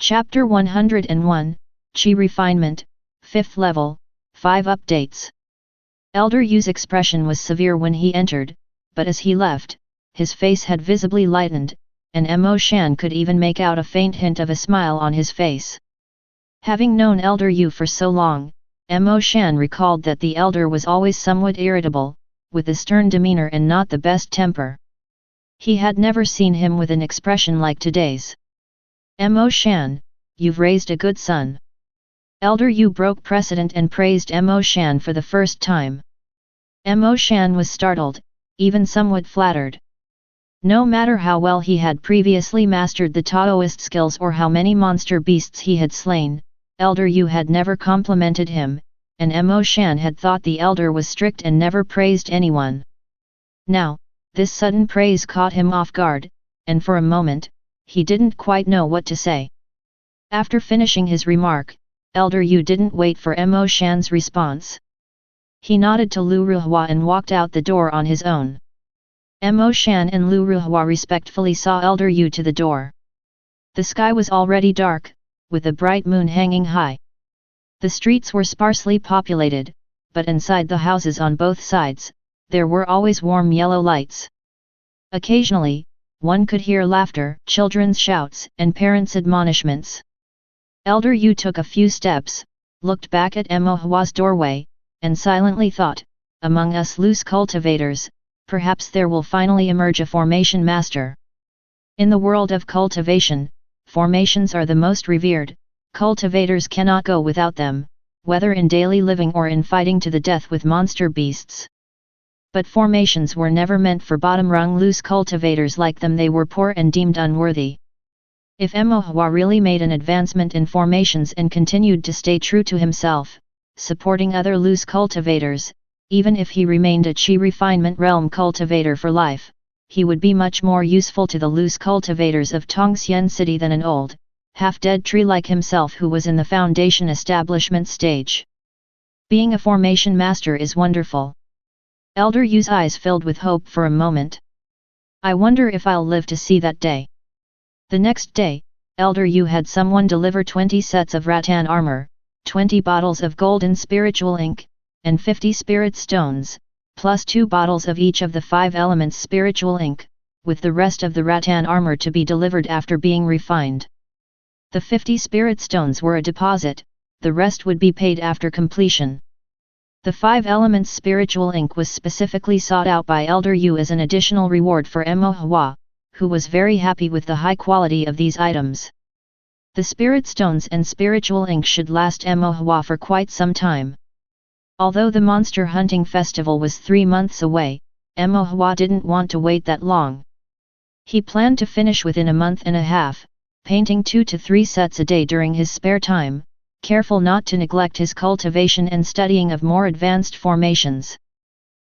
Chapter 101, Qi Refinement, 5th Level, 5 Updates. Elder Yu's expression was severe when he entered, but as he left, his face had visibly lightened, and Mo Shan could even make out a faint hint of a smile on his face. Having known Elder Yu for so long, Mo Shan recalled that the elder was always somewhat irritable, with a stern demeanor and not the best temper. He had never seen him with an expression like today's. Mo Shan, you've raised a good son. Elder Yu broke precedent and praised Mo Shan for the first time. Mo Shan was startled, even somewhat flattered. No matter how well he had previously mastered the Taoist skills or how many monster beasts he had slain, Elder Yu had never complimented him, and Mo Shan had thought the elder was strict and never praised anyone. Now, this sudden praise caught him off guard, and for a moment, he didn't quite know what to say. After finishing his remark, Elder Yu didn't wait for Mo Shan's response. He nodded to Lu Ruhua and walked out the door on his own. Mo Shan and Lu Ruhua respectfully saw Elder Yu to the door. The sky was already dark, with a bright moon hanging high. The streets were sparsely populated, but inside the houses on both sides, there were always warm yellow lights. Occasionally, one could hear laughter, children's shouts, and parents' admonishments. Elder Yu took a few steps, looked back at Mo Hua's doorway, and silently thought, among us loose cultivators, perhaps there will finally emerge a formation master. In the world of cultivation, formations are the most revered, cultivators cannot go without them, whether in daily living or in fighting to the death with monster beasts. But formations were never meant for bottom-rung loose cultivators like them. They were poor and deemed unworthy. If Mo Hua really made an advancement in formations and continued to stay true to himself, supporting other loose cultivators, even if he remained a Qi refinement realm cultivator for life, he would be much more useful to the loose cultivators of Tongxian City than an old, half-dead tree like himself who was in the foundation establishment stage. Being a formation master is wonderful. Elder Yu's eyes filled with hope for a moment. I wonder if I'll live to see that day. The next day, Elder Yu had someone deliver 20 sets of rattan armor, 20 bottles of golden spiritual ink, and 50 spirit stones, plus 2 bottles of each of the 5 elements spiritual ink, with the rest of the rattan armor to be delivered after being refined. The 50 spirit stones were a deposit, the rest would be paid after completion. The 5 elements spiritual ink was specifically sought out by Elder Yu as an additional reward for Mo Hua, who was very happy with the high quality of these items. The spirit stones and spiritual ink should last Mo Hua for quite some time. Although the monster hunting festival was 3 months away, Mo Hua didn't want to wait that long. He planned to finish within a month and a half, painting 2 to 3 sets a day during his spare time, careful not to neglect his cultivation and studying of more advanced formations.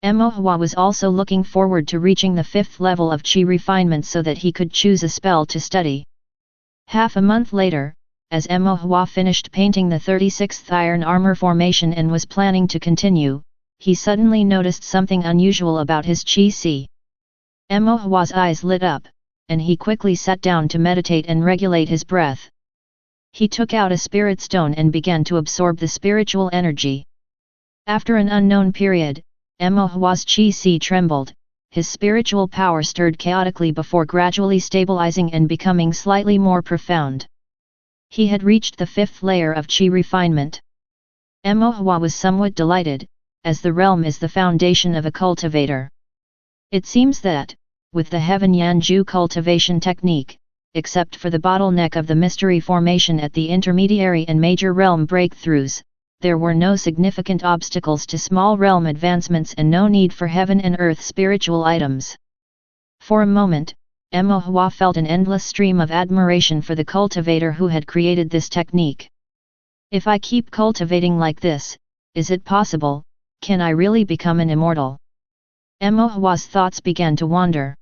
Mo Hua was also looking forward to reaching the 5th level of Qi refinement so that he could choose a spell to study. Half a month later, as Mo Hua finished painting the 36th iron armor formation and was planning to continue, he suddenly noticed something unusual about his Qi Si. Mo Hua's eyes lit up, and he quickly sat down to meditate and regulate his breath. He took out a spirit stone and began to absorb the spiritual energy. After an unknown period, Mo Hua's Qi Si trembled, his spiritual power stirred chaotically before gradually stabilizing and becoming slightly more profound. He had reached the 5th layer of Qi refinement. Mo Hua was somewhat delighted, as the realm is the foundation of a cultivator. It seems that, with the Heaven Yanju cultivation technique, except for the bottleneck of the mystery formation at the intermediary and major realm breakthroughs, there were no significant obstacles to small realm advancements and no need for heaven and earth spiritual items. For a moment, Mo Hua felt an endless stream of admiration for the cultivator who had created this technique. If I keep cultivating like this, is it possible, can I really become an immortal? Mo Hua's thoughts began to wander.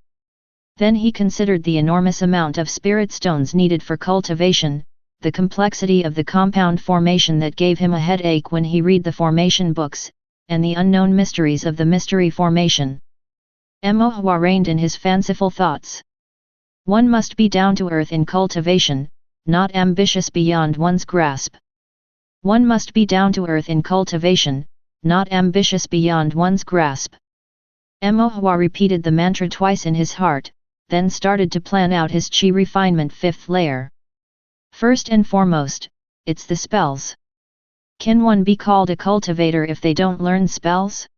Then he considered the enormous amount of spirit stones needed for cultivation, the complexity of the compound formation that gave him a headache when he read the formation books, and the unknown mysteries of the mystery formation. Mo Hua reined in his fanciful thoughts. One must be down to earth in cultivation, not ambitious beyond one's grasp. One must be down to earth in cultivation, not ambitious beyond one's grasp. Mo repeated the mantra twice in his heart, then started to plan out his chi refinement fifth layer. First and foremost, it's the spells. Can one be called a cultivator if they don't learn spells?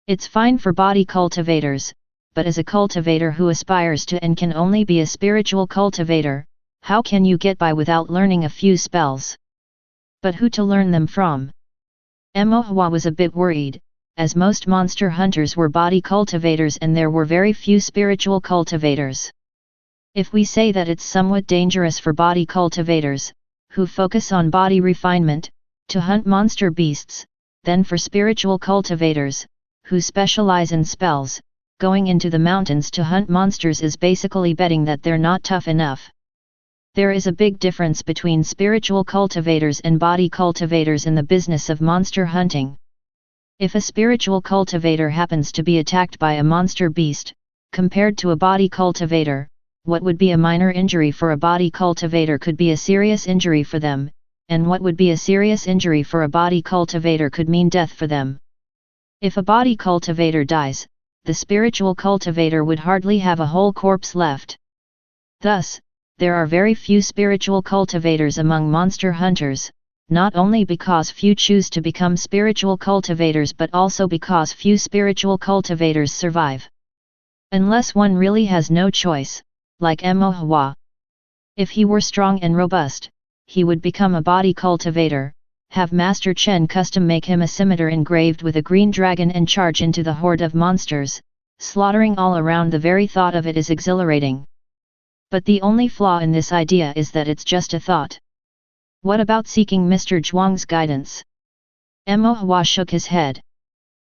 It's fine for body cultivators, but as a cultivator who aspires to and can only be a spiritual cultivator, how can you get by without learning a few spells? But who to learn them from? Mo was a bit worried, as most monster hunters were body cultivators and there were very few spiritual cultivators. If we say that it's somewhat dangerous for body cultivators, who focus on body refinement, to hunt monster beasts, then for spiritual cultivators, who specialize in spells, going into the mountains to hunt monsters is basically betting that they're not tough enough. There is a big difference between spiritual cultivators and body cultivators in the business of monster hunting. If a spiritual cultivator happens to be attacked by a monster beast, compared to a body cultivator, what would be a minor injury for a body cultivator could be a serious injury for them, and what would be a serious injury for a body cultivator could mean death for them. If a body cultivator dies, the spiritual cultivator would hardly have a whole corpse left. Thus, there are very few spiritual cultivators among monster hunters, not only because few choose to become spiritual cultivators but also because few spiritual cultivators survive. Unless one really has no choice, like Mo. If he were strong and robust, he would become a body cultivator, have Master Chen custom make him a scimitar engraved with a green dragon and charge into the horde of monsters, slaughtering all around. The very thought of it is exhilarating. But the only flaw in this idea is that it's just a thought. What about seeking Mr. Zhuang's guidance? Mo shook his head.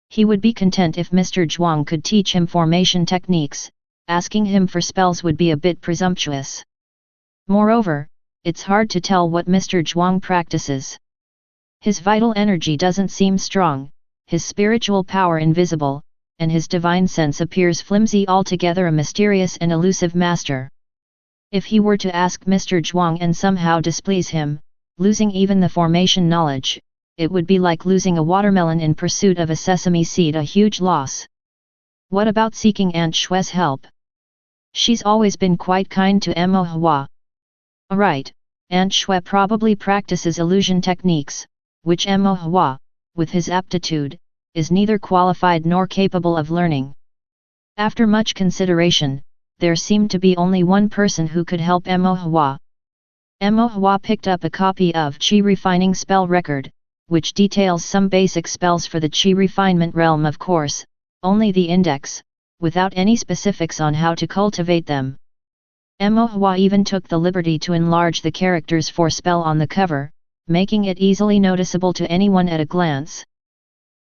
He would be content if Mr. Zhuang could teach him formation techniques, asking him for spells would be a bit presumptuous. Moreover, it's hard to tell what Mr. Zhuang practices. His vital energy doesn't seem strong, his spiritual power invisible, and his divine sense appears flimsy, altogether a mysterious and elusive master. If he were to ask Mr. Zhuang and somehow displease him, losing even the formation knowledge, it would be like losing a watermelon in pursuit of a sesame seed, a huge loss. What about seeking Aunt Shue's help? She's always been quite kind to Mo. Right, Aunt Shui probably practices illusion techniques, which Mo, with his aptitude, is neither qualified nor capable of learning. After much consideration, there seemed to be only one person who could help Mo. Mo picked up a copy of Qi Refining Spell Record, which details some basic spells for the Qi refinement realm, of course, only the index, without any specifics on how to cultivate them. Mo even took the liberty to enlarge the characters for spell on the cover, making it easily noticeable to anyone at a glance.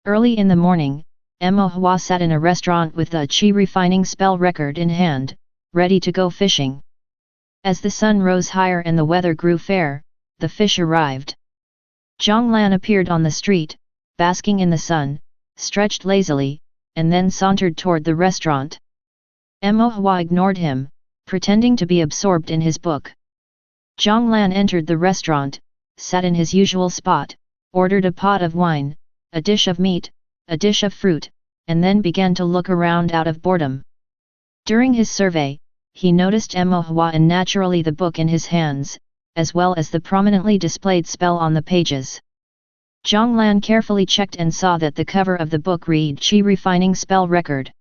Early in the morning, Mo sat in a restaurant with the Qi Refining Spell Record in hand, ready to go fishing. As the sun rose higher and the weather grew fair, the fish arrived. Zhang Lan appeared on the street, basking in the sun, stretched lazily, and then sauntered toward the restaurant. Mo ignored him, pretending to be absorbed in his book. Zhang Lan entered the restaurant, sat in his usual spot, ordered a pot of wine, a dish of meat, a dish of fruit, and then began to look around out of boredom. During his survey, he noticed Mo and naturally the book in his hands, as well as the prominently displayed spell on the pages. Zhang Lan carefully checked and saw that the cover of the book read Qi Refining Spell Record.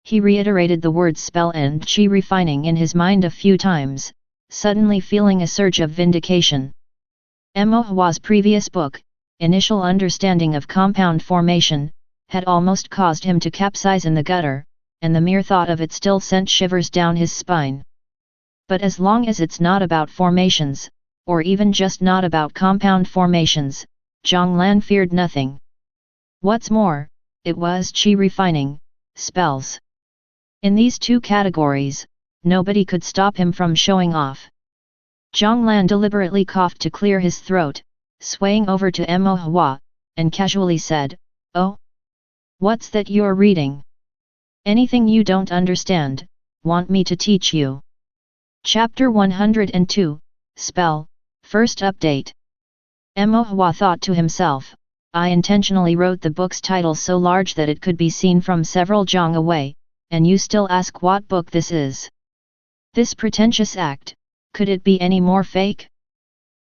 He reiterated the words spell and Qi refining in his mind a few times, suddenly feeling a surge of vindication. Mo's previous book, Initial Understanding of Compound Formation, had almost caused him to capsize in the gutter, and the mere thought of it still sent shivers down his spine. But as long as it's not about formations, or even just not about compound formations, Zhang Lan feared nothing. What's more, it was Qi refining, spells. In these two categories, nobody could stop him from showing off. Zhang Lan deliberately coughed to clear his throat, swaying over to Mo, and casually said, "Oh? What's that you're reading? Anything you don't understand, want me to teach you?" Chapter 102, Spell, first update. Emohua thought to himself, I intentionally wrote the book's title so large that it could be seen from several zhang away, and you still ask what book this is. This pretentious act, could it be any more fake?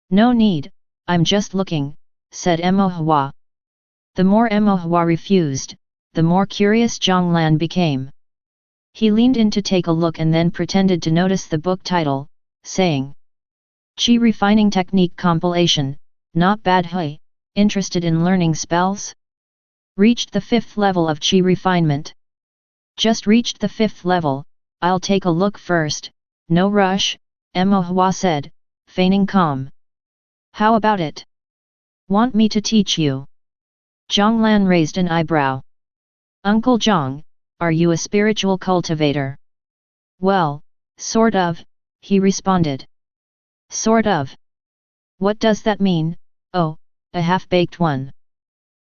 No need, I'm just looking, said Emohua. The more Emohua refused, the more curious Zhonglan became. He leaned in to take a look and then pretended to notice the book title, saying, Qi Refining Technique Compilation, not bad hui, interested in learning spells? Reached the 5th level of Qi refinement. Just reached the 5th level, I'll take a look first, no rush, Emohua said, feigning calm. How about it? Want me to teach you? Zhonglan raised an eyebrow. Uncle Zhang, are you a spiritual cultivator? Well, sort of, he responded. Sort of. What does that mean? Oh, a half-baked one.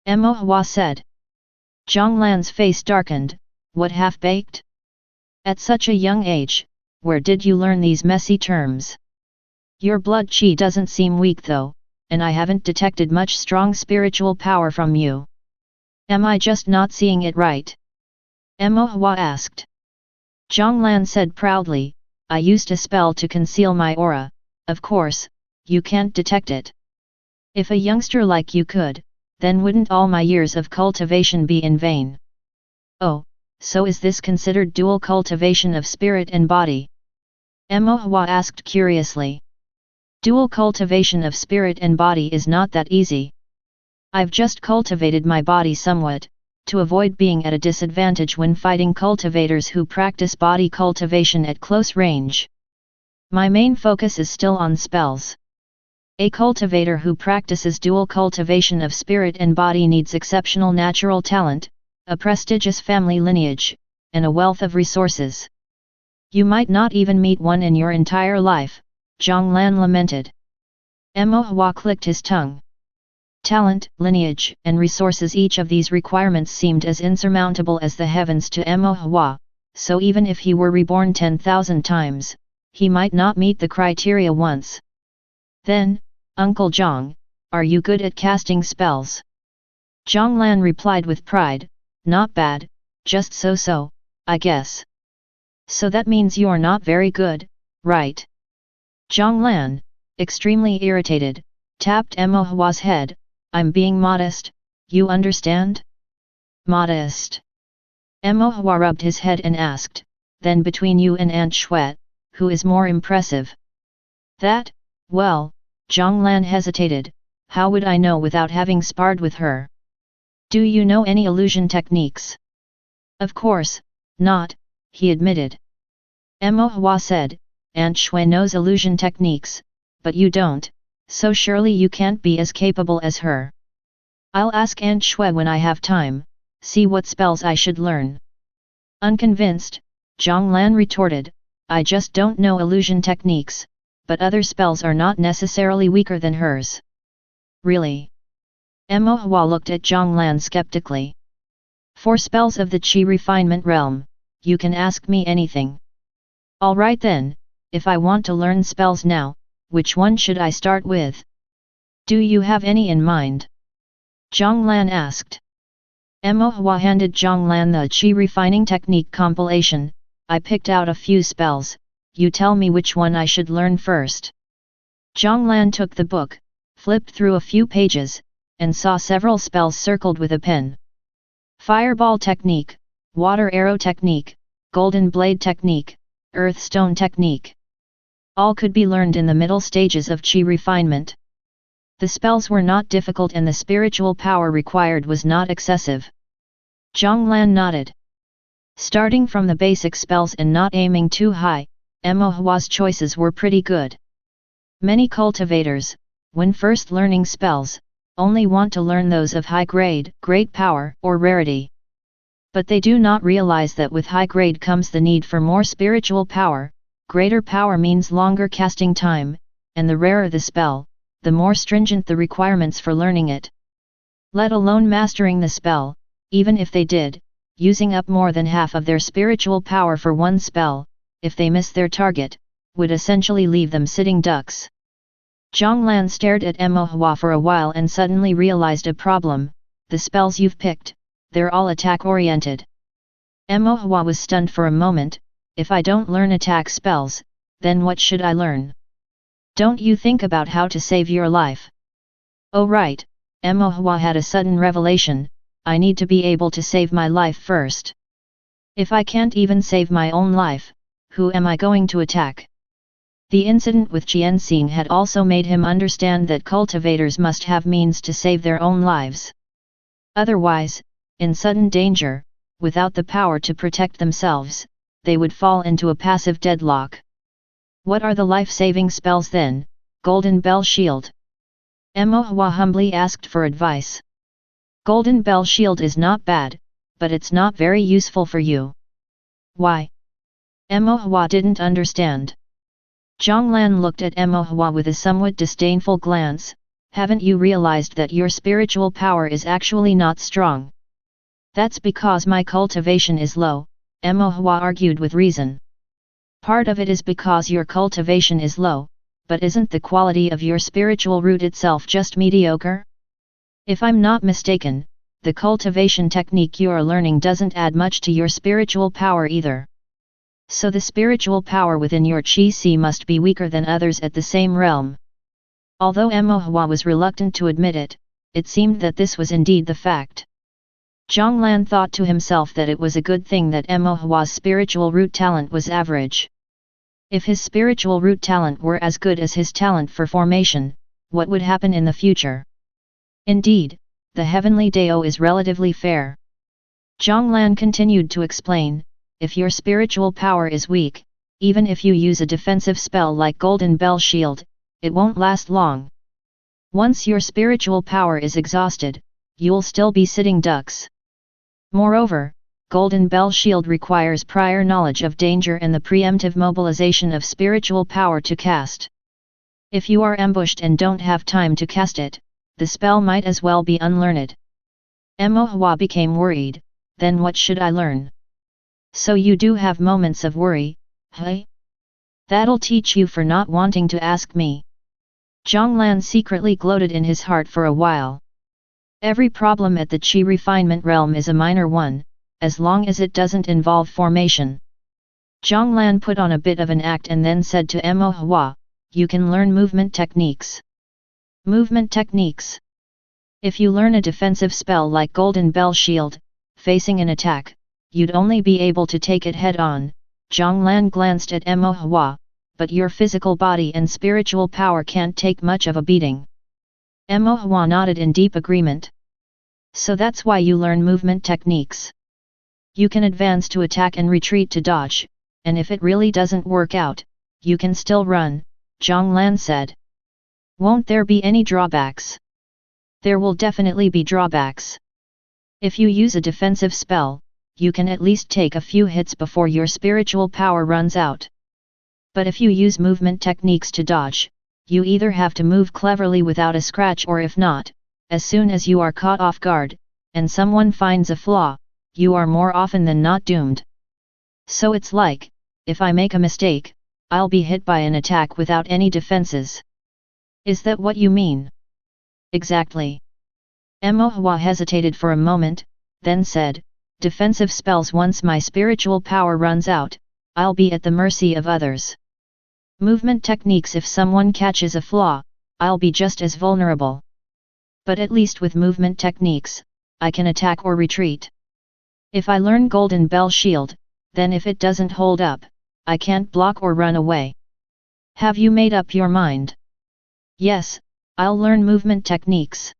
Emohua said. Zhonglan's face darkened, what half-baked? At such a young age, where did you learn these messy terms? Your blood qi doesn't seem weak though, and I haven't detected much strong spiritual power from you. Am I just not seeing it right? Emohua asked. Zhonglan said proudly, I used a spell to conceal my aura, of course, you can't detect it. If a youngster like you could, then wouldn't all my years of cultivation be in vain? Oh, so is this considered dual cultivation of spirit and body? Emohua asked curiously. Dual cultivation of spirit and body is not that easy. I've just cultivated my body somewhat, to avoid being at a disadvantage when fighting cultivators who practice body cultivation at close range. My main focus is still on spells. A cultivator who practices dual cultivation of spirit and body needs exceptional natural talent, a prestigious family lineage, and a wealth of resources. You might not even meet one in your entire life, Zhonglan lamented. Emohua clicked his tongue. Talent, lineage, and resources, each of these requirements seemed as insurmountable as the heavens to Emohua, so even if he were reborn 10,000 times, he might not meet the criteria once. Then, Uncle Zhang, are you good at casting spells? Zhonglan replied with pride, not bad, just so-so, I guess. So that means you're not very good, right? Zhonglan, extremely irritated, tapped Emohua's head, I'm being modest, you understand? Modest. Emohua rubbed his head and asked, then between you and Aunt Shuet, who is more impressive? That, well, Zhonglan hesitated, how would I know without having sparred with her? Do you know any illusion techniques? Of course, not, he admitted. Emohua said, Aunt Shui knows illusion techniques, but you don't, so surely you can't be as capable as her. I'll ask Aunt Shui when I have time, see what spells I should learn. Unconvinced, Zhonglan retorted, I just don't know illusion techniques, but other spells are not necessarily weaker than hers. Really? Emohua looked at Zhonglan skeptically. For spells of the Qi refinement realm, you can ask me anything. Alright then, if I want to learn spells now, which one should I start with? Do you have any in mind? Zhonglan asked. Emohua handed Zhonglan the Qi refining technique compilation, I picked out a few spells, you tell me which one I should learn first. Zhonglan took the book, flipped through a few pages, and saw several spells circled with a pen. Fireball technique, water arrow technique, golden blade technique, earth stone technique. All could be learned in the middle stages of Qi refinement. The spells were not difficult and the spiritual power required was not excessive. Zhonglan nodded. Starting from the basic spells and not aiming too high, Emohua's choices were pretty good. Many cultivators, when first learning spells, only want to learn those of high grade, great power, or rarity. But they do not realize that with high grade comes the need for more spiritual power, greater power means longer casting time, and the rarer the spell, the more stringent the requirements for learning it. Let alone mastering the spell, even if they did, using up more than half of their spiritual power for one spell, if they miss their target, would essentially leave them sitting ducks. Zhonglan stared at Emohua for a while and suddenly realized a problem. The spells you've picked, they're all attack-oriented. Emohua was stunned for a moment. If I don't learn attack spells, then what should I learn? Don't you think about how to save your life? Oh right, Emohua had a sudden revelation. I need to be able to save my life first. If I can't even save my own life, who am I going to attack? The incident with Xianxia had also made him understand that cultivators must have means to save their own lives. Otherwise, in sudden danger, without the power to protect themselves, they would fall into a passive deadlock. What are the life-saving spells then? Golden Bell Shield. Emohua humbly asked for advice. Golden Bell Shield is not bad, but it's not very useful for you. Why? Emohua didn't understand. Zhonglan looked at Emohua with a somewhat disdainful glance. Haven't you realized that your spiritual power is actually not strong? That's because my cultivation is low, Emohua argued with reason. Part of it is because your cultivation is low, but isn't the quality of your spiritual root itself just mediocre? If I'm not mistaken, the cultivation technique you're learning doesn't add much to your spiritual power either. So the spiritual power within your Qi must be weaker than others at the same realm. Although Emohua was reluctant to admit it, it seemed that this was indeed the fact. Zhonglan thought to himself that it was a good thing that Emohua's spiritual root talent was average. If his spiritual root talent were as good as his talent for formation, what would happen in the future? Indeed, the heavenly Dao is relatively fair. Zhonglan continued to explain, if your spiritual power is weak, even if you use a defensive spell like Golden Bell Shield, it won't last long. Once your spiritual power is exhausted, you'll still be sitting ducks. Moreover, Golden Bell Shield requires prior knowledge of danger and the preemptive mobilization of spiritual power to cast. If you are ambushed and don't have time to cast it, the spell might as well be unlearned. Emohua became worried. Then what should I learn? So you do have moments of worry, hey? That'll teach you for not wanting to ask me. Zhonglan secretly gloated in his heart for a while. Every problem at the Qi refinement realm is a minor one, as long as it doesn't involve formation. Zhonglan put on a bit of an act and then said to Emohua, you can learn movement techniques. Movement techniques. If you learn a defensive spell like Golden Bell Shield, facing an attack, you'd only be able to take it head-on. Zhonglan glanced at Emohua, but your physical body and spiritual power can't take much of a beating. Emohua nodded in deep agreement. So that's why you learn movement techniques. You can advance to attack and retreat to dodge, and if it really doesn't work out, you can still run, Zhonglan said. Won't there be any drawbacks? There will definitely be drawbacks. If you use a defensive spell, you can at least take a few hits before your spiritual power runs out. But if you use movement techniques to dodge, you either have to move cleverly without a scratch, or if not, as soon as you are caught off guard, and someone finds a flaw, you are more often than not doomed. So it's like, if I make a mistake, I'll be hit by an attack without any defenses. Is that what you mean? Exactly. Emohua hesitated for a moment, then said, defensive spells, once my spiritual power runs out, I'll be at the mercy of others. Movement techniques, if someone catches a flaw, I'll be just as vulnerable. But at least with movement techniques, I can attack or retreat. If I learn Golden Bell Shield, then if it doesn't hold up, I can't block or run away. Have you made up your mind? Yes, I'll learn movement techniques.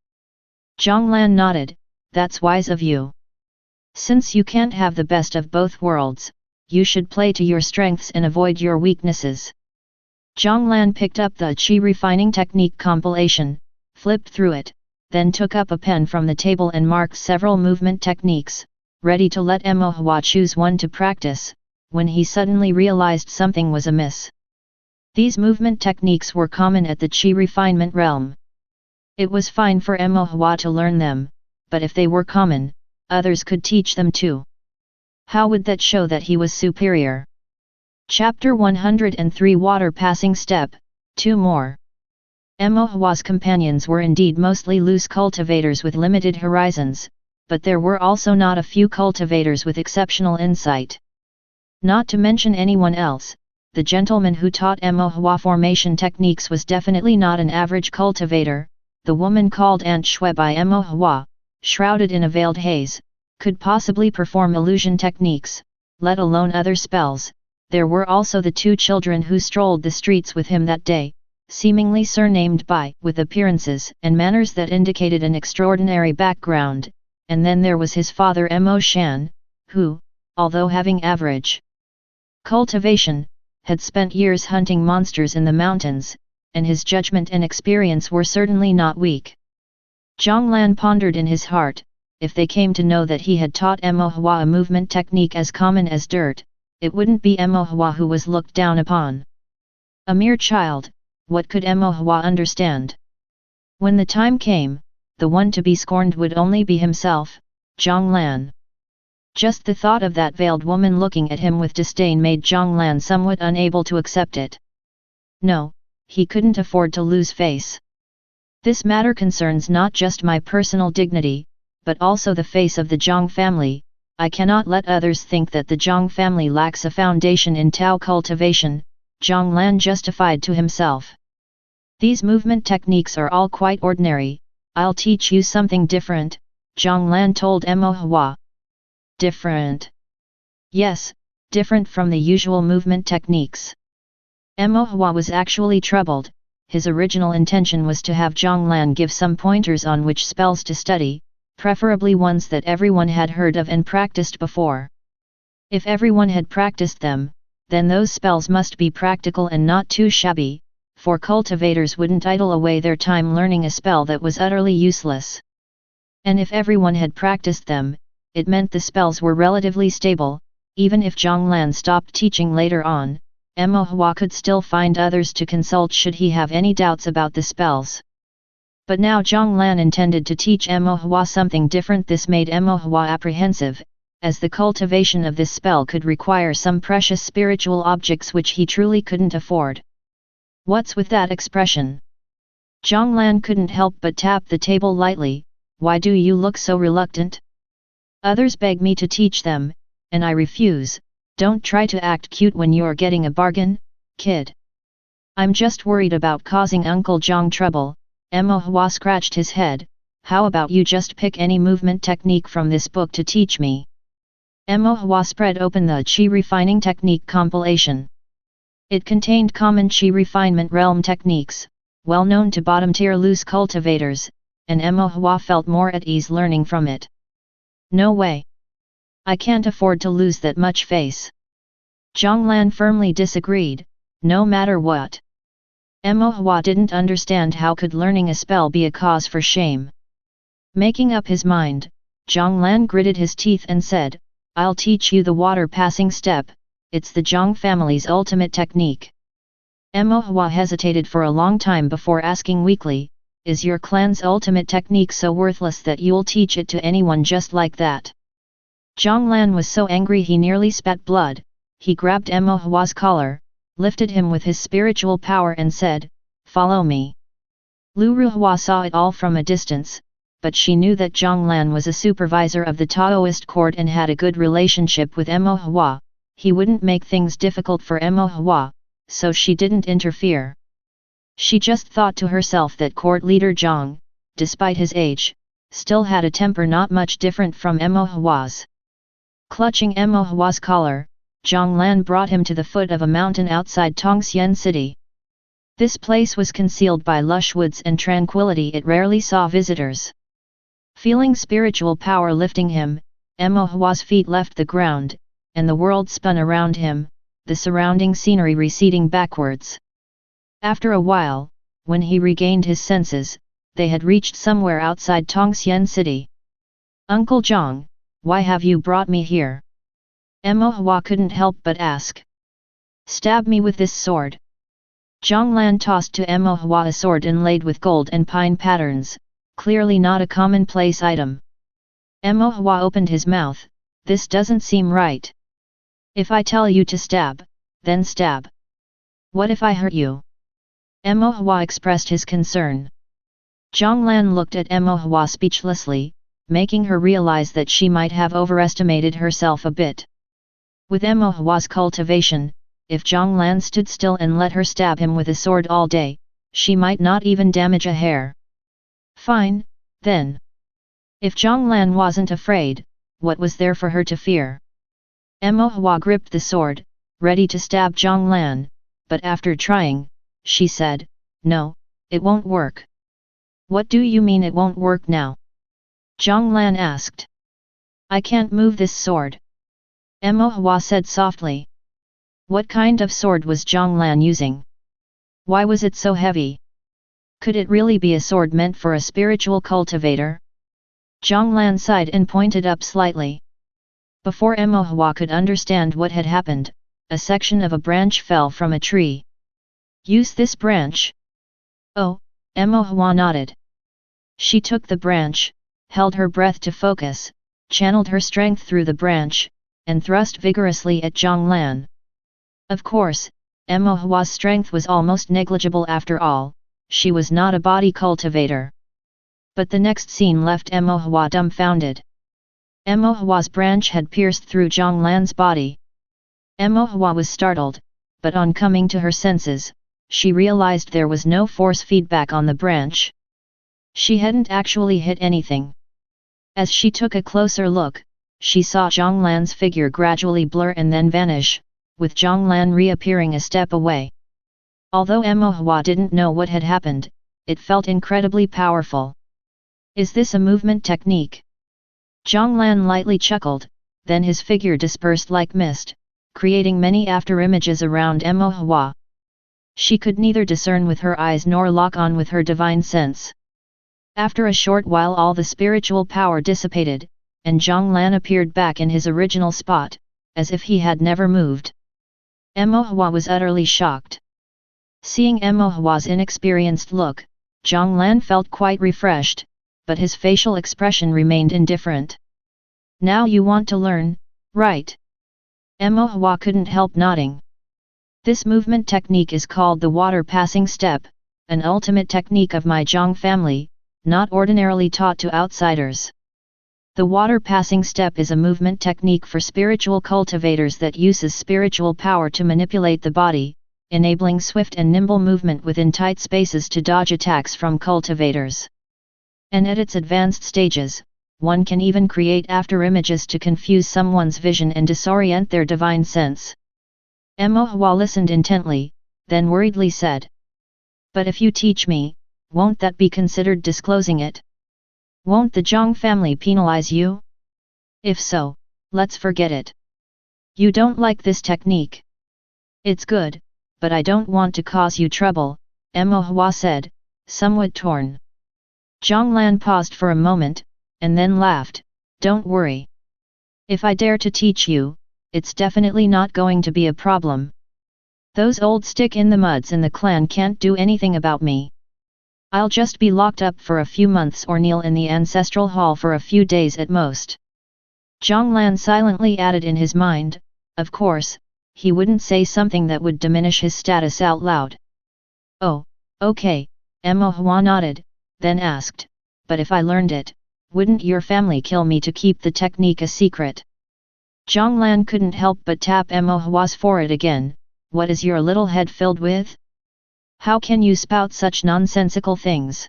Zhonglan nodded, that's wise of you. Since you can't have the best of both worlds, you should play to your strengths and avoid your weaknesses. Zhonglan picked up the Qi refining technique compilation, flipped through it, then took up a pen from the table and marked several movement techniques, ready to let Emohua choose one to practice, when he suddenly realized something was amiss. These movement techniques were common at the Qi refinement realm. It was fine for Emohua to learn them, but if they were common, others could teach them too. How would that show that he was superior? Chapter 103, Water Passing Step, 2 more. Mo Hua's companions were indeed mostly loose cultivators with limited horizons, but there were also not a few cultivators with exceptional insight. Not to mention anyone else, the gentleman who taught Mo Hua formation techniques was definitely not an average cultivator. The woman called Aunt Shui by Mo Hua, shrouded in a veiled haze, could possibly perform illusion techniques, let alone other spells. There were also the two children who strolled the streets with him that day, seemingly surnamed Bai, with appearances and manners that indicated an extraordinary background, and then there was his father Mo Shan, who, although having average cultivation, had spent years hunting monsters in the mountains, and his judgment and experience were certainly not weak. Zhang Lan pondered in his heart, if they came to know that he had taught Mo Hua a movement technique as common as dirt, it wouldn't be Mo Hua who was looked down upon. A mere child, what could Mo Hua understand? When the time came, the one to be scorned would only be himself, Zhang Lan. Just the thought of that veiled woman looking at him with disdain made Zhang Lan somewhat unable to accept it. No, he couldn't afford to lose face. This matter concerns not just my personal dignity, but also the face of the Zhang family. I cannot let others think that the Zhang family lacks a foundation in Tao cultivation, Zhang Lan justified to himself. These movement techniques are all quite ordinary. I'll teach you something different, Zhang Lan told Mo Hua. Different? Yes, different from the usual movement techniques. Mo Hua was actually troubled. His original intention was to have Zhang Lan give some pointers on which spells to study, preferably ones that everyone had heard of and practiced before. If everyone had practiced them, then those spells must be practical and not too shabby, for cultivators wouldn't idle away their time learning a spell that was utterly useless. And if everyone had practiced them, it meant the spells were relatively stable. Even if Zhang Lan stopped teaching later on, Mo Hua could still find others to consult should he have any doubts about the spells. But now Zhang Lan intended to teach Mo Hua something different. This made Mo Hua apprehensive, as the cultivation of this spell could require some precious spiritual objects which he truly couldn't afford. What's with that expression? Zhang Lan couldn't help but tap the table lightly. Why do you look so reluctant? Others beg me to teach them, and I refuse. Don't try to act cute when you're getting a bargain, kid. I'm just worried about causing Uncle Zhang trouble. Mo Hua scratched his head. How about you just pick any movement technique from this book to teach me? Mo Hua spread open the Qi Refining Technique compilation. It contained common Qi refinement realm techniques, well known to bottom-tier loose cultivators, and Mo Hua felt more at ease learning from it. No way. I can't afford to lose that much face. Zhang Lan firmly disagreed. No matter what. Mo Hua didn't understand how could learning a spell be a cause for shame. Making up his mind, Zhang Lan gritted his teeth and said, I'll teach you the water passing step. It's the Zhang family's ultimate technique. Mo Hua hesitated for a long time before asking weakly, is your clan's ultimate technique so worthless that you'll teach it to anyone just like that? Zhang Lan was so angry he nearly spat blood. He grabbed Mo Hua's collar, lifted him with his spiritual power and said, follow me. Lu Ruhua saw it all from a distance, but she knew that Zhang Lan was a supervisor of the Taoist court and had a good relationship with Mo Hua. He wouldn't make things difficult for Mo Hua, so she didn't interfere. She just thought to herself that court leader Zhang, despite his age, still had a temper not much different from Mo Hua's. Clutching Mo Hua's collar, Zhang Lan brought him to the foot of a mountain outside Tongxian city. This place was concealed by lush woods and tranquility. It rarely saw visitors. Feeling spiritual power lifting him, Mo Hua's feet left the ground, and the world spun around him, the surrounding scenery receding backwards. After a while, when he regained his senses, they had reached somewhere outside Tongxian city. Uncle Zhang, why have you brought me here? Mo Hua couldn't help but ask. Stab me with this sword. Zhang Lan tossed to Mo Hua a sword inlaid with gold and pine patterns, clearly not a commonplace item. Mo Hua opened his mouth. This doesn't seem right. If I tell you to stab, then stab. What if I hurt you? Mo Hua expressed his concern. Zhonglan looked at Mo Hua speechlessly, making her realize that she might have overestimated herself a bit. With Mo Hua's cultivation, if Zhonglan stood still and let her stab him with a sword all day, she might not even damage a hair. Fine, then. If Zhonglan wasn't afraid, what was there for her to fear? Mo Hua gripped the sword, ready to stab Zhonglan, but after trying, she said, "No, it won't work." "What do you mean it won't work now?" Zhonglan asked. "I can't move this sword." Mo Hua said softly. What kind of sword was Zhonglan using? Why was it so heavy? Could it really be a sword meant for a spiritual cultivator? Zhonglan sighed and pointed up slightly. Before Mo Hua could understand what had happened, a section of a branch fell from a tree. Use this branch. Oh, Mo Hua nodded. She took the branch, held her breath to focus, channeled her strength through the branch, and thrust vigorously at Zhonglan. Of course, Mo Hua's strength was almost negligible after all, she was not a body cultivator. But the next scene left Mo Hua dumbfounded. Mo Hua's branch had pierced through Zhonglan's body. Mo Hua was startled, but on coming to her senses, she realized there was no force feedback on the branch. She hadn't actually hit anything. As she took a closer look, she saw Zhonglan's figure gradually blur and then vanish, with Zhonglan reappearing a step away. Although Mo Hua didn't know what had happened, it felt incredibly powerful. Is this a movement technique? Zhonglan lightly chuckled, then his figure dispersed like mist, creating many afterimages around Mo Hua. She could neither discern with her eyes nor lock on with her divine sense. After a short while all the spiritual power dissipated, and Zhonglan appeared back in his original spot, as if he had never moved. Mo Hua was utterly shocked. Seeing Mo Hua's inexperienced look, Zhonglan felt quite refreshed, but his facial expression remained indifferent. Now you want to learn, right? Mo Hua couldn't help nodding. This movement technique is called the water passing step, an ultimate technique of my Zhang family, not ordinarily taught to outsiders. The water passing step is a movement technique for spiritual cultivators that uses spiritual power to manipulate the body, enabling swift and nimble movement within tight spaces to dodge attacks from cultivators. And at its advanced stages, one can even create afterimages to confuse someone's vision and disorient their divine sense. Mo Hua listened intently, then worriedly said. But if you teach me, won't that be considered disclosing it? Won't the Zhang family penalize you? If so, let's forget it. You don't like this technique. It's good, but I don't want to cause you trouble, Mo Hua said, somewhat torn. Zhonglan paused for a moment, and then laughed, don't worry. If I dare to teach you, it's definitely not going to be a problem. Those old stick-in-the-muds in the clan can't do anything about me. I'll just be locked up for a few months or kneel in the ancestral hall for a few days at most. Zhonglan silently added in his mind, of course, he wouldn't say something that would diminish his status out loud. Oh, okay, Mo Hua nodded, then asked, but if I learned it, wouldn't your family kill me to keep the technique a secret? Zhonglan couldn't help but tap Mo Hua's forehead again, what is your little head filled with? How can you spout such nonsensical things?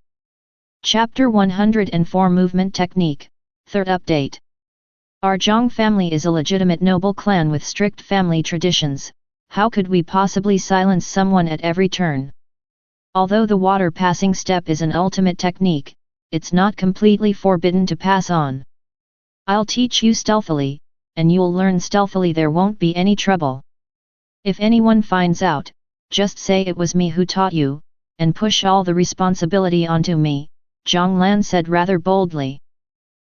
Chapter 104 Movement Technique, 3rd Update. Our Zhang family is a legitimate noble clan with strict family traditions, how could we possibly silence someone at every turn? Although the water passing step is an ultimate technique, it's not completely forbidden to pass on. I'll teach you stealthily, and you'll learn stealthily, there won't be any trouble. If anyone finds out, just say it was me who taught you, and push all the responsibility onto me, Zhonglan said rather boldly.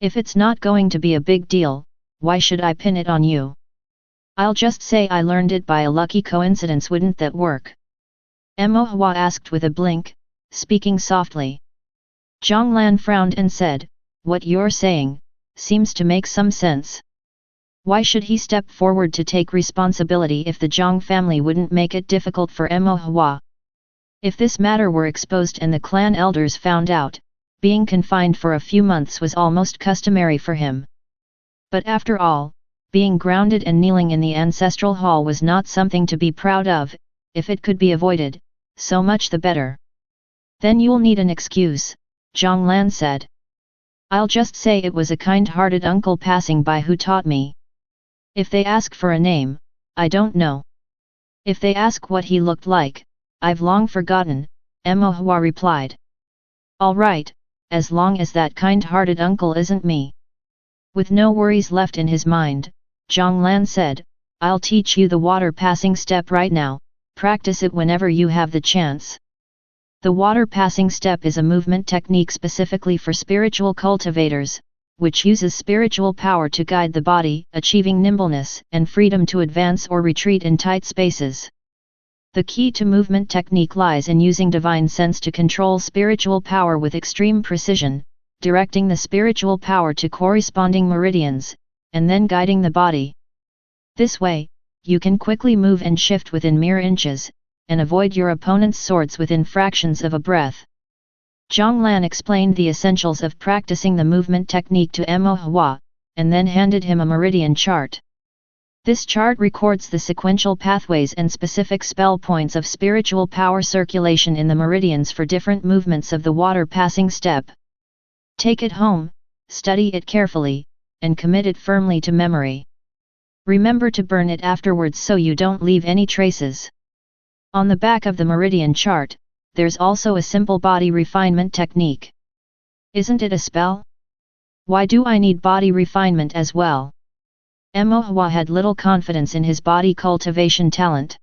If it's not going to be a big deal, why should I pin it on you? I'll just say I learned it by a lucky coincidence, wouldn't that work? Mo Hua asked with a blink, speaking softly. Zhonglan frowned and said, what you're saying, seems to make some sense. Why should he step forward to take responsibility if the Zhang family wouldn't make it difficult for Mo Hua? If this matter were exposed and the clan elders found out, being confined for a few months was almost customary for him. But after all, being grounded and kneeling in the ancestral hall was not something to be proud of. If it could be avoided, so much the better. Then you'll need an excuse, Zhang Lan said. I'll just say it was a kind-hearted uncle passing by who taught me. If they ask for a name, I don't know. If they ask what he looked like, I've long forgotten, Mo Hua replied. All right, as long as that kind-hearted uncle isn't me. With no worries left in his mind, Zhang Lan said, I'll teach you the water passing step right now, practice it whenever you have the chance. The water passing step is a movement technique specifically for spiritual cultivators, which uses spiritual power to guide the body, achieving nimbleness and freedom to advance or retreat in tight spaces. The key to movement technique lies in using divine sense to control spiritual power with extreme precision, directing the spiritual power to corresponding meridians, and then guiding the body. This way, you can quickly move and shift within mere inches, and avoid your opponent's swords within fractions of a breath. Zhang Lan explained the essentials of practicing the movement technique to Mo Hua, and then handed him a meridian chart. This chart records the sequential pathways and specific spell points of spiritual power circulation in the meridians for different movements of the water passing step. Take it home, study it carefully, and commit it firmly to memory. Remember to burn it afterwards so you don't leave any traces. On the back of the meridian chart, there's also a simple body refinement technique. Isn't it a spell? Why do I need body refinement as well? Mo Hua had little confidence in his body cultivation talent.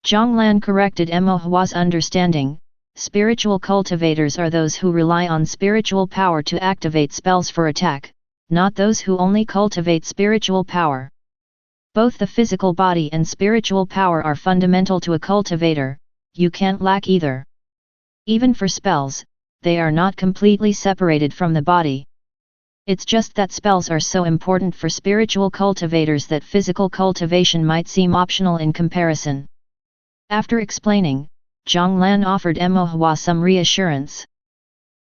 Zhang Lan corrected Mo Hua's understanding. Spiritual cultivators are those who rely on spiritual power to activate spells for attack, not those who only cultivate spiritual power. Both the physical body and spiritual power are fundamental to a cultivator, you can't lack either. Even for spells, they are not completely separated from the body. It's just that spells are so important for spiritual cultivators that physical cultivation might seem optional in comparison. After explaining, Zhang Lan offered Mo Hua some reassurance.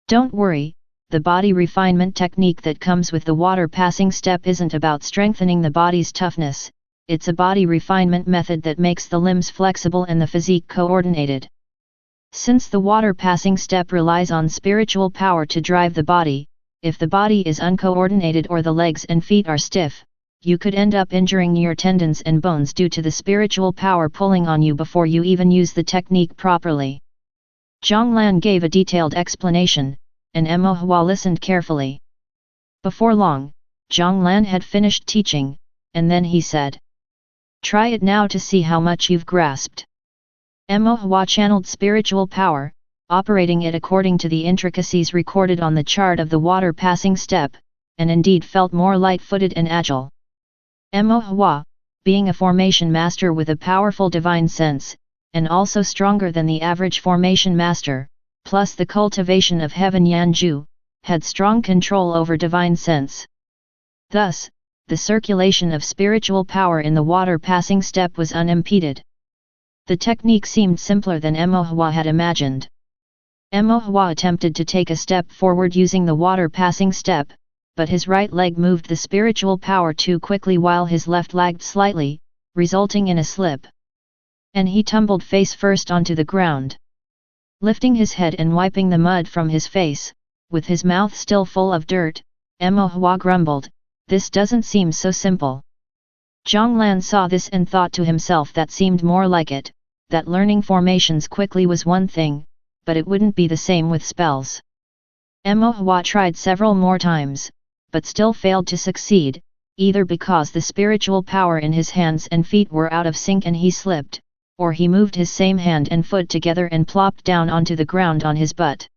Don't worry, the body refinement technique that comes with the water passing step isn't about strengthening the body's toughness, it's a body refinement method that makes the limbs flexible and the physique coordinated. Since the water passing step relies on spiritual power to drive the body, if the body is uncoordinated or the legs and feet are stiff, you could end up injuring your tendons and bones due to the spiritual power pulling on you before you even use the technique properly. Zhang Lan gave a detailed explanation, and Mo Hua listened carefully. Before long, Zhang Lan had finished teaching, and then he said, "Try it now to see how much you've grasped." Mo Hua channeled spiritual power, operating it according to the intricacies recorded on the chart of the water passing step, and indeed felt more light-footed and agile. Mo Hua, being a formation master with a powerful divine sense, and also stronger than the average formation master, plus the cultivation of heaven Yanju, had strong control over divine sense. Thus, the circulation of spiritual power in the water passing step was unimpeded. The technique seemed simpler than Mo Hua had imagined. Mo Hua attempted to take a step forward using the water passing step, but his right leg moved the spiritual power too quickly while his left lagged slightly, resulting in a slip. And he tumbled face first onto the ground. Lifting his head and wiping the mud from his face, with his mouth still full of dirt, Mo Hua grumbled, "This doesn't seem so simple." Zhang Lan saw this and thought to himself that seemed more like it, that learning formations quickly was one thing, but it wouldn't be the same with spells. Mo Hua tried several more times, but still failed to succeed, either because the spiritual power in his hands and feet were out of sync and he slipped, or he moved his same hand and foot together and plopped down onto the ground on his butt.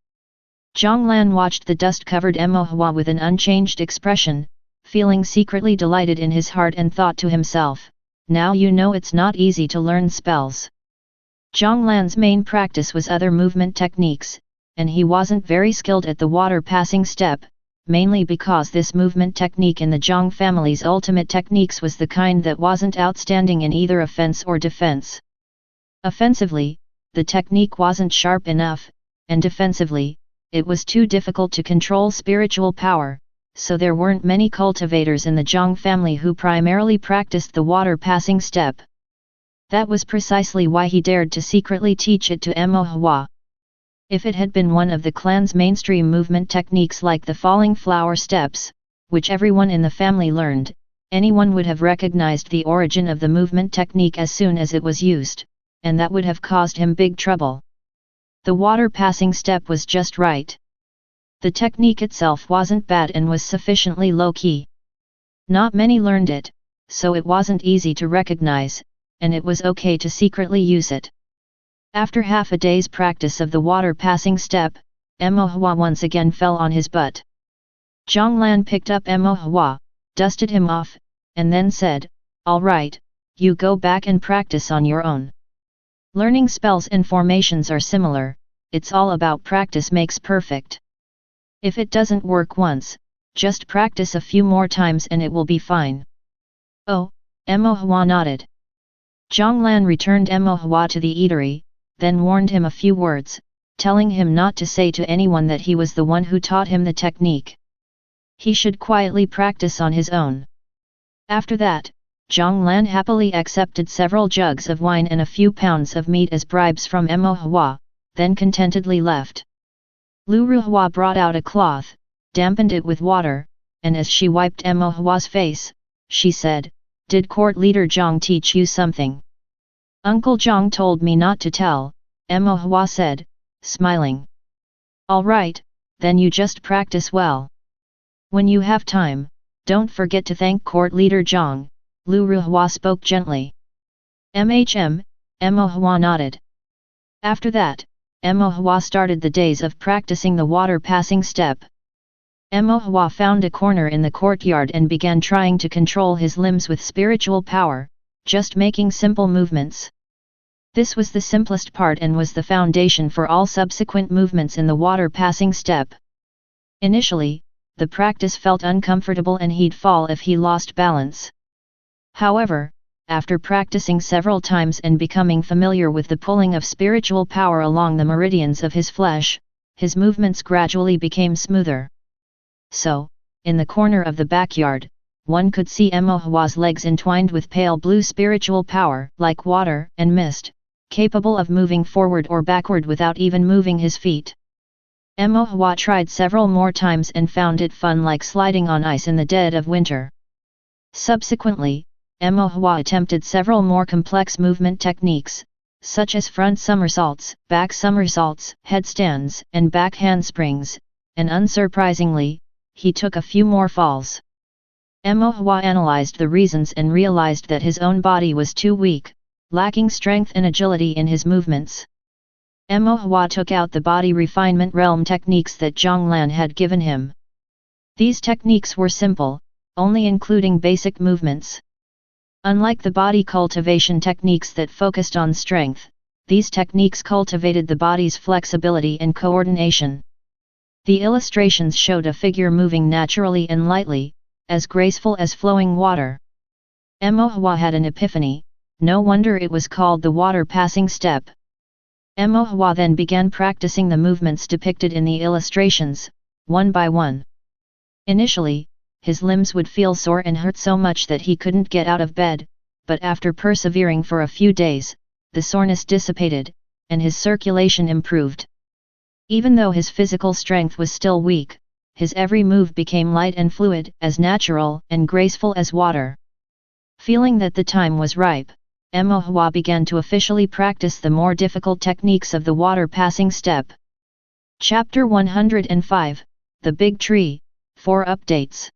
Zhang Lan watched the dust-covered Mo Hua with an unchanged expression, feeling secretly delighted in his heart and thought to himself, "Now you know it's not easy to learn spells." Zhang Lan's main practice was other movement techniques, and he wasn't very skilled at the water passing step, mainly because this movement technique in the Zhang family's ultimate techniques was the kind that wasn't outstanding in either offense or defense. Offensively, the technique wasn't sharp enough, and defensively, it was too difficult to control spiritual power, so there weren't many cultivators in the Zhang family who primarily practiced the water passing step. That was precisely why he dared to secretly teach it to Mo Hua. If it had been one of the clan's mainstream movement techniques like the falling flower steps, which everyone in the family learned, anyone would have recognized the origin of the movement technique as soon as it was used, and that would have caused him big trouble. The water passing step was just right. The technique itself wasn't bad and was sufficiently low-key. Not many learned it, so it wasn't easy to recognize, and it was okay to secretly use it. After half a day's practice of the water passing step, Mo Hua once again fell on his butt. Zhang Lan picked up Mo Hua, dusted him off, and then said, "All right, you go back and practice on your own. Learning spells and formations are similar, it's all about practice makes perfect. If it doesn't work once, just practice a few more times and it will be fine." "Oh," Mo Hua nodded. Zhang Lan returned Mo Hua to the eatery, then warned him a few words, telling him not to say to anyone that he was the one who taught him the technique. He should quietly practice on his own. After that, Zhang Lan happily accepted several jugs of wine and a few pounds of meat as bribes from Mo Hua, then contentedly left. Lu Ruhua brought out a cloth, dampened it with water, and as she wiped Mo Hua's face, she said, "Did court leader Zhang teach you something?" "Uncle Zhang told me not to tell," Mo Hua said, smiling. "All right, then you just practice well. When you have time, don't forget to thank court leader Zhang," Lu Ruhua spoke gently. Mo Hua nodded. After that, Mo Hua started the days of practicing the water passing step. Mo Hua found a corner in the courtyard and began trying to control his limbs with spiritual power, just making simple movements. This was the simplest part and was the foundation for all subsequent movements in the water passing step. Initially, the practice felt uncomfortable and he'd fall if he lost balance. However, after practicing several times and becoming familiar with the pulling of spiritual power along the meridians of his flesh, his movements gradually became smoother. So, in the corner of the backyard, one could see Mo Hua's legs entwined with pale blue spiritual power, like water and mist, capable of moving forward or backward without even moving his feet. Mo Hua tried several more times and found it fun like sliding on ice in the dead of winter. Subsequently, Mo Hua attempted several more complex movement techniques, such as front somersaults, back somersaults, headstands, and back handsprings, and unsurprisingly, he took a few more falls. Mo Hua analyzed the reasons and realized that his own body was too weak, lacking strength and agility in his movements. Mo Hua took out the body refinement realm techniques that Zhang Lan had given him. These techniques were simple, only including basic movements. Unlike the body cultivation techniques that focused on strength, these techniques cultivated the body's flexibility and coordination. The illustrations showed a figure moving naturally and lightly, as graceful as flowing water. Mo Hua had an epiphany, no wonder it was called the water passing step. Mo Hua then began practicing the movements depicted in the illustrations, one by one. Initially, his limbs would feel sore and hurt so much that he couldn't get out of bed, but after persevering for a few days, the soreness dissipated, and his circulation improved. Even though his physical strength was still weak, his every move became light and fluid, as natural and graceful as water. Feeling that the time was ripe, Mo Hua began to officially practice the more difficult techniques of the water passing step. Chapter 105, The Big Tree, 4 Updates.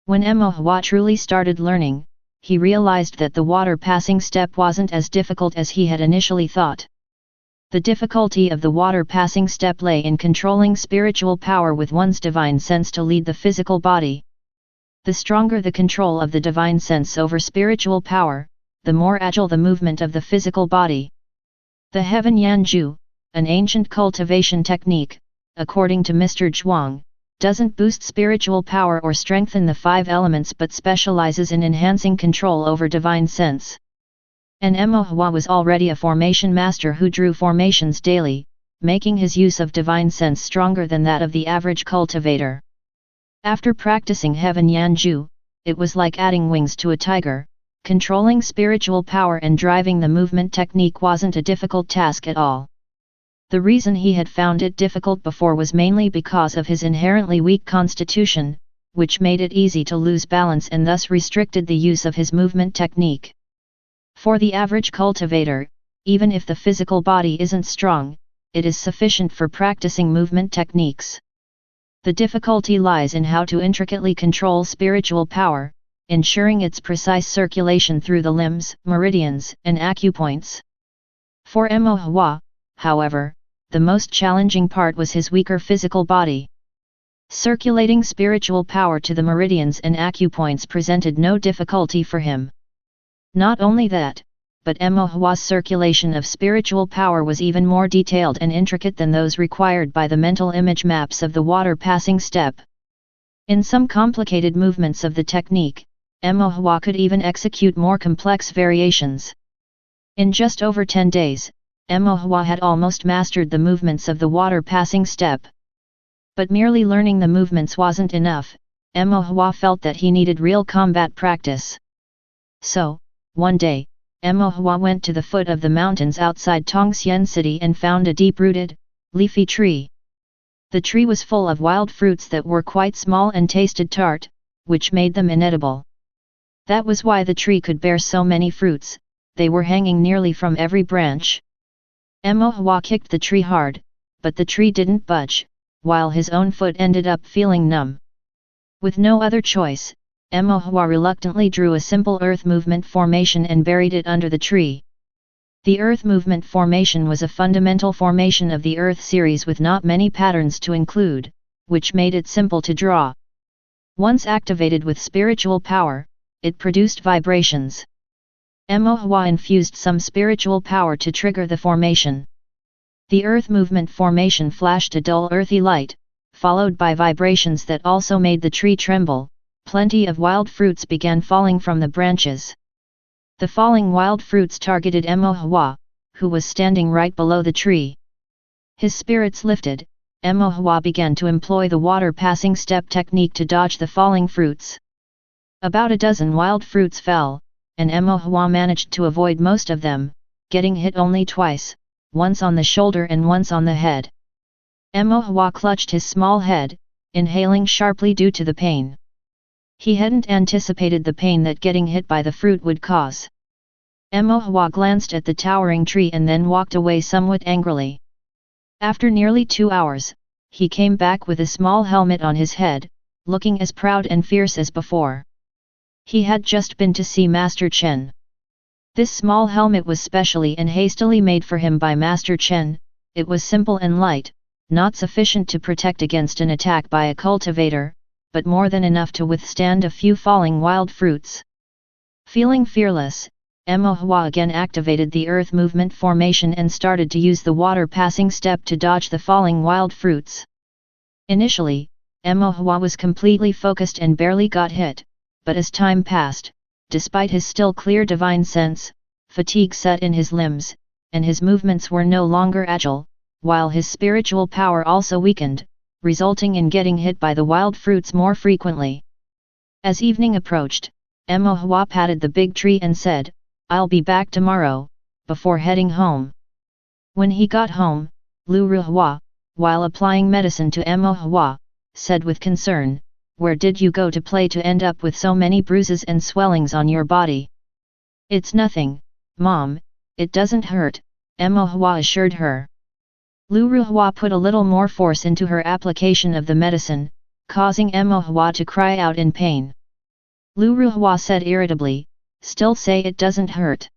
When Mo Hua truly started learning, he realized that the water passing step wasn't as difficult as he had initially thought. The difficulty of the water passing step lay in controlling spiritual power with one's divine sense to lead the physical body. The stronger the control of the divine sense over spiritual power, the more agile the movement of the physical body. The Heaven Yanju, an ancient cultivation technique, according to Mr. Zhuang, doesn't boost spiritual power or strengthen the 5 elements but specializes in enhancing control over divine sense. And Hua was already a formation master who drew formations daily, making his use of divine sense stronger than that of the average cultivator. After practicing Heaven Yanju, it was like adding wings to a tiger. Controlling spiritual power and driving the movement technique wasn't a difficult task at all. The reason he had found it difficult before was mainly because of his inherently weak constitution, which made it easy to lose balance and thus restricted the use of his movement technique. For the average cultivator, even if the physical body isn't strong, it is sufficient for practicing movement techniques. The difficulty lies in how to intricately control spiritual power, ensuring its precise circulation through the limbs, meridians, and acupoints. For Hua, however, the most challenging part was his weaker physical body. Circulating spiritual power to the meridians and acupoints presented no difficulty for him. Not only that, but Hua's circulation of spiritual power was even more detailed and intricate than those required by the mental image maps of the water passing step. In some complicated movements of the technique, Hua could even execute more complex variations. In just over 10 days, Hua had almost mastered the movements of the water passing step. But merely learning the movements wasn't enough. Hua felt that he needed real combat practice. So, one day, Hua went to the foot of the mountains outside Tongxian City and found a deep-rooted, leafy tree. The tree was full of wild fruits that were quite small and tasted tart, which made them inedible. That was why the tree could bear so many fruits. They were hanging nearly from every branch. Hua kicked the tree hard, but the tree didn't budge, while his own foot ended up feeling numb. With no other choice, Hua reluctantly drew a simple earth movement formation and buried it under the tree. The earth movement formation was a fundamental formation of the earth series with not many patterns to include, which made it simple to draw. Once activated with spiritual power, it produced vibrations. Hua infused some spiritual power to trigger the formation. The earth movement formation flashed a dull earthy light, followed by vibrations that also made the tree tremble. Plenty of wild fruits began falling from the branches. The falling wild fruits targeted Hua, who was standing right below the tree. His spirits lifted. Hua began to employ the water passing step technique to dodge the falling fruits. About a dozen wild fruits fell, and Hua managed to avoid most of them, getting hit only twice, once on the shoulder and once on the head. Hua clutched his small head, inhaling sharply due to the pain. He hadn't anticipated the pain that getting hit by the fruit would cause. Hua glanced at the towering tree and then walked away somewhat angrily. After nearly 2 hours, he came back with a small helmet on his head, looking as proud and fierce as before. He had just been to see Master Chen. This small helmet was specially and hastily made for him by Master Chen. It was simple and light, not sufficient to protect against an attack by a cultivator, but more than enough to withstand a few falling wild fruits. Feeling fearless, Hua again activated the earth movement formation and started to use the water passing step to dodge the falling wild fruits. Initially, Hua was completely focused and barely got hit, but as time passed, despite his still clear divine sense, fatigue set in his limbs, and his movements were no longer agile, while his spiritual power also weakened, resulting in getting hit by the wild fruits more frequently. As evening approached, Hua patted the big tree and said, "I'll be back tomorrow," before heading home. When he got home, Lu Ruhua, while applying medicine to Hua, said with concern, "Where did you go to play to end up with so many bruises and swellings on your body?" "It's nothing, Mom, it doesn't hurt," Hua assured her. Lu Ruhua put a little more force into her application of the medicine, causing Hua to cry out in pain. Lu Ruhua said irritably, "Still say it doesn't hurt."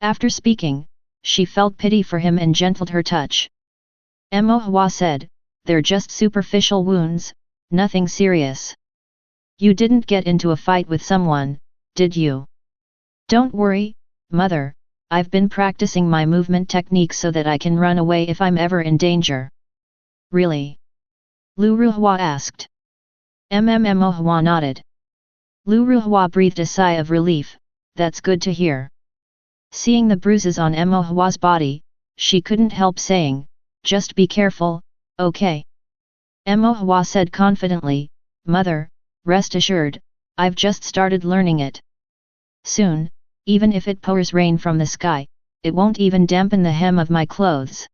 After speaking, she felt pity for him and gentled her touch. Hua said, "They're just superficial wounds, nothing serious. You didn't get into a fight with someone, did you?" "Don't worry, Mother, I've been practicing my movement technique so that I can run away if I'm ever in danger." "Really?" Lu Ruhua asked. Hua nodded. Lu Ruhua breathed a sigh of relief, "That's good to hear. Seeing the bruises on Mo Hua's body, she couldn't help saying, "Just be careful, okay?" Mo Hua said confidently, "Mother, rest assured, I've just started learning it. Soon, even if it pours rain from the sky, it won't even dampen the hem of my clothes."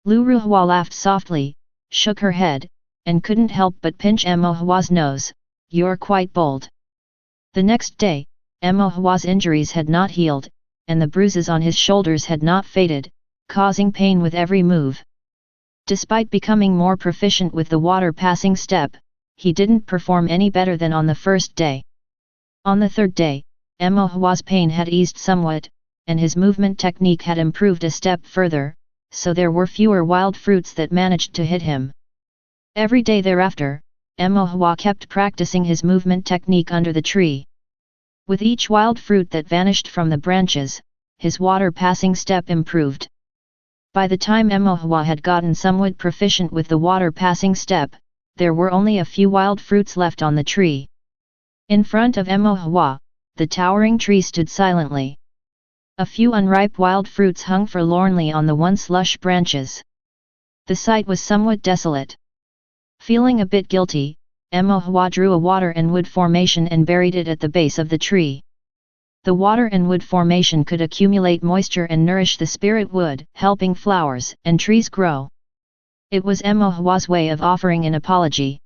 Lu Ruhua laughed softly, shook her head, and couldn't help but pinch Mo Hua's nose. "You're quite bold." The next day, Mo Hua's injuries had not healed, and the bruises on his shoulders had not faded, causing pain with every move. Despite becoming more proficient with the water passing step, he didn't perform any better than on the first day. On the third day, Mo Hua's pain had eased somewhat, and his movement technique had improved a step further, so there were fewer wild fruits that managed to hit him. Every day thereafter, Mo Hua kept practicing his movement technique under the tree. With each wild fruit that vanished from the branches, his water-passing step improved. By the time Mo Hua had gotten somewhat proficient with the water-passing step, there were only a few wild fruits left on the tree. In front of Mo Hua, the towering tree stood silently. A few unripe wild fruits hung forlornly on the once lush branches. The sight was somewhat desolate. Feeling a bit guilty, Mo Hua drew a water and wood formation and buried it at the base of the tree. The water and wood formation could accumulate moisture and nourish the spirit wood, helping flowers and trees grow. It was Mo Hua's way of offering an apology.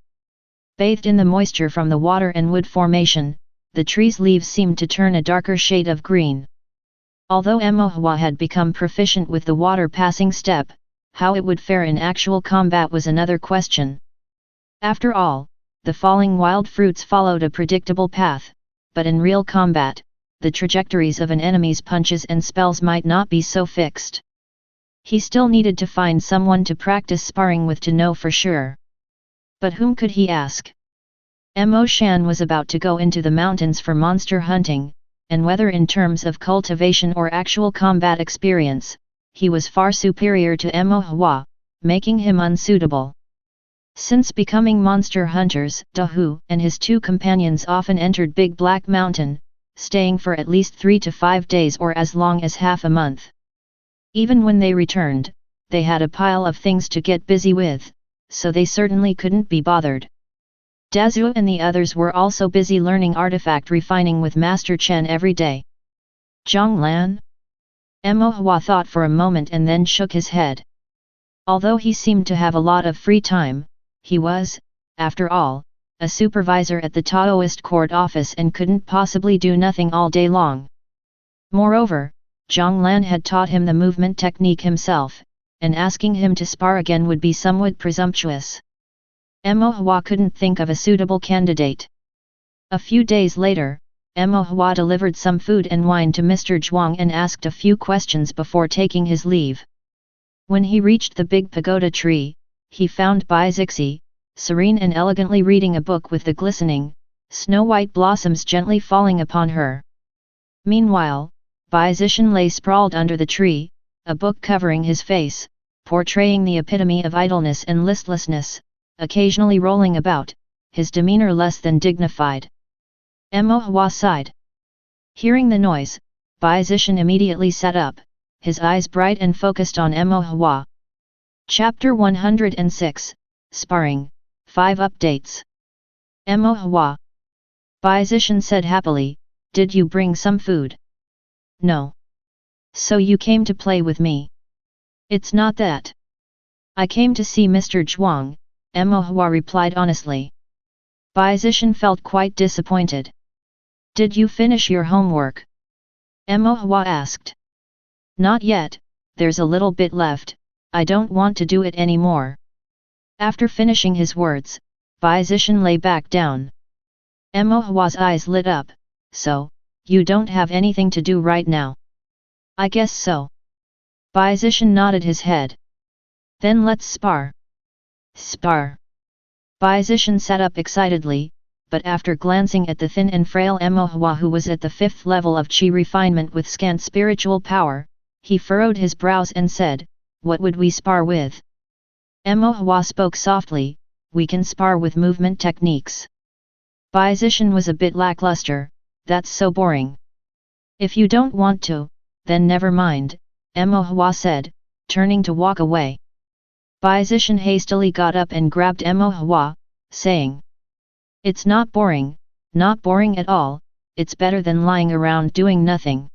Bathed in the moisture from the water and wood formation, the tree's leaves seemed to turn a darker shade of green. Although Mo Hua had become proficient with the water-passing step, how it would fare in actual combat was another question. After all, the falling wild fruits followed a predictable path, but in real combat, the trajectories of an enemy's punches and spells might not be so fixed. He still needed to find someone to practice sparring with to know for sure. But whom could he ask? Mo Shan was about to go into the mountains for monster hunting, and whether in terms of cultivation or actual combat experience, he was far superior to Mo Hua, making him unsuitable. Since becoming monster hunters, Dahu and his two companions often entered Big Black Mountain, staying for at least 3 to 5 days or as long as half a month. Even when they returned, they had a pile of things to get busy with, so they certainly couldn't be bothered. Dazu and the others were also busy learning artifact refining with Master Chen every day. Zhonglan? Mo Hua thought for a moment and then shook his head. Although he seemed to have a lot of free time, he was, after all, a supervisor at the Taoist court office and couldn't possibly do nothing all day long. Moreover, Zhonglan had taught him the movement technique himself, and asking him to spar again would be somewhat presumptuous. Mo Hua couldn't think of a suitable candidate. A few days later, Mo Hua delivered some food and wine to Mr. Zhuang and asked a few questions before taking his leave. When he reached the big pagoda tree, he found Bai Zixi, serene and elegantly reading a book with the glistening, snow-white blossoms gently falling upon her. Meanwhile, Bai Zixin lay sprawled under the tree, a book covering his face, portraying the epitome of idleness and listlessness, occasionally rolling about, his demeanor less than dignified. Mo Hua sighed. Hearing the noise, Bai Zixin immediately sat up, his eyes bright and focused on Mo Hua. Chapter 106, Sparring, 5 Updates. Mo Hua. Bai Zixin said happily, "Did you bring some food?" "No." "So you came to play with me?" "It's not that. I came to see Mr. Zhuang," Mo Hua replied honestly. Bai Zixin felt quite disappointed. "Did you finish your homework?" Mo Hua asked. "Not yet, there's a little bit left, I don't want to do it anymore." After finishing his words, Bai Zixin lay back down. Mo Hua's eyes lit up. "So, you don't have anything to do right now?" "I guess so." Bai Zixin nodded his head. "Then let's spar." "Spar." Bai Zixin sat up excitedly, but after glancing at the thin and frail Mo Hua who was at the 5th level of Qi refinement with scant spiritual power, he furrowed his brows and said, "What would we spar with?" Mo Hua spoke softly, "We can spar with movement techniques." Bai Zixin was a bit lackluster, "That's so boring." "If you don't want to, then never mind, Hua said, turning to walk away. Bai Zishan hastily got up and grabbed Hua, saying, "It's not boring at all, it's better than lying around doing nothing."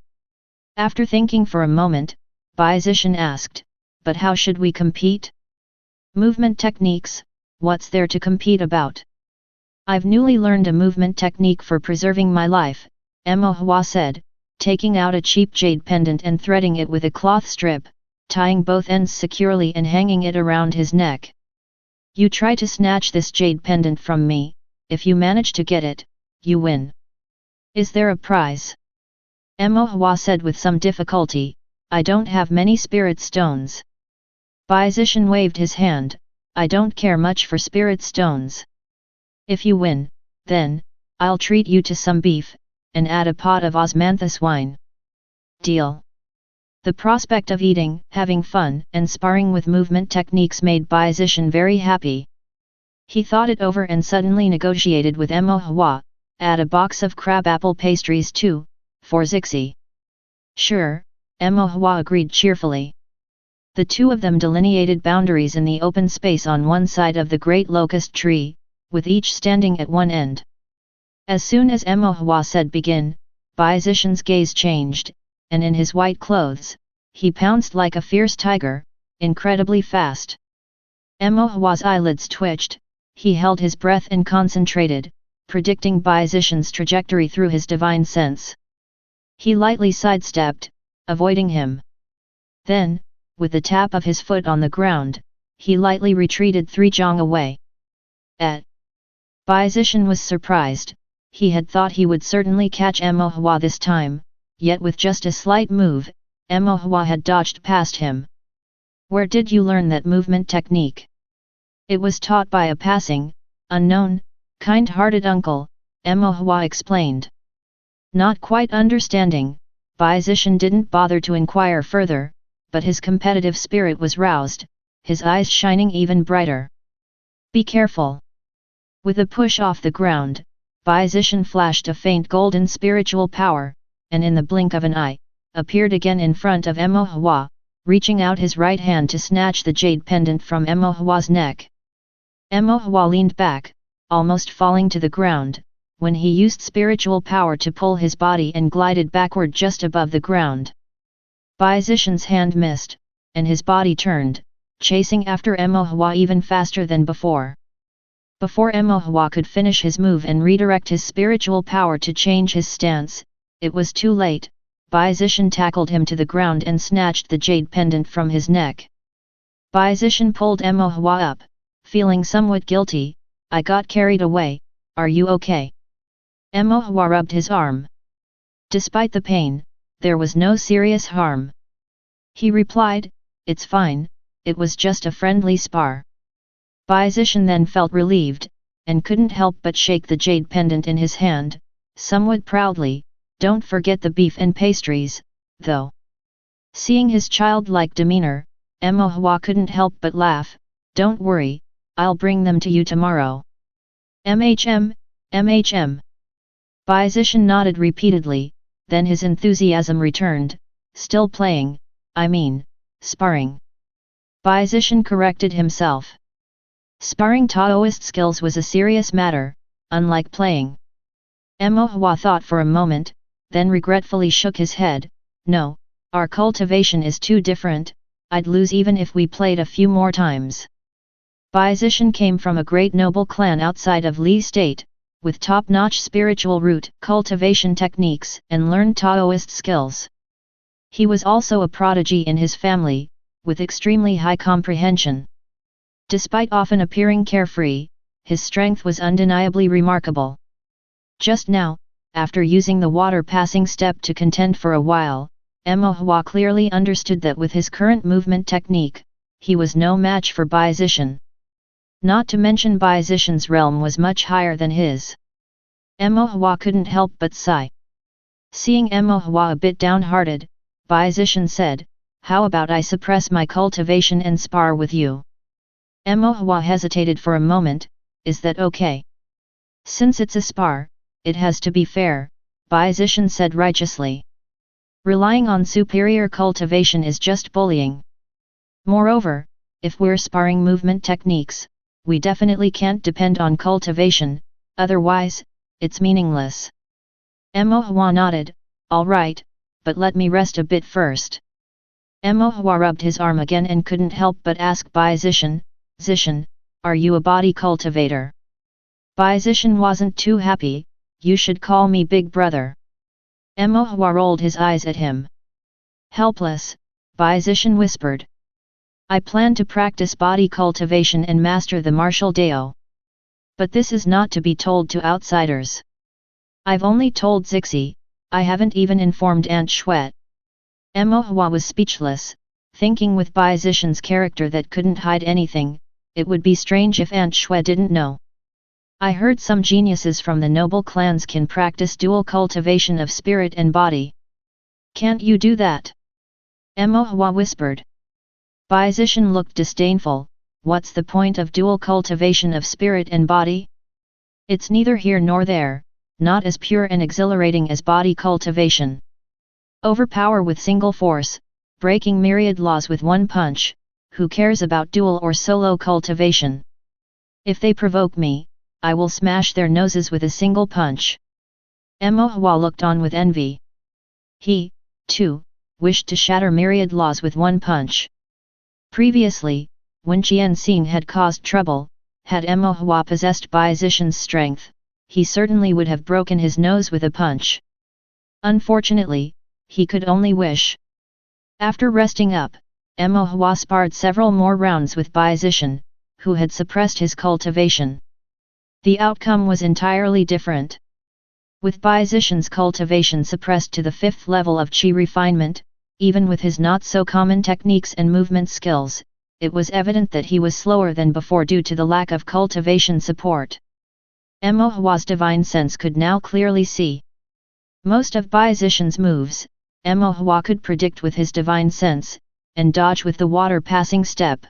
After thinking for a moment, Bai Zishan asked, "But how should we compete? Movement techniques, what's there to compete about?" "I've newly learned a movement technique for preserving my life," Hua said, taking out a cheap jade pendant and threading it with a cloth strip, tying both ends securely and hanging it around his neck. "You try to snatch this jade pendant from me, if you manage to get it, you win. Is there a prize?" Hua said with some difficulty, "I don't have many spirit stones." Bai Zishan waved his hand, "I don't care much for spirit stones. If you win, then, I'll treat you to some beef, and add a pot of osmanthus wine. Deal?" The prospect of eating, having fun, and sparring with movement techniques made Bai Zishan very happy. He thought it over and suddenly negotiated with Hua, "Add a box of crabapple pastries too, for Xianxia." "Sure," Hua agreed cheerfully. The two of them delineated boundaries in the open space on one side of the great locust tree, with each standing at one end. As soon as Hua said begin, Bai Zishan's gaze changed, and in his white clothes, he pounced like a fierce tiger, incredibly fast. Hua's eyelids twitched, he held his breath and concentrated, predicting Bai Zishan's trajectory through his divine sense. He lightly sidestepped, avoiding him. Then, with the tap of his foot on the ground, he lightly retreated 3 jong away. Bai Zishan was surprised, he had thought he would certainly catch Hua this time, yet with just a slight move, Hua had dodged past him. "Where did you learn that movement technique?" "It was taught by a passing, unknown, kind-hearted uncle," Hua explained. Not quite understanding, Bai Zishan didn't bother to inquire further, but his competitive spirit was roused, his eyes shining even brighter. "Be careful!" With a push off the ground, Bai Zishan flashed a faint golden spiritual power, and in the blink of an eye, appeared again in front of Hua, reaching out his right hand to snatch the jade pendant from Hua's neck. Hua leaned back, almost falling to the ground, when he used spiritual power to pull his body and glided backward just above the ground. Bai Zishan's hand missed, and his body turned, chasing after Hua even faster than before. Before Hua could finish his move and redirect his spiritual power to change his stance, it was too late. Bai Zishan tackled him to the ground and snatched the jade pendant from his neck. Bai Zishan pulled Hua up, feeling somewhat guilty. "I got carried away, are you okay?" Hua rubbed his arm. Despite the pain, there was no serious harm. He replied, "It's fine, it was just a friendly spar." Bai Zishan then felt relieved, and couldn't help but shake the jade pendant in his hand, somewhat proudly. "Don't forget the beef and pastries, though." Seeing his childlike demeanor, Hua couldn't help but laugh. "Don't worry, I'll bring them to you tomorrow." "MHM, MHM." Bai Zishan nodded repeatedly, then his enthusiasm returned. "Still playing, I mean, sparring." Bai Zishan corrected himself. Sparring Taoist skills was a serious matter, unlike playing. Hua thought for a moment, then regretfully shook his head. "No, our cultivation is too different, I'd lose even if we played a few more times." Bai Zishan came from a great noble clan outside of Li State, with top-notch spiritual root cultivation techniques and learned Taoist skills. He was also a prodigy in his family, with extremely high comprehension. Despite often appearing carefree, his strength was undeniably remarkable. Just now, after using the water-passing step to contend for a while, Hua clearly understood that with his current movement technique, he was no match for Bai Zishan. Not to mention Bai Zishan's realm was much higher than his. Hua couldn't help but sigh. Seeing Hua a bit downhearted, Bai Zishan said, "How about I suppress my cultivation and spar with you?" Hua hesitated for a moment. "Is that okay?" "Since it's a spar, it has to be fair," Bai Zishan said righteously. Relying on superior cultivation is just bullying. Moreover, if we're sparring movement techniques, we definitely can't depend on cultivation, otherwise, it's meaningless. Mo Hua nodded, all right, but let me rest a bit first. Mo Hua rubbed his arm again and couldn't help but ask Bai Zishan, Zishan, are you a body cultivator? Bai Zishan wasn't too happy, you should call me big brother. Mo Hua rolled his eyes at him. Helpless, Bai Zishan whispered. I plan to practice body cultivation and master the martial Dao. But this is not to be told to outsiders. I've only told Zixi, I haven't even informed Aunt Shuet. Mo Hua was speechless, thinking with Bai Zishan's character that couldn't hide anything, it would be strange if Aunt Shuet didn't know. I heard some geniuses from the noble clans can practice dual cultivation of spirit and body. Can't you do that? Mo Hua whispered. Bai Zishan looked disdainful, what's the point of dual cultivation of spirit and body? It's neither here nor there, not as pure and exhilarating as body cultivation. Overpower with single force, breaking myriad laws with one punch, who cares about dual or solo cultivation? If they provoke me, I will smash their noses with a single punch. Mo Hua looked on with envy. He, too, wished to shatter myriad laws with one punch. Previously, when Xianxia had caused trouble, had Mo Hua possessed Bai Zishan's strength, he certainly would have broken his nose with a punch. Unfortunately, he could only wish. After resting up, Mo Hua sparred several more rounds with Bai Zishan, who had suppressed his cultivation. The outcome was entirely different. With Bai Zishan's cultivation suppressed to the 5th level of Qi refinement, even with his not-so-common techniques and movement skills, it was evident that he was slower than before due to the lack of cultivation support. Mo Hua's divine sense could now clearly see. Most of Bai Zishan's moves, Mo Hua could predict with his divine sense, and dodge with the water-passing step.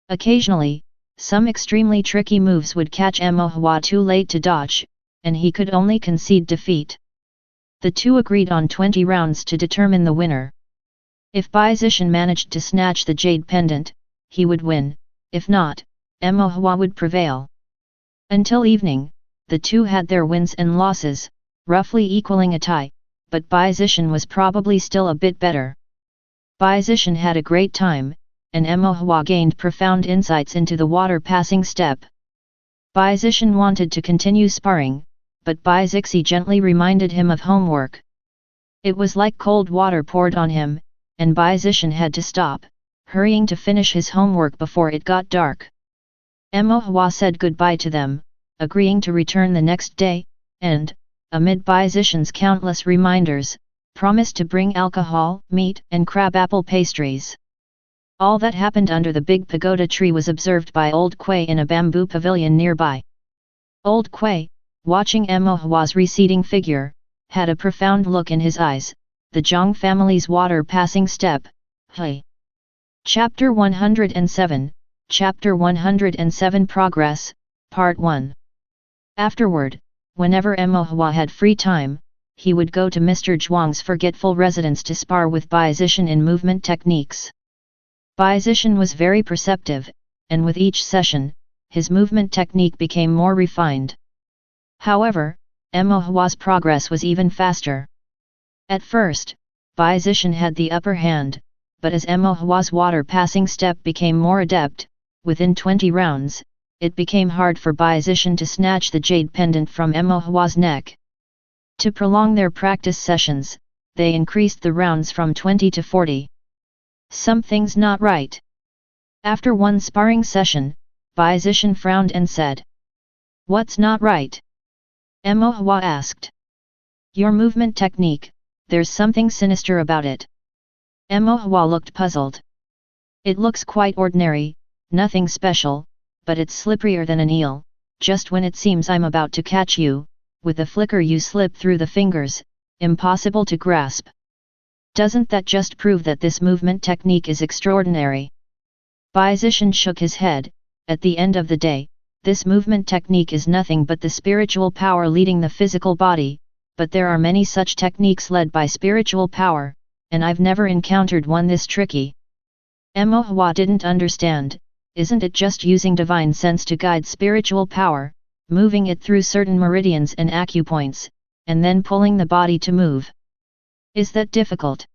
Occasionally, some extremely tricky moves would catch Mo Hua too late to dodge, and he could only concede defeat. The two agreed on 20 rounds to determine the winner. If Bai Zishan managed to snatch the jade pendant, he would win, if not, Mo Hua would prevail. Until evening, the two had their wins and losses, roughly equaling a tie, but Bai Zishan was probably still a bit better. Bai Zishan had a great time, and Mo Hua gained profound insights into the water-passing step. Bai Zishan wanted to continue sparring, but Bai Zixi gently reminded him of homework. It was like cold water poured on him, and Bai Zishan had to stop, hurrying to finish his homework before it got dark. Mo Hua said goodbye to them, agreeing to return the next day, and, amid Bai Zishan's countless reminders, promised to bring alcohol, meat and crabapple pastries. All that happened under the big pagoda tree was observed by Old Kui in a bamboo pavilion nearby. Old Kui, watching Mo Hua's receding figure, had a profound look in his eyes, the Zhang family's water-passing step. Hey! Chapter 107, Chapter 107 Progress, Part 1. Afterward, whenever Mo Hua had free time, he would go to Mr. Zhuang's forgetful residence to spar with Bai Zishan in movement techniques. Bai Zishan was very perceptive, and with each session, his movement technique became more refined. However, Mo Hua's progress was even faster. At first, Bai Zishan had the upper hand, but as Mo Hua's water-passing step became more adept, within 20 rounds, it became hard for Bai Zishan to snatch the jade pendant from Mo Hua's neck. To prolong their practice sessions, they increased the rounds from 20 to 40. Something's not right. After one sparring session, Bai Zishan frowned and said, "What's not right?" Mo Hua asked. "Your movement technique, there's something sinister about it." Mo Hua looked puzzled. "It looks quite ordinary, nothing special, but it's slipperier than an eel. Just when it seems I'm about to catch you, with a flicker you slip through the fingers, impossible to grasp. Doesn't that just prove that this movement technique is extraordinary?" Bai Zishan shook his head. At the end of the day, this movement technique is nothing but the spiritual power leading the physical body, but there are many such techniques led by spiritual power, and I've never encountered one this tricky. Mo Hua didn't understand. Isn't it just using divine sense to guide spiritual power, moving it through certain meridians and acupoints, and then pulling the body to move? Is that difficult?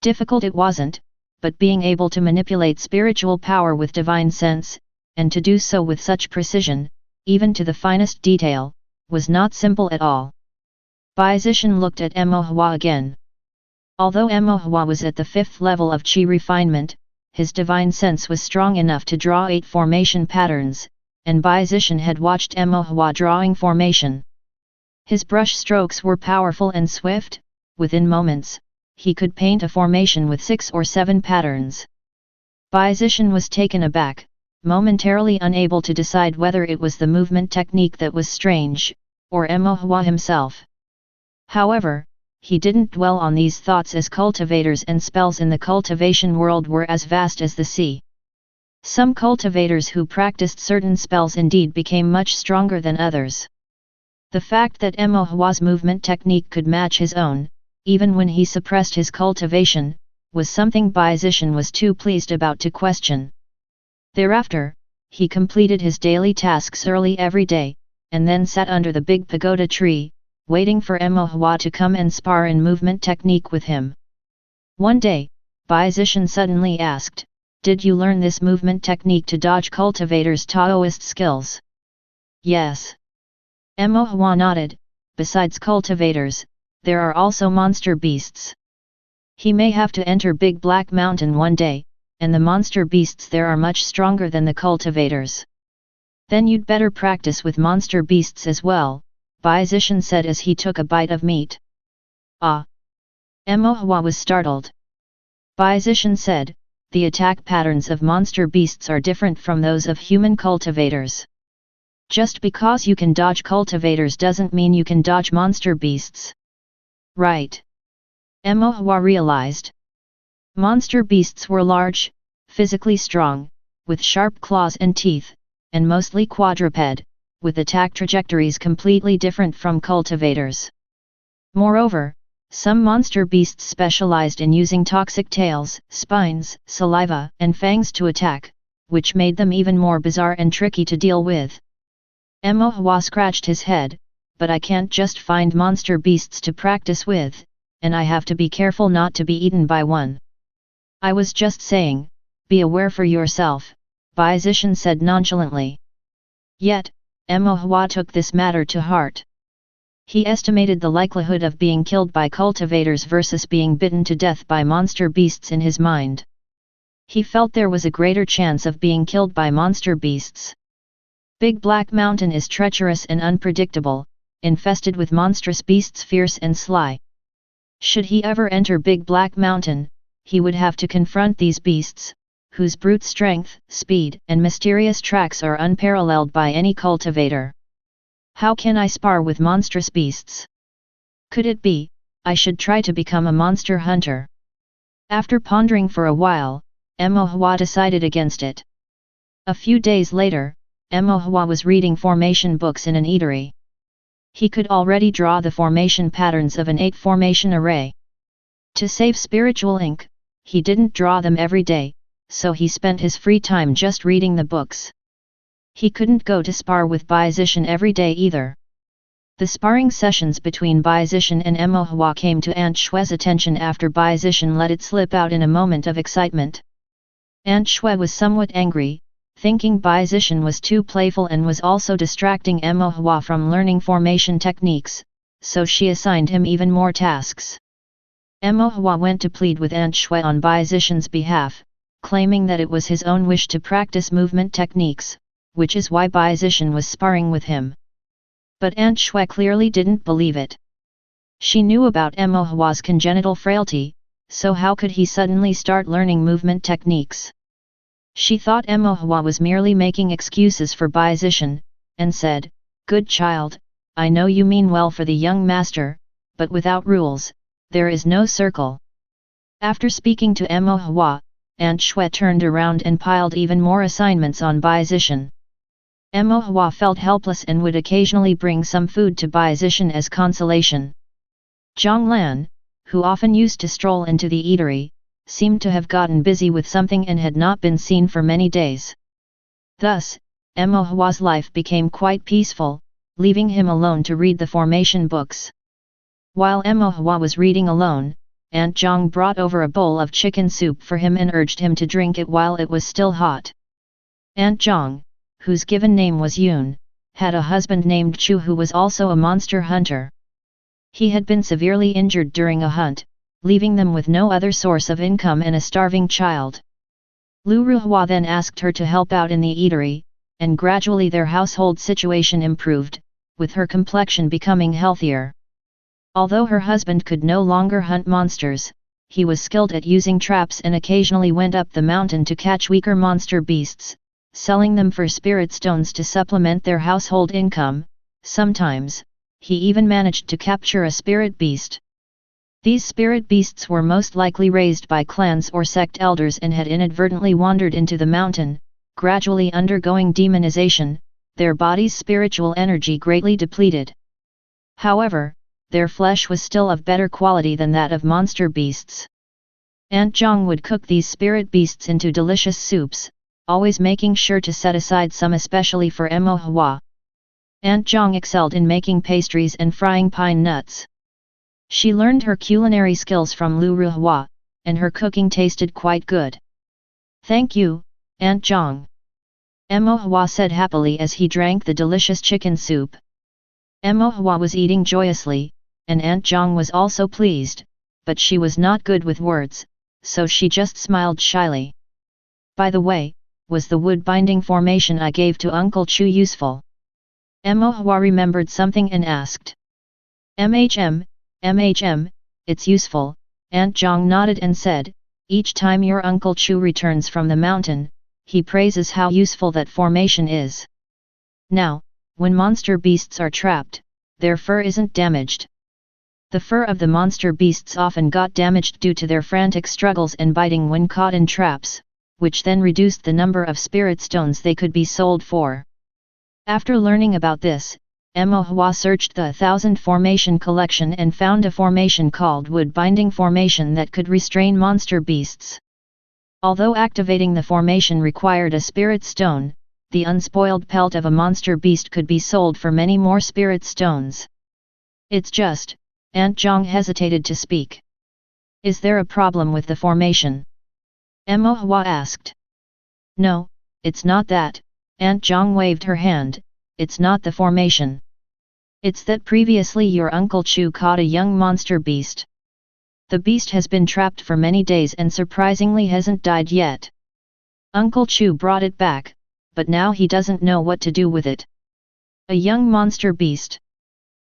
Difficult it wasn't, but being able to manipulate spiritual power with divine sense, and to do so with such precision, even to the finest detail, was not simple at all. Bai Zishan looked at Mo Hua again. Although Mo Hua was at the 5th level of Qi refinement, his divine sense was strong enough to draw 8 formation patterns, and Bai Zishan had watched Mo Hua drawing formation. His brush strokes were powerful and swift. Within moments, he could paint a formation with 6 or 7 patterns. Bai Zishan was taken aback, momentarily unable to decide whether it was the movement technique that was strange, or Mo Hua himself. However, he didn't dwell on these thoughts, as cultivators and spells in the cultivation world were as vast as the sea. Some cultivators who practiced certain spells indeed became much stronger than others. The fact that Mo Hua's movement technique could match his own, even when he suppressed his cultivation, was something Bai Zishan was too pleased about to question. Thereafter, he completed his daily tasks early every day, and then sat under the big pagoda tree, waiting for Mo Hua to come and spar in movement technique with him. One day, Bai Zishan suddenly asked, "Did you learn this movement technique to dodge cultivators' Taoist skills?" "Yes." Mo Hua nodded. "Besides cultivators, there are also monster beasts. He may have to enter Big Black Mountain one day, and the monster beasts there are much stronger than the cultivators. Then you'd better practice with monster beasts as well," Bai Zishan said as he took a bite of meat. "Ah!" Mo Hua was startled. Bai Zishan said, "The attack patterns of monster beasts are different from those of human cultivators. Just because you can dodge cultivators doesn't mean you can dodge monster beasts." "Right." Mo Hua realized. Monster beasts were large, physically strong, with sharp claws and teeth, and mostly quadruped, with attack trajectories completely different from cultivators. Moreover, some monster beasts specialized in using toxic tails, spines, saliva, and fangs to attack, which made them even more bizarre and tricky to deal with. Mo Hua scratched his head, "But I can't just find monster beasts to practice with, and I have to be careful not to be eaten by one." "I was just saying, be aware for yourself," Bai Zishan said nonchalantly. Yet, Mo Hua took this matter to heart. He estimated the likelihood of being killed by cultivators versus being bitten to death by monster beasts in his mind. He felt there was a greater chance of being killed by monster beasts. Big Black Mountain is treacherous and unpredictable, infested with monstrous beasts fierce and sly. Should he ever enter Big Black Mountain, he would have to confront these beasts, whose brute strength, speed, and mysterious tracks are unparalleled by any cultivator. How can I spar with monstrous beasts? Could it be, I should try to become a monster hunter? After pondering for a while, Mo Hua decided against it. A few days later, Mo Hua was reading formation books in an eatery. He could already draw the formation patterns of an 8-formation array. To save spiritual ink, he didn't draw them every day, so he spent his free time just reading the books. He couldn't go to spar with Bai Zishan every day either. The sparring sessions between Bai Zishan and Mo Hua came to Aunt Shue's attention after Bai Zishan let it slip out in a moment of excitement. Aunt Shue was somewhat angry, thinking Bai Zishan was too playful and was also distracting Mo Hua from learning formation techniques, so she assigned him even more tasks. Mo Hua went to plead with Aunt Shue on Bai Zishan's behalf, claiming that it was his own wish to practice movement techniques, which is why Bai Zishan was sparring with him. But Aunt Shue clearly didn't believe it. She knew about Mo Hua's congenital frailty, so how could he suddenly start learning movement techniques? She thought Mo Hua was merely making excuses for Bai Zishan, and said, "Good child, I know you mean well for the young master, but without rules, there is no circle." After speaking to Mo Hua, Aunt Shue turned around and piled even more assignments on Bai Zishan. Mo Hua felt helpless and would occasionally bring some food to Bai Zishan as consolation. Zhang Lan, who often used to stroll into the eatery, seemed to have gotten busy with something and had not been seen for many days. Thus, Mo Hua's life became quite peaceful, leaving him alone to read the formation books. While Mo Hua was reading alone, Aunt Zhang brought over a bowl of chicken soup for him and urged him to drink it while it was still hot. Aunt Zhang, whose given name was Yun, had a husband named Chu who was also a monster hunter. He had been severely injured during a hunt, leaving them with no other source of income and a starving child. Lu Ruhua then asked her to help out in the eatery, and gradually their household situation improved, with her complexion becoming healthier. Although her husband could no longer hunt monsters, he was skilled at using traps and occasionally went up the mountain to catch weaker monster beasts, selling them for spirit stones to supplement their household income. Sometimes, he even managed to capture a spirit beast. These spirit beasts were most likely raised by clans or sect elders and had inadvertently wandered into the mountain, gradually undergoing demonization, their body's spiritual energy greatly depleted. However, their flesh was still of better quality than that of monster beasts. Aunt Zhang would cook these spirit beasts into delicious soups, always making sure to set aside some especially for Mo Hua. Aunt Zhang excelled in making pastries and frying pine nuts. She learned her culinary skills from Lu Ruhua, and her cooking tasted quite good. "Thank you, Aunt Zhang," Mo Hua said happily as he drank the delicious chicken soup. Mo Hua was eating joyously, and Aunt Zhang was also pleased, but she was not good with words, so she just smiled shyly. "By the way, was the wood binding formation I gave to Uncle Chu useful?" Mo Hua remembered something and asked. MHM, it's useful," Aunt Zhang nodded and said, "each time your Uncle Chu returns from the mountain, he praises how useful that formation is. Now, when monster beasts are trapped, their fur isn't damaged. The fur of the monster beasts often got damaged due to their frantic struggles and biting when caught in traps, which then reduced the number of spirit stones they could be sold for." After learning about this, Mo Hua searched the 1000 formation collection and found a formation called wood binding formation that could restrain monster beasts. Although activating the formation required a spirit stone, the unspoiled pelt of a monster beast could be sold for many more spirit stones. "It's just," Aunt Zhang hesitated to speak. "Is there a problem with the formation?" Mo Hua asked. "No, it's not that," Aunt Zhang waved her hand, "it's not the formation. It's that previously your Uncle Chu caught a young monster beast. The beast has been trapped for many days and surprisingly hasn't died yet. Uncle Chu brought it back, but now he doesn't know what to do with it." "A young monster beast?"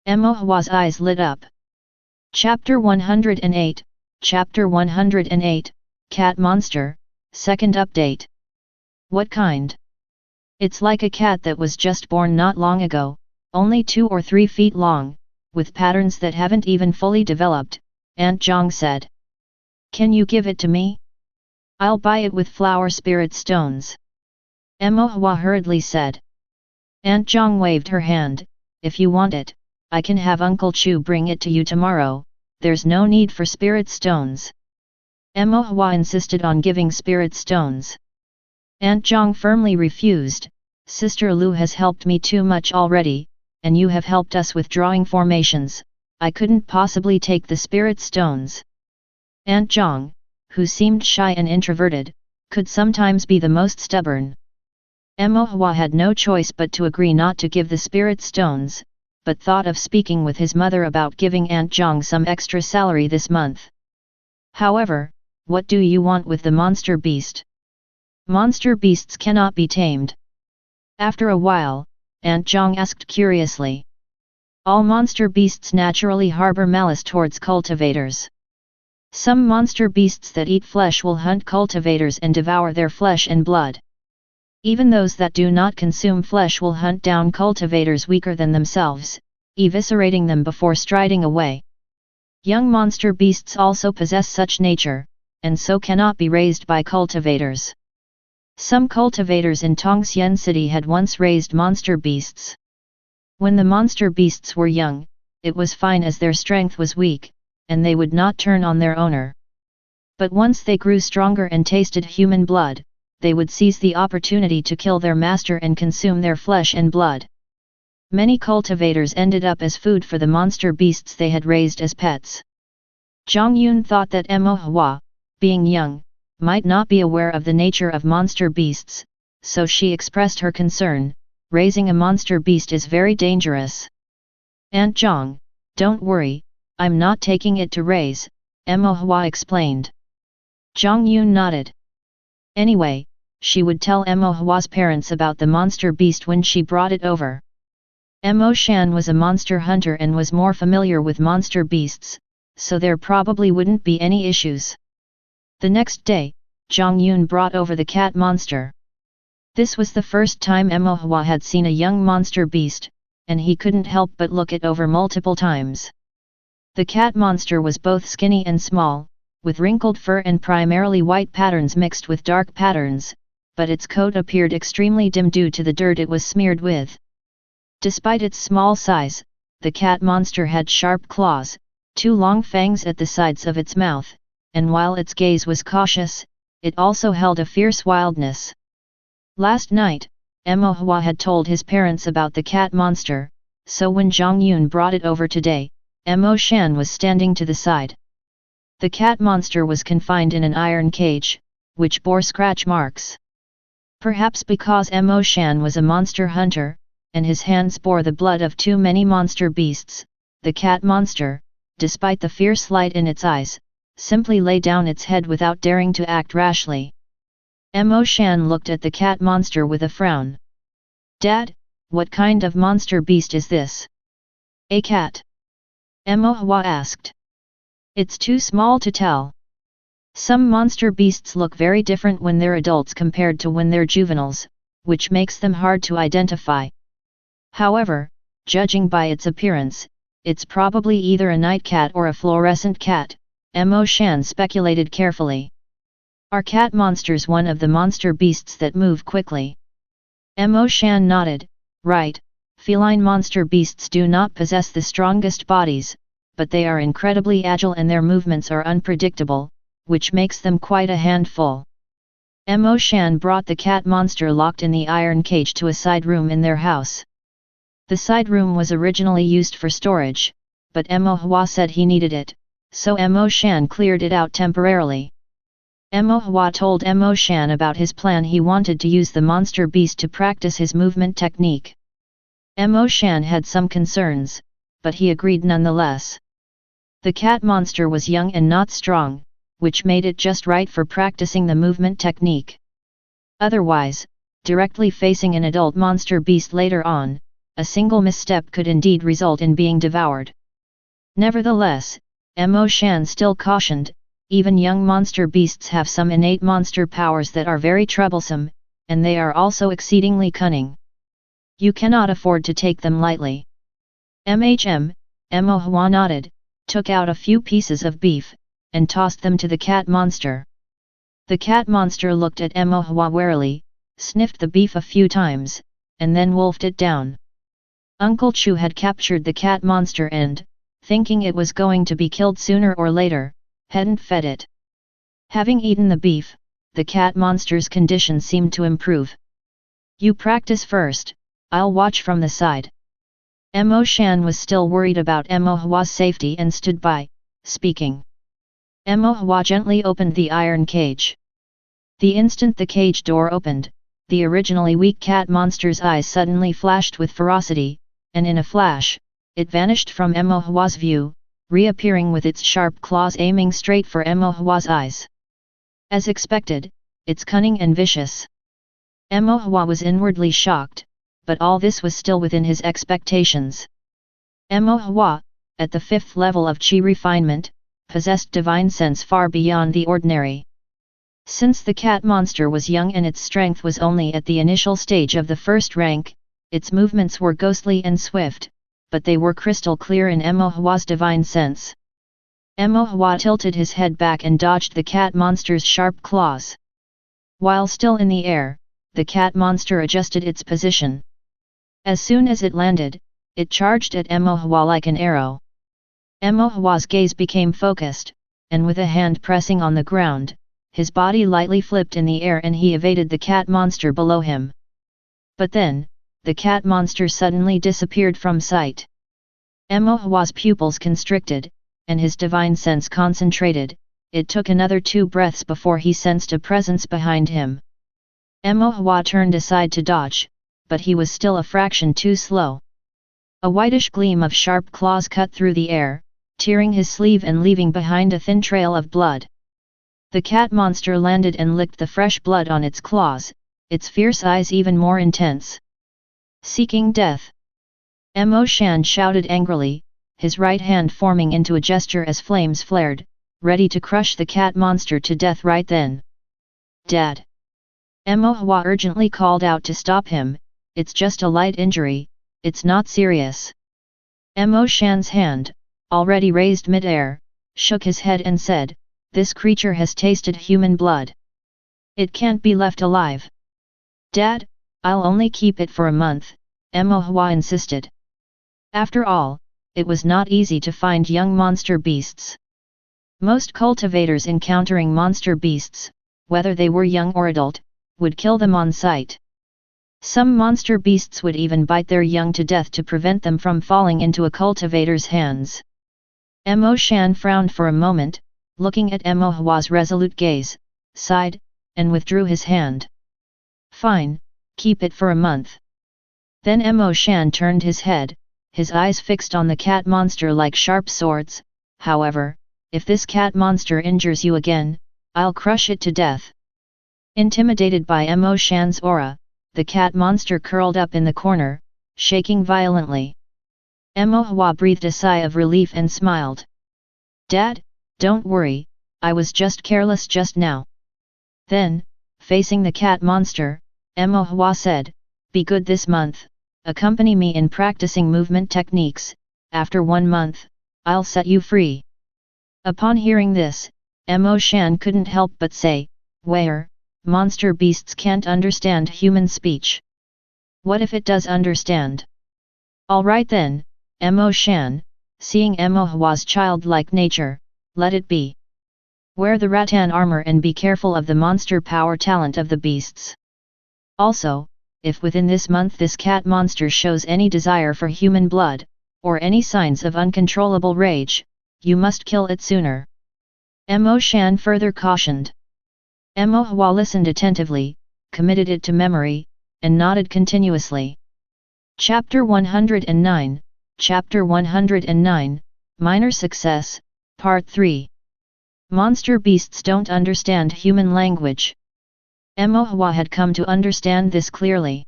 Mo Hua's eyes lit up. Chapter 108, Chapter 108, Cat Monster, Second Update. "What kind?" "It's like a cat that was just born not long ago, only 2 or 3 feet long, with patterns that haven't even fully developed," Aunt Zhang said. "Can you give it to me? I'll buy it with flower spirit stones," Mo Hua hurriedly said. Aunt Zhang waved her hand. "If you want it, I can have Uncle Chu bring it to you tomorrow, there's no need for spirit stones." Mo Hua insisted on giving spirit stones. Aunt Zhang firmly refused. "Sister Lu has helped me too much already, and you have helped us with drawing formations, I couldn't possibly take the spirit stones." Aunt Zhang, who seemed shy and introverted, could sometimes be the most stubborn. Mo Hua had no choice but to agree not to give the spirit stones, but thought of speaking with his mother about giving Aunt Zhang some extra salary this month. "However, what do you want with the monster beast?" "Monster beasts cannot be tamed." After a while, Aunt Zhang asked curiously. "All monster beasts naturally harbor malice towards cultivators. Some monster beasts that eat flesh will hunt cultivators and devour their flesh and blood. Even those that do not consume flesh will hunt down cultivators weaker than themselves, eviscerating them before striding away. Young monster beasts also possess such nature, and so cannot be raised by cultivators. Some cultivators in Tongxian City had once raised monster beasts. When the monster beasts were young, it was fine as their strength was weak, and they would not turn on their owner. But once they grew stronger and tasted human blood, they would seize the opportunity to kill their master and consume their flesh and blood. Many cultivators ended up as food for the monster beasts they had raised as pets. Zhang Yun thought that Mo Hua, being young, might not be aware of the nature of monster beasts, so she expressed her concern. Raising a monster beast is very dangerous. Aunt Zhang, don't worry, I'm not taking it to raise, Mo Hua explained. Zhang Yun nodded. Anyway, she would tell Mo Hua's parents about the monster beast when she brought it over. Mo Shan was a monster hunter and was more familiar with monster beasts, so there probably wouldn't be any issues. The next day, Zhang Yun brought over the cat monster. This was the first time Mo Hua had seen a young monster beast, and he couldn't help but look it over multiple times. The cat monster was both skinny and small, with wrinkled fur and primarily white patterns mixed with dark patterns, but its coat appeared extremely dim due to the dirt it was smeared with. Despite its small size, the cat monster had sharp claws, 2 long fangs at the sides of its mouth, and while its gaze was cautious, it also held a fierce wildness. Last night, Mo Hua had told his parents about the cat monster, so when Zhang Yun brought it over today, Mo Shan was standing to the side. The cat monster was confined in an iron cage, which bore scratch marks. Perhaps because Mo Shan was a monster hunter, and his hands bore the blood of too many monster beasts, the cat monster, despite the fierce light in its eyes, simply lay down its head without daring to act rashly. Mo Shan looked at the cat monster with a frown. Dad, what kind of monster beast is this? A cat? Mo Hua asked. It's too small to tell. Some monster beasts look very different when they're adults compared to when they're juveniles, which makes them hard to identify. However, judging by its appearance, it's probably either a night cat or a fluorescent cat, Mo Shan speculated carefully. Are cat monsters one of the monster beasts that move quickly? Mo Shan nodded. Right, feline monster beasts do not possess the strongest bodies, but they are incredibly agile and their movements are unpredictable, which makes them quite a handful. Mo Shan brought the cat monster locked in the iron cage to a side room in their house. The side room was originally used for storage, but Mo Hua said he needed it, so Mo Shan cleared it out temporarily. Mo Hua told Mo Shan about his plan. He wanted to use the monster beast to practice his movement technique. Mo Shan had some concerns, but he agreed nonetheless. The cat monster was young and not strong, which made it just right for practicing the movement technique. Otherwise, directly facing an adult monster beast later on, a single misstep could indeed result in being devoured. Nevertheless, Mo Shan still cautioned, even young monster beasts have some innate monster powers that are very troublesome, and they are also exceedingly cunning. You cannot afford to take them lightly. Mo Hua nodded, took out a few pieces of beef, and tossed them to the cat monster. The cat monster looked at Mo Hua warily, sniffed the beef a few times, and then wolfed it down. Uncle Chu had captured the cat monster and, thinking it was going to be killed sooner or later, hadn't fed it. Having eaten the beef, the cat monster's condition seemed to improve. You practice first, I'll watch from the side. Mo Shan was still worried about Mo Hua's safety and stood by, speaking. Mo Hua gently opened the iron cage. The instant the cage door opened, the originally weak cat monster's eyes suddenly flashed with ferocity, and in a flash, it vanished from Mo Hua's view, reappearing with its sharp claws aiming straight for Mo Hua's eyes. As expected, it's cunning and vicious. Mo Hua was inwardly shocked, but all this was still within his expectations. Mo Hua, at the 5th level of Qi refinement, possessed divine sense far beyond the ordinary. Since the cat monster was young and its strength was only at the initial stage of the 1st rank, its movements were ghostly and swift, but they were crystal clear in Mo Hua's divine sense. Mo Hua tilted his head back and dodged the cat monster's sharp claws. While still in the air, the cat monster adjusted its position. As soon as it landed, it charged at Mo Hua like an arrow. Mo Hua's gaze became focused, and with a hand pressing on the ground, his body lightly flipped in the air and he evaded the cat monster below him. But then, the cat monster suddenly disappeared from sight. Mo Hua's pupils constricted, and his divine sense concentrated. It took another 2 breaths before he sensed a presence behind him. Mo Hua turned aside to dodge, but he was still a fraction too slow. A whitish gleam of sharp claws cut through the air, tearing his sleeve and leaving behind a thin trail of blood. The cat monster landed and licked the fresh blood on its claws, its fierce eyes even more intense. Seeking death. Mo Shan shouted angrily, his right hand forming into a gesture as flames flared, ready to crush the cat monster to death right then. Dad! Mo Hua urgently called out to stop him. It's just a light injury, it's not serious. Mo Shan's hand, already raised mid-air, shook his head and said, this creature has tasted human blood. It can't be left alive. Dad, I'll only keep it for a month, Mo Hua insisted. After all, it was not easy to find young monster beasts. Most cultivators encountering monster beasts, whether they were young or adult, would kill them on sight. Some monster beasts would even bite their young to death to prevent them from falling into a cultivator's hands. Mo Shan frowned for a moment, looking at Mo Hua's resolute gaze, sighed, and withdrew his hand. Fine, keep it for a month. Then Mo Shan turned his head, his eyes fixed on the cat monster like sharp swords. However, if this cat monster injures you again, I'll crush it to death. Intimidated by Mo Shan's aura, the cat monster curled up in the corner, shaking violently. Mo Hua breathed a sigh of relief and smiled. Dad, don't worry, I was just careless just now. Then, facing the cat monster, Mo Hua said, be good this month, accompany me in practicing movement techniques, after 1 month, I'll set you free. Upon hearing this, Mo Shan couldn't help but say, where, monster beasts can't understand human speech. What if it does understand? Alright then, Mo Shan, seeing Mo Hua's childlike nature, let it be. Wear the rattan armor and be careful of the monster power talent of the beasts. Also, if within this month this cat monster shows any desire for human blood, or any signs of uncontrollable rage, you must kill it sooner. Mo Shan further cautioned. Mo Hua listened attentively, committed it to memory, and nodded continuously. Chapter 109, Chapter 109, Minor Success, Part 3. Monster beasts don't understand human language. Mo Hua had come to understand this clearly.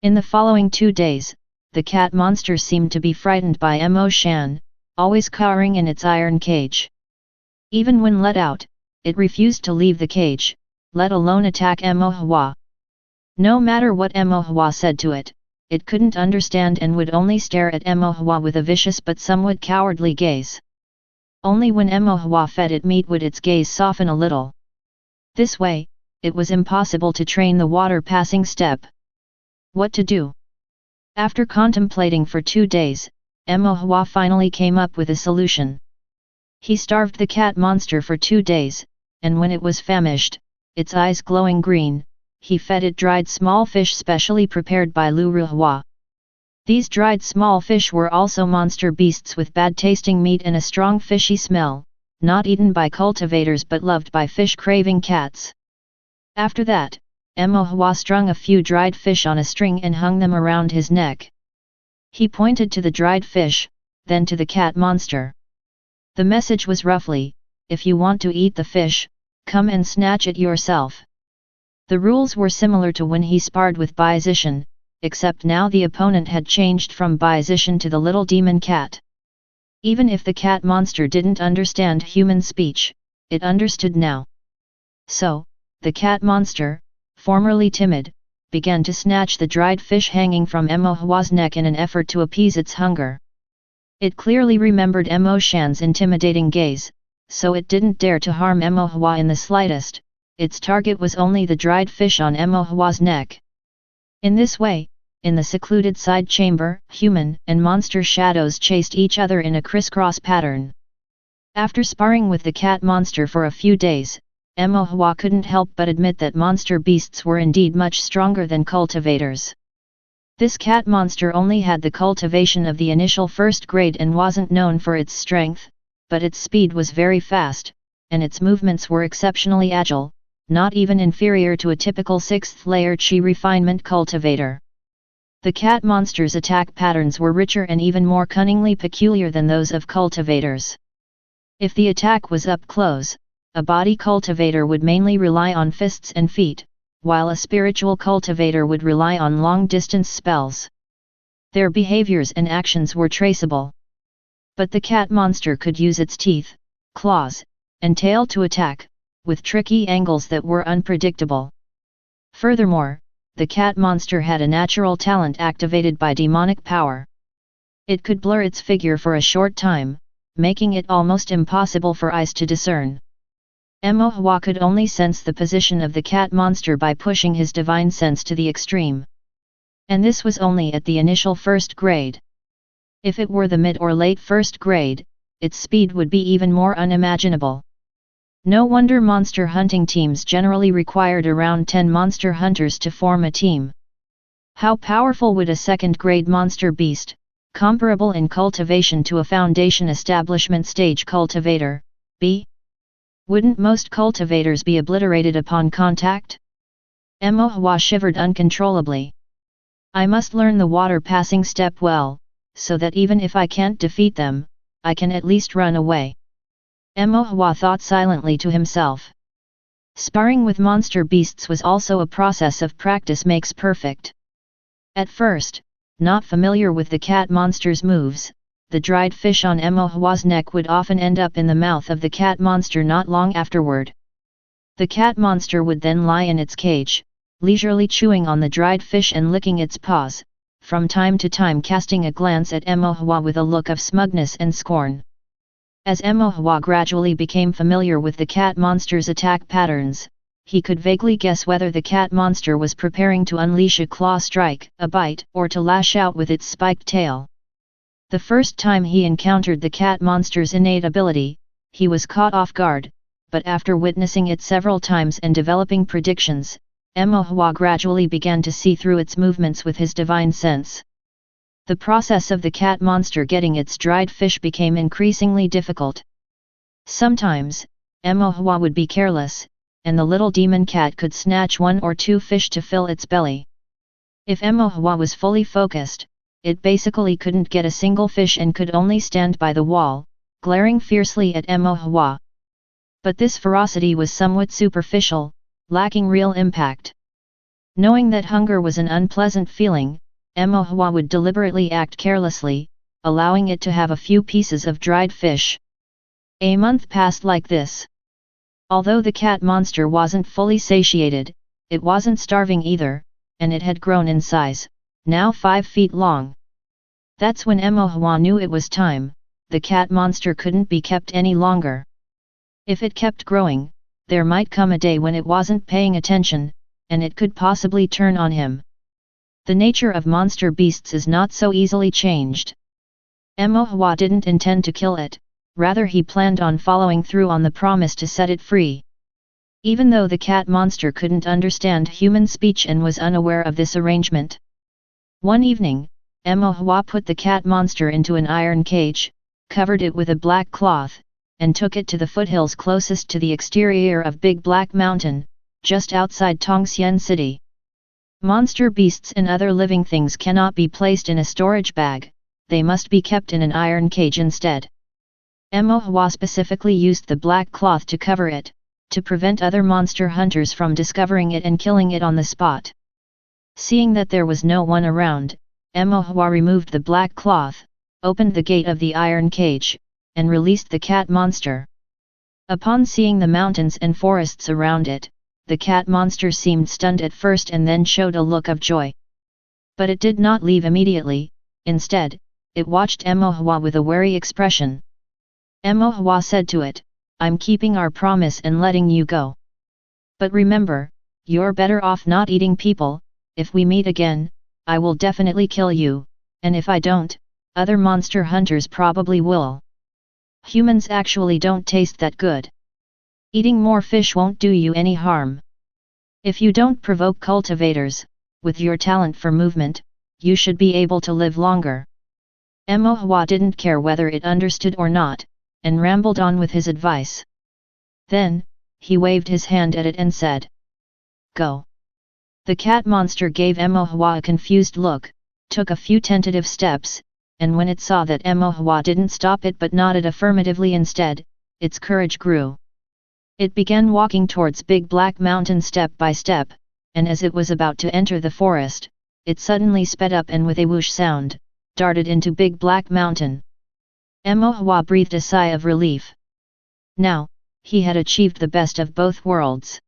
In the following 2 days, the cat monster seemed to be frightened by Mo Shan, always cowering in its iron cage. Even when let out, it refused to leave the cage, let alone attack Mo Hua. No matter what Mo Hua said to it, it couldn't understand and would only stare at Mo Hua with a vicious but somewhat cowardly gaze. Only when Mo Hua fed it meat would its gaze soften a little. This way, it was impossible to train the water-passing step. What to do? After contemplating for 2 days, Mo Hua finally came up with a solution. He starved the cat monster for 2 days, and when it was famished, its eyes glowing green, he fed it dried small fish specially prepared by Lu Ruhua. These dried small fish were also monster beasts with bad-tasting meat and a strong fishy smell, not eaten by cultivators but loved by fish-craving cats. After that, Mo Hua strung a few dried fish on a string and hung them around his neck. He pointed to the dried fish, then to the cat monster. The message was roughly, if you want to eat the fish, come and snatch it yourself. The rules were similar to when he sparred with Bai Zishan, except now the opponent had changed from Bai Zishan to the little demon cat. Even if the cat monster didn't understand human speech, it understood now. So, the cat monster, formerly timid, began to snatch the dried fish hanging from Mo Hua's neck in an effort to appease its hunger. It clearly remembered Mo Shan's intimidating gaze, so it didn't dare to harm Mo Hua in the slightest. Its target was only the dried fish on Mo Hua's neck. In this way, in the secluded side chamber, human and monster shadows chased each other in a crisscross pattern. After sparring with the cat monster for a few days, Emohua couldn't help but admit that monster beasts were indeed much stronger than cultivators. This cat monster only had the cultivation of the initial first grade and wasn't known for its strength, but its speed was very fast, and its movements were exceptionally agile, not even inferior to a typical 6th layer Qi refinement cultivator. The cat monster's attack patterns were richer and even more cunningly peculiar than those of cultivators. If the attack was up close, a body cultivator would mainly rely on fists and feet, while a spiritual cultivator would rely on long-distance spells. Their behaviors and actions were traceable. But the cat monster could use its teeth, claws, and tail to attack, with tricky angles that were unpredictable. Furthermore, the cat monster had a natural talent activated by demonic power. It could blur its figure for a short time, making it almost impossible for eyes to discern. Emohua could only sense the position of the cat monster by pushing his divine sense to the extreme. And this was only at the initial first grade. If it were the mid or late first grade, its speed would be even more unimaginable. No wonder monster hunting teams generally required around 10 monster hunters to form a team. How powerful would a second-grade monster beast, comparable in cultivation to a foundation establishment stage cultivator, be? Wouldn't most cultivators be obliterated upon contact? Emohua shivered uncontrollably. I must learn the water-passing step well, so that even if I can't defeat them, I can at least run away. Emohua thought silently to himself. Sparring with monster beasts was also a process of practice makes perfect. At first, not familiar with the cat monster's moves, the dried fish on Emohua's neck would often end up in the mouth of the cat monster not long afterward. The cat monster would then lie in its cage, leisurely chewing on the dried fish and licking its paws, from time to time casting a glance at Emohua with a look of smugness and scorn. As Emohua gradually became familiar with the cat monster's attack patterns, he could vaguely guess whether the cat monster was preparing to unleash a claw strike, a bite, or to lash out with its spiked tail. The first time he encountered the cat monster's innate ability, he was caught off guard, but after witnessing it several times and developing predictions, Emohua gradually began to see through its movements with his divine sense. The process of the cat monster getting its dried fish became increasingly difficult. Sometimes, Emohua would be careless, and the little demon cat could snatch 1 or 2 fish to fill its belly. If Emohua was fully focused, it basically couldn't get a single fish and could only stand by the wall, glaring fiercely at Emohua. But this ferocity was somewhat superficial, lacking real impact. Knowing that hunger was an unpleasant feeling, Emohua would deliberately act carelessly, allowing it to have a few pieces of dried fish. A month passed like this. Although the cat monster wasn't fully satiated, it wasn't starving either, and it had grown in size, now 5 feet long. That's when Emohua knew it was time. The cat monster couldn't be kept any longer. If it kept growing, there might come a day when it wasn't paying attention, and it could possibly turn on him. The nature of monster beasts is not so easily changed. Emohua didn't intend to kill it, rather he planned on following through on the promise to set it free. Even though the cat monster couldn't understand human speech and was unaware of this arrangement. One evening, Emohua put the cat monster into an iron cage, covered it with a black cloth, and took it to the foothills closest to the exterior of Big Black Mountain, just outside Tongxian City. Monster beasts and other living things cannot be placed in a storage bag, they must be kept in an iron cage instead. Emohua specifically used the black cloth to cover it, to prevent other monster hunters from discovering it and killing it on the spot. Seeing that there was no one around, Emohua removed the black cloth, opened the gate of the iron cage, and released the cat monster. Upon seeing the mountains and forests around it, the cat monster seemed stunned at first and then showed a look of joy. But it did not leave immediately, instead, it watched Emohua with a wary expression. Emohua said to it, "I'm keeping our promise and letting you go. But remember, you're better off not eating people. If we meet again, I will definitely kill you, and if I don't, other monster hunters probably will. Humans actually don't taste that good. Eating more fish won't do you any harm. If you don't provoke cultivators, with your talent for movement, you should be able to live longer. Emohua didn't care whether it understood or not, and rambled on with his advice. Then, he waved his hand at it and said, "Go." The cat monster gave Emohua a confused look, took a few tentative steps, and when it saw that Emohua didn't stop it but nodded affirmatively instead, its courage grew. It began walking towards Big Black Mountain step by step, and as it was about to enter the forest, it suddenly sped up and with a whoosh sound, darted into Big Black Mountain. Emohua breathed a sigh of relief. Now, he had achieved the best of both worlds.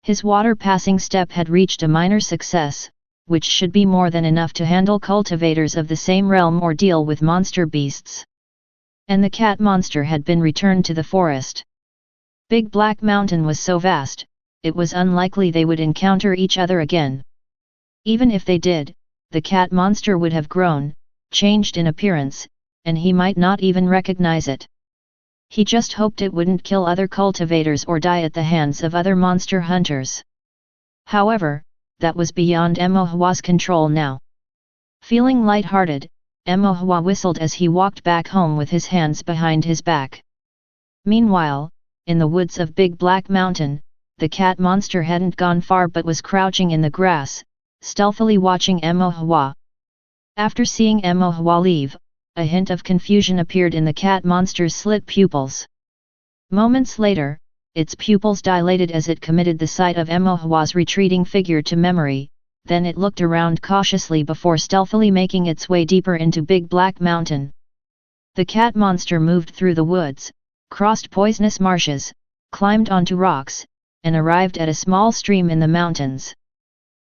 His water-passing step had reached a minor success, which should be more than enough to handle cultivators of the same realm or deal with monster beasts. And the cat monster had been returned to the forest. Big Black Mountain was so vast, it was unlikely they would encounter each other again. Even if they did, the cat monster would have grown, changed in appearance, and he might not even recognize it. He just hoped it wouldn't kill other cultivators or die at the hands of other monster hunters. However, that was beyond Emohua's control now. Feeling light-hearted, Emohua whistled as he walked back home with his hands behind his back. Meanwhile, in the woods of Big Black Mountain, the cat monster hadn't gone far but was crouching in the grass, stealthily watching Emohua. After seeing Emohua leave, a hint of confusion appeared in the cat monster's slit pupils. Moments later, its pupils dilated as it committed the sight of Emohua's retreating figure to memory, then it looked around cautiously before stealthily making its way deeper into Big Black Mountain. The cat monster moved through the woods, crossed poisonous marshes, climbed onto rocks, and arrived at a small stream in the mountains.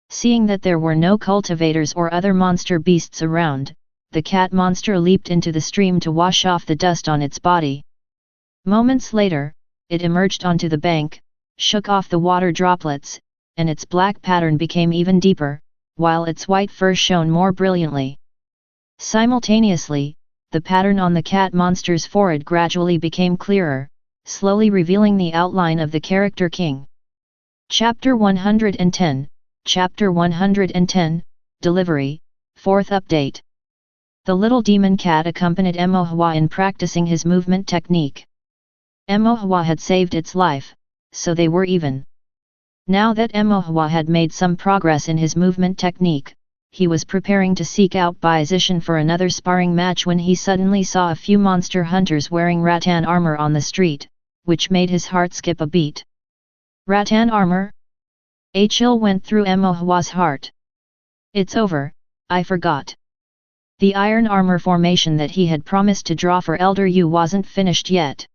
Seeing that there were no cultivators or other monster beasts around, the cat monster leaped into the stream to wash off the dust on its body. Moments later, it emerged onto the bank, shook off the water droplets, and its black pattern became even deeper, while its white fur shone more brilliantly. Simultaneously, the pattern on the cat monster's forehead gradually became clearer, slowly revealing the outline of the character king. Chapter 110, Chapter 110, Delivery, 4th Update. The little demon cat accompanied Emohua in practicing his movement technique. Emohua had saved its life, so they were even. Now that Emohua had made some progress in his movement technique, he was preparing to seek out Biazician for another sparring match when he suddenly saw a few monster hunters wearing rattan armor on the street, which made his heart skip a beat. Rattan armor? A chill went through Emohua's heart. It's over, I forgot. The iron armor formation that he had promised to draw for Elder Yu wasn't finished yet.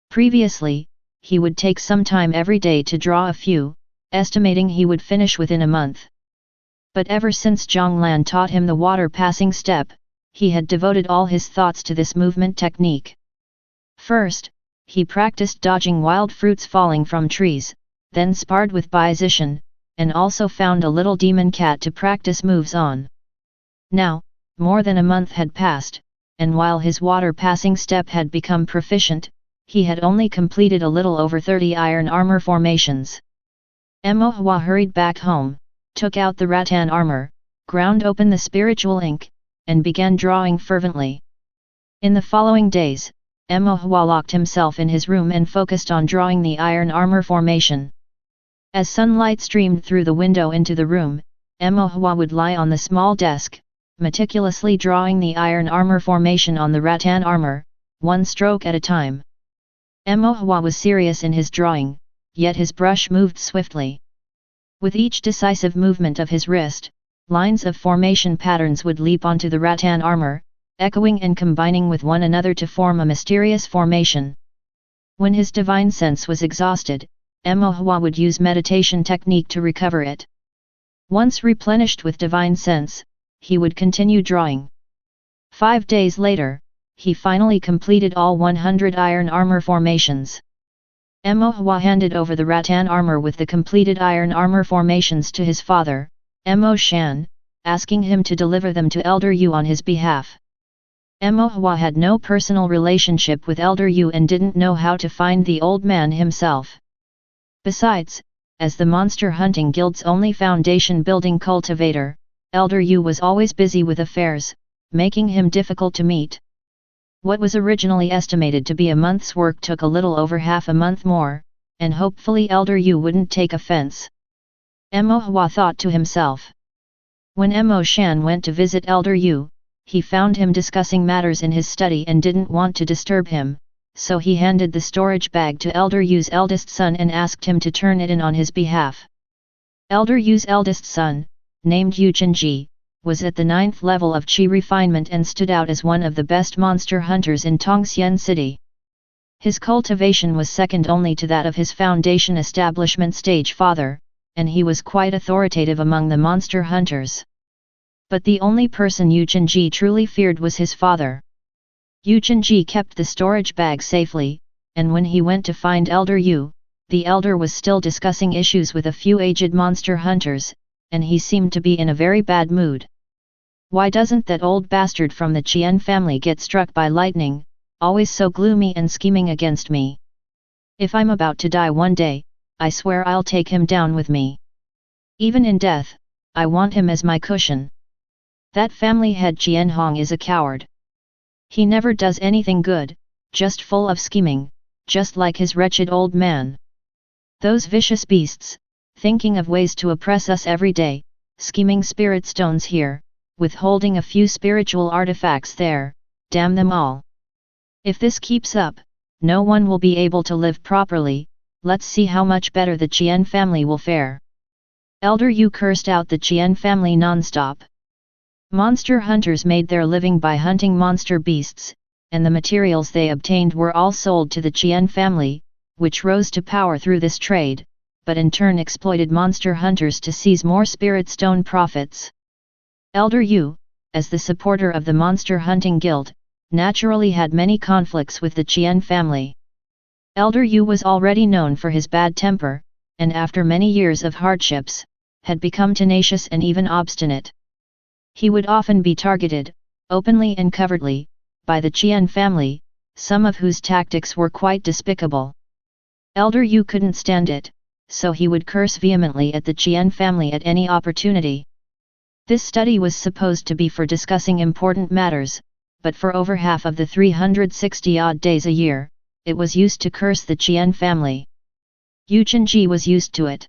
Previously, he would take some time every day to draw a few, estimating he would finish within a month. But ever since Zhonglan taught him the water-passing step, he had devoted all his thoughts to this movement technique. First, he practiced dodging wild fruits falling from trees, then sparred with Biazician, and also found a little demon cat to practice moves on. Now, more than a month had passed, and while his water-passing step had become proficient, he had only completed a little over 30 iron armor formations. Emohua hurried back home, took out the rattan armor, ground open the spiritual ink, and began drawing fervently. In the following days, Emohua locked himself in his room and focused on drawing the iron armor formation. As sunlight streamed through the window into the room, Emohua would lie on the small desk, meticulously drawing the iron armor formation on the rattan armor, one stroke at a time. Emohua was serious in his drawing, yet his brush moved swiftly. With each decisive movement of his wrist, lines of formation patterns would leap onto the rattan armor, echoing and combining with one another to form a mysterious formation. When his divine sense was exhausted, Emohua would use meditation technique to recover it. Once replenished with divine sense, he would continue drawing. 5 days later, he finally completed all 100 iron armor formations. Emohua handed over the rattan armor with the completed iron armor formations to his father, Emo Shan, asking him to deliver them to Elder Yu on his behalf. Emohua had no personal relationship with Elder Yu and didn't know how to find the old man himself. Besides, as the Monster Hunting Guild's only foundation-building cultivator, Elder Yu was always busy with affairs, making him difficult to meet. What was originally estimated to be a month's work took a little over half a month more, and hopefully Elder Yu wouldn't take offense. Emohua thought to himself. When Emo Shan went to visit Elder Yu, he found him discussing matters in his study and didn't want to disturb him, so he handed the storage bag to Elder Yu's eldest son and asked him to turn it in on his behalf. Elder Yu's eldest son, named Yu Chenji, was at the 9th level of Qi refinement and stood out as one of the best monster hunters in Tongxian City. His cultivation was second only to that of his foundation establishment stage father, and he was quite authoritative among the monster hunters. But the only person Yu Chenji truly feared was his father. Yu Chenji kept the storage bag safely, and when he went to find Elder Yu, the elder was still discussing issues with a few aged monster hunters, and he seemed to be in a very bad mood. Why doesn't that old bastard from the Qian family get struck by lightning, always so gloomy and scheming against me? If I'm about to die one day, I swear I'll take him down with me. Even in death, I want him as my cushion. That family head Qian Hong is a coward. He never does anything good, just full of scheming, just like his wretched old man. Those vicious beasts, thinking of ways to oppress us every day, scheming spirit stones here, withholding a few spiritual artifacts there, damn them all. If this keeps up, no one will be able to live properly. Let's see how much better the Qian family will fare. Elder Yu cursed out the Qian family non-stop. Monster hunters made their living by hunting monster beasts, and the materials they obtained were all sold to the Qian family, which rose to power through this trade, but in turn exploited monster hunters to seize more spirit stone profits. Elder Yu, as the supporter of the Monster Hunting Guild, naturally had many conflicts with the Qian family. Elder Yu was already known for his bad temper, and after many years of hardships, had become tenacious and even obstinate. He would often be targeted, openly and covertly, by the Qian family, some of whose tactics were quite despicable. Elder Yu couldn't stand it, so he would curse vehemently at the Qian family at any opportunity. This study was supposed to be for discussing important matters, but for over half of the 360-odd days a year, it was used to curse the Qian family. Yu Chenji was used to it.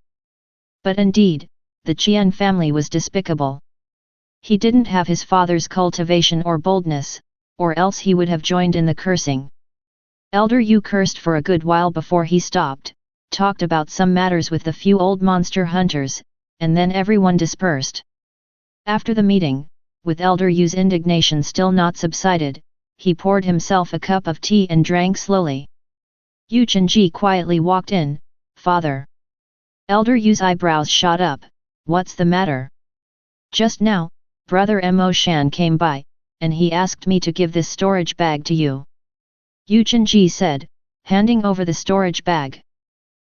But indeed, the Qian family was despicable. He didn't have his father's cultivation or boldness, or else he would have joined in the cursing. Elder Yu cursed for a good while before he stopped, talked about some matters with the few old monster hunters, and then everyone dispersed. After the meeting, with Elder Yu's indignation still not subsided, he poured himself a cup of tea and drank slowly. Yu Chenji quietly walked in. "Father." Elder Yu's eyebrows shot up. "What's the matter?" "Just now, Brother Mo Shan came by, and he asked me to give this storage bag to you," Yu Chenji said, handing over the storage bag.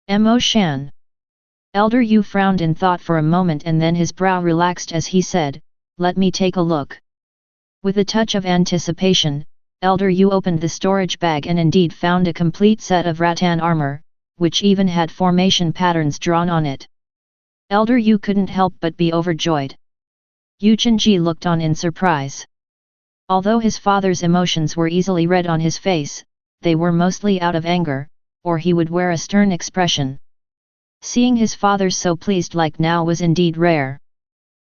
"Mo Shan?" Elder Yu frowned in thought for a moment and then his brow relaxed as he said, "Let me take a look." With a touch of anticipation, Elder Yu opened the storage bag and indeed found a complete set of rattan armor, which even had formation patterns drawn on it. Elder Yu couldn't help but be overjoyed. Yu Chenji looked on in surprise. Although his father's emotions were easily read on his face, they were mostly out of anger, or he would wear a stern expression. Seeing his father so pleased like now was indeed rare.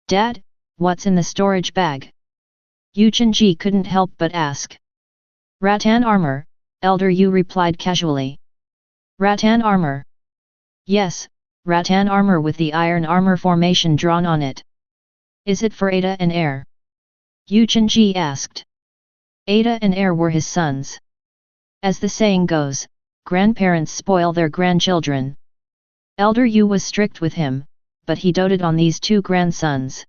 "Dad, what's in the storage bag?" Yu Chenji couldn't help but ask. "Rattan armor," Elder Yu replied casually. "Rattan armor?" "Yes, rattan armor with the iron armor formation drawn on it." "Is it for Ada and Heir?" Yu Chenji asked. Ada and Heir were his sons. As the saying goes, grandparents spoil their grandchildren. Elder Yu was strict with him, but he doted on these two grandsons.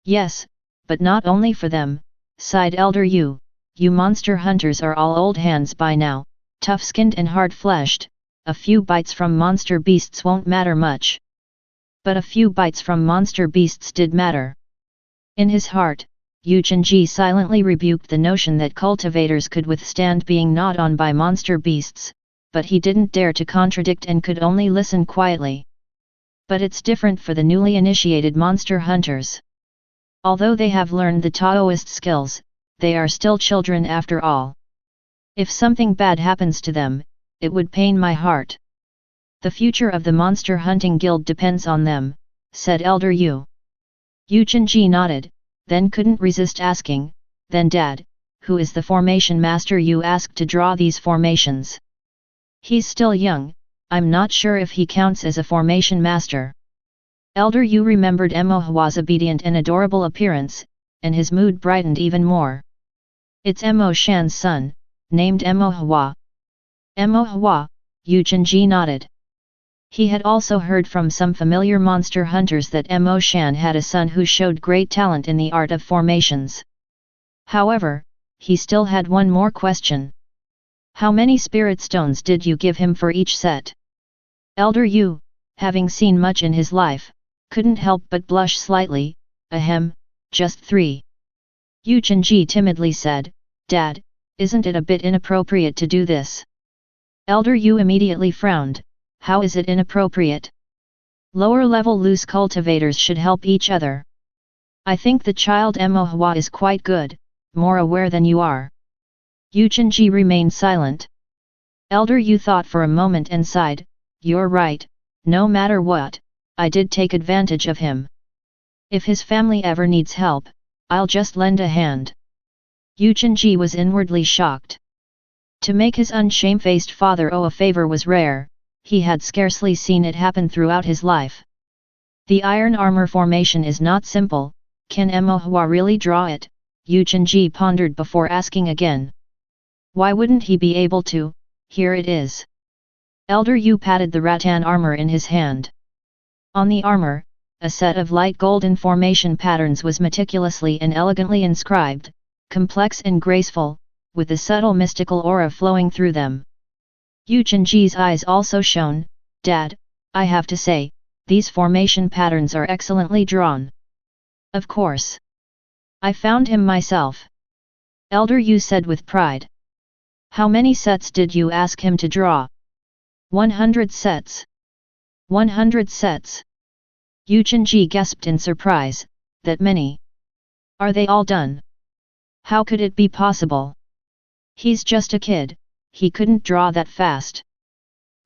"Yes, but not only for them," sighed Elder Yu. "You monster hunters are all old hands by now, tough-skinned and hard-fleshed. A few bites from monster beasts won't matter much." But a few bites from monster beasts did matter. In his heart, Yu Chenji silently rebuked the notion that cultivators could withstand being gnawed on by monster beasts, but he didn't dare to contradict and could only listen quietly. But it's different for the newly initiated monster hunters. Although they have learned the Taoist skills, they are still children after all. If something bad happens to them, it would pain my heart. The future of the monster hunting guild depends on them, said Elder Yu. Yu Chenji nodded, then couldn't resist asking, then Dad, who is the formation master you asked to draw these formations? He's still young, I'm not sure if he counts as a formation master. Elder Yu remembered Emo Hua's obedient and adorable appearance, and his mood brightened even more. It's Emo Shan's son, named Emo Hua. Emo Hua, Yu Chenji nodded. He had also heard from some familiar monster hunters that Emo Shan had a son who showed great talent in the art of formations. However, he still had one more question. How many spirit stones did you give him for each set? Elder Yu, having seen much in his life, couldn't help but blush slightly. Ahem, just 3. Yu Chenji timidly said, Dad, isn't it a bit inappropriate to do this? Elder Yu immediately frowned. How is it inappropriate? Lower-level loose cultivators should help each other. I think the child Emo Hua is quite good, more aware than you are. Yu Chenji remained silent. Elder Yu thought for a moment and sighed, You're right, no matter what, I did take advantage of him. If his family ever needs help, I'll just lend a hand. Yu Chenji was inwardly shocked. To make his unshamefaced father owe a favor was rare. He had scarcely seen it happen throughout his life. The iron armor formation is not simple, can Emo Hua really draw it? Yu Chenji pondered before asking again. Why wouldn't he be able to? Here it is. Elder Yu patted the rattan armor in his hand. On the armor, a set of light golden formation patterns was meticulously and elegantly inscribed, complex and graceful, with a subtle mystical aura flowing through them. Yu Chenji's eyes also shone. Dad, I have to say, these formation patterns are excellently drawn. Of course. I found him myself. Elder Yu said with pride. How many sets did you ask him to draw? 100 sets. 100 sets. Yu Chenji gasped in surprise, that many. Are they all done? How could it be possible? He's just a kid. He couldn't draw that fast.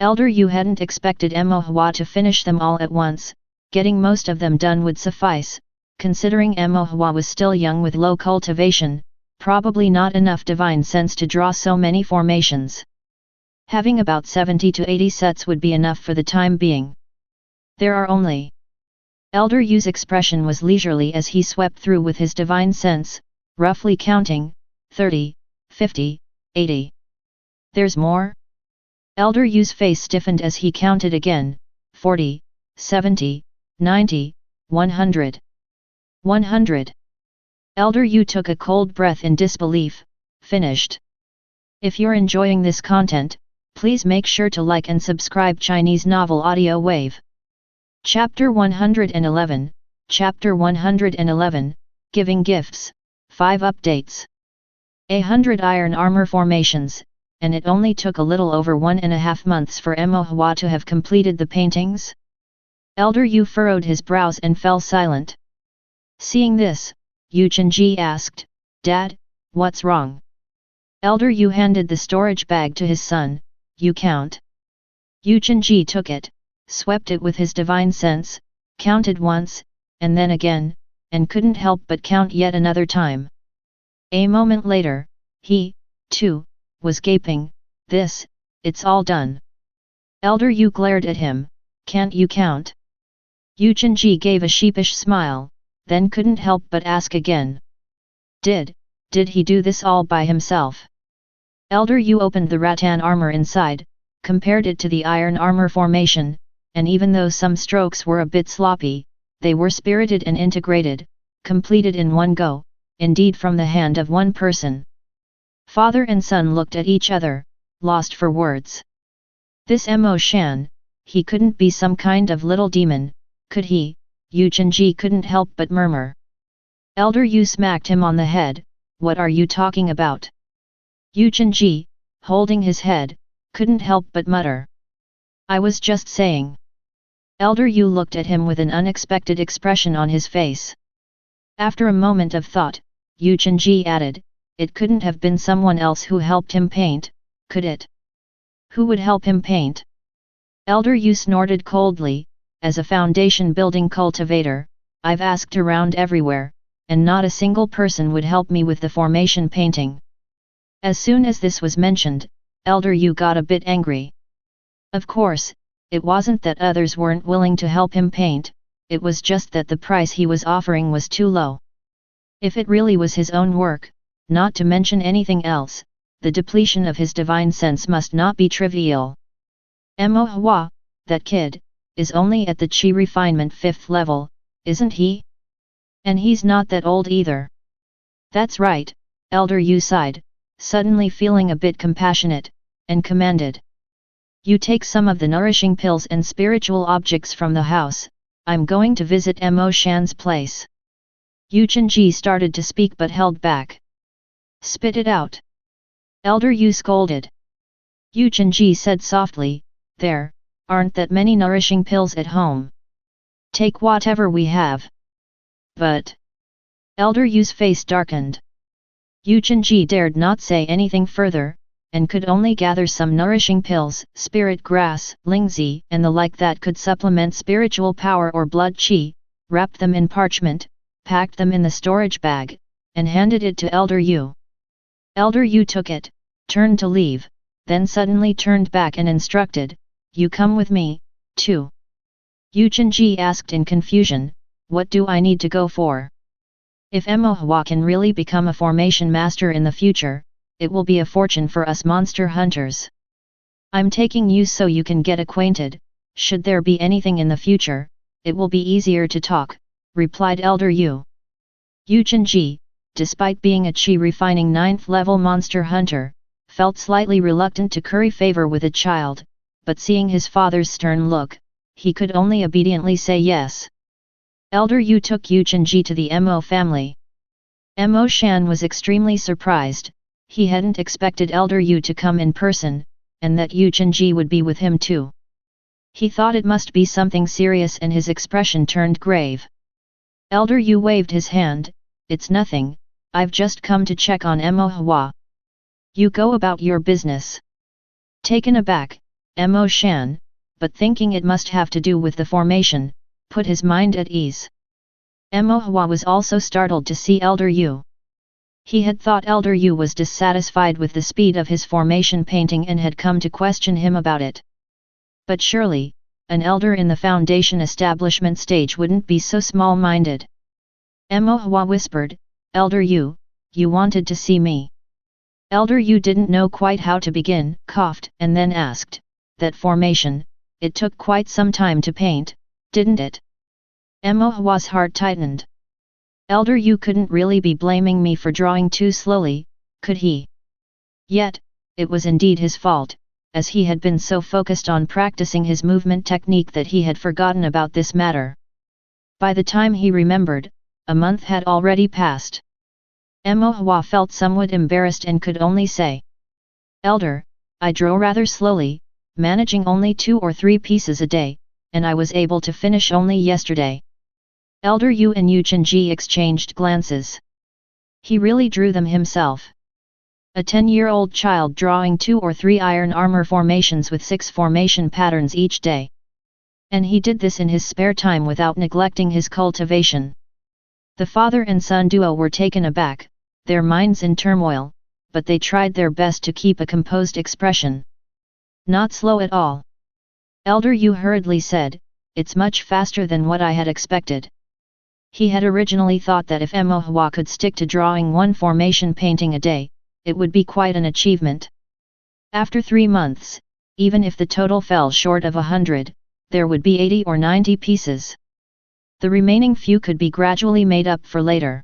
Elder Yu hadn't expected Emo Hua to finish them all at once, getting most of them done would suffice, considering Emo Hua was still young with low cultivation, probably not enough divine sense to draw so many formations. Having about 70 to 80 sets would be enough for the time being. There are only. Elder Yu's expression was leisurely as he swept through with his divine sense, roughly counting, 30, 50, 80. There's more? Elder Yu's face stiffened as he counted again, 40, 70, 90, 100. 100. Elder Yu took a cold breath in disbelief, finished. If you're enjoying this content, please make sure to like and subscribe Chinese Novel Audiowave. Chapter 111, Chapter 111, Giving Gifts, 5 Updates. 100 iron armor formations, and it only took a little over 1.5 months for Emo Hua to have completed the paintings? Elder Yu furrowed his brows and fell silent. Seeing this, Yu Chenji asked, Dad, what's wrong? Elder Yu handed the storage bag to his son, You count. Yu Chenji took it, swept it with his divine sense, counted once, and then again, and couldn't help but count yet another time. A moment later, he, too, was gaping, it's all done. Elder Yu glared at him, Can't you count? Yu Chenji gave a sheepish smile, then couldn't help but ask again. Did he do this all by himself? Elder Yu opened the rattan armor inside, compared it to the iron armor formation, and even though some strokes were a bit sloppy, they were spirited and integrated, completed in one go, indeed from the hand of one person. Father and son looked at each other, lost for words. This Emo Shan, he couldn't be some kind of little demon, could he? Yu Chenji couldn't help but murmur. Elder Yu smacked him on the head. What are you talking about? Yu Chenji, holding his head, couldn't help but mutter. I was just saying. Elder Yu looked at him with an unexpected expression on his face. After a moment of thought, Yu Chenji added, it couldn't have been someone else who helped him paint, could it? Who would help him paint? Elder Yu snorted coldly. As a foundation building cultivator, I've asked around everywhere, and not a single person would help me with the formation painting. As soon as this was mentioned, Elder Yu got a bit angry. Of course, it wasn't that others weren't willing to help him paint, it was just that the price he was offering was too low. If it really was his own work, not to mention anything else, the depletion of his divine sense must not be trivial. Mo Hua, that kid, is only at the Qi refinement 5th level, isn't he? And he's not that old either. That's right, Elder Yu sighed, suddenly feeling a bit compassionate, and commanded. You take some of the nourishing pills and spiritual objects from the house, I'm going to visit Mo Shan's place. Yu Chenji started to speak but held back. Spit it out. Elder Yu scolded. Yu Chenji said softly, there aren't that many nourishing pills at home. Take whatever we have. But Elder Yu's face darkened. Yu Chenji dared not say anything further, and could only gather some nourishing pills, spirit grass, lingzi, and the like that could supplement spiritual power or blood qi, wrapped them in parchment, packed them in the storage bag, and handed it to Elder Yu. Elder Yu took it, turned to leave, then suddenly turned back and instructed, you come with me, too. Yu Chenji asked in confusion, what do I need to go for? If Mo Hua can really become a formation master in the future, it will be a fortune for us monster hunters. I'm taking you so you can get acquainted, should there be anything in the future, it will be easier to talk, replied Elder Yu. Yu Chenji, despite being a Qi refining 9th level monster hunter, felt slightly reluctant to curry favor with a child, but seeing his father's stern look, he could only obediently say yes. Elder Yu took Yu Chenji to the Mo family. Mo Shan was extremely surprised, he hadn't expected Elder Yu to come in person, and that Yu Chenji would be with him too. He thought it must be something serious and his expression turned grave. Elder Yu waved his hand, it's nothing, I've just come to check on Mo Hua. You go about your business. Taken aback, Mo Shan, but thinking it must have to do with the formation, put his mind at ease. Mo Hua was also startled to see Elder Yu. He had thought Elder Yu was dissatisfied with the speed of his formation painting and had come to question him about it. But surely, an elder in the foundation establishment stage wouldn't be so small-minded. Mo Hua whispered, Elder Yu, you wanted to see me. Elder Yu didn't know quite how to begin, coughed, and then asked, that formation, it took quite some time to paint, didn't it? Mo Hua's heart tightened. Elder Yu couldn't really be blaming me for drawing too slowly, could he? Yet, it was indeed his fault, as he had been so focused on practicing his movement technique that he had forgotten about this matter. By the time he remembered, a month had already passed. Mo Hua felt somewhat embarrassed and could only say, Elder, I draw rather slowly, managing only 2 or 3 pieces a day, and I was able to finish only yesterday. Elder Yu and Yu Chenji exchanged glances. He really drew them himself. A 10-year-old child drawing 2 or 3 iron armor formations with 6 formation patterns each day. And he did this in his spare time without neglecting his cultivation. The father and son duo were taken aback, their minds in turmoil, but they tried their best to keep a composed expression. Not slow at all. Elder Yu hurriedly said, it's much faster than what I had expected. He had originally thought that if Mo Hua could stick to drawing 1 formation painting a day, it would be quite an achievement. After 3 months, even if the total fell short of 100, there would be 80 or 90 pieces. The remaining few could be gradually made up for later.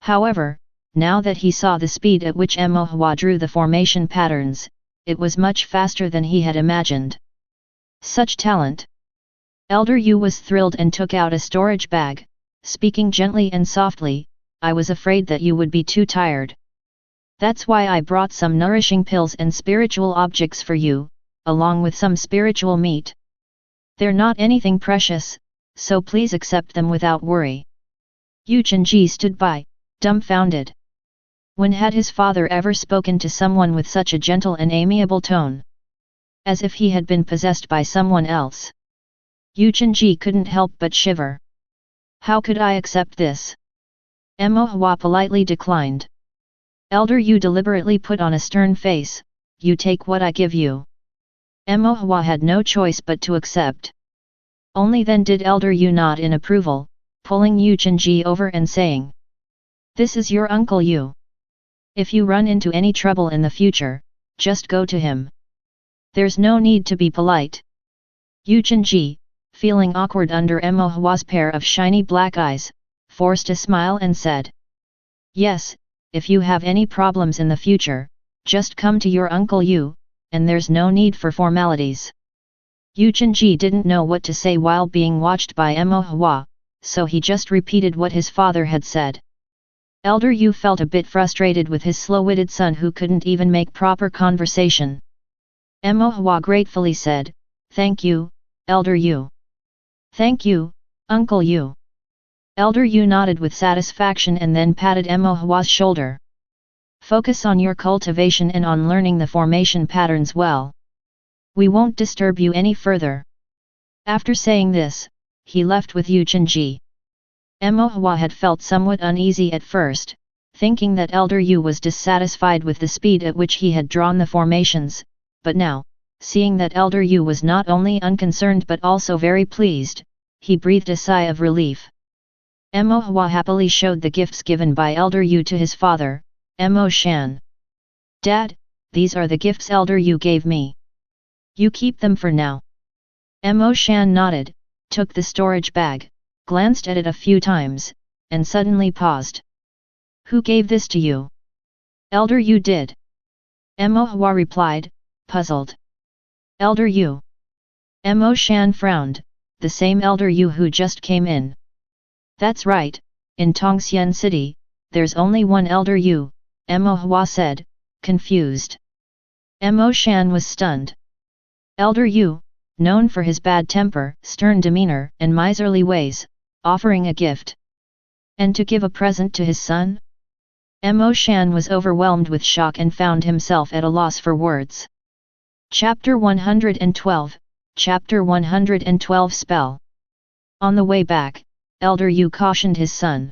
However, now that he saw the speed at which Mo Hua drew the formation patterns, it was much faster than he had imagined. Such talent! Elder Yu was thrilled and took out a storage bag, speaking gently and softly, I was afraid that you would be too tired. That's why I brought some nourishing pills and spiritual objects for you, along with some spiritual meat. They're not anything precious, so please accept them without worry. Yu Chenji stood by, dumbfounded. When had his father ever spoken to someone with such a gentle and amiable tone? As if he had been possessed by someone else. Yu Chenji couldn't help but shiver. How could I accept this? Mo Hua politely declined. Elder Yu deliberately put on a stern face, you take what I give you. Mo Hua had no choice but to accept. Only then did Elder Yu nod in approval, pulling Yu Chenji over and saying, this is your Uncle Yu. If you run into any trouble in the future, just go to him. There's no need to be polite. Yu Chenji, feeling awkward under Mo Hua's pair of shiny black eyes, forced a smile and said, yes, if you have any problems in the future, just come to your Uncle Yu, and there's no need for formalities. Yu Chenji didn't know what to say while being watched by Mo Hua, so he just repeated what his father had said. Elder Yu felt a bit frustrated with his slow-witted son who couldn't even make proper conversation. Mo Hua gratefully said, thank you, Elder Yu. Thank you, Uncle Yu. Elder Yu nodded with satisfaction and then patted Mo Hua's shoulder. Focus on your cultivation and on learning the formation patterns well. We won't disturb you any further. After saying this, he left with Yu Chenji. Mo Hua had felt somewhat uneasy at first, thinking that Elder Yu was dissatisfied with the speed at which he had drawn the formations, but now, seeing that Elder Yu was not only unconcerned but also very pleased, he breathed a sigh of relief. Mo Hua happily showed the gifts given by Elder Yu to his father, Mo Shan. Dad, these are the gifts Elder Yu gave me. You keep them for now. Mo Shan nodded, took the storage bag, glanced at it a few times, and suddenly paused. Who gave this to you? Elder Yu did. Mo Hua replied, puzzled. Elder Yu. Mo Shan frowned, the same Elder Yu who just came in. That's right, in Tongxian City, there's only one Elder Yu, Mo Hua said, confused. Mo Shan was stunned. Elder Yu, known for his bad temper, stern demeanor, and miserly ways, offering a gift. And to give a present to his son? Mo Shan was overwhelmed with shock and found himself at a loss for words. Chapter 112, Chapter 112 Spell. On the way back, Elder Yu cautioned his son.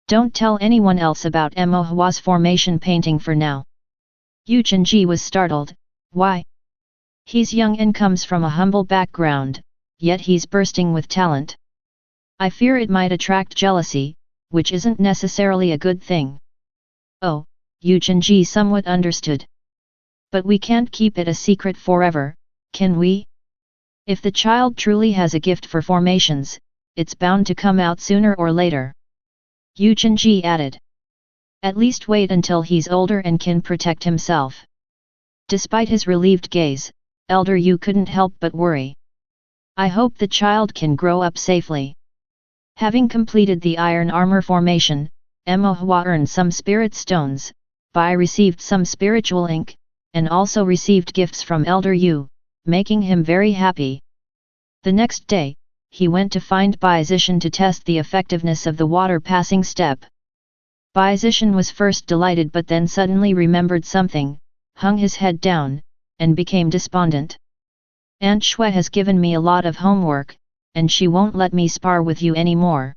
Don't tell anyone else about Mo Hua's formation painting for now. Yu Chenji was startled, why? He's young and comes from a humble background, yet he's bursting with talent. I fear it might attract jealousy, which isn't necessarily a good thing. Oh, Yu Chenji somewhat understood. But we can't keep it a secret forever, can we? If the child truly has a gift for formations, it's bound to come out sooner or later. Yu Chenji added. At least wait until he's older and can protect himself. Despite his relieved gaze, Elder Yu couldn't help but worry. I hope the child can grow up safely. Having completed the iron armor formation, Mo Hua earned some spirit stones, Bai received some spiritual ink, and also received gifts from Elder Yu, making him very happy. The next day, he went to find Bai Zishan to test the effectiveness of the water passing step. Bai Zishan was first delighted but then suddenly remembered something, hung his head down, and became despondent. Aunt Shui has given me a lot of homework, and she won't let me spar with you anymore.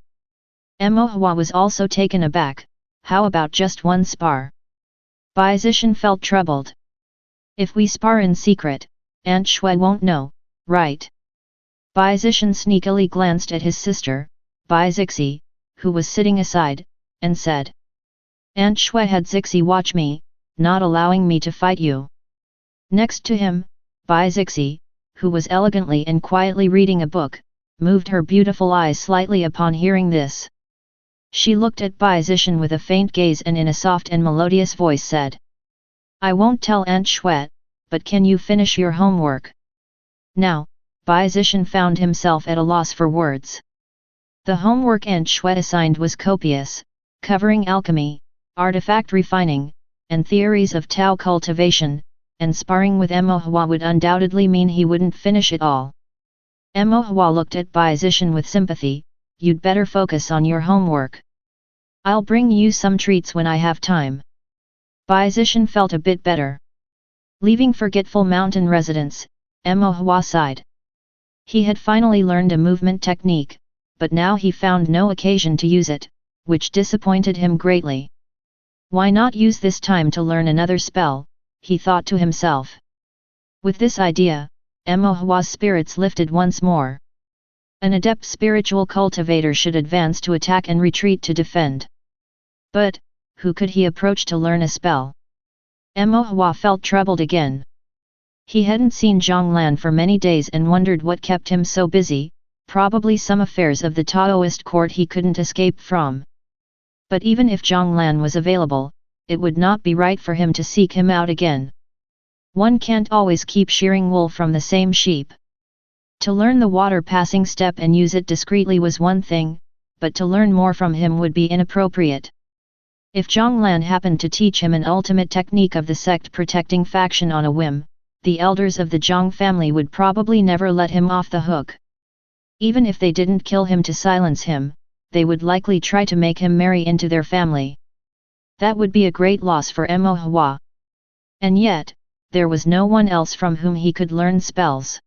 Mo Hua was also taken aback, how about just one spar? Bai Zishan felt troubled. If we spar in secret, Aunt Shui won't know, right? Bai Zishan sneakily glanced at his sister, Bai Zixi, who was sitting aside, and said. Aunt Shui had Zixi watch me, not allowing me to fight you. Next to him, Bai Zixi, who was elegantly and quietly reading a book, moved her beautiful eyes slightly upon hearing this. She looked at Bai Zishan with a faint gaze and in a soft and melodious voice said. I won't tell Aunt Shui, but can you finish your homework? Now, Bai Zishan found himself at a loss for words. The homework Aunt Shui assigned was copious, covering alchemy, artifact refining, and theories of Tao cultivation, and sparring with Emohua would undoubtedly mean he wouldn't finish it all. Emohua looked at Bai Zishan with sympathy. You'd better focus on your homework. I'll bring you some treats when I have time. Bai Zishan felt a bit better. Leaving forgetful mountain residence, Emohua sighed. He had finally learned a movement technique, but now he found no occasion to use it, which disappointed him greatly. Why not use this time to learn another spell, he thought to himself. With this idea, Emohua's spirits lifted once more. An adept spiritual cultivator should advance to attack and retreat to defend. But, who could he approach to learn a spell? Emohua felt troubled again. He hadn't seen Zhonglan for many days and wondered what kept him so busy, probably some affairs of the Taoist court he couldn't escape from. But even if Zhonglan was available, it would not be right for him to seek him out again. One can't always keep shearing wool from the same sheep. To learn the water-passing step and use it discreetly was one thing, but to learn more from him would be inappropriate. If Zhonglan happened to teach him an ultimate technique of the sect-protecting faction on a whim, the elders of the Zhong family would probably never let him off the hook. Even if they didn't kill him to silence him, they would likely try to make him marry into their family. That would be a great loss for Emohua. And yet, there was no one else from whom he could learn spells.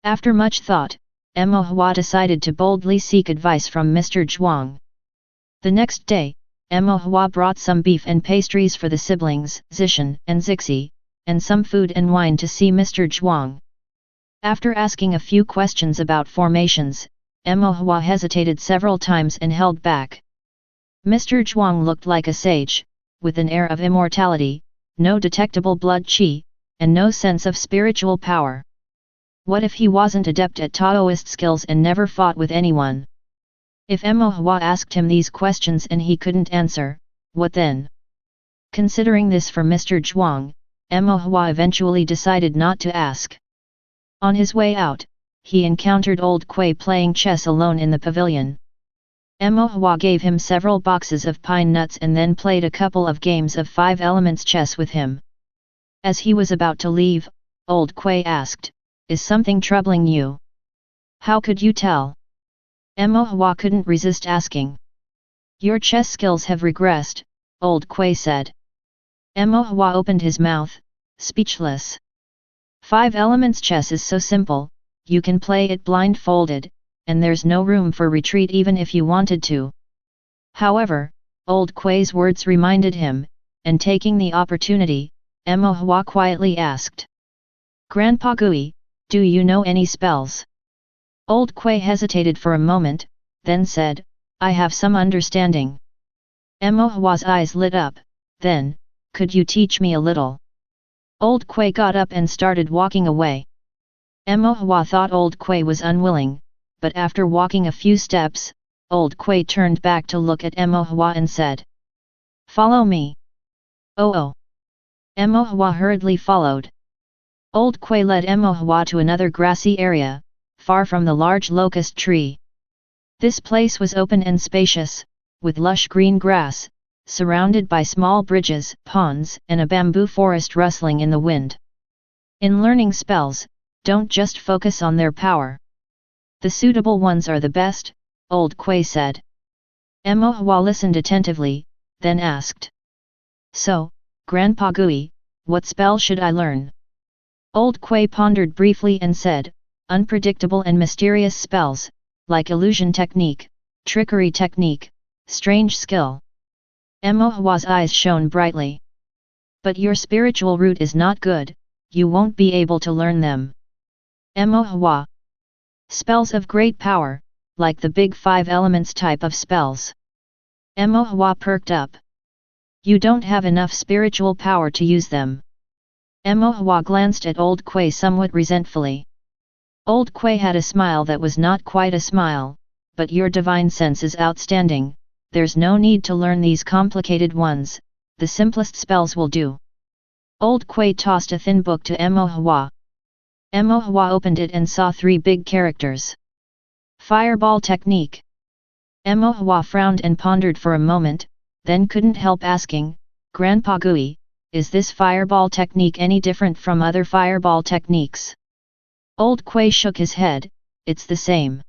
After much thought, Emohua decided to boldly seek advice from Mr. Zhuang. The next day, Emohua brought some beef and pastries for the siblings, Zishan and Zixi, and some food and wine to see Mr. Zhuang. After asking a few questions about formations, Emohua hesitated several times and held back. Mr. Zhuang looked like a sage, with an air of immortality, no detectable blood qi, and no sense of spiritual power. What if he wasn't adept at Taoist skills and never fought with anyone? If Emohua asked him these questions and he couldn't answer, what then? Considering this for Mr. Zhuang, Emohua eventually decided not to ask. On his way out, he encountered old Kui playing chess alone in the pavilion. Emohua gave him several boxes of pine nuts and then played a couple of games of 5 elements chess with him. As he was about to leave, old Kui asked, "Is something troubling you? How could you tell?" Emohua couldn't resist asking. "Your chess skills have regressed," old Kui said. Emohua opened his mouth, speechless. 5 elements chess is so simple, you can play it blindfolded, and there's no room for retreat even if you wanted to. However, old Kui's words reminded him, and taking the opportunity, Emohua quietly asked, "Grandpa Gui, do you know any spells?" Old Kui hesitated for a moment, then said, "I have some understanding." Emohua's eyes lit up, then, "Could you teach me a little?" Old Kui got up and started walking away. Emohua thought old Kui was unwilling, but after walking a few steps, old Kui turned back to look at Emohua and said, "Follow me." Oh. Emohua hurriedly followed. Old Kui led Emohua to another grassy area, far from the large locust tree. This place was open and spacious, with lush green grass, surrounded by small bridges, ponds, and a bamboo forest rustling in the wind. In learning spells, don't just focus on their power. The suitable ones are the best, old Kui said. Emohua listened attentively, then asked, "So, Grandpa Gui, what spell should I learn?" Old Kui pondered briefly and said, "Unpredictable and mysterious spells, like illusion technique, trickery technique, strange skill." Emohua's eyes shone brightly. "But your spiritual root is not good, you won't be able to learn them." Emohua. Spells of great power, like the big 5 elements type of spells. Emohua perked up. "You don't have enough spiritual power to use them." Emohua glanced at old Kui somewhat resentfully. Old Kui had a smile that was not quite a smile, "But your divine sense is outstanding, there's no need to learn these complicated ones, the simplest spells will do." Old Kui tossed a thin book to Emohua. Emohua opened it and saw 3 big characters. Fireball technique. Emohua frowned and pondered for a moment, then couldn't help asking, "Grandpa Gui, is this fireball technique any different from other fireball techniques?" Old Kui shook his head, "It's the same."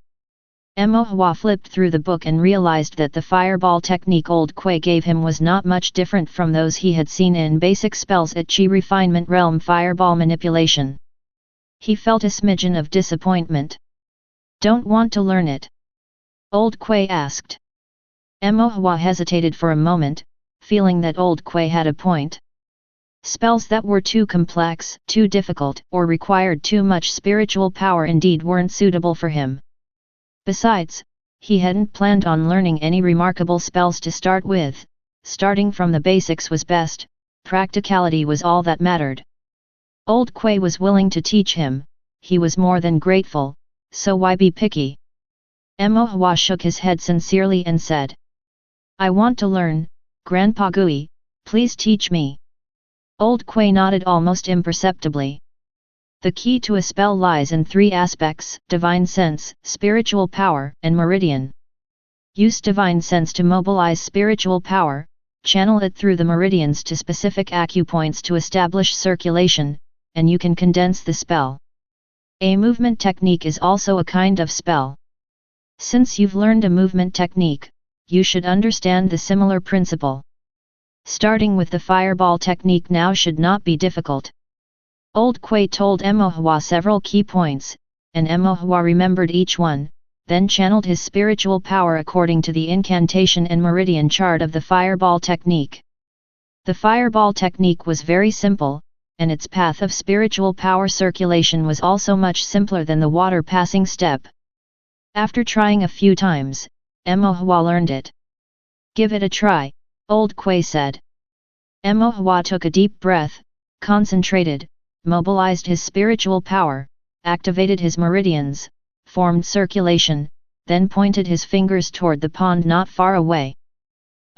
Mo Hua flipped through the book and realized that the fireball technique Old Kui gave him was not much different from those he had seen in basic spells at Qi Refinement Realm fireball manipulation. He felt a smidgen of disappointment. "Don't want to learn it?" Old Kui asked. Mo Hua hesitated for a moment, feeling that Old Kui had a point. Spells that were too complex, too difficult, or required too much spiritual power indeed weren't suitable for him. Besides, he hadn't planned on learning any remarkable spells to start with. Starting from the basics was best, practicality was all that mattered. Old Kui was willing to teach him, he was more than grateful, so why be picky? Mo Hua shook his head sincerely and said, "I want to learn, Grandpa Gui, please teach me." Old Kui nodded almost imperceptibly. The key to a spell lies in three aspects: divine sense, spiritual power, and meridian. Use divine sense to mobilize spiritual power, channel it through the meridians to specific acupoints to establish circulation, and you can condense the spell. A movement technique is also a kind of spell. Since you've learned a movement technique, you should understand the similar principle. Starting with the fireball technique now should not be difficult. Old Kui told Mo Hua several key points, and Mo Hua remembered each one, then channeled his spiritual power according to the incantation and meridian chart of the fireball technique. The fireball technique was very simple, and its path of spiritual power circulation was also much simpler than the water passing step. After trying a few times, Mo Hua learned it. "Give it a try," Old Kui said. Mo Hua took a deep breath, concentrated, mobilized his spiritual power, activated his meridians, formed circulation, then pointed his fingers toward the pond not far away.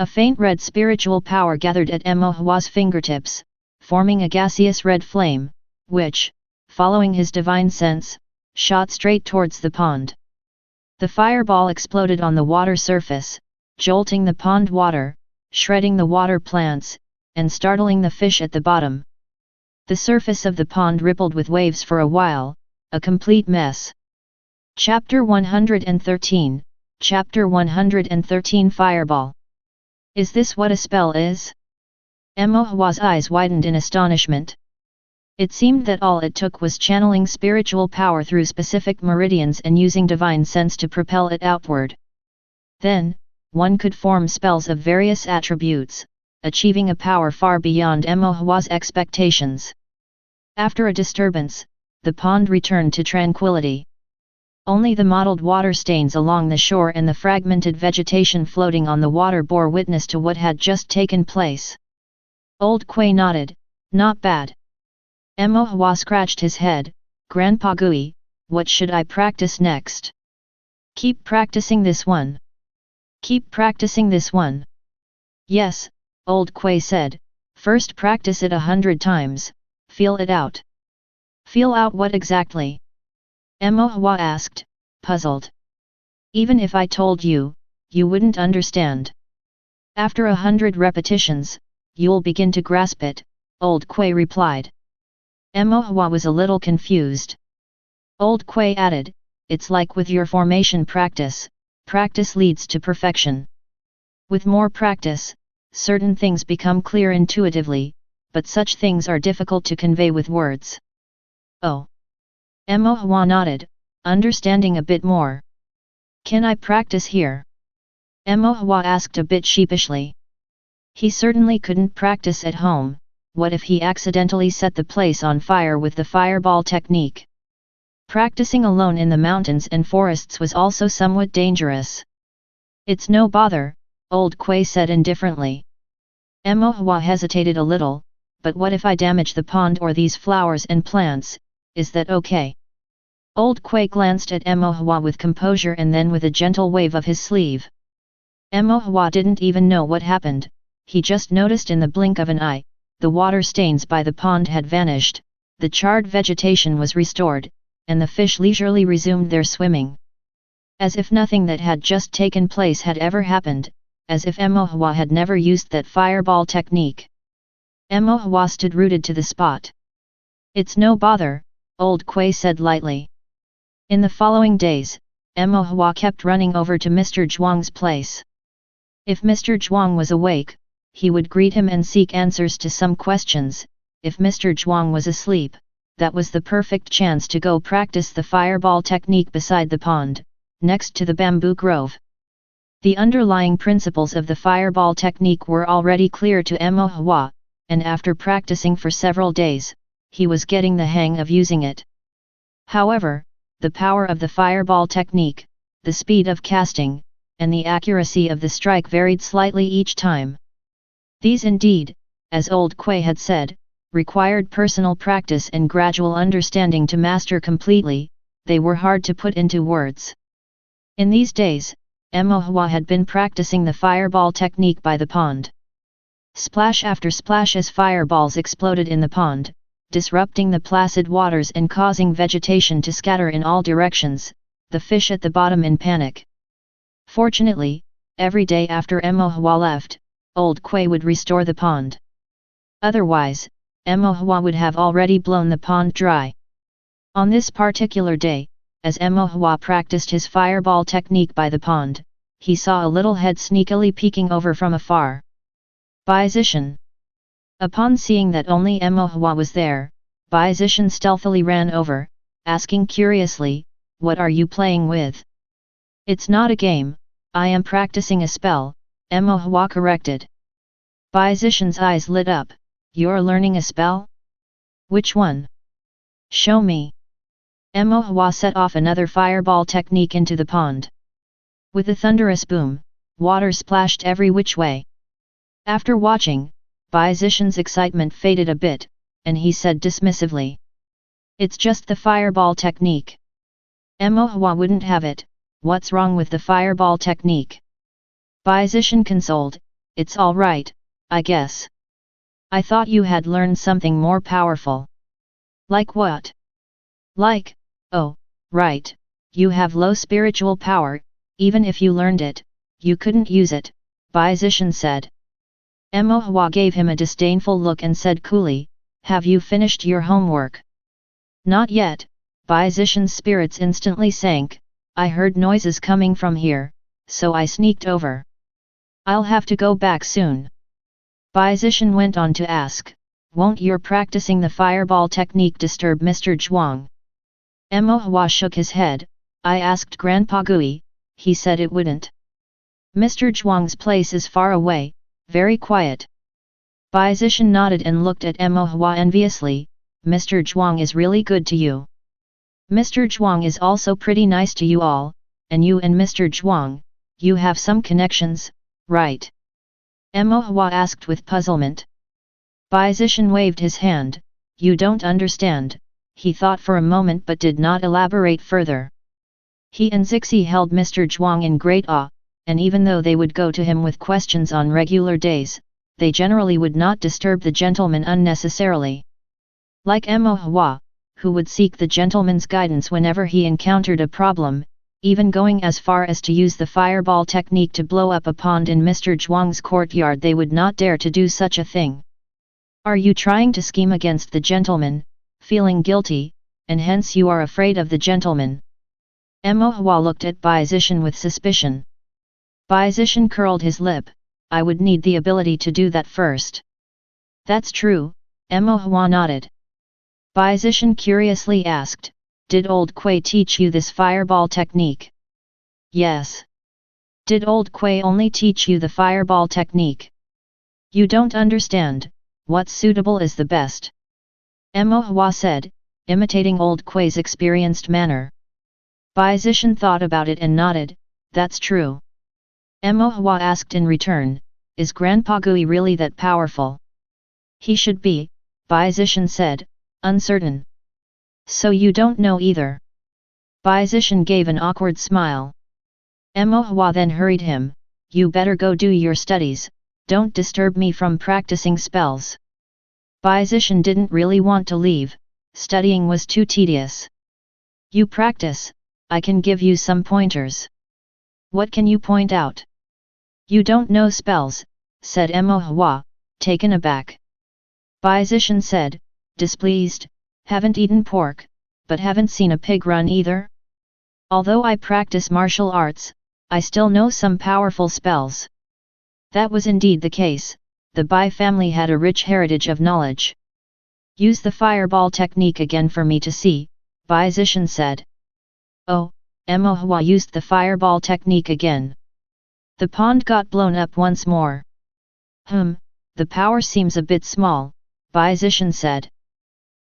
A faint red spiritual power gathered at Mo Hua's fingertips, forming a gaseous red flame, which, following his divine sense, shot straight towards the pond. The fireball exploded on the water surface, jolting the pond water, shredding the water plants, and startling the fish at the bottom. The surface of the pond rippled with waves for a while, a complete mess. Chapter 113, Chapter 113 Fireball. Is this what a spell is? Mo Hua's eyes widened in astonishment. It seemed that all it took was channeling spiritual power through specific meridians and using divine sense to propel it outward. Then, one could form spells of various attributes, achieving a power far beyond Mo Hua's expectations. After a disturbance, the pond returned to tranquility. Only the mottled water stains along the shore and the fragmented vegetation floating on the water bore witness to what had just taken place. Old Kui nodded, "Not bad." Mo Hua scratched his head, "Grandpa Gui, what should I practice next?" "Keep practicing this one. Keep practicing this one." "Yes," Old Kui said, "first practice it 100 times, feel it out." "Feel out what exactly?" Mo Hua asked, puzzled. "Even if I told you, you wouldn't understand. After 100 repetitions, you'll begin to grasp it," Old Kui replied. Mo Hua was a little confused. Old Kui added, "It's like with your formation practice, practice leads to perfection. With more practice, certain things become clear intuitively, but such things are difficult to convey with words." "Oh." Mo Hua nodded, understanding a bit more. "Can I practice here?" Mo Hua asked a bit sheepishly. He certainly couldn't practice at home. What if he accidentally set the place on fire with the fireball technique? Practicing alone in the mountains and forests was also somewhat dangerous. "It's no bother," Old Kui said indifferently. Mo Hua hesitated a little, "But what if I damage the pond or these flowers and plants, is that okay?" Old Kui glanced at Mo Hua with composure and then with a gentle wave of his sleeve. Mo Hua didn't even know what happened, he just noticed in the blink of an eye, the water stains by the pond had vanished, the charred vegetation was restored, and the fish leisurely resumed their swimming. As if nothing that had just taken place had ever happened, as if Emohua had never used that fireball technique. Emohua stood rooted to the spot. "It's no bother," old Kuei said lightly. In the following days, Emohua kept running over to Mr. Zhuang's place. If Mr. Zhuang was awake, he would greet him and seek answers to some questions. If Mr. Zhuang was asleep, that was the perfect chance to go practice the fireball technique beside the pond, next to the bamboo grove. The underlying principles of the fireball technique were already clear to Emohua, and after practicing for several days, he was getting the hang of using it. However, the power of the fireball technique, the speed of casting, and the accuracy of the strike varied slightly each time. These indeed, as old Kuei had said, required personal practice and gradual understanding to master completely. They were hard to put into words. In these days, Emohua had been practicing the fireball technique by the pond. Splash after splash as fireballs exploded in the pond, disrupting the placid waters and causing vegetation to scatter in all directions, the fish at the bottom in panic. Fortunately, every day after Emohua left, old Kuei would restore the pond. Otherwise, Emohua would have already blown the pond dry. On this particular day, as Emohua practiced his fireball technique by the pond, he saw a little head sneakily peeking over from afar. Bai Zishan. Upon seeing that only Emohua was there, Bai Zishan stealthily ran over, asking curiously, "What are you playing with?" "It's not a game, I am practicing a spell," Emohua corrected. Bai Zishan's eyes lit up. "You're learning a spell? Which one? Show me." Emohua set off another fireball technique into the pond. With a thunderous boom, water splashed every which way. After watching, Bai Zishan's excitement faded a bit, and he said dismissively, "It's just the fireball technique." Emohua wouldn't have it. "What's wrong with the fireball technique?" Bai Zishan consoled, "It's all right, I guess. I thought you had learned something more powerful." "Like what?" "Like, oh, right, you have low spiritual power, even if you learned it, you couldn't use it," Bai Zishan said. Emohua gave him a disdainful look and said coolly, "Have you finished your homework?" "Not yet." Bai Zishan's spirits instantly sank. "I heard noises coming from here, so I sneaked over. I'll have to go back soon." Bai Zishan went on to ask, "Won't your practicing the fireball technique disturb Mr. Zhuang?" Emohua shook his head. "I asked Grandpa Gui, he said it wouldn't. Mr. Zhuang's place is far away, very quiet." Bai Zishan nodded and looked at Emohua enviously. "Mr. Zhuang is really good to you. Mr. Zhuang is also pretty nice to you all, and you and Mr. Zhuang, you have some connections, right?" Emohua asked with puzzlement. Bai Zishan waved his hand. "You don't understand." He thought for a moment but did not elaborate further. He and Zixi held Mr. Zhuang in great awe, and even though they would go to him with questions on regular days, they generally would not disturb the gentleman unnecessarily. Like Emohua, who would seek the gentleman's guidance whenever he encountered a problem, even going as far as to use the fireball technique to blow up a pond in Mr. Zhuang's courtyard, they would not dare to do such a thing. "Are you trying to scheme against the gentleman, feeling guilty, and hence you are afraid of the gentleman?" Emohua looked at Bai Zishan with suspicion. Bai Zishan curled his lip. "I would need the ability to do that first." "That's true," Emohua nodded. Bai Zishan curiously asked, "Did old Kuei teach you this fireball technique?" "Yes." "Did old Kuei only teach you the fireball technique?" "You don't understand, what's suitable is the best," Emohua said, imitating old Kuei's experienced manner. Bai Zishan thought about it and nodded, "That's true." Emohua asked in return, "Is Grandpa Gui really that powerful?" "He should be," Bai Zishan said, uncertain. "So you don't know either?" Bai Zishan gave an awkward smile. Emohua then hurried him, "You better go do your studies, don't disturb me from practicing spells." Bai Zishan didn't really want to leave, studying was too tedious. "You practice, I can give you some pointers." "What can you point out?" You don't know spells, said Mo Hua, taken aback. Bai Zishan said, displeased, haven't eaten pork, but haven't seen a pig run either. Although I practice martial arts, I still know some powerful spells. That was indeed the case, the Bai family had a rich heritage of knowledge. Use the fireball technique again for me to see, Bai Zishan said. Oh, Mo Hua used the fireball technique again. The pond got blown up once more. The power seems a bit small, Bai Zishan said.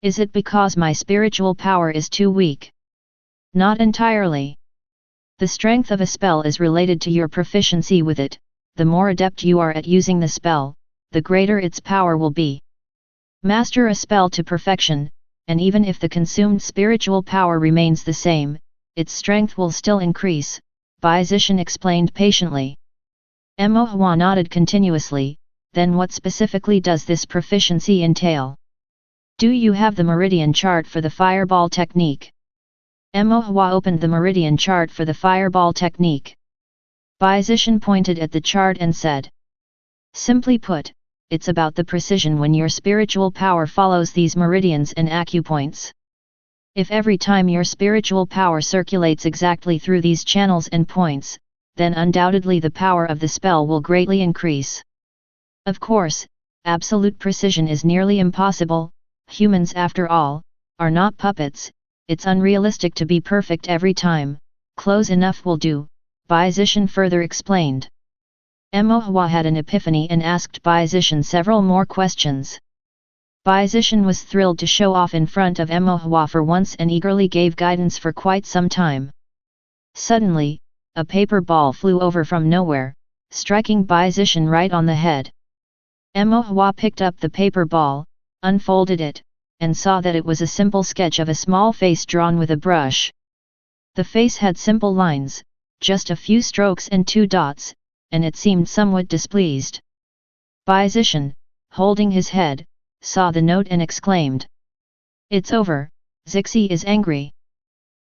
Is it because my spiritual power is too weak? Not entirely. The strength of a spell is related to your proficiency with it. The more adept you are at using the spell, the greater its power will be. Master a spell to perfection, and even if the consumed spiritual power remains the same, its strength will still increase, Bai Zishan explained patiently. Mo Hua nodded continuously. Then what specifically does this proficiency entail? Do you have the meridian chart for the fireball technique? Mo Hua opened the meridian chart for the fireball technique. Bai Zishan pointed at the chart and said. Simply put, it's about the precision when your spiritual power follows these meridians and acupoints. If every time your spiritual power circulates exactly through these channels and points, then undoubtedly the power of the spell will greatly increase. Of course, absolute precision is nearly impossible. Humans after all, are not puppets, it's unrealistic to be perfect every time, close enough will do, Bai Zishan further explained. Mo Hua had an epiphany and asked Bai Zishan several more questions. Bai Zishan was thrilled to show off in front of Mo Hua for once and eagerly gave guidance for quite some time. Suddenly, a paper ball flew over from nowhere, striking Bai Zishan right on the head. Mo Hua picked up the paper ball, unfolded it, and saw that it was a simple sketch of a small face drawn with a brush. The face had simple lines, just a few strokes and 2 dots, and it seemed somewhat displeased. Bai Zishan, holding his head, saw the note and exclaimed. It's over, Zixi is angry.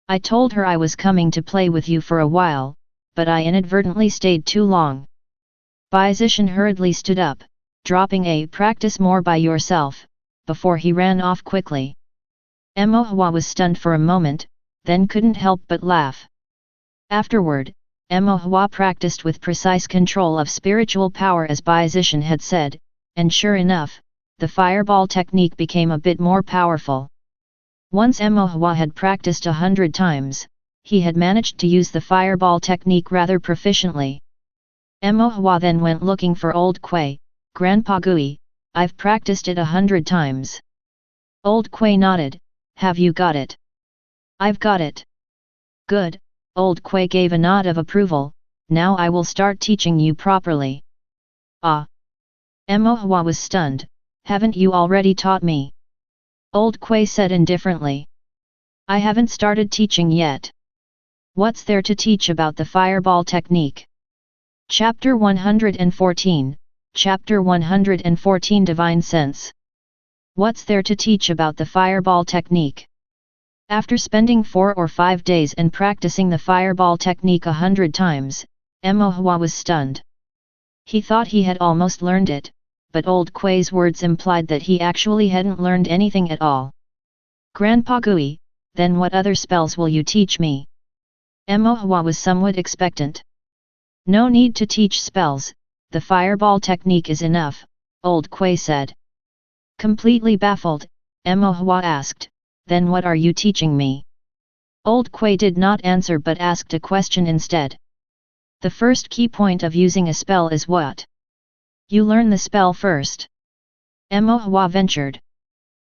I told her I was coming to play with you for a while, but I inadvertently stayed too long. Bai Zishan hurriedly stood up, dropping a practice more by yourself, before he ran off quickly. Mo Hua was stunned for a moment, then couldn't help but laugh. Afterward, Mo Hua practiced with precise control of spiritual power as Bai Zishan had said, and sure enough, the fireball technique became a bit more powerful. Once Mo Hua had practiced 100 times, he had managed to use the fireball technique rather proficiently. Mo Hua then went looking for Old Kui. Grandpa Gui, I've practiced it 100 times. Old Kui nodded, have you got it? I've got it. Good, Old Kui gave a nod of approval, now I will start teaching you properly. Ah! Mo Hua was stunned, haven't you already taught me? Old Kui said indifferently. I haven't started teaching yet. What's there to teach about the fireball technique? Chapter 114. Chapter 114 Divine Sense. What's there to teach about the fireball technique? After spending 4 or 5 days and practicing the fireball technique 100 times, Mo Hua was stunned. He thought he had almost learned it, but Old Kui's words implied that he actually hadn't learned anything at all. Grandpa Gui, then what other spells will you teach me? Mo Hua was somewhat expectant. No need to teach spells. The fireball technique is enough, Old Kui said. Completely baffled, Mo Hua asked, then what are you teaching me? Old Kui did not answer but asked a question instead. The first key point of using a spell is what? You learn the spell first. Mo Hua ventured.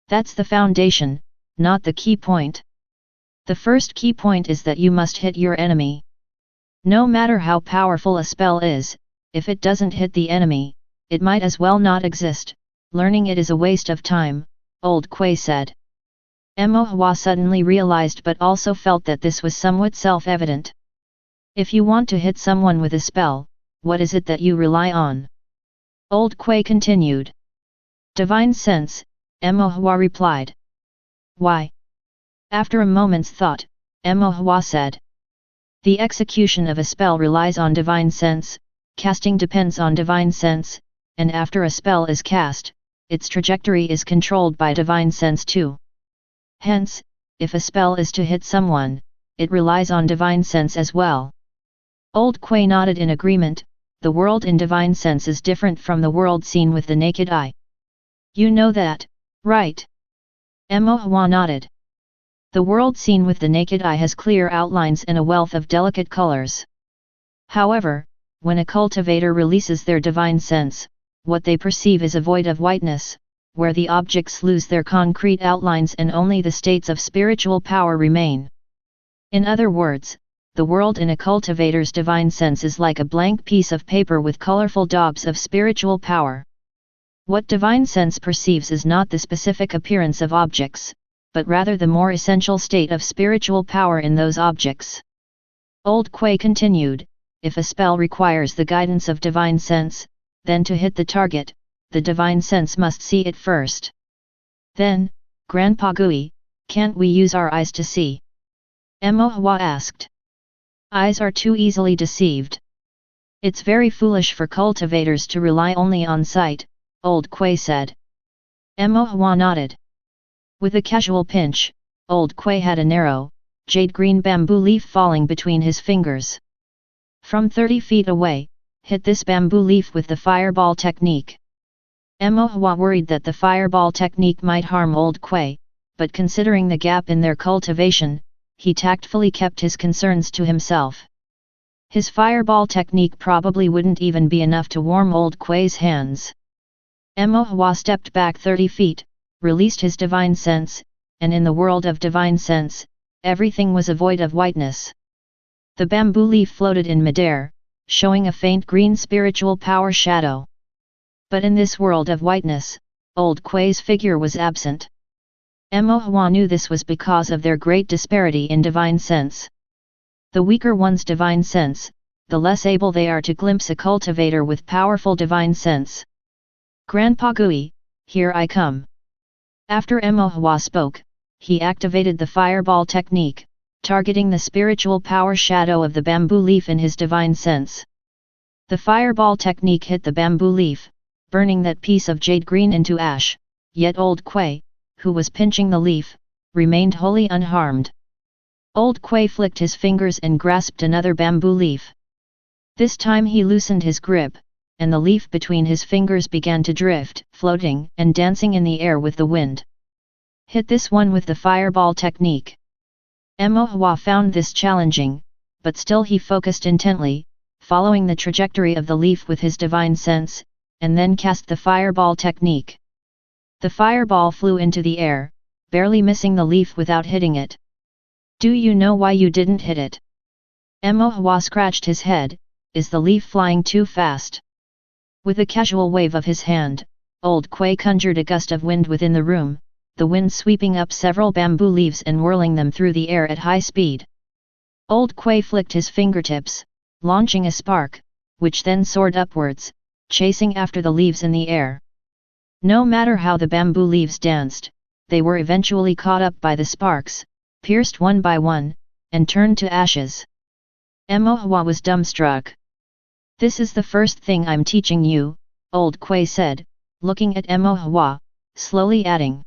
That's the foundation, not the key point. The first key point is that you must hit your enemy. No matter how powerful a spell is, if it doesn't hit the enemy, it might as well not exist. Learning it is a waste of time, Old Kui said. Mo Hua suddenly realized but also felt that this was somewhat self-evident. If you want to hit someone with a spell, what is it that you rely on? Old Kui continued. Divine sense, Mo Hua replied. Why? After a moment's thought, Mo Hua said. The execution of a spell relies on divine sense, casting depends on divine sense, and after a spell is cast, its trajectory is controlled by divine sense too. Hence, if a spell is to hit someone, it relies on divine sense as well. Old Kuei nodded in agreement. The world in divine sense is different from the world seen with the naked eye. You know that, right? Mo Hua nodded. The world seen with the naked eye has clear outlines and a wealth of delicate colors. However, when a cultivator releases their divine sense, what they perceive is a void of whiteness, where the objects lose their concrete outlines and only the states of spiritual power remain. In other words, the world in a cultivator's divine sense is like a blank piece of paper with colorful daubs of spiritual power. What divine sense perceives is not the specific appearance of objects, but rather the more essential state of spiritual power in those objects. Old Kuei continued, if a spell requires the guidance of divine sense, then to hit the target, the divine sense must see it first. Then, Grandpa Gui, can't we use our eyes to see? Mo Hua asked. Eyes are too easily deceived. It's very foolish for cultivators to rely only on sight, Old Kuei said. Mo Hua nodded. With a casual pinch, Old Kuei had a narrow, jade-green bamboo leaf falling between his fingers. From 30 feet away, hit this bamboo leaf with the fireball technique. Mo Hua worried that the fireball technique might harm Old Kuei, but considering the gap in their cultivation, he tactfully kept his concerns to himself. His fireball technique probably wouldn't even be enough to warm Old Kuei's hands. Mo Hua stepped back 30 feet, released his divine sense, and in the world of divine sense, everything was a void of whiteness. The bamboo leaf floated in midair, showing a faint green spiritual power shadow. But in this world of whiteness, Old Kuei's figure was absent. Mo Hua knew this was because of their great disparity in divine sense. The weaker one's divine sense, the less able they are to glimpse a cultivator with powerful divine sense. Grandpa Gui, here I come. After Mo Hua spoke, he activated the fireball technique, targeting the spiritual power shadow of the bamboo leaf in his divine sense. The fireball technique hit the bamboo leaf, burning that piece of jade green into ash, yet Old Kuei, who was pinching the leaf, remained wholly unharmed. Old Kuei flicked his fingers and grasped another bamboo leaf. This time he loosened his grip, and the leaf between his fingers began to drift, floating and dancing in the air with the wind. Hit this one with the fireball technique. Mo Hua found this challenging, but still he focused intently, following the trajectory of the leaf with his divine sense, and then cast the fireball technique. The fireball flew into the air, barely missing the leaf without hitting it. Do you know why you didn't hit it? Mo Hua scratched his head, is the leaf flying too fast? With a casual wave of his hand, Old Kuei conjured a gust of wind within the room, the wind sweeping up several bamboo leaves and whirling them through the air at high speed. Old Kuei flicked his fingertips, launching a spark, which then soared upwards, chasing after the leaves in the air. No matter how the bamboo leaves danced, they were eventually caught up by the sparks, pierced one by one, and turned to ashes. Mo Hua was dumbstruck. This is the first thing I'm teaching you, Old Kuei said, looking at Mo Hua, slowly adding.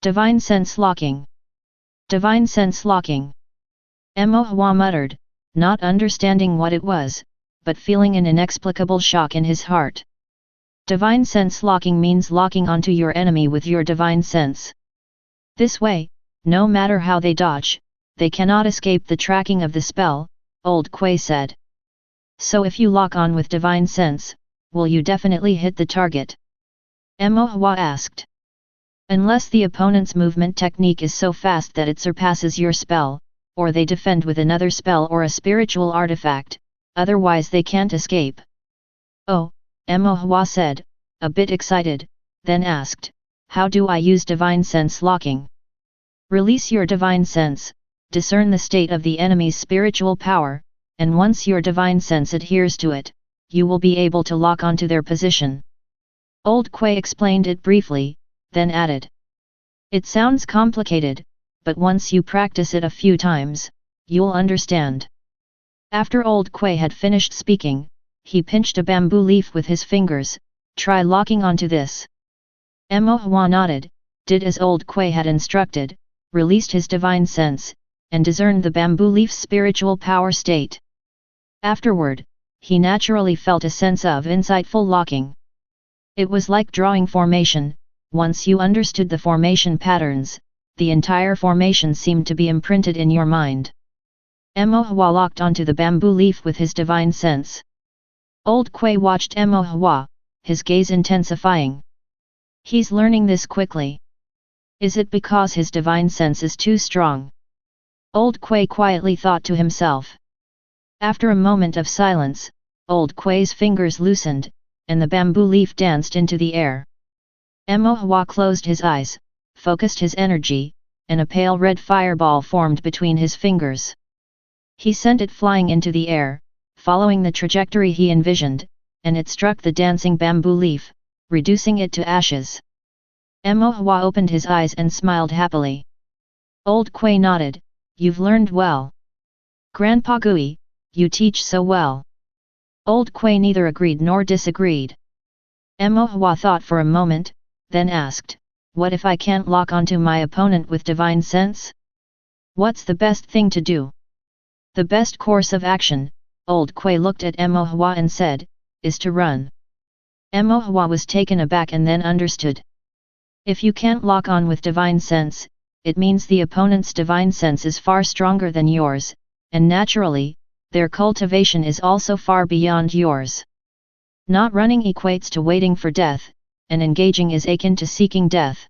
Divine sense locking. Divine sense locking. Mo Hua muttered, not understanding what it was, but feeling an inexplicable shock in his heart. Divine sense locking means locking onto your enemy with your divine sense. This way, no matter how they dodge, they cannot escape the tracking of the spell, Old Kuei said. So if you lock on with divine sense, will you definitely hit the target? Mo Hua asked. Unless the opponent's movement technique is so fast that it surpasses your spell, or they defend with another spell or a spiritual artifact, otherwise they can't escape. Oh, Mo Hua said, a bit excited, then asked, how do I use divine sense locking? Release your divine sense, discern the state of the enemy's spiritual power, and once your divine sense adheres to it, you will be able to lock onto their position. Old Kuei explained it briefly, then added. It sounds complicated, but once you practice it a few times, you'll understand. After Old Kuei had finished speaking, he pinched a bamboo leaf with his fingers. Try locking onto this. Mo Hua nodded, did as old Kui had instructed, released his divine sense, and discerned the bamboo leaf's spiritual power state. Afterward, he naturally felt a sense of insightful locking. It was like drawing formation. Once you understood the formation patterns, the entire formation seemed to be imprinted in your mind. Mo Hua locked onto the bamboo leaf with his divine sense. Old Kui watched Mo Hua, his gaze intensifying. He's learning this quickly. Is it because his divine sense is too strong? Old Kui quietly thought to himself. After a moment of silence, Old Kui's fingers loosened, and the bamboo leaf danced into the air. Mo Hua closed his eyes, focused his energy, and a pale red fireball formed between his fingers. He sent it flying into the air, following the trajectory he envisioned, and it struck the dancing bamboo leaf, reducing it to ashes. Mo Hua opened his eyes and smiled happily. Old Kui nodded, "You've learned well. Grandpa Gui, you teach so well." Old Kui neither agreed nor disagreed. Mo Hua thought for a moment, then asked, "What if I can't lock onto my opponent with divine sense? What's the best thing to do?" "The best course of action," Old Kui looked at Mo Hua and said, "is to run." Mo Hua was taken aback and then understood. If you can't lock on with divine sense, it means the opponent's divine sense is far stronger than yours, and naturally, their cultivation is also far beyond yours. Not running equates to waiting for death, and engaging is akin to seeking death.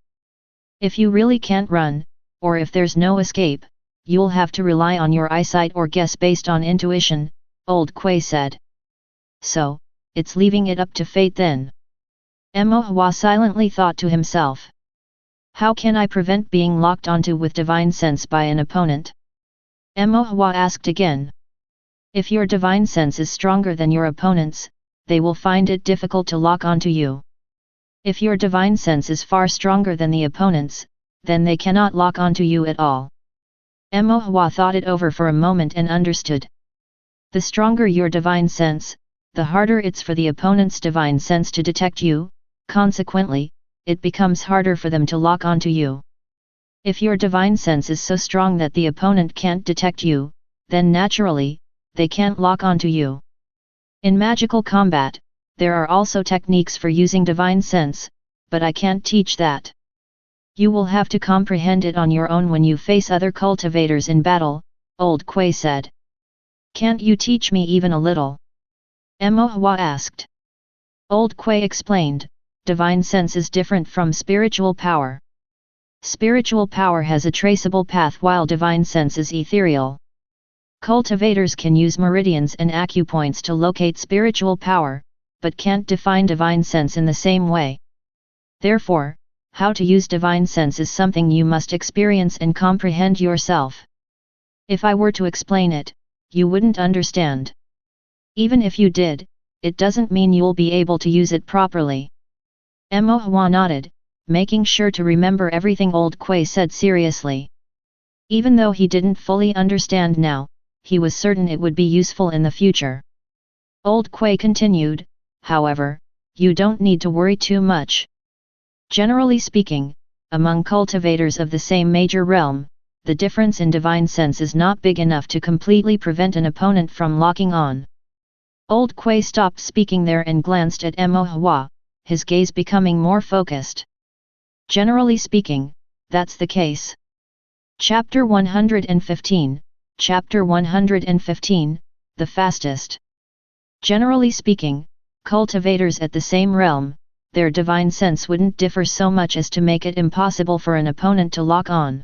If you really can't run, or if there's no escape, you'll have to rely on your eyesight or guess based on intuition, Old Kui said. So, it's leaving it up to fate then. Mo Hua silently thought to himself. How can I prevent being locked onto with divine sense by an opponent? Mo Hua asked again. If your divine sense is stronger than your opponent's, they will find it difficult to lock onto you. If your divine sense is far stronger than the opponent's, then they cannot lock onto you at all. Mo Hua thought it over for a moment and understood. The stronger your divine sense, the harder it's for the opponent's divine sense to detect you, consequently, it becomes harder for them to lock onto you. If your divine sense is so strong that the opponent can't detect you, then naturally, they can't lock onto you. In magical combat, there are also techniques for using divine sense, but I can't teach that. You will have to comprehend it on your own when you face other cultivators in battle, Old Kui said. Can't you teach me even a little? Mo Hua asked. Old Kui explained, divine sense is different from spiritual power. Spiritual power has a traceable path while divine sense is ethereal. Cultivators can use meridians and acupoints to locate spiritual power, but can't define divine sense in the same way. Therefore, how to use divine sense is something you must experience and comprehend yourself. If I were to explain it, you wouldn't understand. Even if you did, it doesn't mean you'll be able to use it properly. Mo Hua nodded, making sure to remember everything Old Kui said seriously. Even though he didn't fully understand now, he was certain it would be useful in the future. Old Kui continued, however, you don't need to worry too much. Generally speaking, among cultivators of the same major realm, the difference in divine sense is not big enough to completely prevent an opponent from locking on. Old Kui stopped speaking there and glanced at Mo Hua, his gaze becoming more focused. Generally speaking, that's the case. Chapter 115, Chapter 115, The Fastest. Generally speaking, cultivators at the same realm, their divine sense wouldn't differ so much as to make it impossible for an opponent to lock on.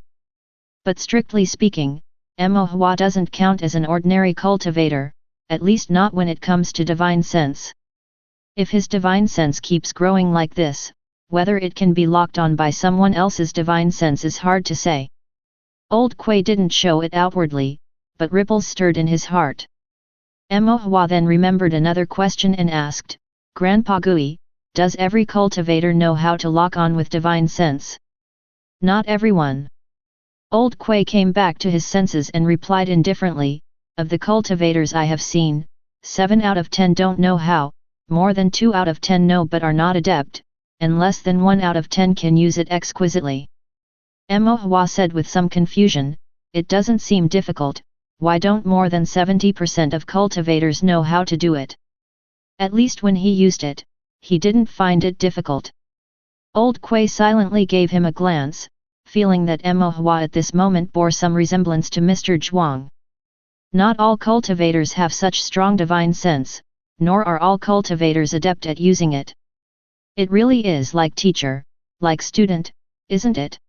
But strictly speaking, Mo Hua doesn't count as an ordinary cultivator, at least not when it comes to divine sense. If his divine sense keeps growing like this, whether it can be locked on by someone else's divine sense is hard to say. Old Kui didn't show it outwardly, but ripples stirred in his heart. Mo Hua then remembered another question and asked, Grandpa Gui, does every cultivator know how to lock on with divine sense? Not everyone. Old Kui came back to his senses and replied indifferently, of the cultivators I have seen, 7 out of 10 don't know how, more than 2 out of 10 know but are not adept, and less than 1 out of 10 can use it exquisitely. Mo Hua said with some confusion, "It doesn't seem difficult, why don't more than 70% of cultivators know how to do it?" At least when he used it, he didn't find it difficult. Old Kui silently gave him a glance, feeling that Mo Hua at this moment bore some resemblance to Mr. Zhuang. Not all cultivators have such strong divine sense, nor are all cultivators adept at using it. It really is like teacher, like student, isn't it?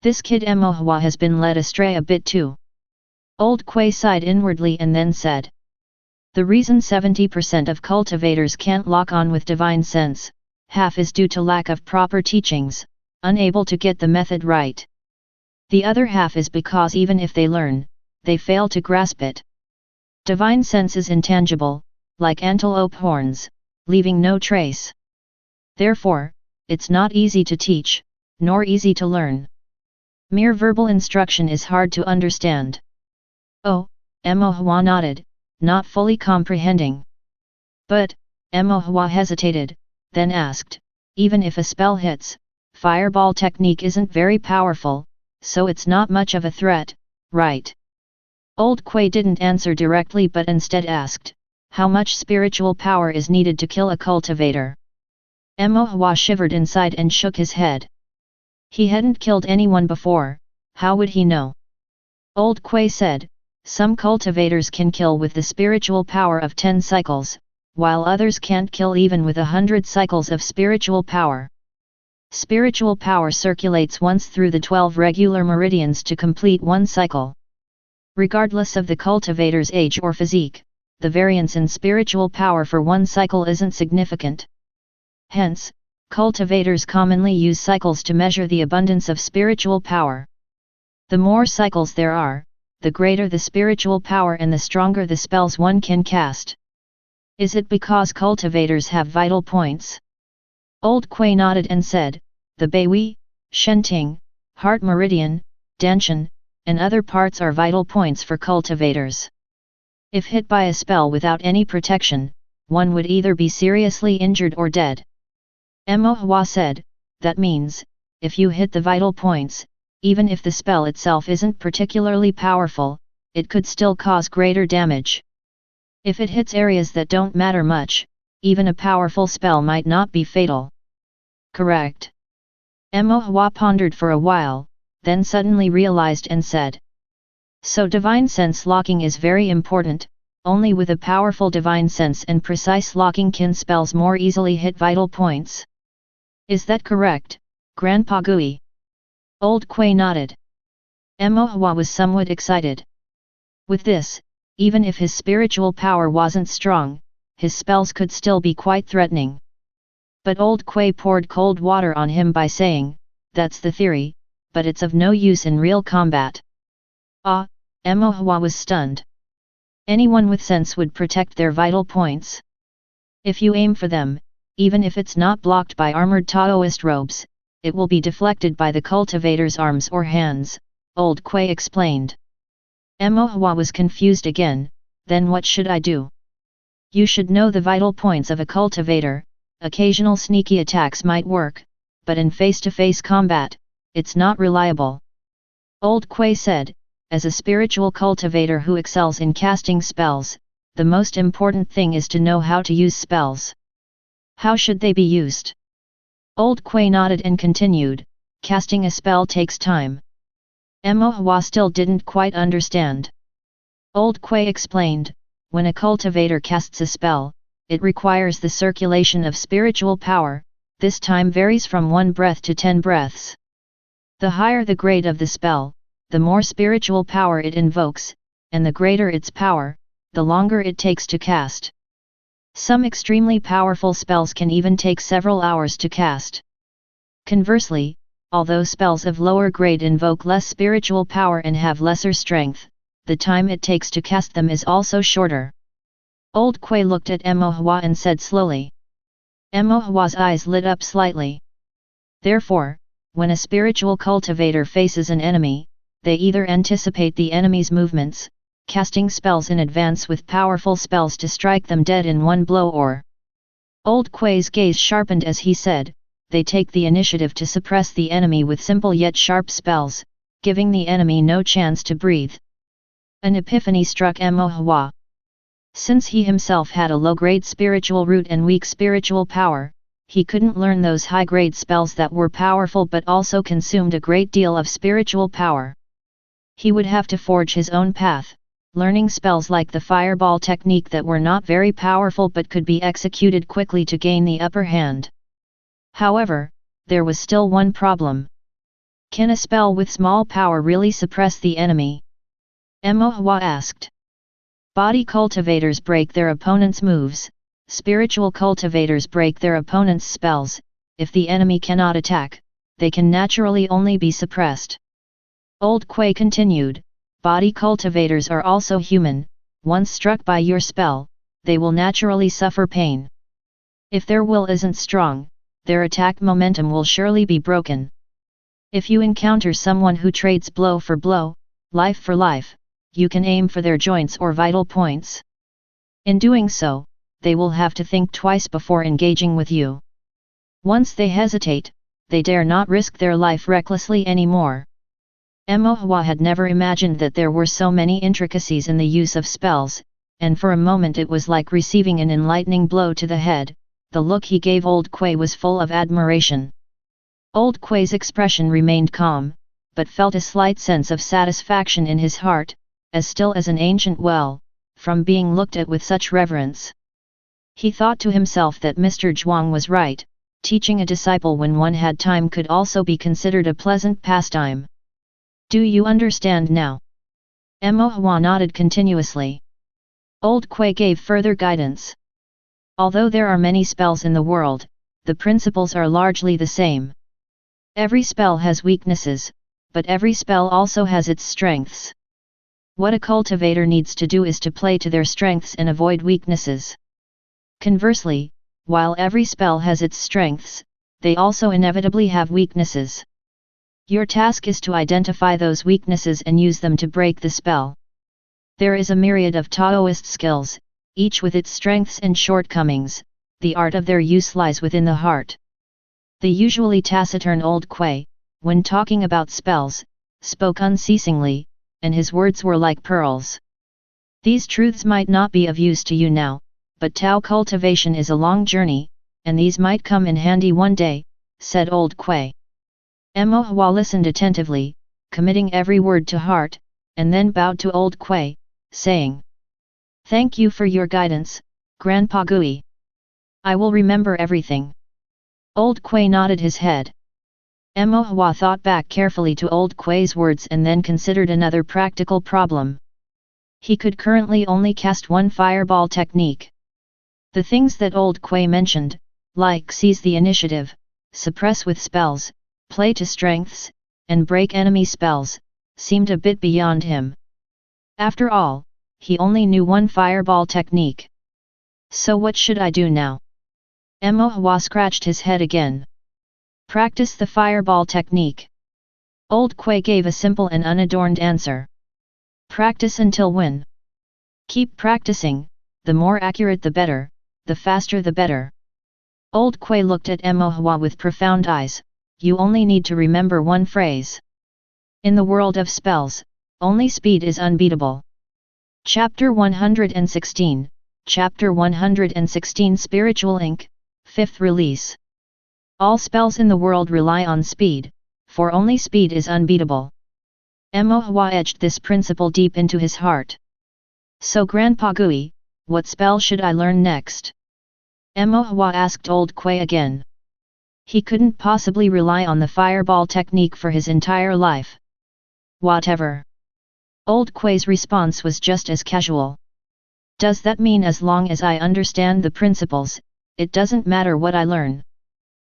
This kid Mo Hua has been led astray a bit too. Old Kui sighed inwardly and then said, "The reason 70% of cultivators can't lock on with divine sense, half is due to lack of proper teachings, unable to get the method right. The other half is because even if they learn, they fail to grasp it. Divine sense is intangible, like antelope horns, leaving no trace. Therefore, it's not easy to teach, nor easy to learn. Mere verbal instruction is hard to understand." "Oh," Mo Hua nodded, not fully comprehending. "But," Mo Hua hesitated, then asked, "even if a spell hits, fireball technique isn't very powerful, so it's not much of a threat, right?" Old Kui didn't answer directly but instead asked, "How much spiritual power is needed to kill a cultivator?" Mo Hua shivered inside and shook his head. He hadn't killed anyone before, how would he know? Old Kui said, "Some cultivators can kill with the spiritual power of 10 cycles, while others can't kill even with 100 cycles of spiritual power. Spiritual power circulates once through the 12 regular meridians to complete one cycle. Regardless of the cultivator's age or physique, the variance in spiritual power for one cycle isn't significant. Hence, cultivators commonly use cycles to measure the abundance of spiritual power. The more cycles there are, the greater the spiritual power and the stronger the spells one can cast." "Is it because cultivators have vital points?" Old Kui nodded and said, "The Beihui, Shenting, Heart Meridian, Danshan, and other parts are vital points for cultivators. If hit by a spell without any protection, one would either be seriously injured or dead." Mo Hua said, "That means, if you hit the vital points, even if the spell itself isn't particularly powerful, it could still cause greater damage. If it hits areas that don't matter much, even a powerful spell might not be fatal." "Correct." Mo Hua pondered for a while, then suddenly realized and said, "So divine sense locking is very important, only with a powerful divine sense and precise locking can spells more easily hit vital points. Is that correct, Grandpa Gui?" Old Kui nodded. Mo Hua was somewhat excited. With this, even if his spiritual power wasn't strong, his spells could still be quite threatening. But Old Kui poured cold water on him by saying, "That's the theory, but it's of no use in real combat." "Ah," Mo Hua was stunned. "Anyone with sense would protect their vital points. If you aim for them, even if it's not blocked by armored Taoist robes, it will be deflected by the cultivator's arms or hands," Old Kui explained. Mo Hua was confused again, "Then what should I do?" "You should know the vital points of a cultivator. Occasional sneaky attacks might work, but in face-to-face combat, it's not reliable." Old Kui said, "As a spiritual cultivator who excels in casting spells, the most important thing is to know how to use spells. How should they be used?" Old Kui nodded and continued, "Casting a spell takes time." Mo Hua still didn't quite understand. Old Kui explained, "When a cultivator casts a spell, it requires the circulation of spiritual power. This time varies from 1 breath to 10 breaths. The higher the grade of the spell, the more spiritual power it invokes, and the greater its power, the longer it takes to cast. Some extremely powerful spells can even take several hours to cast. Conversely, although spells of lower grade invoke less spiritual power and have lesser strength, the time it takes to cast them is also shorter." Old Kui looked at Mo Hua and said slowly. Mo Hua's eyes lit up slightly. "Therefore, when a spiritual cultivator faces an enemy, they either anticipate the enemy's movements, casting spells in advance with powerful spells to strike them dead in one blow or. Old Kuei's gaze sharpened as he said, they take the initiative to suppress the enemy with simple yet sharp spells, giving the enemy no chance to breathe. An epiphany struck Mo Hua. Since he himself had a low-grade spiritual root and weak spiritual power, he couldn't learn those high-grade spells that were powerful but also consumed a great deal of spiritual power. He would have to forge his own path, learning spells like the fireball technique that were not very powerful but could be executed quickly to gain the upper hand. However, there was still one problem. Can a spell with small power really suppress the enemy? Mo Hua asked. Body cultivators break their opponent's moves, spiritual cultivators break their opponent's spells. If the enemy cannot attack, they can naturally only be suppressed. Old Kuei continued, body cultivators are also human, once struck by your spell, they will naturally suffer pain. If their will isn't strong, their attack momentum will surely be broken. If you encounter someone who trades blow for blow, life for life, you can aim for their joints or vital points. In doing so, they will have to think twice before engaging with you. Once they hesitate, they dare not risk their life recklessly anymore. Mo Hua had never imagined that there were so many intricacies in the use of spells, and for a moment it was like receiving an enlightening blow to the head. The look he gave Old Kuei was full of admiration. Old Kuei's expression remained calm, but felt a slight sense of satisfaction in his heart, as still as an ancient well, from being looked at with such reverence. He thought to himself that Mr. Zhuang was right, teaching a disciple when one had time could also be considered a pleasant pastime. Do you understand now? Mo Hua nodded continuously. Old Kuei gave further guidance. Although there are many spells in the world, the principles are largely the same. Every spell has weaknesses, but every spell also has its strengths. What a cultivator needs to do is to play to their strengths and avoid weaknesses. Conversely, while every spell has its strengths, they also inevitably have weaknesses. Your task is to identify those weaknesses and use them to break the spell. There is a myriad of Taoist skills, each with its strengths and shortcomings. The art of their use lies within the heart. The usually taciturn Old Kuei, when talking about spells, spoke unceasingly, and his words were like pearls. These truths might not be of use to you now, but Tao cultivation is a long journey, and these might come in handy one day, said Old Kuei. Mo Hua listened attentively, committing every word to heart, and then bowed to Old Kuei, saying, "Thank you for your guidance, Grandpa Gui. I will remember everything." Old Kuei nodded his head. Mo Hua thought back carefully to Old Kuei's words and then considered another practical problem. He could currently only cast one fireball technique. The things that Old Kuei mentioned, like seize the initiative, suppress with spells, play to strengths, and break enemy spells, seemed a bit beyond him. After all, he only knew one fireball technique. So what should I do now? Mo Hua scratched his head again. Practice the fireball technique. Old Kuei gave a simple and unadorned answer. Practice until when? Keep practicing, the more accurate the better, the faster the better. Old Kuei looked at Mo Hua with profound eyes. You only need to remember one phrase. In the world of spells, only speed is unbeatable. Chapter 116, Chapter 116 Spiritual Ink, 5th release. All spells in the world rely on speed, for only speed is unbeatable. Mo Hua etched this principle deep into his heart. So Grandpa Gui, what spell should I learn next? Mo Hua asked Old Kuei again. He couldn't possibly rely on the fireball technique for his entire life. Whatever. Old Kuei's response was just as casual. Does that mean as long as I understand the principles, it doesn't matter what I learn?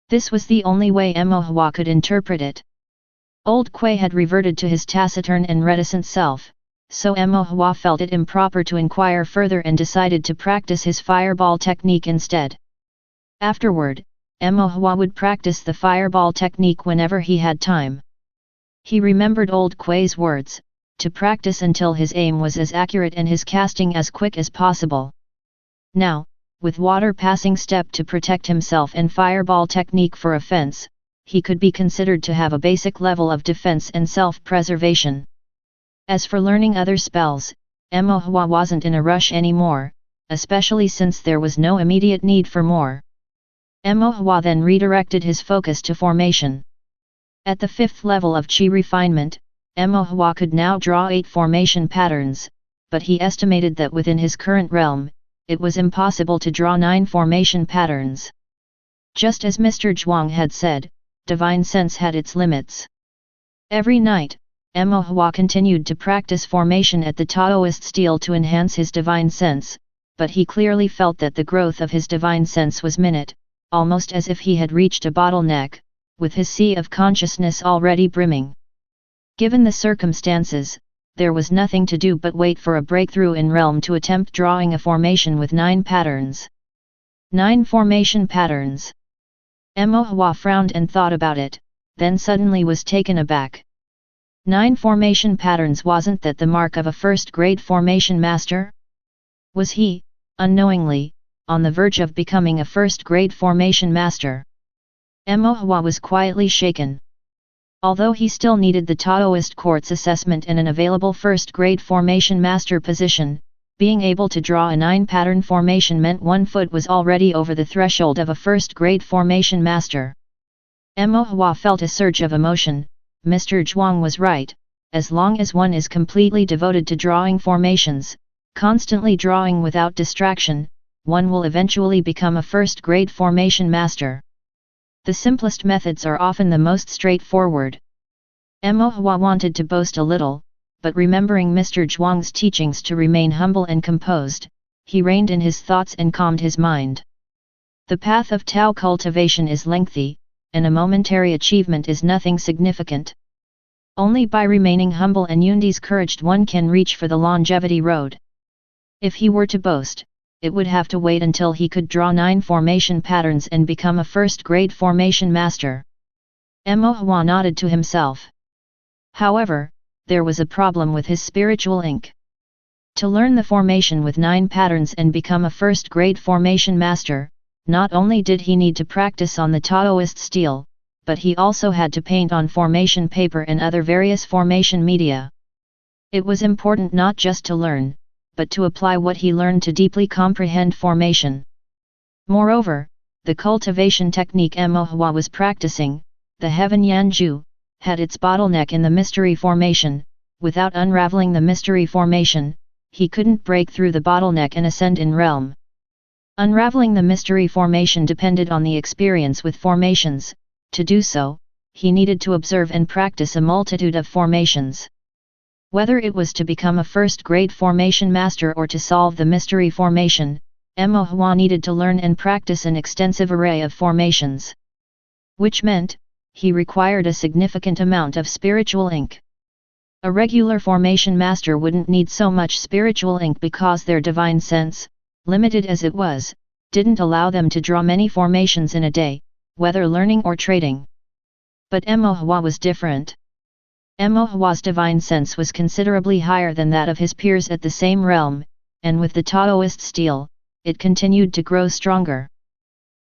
This was the only way Mo Hua could interpret it. Old Kuei had reverted to his taciturn and reticent self, so Mo Hua felt it improper to inquire further and decided to practice his fireball technique instead. Afterward, Mo Hua would practice the fireball technique whenever he had time. He remembered Old Kuei's words, to practice until his aim was as accurate and his casting as quick as possible. Now, with water passing step to protect himself and fireball technique for offense, he could be considered to have a basic level of defense and self-preservation. As for learning other spells, Emohua wasn't in a rush anymore, especially since there was no immediate need for more. Emohua then redirected his focus to formation. At the 5th level of Qi refinement, Emohua could now draw 8 formation patterns, but he estimated that within his current realm, it was impossible to draw 9 formation patterns. Just as Mr. Zhuang had said, divine sense had its limits. Every night, Emohua continued to practice formation at the Taoist Stele to enhance his divine sense, but he clearly felt that the growth of his divine sense was minute, almost as if he had reached a bottleneck, with his sea of consciousness already brimming. Given the circumstances, there was nothing to do but wait for a breakthrough in realm to attempt drawing a formation with 9 patterns. 9 formation patterns. Emohua frowned and thought about it, then suddenly was taken aback. 9 formation patterns, wasn't that the mark of a first-grade formation master? Was he, unknowingly, on the verge of becoming a first-grade formation master? Emohua was quietly shaken. Although he still needed the Taoist court's assessment and an available first-grade formation master position, being able to draw a 9-pattern formation meant 1 foot was already over the threshold of a first-grade formation master. Emohua felt a surge of emotion. Mr. Zhuang was right, as long as one is completely devoted to drawing formations, constantly drawing without distraction, one will eventually become a first-grade formation master. The simplest methods are often the most straightforward. Emohua wanted to boast a little, but remembering Mr. Zhuang's teachings to remain humble and composed, he reined in his thoughts and calmed his mind. The path of Tao cultivation is lengthy, and a momentary achievement is nothing significant. Only by remaining humble and undiscouraged one can reach for the longevity road. If he were to boast, it would have to wait until he could draw 9 formation patterns and become a first-grade formation master. Emohua nodded to himself. However, there was a problem with his spiritual ink. To learn the formation with 9 patterns and become a first-grade formation master, not only did he need to practice on the Taoist Stele, but he also had to paint on formation paper and other various formation media. It was important not just to learn, but to apply what he learned to deeply comprehend formation. Moreover, the cultivation technique Emohua was practicing, the Heaven Yanju, had its bottleneck in the mystery formation. Without unraveling the mystery formation, he couldn't break through the bottleneck and ascend in realm. Unraveling the mystery formation depended on the experience with formations. To do so, he needed to observe and practice a multitude of formations. Whether it was to become a first-grade formation master or to solve the mystery formation, Emohua needed to learn and practice an extensive array of formations. Which meant, he required a significant amount of spiritual ink. A regular formation master wouldn't need so much spiritual ink because their divine sense, limited as it was, didn't allow them to draw many formations in a day, whether learning or trading. But Emohua was different. Emohua's divine sense was considerably higher than that of his peers at the same realm, and with the Taoist Stele, it continued to grow stronger.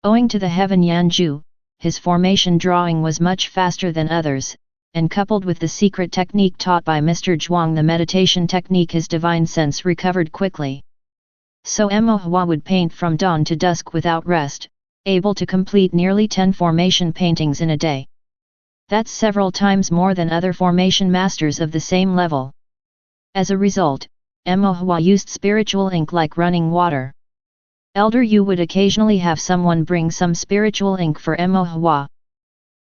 Owing to the Heaven Yanju, his formation drawing was much faster than others, and coupled with the secret technique taught by Mr. Zhuang, the meditation technique, his divine sense recovered quickly. So Emohua would paint from dawn to dusk without rest, able to complete nearly 10 formation paintings in a day. That's several times more than other formation masters of the same level. As a result, Emohua used spiritual ink like running water. Elder Yu would occasionally have someone bring some spiritual ink for Emohua.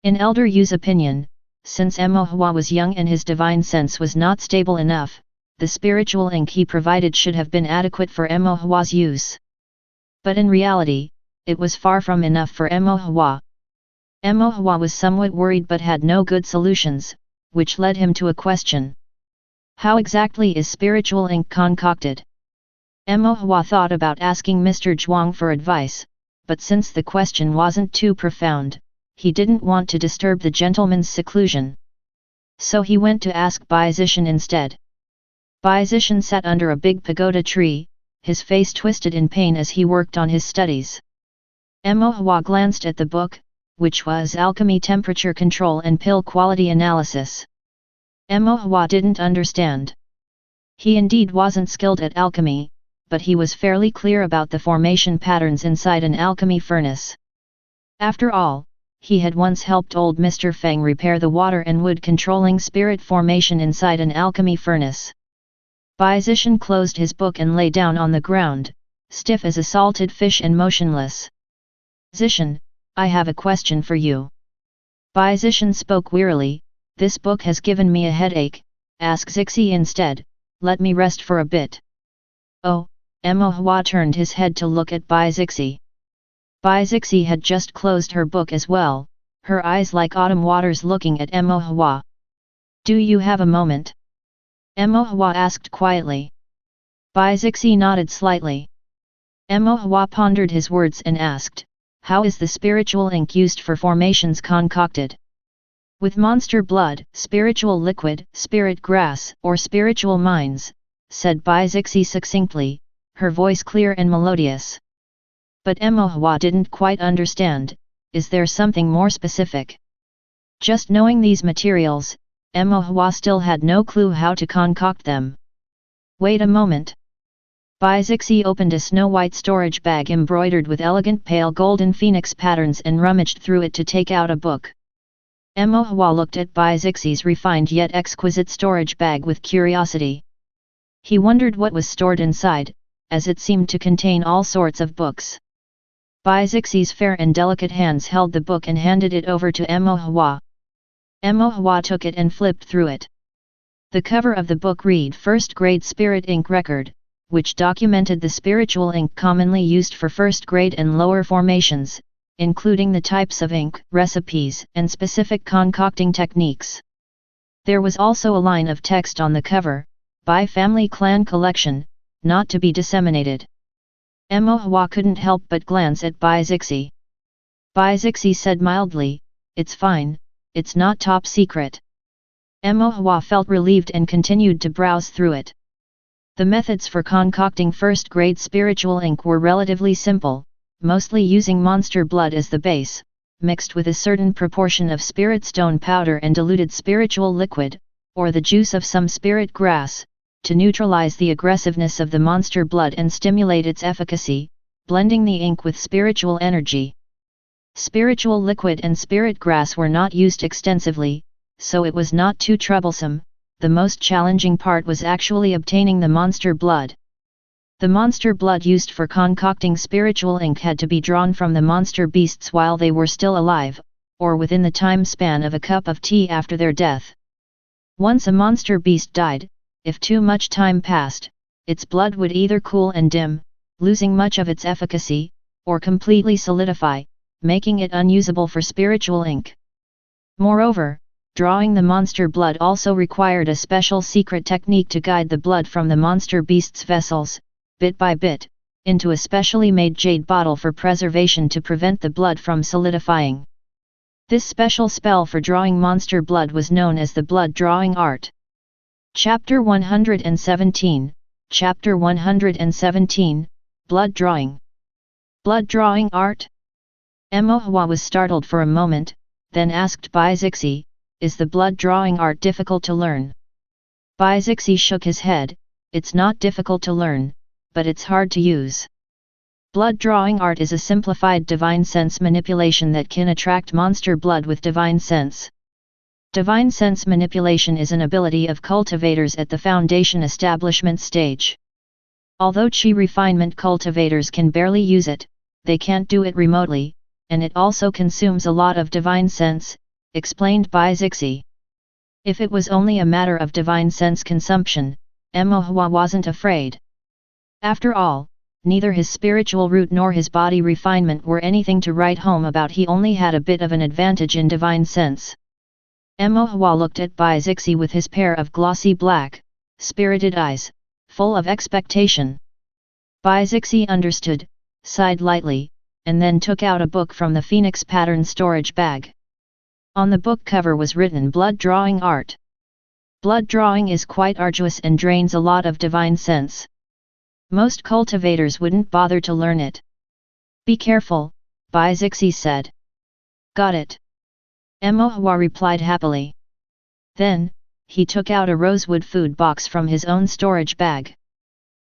In Elder Yu's opinion, since Emohua was young and his divine sense was not stable enough, the spiritual ink he provided should have been adequate for Emohua's use. But in reality, it was far from enough for Emohua. Emohua was somewhat worried but had no good solutions, which led him to a question. How exactly is spiritual ink concocted? Emohua thought about asking Mr. Zhuang for advice, but since the question wasn't too profound, he didn't want to disturb the gentleman's seclusion. So he went to ask Bai Zishan instead. Bai Zishan sat under a big pagoda tree, his face twisted in pain as he worked on his studies. Mo Hua glanced at the book, which was Alchemy Temperature Control and Pill Quality Analysis. Mo Hua didn't understand. He indeed wasn't skilled at alchemy, but he was fairly clear about the formation patterns inside an alchemy furnace. After all, he had once helped old Mr. Feng repair the water and wood controlling spirit formation inside an alchemy furnace. Bai Zishan closed his book and lay down on the ground, stiff as a salted fish and motionless. Zishan, I have a question for you. Bai Zishan spoke wearily, this book has given me a headache, ask Zixi instead, let me rest for a bit. Oh, Mo Hua turned his head to look at Bai Zixi. Bai Zixi had just closed her book as well, her eyes like autumn waters looking at Mo Hua. Do you have a moment? Mo Hua asked quietly. Bai Zixi nodded slightly. Mo Hua pondered his words and asked, how is the spiritual ink used for formations concocted? With monster blood, spiritual liquid, spirit grass, or spiritual mines, said Bai Zixi succinctly, her voice clear and melodious. But Mo Hua didn't quite understand, is there something more specific? Just knowing these materials, Mo Hua still had no clue how to concoct them. Wait a moment. Bai Zixi opened a snow-white storage bag embroidered with elegant pale golden phoenix patterns and rummaged through it to take out a book. Mo Hua looked at Bai Zixi's refined yet exquisite storage bag with curiosity. He wondered what was stored inside, as it seemed to contain all sorts of books. Bai Zixi's fair and delicate hands held the book and handed it over to Mo Hua. Mo Hua took it and flipped through it. The cover of the book read First Grade Spirit Ink Record, which documented the spiritual ink commonly used for first grade and lower formations, including the types of ink, recipes, and specific concocting techniques. There was also a line of text on the cover, Bai Family Clan Collection, not to be disseminated. Mo Hua couldn't help but glance at Bai Zixi. Bai Zixi said mildly, it's fine, it's not top secret. Mo Hua felt relieved and continued to browse through it. The methods for concocting first-grade spiritual ink were relatively simple, mostly using monster blood as the base, mixed with a certain proportion of spirit stone powder and diluted spiritual liquid, or the juice of some spirit grass, to neutralize the aggressiveness of the monster blood and stimulate its efficacy, blending the ink with spiritual energy. Spiritual liquid and spirit grass were not used extensively, so it was not too troublesome. The most challenging part was actually obtaining the monster blood. The monster blood used for concocting spiritual ink had to be drawn from the monster beasts while they were still alive, or within the time span of a cup of tea after their death. Once a monster beast died, if too much time passed, its blood would either cool and dim, losing much of its efficacy, or completely solidify, making it unusable for spiritual ink. Moreover, drawing the monster blood also required a special secret technique to guide the blood from the monster beast's vessels, bit by bit, into a specially made jade bottle for preservation to prevent the blood from solidifying. This special spell for drawing monster blood was known as the blood drawing art. Chapter 117, Chapter 117, Blood Drawing. Blood Drawing Art? Mo Hua was startled for a moment, then asked Bai Zixi, is the blood drawing art difficult to learn? Bai Zixi shook his head, it's not difficult to learn, but it's hard to use. Blood drawing art is a simplified divine sense manipulation that can attract monster blood with divine sense. Divine sense manipulation is an ability of cultivators at the foundation establishment stage. Although chi refinement cultivators can barely use it, they can't do it remotely, and it also consumes a lot of divine sense, explained Bai Zixi. If it was only a matter of divine sense consumption, Mo Hua wasn't afraid. After all, neither his spiritual root nor his body refinement were anything to write home about. He only had a bit of an advantage in divine sense. Mo Hua looked at Bai Zixi with his pair of glossy black, spirited eyes, full of expectation. Bai Zixi understood, sighed lightly, and then took out a book from the phoenix pattern storage bag. On the book cover was written Blood Drawing Art. Blood drawing is quite arduous and drains a lot of divine sense. Most cultivators wouldn't bother to learn it. Be careful, Bai Zixi said. Got it. Emohua replied happily. Then, he took out a rosewood food box from his own storage bag.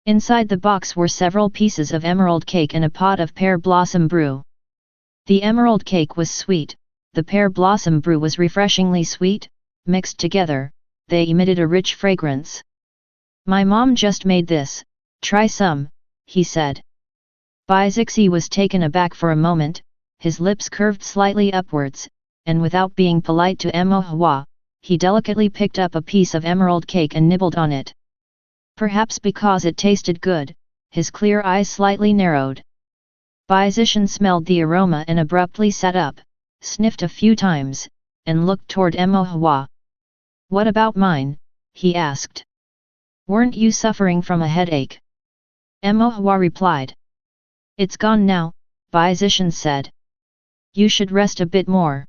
Inside the box were several pieces of emerald cake and a pot of pear blossom brew. The emerald cake was sweet, the pear blossom brew was refreshingly sweet, mixed together, they emitted a rich fragrance. My mom just made this, try some, he said. Bai Zixi was taken aback for a moment, his lips curved slightly upwards, and without being polite to Emohua, he delicately picked up a piece of emerald cake and nibbled on it. Perhaps because it tasted good, his clear eyes slightly narrowed. Bai Zixi smelled the aroma and abruptly sat up, sniffed a few times, and looked toward Emohua. What about mine? He asked. Weren't you suffering from a headache? Emohua replied. It's gone now, Bai Zixi said. You should rest a bit more.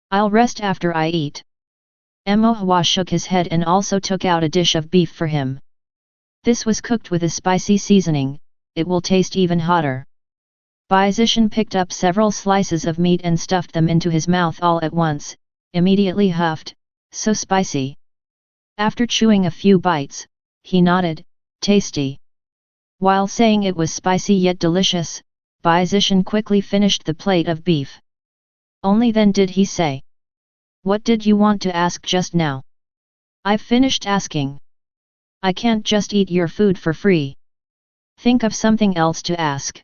I'll rest after I eat. Emohua shook his head and also took out a dish of beef for him. This was cooked with a spicy seasoning, it will taste even hotter. Bai Zixi picked up several slices of meat and stuffed them into his mouth all at once, immediately huffed, so spicy. After chewing a few bites, he nodded, tasty. While saying it was spicy yet delicious, Bai Zixi quickly finished the plate of beef. Only then did he say, what did you want to ask just now? I've finished asking. I can't just eat your food for free. Think of something else to ask.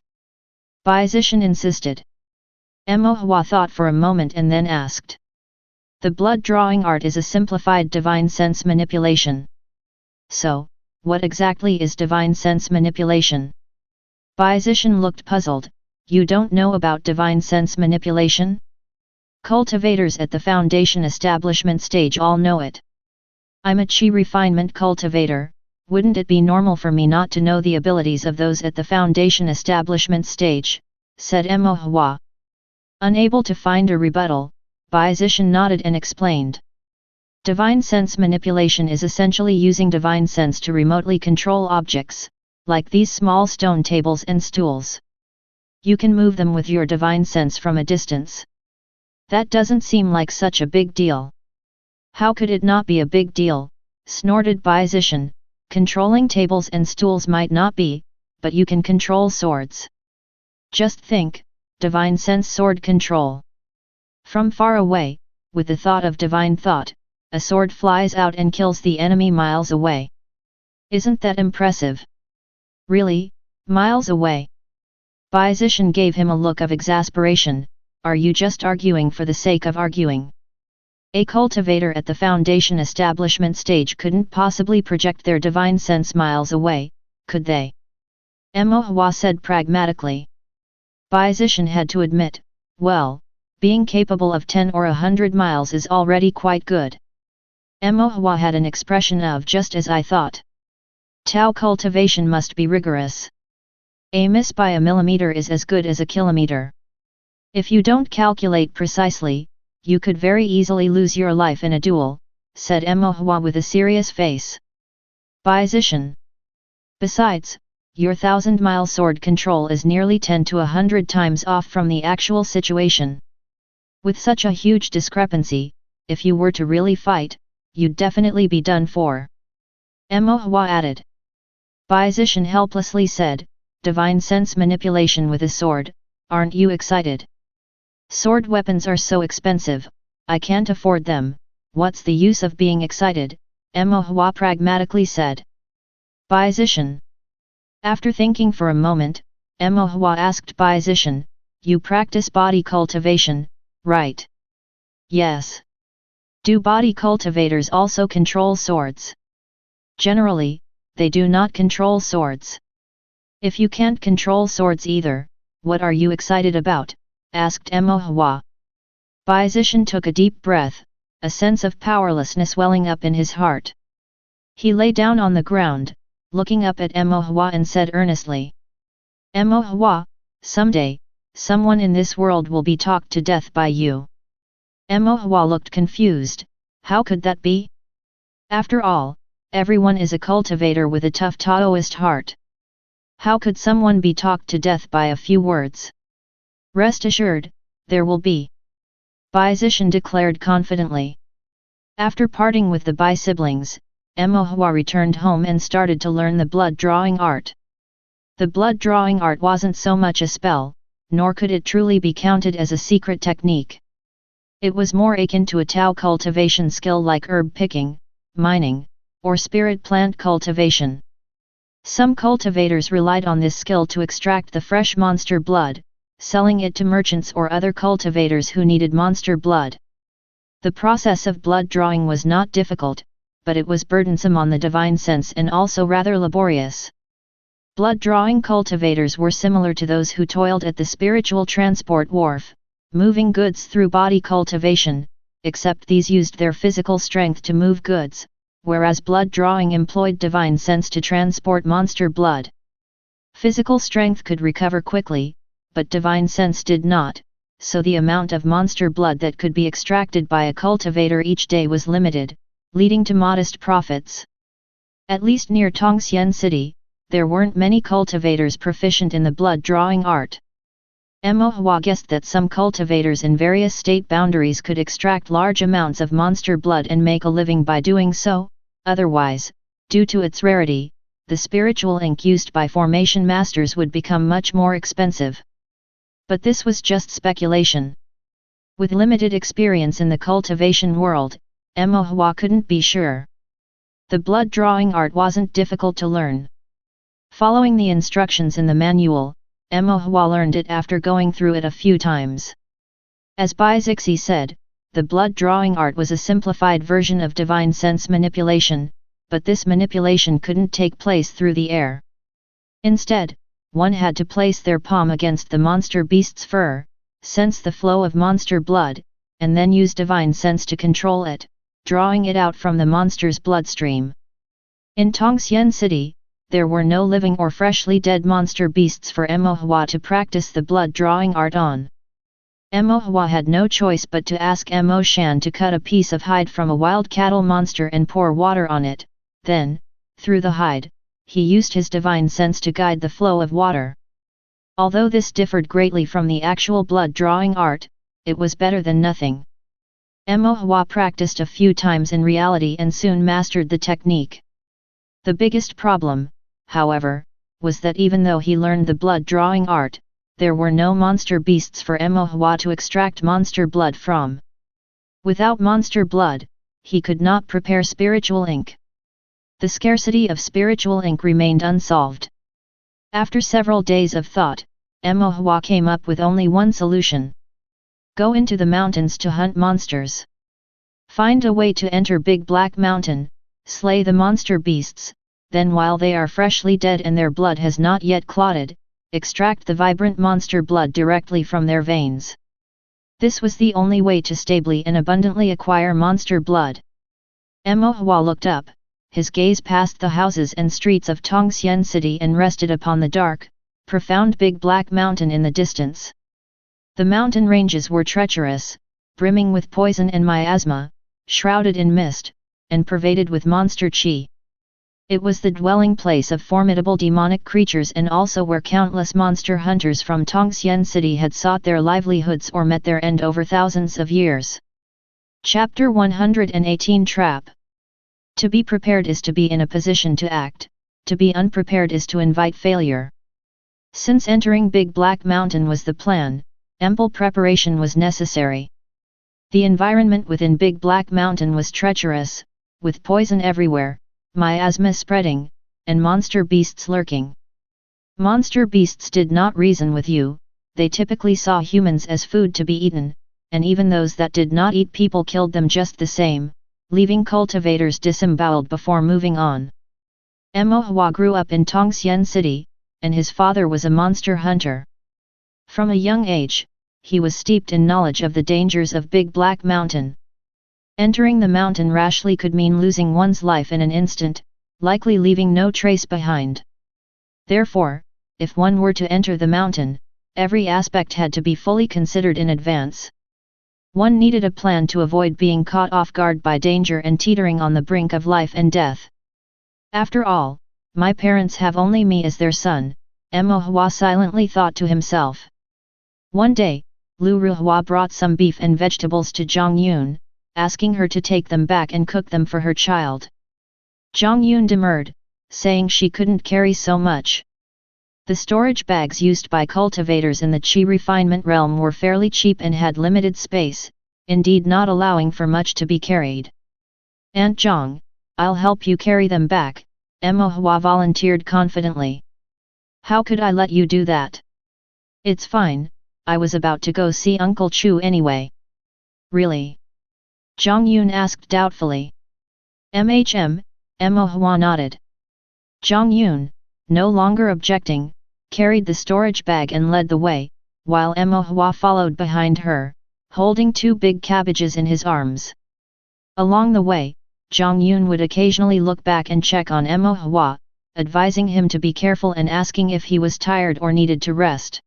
Bai Zixi insisted. Emohua thought for a moment and then asked. The blood drawing art is a simplified divine sense manipulation. So, what exactly is divine sense manipulation? Bai Zixi looked puzzled. You don't know about divine sense manipulation? Cultivators at the foundation establishment stage all know it. I'm a chi refinement cultivator, wouldn't it be normal for me not to know the abilities of those at the foundation establishment stage, said Emohua. Unable to find a rebuttal, Bai Zixi nodded and explained. Divine sense manipulation is essentially using divine sense to remotely control objects, like these small stone tables and stools. You can move them with your divine sense from a distance. That doesn't seem like such a big deal. How could it not be a big deal? Snorted Bai Zixi. Controlling tables and stools might not be, but you can control swords. Just think, divine sense sword control. From far away, with the thought of divine thought, a sword flies out and kills the enemy miles away. Isn't that impressive? Really, miles away? Bai Zixi gave him a look of exasperation. Are you just arguing for the sake of arguing? A cultivator at the foundation establishment stage couldn't possibly project their divine sense miles away, could they? Emohua said pragmatically. Bai Zixi had to admit, well, being capable of 10 or 100 miles is already quite good. Emohua had an expression of just as I thought. Tao cultivation must be rigorous. A miss by a millimeter is as good as a kilometer. If you don't calculate precisely, you could very easily lose your life in a duel, said Emohua with a serious face. Bai Zixi. Besides, your 1,000-mile sword control is nearly 10 to 100 times off from the actual situation. With such a huge discrepancy, if you were to really fight, you'd definitely be done for. Emohua added. Bai Zixi helplessly said, divine sense manipulation with a sword, aren't you excited? Sword weapons are so expensive, I can't afford them, what's the use of being excited, Emohua pragmatically said. Bai Zixi. After thinking for a moment, Emohua asked Bai Zixi, you practice body cultivation, right? Yes. Do body cultivators also control swords? Generally, they do not control swords. If you can't control swords either, what are you excited about? Asked Emohua. Bai Zixi took a deep breath, a sense of powerlessness welling up in his heart. He lay down on the ground, looking up at Emohua and said earnestly. Emohua, someday, someone in this world will be talked to death by you. Emohua looked confused, how could that be? After all, everyone is a cultivator with a tough Taoist heart. How could someone be talked to death by a few words? Rest assured, there will be. Bai Zishan declared confidently. After parting with the Bai siblings, Emohua returned home and started to learn the blood drawing art. The blood drawing art wasn't so much a spell, nor could it truly be counted as a secret technique. It was more akin to a Tao cultivation skill like herb picking, mining, or spirit plant cultivation. Some cultivators relied on this skill to extract the fresh monster blood, selling it to merchants or other cultivators who needed monster blood. The process of blood drawing was not difficult, but it was burdensome on the divine sense and also rather laborious. Blood-drawing cultivators were similar to those who toiled at the spiritual transport wharf, moving goods through body cultivation, except these used their physical strength to move goods, whereas blood-drawing employed divine sense to transport monster blood. Physical strength could recover quickly, but divine sense did not, so the amount of monster blood that could be extracted by a cultivator each day was limited, leading to modest profits. At least near Tongxian City, there weren't many cultivators proficient in the blood-drawing art. Emohua guessed that some cultivators in various state boundaries could extract large amounts of monster blood and make a living by doing so, otherwise, due to its rarity, the spiritual ink used by formation masters would become much more expensive. But this was just speculation. With limited experience in the cultivation world, Emohua couldn't be sure. The blood-drawing art wasn't difficult to learn. Following the instructions in the manual, Emohua learned it after going through it a few times. As Bai Zixi said, the blood-drawing art was a simplified version of divine sense manipulation, but this manipulation couldn't take place through the air. Instead, one had to place their palm against the monster beast's fur, sense the flow of monster blood, and then use divine sense to control it, drawing it out from the monster's bloodstream. In Tongxian City, there were no living or freshly dead monster beasts for Emohua to practice the blood-drawing art on. Emohua had no choice but to ask Emo Shan to cut a piece of hide from a wild cattle monster and pour water on it, then, through the hide, he used his divine sense to guide the flow of water. Although this differed greatly from the actual blood-drawing art, it was better than nothing. Emohua practiced a few times in reality and soon mastered the technique. The biggest problem, however, was that even though he learned the blood-drawing art, there were no monster beasts for Emohua to extract monster blood from. Without monster blood, he could not prepare spiritual ink. The scarcity of spiritual ink remained unsolved. After several days of thought, Emohua came up with only one solution. Go into the mountains to hunt monsters. Find a way to enter Big Black Mountain, slay the monster beasts, then while they are freshly dead and their blood has not yet clotted, extract the vibrant monster blood directly from their veins. This was the only way to stably and abundantly acquire monster blood. Emohua looked up, his gaze passed the houses and streets of Tongxian City and rested upon the dark, profound Big Black Mountain in the distance. The mountain ranges were treacherous, brimming with poison and miasma, shrouded in mist, and pervaded with monster chi. It was the dwelling place of formidable demonic creatures and also where countless monster hunters from Tongxian City had sought their livelihoods or met their end over thousands of years. Chapter 118 Trap. To be prepared is to be in a position to act, to be unprepared is to invite failure. Since entering Big Black Mountain was the plan, ample preparation was necessary. The environment within Big Black Mountain was treacherous, with poison everywhere, miasma spreading, and monster beasts lurking. Monster beasts did not reason with you, they typically saw humans as food to be eaten, and even those that did not eat people killed them just the same, leaving cultivators disemboweled before moving on. Emohua grew up in Tongxian City, and his father was a monster hunter. From a young age, he was steeped in knowledge of the dangers of Big Black Mountain. Entering the mountain rashly could mean losing one's life in an instant, likely leaving no trace behind. Therefore, if one were to enter the mountain, every aspect had to be fully considered in advance. One needed a plan to avoid being caught off guard by danger and teetering on the brink of life and death. After all, my parents have only me as their son, Emohua silently thought to himself. One day, Lu Ruhua brought some beef and vegetables to Zhang Yun, asking her to take them back and cook them for her child. Zhang Yun demurred, saying she couldn't carry so much. The storage bags used by cultivators in the Qi refinement realm were fairly cheap and had limited space, indeed not allowing for much to be carried. Aunt Zhang, I'll help you carry them back, Emohua volunteered confidently. How could I let you do that? It's fine, I was about to go see Uncle Chu anyway. Really? Zhang Yun asked doubtfully. Emohua nodded. Zhang Yun, no longer objecting, carried the storage bag and led the way, while Emohua followed behind her, holding 2 big cabbages in his arms. Along the way, Zhang Yun would occasionally look back and check on Emohua, advising him to be careful and asking if he was tired or needed to rest.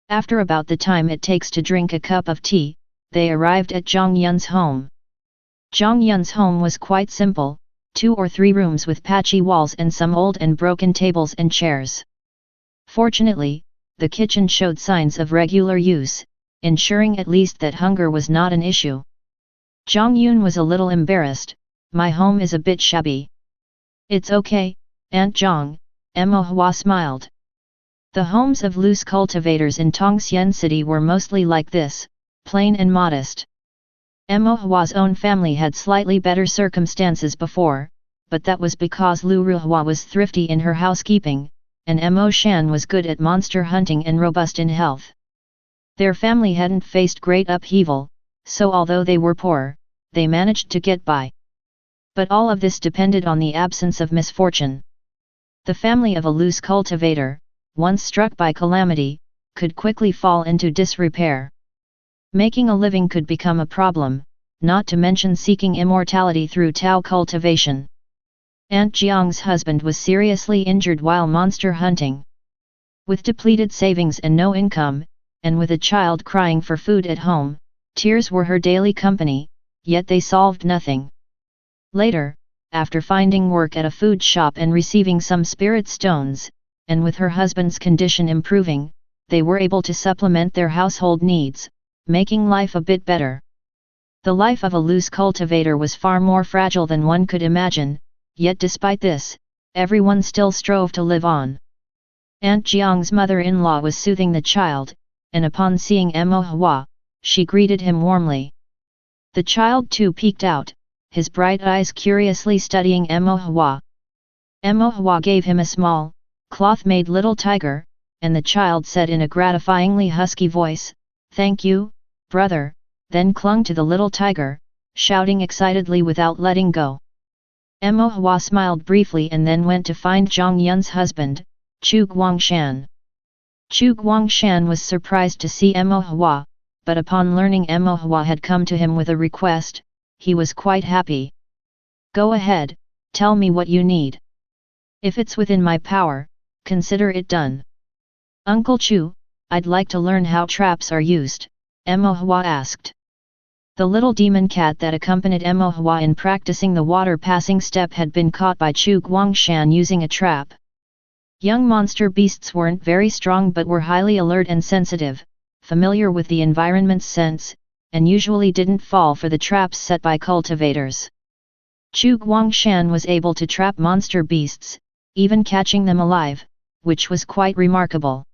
After about the time it takes to drink a cup of tea, they arrived at Zhang Yun's home. Zhang Yun's home was quite simple, 2 or 3 rooms with patchy walls and some old and broken tables and chairs. Fortunately, the kitchen showed signs of regular use, ensuring at least that hunger was not an issue. Zhang Yun was a little embarrassed. My home is a bit shabby. It's okay, Aunt Zhang, Emohua smiled. The homes of loose cultivators in Tongxian City were mostly like this, plain and modest. Emohua's own family had slightly better circumstances before, but that was because Lu Ruhua was thrifty in her housekeeping, and Emo Shan was good at monster hunting and robust in health. Their family hadn't faced great upheaval, so although they were poor, they managed to get by. But all of this depended on the absence of misfortune. The family of a loose cultivator, once struck by calamity, could quickly fall into disrepair. Making a living could become a problem, not to mention seeking immortality through Tao Cultivation. Aunt Jiang's husband was seriously injured while monster hunting. With depleted savings and no income, and with a child crying for food at home, tears were her daily company, yet they solved nothing. Later, after finding work at a food shop and receiving some spirit stones, and with her husband's condition improving, they were able to supplement their household needs, making life a bit better. The life of a loose cultivator was far more fragile than one could imagine, yet despite this, everyone still strove to live on. Aunt Jiang's mother-in-law was soothing the child, and upon seeing Emohua, she greeted him warmly. The child too peeked out, his bright eyes curiously studying Emohua. Emohua gave him a small, cloth-made little tiger, and the child said in a gratifyingly husky voice, "Thank you, brother," then clung to the little tiger, shouting excitedly without letting go. Emohua smiled briefly and then went to find Zhang Yun's husband, Chu Guangshan. Chu Guangshan was surprised to see Emohua, but upon learning Emohua had come to him with a request, he was quite happy. "Go ahead, tell me what you need. If it's within my power, consider it done." "Uncle Chu, I'd like to learn how traps are used," Emohua asked. The little demon cat that accompanied Emohua in practicing the water passing step had been caught by Chu Guangshan using a trap. Young monster beasts weren't very strong but were highly alert and sensitive, familiar with the environment's sense, and usually didn't fall for the traps set by cultivators. Chu Guangshan was able to trap monster beasts, even catching them alive, which was quite remarkable.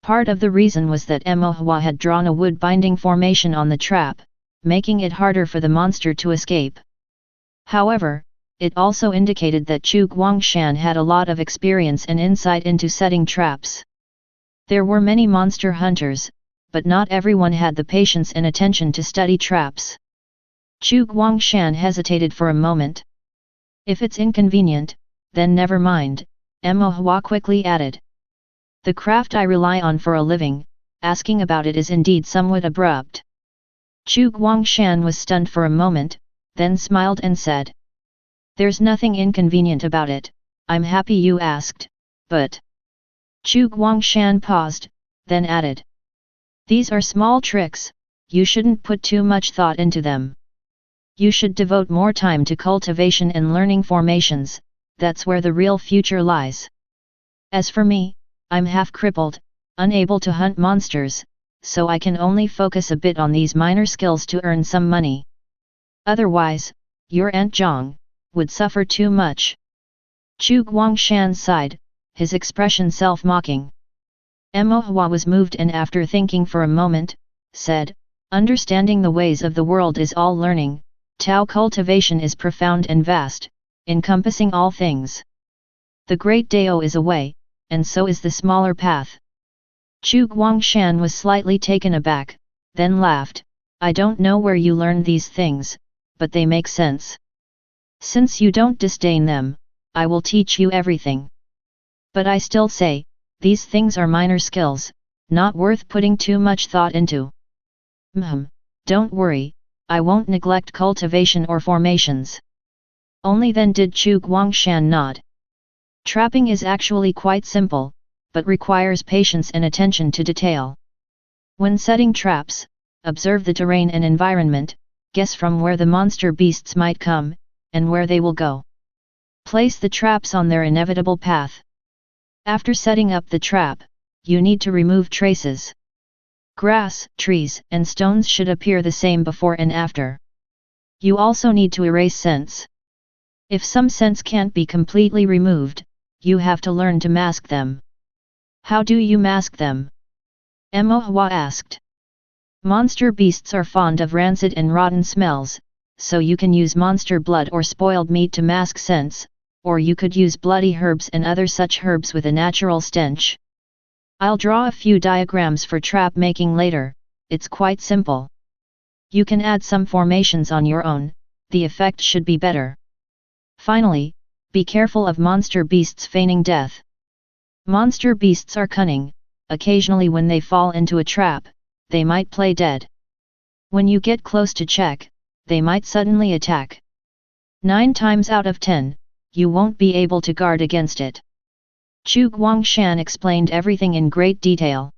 Part of the reason was that Emohua had drawn a wood binding formation on the trap, making it harder for the monster to escape. However, it also indicated that Chu Guangshan had a lot of experience and insight into setting traps. There were many monster hunters, but not everyone had the patience and attention to study traps. Chu Guangshan hesitated for a moment. "If it's inconvenient, then never mind," Emohua quickly added. "The craft I rely on for a living, asking about it is indeed somewhat abrupt." Chu Guangshan was stunned for a moment, then smiled and said, "There's nothing inconvenient about it, I'm happy you asked, but..." Chu Guangshan paused, then added, "These are small tricks, you shouldn't put too much thought into them. You should devote more time to cultivation and learning formations, that's where the real future lies. As for me, I'm half crippled, unable to hunt monsters, so I can only focus a bit on these minor skills to earn some money. Otherwise, your Aunt Zhang would suffer too much. Chu Guangshan sighed, his expression self-mocking. Mo Hua was moved and after thinking for a moment, said, understanding the ways of the world is all learning, Tao cultivation is profound and vast, encompassing all things. The great Dao is a way, and so is the smaller path. Chu Guangshan was slightly taken aback, then laughed, I don't know where you learned these things, but they make sense. Since you don't disdain them, I will teach you everything. But I still say, these things are minor skills, not worth putting too much thought into. Don't worry, I won't neglect cultivation or formations. Only then did Chu Guangshan nod. Trapping is actually quite simple, but requires patience and attention to detail. When setting traps, observe the terrain and environment, guess from where the monster beasts might come, and where they will go. Place the traps on their inevitable path. After setting up the trap, you need to remove traces. Grass, trees, and stones should appear the same before and after. You also need to erase scents. If some scents can't be completely removed, you have to learn to mask them. How do you mask them? Mo Hua asked. Monster beasts are fond of rancid and rotten smells, so you can use monster blood or spoiled meat to mask scents, or you could use bloody herbs and other such herbs with a natural stench. I'll draw a few diagrams for trap making later, it's quite simple. You can add some formations on your own, the effect should be better. Finally, be careful of monster beasts feigning death. Monster beasts are cunning, occasionally when they fall into a trap, they might play dead. When you get close to check, they might suddenly attack. 9 times out of 10, you won't be able to guard against it. Chu Guangshan explained everything in great detail.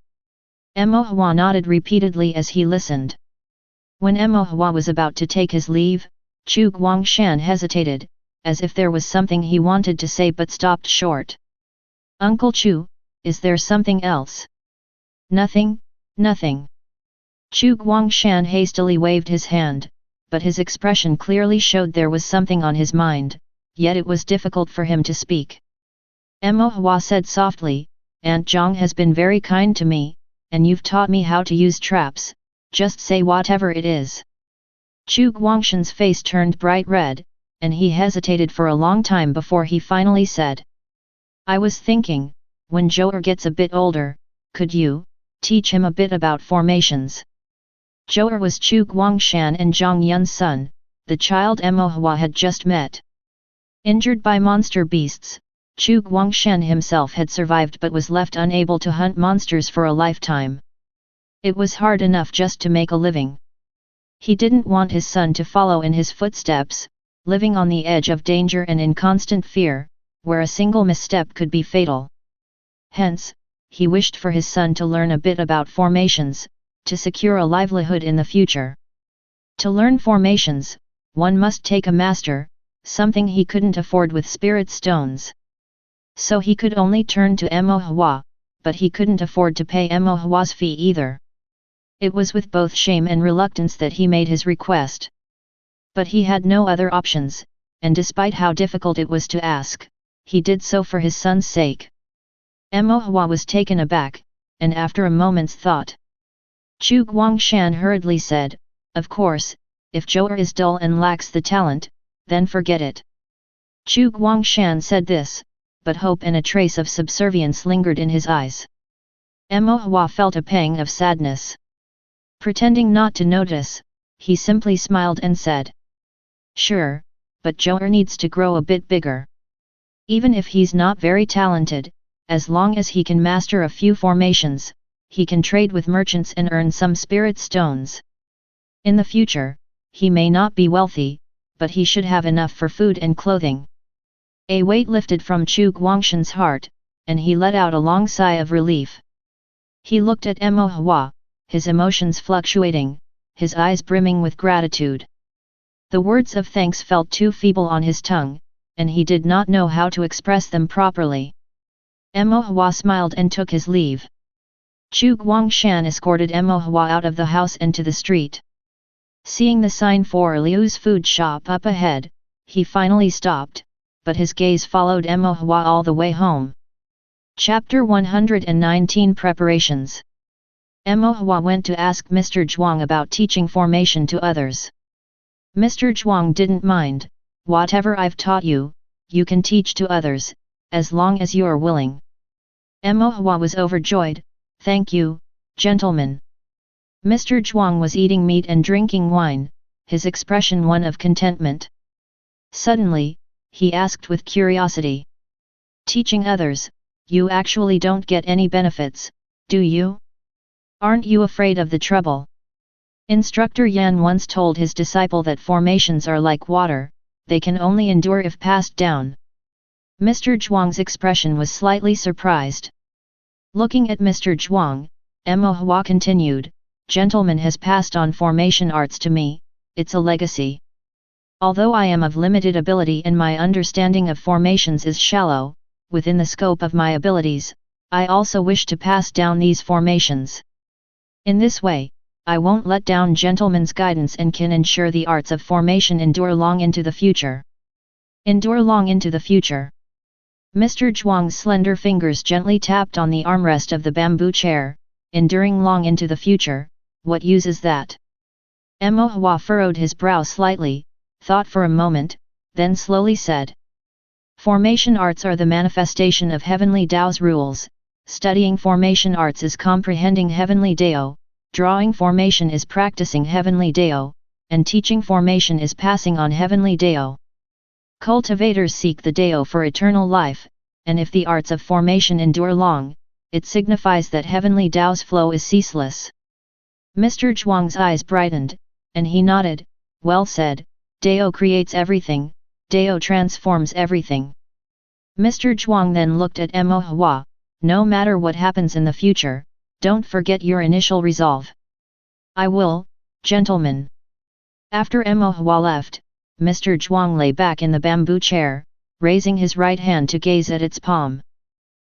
Mo Hua nodded repeatedly as he listened. When Mo Hua was about to take his leave, Chu Guangshan hesitated, as if there was something he wanted to say but stopped short. Uncle Chu, is there something else? Nothing, nothing. Chu Guangshan hastily waved his hand, but his expression clearly showed there was something on his mind, yet it was difficult for him to speak. Mo Hua said softly, Aunt Zhang has been very kind to me, and you've taught me how to use traps, just say whatever it is. Chu Guangshan's face turned bright red, and he hesitated for a long time before he finally said. I was thinking, when Zhou gets a bit older, could you teach him a bit about formations? Zhou was Chu Guangshan and Zhang Yun's son, the child Mo Hua had just met. Injured by monster beasts, Chu Guangshan himself had survived but was left unable to hunt monsters for a lifetime. It was hard enough just to make a living. He didn't want his son to follow in his footsteps, living on the edge of danger and in constant fear, where a single misstep could be fatal. Hence, he wished for his son to learn a bit about formations, to secure a livelihood in the future. To learn formations, one must take a master, something he couldn't afford with spirit stones. So he could only turn to Mo Hua, but he couldn't afford to pay Mo Hua's fee either. It was with both shame and reluctance that he made his request. But he had no other options, and despite how difficult it was to ask, he did so for his son's sake. Mo Hua was taken aback, and after a moment's thought, Chu Guangshan hurriedly said, of course, if Zhou is dull and lacks the talent, then forget it. Chu Guangshan said this, but hope and a trace of subservience lingered in his eyes. Mo Hua felt a pang of sadness. Pretending not to notice, he simply smiled and said, sure, but Zhou needs to grow a bit bigger. Even if he's not very talented, as long as he can master a few formations, he can trade with merchants and earn some spirit stones. In the future, he may not be wealthy, but he should have enough for food and clothing. A weight lifted from Chu Guangshan's heart, and he let out a long sigh of relief. He looked at Mo Hua, his emotions fluctuating, his eyes brimming with gratitude. The words of thanks felt too feeble on his tongue, and he did not know how to express them properly. Mo Hua smiled and took his leave. Chu Guangshan escorted Mo Hua out of the house and to the street. Seeing the sign for Liu's food shop up ahead, he finally stopped, but his gaze followed Mo Hua all the way home. Chapter 119 Preparations. Mo Hua went to ask Mr. Zhuang about teaching formation to others. Mr. Zhuang didn't mind. Whatever I've taught you, you can teach to others, as long as you're willing. Mo Hua was overjoyed. Thank you, gentlemen. Mr. Zhuang was eating meat and drinking wine, his expression one of contentment. Suddenly, he asked with curiosity. Teaching others, you actually don't get any benefits, do you? Aren't you afraid of the trouble? Instructor Yan once told his disciple that formations are like water, they can only endure if passed down. Mr. Zhuang's expression was slightly surprised. Looking at Mr. Zhuang, Mo Hua continued, Gentleman has passed on formation arts to me, it's a legacy. Although I am of limited ability and my understanding of formations is shallow, within the scope of my abilities, I also wish to pass down these formations. In this way, I won't let down gentlemen's guidance and can ensure the arts of formation endure long into the future. Endure long into the future. Mr. Zhuang's slender fingers gently tapped on the armrest of the bamboo chair. Enduring long into the future, what use is that? Mo Hua furrowed his brow slightly, thought for a moment, then slowly said. Formation arts are the manifestation of heavenly Tao's rules. Studying formation arts is comprehending heavenly Tao, drawing formation is practicing heavenly Tao, and teaching formation is passing on heavenly Tao. Cultivators seek the Tao for eternal life, and if the arts of formation endure long, it signifies that heavenly Tao's flow is ceaseless. Mr. Zhuang's eyes brightened, and he nodded, well said, Tao creates everything, Tao transforms everything. Mr. Zhuang then looked at Mo Hua, no matter what happens in the future, don't forget your initial resolve. I will, gentlemen. After Mo Hua left, Mr. Zhuang lay back in the bamboo chair, raising his right hand to gaze at its palm.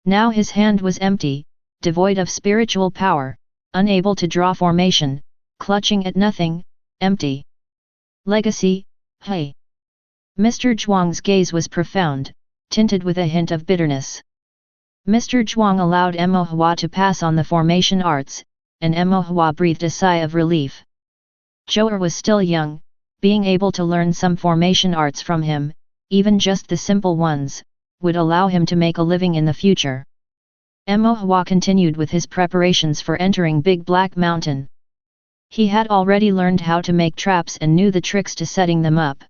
Now his hand was empty, devoid of spiritual power, unable to draw formation, clutching at nothing, empty. Legacy, hey. Mr. Zhuang's gaze was profound, tinted with a hint of bitterness. Mr. Zhuang allowed Mo Hua to pass on the formation arts, and Mo Hua breathed a sigh of relief. Zhou was still young, being able to learn some formation arts from him, even just the simple ones, would allow him to make a living in the future. Mo Hua continued with his preparations for entering Big Black Mountain. He had already learned how to make traps and knew the tricks to setting them up.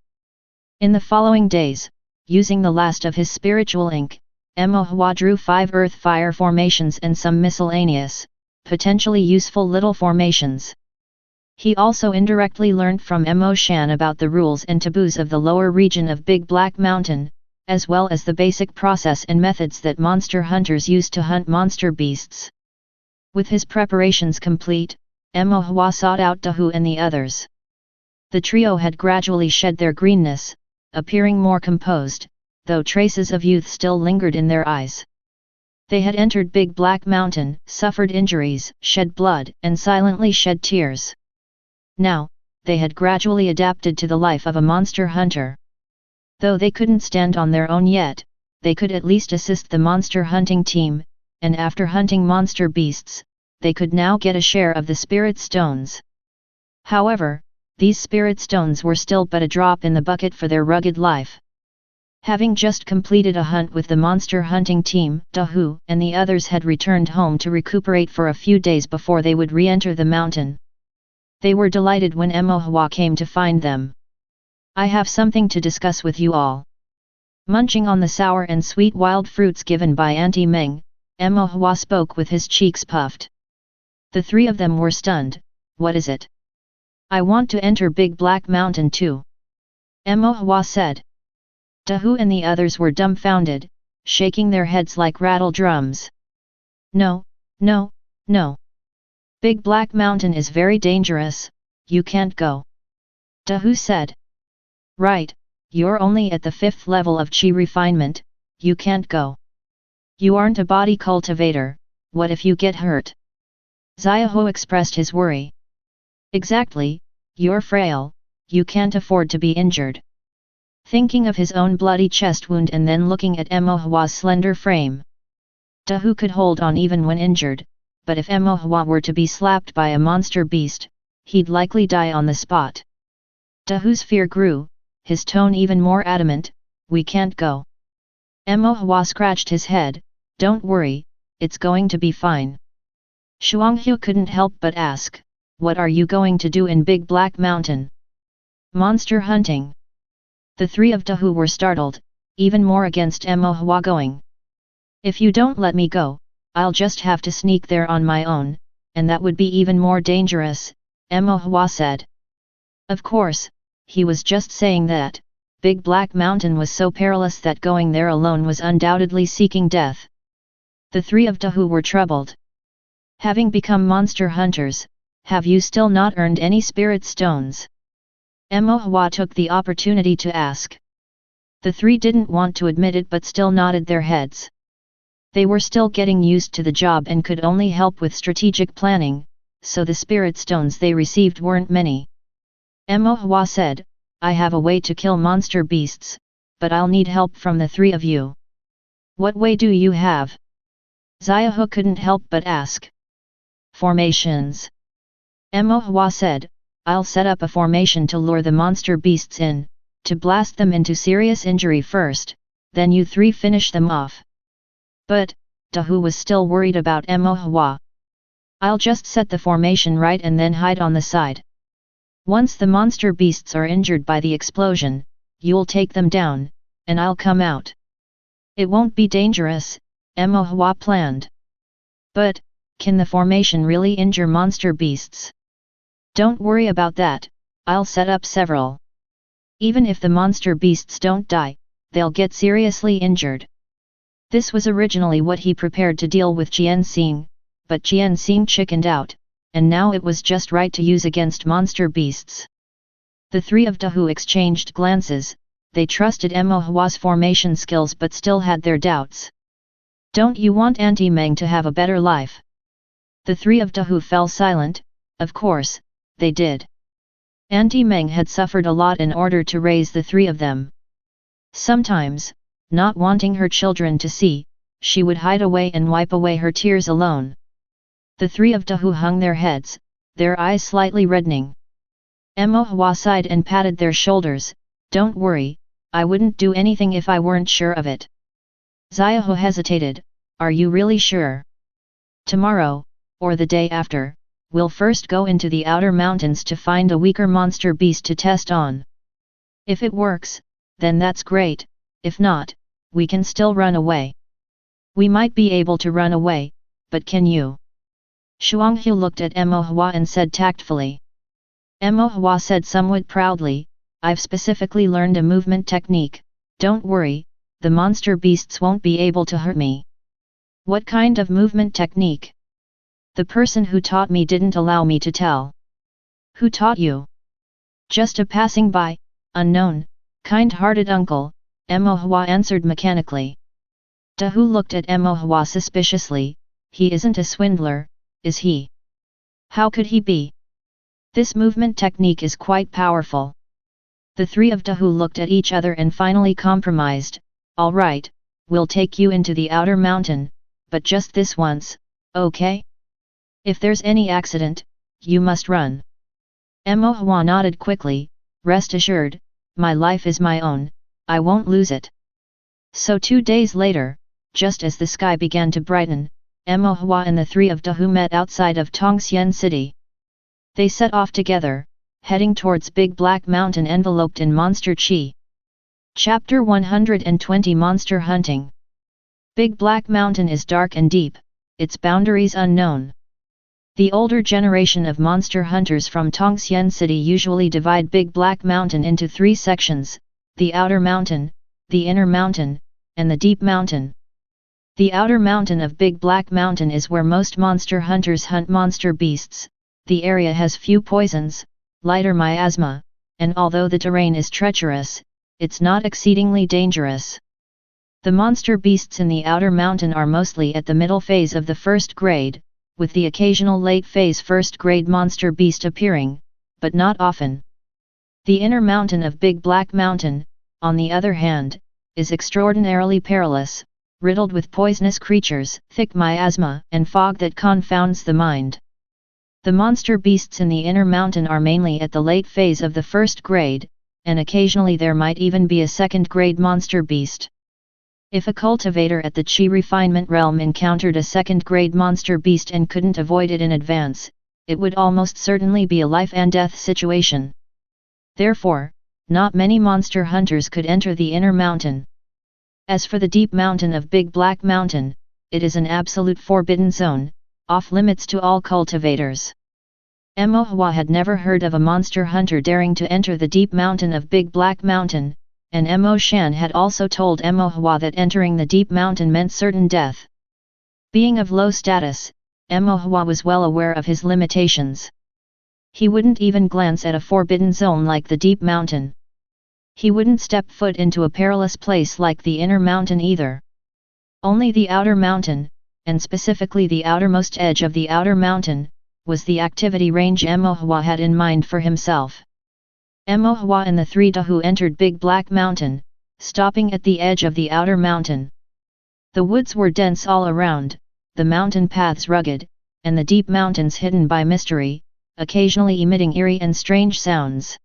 In the following days, using the last of his spiritual ink, Mo Hua drew 5 earth-fire formations and some miscellaneous, potentially useful little formations. He also indirectly learnt from Mo Shan about the rules and taboos of the lower region of Big Black Mountain, as well as the basic process and methods that monster hunters use to hunt monster beasts. With his preparations complete, Mo Hua sought out Dahu and the others. The trio had gradually shed their greenness, appearing more composed, though traces of youth still lingered in their eyes. They had entered Big Black Mountain, suffered injuries, shed blood, and silently shed tears. Now, they had gradually adapted to the life of a monster hunter. Though they couldn't stand on their own yet, they could at least assist the monster hunting team, and after hunting monster beasts, they could now get a share of the spirit stones. However, these spirit stones were still but a drop in the bucket for their rugged life. Having just completed a hunt with the monster hunting team, Dahu and the others had returned home to recuperate for a few days before they would re-enter the mountain. They were delighted when Mo Hua came to find them. I have something to discuss with you all. Munching on the sour and sweet wild fruits given by Auntie Meng, Mo Hua spoke with his cheeks puffed. The three of them were stunned. What is it? I want to enter Big Black Mountain too. Mo Hua said. Dahu and the others were dumbfounded, shaking their heads like rattle drums. No, no, no. Big Black Mountain is very dangerous, you can't go. Dahu said. Right, you're only at the 5th level of Qi refinement, you can't go. You aren't a body cultivator, what if you get hurt? Xiaohu expressed his worry. Exactly, you're frail, you can't afford to be injured. Thinking of his own bloody chest wound and then looking at Emohua's slender frame. Dahu could hold on even when injured, but if Emohua were to be slapped by a monster beast, he'd likely die on the spot. Dahu's fear grew, his tone even more adamant, we can't go. Emohua scratched his head, don't worry, it's going to be fine. Xianxia couldn't help but ask, what are you going to do in Big Black Mountain? Monster hunting. The three of Dahu were startled, even more against Emohua going. If you don't let me go, I'll just have to sneak there on my own, and that would be even more dangerous, Emohua said. Of course, he was just saying that, Big Black Mountain was so perilous that going there alone was undoubtedly seeking death. The three of Dahu were troubled. Having become monster hunters, have you still not earned any spirit stones? Emohua took the opportunity to ask. The three didn't want to admit it but still nodded their heads. They were still getting used to the job and could only help with strategic planning, so the spirit stones they received weren't many. Emohua said, I have a way to kill monster beasts, but I'll need help from the three of you. What way do you have? Xiaohu couldn't help but ask. Formations. Emohua said, I'll set up a formation to lure the monster beasts in, to blast them into serious injury first, then you three finish them off. But, Dahu was still worried about Emohua. I'll just set the formation right and then hide on the side. Once the monster beasts are injured by the explosion, you'll take them down, and I'll come out. It won't be dangerous, Emohua planned. But, can the formation really injure monster beasts? Don't worry about that, I'll set up several. Even if the monster beasts don't die, they'll get seriously injured. This was originally what he prepared to deal with Xianxia, but Xianxia chickened out, and now it was just right to use against monster beasts. The three of Dahu exchanged glances, they trusted Emohua's formation skills but still had their doubts. Don't you want Auntie Meng to have a better life? The three of Dahu fell silent, of course, they did. Auntie Meng had suffered a lot in order to raise the three of them. Sometimes, not wanting her children to see, she would hide away and wipe away her tears alone. The three of Dahu hung their heads, their eyes slightly reddening. Emohua sighed and patted their shoulders, don't worry, I wouldn't do anything if I weren't sure of it. Xiaohu hesitated, are you really sure? Tomorrow, or the day after, we'll first go into the outer mountains to find a weaker monster beast to test on. If it works, then that's great, if not, we can still run away. We might be able to run away, but can you? Xianxia looked at Emohua and said tactfully. Emohua said somewhat proudly, I've specifically learned a movement technique, don't worry, the monster beasts won't be able to hurt me. What kind of movement technique? The person who taught me didn't allow me to tell. Who taught you? Just a passing by, unknown, kind-hearted uncle, Emohua answered mechanically. Dahu looked at Emohua suspiciously, he isn't a swindler, is he? How could he be? This movement technique is quite powerful. The three of Dahu looked at each other and finally compromised, all right, we'll take you into the outer mountain, but just this once, okay? If there's any accident, you must run. Emohua nodded quickly, rest assured, my life is my own, I won't lose it. So 2 days later, just as the sky began to brighten, Emohua and the three of Dahu met outside of Tongxian City. They set off together, heading towards Big Black Mountain enveloped in monster chi. Chapter 120 Monster Hunting. Big Black Mountain is dark and deep, its boundaries unknown. The older generation of monster hunters from Tongxian City usually divide Big Black Mountain into 3 sections, the Outer Mountain, the Inner Mountain, and the Deep Mountain. The Outer Mountain of Big Black Mountain is where most monster hunters hunt monster beasts, the area has few poisons, lighter miasma, and although the terrain is treacherous, it's not exceedingly dangerous. The monster beasts in the outer mountain are mostly at the middle phase of the first grade, with the occasional late phase first grade monster beast appearing, but not often. The inner mountain of Big Black Mountain, on the other hand, is extraordinarily perilous, riddled with poisonous creatures, thick miasma, and fog that confounds the mind. The monster beasts in the inner mountain are mainly at the late phase of the first grade, and occasionally there might even be a second grade monster beast. If a cultivator at the Qi refinement realm encountered a second grade monster beast and couldn't avoid it in advance, it would almost certainly be a life and death situation. Therefore, not many monster hunters could enter the inner mountain. As for the deep mountain of Big Black Mountain, it is an absolute forbidden zone, off limits to all cultivators. Mo Hua had never heard of a monster hunter daring to enter the deep mountain of Big Black Mountain, and Mo Shan had also told Mo Hua that entering the deep mountain meant certain death. Being of low status, Mo Hua was well aware of his limitations. He wouldn't even glance at a forbidden zone like the deep mountain. He wouldn't step foot into a perilous place like the inner mountain either. Only the outer mountain, and specifically the outermost edge of the outer mountain, was the activity range Mo Hua had in mind for himself. Mo Hua and the three Dahu entered Big Black Mountain, stopping at the edge of the outer mountain. The woods were dense all around, the mountain paths rugged, and the deep mountains hidden by mystery, occasionally emitting eerie and strange sounds.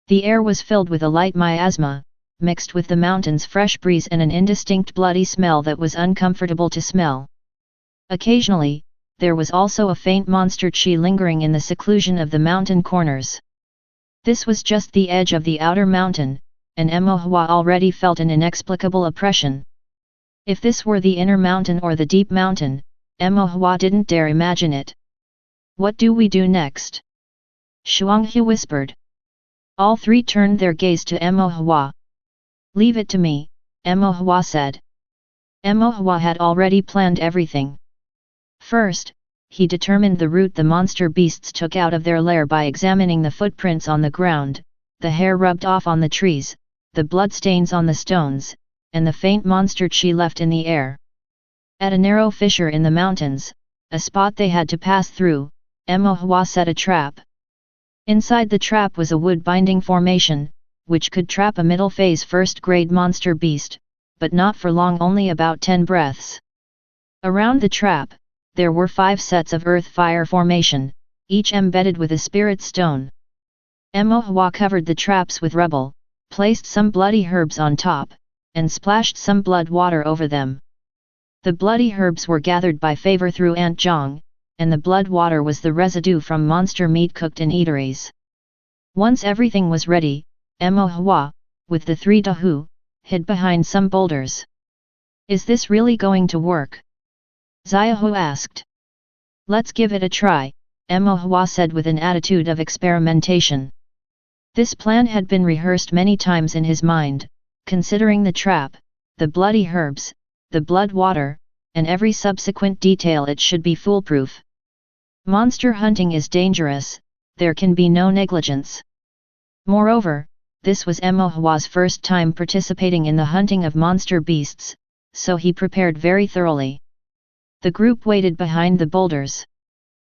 The air was filled with a light miasma, mixed with the mountain's fresh breeze and an indistinct bloody smell that was uncomfortable to smell. Occasionally, there was also a faint monster qi lingering in the seclusion of the mountain corners. This was just the edge of the outer mountain, and Mo Hua already felt an inexplicable oppression. If this were the inner mountain or the deep mountain, Mo Hua didn't dare imagine it. What do we do next? Xianxia whispered. All three turned their gaze to Mo Hua. Leave it to me, Mo Hua said. Mo Hua had already planned everything. First, he determined the route the monster beasts took out of their lair by examining the footprints on the ground, the hair rubbed off on the trees, the bloodstains on the stones, and the faint monster qi left in the air. At a narrow fissure in the mountains, a spot they had to pass through, Mo Hua set a trap. Inside the trap was a wood-binding formation, which could trap a middle-phase first-grade monster beast, but not for long, only about 10 breaths. Around the trap, there were 5 sets of earth-fire formation, each embedded with a spirit stone. Mo Hua covered the traps with rubble, placed some bloody herbs on top, and splashed some blood water over them. The bloody herbs were gathered by favor through Aunt Zhang, and the blood water was the residue from monster meat cooked in eateries. Once everything was ready, Mo Hua, with the 3 Dahu, hid behind some boulders. Is this really going to work? Xiaohu asked. Let's give it a try, Mo Hua said with an attitude of experimentation. This plan had been rehearsed many times in his mind, considering the trap, the bloody herbs, the blood water, and every subsequent detail. It should be foolproof. Monster hunting is dangerous, there can be no negligence. Moreover, this was Mo Hua's first time participating in the hunting of monster beasts, so he prepared very thoroughly. The group waited behind the boulders.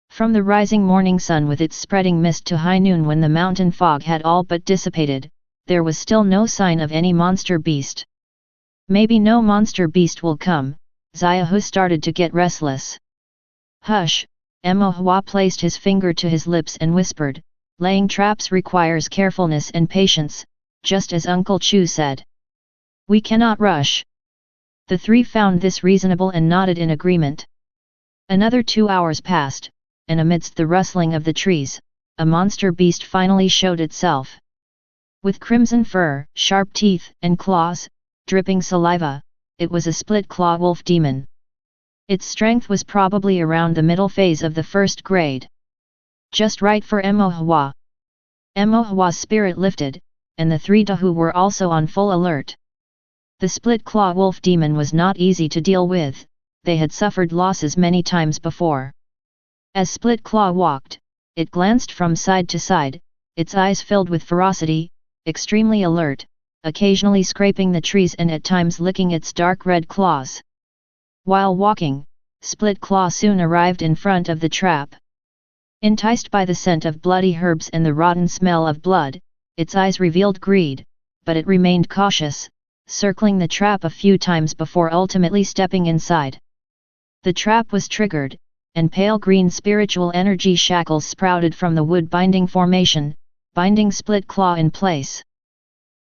From the rising morning sun with its spreading mist to high noon when the mountain fog had all but dissipated, there was still no sign of any monster beast. Maybe no monster beast will come, Xiaohu started to get restless. Hush, Mo Hua placed his finger to his lips and whispered, laying traps requires carefulness and patience, just as Uncle Chu said. We cannot rush. The 3 found this reasonable and nodded in agreement. Another 2 hours passed, and amidst the rustling of the trees, a monster beast finally showed itself. With crimson fur, sharp teeth and claws, dripping saliva, it was a split-claw wolf demon. Its strength was probably around the middle phase of the first grade. Just right for Mo Hua. Mo Hua's spirit lifted, and the 3 Dahu were also on full alert. The split-claw wolf demon was not easy to deal with, they had suffered losses many times before. As Split Claw walked, it glanced from side to side, its eyes filled with ferocity, extremely alert, occasionally scraping the trees and at times licking its dark red claws. While walking, Split Claw soon arrived in front of the trap. Enticed by the scent of bloody herbs and the rotten smell of blood, its eyes revealed greed, but it remained cautious, circling the trap a few times before ultimately stepping inside. The trap was triggered, and pale green spiritual energy shackles sprouted from the wood-binding formation, binding Split Claw in place.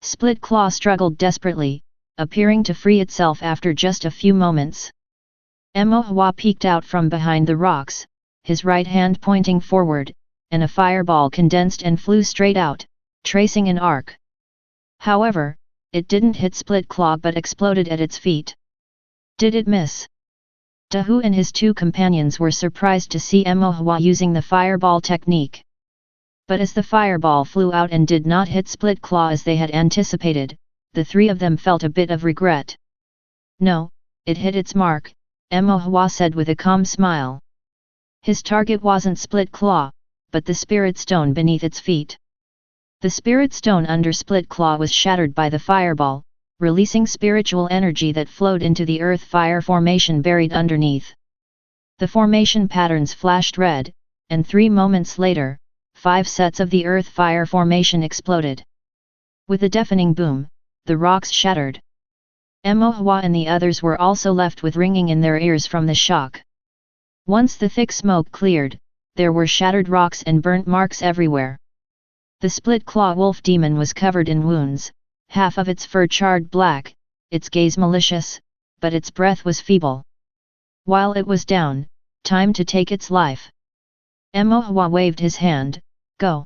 Split Claw struggled desperately, appearing to free itself after just a few moments. Emohua peeked out from behind the rocks, his right hand pointing forward, and a fireball condensed and flew straight out, tracing an arc. However, it didn't hit Split Claw but exploded at its feet. Did it miss? Dahu and his two companions were surprised to see Emohua using the fireball technique. But as the fireball flew out and did not hit Split Claw as they had anticipated, the three of them felt a bit of regret. No, it hit its mark, Emohua said with a calm smile. His target wasn't Split Claw, but the spirit stone beneath its feet. The spirit stone under Split Claw was shattered by the fireball, releasing spiritual energy that flowed into the earth-fire formation buried underneath. The formation patterns flashed red, and 3 moments later, 5 sets of the earth-fire formation exploded. With a deafening boom, the rocks shattered. Emohua and the others were also left with ringing in their ears from the shock. Once the thick smoke cleared, there were shattered rocks and burnt marks everywhere. The Split Claw wolf demon was covered in wounds, half of its fur charred black, its gaze malicious, but its breath was feeble. While it was down, time to take its life. Emohua waved his hand, go.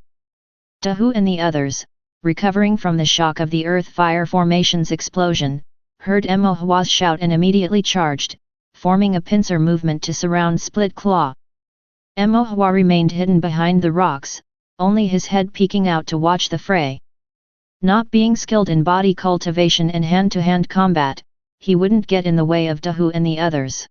Dahu and the others, recovering from the shock of the earth-fire formation's explosion, heard Emohua's shout and immediately charged, forming a pincer movement to surround Split Claw. Emohua remained hidden behind the rocks, only his head peeking out to watch the fray. Not being skilled in body cultivation and hand-to-hand combat, he wouldn't get in the way of Dahu and the others.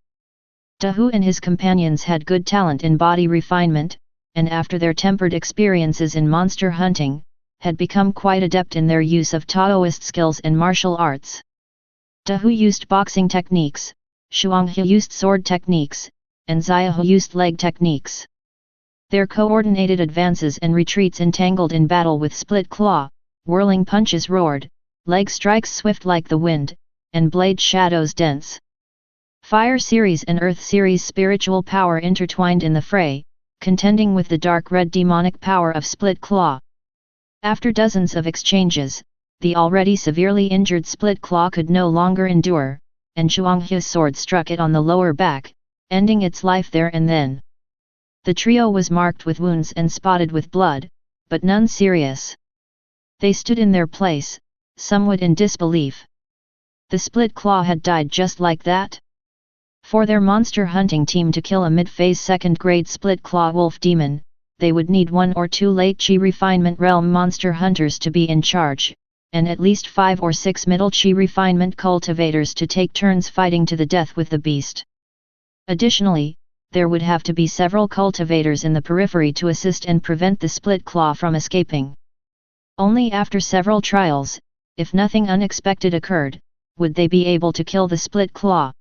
Dahu and his companions had good talent in body refinement, and after their tempered experiences in monster hunting, had become quite adept in their use of Taoist skills and martial arts. Dahu used boxing techniques, Xianxia used sword techniques, and Xiahu used leg techniques. Their coordinated advances and retreats entangled in battle with Split Claw, whirling punches roared, leg strikes swift like the wind, and blade shadows dense. Fire series and Earth series spiritual power intertwined in the fray, contending with the dark red demonic power of Split Claw. After dozens of exchanges, the already severely injured Split Claw could no longer endure, and Xianxia's sword struck it on the lower back, ending its life there and then. The trio was marked with wounds and spotted with blood, but none serious. They stood in their place, somewhat in disbelief. The Split Claw had died just like that? For their monster hunting team to kill a mid-phase second-grade Split Claw wolf demon, they would need 1 or 2 late Chi refinement realm monster hunters to be in charge, and at least 5 or 6 middle Chi refinement cultivators to take turns fighting to the death with the beast. Additionally, there would have to be several cultivators in the periphery to assist and prevent the Split Claw from escaping. Only after several trials, if nothing unexpected occurred, would they be able to kill the Split Claw.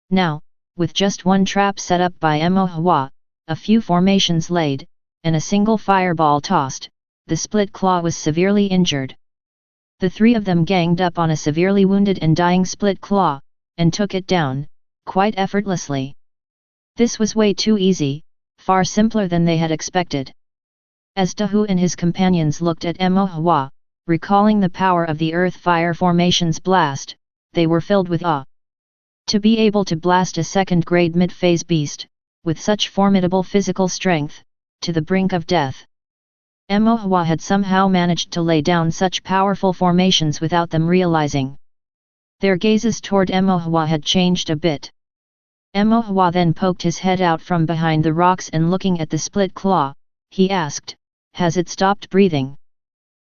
Now, with just one trap set up by Emohua, a few formations laid, and a single fireball tossed, the Split Claw was severely injured. The 3 of them ganged up on a severely wounded and dying Split Claw, and took it down, quite effortlessly. This was way too easy, far simpler than they had expected. As Dahu and his companions looked at Emohua, recalling the power of the earth-fire formation's blast, they were filled with awe. To be able to blast a second-grade mid-phase beast, with such formidable physical strength, to the brink of death. Emohua had somehow managed to lay down such powerful formations without them realizing. Their gazes toward Emohua had changed a bit. Emohua then poked his head out from behind the rocks and looking at the Split Claw, he asked, "Has it stopped breathing?"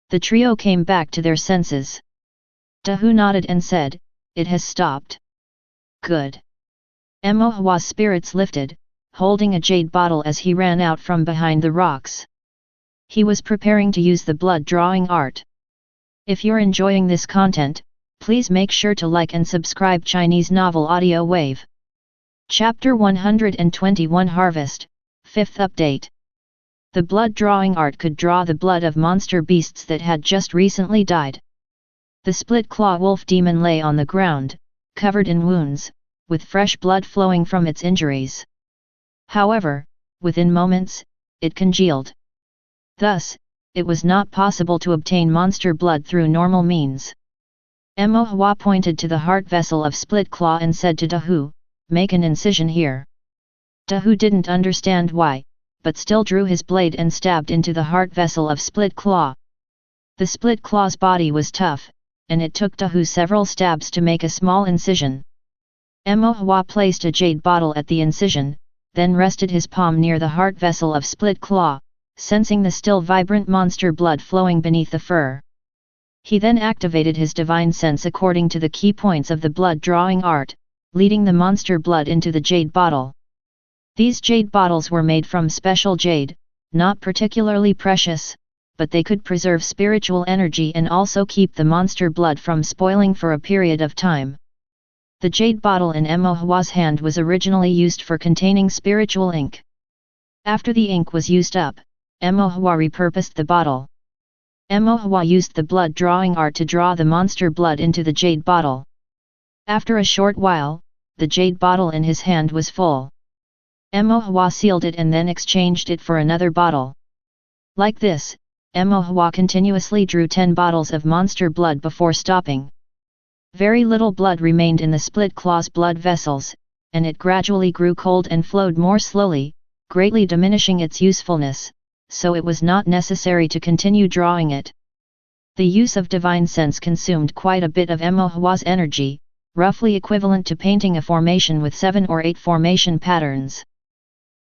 The trio came back to their senses. Dahu nodded and said, "It has stopped." Good. Emohua's spirits lifted, holding a jade bottle as he ran out from behind the rocks. He was preparing to use the blood drawing art. If you're enjoying this content, please make sure to like and subscribe Chinese Novel Audiowave. Chapter 121 Harvest, 5th Update. The blood drawing art could draw the blood of monster beasts that had just recently died. The split-claw wolf demon lay on the ground, covered in wounds, with fresh blood flowing from its injuries. However, within moments, it congealed. Thus, it was not possible to obtain monster blood through normal means. Mo Hua pointed to the heart vessel of Split Claw and said to Dahu, "Make an incision here." Dahu didn't understand why, but still drew his blade and stabbed into the heart vessel of Split Claw. The Split Claw's body was tough, and it took Dahu several stabs to make a small incision. Mo Hua placed a jade bottle at the incision, then rested his palm near the heart vessel of Split Claw, sensing the still vibrant monster blood flowing beneath the fur. He then activated his divine sense according to the key points of the blood drawing art, leading the monster blood into the jade bottle. These jade bottles were made from special jade, not particularly precious, but they could preserve spiritual energy and also keep the monster blood from spoiling for a period of time. The jade bottle in Mo Hua's hand was originally used for containing spiritual ink. After the ink was used up, Mo Hua repurposed the bottle. Mo Hua used the blood drawing art to draw the monster blood into the jade bottle. After a short while, the jade bottle in his hand was full. Mo Hua sealed it and then exchanged it for another bottle. Like this, Mo Hua continuously drew 10 bottles of monster blood before stopping. Very little blood remained in the Split Claw's blood vessels, and it gradually grew cold and flowed more slowly, greatly diminishing its usefulness, so it was not necessary to continue drawing it. The use of divine sense consumed quite a bit of Mo Hua's energy, roughly equivalent to painting a formation with 7 or 8 formation patterns.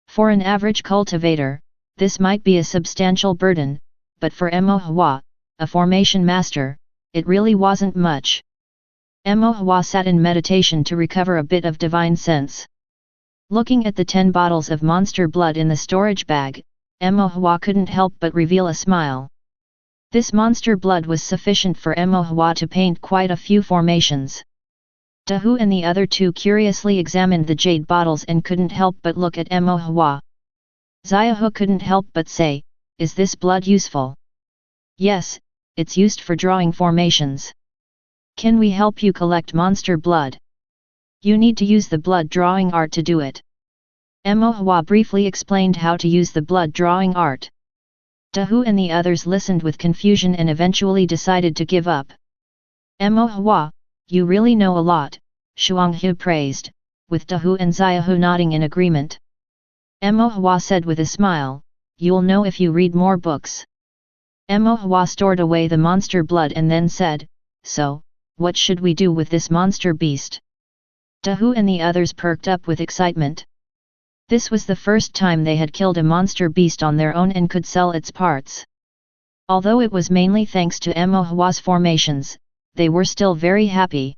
For an average cultivator, this might be a substantial burden, but for Mo Hua, a formation master, it really wasn't much. Mo Hua sat in meditation to recover a bit of divine sense. Looking at the 10 bottles of monster blood in the storage bag, Mo Hua couldn't help but reveal a smile. This monster blood was sufficient for Mo Hua to paint quite a few formations. Dahu and the other two curiously examined the jade bottles and couldn't help but look at Mo Hua. Xiahu couldn't help but say, "Is this blood useful?" "Yes, it's used for drawing formations." "Can we help you collect monster blood?" "You need to use the blood drawing art to do it." Mo Hua briefly explained how to use the blood drawing art. Dahu and the others listened with confusion and eventually decided to give up. "Mo Hua, you really know a lot," Xianxia praised, with Dahu and Xiahu nodding in agreement. Mo Hua said with a smile, "You'll know if you read more books." Mo Hua stored away the monster blood and then said, "So, what should we do with this monster beast?" Dahu and the others perked up with excitement. This was the first time they had killed a monster beast on their own and could sell its parts. Although it was mainly thanks to Mo Hua's formations, they were still very happy.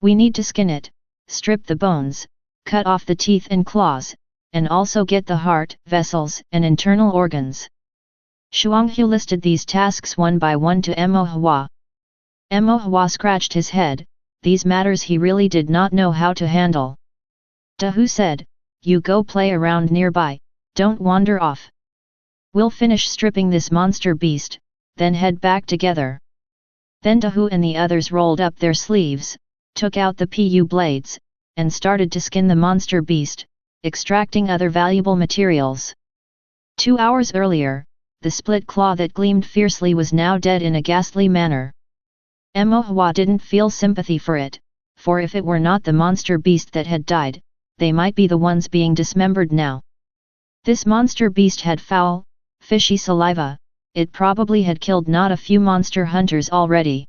"We need to skin it, strip the bones, cut off the teeth and claws, and also get the heart, vessels, and internal organs." Xianxia listed these tasks one by one to Mo Hua. Mo Hua scratched his head, these matters he really did not know how to handle. Dahu said, "You go play around nearby, don't wander off. We'll finish stripping this monster beast, then head back together." Then Dahu and the others rolled up their sleeves, took out the pu blades, and started to skin the monster beast, extracting other valuable materials. 2 hours earlier, the split claw that gleamed fiercely was now dead in a ghastly manner. Mo Hua didn't feel sympathy for it, for if it were not the monster beast that had died, they might be the ones being dismembered now. This monster beast had foul, fishy saliva, it probably had killed not a few monster hunters already.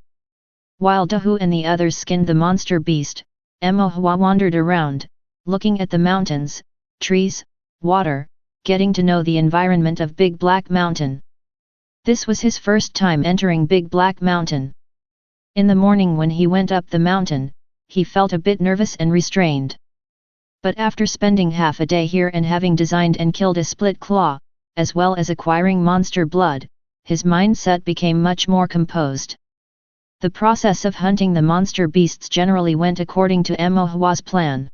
While Dahu and the others skinned the monster beast, Mo Hua wandered around, looking at the mountains, trees, water, getting to know the environment of Big Black Mountain. This was his first time entering Big Black Mountain. In the morning when he went up the mountain, he felt a bit nervous and restrained. But after spending half a day here and having designed and killed a split claw, as well as acquiring monster blood, his mindset became much more composed. The process of hunting the monster beasts generally went according to Mo Hua's plan.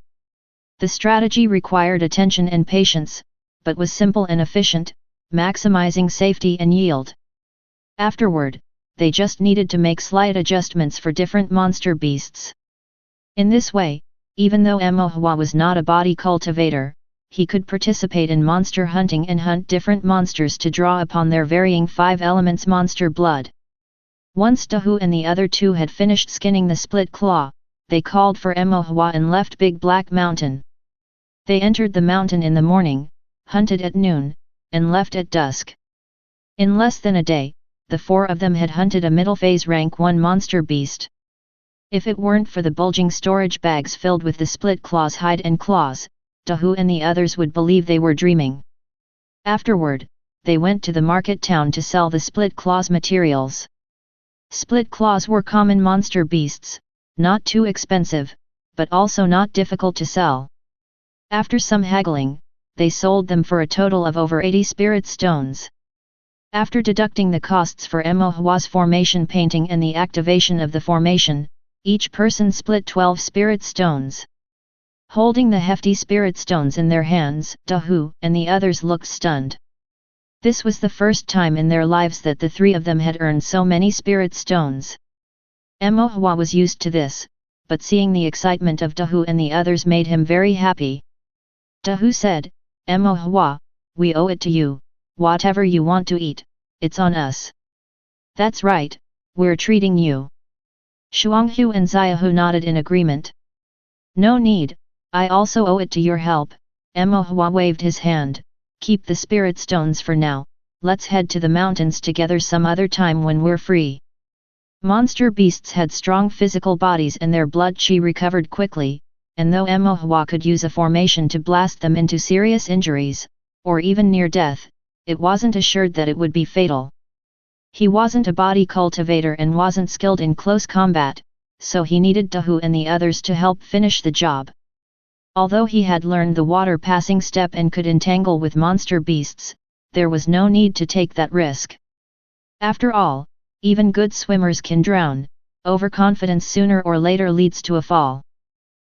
The strategy required attention and patience, but was simple and efficient, maximizing safety and yield. Afterward, they just needed to make slight adjustments for different monster beasts. In this way, even though Mo Hua was not a body cultivator, he could participate in monster hunting and hunt different monsters to draw upon their varying 5 elements monster blood. Once Dahu and the other two had finished skinning the split claw, they called for Mo Hua and left Big Black Mountain. They entered the mountain in the morning, hunted at noon, and left at dusk. In less than a day, the 4 of them had hunted a middle phase rank 1 monster beast. If it weren't for the bulging storage bags filled with the split claw's hide and claws, Dahu and the others would believe they were dreaming. Afterward, they went to the market town to sell the split claw's materials. Split claws were common monster beasts, not too expensive, but also not difficult to sell. After some haggling, they sold them for a total of over 80 spirit stones. After deducting the costs for Mo Hua's formation painting and the activation of the formation, each person split 12 spirit stones. Holding the hefty spirit stones in their hands, Dahu and the others looked stunned. This was the first time in their lives that the 3 of them had earned so many spirit stones. Mo Hua was used to this, but seeing the excitement of Dahu and the others made him very happy. Dahu said, Mo Hua, we owe it to you, whatever you want to eat, it's on us. That's right, we're treating you. Xianxia and Xiahu nodded in agreement. No need, I also owe it to your help. Mo Hua waved his hand. Keep the spirit stones for now, let's head to the mountains together some other time when we're free. Monster beasts had strong physical bodies and their blood chi recovered quickly, and though Mo Hua could use a formation to blast them into serious injuries, or even near death, it wasn't assured that it would be fatal. He wasn't a body cultivator and wasn't skilled in close combat, so he needed Dahu and the others to help finish the job. Although he had learned the water passing step and could entangle with monster beasts, there was no need to take that risk. After all, even good swimmers can drown, overconfidence sooner or later leads to a fall.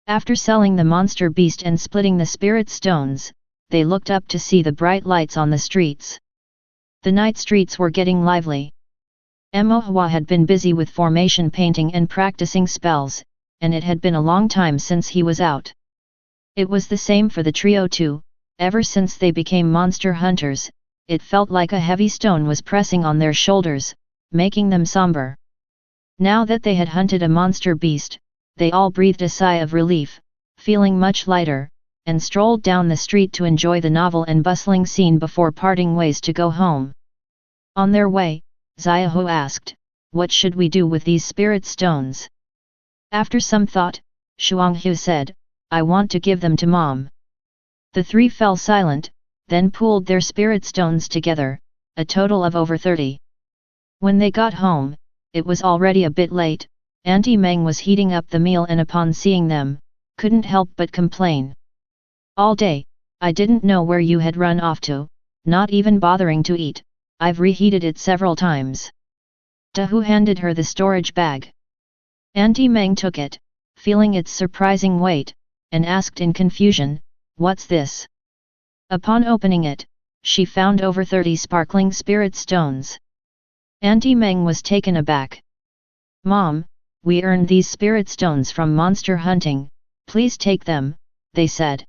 After selling the monster beast and splitting the spirit stones, they looked up to see the bright lights on the streets. The night streets were getting lively. Mo Hua had been busy with formation painting and practicing spells, and it had been a long time since he was out. It was the same for the trio too. Ever since they became monster hunters, it felt like a heavy stone was pressing on their shoulders, making them somber. Now that they had hunted a monster beast, they all breathed a sigh of relief, feeling much lighter, and strolled down the street to enjoy the novel and bustling scene before parting ways to go home. On their way, Xiahu asked, "What should we do with these spirit stones?" After some thought, Xianxia said, "I want to give them to Mom." The 3 fell silent, then pooled their spirit stones together, a total of over 30. When they got home, it was already a bit late. Auntie Meng was heating up the meal and upon seeing them, couldn't help but complain. "All day, I didn't know where you had run off to, not even bothering to eat, I've reheated it several times." Dahu handed her the storage bag. Auntie Meng took it, feeling its surprising weight, and asked in confusion, "What's this?" Upon opening it, she found over 30 sparkling spirit stones. Auntie Meng was taken aback. "Mom, we earned these spirit stones from monster hunting, please take them," they said.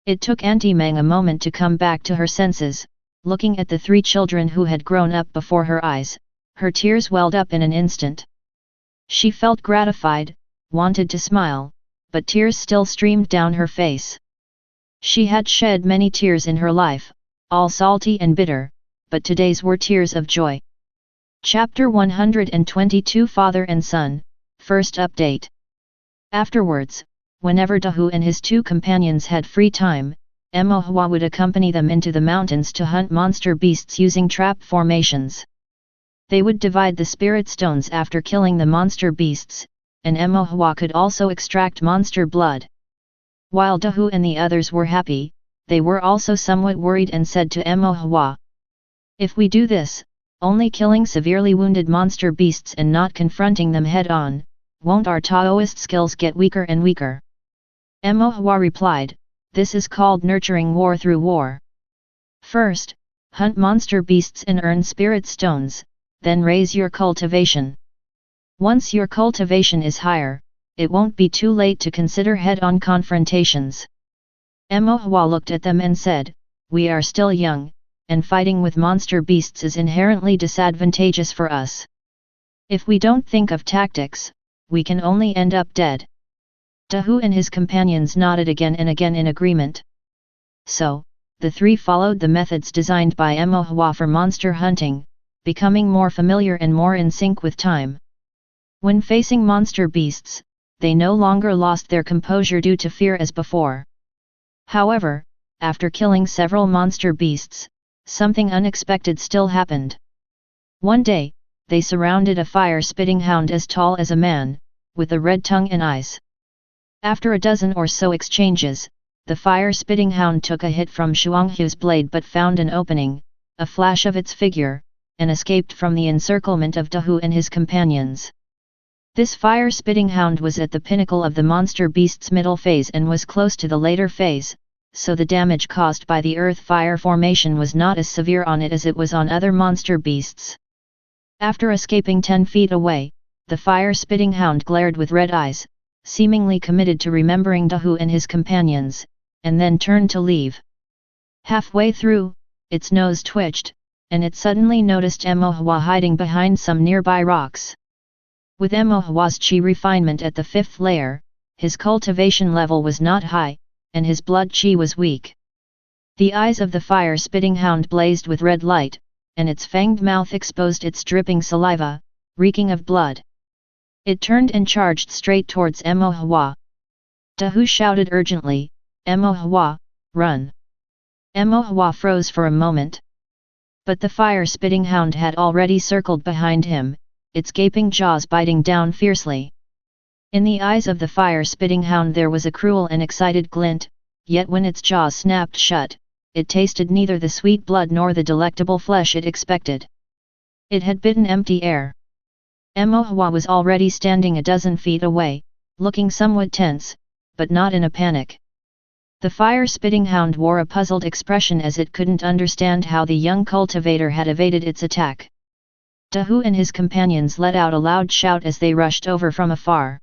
It took Auntie Meng a moment to come back to her senses. Looking at the 3 children who had grown up before her eyes, her tears welled up in an instant. She felt gratified, wanted to smile, but tears still streamed down her face. She had shed many tears in her life, all salty and bitter, but today's were tears of joy. Chapter 122 Father and Son, First Update. Afterwards, whenever Dahu and his 2 companions had free time, Mo Hua would accompany them into the mountains to hunt monster beasts using trap formations. They would divide the spirit stones after killing the monster beasts, and Mo Hua could also extract monster blood. While Dahu and the others were happy, they were also somewhat worried and said to Emohua, "If we do this, only killing severely wounded monster beasts and not confronting them head-on, won't our Taoist skills get weaker and weaker?" Emohua replied, "This is called nurturing war through war. First, hunt monster beasts and earn spirit stones, then raise your cultivation. Once your cultivation is higher, it won't be too late to consider head-on confrontations." Emohua looked at them and said, "We are still young, and fighting with monster beasts is inherently disadvantageous for us. If we don't think of tactics, we can only end up dead." Dahu and his companions nodded again and again in agreement. So, the three followed the methods designed by Emohua for monster hunting, becoming more familiar and more in sync with time. When facing monster beasts, they no longer lost their composure due to fear as before. However, after killing several monster beasts, something unexpected still happened. One day, they surrounded a fire-spitting hound as tall as a man, with a red tongue and eyes. After a dozen or so exchanges, the fire-spitting hound took a hit from Xianxia's blade but found an opening, a flash of its figure, and escaped from the encirclement of Dahu and his companions. This fire-spitting hound was at the pinnacle of the monster beast's middle phase and was close to the later phase, so the damage caused by the earth-fire formation was not as severe on it as it was on other monster beasts. After escaping 10 feet away, the fire-spitting hound glared with red eyes, seemingly committed to remembering Dahu and his companions, and then turned to leave. Halfway through, its nose twitched, and it suddenly noticed Emohua hiding behind some nearby rocks. With Emohua's chi refinement at the 5th layer, his cultivation level was not high, and his blood chi was weak. The eyes of the fire-spitting hound blazed with red light, and its fanged mouth exposed its dripping saliva, reeking of blood. It turned and charged straight towards Emohua. Dahu shouted urgently, "Emohua, run!" Emohua froze for a moment. But the fire-spitting hound had already circled behind him, its gaping jaws biting down fiercely. In the eyes of the fire-spitting hound there was a cruel and excited glint, yet when its jaws snapped shut, it tasted neither the sweet blood nor the delectable flesh it expected. It had bitten empty air. Emohua was already standing a dozen feet away, looking somewhat tense, but not in a panic. The fire-spitting hound wore a puzzled expression as it couldn't understand how the young cultivator had evaded its attack. Dahu and his companions let out a loud shout as they rushed over from afar.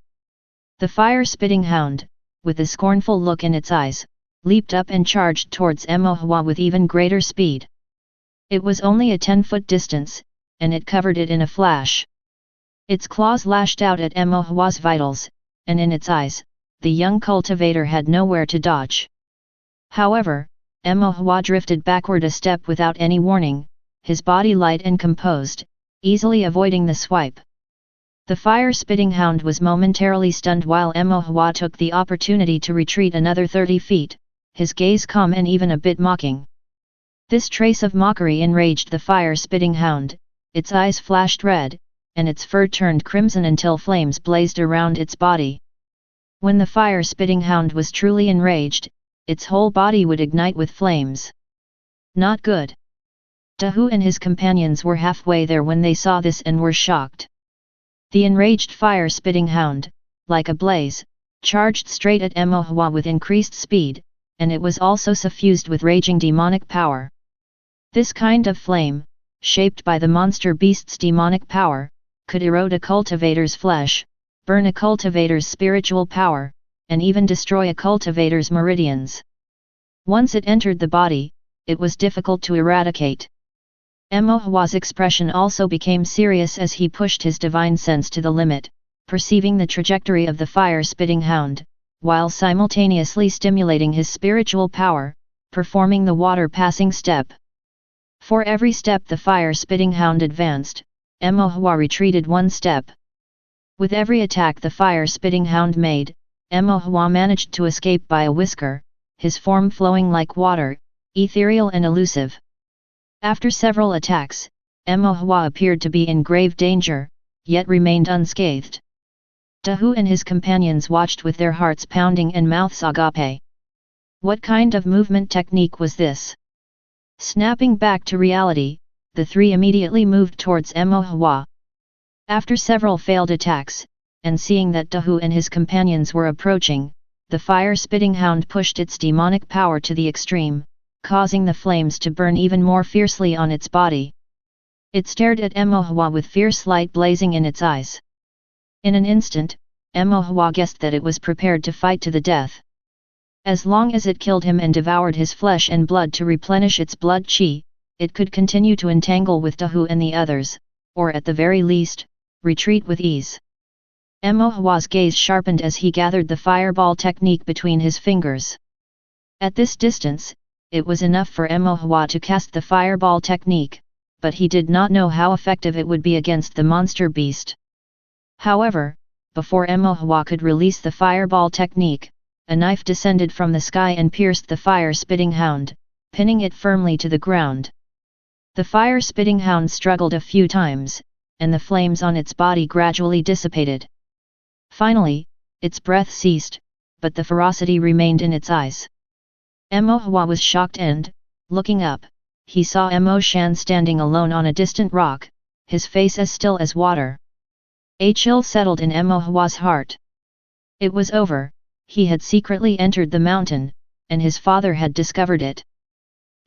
The fire-spitting hound, with a scornful look in its eyes, leaped up and charged towards Emohua with even greater speed. It was only a 10-foot distance, and it covered it in a flash. Its claws lashed out at Emohua's vitals, and in its eyes, the young cultivator had nowhere to dodge. However, Emohua drifted backward a step without any warning, his body light and composed, easily avoiding the swipe. The fire-spitting hound was momentarily stunned while Emohua took the opportunity to retreat another 30 feet, his gaze calm and even a bit mocking. This trace of mockery enraged the fire-spitting hound, its eyes flashed red, and its fur turned crimson until flames blazed around its body. When the fire-spitting hound was truly enraged, its whole body would ignite with flames. Not good. Dahu and his companions were halfway there when they saw this and were shocked. The enraged fire-spitting hound, like a blaze, charged straight at Emohua with increased speed, and it was also suffused with raging demonic power. This kind of flame, shaped by the monster beast's demonic power, could erode a cultivator's flesh, burn a cultivator's spiritual power, and even destroy a cultivator's meridians. Once it entered the body, it was difficult to eradicate. Emohua's expression also became serious as he pushed his divine sense to the limit, perceiving the trajectory of the fire-spitting hound, while simultaneously stimulating his spiritual power, performing the water-passing step. For every step the fire-spitting hound advanced, Emohua retreated one step. With every attack the fire-spitting hound made, Emohua managed to escape by a whisker, his form flowing like water, ethereal and elusive. After several attacks, Emohua appeared to be in grave danger, yet remained unscathed. Dahu and his companions watched with their hearts pounding and mouths agape. What kind of movement technique was this? Snapping back to reality, the three immediately moved towards Emo Hua. After several failed attacks, and seeing that Dahu and his companions were approaching, the fire-spitting hound pushed its demonic power to the extreme, causing the flames to burn even more fiercely on its body. It stared at Emo Hua with fierce light blazing in its eyes. In an instant, Emo Hua guessed that it was prepared to fight to the death. As long as it killed him and devoured his flesh and blood to replenish its blood chi, it could continue to entangle with Dahu and the others, or at the very least, retreat with ease. Emo Hua's gaze sharpened as he gathered the fireball technique between his fingers. At this distance, it was enough for Emo Hua to cast the fireball technique, but he did not know how effective it would be against the monster beast. However, before Emo Hua could release the fireball technique, a knife descended from the sky and pierced the fire-spitting hound, pinning it firmly to the ground. The fire-spitting hound struggled a few times, and the flames on its body gradually dissipated. Finally, its breath ceased, but the ferocity remained in its eyes. Emo Hua was shocked and, looking up, he saw Emo Shan standing alone on a distant rock, his face as still as water. A chill settled in Emo Hua's heart. It was over, he had secretly entered the mountain, and his father had discovered it.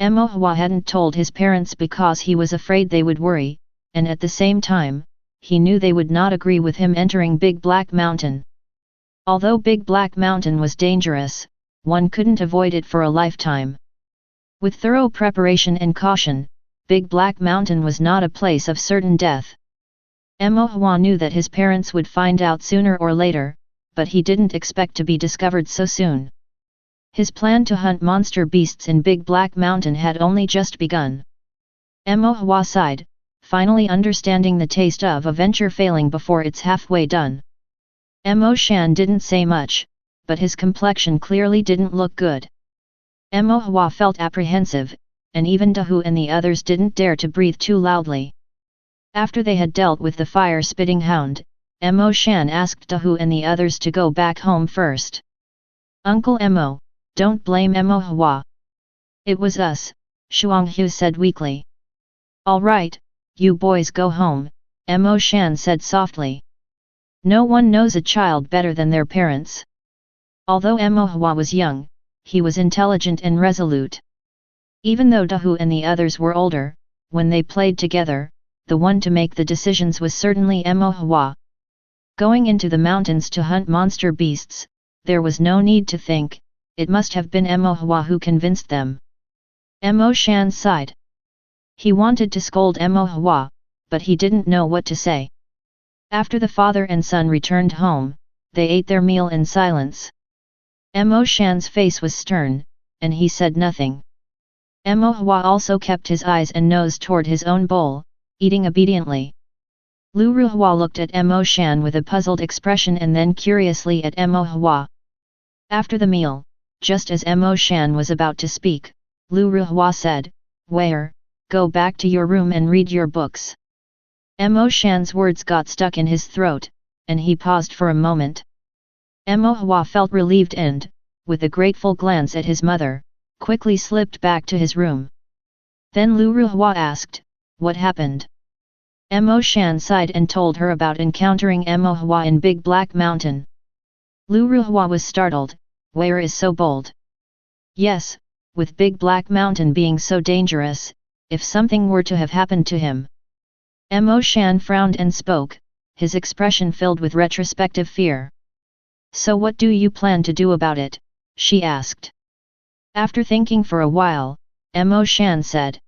Emo Hua hadn't told his parents because he was afraid they would worry, and at the same time, he knew they would not agree with him entering Big Black Mountain. Although Big Black Mountain was dangerous, one couldn't avoid it for a lifetime. With thorough preparation and caution, Big Black Mountain was not a place of certain death. Emo Hua knew that his parents would find out sooner or later, but he didn't expect to be discovered so soon. His plan to hunt monster beasts in Big Black Mountain had only just begun. Emo Hua sighed, finally understanding the taste of a venture failing before it's halfway done. Emo Shan didn't say much, but his complexion clearly didn't look good. Emo Hua felt apprehensive, and even Dahu and the others didn't dare to breathe too loudly. After they had dealt with the fire-spitting hound, Emo Shan asked Dahu and the others to go back home first. "Uncle Emo, don't blame Emo Hua. It was us," Xianxia said weakly. "All right, you boys go home," Emo Shan said softly. No one knows a child better than their parents. Although Emo Hua was young, he was intelligent and resolute. Even though Dahu and the others were older, when they played together, the one to make the decisions was certainly Emo Hua. Going into the mountains to hunt monster beasts, there was no need to think, it must have been Emo Hua who convinced them. Emo Shan sighed. He wanted to scold Emo Hua, but he didn't know what to say. After the father and son returned home, they ate their meal in silence. Emo Shan's face was stern, and he said nothing. Emo Hua also kept his eyes and nose toward his own bowl, eating obediently. Lu Ruhua looked at Emo Shan with a puzzled expression and then curiously at Emo Hua. After the meal, just as Emo Shan was about to speak, Lu Ruhua said, "Where, go back to your room and read your books." Emo Shan's words got stuck in his throat, and he paused for a moment. Emo Hua felt relieved and, with a grateful glance at his mother, quickly slipped back to his room. Then Lu Ruhua asked, "What happened?" Emo Shan sighed and told her about encountering Emo Hua in Big Black Mountain. Lu Ruhua was startled, "Where is so bold?" "Yes, with Big Black Mountain being so dangerous, if something were to have happened to him." Emo Shan frowned and spoke, his expression filled with retrospective fear. "So what do you plan to do about it?" she asked. After thinking for a while, Emo Shan said,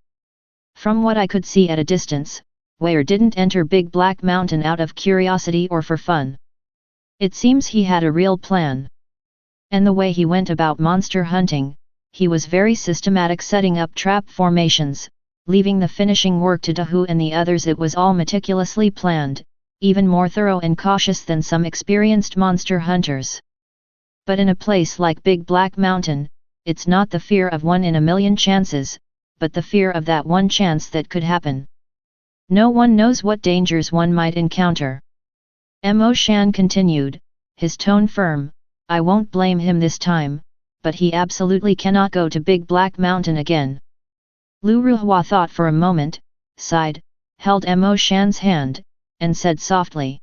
"From what I could see at a distance, Wei didn't enter Big Black Mountain out of curiosity or for fun. It seems he had a real plan. And the way he went about monster hunting, he was very systematic, setting up trap formations, leaving the finishing work to Dahu and the others. It was all meticulously planned, even more thorough and cautious than some experienced monster hunters. But in a place like Big Black Mountain, it's not the fear of 1 in a million chances, but the fear of that one chance that could happen. No one knows what dangers one might encounter." Emo Shan continued, his tone firm, "I won't blame him this time, but he absolutely cannot go to Big Black Mountain again. Lu Ruhua thought for a moment, sighed, held Mo Shan's hand, and said softly.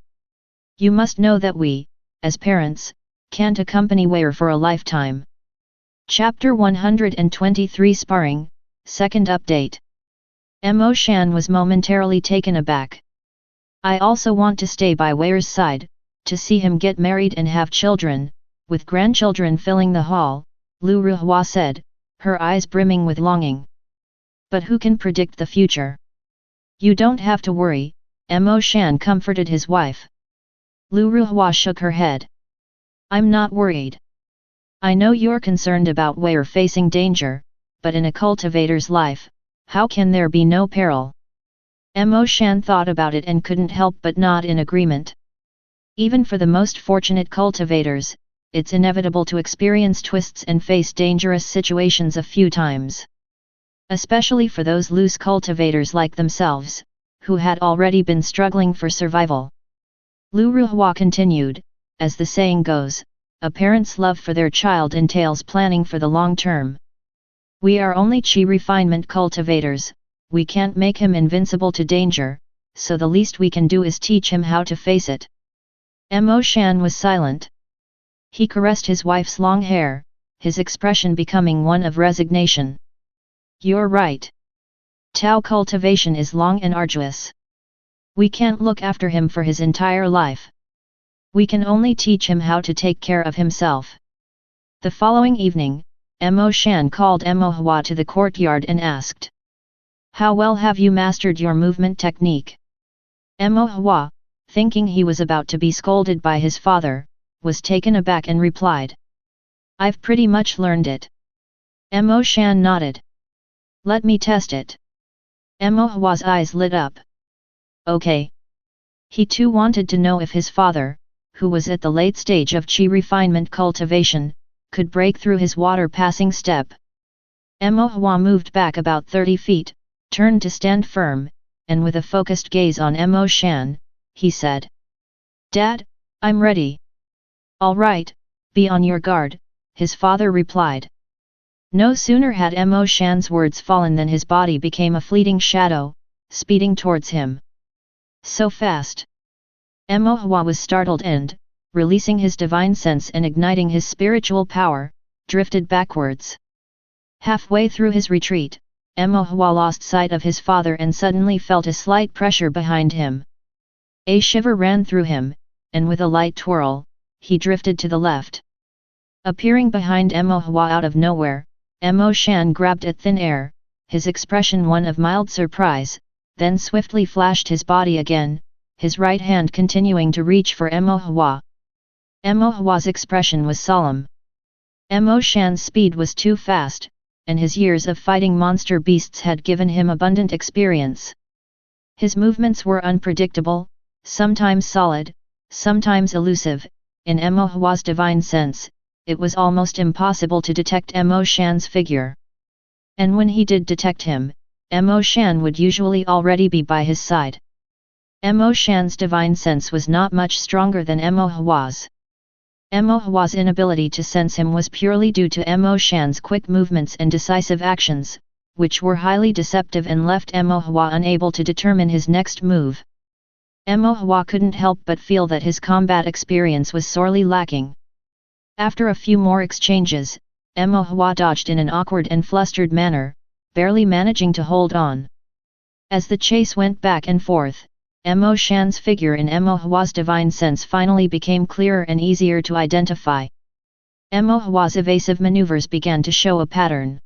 You must know that we, as parents, can't accompany Weir for a lifetime. Chapter 123 Sparring, Second Update. Mo Shan was momentarily taken aback. I also want to stay by Weir's side, to see him get married and have children, with grandchildren filling the hall, Lu Ruhua said, her eyes brimming with longing. But who can predict the future? You don't have to worry, Mo Shan comforted his wife. Lu Ruhua shook her head. I'm not worried. I know you're concerned about Weir facing danger, but in a cultivator's life, how can there be no peril? Mo Shan thought about it and couldn't help but nod in agreement. Even for the most fortunate cultivators, it's inevitable to experience twists and face dangerous situations a few times. Especially for those loose cultivators like themselves, who had already been struggling for survival. Lu Ruhua continued, as the saying goes, a parent's love for their child entails planning for the long term. We are only chi refinement cultivators, we can't make him invincible to danger, so the least we can do is teach him how to face it. Mo Shan was silent. He caressed his wife's long hair, his expression becoming one of resignation. You're right. Tao cultivation is long and arduous. We can't look after him for his entire life. We can only teach him how to take care of himself. The following evening, Mo Shan called Mo Hua to the courtyard and asked. How well have you mastered your movement technique? Mo Hua, thinking he was about to be scolded by his father, was taken aback and replied. I've pretty much learned it. Mo Shan nodded. Let me test it. Mo Hua's eyes lit up. Okay. He too wanted to know if his father, who was at the late stage of chi refinement cultivation, could break through his water-passing step. Mo Hua moved back about 30 feet, turned to stand firm, and with a focused gaze on Mo Shan, he said. Dad, I'm ready. All right, be on your guard, his father replied. No sooner had Mo Shan's words fallen than his body became a fleeting shadow, speeding towards him. So fast. Mo Hua was startled and, releasing his divine sense and igniting his spiritual power, drifted backwards. Halfway through his retreat, Mo Hua lost sight of his father and suddenly felt a slight pressure behind him. A shiver ran through him, and with a light twirl, he drifted to the left. Appearing behind Mo Hua out of nowhere, Mo Shan grabbed at thin air, his expression one of mild surprise, then swiftly flashed his body again, his right hand continuing to reach for Mo Hua. Mo Hua's expression was solemn. Mo Shan's speed was too fast, and his years of fighting monster beasts had given him abundant experience. His movements were unpredictable, sometimes solid, sometimes elusive. In Mo Hua's divine sense, it was almost impossible to detect Mo Shan's figure. And when he did detect him, Mo Shan would usually already be by his side. Mo Shan's divine sense was not much stronger than Mo Hua's. Mo Hua's inability to sense him was purely due to Mo Shan's quick movements and decisive actions, which were highly deceptive and left Mo Hua unable to determine his next move. Mo Hua couldn't help but feel that his combat experience was sorely lacking. After a few more exchanges, Mo Hua dodged in an awkward and flustered manner, barely managing to hold on. As the chase went back and forth, Mo Shan's figure in Mo Hua's divine sense finally became clearer and easier to identify. Mo Hua's evasive maneuvers began to show a pattern.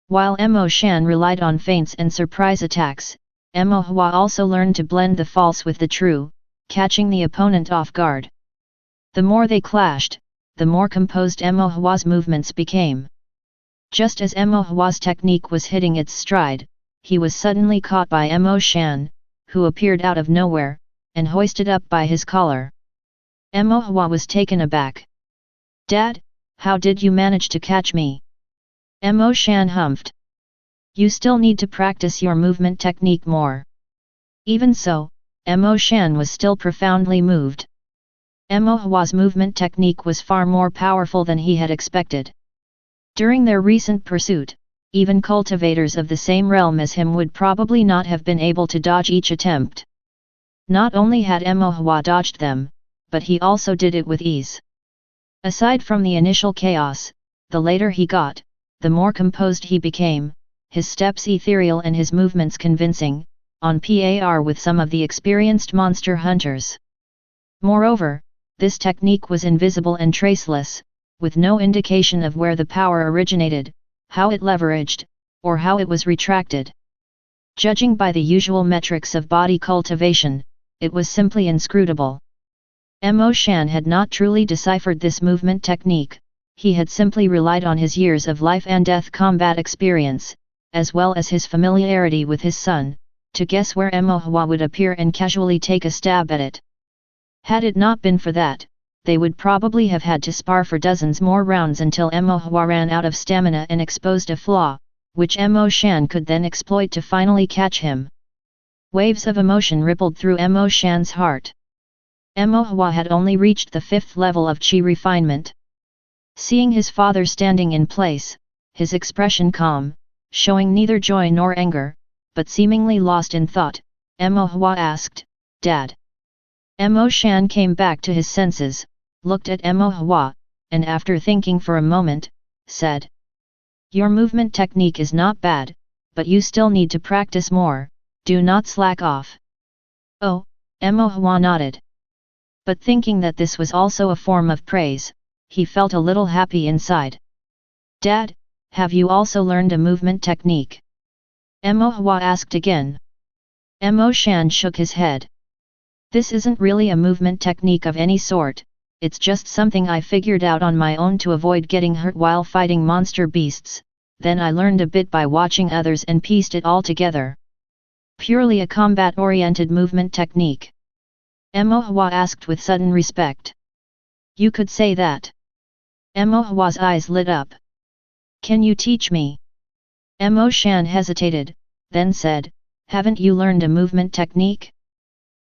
While Mo Shan relied on feints and surprise attacks, Mo Hua also learned to blend the false with the true, catching the opponent off guard. The more they clashed, the more composed Mo Hua's movements became. Just as Mo Hua's technique was hitting its stride, he was suddenly caught by Mo Shan, who appeared out of nowhere, and hoisted up by his collar. Mo Hua was taken aback. Dad, how did you manage to catch me? Mo Shan humphed. You still need to practice your movement technique more. Even so, Mo Shan was still profoundly moved. Mo Hua's movement technique was far more powerful than he had expected. During their recent pursuit, even cultivators of the same realm as him would probably not have been able to dodge each attempt. Not only had Emohua dodged them, but he also did it with ease. Aside from the initial chaos, the later he got, the more composed he became, his steps ethereal and his movements convincing, on par with some of the experienced monster hunters. Moreover, this technique was invisible and traceless, with no indication of where the power originated, how it leveraged, or how it was retracted. Judging by the usual metrics of body cultivation, it was simply inscrutable. Mo Shan had not truly deciphered this movement technique, he had simply relied on his years of life and death combat experience, as well as his familiarity with his son, to guess where Emohua would appear and casually take a stab at it. Had it not been for that, they would probably have had to spar for dozens more rounds until Emohua ran out of stamina and exposed a flaw, which Mo Shan could then exploit to finally catch him. Waves of emotion rippled through Mo Shan's heart. Emohua had only reached the 5th level of Qi refinement. Seeing his father standing in place, his expression calm, showing neither joy nor anger, but seemingly lost in thought, Emohua asked, "Dad?" Mo Shan came back to his senses, looked at Emohua, and after thinking for a moment, said, "Your movement technique is not bad, but you still need to practice more, do not slack off." "Oh," Emohua nodded. But thinking that this was also a form of praise, he felt a little happy inside. "Dad, have you also learned a movement technique?" Emohua asked again. Mo Shan shook his head. "This isn't really a movement technique of any sort, it's just something I figured out on my own to avoid getting hurt while fighting monster beasts, then I learned a bit by watching others and pieced it all together. Purely a combat-oriented movement technique." Emohua asked with sudden respect. "You could say that." Emohua's eyes lit up. "Can you teach me?" Mo Shan hesitated, then said, "Haven't you learned a movement technique?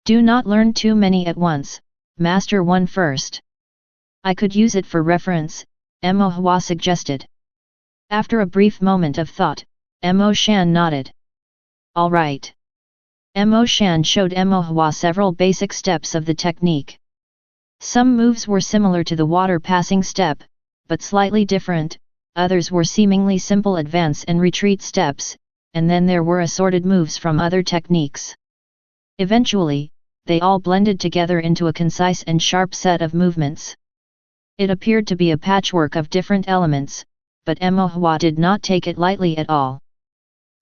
Do not learn too many at once, master one first." "I could use it for reference," Emohua suggested. After a brief moment of thought, Mo Shan nodded. "All right." Mo Shan showed Emohua several basic steps of the technique. Some moves were similar to the water passing step, but slightly different, others were seemingly simple advance and retreat steps, and then there were assorted moves from other techniques. Eventually, they all blended together into a concise and sharp set of movements. It appeared to be a patchwork of different elements, but Emohua did not take it lightly at all.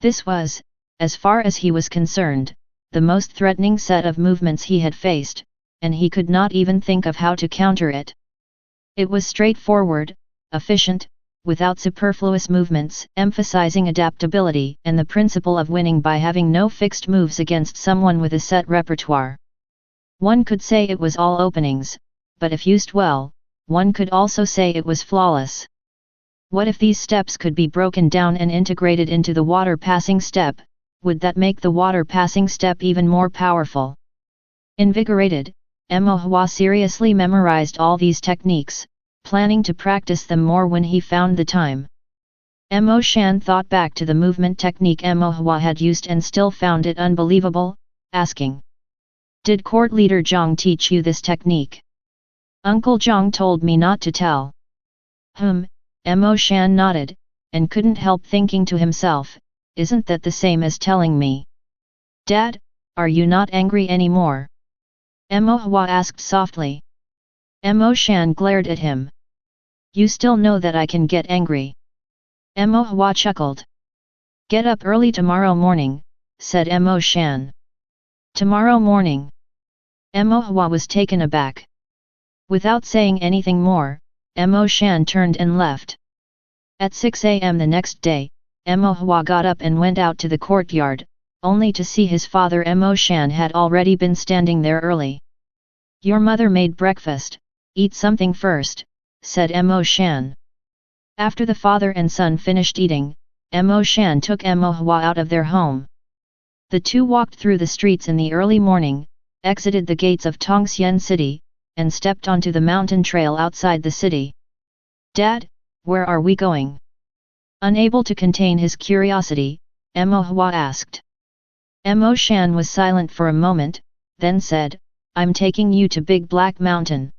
This was, as far as he was concerned, the most threatening set of movements he had faced, and he could not even think of how to counter it. It was straightforward, efficient, without superfluous movements, emphasizing adaptability and the principle of winning by having no fixed moves against someone with a set repertoire. One could say it was all openings, but if used well, one could also say it was flawless. What if these steps could be broken down and integrated into the water passing step? Would that make the water passing step even more powerful? Invigorated, Emohua seriously memorized all these techniques, planning to practice them more when he found the time. Mo Shan thought back to the movement technique Emohua had used and still found it unbelievable, asking, "Did court leader Zhang teach you this technique?" "Uncle Zhang told me not to tell." Mo Shan nodded, and couldn't help thinking to himself, "Isn't that the same as telling me?" "Dad, are you not angry anymore?" Emohua asked softly. Mo Shan glared at him. "You still know that I can get angry." Emohua chuckled. "Get up early tomorrow morning," said Mo Shan. "Tomorrow morning?" Emohua was taken aback. Without saying anything more, Mo Shan turned and left. At 6 a.m. the next day, Emohua got up and went out to the courtyard, only to see his father Mo Shan had already been standing there early. "Your mother made breakfast, eat something first," said Mo Shan. After the father and son finished eating, Mo Shan took Emohua out of their home. The two walked through the streets in the early morning, exited the gates of Tongxian City, and stepped onto the mountain trail outside the city. "Dad, where are we going?" Unable to contain his curiosity, Mo Hua asked. Mo Shan was silent for a moment, then said, I'm taking you to Big Black Mountain.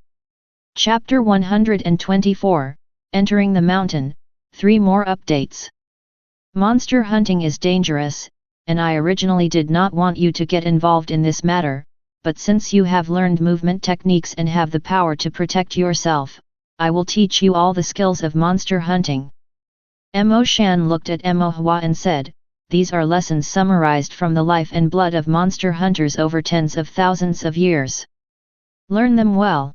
Chapter 124, Entering the Mountain, 3 more updates. Monster hunting is dangerous, and I originally did not want you to get involved in this matter, but since you have learned movement techniques and have the power to protect yourself, I will teach you all the skills of monster hunting. Mo Shan looked at Mo Hua and said, these are lessons summarized from the life and blood of monster hunters over tens of thousands of years. Learn them well.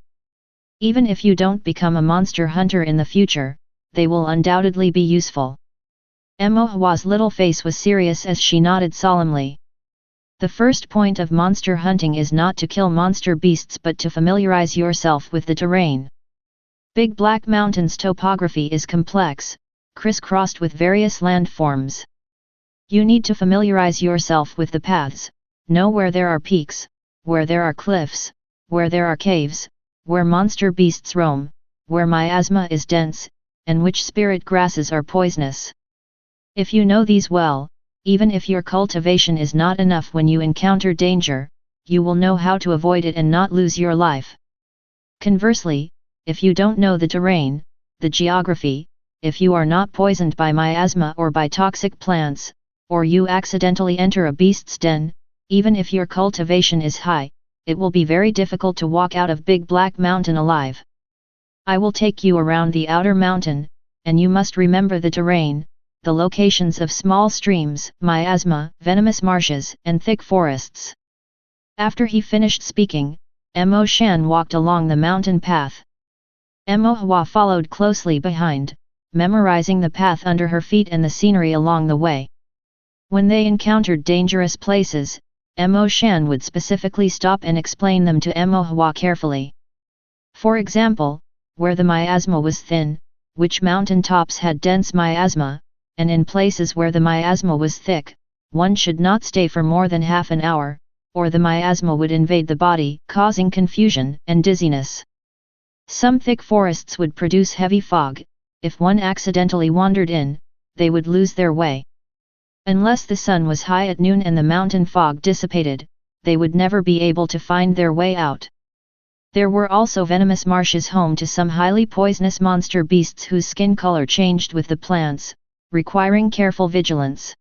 Even if you don't become a monster hunter in the future, they will undoubtedly be useful. Mo Hua's little face was serious as she nodded solemnly. The first point of monster hunting is not to kill monster beasts but to familiarize yourself with the terrain. Big Black Mountain's topography is complex, crisscrossed with various landforms. You need to familiarize yourself with the paths, know where there are peaks, where there are cliffs, where there are caves, where monster beasts roam, where miasma is dense, and which spirit grasses are poisonous. If you know these well, even if your cultivation is not enough when you encounter danger, you will know how to avoid it and not lose your life. Conversely, if you don't know the terrain, the geography, if you are not poisoned by miasma or by toxic plants, or you accidentally enter a beast's den, even if your cultivation is high, it will be very difficult to walk out of Big Black Mountain alive. I will take you around the outer mountain, and you must remember the terrain, the locations of small streams, miasma, venomous marshes, and thick forests. After he finished speaking, Mo Shan walked along the mountain path. Mo Hua followed closely behind, memorizing the path under her feet and the scenery along the way. When they encountered dangerous places, Mo Shan would specifically stop and explain them to Mo Hua carefully. For example, where the miasma was thin, which mountain tops had dense miasma, and in places where the miasma was thick, one should not stay for more than half an hour, or the miasma would invade the body, causing confusion and dizziness. Some thick forests would produce heavy fog. If one accidentally wandered in, they would lose their way. Unless the sun was high at noon and the mountain fog dissipated, they would never be able to find their way out. There were also venomous marshes home to some highly poisonous monster beasts whose skin color changed with the plants, requiring careful vigilance.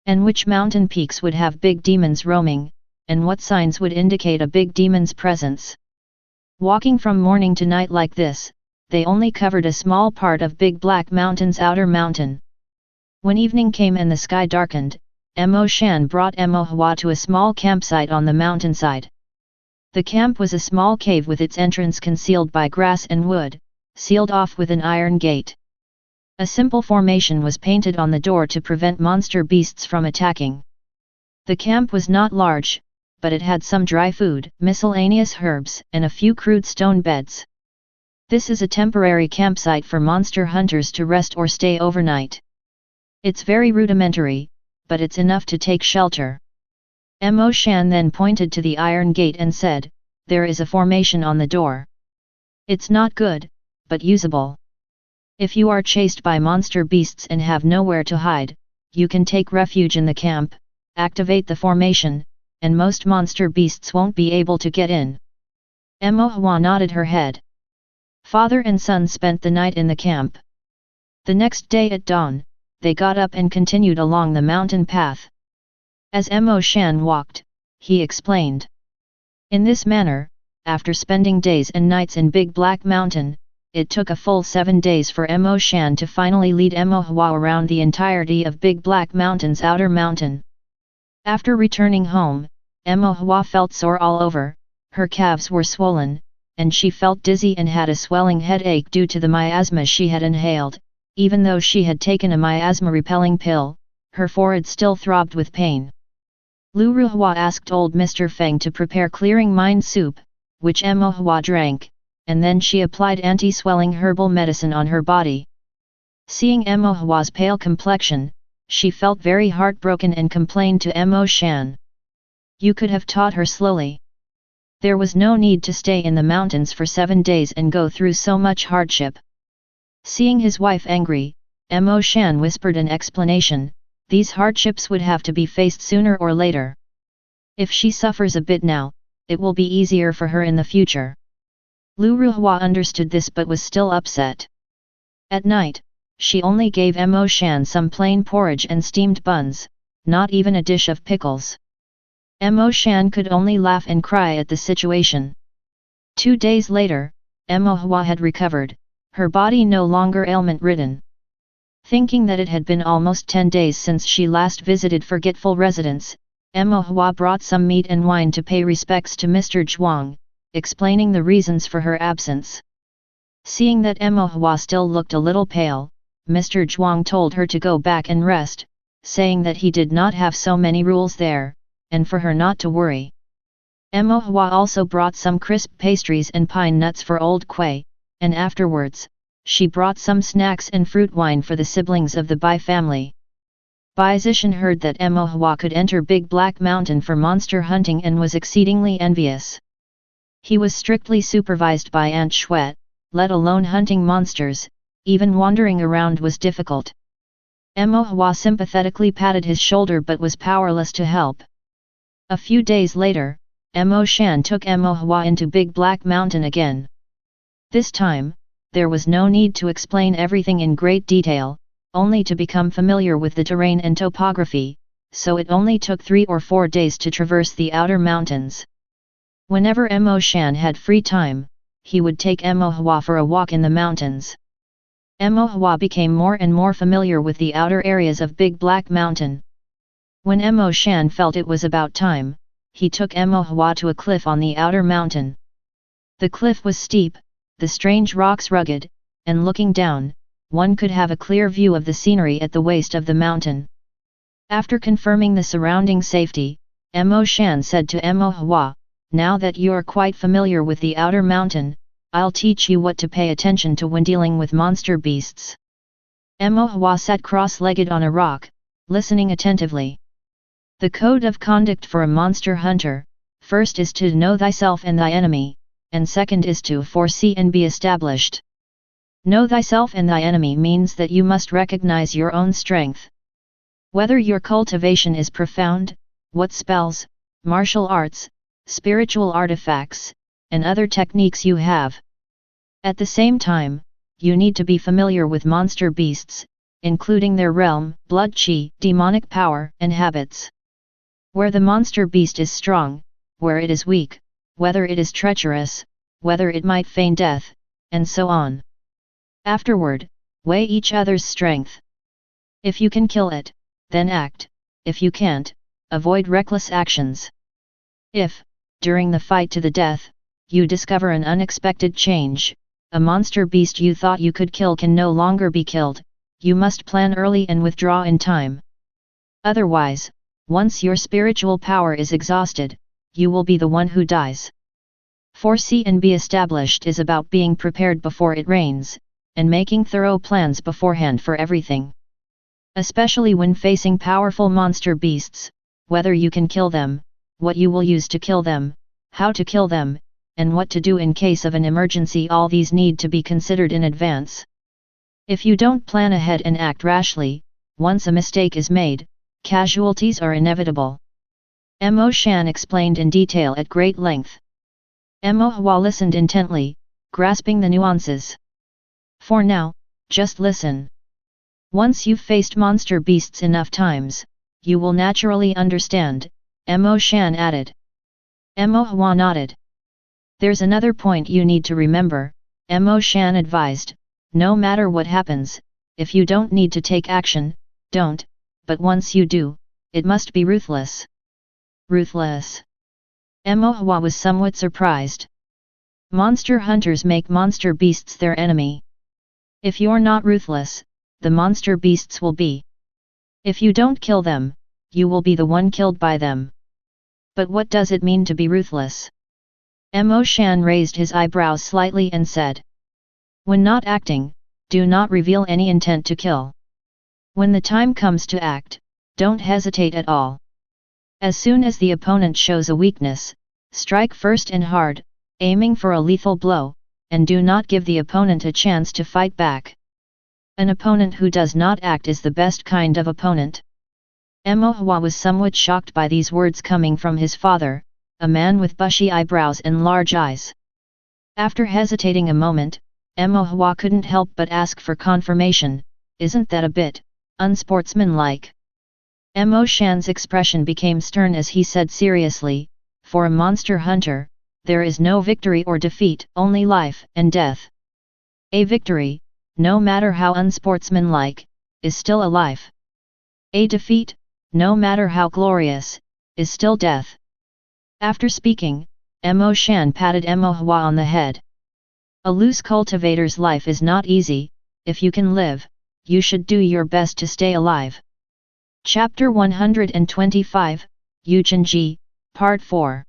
And which mountain peaks would have big demons roaming, and what signs would indicate a big demon's presence. Walking from morning to night like this, they only covered a small part of Big Black Mountain's outer mountain. When evening came and the sky darkened, Mo Shan brought Mo Hua to a small campsite on the mountainside. The camp was a small cave with its entrance concealed by grass and wood, sealed off with an iron gate. A simple formation was painted on the door to prevent monster beasts from attacking. The camp was not large, but it had some dry food, miscellaneous herbs, and a few crude stone beds. This is a temporary campsite for monster hunters to rest or stay overnight. It's very rudimentary, but it's enough to take shelter. Mo Shan then pointed to the iron gate and said, there is a formation on the door. It's not good, but usable. If you are chased by monster beasts and have nowhere to hide, you can take refuge in the camp, activate the formation, and most monster beasts won't be able to get in. Mo Hua nodded her head. Father and son spent the night in the camp. The next day at dawn, they got up and continued along the mountain path. As Mo Shan walked, he explained. In this manner, after spending days and nights in Big Black Mountain, it took a full 7 days for Mo Shan to finally lead Mo Hua around the entirety of Big Black Mountain's outer mountain. After returning home, Mo Hua felt sore all over, her calves were swollen, and she felt dizzy and had a swelling headache due to the miasma she had inhaled. Even though she had taken a miasma-repelling pill, her forehead still throbbed with pain. Lu Ruhua asked old Mr. Feng to prepare clearing mind soup, which Mo Hua drank, and then she applied anti-swelling herbal medicine on her body. Seeing Mo Hua's pale complexion, she felt very heartbroken and complained to Mo Shan. You could have taught her slowly. There was no need to stay in the mountains for 7 days and go through so much hardship. Seeing his wife angry, Mo Shan whispered an explanation, these hardships would have to be faced sooner or later. If she suffers a bit now, it will be easier for her in the future. Lu Ruhua understood this but was still upset. At night, she only gave Mo Shan some plain porridge and steamed buns, not even a dish of pickles. Mo Shan could only laugh and cry at the situation. 2 days later, Mo Hua had recovered, her body no longer ailment-ridden. Thinking that it had been almost 10 days since she last visited forgetful residence, Mo Hua brought some meat and wine to pay respects to Mr. Zhuang, explaining the reasons for her absence. Seeing that Mo Hua still looked a little pale, Mr. Zhuang told her to go back and rest, saying that he did not have so many rules there, and for her not to worry. Mo Hua also brought some crisp pastries and pine nuts for old Kui, and afterwards, she brought some snacks and fruit wine for the siblings of the Bai family. Bai Zishan heard that Mo Hua could enter Big Black Mountain for monster hunting and was exceedingly envious. He was strictly supervised by Aunt Shuet, let alone hunting monsters, even wandering around was difficult. Mo Hua sympathetically patted his shoulder but was powerless to help. A few days later, Mo Shan took Mo Hua into Big Black Mountain again. This time, there was no need to explain everything in great detail, only to become familiar with the terrain and topography, so it only took 3 or 4 days to traverse the outer mountains. Whenever Mo Shan had free time, he would take Mo Hua for a walk in the mountains. Mo Hua became more and more familiar with the outer areas of Big Black Mountain. When Mo Shan felt it was about time, he took Mo Hua to a cliff on the outer mountain. The cliff was steep, the strange rocks rugged, and looking down, one could have a clear view of the scenery at the waist of the mountain. After confirming the surrounding safety, Mo Shan said to Mo Hua, now that you are quite familiar with the outer mountain, I'll teach you what to pay attention to when dealing with monster beasts. Mo Hua sat cross-legged on a rock, listening attentively. The code of conduct for a monster hunter, first is to know thyself and thy enemy, and second is to foresee and be established. Know thyself and thy enemy means that you must recognize your own strength. Whether your cultivation is profound, what spells, martial arts, spiritual artifacts, and other techniques you have. At the same time, you need to be familiar with monster beasts, including their realm, blood chi, demonic power, and habits. Where the monster beast is strong, where it is weak, whether it is treacherous, whether it might feign death, and so on. Afterward, weigh each other's strength. If you can kill it, then act, if you can't, avoid reckless actions. If, during the fight to the death, you discover an unexpected change, a monster beast you thought you could kill can no longer be killed, you must plan early and withdraw in time. Otherwise, once your spiritual power is exhausted, you will be the one who dies. Foresee and be established is about being prepared before it rains, and making thorough plans beforehand for everything. Especially when facing powerful monster beasts, whether you can kill them, what you will use to kill them, how to kill them, and what to do in case of an emergency, all these need to be considered in advance. If you don't plan ahead and act rashly, once a mistake is made, casualties are inevitable. Mo Shan explained in detail at great length. Mo Hua listened intently, grasping the nuances. For now, just listen. Once you've faced monster beasts enough times, you will naturally understand, Mo Shan added. Mo Hua nodded. There's another point you need to remember, Mo Shan advised, no matter what happens, if you don't need to take action, don't, but once you do, it must be ruthless. Ruthless? Mo Hua was somewhat surprised. Monster hunters make monster beasts their enemy. If you're not ruthless, the monster beasts will be. If you don't kill them, you will be the one killed by them. But what does it mean to be ruthless? Mo Shan raised his eyebrows slightly and said. When not acting, do not reveal any intent to kill. When the time comes to act, don't hesitate at all. As soon as the opponent shows a weakness, strike first and hard, aiming for a lethal blow, and do not give the opponent a chance to fight back. An opponent who does not act is the best kind of opponent. Mo Hua was somewhat shocked by these words coming from his father, a man with bushy eyebrows and large eyes. After hesitating a moment, Mo Hua couldn't help but ask for confirmation, "Isn't that a bit unsportsmanlike?" Mo Shan's expression became stern as he said seriously, "For a monster hunter, there is no victory or defeat, only life and death. A victory, no matter how unsportsmanlike, is still a life. A defeat, no matter how glorious, is still death." After speaking, Mo Shan patted Mo Hua on the head. "A loose cultivator's life is not easy. If you can live, you should do your best to stay alive." Chapter 125, Yuchenji, Part 4.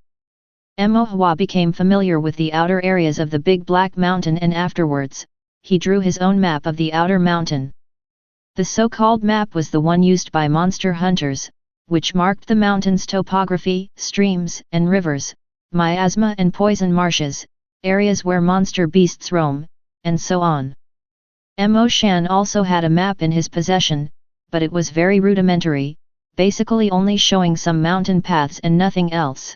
Mo Hua became familiar with the outer areas of the Big Black Mountain, and afterwards, he drew his own map of the outer mountain. The so-called map was the one used by monster hunters, which marked the mountain's topography, streams and rivers, miasma and poison marshes, areas where monster beasts roam, and so on. Mo Shan also had a map in his possession, but it was very rudimentary, basically only showing some mountain paths and nothing else.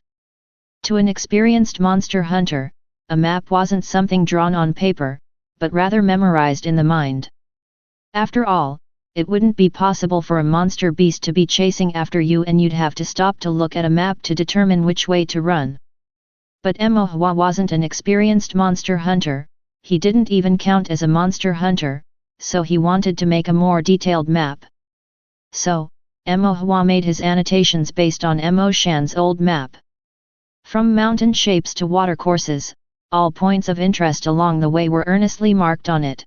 To an experienced monster hunter, a map wasn't something drawn on paper, but rather memorized in the mind. After all, it wouldn't be possible for a monster beast to be chasing after you and you'd have to stop to look at a map to determine which way to run. But Mo Hua wasn't an experienced monster hunter, he didn't even count as a monster hunter, so he wanted to make a more detailed map. So, Mo Hua made his annotations based on Mo Shan's old map. From mountain shapes to watercourses, all points of interest along the way were earnestly marked on it.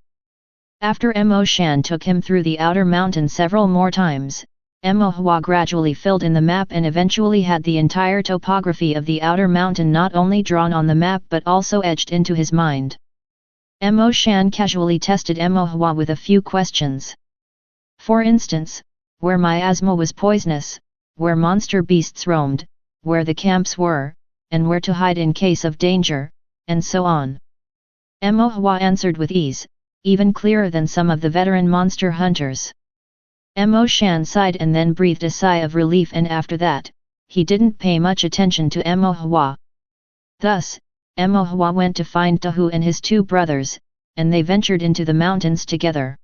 After Mo Shan took him through the outer mountain several more times, Mo Hua gradually filled in the map and eventually had the entire topography of the outer mountain not only drawn on the map but also etched into his mind. Mo Shan casually tested Mo Hua with a few questions. For instance, where miasma was poisonous, where monster beasts roamed, where the camps were, and where to hide in case of danger, and so on. Mo Hua answered with ease, even clearer than some of the veteran monster hunters. Mo Shan sighed and then breathed a sigh of relief, and after that, he didn't pay much attention to Mo Hua. Thus, Mo Hua went to find Dahu and his two brothers, and they ventured into the mountains together.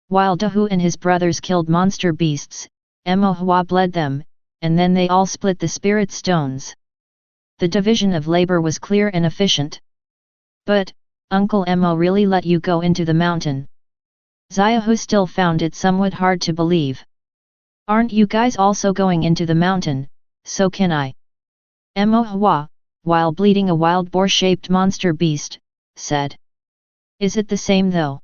While Dahu and his brothers killed monster beasts, Mo Hua bled them, and then they all split the spirit stones. The division of labor was clear and efficient. "But, Uncle Mo really let you go into the mountain?" Xiahu still found it somewhat hard to believe. "Aren't you guys also going into the mountain, so can I?" Mo Hua, while bleeding a wild boar-shaped monster beast, said. "Is it the same though?"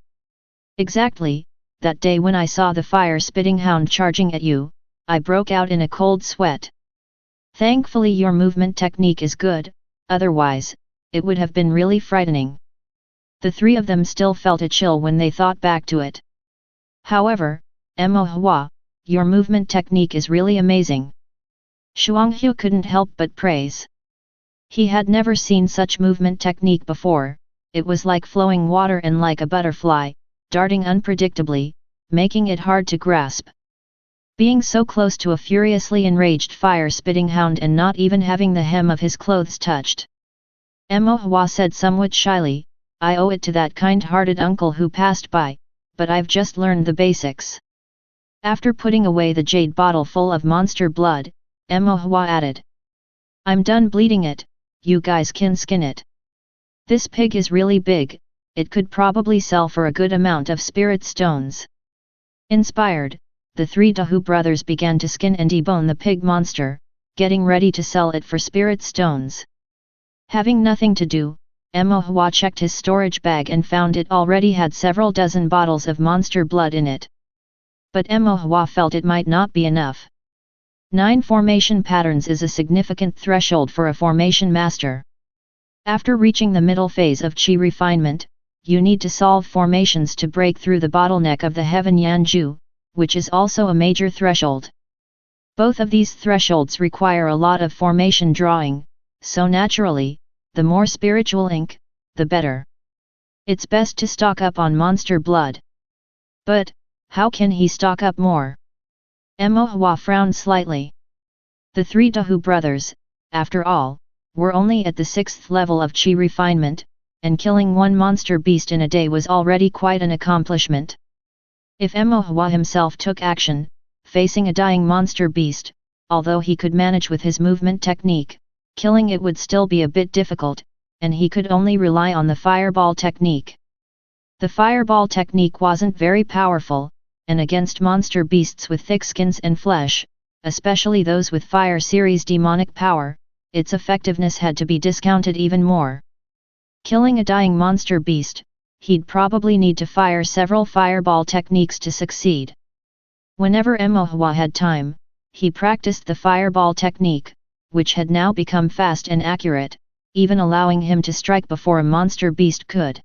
"Exactly. That day when I saw the fire-spitting hound charging at you, I broke out in a cold sweat. Thankfully your movement technique is good, otherwise, it would have been really frightening." The three of them still felt a chill when they thought back to it. "However, Mo Hua, your movement technique is really amazing." Xianxia couldn't help but praise. He had never seen such movement technique before, it was like flowing water and like a butterfly, darting unpredictably, making it hard to grasp. Being so close to a furiously enraged fire-spitting hound and not even having the hem of his clothes touched. Mo Hua said somewhat shyly, "I owe it to that kind-hearted uncle who passed by, but I've just learned the basics." After putting away the jade bottle full of monster blood, Mo Hua added, "I'm done bleeding it, you guys can skin it. This pig is really big, it could probably sell for a good amount of spirit stones." Inspired, the three Dahu brothers began to skin and debone the pig monster, getting ready to sell it for spirit stones. Having nothing to do, Mo Hua checked his storage bag and found it already had several dozen bottles of monster blood in it. But Mo Hua felt it might not be enough. 9 formation patterns is a significant threshold for a formation master. After reaching the middle phase of Qi refinement, you need to solve formations to break through the bottleneck of the Heaven Yanju, which is also a major threshold. Both of these thresholds require a lot of formation drawing, so naturally, the more spiritual ink, the better. It's best to stock up on monster blood. But, how can he stock up more? Mo Hua frowned slightly. The three Dahu brothers, after all, were only at the 6th level of Qi refinement, and killing one monster beast in a day was already quite an accomplishment. If Mo Hua himself took action, facing a dying monster beast, although he could manage with his movement technique, killing it would still be a bit difficult, and he could only rely on the fireball technique. The fireball technique wasn't very powerful, and against monster beasts with thick skins and flesh, especially those with fire series demonic power, its effectiveness had to be discounted even more. Killing a dying monster beast, he'd probably need to fire several fireball techniques to succeed. Whenever Mo Hua had time, he practiced the fireball technique, which had now become fast and accurate, even allowing him to strike before a monster beast could.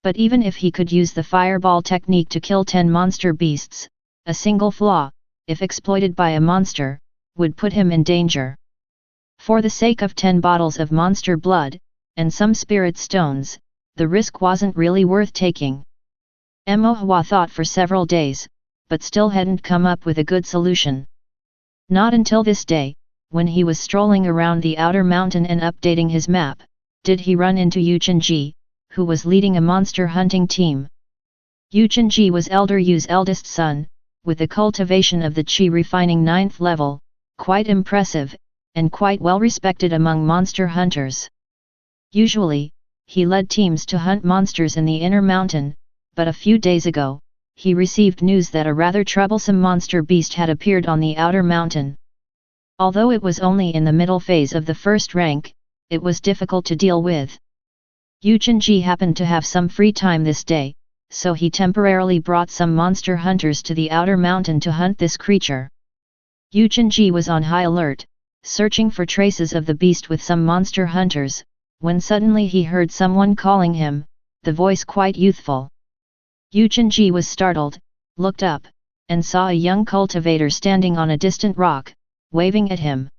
But even if he could use the fireball technique to kill 10 monster beasts, a single flaw, if exploited by a monster, would put him in danger. For the sake of 10 bottles of monster blood, and some spirit stones, the risk wasn't really worth taking. Mo Hua thought for several days, but still hadn't come up with a good solution. Not until this day, when he was strolling around the outer mountain and updating his map, did he run into Yu Chenji, who was leading a monster hunting team. Yu Chenji was Elder Yu's eldest son, with the cultivation of the Qi refining 9th level, quite impressive, and quite well respected among monster hunters. Usually, he led teams to hunt monsters in the inner mountain, but a few days ago, he received news that a rather troublesome monster beast had appeared on the outer mountain. Although it was only in the middle phase of the first rank, it was difficult to deal with. Yu Chenji happened to have some free time this day, so he temporarily brought some monster hunters to the outer mountain to hunt this creature. Yu Chenji was on high alert, searching for traces of the beast with some monster hunters, when suddenly he heard someone calling him, the voice quite youthful. Yu Chenji was startled, looked up, and saw a young cultivator standing on a distant rock, waving at him.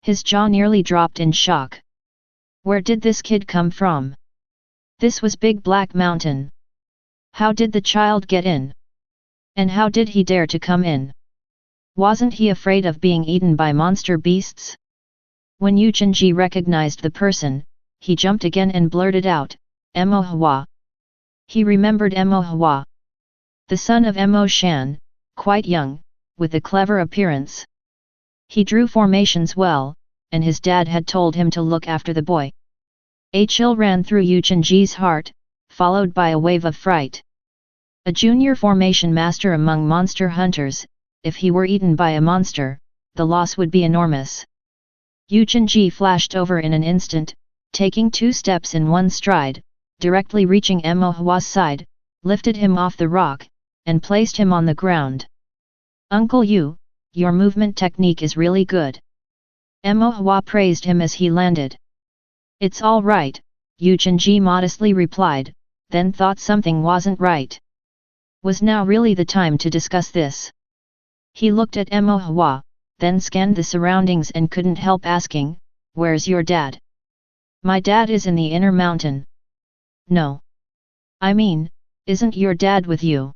His jaw nearly dropped in shock. Where did this kid come from? This was Big Black Mountain. How did the child get in? And how did he dare to come in? Wasn't he afraid of being eaten by monster beasts? When Yu Chenji recognized the person, he jumped again and blurted out, Mo Hua. He remembered Mo Hua. The son of Mo Shan, quite young, with a clever appearance. He drew formations well, and his dad had told him to look after the boy. A chill ran through Yu Chenji's heart, followed by a wave of fright. A junior formation master among monster hunters, if he were eaten by a monster, the loss would be enormous. Yu Chenji flashed over in an instant, taking 2 steps in one stride, directly reaching Mo Hua's side, lifted him off the rock, and placed him on the ground. Uncle Yu, your movement technique is really good. Mo Hua praised him as he landed. It's all right, Yu Chenji modestly replied, then thought something wasn't right. Was now really the time to discuss this? He looked at Mo Hua, then scanned the surroundings and couldn't help asking, where's your dad? My dad is in the inner mountain. No. I mean, isn't your dad with you?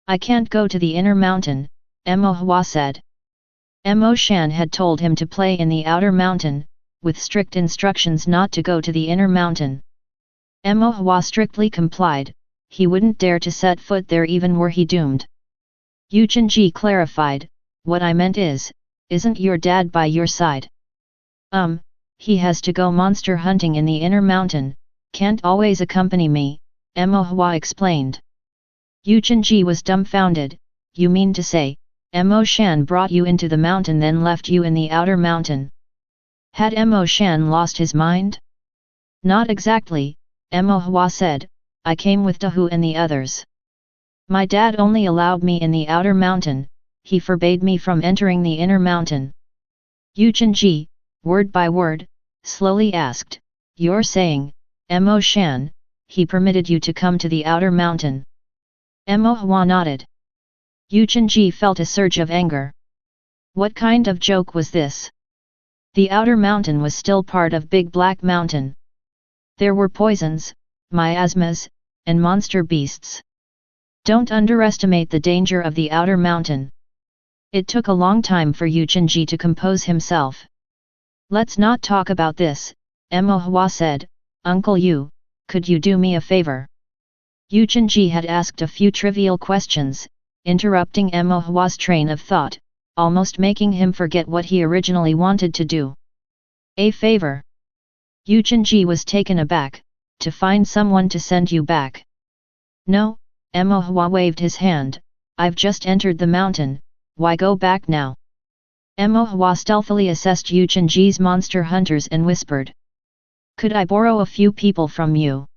I can't go to the inner mountain, Mo Hua said. Mo Shan had told him to play in the outer mountain, with strict instructions not to go to the inner mountain. Mo Hua strictly complied, he wouldn't dare to set foot there even were he doomed. Yu Chenji clarified, what I meant is, isn't your dad by your side? He has to go monster hunting in the inner mountain, can't always accompany me, Mo Hua explained. Yu Chenji was dumbfounded, you mean to say, Mo Shan brought you into the mountain then left you in the outer mountain? Had Mo Shan lost his mind? Not exactly, Mo Hua said, I came with Dahu and the others. My dad only allowed me in the outer mountain, he forbade me from entering the inner mountain. Yu Chenji, word by word, slowly asked, you're saying, Mo Shan, he permitted you to come to the outer mountain? Mo Hua nodded. Yu Chenji felt a surge of anger. What kind of joke was this? The outer mountain was still part of Big Black Mountain. There were poisons, miasmas, and monster beasts. Don't underestimate the danger of the outer mountain. It took a long time for Yu Chenji to compose himself. Let's not talk about this, Emo Hua said. Uncle Yu, could you do me a favor? Yu Chenji had asked a few trivial questions, interrupting Emo Hua's train of thought, almost making him forget what he originally wanted to do. A favor? Yu Chenji was taken aback, to find someone to send you back. No, Emo Hua waved his hand, I've just entered the mountain, why go back now? Emo Hua stealthily assessed Yu Chenji's monster hunters and whispered. Could I borrow a few people from you?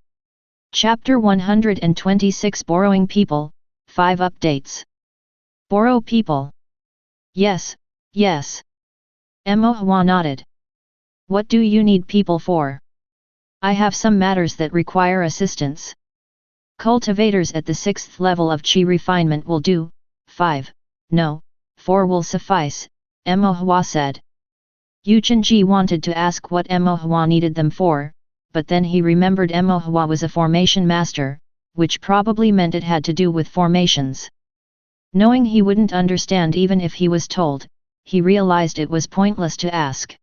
Chapter 126 Borrowing People, 5 updates. Borrow people? Yes, yes. Emo Hua nodded. What do you need people for? I have some matters that require assistance. Cultivators at the 6th level of Qi refinement will do, 5, no, 4 will suffice, Emo Hua said. Yu Chenji wanted to ask what Emo Hua needed them for, but then he remembered Emo Hua was a formation master, which probably meant it had to do with formations. Knowing he wouldn't understand even if he was told, he realized it was pointless to ask.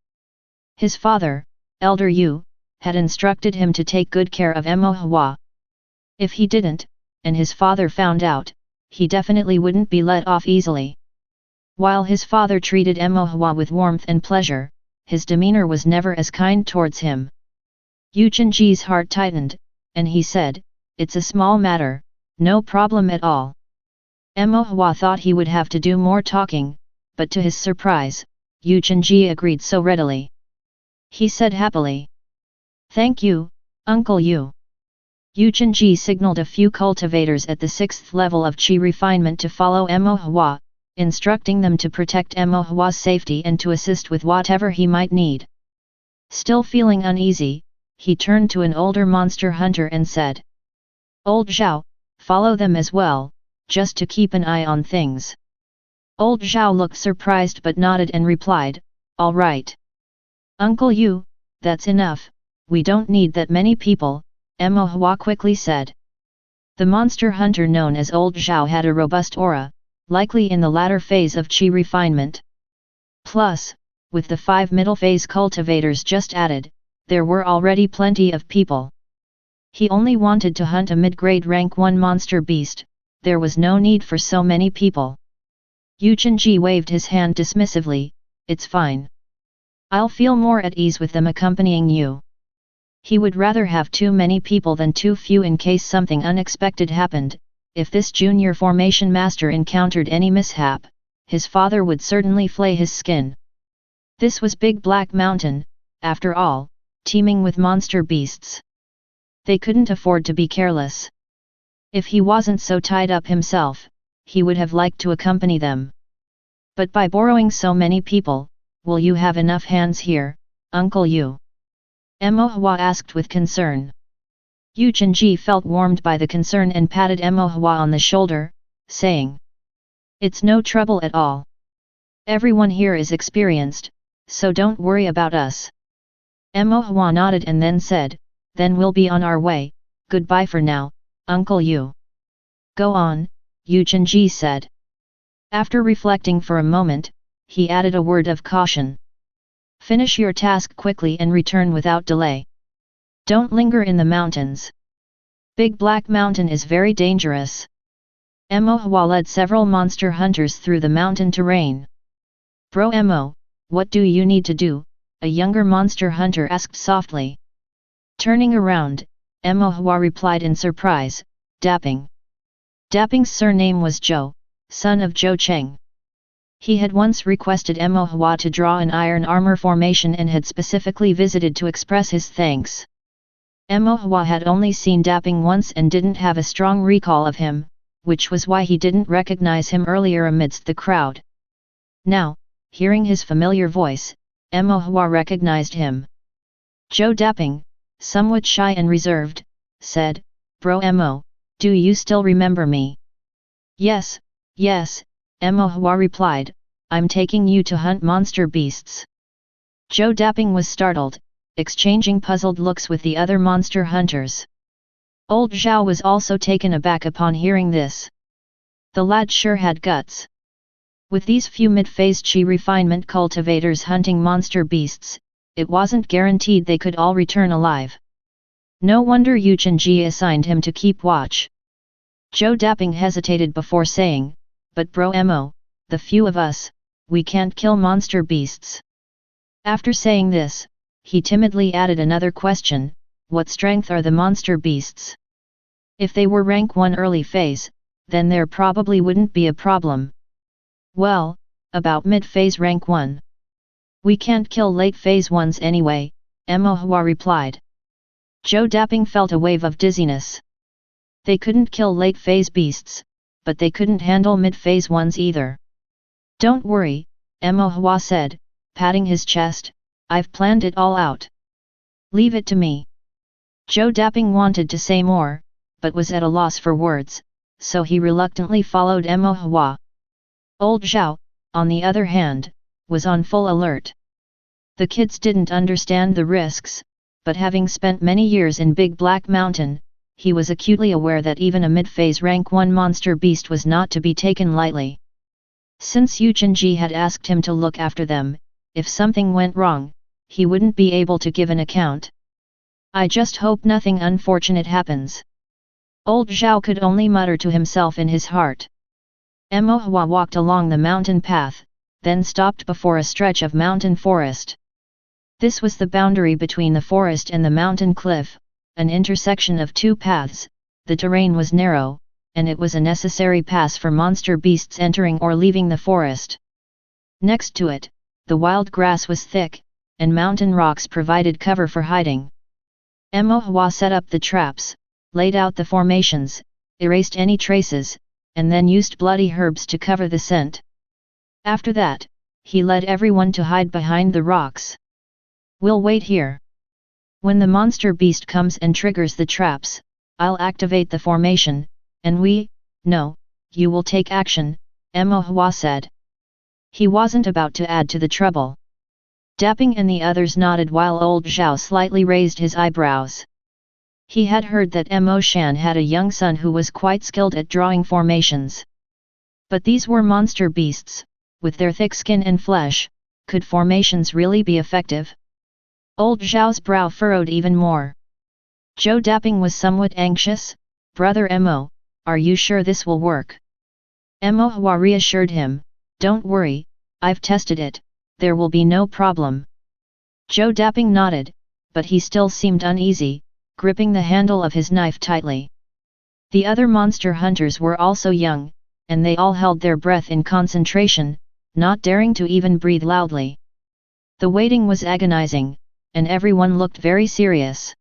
His father, Elder Yu, had instructed him to take good care of Emo Hua. If he didn't, and his father found out, he definitely wouldn't be let off easily. While his father treated Emo Hua with warmth and pleasure, his demeanor was never as kind towards him. Yu Chenji's heart tightened, and he said, it's a small matter, no problem at all. Emo Hua thought he would have to do more talking, but to his surprise, Yu Chenji agreed so readily. He said happily. Thank you, Uncle Yu. Yu Chenji signaled a few cultivators at the 6th level of Qi refinement to follow Emo Hua, instructing them to protect Emo Hua's safety and to assist with whatever he might need. Still feeling uneasy, he turned to an older monster hunter and said. Old Zhao, follow them as well, just to keep an eye on things. Old Zhao looked surprised but nodded and replied, all right. Uncle Yu, that's enough, we don't need that many people, Emo Hua quickly said. The monster hunter known as Old Zhao had a robust aura, likely in the latter phase of Qi refinement. Plus, with the 5 middle phase cultivators just added, there were already plenty of people. He only wanted to hunt a mid-grade rank 1 monster beast, there was no need for so many people. Yu Chenji waved his hand dismissively, it's fine. I'll feel more at ease with them accompanying you. He would rather have too many people than too few in case something unexpected happened. If this junior formation master encountered any mishap, his father would certainly flay his skin. This was Big Black Mountain, after all, teeming with monster beasts. They couldn't afford to be careless. If he wasn't so tied up himself, he would have liked to accompany them. But by borrowing so many people, will you have enough hands here, Uncle Yu? Emo Hua asked with concern. Yu Chenji felt warmed by the concern and patted Emo Hua on the shoulder, saying. It's no trouble at all. Everyone here is experienced, so don't worry about us. Emo Hua nodded and then said, then we'll be on our way, goodbye for now, Uncle Yu. Go on, Yu Chenji said. After reflecting for a moment, he added a word of caution. Finish your task quickly and return without delay. Don't linger in the mountains. Big Black Mountain is very dangerous. Emo Hua led several monster hunters through the mountain terrain. Bro Emo, what do you need to do? A younger monster hunter asked softly. Turning around, Emo Hua replied in surprise, Dapping. Dapping's surname was Zhou, son of Zhou Cheng. He had once requested Emo Hua to draw an iron armor formation and had specifically visited to express his thanks. Emo Hua had only seen Dapping once and didn't have a strong recall of him, which was why he didn't recognize him earlier amidst the crowd. Now, hearing his familiar voice, Emo Hua recognized him. Zhou Dapping, somewhat shy and reserved, said, Bro Emo, do you still remember me? Yes, yes, Emo Hua replied, I'm taking you to hunt monster beasts. Zhou Dapping was startled, exchanging puzzled looks with the other monster hunters. Old Zhao was also taken aback upon hearing this. The lad sure had guts. With these few mid-phase chi refinement cultivators hunting monster beasts, it wasn't guaranteed they could all return alive. No wonder Xianxia assigned him to keep watch. Zhou Daping hesitated before saying, "But bro Mo, the few of us, we can't kill monster beasts." After saying this, he timidly added another question, "What strength are the monster beasts?" If they were rank 1 early phase, then there probably wouldn't be a problem. Well, about mid-phase rank 1. We can't kill late phase ones anyway, Mo Hua replied. Zhou Daping felt a wave of dizziness. They couldn't kill late phase beasts, but they couldn't handle mid-phase ones either. Don't worry, Mo Hua said, patting his chest, I've planned it all out. Leave it to me. Zhou Daping wanted to say more, but was at a loss for words, so he reluctantly followed Mo Hua. Old Zhao, on the other hand, was on full alert. The kids didn't understand the risks, but having spent many years in Big Black Mountain, he was acutely aware that even a mid-phase rank 1 monster beast was not to be taken lightly. Since Xianxia had asked him to look after them, if something went wrong, he wouldn't be able to give an account. I just hope nothing unfortunate happens. Old Zhao could only mutter to himself in his heart. Mo Hua walked along the mountain path, then stopped before a stretch of mountain forest. This was the boundary between the forest and the mountain cliff, an intersection of two paths. The terrain was narrow, and it was a necessary pass for monster beasts entering or leaving the forest. Next to it, the wild grass was thick, and mountain rocks provided cover for hiding. Mo Hua set up the traps, laid out the formations, erased any traces, and then used bloody herbs to cover the scent. After that, he led everyone to hide behind the rocks. We'll wait here. When the monster beast comes and triggers the traps, I'll activate the formation, and you will take action, Mo Hua said. He wasn't about to add to the trouble. Daping and the others nodded while old Zhao slightly raised his eyebrows. He had heard that Mo Shan had a young son who was quite skilled at drawing formations. But these were monster beasts, with their thick skin and flesh. Could formations really be effective? Old Zhao's brow furrowed even more. Zhou Daping was somewhat anxious. Brother Mo, are you sure this will work? Mo Hua reassured him, don't worry, I've tested it, there will be no problem. Zhou Daping nodded, but he still seemed uneasy, gripping the handle of his knife tightly. The other monster hunters were also young, and they all held their breath in concentration, not daring to even breathe loudly. The waiting was agonizing, and everyone looked very serious.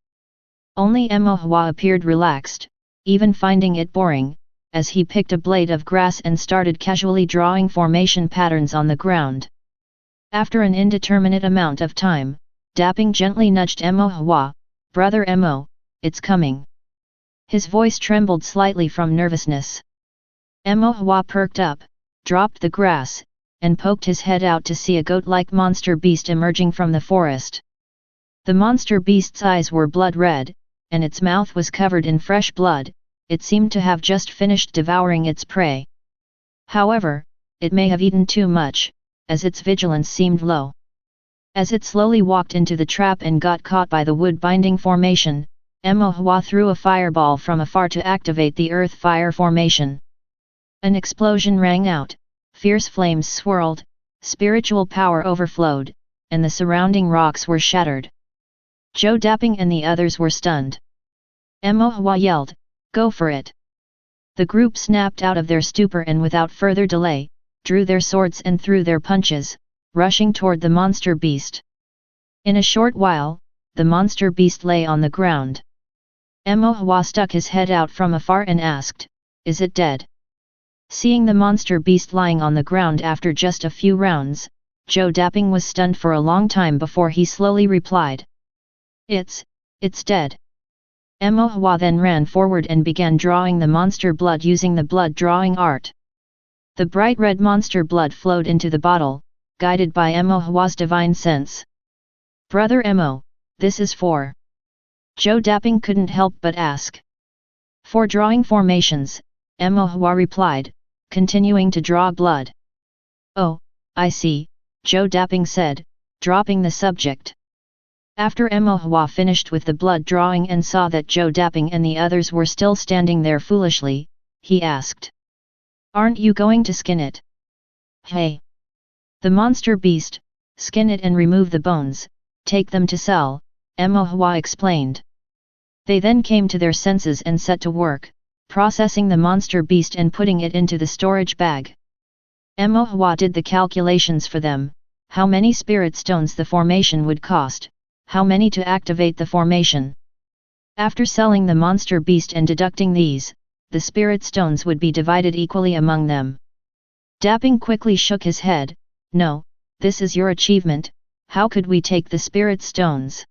Only Mo Hua appeared relaxed, even finding it boring, as he picked a blade of grass and started casually drawing formation patterns on the ground. After an indeterminate amount of time, Daping gently nudged Mo Hua, Brother Mo, it's coming. His voice trembled slightly from nervousness. Mo Hua perked up, dropped the grass, and poked his head out to see a goat-like monster beast emerging from the forest. The monster beast's eyes were blood red, and its mouth was covered in fresh blood. It seemed to have just finished devouring its prey. However, it may have eaten too much, as its vigilance seemed low. As it slowly walked into the trap and got caught by the wood-binding formation, Mo Hua threw a fireball from afar to activate the earth fire formation. An explosion rang out, fierce flames swirled, spiritual power overflowed, and the surrounding rocks were shattered. Zhou Daping and the others were stunned. Mo Hua yelled, go for it! The group snapped out of their stupor and without further delay, drew their swords and threw their punches, rushing toward the monster beast. In a short while, the monster beast lay on the ground. Mo Hua stuck his head out from afar and asked, is it dead? Seeing the monster beast lying on the ground after just a few rounds, Zhou Daping was stunned for a long time before he slowly replied. It's dead. Mo Hua then ran forward and began drawing the monster blood using the blood drawing art. The bright red monster blood flowed into the bottle, guided by Mo Hua's divine sense. Brother Mo, this is for... Zhou Daping couldn't help but ask. For drawing formations, Mo Hua replied, continuing to draw blood. "Oh, I see," Zhou Daping said, dropping the subject. After Emo Hua finished with the blood drawing and saw that Zhou Daping and the others were still standing there foolishly, he asked, "Aren't you going to skin it?" "Hey! The monster beast, skin it and remove the bones, take them to sell," Emo Hua explained. They then came to their senses and set to work, processing the monster beast and putting it into the storage bag. Emo Hua did the calculations for them, how many spirit stones the formation would cost, how many to activate the formation. After selling the monster beast and deducting these, the spirit stones would be divided equally among them. Daping quickly shook his head, "No, this is your achievement, how could we take the spirit stones?"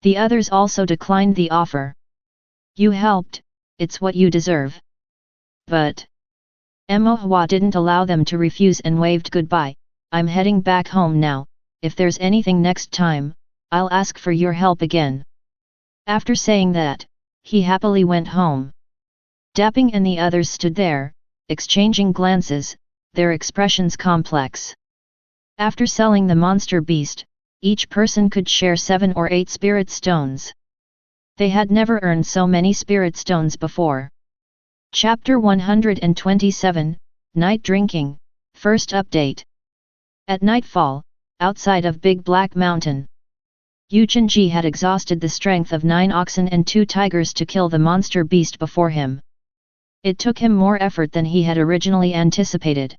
The others also declined the offer. "You helped, it's what you deserve." But Emo Hua didn't allow them to refuse and waved goodbye. "I'm heading back home now, if there's anything next time, I'll ask for your help again." After saying that, he happily went home. Daping and the others stood there, exchanging glances, their expressions complex. After selling the monster beast, each person could share 7 or 8 spirit stones. They had never earned so many spirit stones before. Chapter 127, Night Drinking, First Update. At nightfall, outside of Big Black Mountain, Yu Chenji had exhausted the strength of 9 oxen and 2 tigers to kill the monster beast before him. It took him more effort than he had originally anticipated.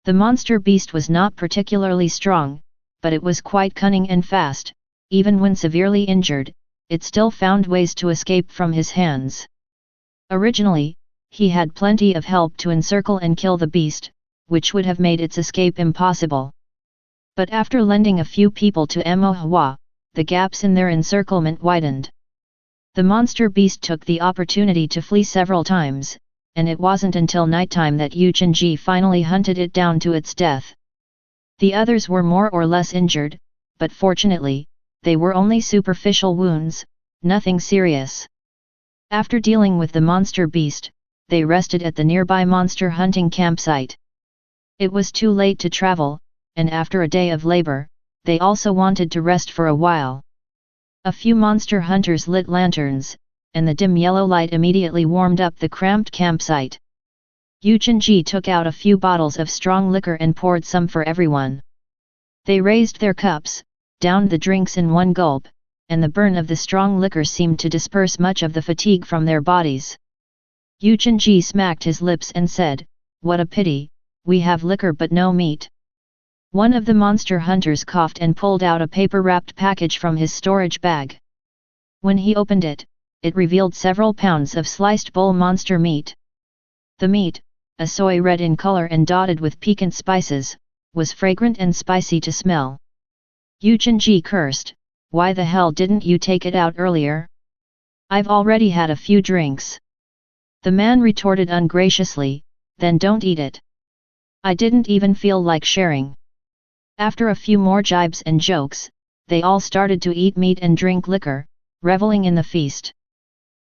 The monster beast was not particularly strong, but it was quite cunning and fast. Even when severely injured, it still found ways to escape from his hands. Originally, he had plenty of help to encircle and kill the beast, which would have made its escape impossible. But after lending a few people to Emo Hua, the gaps in their encirclement widened. The monster beast took the opportunity to flee several times, and it wasn't until nighttime that Yu Chenji finally hunted it down to its death. The others were more or less injured, but fortunately, they were only superficial wounds, nothing serious. After dealing with the monster beast, they rested at the nearby monster hunting campsite. It was too late to travel, and after a day of labor, they also wanted to rest for a while. A few monster hunters lit lanterns, and the dim yellow light immediately warmed up the cramped campsite. Yu Chenji took out a few bottles of strong liquor and poured some for everyone. They raised their cups, downed the drinks in one gulp, and the burn of the strong liquor seemed to disperse much of the fatigue from their bodies. Yu Chenji smacked his lips and said, "What a pity, we have liquor but no meat." One of the monster hunters coughed and pulled out a paper-wrapped package from his storage bag. When he opened it, it revealed several pounds of sliced bull monster meat. The meat, a soy red in color and dotted with piquant spices, was fragrant and spicy to smell. Yu Chenji cursed, "Why the hell didn't you take it out earlier? I've already had a few drinks." The man retorted ungraciously, "Then don't eat it. I didn't even feel like sharing." After a few more jibes and jokes, they all started to eat meat and drink liquor, reveling in the feast.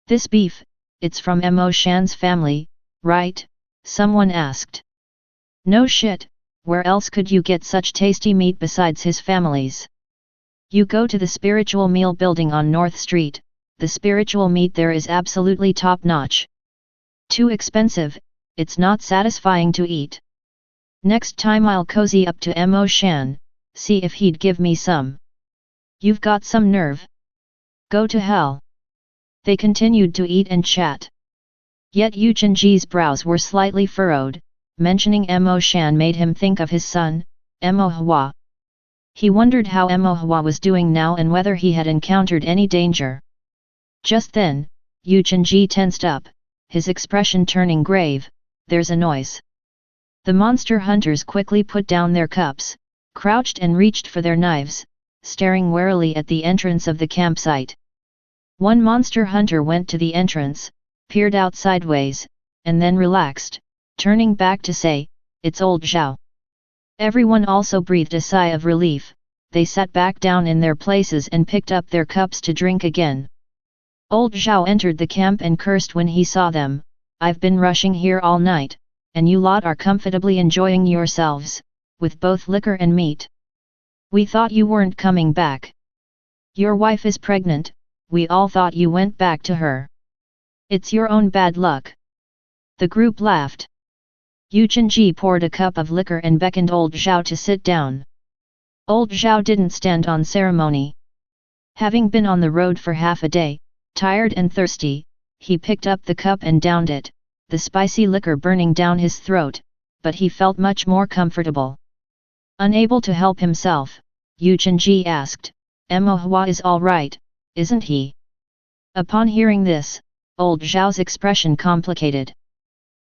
"This beef, it's from Mo Shan's family, right?" someone asked. "No shit, where else could you get such tasty meat besides his family's? You go to the spiritual meal building on North Street, the spiritual meat there is absolutely top-notch. Too expensive, it's not satisfying to eat. Next time I'll cozy up to Mo Shan, see if he'd give me some. You've got some nerve. Go to hell." They continued to eat and chat. Yet Yu Chenji's brows were slightly furrowed, mentioning Mo Shan made him think of his son, Mo Hua. He wondered how Mo Hua was doing now and whether he had encountered any danger. Just then, Yu Chenji tensed up, his expression turning grave. "There's a noise." The monster hunters quickly put down their cups, crouched and reached for their knives, staring warily at the entrance of the campsite. One monster hunter went to the entrance, peered out sideways, and then relaxed, turning back to say, "It's old Zhao." Everyone also breathed a sigh of relief. They sat back down in their places and picked up their cups to drink again. Old Zhao entered the camp and cursed when he saw them. "I've been rushing here all night, and you lot are comfortably enjoying yourselves, with both liquor and meat. We thought you weren't coming back. Your wife is pregnant, we all thought you went back to her. It's your own bad luck." The group laughed. Yu Chenji poured a cup of liquor and beckoned old Zhao to sit down. Old Zhao didn't stand on ceremony. Having been on the road for half a day, tired and thirsty, he picked up the cup and downed it, the spicy liquor burning down his throat, but he felt much more comfortable. Unable to help himself, Yu Chenji asked, "Emo Hua is all right, isn't he?" Upon hearing this, old Zhao's expression complicated.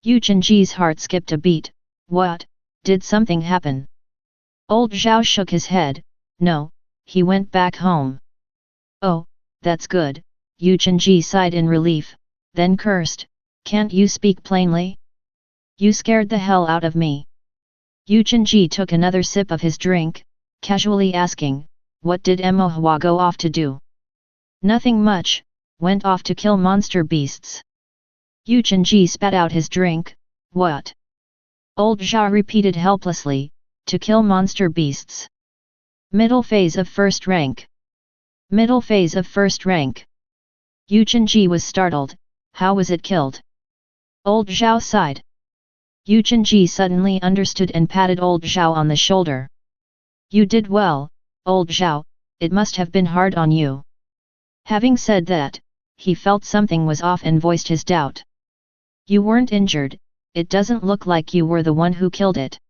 Yu Chenji's heart skipped a beat. What, did something happen? Old Zhao shook his head. No, he went back home. Oh, that's good, Yu Chenji sighed in relief, then cursed, "Can't you speak plainly? You scared the hell out of me." Yu Chenji took another sip of his drink, casually asking, "What did Emo Hua go off to do?" "Nothing much, went off to kill monster beasts." Yu Chenji spat out his drink. "What?" Old Zhao repeated helplessly, "To kill monster beasts. Middle phase of first rank. Middle phase of first rank." Yu Chenji was startled. How was it killed? Old Zhao sighed. Yu Chenji suddenly understood and patted old Zhao on the shoulder. "You did well, old Zhao, it must have been hard on you." Having said that, he felt something was off and voiced his doubt. "You weren't injured, it doesn't look like you were the one who killed it."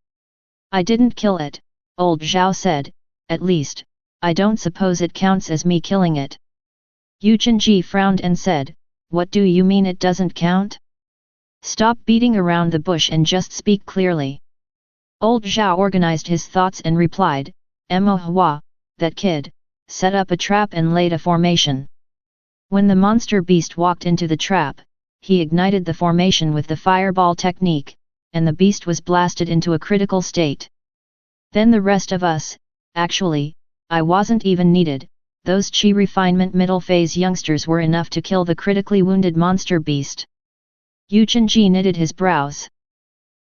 "I didn't kill it," old Zhao said, "at least, I don't suppose it counts as me killing it." Yu Chenji frowned and said, "What do you mean it doesn't count? Stop beating around the bush and just speak clearly." Old Zhao organized his thoughts and replied, "Emo Hua, that kid, set up a trap and laid a formation. When the monster beast walked into the trap, he ignited the formation with the fireball technique, and the beast was blasted into a critical state. Then the rest of us, actually, I wasn't even needed, those chi refinement middle phase youngsters were enough to kill the critically wounded monster beast." Yu Chenji knitted his brows.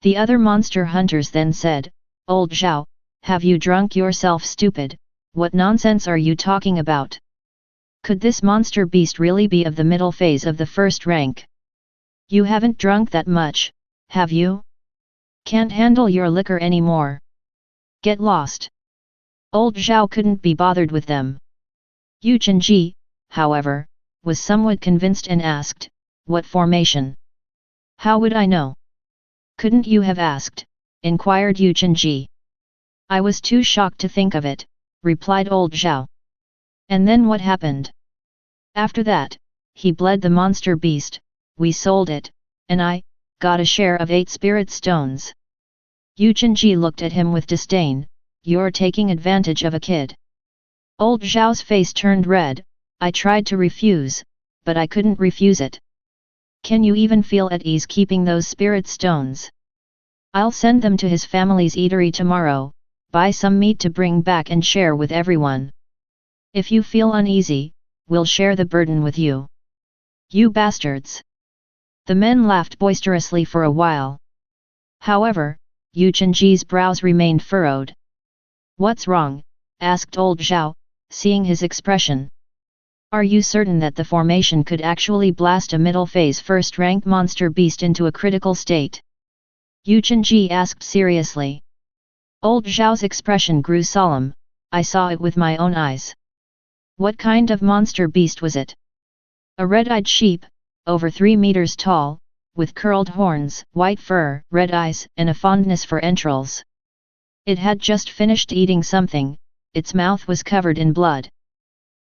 The other monster hunters then said, "Old Zhao, have you drunk yourself stupid? What nonsense are you talking about? Could this monster beast really be of the middle phase of the first rank? You haven't drunk that much, have you? Can't handle your liquor anymore. Get lost." Old Zhao couldn't be bothered with them. Yu Chenji, however, was somewhat convinced and asked, "What formation? How would I know?" "Couldn't you have asked?" inquired Yu Chenji. "I was too shocked to think of it," replied old Zhao. "And then what happened?" "After that, he bled the monster beast, we sold it, and I got a share of 8 spirit stones." Yu Chenji looked at him with disdain. "You're taking advantage of a kid." Old Zhao's face turned red. "I tried to refuse, but I couldn't refuse it. Can you even feel at ease keeping those spirit stones? I'll send them to his family's eatery tomorrow, buy some meat to bring back and share with everyone. If you feel uneasy, we'll share the burden with you. You bastards!" The men laughed boisterously for a while. However, Yu Chenji's brows remained furrowed. "What's wrong?" asked old Zhao, seeing his expression. "Are you certain that the formation could actually blast a middle phase first rank monster beast into a critical state?" Yu Chenji asked seriously. Old Zhao's expression grew solemn. "I saw it with my own eyes." "What kind of monster beast was it?" "A red-eyed sheep, over 3 meters tall, with curled horns, white fur, red eyes, and a fondness for entrails. It had just finished eating something, its mouth was covered in blood."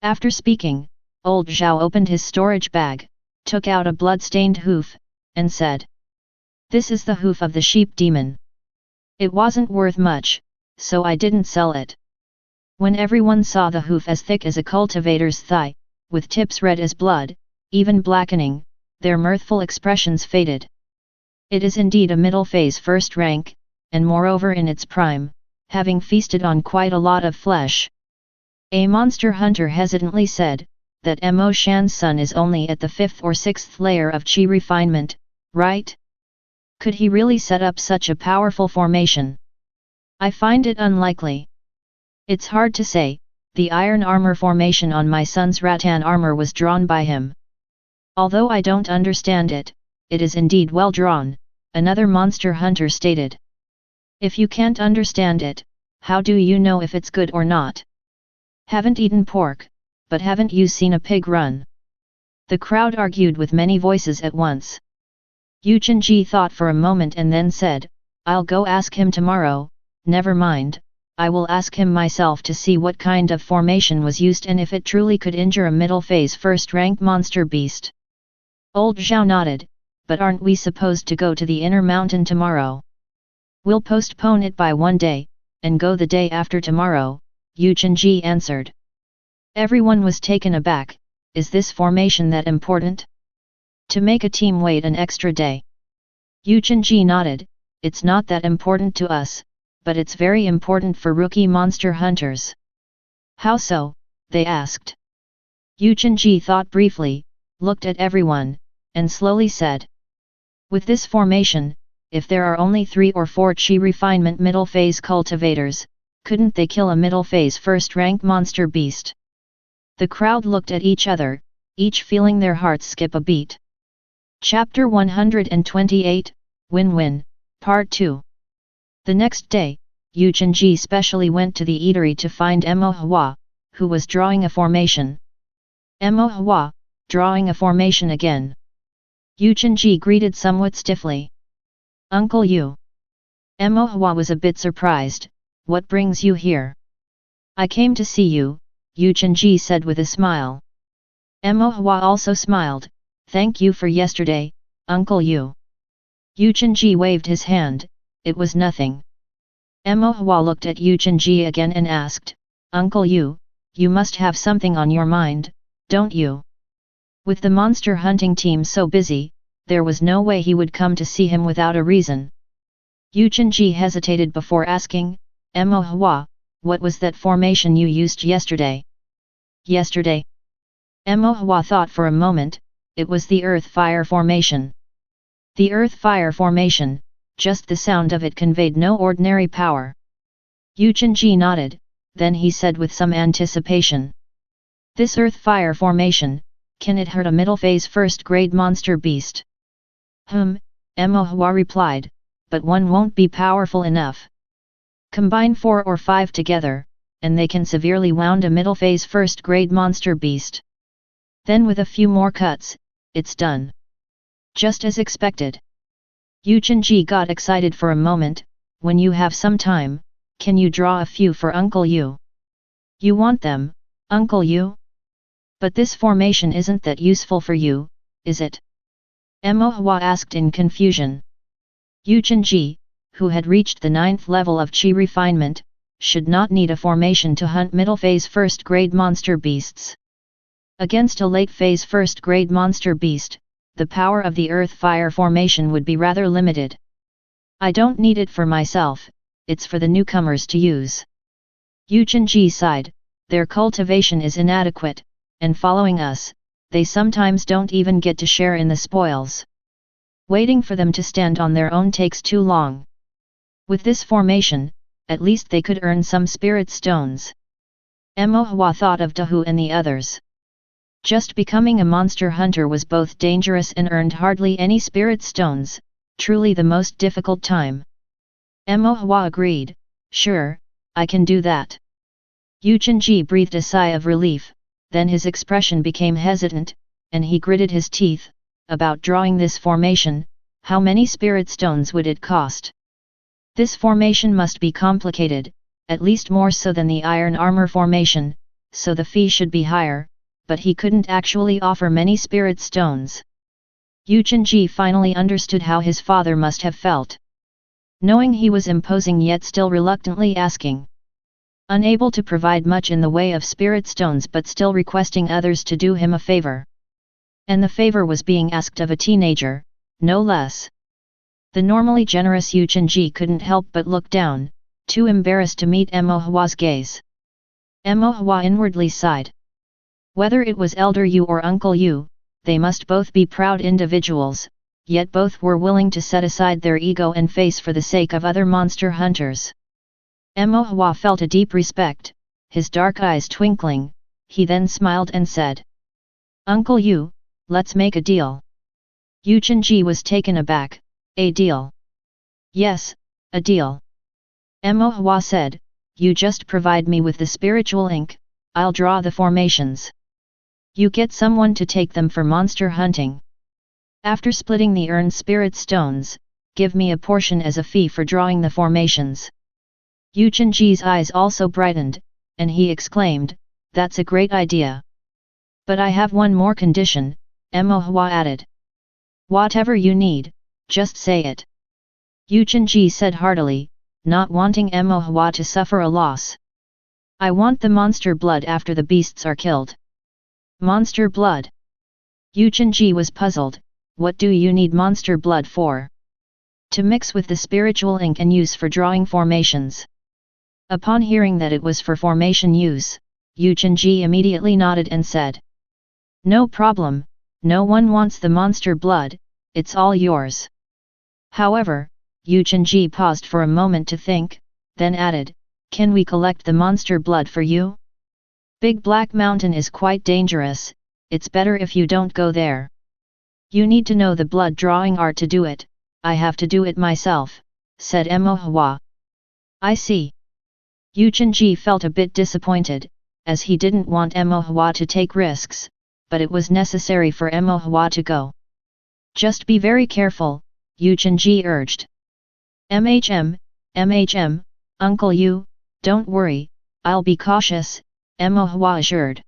After speaking, old Zhao opened his storage bag, took out a blood-stained hoof, and said, "This is the hoof of the sheep demon. It wasn't worth much, so I didn't sell it." When everyone saw the hoof as thick as a cultivator's thigh, with tips red as blood, even blackening, their mirthful expressions faded. It is indeed a middle phase first rank, and moreover in its prime, having feasted on quite a lot of flesh. A monster hunter hesitantly said, "That Mo Shan's son is only at the 5th or 6th layer of chi refinement, right?" Could he really set up such a powerful formation? I find it unlikely. It's hard to say. The iron armor formation on my son's rattan armor was drawn by him. Although I don't understand it, it is indeed well drawn, another monster hunter stated. If you can't understand it, how do you know if it's good or not? Haven't eaten pork, but haven't you seen a pig run? The crowd argued with many voices at once. Yu Chenji thought for a moment and then said, I'll go ask him tomorrow. Never mind, I will ask him myself to see what kind of formation was used and if it truly could injure a middle phase first-rank monster beast. Old Zhao nodded, but aren't we supposed to go to the inner mountain tomorrow? We'll postpone it by one day, and go the day after tomorrow, Yu Chenji answered. Everyone was taken aback. Is this formation that important? To make a team wait an extra day? Yu Chenji nodded, it's not that important to us, but it's very important for rookie monster hunters. How so? They asked. Yu Chenji thought briefly, looked at everyone, and slowly said. With this formation, if there are only 3 or 4 Qi refinement middle phase cultivators, couldn't they kill a middle phase first rank monster beast? The crowd looked at each other, each feeling their hearts skip a beat. Chapter 128, Win-Win, Part 2. The next day, Yu Chenji specially went to the eatery to find Emo Hua, who was drawing a formation. Emo Hua, drawing a formation again. Yu Chenji greeted somewhat stiffly. Uncle Yu. Emo Hua was a bit surprised, what brings you here? I came to see you, Yu Chenji said with a smile. Emo Hua also smiled, thank you for yesterday, Uncle Yu. Yu Chenji waved his hand, it was nothing. Emo Hua looked at Yu Chenji again and asked, Uncle Yu, you must have something on your mind, don't you? With the monster hunting team so busy, there was no way he would come to see him without a reason. Yu Chenji hesitated before asking, Emo Hua, what was that formation you used yesterday? Yesterday? Emo Hua thought for a moment, it was the Earth-Fire formation. The Earth-Fire formation, just the sound of it conveyed no ordinary power. Yu Chenji nodded, then he said with some anticipation. This Earth-Fire formation, can it hurt a middle phase first-grade monster beast? Emo Hua replied, but one won't be powerful enough. Combine 4 or 5 together, and they can severely wound a middle phase first-grade monster beast. Then with a few more cuts, it's done. Just as expected. Yu Chenji got excited for a moment, when you have some time, can you draw a few for Uncle Yu? You want them, Uncle Yu? But this formation isn't that useful for you, is it? Emo Hua asked in confusion. Yu Chenji, who had reached the 9th level of Qi refinement, should not need a formation to hunt middle phase first grade monster beasts. Against a late phase first grade monster beast, the power of the Earth-Fire formation would be rather limited. I don't need it for myself, it's for the newcomers to use. Yu Chenji sighed, their cultivation is inadequate, and following us, they sometimes don't even get to share in the spoils. Waiting for them to stand on their own takes too long. With this formation, at least they could earn some spirit stones. Emo Hua thought of Dahu and the others. Just becoming a monster hunter was both dangerous and earned hardly any spirit stones, truly the most difficult time. Emo Hua agreed, sure, I can do that. Yu Chenji breathed a sigh of relief, then his expression became hesitant, and he gritted his teeth, about drawing this formation, how many spirit stones would it cost? This formation must be complicated, at least more so than the iron armor formation, so the fee should be higher, but he couldn't actually offer many spirit stones. Yu Chenji finally understood how his father must have felt. Knowing he was imposing yet still reluctantly asking. Unable to provide much in the way of spirit stones but still requesting others to do him a favor. And the favor was being asked of a teenager, no less. The normally generous Yu Chenji couldn't help but look down, too embarrassed to meet Emo Hua's gaze. Emo Hua inwardly sighed. Whether it was Elder Yu or Uncle Yu, they must both be proud individuals, yet both were willing to set aside their ego and face for the sake of other monster hunters. Mo Hua felt a deep respect, his dark eyes twinkling. He then smiled and said, "Uncle Yu, let's make a deal." Yu Chenji was taken aback. "A deal?" "Yes, a deal." Mo Hua said, "You just provide me with the spiritual ink, I'll draw the formations. You get someone to take them for monster hunting. After splitting the earned spirit stones, give me a portion as a fee for drawing the formations." Yu Chenji's eyes also brightened, and he exclaimed, "That's a great idea. But I have one more condition," Mo Hua added. "Whatever you need, just say it." Yu Chenji said heartily, not wanting Mo Hua to suffer a loss. "I want the monster blood after the beasts are killed." "Monster blood?" Yu Chenji was puzzled. "What do you need monster blood for?" "To mix with the spiritual ink and use for drawing formations." Upon hearing that it was for formation use, Yu Chenji immediately nodded and said, "No problem, no one wants the monster blood, it's all yours." However, Yu Chenji paused for a moment to think, then added, "Can we collect the monster blood for you? Big Black Mountain is quite dangerous, it's better if you don't go there. You need to know the blood drawing art to do it, I have to do it myself," said Mo Hua. "I see." Yu Chenji felt a bit disappointed, as he didn't want Mo Hua to take risks, but it was necessary for Mo Hua to go. "Just be very careful," Yu Chenji urged. MHM, Uncle Yu, don't worry, I'll be cautious," Mo Hua assured.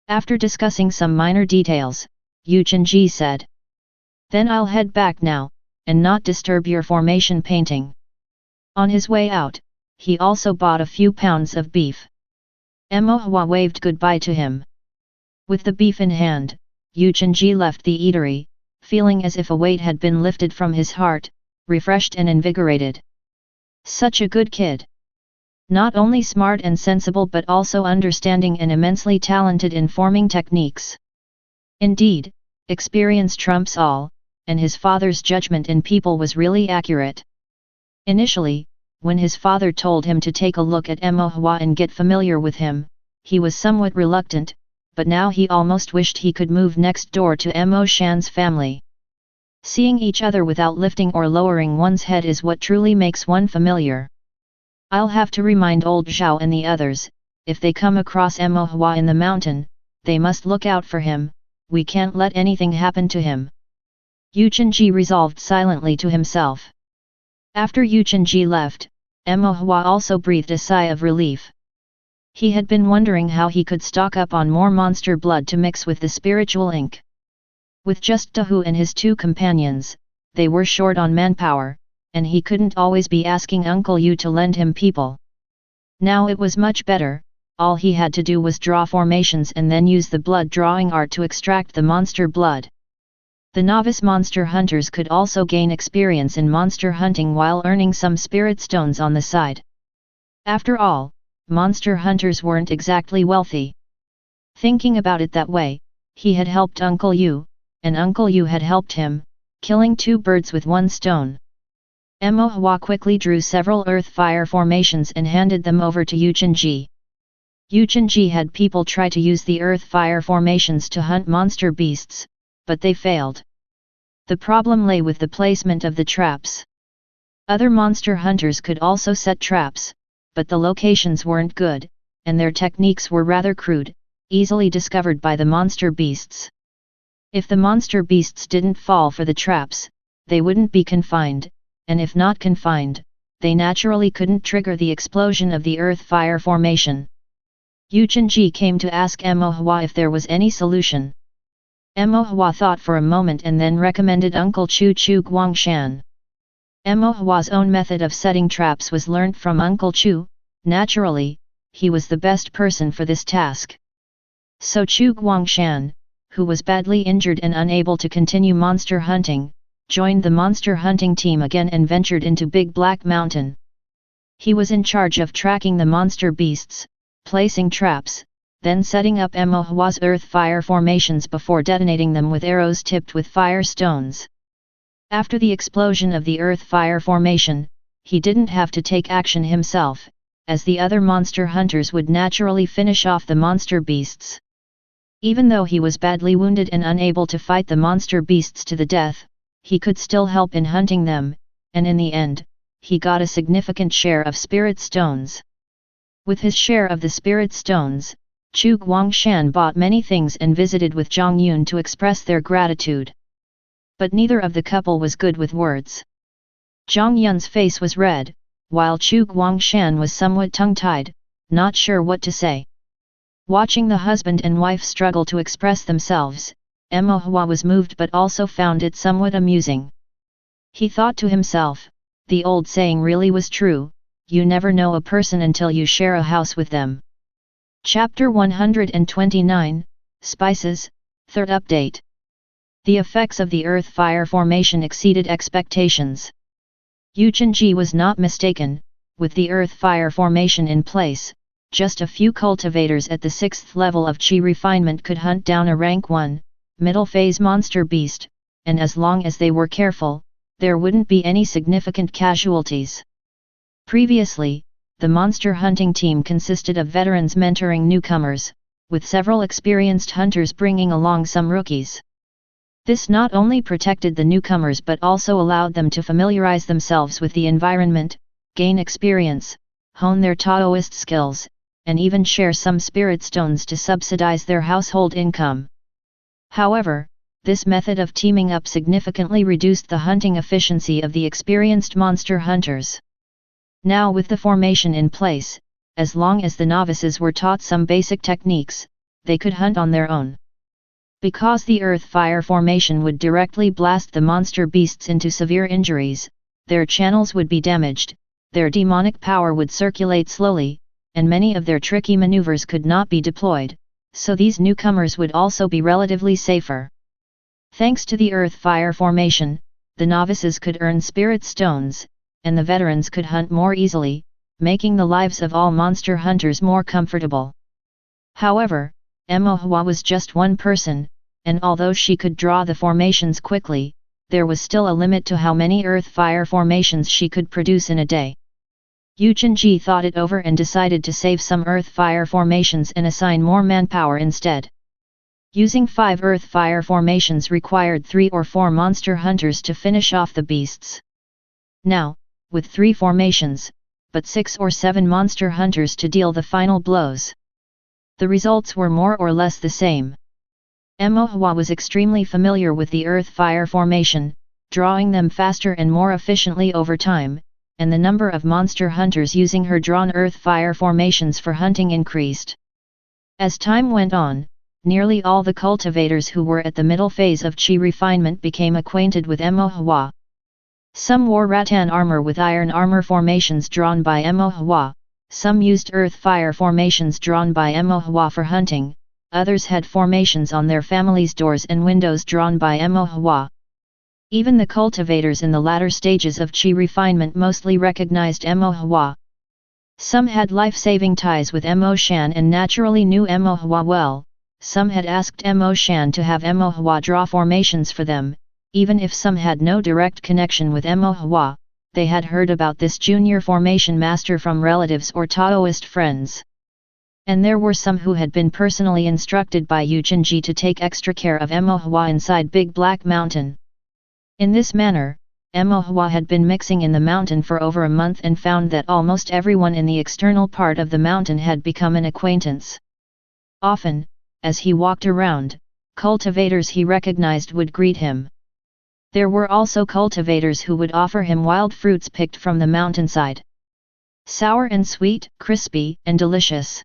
After discussing some minor details, Yu Chenji said, "Then I'll head back now, and not disturb your formation painting." On his way out, he also bought a few pounds of beef. Mo Hua waved goodbye to him. With the beef in hand, Yu Chenji left the eatery, feeling as if a weight had been lifted from his heart, refreshed and invigorated. Such a good kid. Not only smart and sensible but also understanding and immensely talented in forming techniques. Indeed, experience trumps all, and his father's judgment in people was really accurate. Initially, when his father told him to take a look at Mo Hua and get familiar with him, he was somewhat reluctant, but now he almost wished he could move next door to Mo Shan's family. Seeing each other without lifting or lowering one's head is what truly makes one familiar. "I'll have to remind old Zhao and the others, if they come across Mo Hua in the mountain, they must look out for him, we can't let anything happen to him." Yu Chenji resolved silently to himself. After Yu Chenji left, Mo Hua also breathed a sigh of relief. He had been wondering how he could stock up on more monster blood to mix with the spiritual ink. With just Dahu and his two companions, they were short on manpower, and he couldn't always be asking Uncle Yu to lend him people. Now it was much better, all he had to do was draw formations and then use the blood drawing art to extract the monster blood. The novice monster hunters could also gain experience in monster hunting while earning some spirit stones on the side. After all, monster hunters weren't exactly wealthy. Thinking about it that way, he had helped Uncle Yu, and Uncle Yu had helped him, killing two birds with one stone. Mo Hua quickly drew several earth-fire formations and handed them over to Yu Chenji. Yu Chenji had people try to use the earth-fire formations to hunt monster beasts, but they failed. The problem lay with the placement of the traps. Other monster hunters could also set traps, but the locations weren't good, and their techniques were rather crude, easily discovered by the monster beasts. If the monster beasts didn't fall for the traps, they wouldn't be confined, and if not confined, they naturally couldn't trigger the explosion of the earth-fire formation. Yu Chenji came to ask Mo Hua if there was any solution. Mo Hua thought for a moment and then recommended Uncle Chu Guangshan. Mo Hua's own method of setting traps was learnt from Uncle Chu. Naturally, he was the best person for this task. So Chu Guangshan, who was badly injured and unable to continue monster hunting, joined the monster hunting team again and ventured into Big Black Mountain. He was in charge of tracking the monster beasts, placing traps, then setting up Mo Hua's earth-fire formations before detonating them with arrows tipped with fire stones. After the explosion of the earth-fire formation, he didn't have to take action himself, as the other monster hunters would naturally finish off the monster beasts. Even though he was badly wounded and unable to fight the monster beasts to the death, he could still help in hunting them, and in the end, he got a significant share of spirit stones. With his share of the spirit stones, Chu Guangshan bought many things and visited with Zhang Yun to express their gratitude. But neither of the couple was good with words. Zhang Yun's face was red, while Chu Guangshan was somewhat tongue-tied, not sure what to say. Watching the husband and wife struggle to express themselves, Mo Hua was moved but also found it somewhat amusing. He thought to himself, the old saying really was true, you never know a person until you share a house with them. Chapter 129, Spices, Third Update. The effects of the earth-fire formation exceeded expectations. Yu Chenji was not mistaken, with the earth-fire formation in place, just a few cultivators at the 6th level of Qi refinement could hunt down a rank 1, middle phase monster beast, and as long as they were careful, there wouldn't be any significant casualties. Previously, the monster hunting team consisted of veterans mentoring newcomers, with several experienced hunters bringing along some rookies. This not only protected the newcomers but also allowed them to familiarize themselves with the environment, gain experience, hone their Taoist skills, and even share some spirit stones to subsidize their household income. However, this method of teaming up significantly reduced the hunting efficiency of the experienced monster hunters. Now with the formation in place, as long as the novices were taught some basic techniques, they could hunt on their own. Because the earth-fire formation would directly blast the monster beasts into severe injuries, their channels would be damaged, their demonic power would circulate slowly, and many of their tricky maneuvers could not be deployed, so these newcomers would also be relatively safer. Thanks to the earth-fire formation, the novices could earn spirit stones, and the veterans could hunt more easily, making the lives of all monster hunters more comfortable. However, Mo Hua was just one person, and although she could draw the formations quickly, there was still a limit to how many earth-fire formations she could produce in a day. Yu Chenji thought it over and decided to save some earth-fire formations and assign more manpower instead. Using 5 earth-fire formations required 3 or 4 monster hunters to finish off the beasts. Now, with 3 formations, but 6 or 7 monster hunters to deal the final blows. The results were more or less the same. Mo Hua was extremely familiar with the earth-fire formation, drawing them faster and more efficiently over time, and the number of monster hunters using her drawn earth-fire formations for hunting increased. As time went on, nearly all the cultivators who were at the middle phase of Qi refinement became acquainted with Mo Hua. Some wore rattan armor with iron armor formations drawn by Mo Hua, some used earth-fire formations drawn by Mo Hua for hunting, others had formations on their families' doors and windows drawn by Mo Hua. Even the cultivators in the latter stages of Qi refinement mostly recognized Mo Hua. Some had life-saving ties with Mo Shan and naturally knew Mo Hua well, some had asked Mo Shan to have Mo Hua draw formations for them, even if some had no direct connection with Mo Hua, they had heard about this junior formation master from relatives or Taoist friends. And there were some who had been personally instructed by Yu Chenji to take extra care of Mo Hua inside Big Black Mountain. In this manner, Mo Hua had been mixing in the mountain for over a month and found that almost everyone in the external part of the mountain had become an acquaintance. Often, as he walked around, cultivators he recognized would greet him. There were also cultivators who would offer him wild fruits picked from the mountainside. Sour and sweet, crispy and delicious.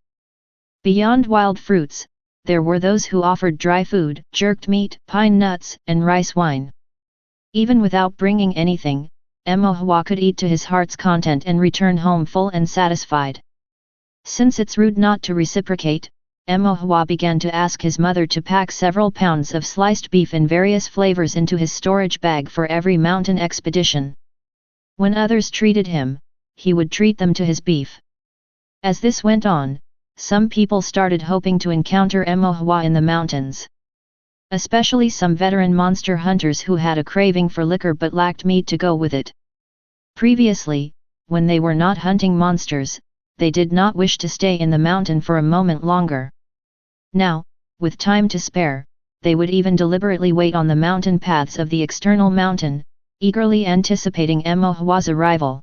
Beyond wild fruits, there were those who offered dry food, jerked meat, pine nuts, and rice wine. Even without bringing anything, Mo Hua could eat to his heart's content and return home full and satisfied. Since it's rude not to reciprocate, Mo Hua began to ask his mother to pack several pounds of sliced beef in various flavors into his storage bag for every mountain expedition. When others treated him, he would treat them to his beef. As this went on, some people started hoping to encounter Mo Hua in the mountains. especially some veteran monster hunters who had a craving for liquor but lacked meat to go with it. Previously, when they were not hunting monsters, they did not wish to stay in the mountain for a moment longer. Now, with time to spare, they would even deliberately wait on the mountain paths of the external mountain, eagerly anticipating Emohua's arrival.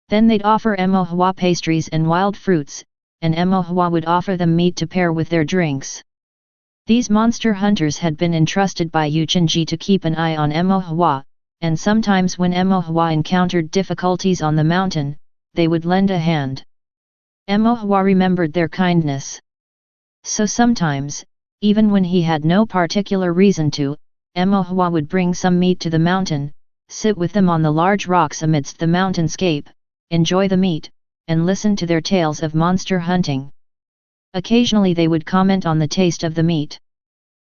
Then they'd offer Emohua pastries and wild fruits, and Emohua would offer them meat to pair with their drinks. These monster hunters had been entrusted by Xianxia to keep an eye on Emohua, and sometimes when Emohua encountered difficulties on the mountain, they would lend a hand. Emohua remembered their kindness. So sometimes, even when he had no particular reason to, Emohua would bring some meat to the mountain, sit with them on the large rocks amidst the mountainscape, enjoy the meat, and listen to their tales of monster hunting. Occasionally they would comment on the taste of the meat,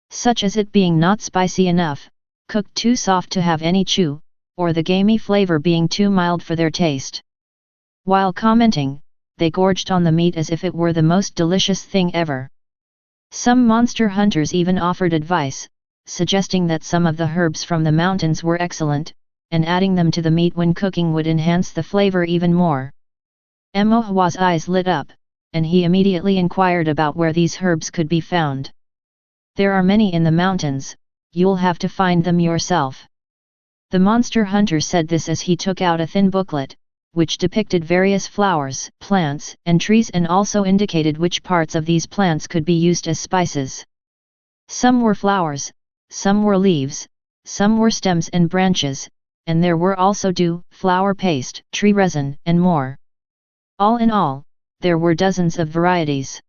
such as it being not spicy enough, cooked too soft to have any chew, or the gamey flavor being too mild for their taste. While commenting, they gorged on the meat as if it were the most delicious thing ever. Some monster hunters even offered advice, suggesting that some of the herbs from the mountains were excellent, and adding them to the meat when cooking would enhance the flavor even more. Emohua's eyes lit up, and he immediately inquired about where these herbs could be found. There are many in the mountains, you'll have to find them yourself. The monster hunter said this as he took out a thin booklet, which depicted various flowers, plants, and trees and also indicated which parts of these plants could be used as spices. Some were flowers, some were leaves, some were stems and branches, and there were also dew, flower paste, tree resin, and more. All in all, there were dozens of varieties.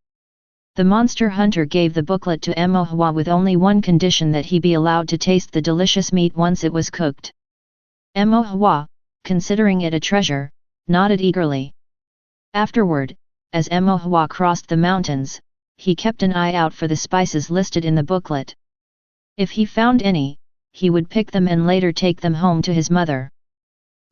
The monster hunter gave the booklet to Emohua with only one condition: that he be allowed to taste the delicious meat once it was cooked. Emohua, considering it a treasure, nodded eagerly. Afterward, as Emohua crossed the mountains, he kept an eye out for the spices listed in the booklet. If he found any, he would pick them and later take them home to his mother.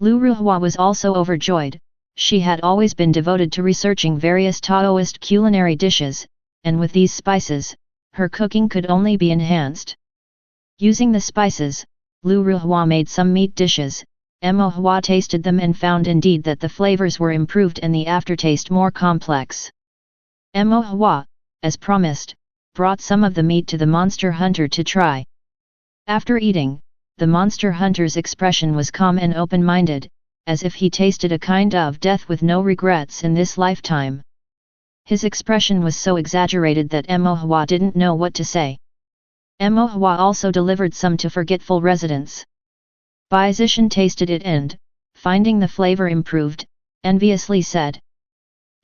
Lu Ruhua was also overjoyed. She had always been devoted to researching various Taoist culinary dishes, and with these spices, her cooking could only be enhanced. Using the spices, Lu Ruhua made some meat dishes. Emohua tasted them and found indeed that the flavors were improved and the aftertaste more complex. Emohua, as promised, brought some of the meat to the monster hunter to try. After eating, the monster hunter's expression was calm and open-minded, as if he tasted a kind of death with no regrets in this lifetime. His expression was so exaggerated that Emohua didn't know what to say. Emohua also delivered some to forgetful residents. Bai Zishan tasted it and, finding the flavor improved, enviously said,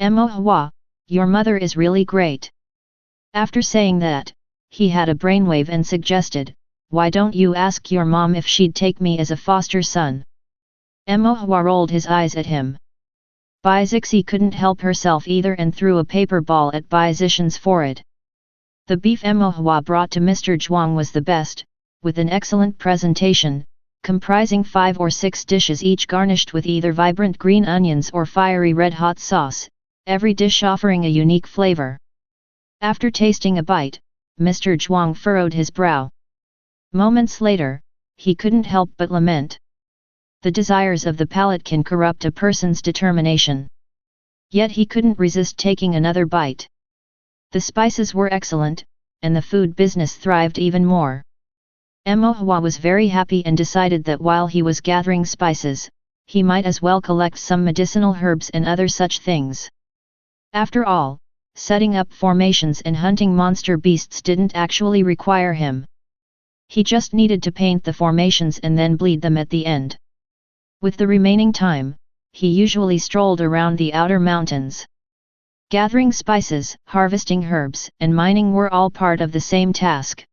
"Emohua, your mother is really great." After saying that, he had a brainwave and suggested, "Why don't you ask your mom if she'd take me as a foster son?" Emohua rolled his eyes at him. Bai Zixi couldn't help herself either and threw a paper ball at Bai Zishan's forehead. The beef Emohua brought to Mr. Zhuang was the best, with an excellent presentation, comprising 5 or 6 dishes each garnished with either vibrant green onions or fiery red-hot sauce, every dish offering a unique flavor. After tasting a bite, Mr. Zhuang furrowed his brow. Moments later, he couldn't help but lament. The desires of the palate can corrupt a person's determination. Yet he couldn't resist taking another bite. The spices were excellent, and the food business thrived even more. Emohua was very happy and decided that while he was gathering spices, he might as well collect some medicinal herbs and other such things. After all, setting up formations and hunting monster beasts didn't actually require him. He just needed to paint the formations and then bleed them at the end. With the remaining time, he usually strolled around the outer mountains. Gathering spices, harvesting herbs, and mining were all part of the same task.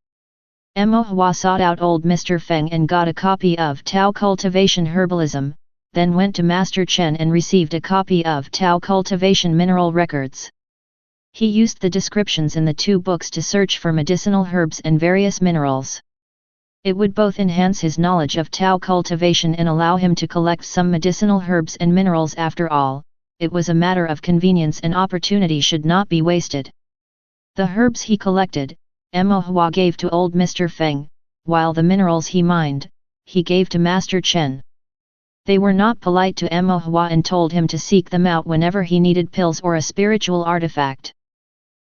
Emohua sought out old Mr. Feng and got a copy of Tao Cultivation Herbalism, then went to Master Chen and received a copy of Tao Cultivation Mineral Records. He used the descriptions in the 2 books to search for medicinal herbs and various minerals. It would both enhance his knowledge of Tao cultivation and allow him to collect some medicinal herbs and minerals. After all, it was a matter of convenience and opportunity should not be wasted. The herbs he collected, Mo Hua gave to old Mr. Feng, while the minerals he mined, he gave to Master Chen. They were not polite to Mo Hua and told him to seek them out whenever he needed pills or a spiritual artifact.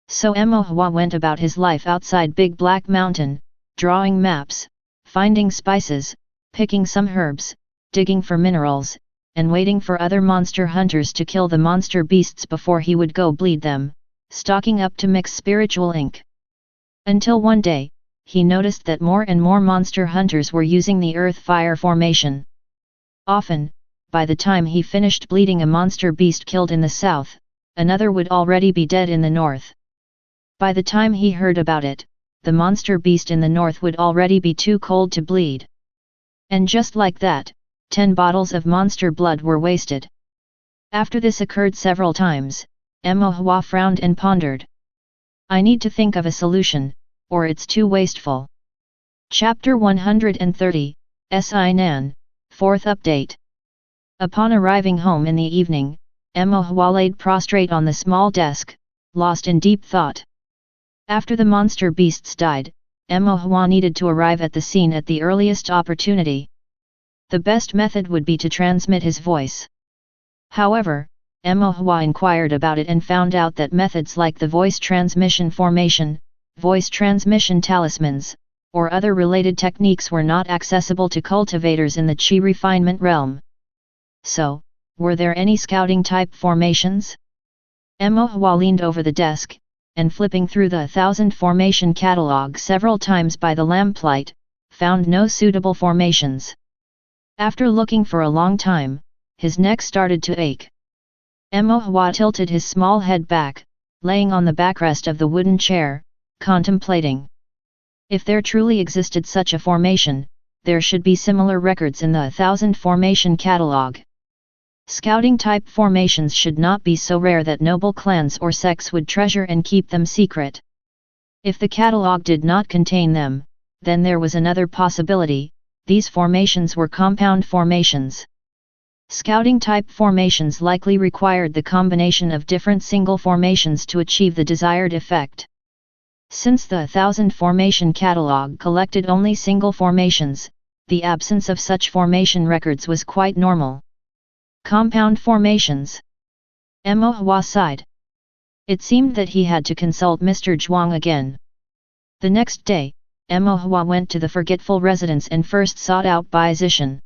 So Mo Hua went about his life outside Big Black Mountain, drawing maps, finding spices, picking some herbs, digging for minerals, and waiting for other monster hunters to kill the monster beasts before he would go bleed them, stocking up to mix spiritual ink. Until one day, he noticed that more and more monster hunters were using the earth-fire formation. Often, by the time he finished bleeding a monster beast killed in the south, another would already be dead in the north. By the time he heard about it, the monster beast in the north would already be too cold to bleed. And just like that, 10 bottles of monster blood were wasted. After this occurred several times, Mo Hua frowned and pondered. I need to think of a solution, or it's too wasteful. Chapter 130, Si Nan, 4th Update. Upon arriving home in the evening, Mo Hua laid prostrate on the small desk, lost in deep thought. After the monster beasts died, Mo Hua needed to arrive at the scene at the earliest opportunity. The best method would be to transmit his voice. However, Mo Hua inquired about it and found out that methods like the voice transmission formation, voice transmission talismans, or other related techniques were not accessible to cultivators in the Qi refinement realm. So, were there any scouting-type formations? Mo Hua leaned over the desk, and flipping through the 1000 formation catalog several times by the lamplight, found no suitable formations. After looking for a long time, his neck started to ache. Mo Hua tilted his small head back, laying on the backrest of the wooden chair, contemplating. If there truly existed such a formation, there should be similar records in the 1000 formation catalog. Scouting-type formations should not be so rare that noble clans or sects would treasure and keep them secret. If the catalog did not contain them, then there was another possibility: these formations were compound formations. Scouting-type formations likely required the combination of different single formations to achieve the desired effect. Since the 1000 formation catalog collected only single formations, the absence of such formation records was quite normal. Compound formations. Mo Hua sighed. It seemed that he had to consult Mr. Zhuang again. The next day, Mo Hua went to the forgetful residence and first sought out Bai Zishan.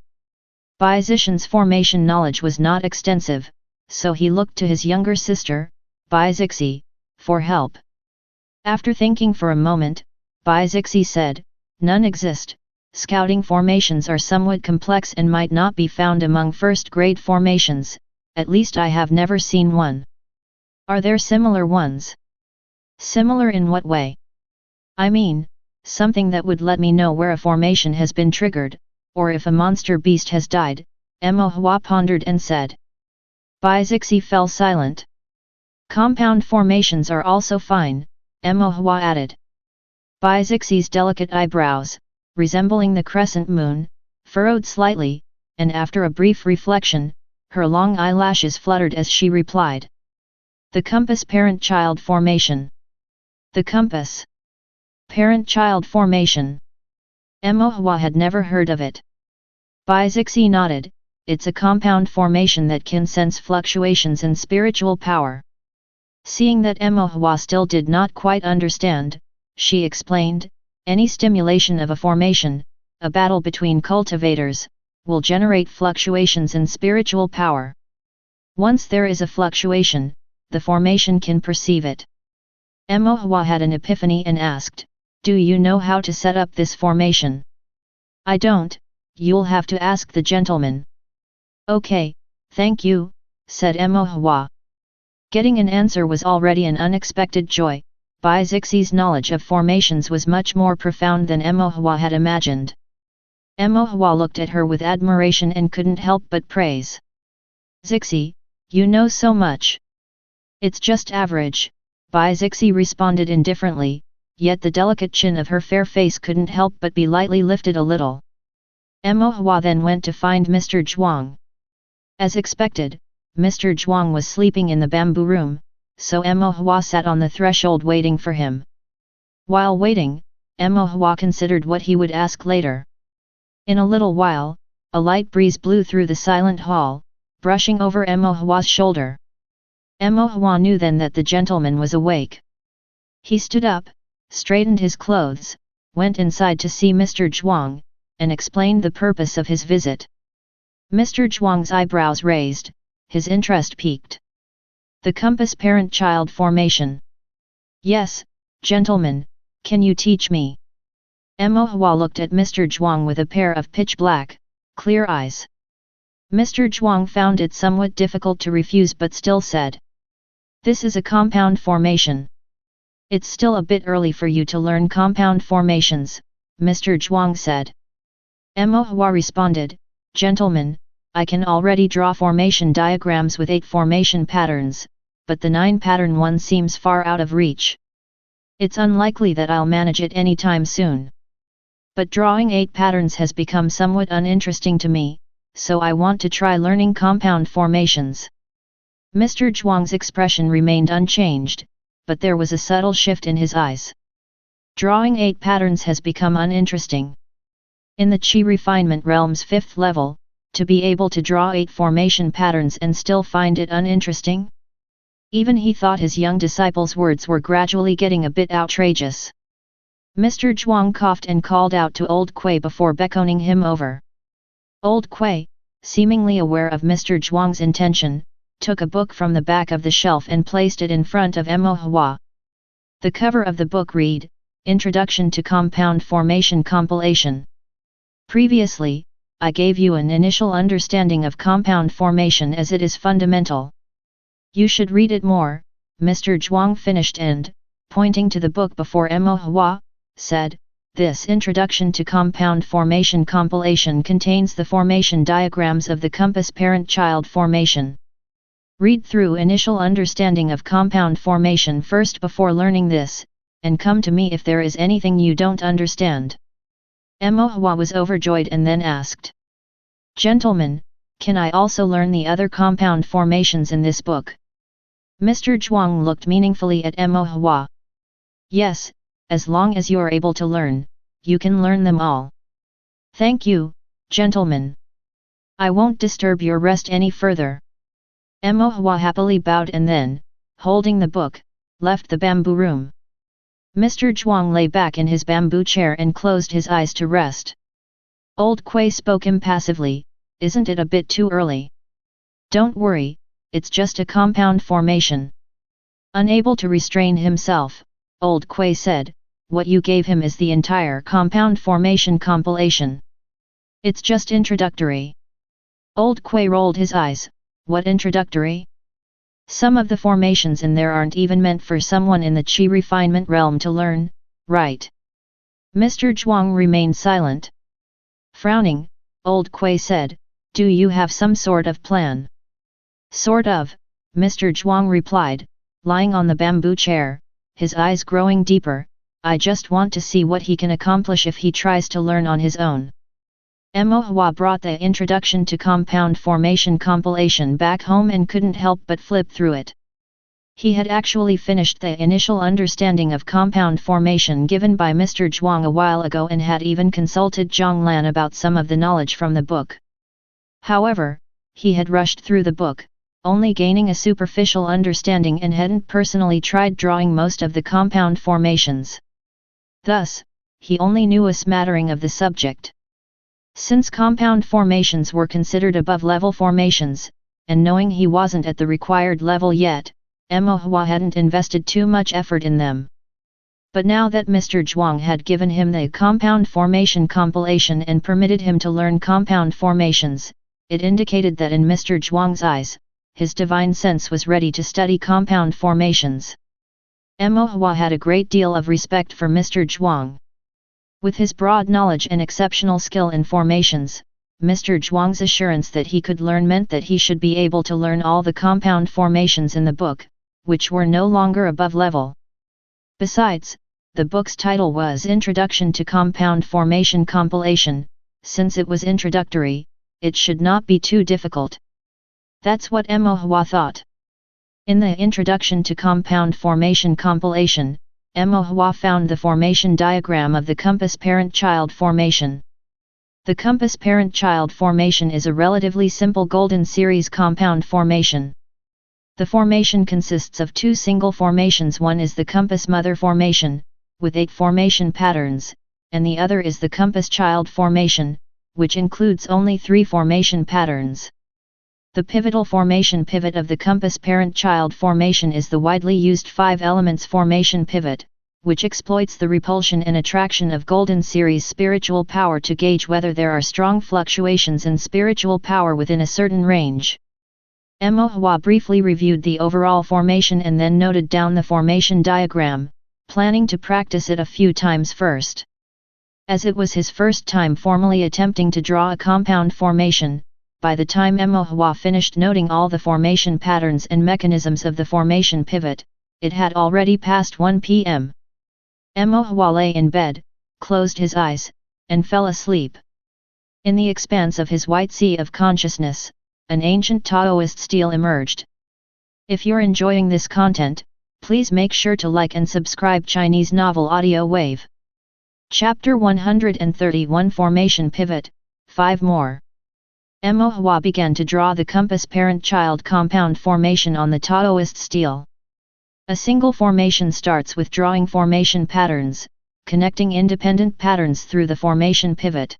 Bai Zishan's formation knowledge was not extensive, so he looked to his younger sister, Bai Zixi, for help. After thinking for a moment, Bai Zixi said, "None exist. Scouting formations are somewhat complex and might not be found among first-grade formations, at least I have never seen one." "Are there similar ones?" "Similar in what way?" "I mean, something that would let me know where a formation has been triggered, or if a monster beast has died," Mo Hua pondered and said. Bai Zixi fell silent. "Compound formations are also fine," Mo Hua added. Bai Zixi's delicate eyebrows, resembling the crescent moon, furrowed slightly, and after a brief reflection, her long eyelashes fluttered as she replied. "The compass parent-child formation." "The compass parent-child formation." Mo Hua had never heard of it. Bai Zixi nodded. "It's a compound formation that can sense fluctuations in spiritual power." Seeing that Mo Hua still did not quite understand, she explained, "Any stimulation of a formation, a battle between cultivators, will generate fluctuations in spiritual power. Once there is a fluctuation, the formation can perceive it." Mo Hua had an epiphany and asked, "Do you know how to set up this formation?" "I don't, you'll have to ask the gentleman." "Okay, thank you," said Mo Hua. Getting an answer was already an unexpected joy. Bai Zixi's knowledge of formations was much more profound than Mo Hua had imagined. Mo Hua looked at her with admiration and couldn't help but praise. "Zixi, you know so much." "It's just average," Bai Zixi responded indifferently, yet the delicate chin of her fair face couldn't help but be lightly lifted a little. Mo Hua then went to find Mr. Zhuang. As expected, Mr. Zhuang was sleeping in the bamboo room, so Mo Hua sat on the threshold waiting for him. While waiting, Hua considered what he would ask later. In a little while, a light breeze blew through the silent hall, brushing over Hua's shoulder. Hua knew then that the gentleman was awake. He stood up, straightened his clothes, went inside to see Mr. Zhuang, and explained the purpose of his visit. Mr. Zhuang's eyebrows raised, his interest piqued. The compass parent-child formation. Yes, gentlemen, can you teach me? Hua looked at Mr. Zhuang with a pair of pitch-black, clear eyes. Mr. Zhuang found it somewhat difficult to refuse but still said. This is a compound formation. It's still a bit early for you to learn compound formations, Mr. Zhuang said. Hua responded, Gentlemen, I can already draw formation diagrams with 8 formation patterns, but the 9-pattern one seems far out of reach. It's unlikely that I'll manage it anytime soon. But drawing 8 patterns has become somewhat uninteresting to me, so I want to try learning compound formations. Mr. Zhuang's expression remained unchanged, but there was a subtle shift in his eyes. Drawing 8 patterns has become uninteresting. In the Qi refinement realm's 5th level, to be able to draw 8 formation patterns and still find it uninteresting? Even he thought his young disciple's words were gradually getting a bit outrageous. Mr. Zhuang coughed and called out to Old Kui before beckoning him over. Old Kui, seemingly aware of Mr. Zhuang's intention, took a book from the back of the shelf and placed it in front of Hua. The cover of the book read, Introduction to Compound Formation Compilation. Previously, I gave you an initial understanding of compound formation as it is fundamental. You should read it more, Mr. Zhuang finished and, pointing to the book before Hua, said, This Introduction to Compound Formation Compilation contains the formation diagrams of the compass parent-child formation. Read through initial understanding of compound formation first before learning this, and come to me if there is anything you don't understand. Hua was overjoyed and then asked. Gentlemen, can I also learn the other compound formations in this book? Mr. Zhuang looked meaningfully at Hua. Yes, as long as you are able to learn, you can learn them all. Thank you, gentlemen. I won't disturb your rest any further. Hua happily bowed and then, holding the book, left the bamboo room. Mr. Zhuang lay back in his bamboo chair and closed his eyes to rest. Old Kui spoke impassively, Isn't it a bit too early? Don't worry, it's just a compound formation. Unable to restrain himself, Old Kui said, What you gave him is the entire compound formation compilation. It's just introductory. Old Kui rolled his eyes. What introductory? Some of the formations in there aren't even meant for someone in the Qi refinement realm to learn, right? Mr. Zhuang remained silent. Frowning, Old Kui said, Do you have some sort of plan? Sort of, Mr. Zhuang replied, lying on the bamboo chair, his eyes growing deeper, I just want to see what he can accomplish if he tries to learn on his own. Hua brought the Introduction to Compound Formation compilation back home and couldn't help but flip through it. He had actually finished the initial understanding of compound formation given by Mr. Zhuang a while ago and had even consulted Zhang Lan about some of the knowledge from the book. However, he had rushed through the book, only gaining a superficial understanding and hadn't personally tried drawing most of the compound formations. Thus, he only knew a smattering of the subject. Since compound formations were considered above-level formations, and knowing he wasn't at the required level yet, Hua hadn't invested too much effort in them. But now that Mr. Zhuang had given him the compound formation compilation and permitted him to learn compound formations, it indicated that in Mr. Zhuang's eyes, his divine sense was ready to study compound formations. Hua had a great deal of respect for Mr. Zhuang. With his broad knowledge and exceptional skill in formations, Mr. Zhuang's assurance that he could learn meant that he should be able to learn all the compound formations in the book, which were no longer above level. Besides, the book's title was Introduction to Compound Formation Compilation. Since it was introductory, it should not be too difficult. That's what Hua thought. In the Introduction to Compound Formation compilation, Mo Hua found the formation diagram of the compass parent-child formation. The compass parent-child formation is a relatively simple golden series compound formation. The formation consists of two single formations. One is the compass mother formation, with 8 formation patterns, and the other is the compass child formation, which includes only 3 formation patterns. The pivotal formation pivot of the compass parent-child formation is the widely used 5 elements formation pivot, which exploits the repulsion and attraction of golden series spiritual power to gauge whether there are strong fluctuations in spiritual power within a certain range. Mo Hua briefly reviewed the overall formation and then noted down the formation diagram, planning to practice it a few times first. As it was his first time formally attempting to draw a compound formation, by the time Mo Hua finished noting all the formation patterns and mechanisms of the formation pivot, it had already passed 1 p.m. Mo Hua lay in bed, closed his eyes, and fell asleep. In the expanse of his white sea of consciousness, an ancient Taoist stele emerged. If you're enjoying this content, please make sure to like and subscribe Chinese Novel Audiowave. Chapter 131 Formation Pivot, 5 more. Mo Hua began to draw the compass parent-child compound formation on the Taoist stele. A single formation starts with drawing formation patterns, connecting independent patterns through the formation pivot.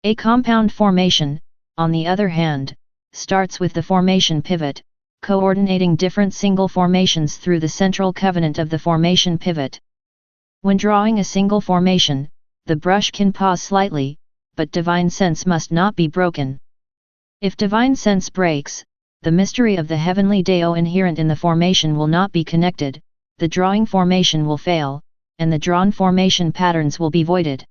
A compound formation, on the other hand, starts with the formation pivot, coordinating different single formations through the central covenant of the formation pivot. When drawing a single formation, the brush can pause slightly, but divine sense must not be broken. If divine sense breaks, the mystery of the heavenly Tao inherent in the formation will not be connected, the drawing formation will fail, and the drawn formation patterns will be voided.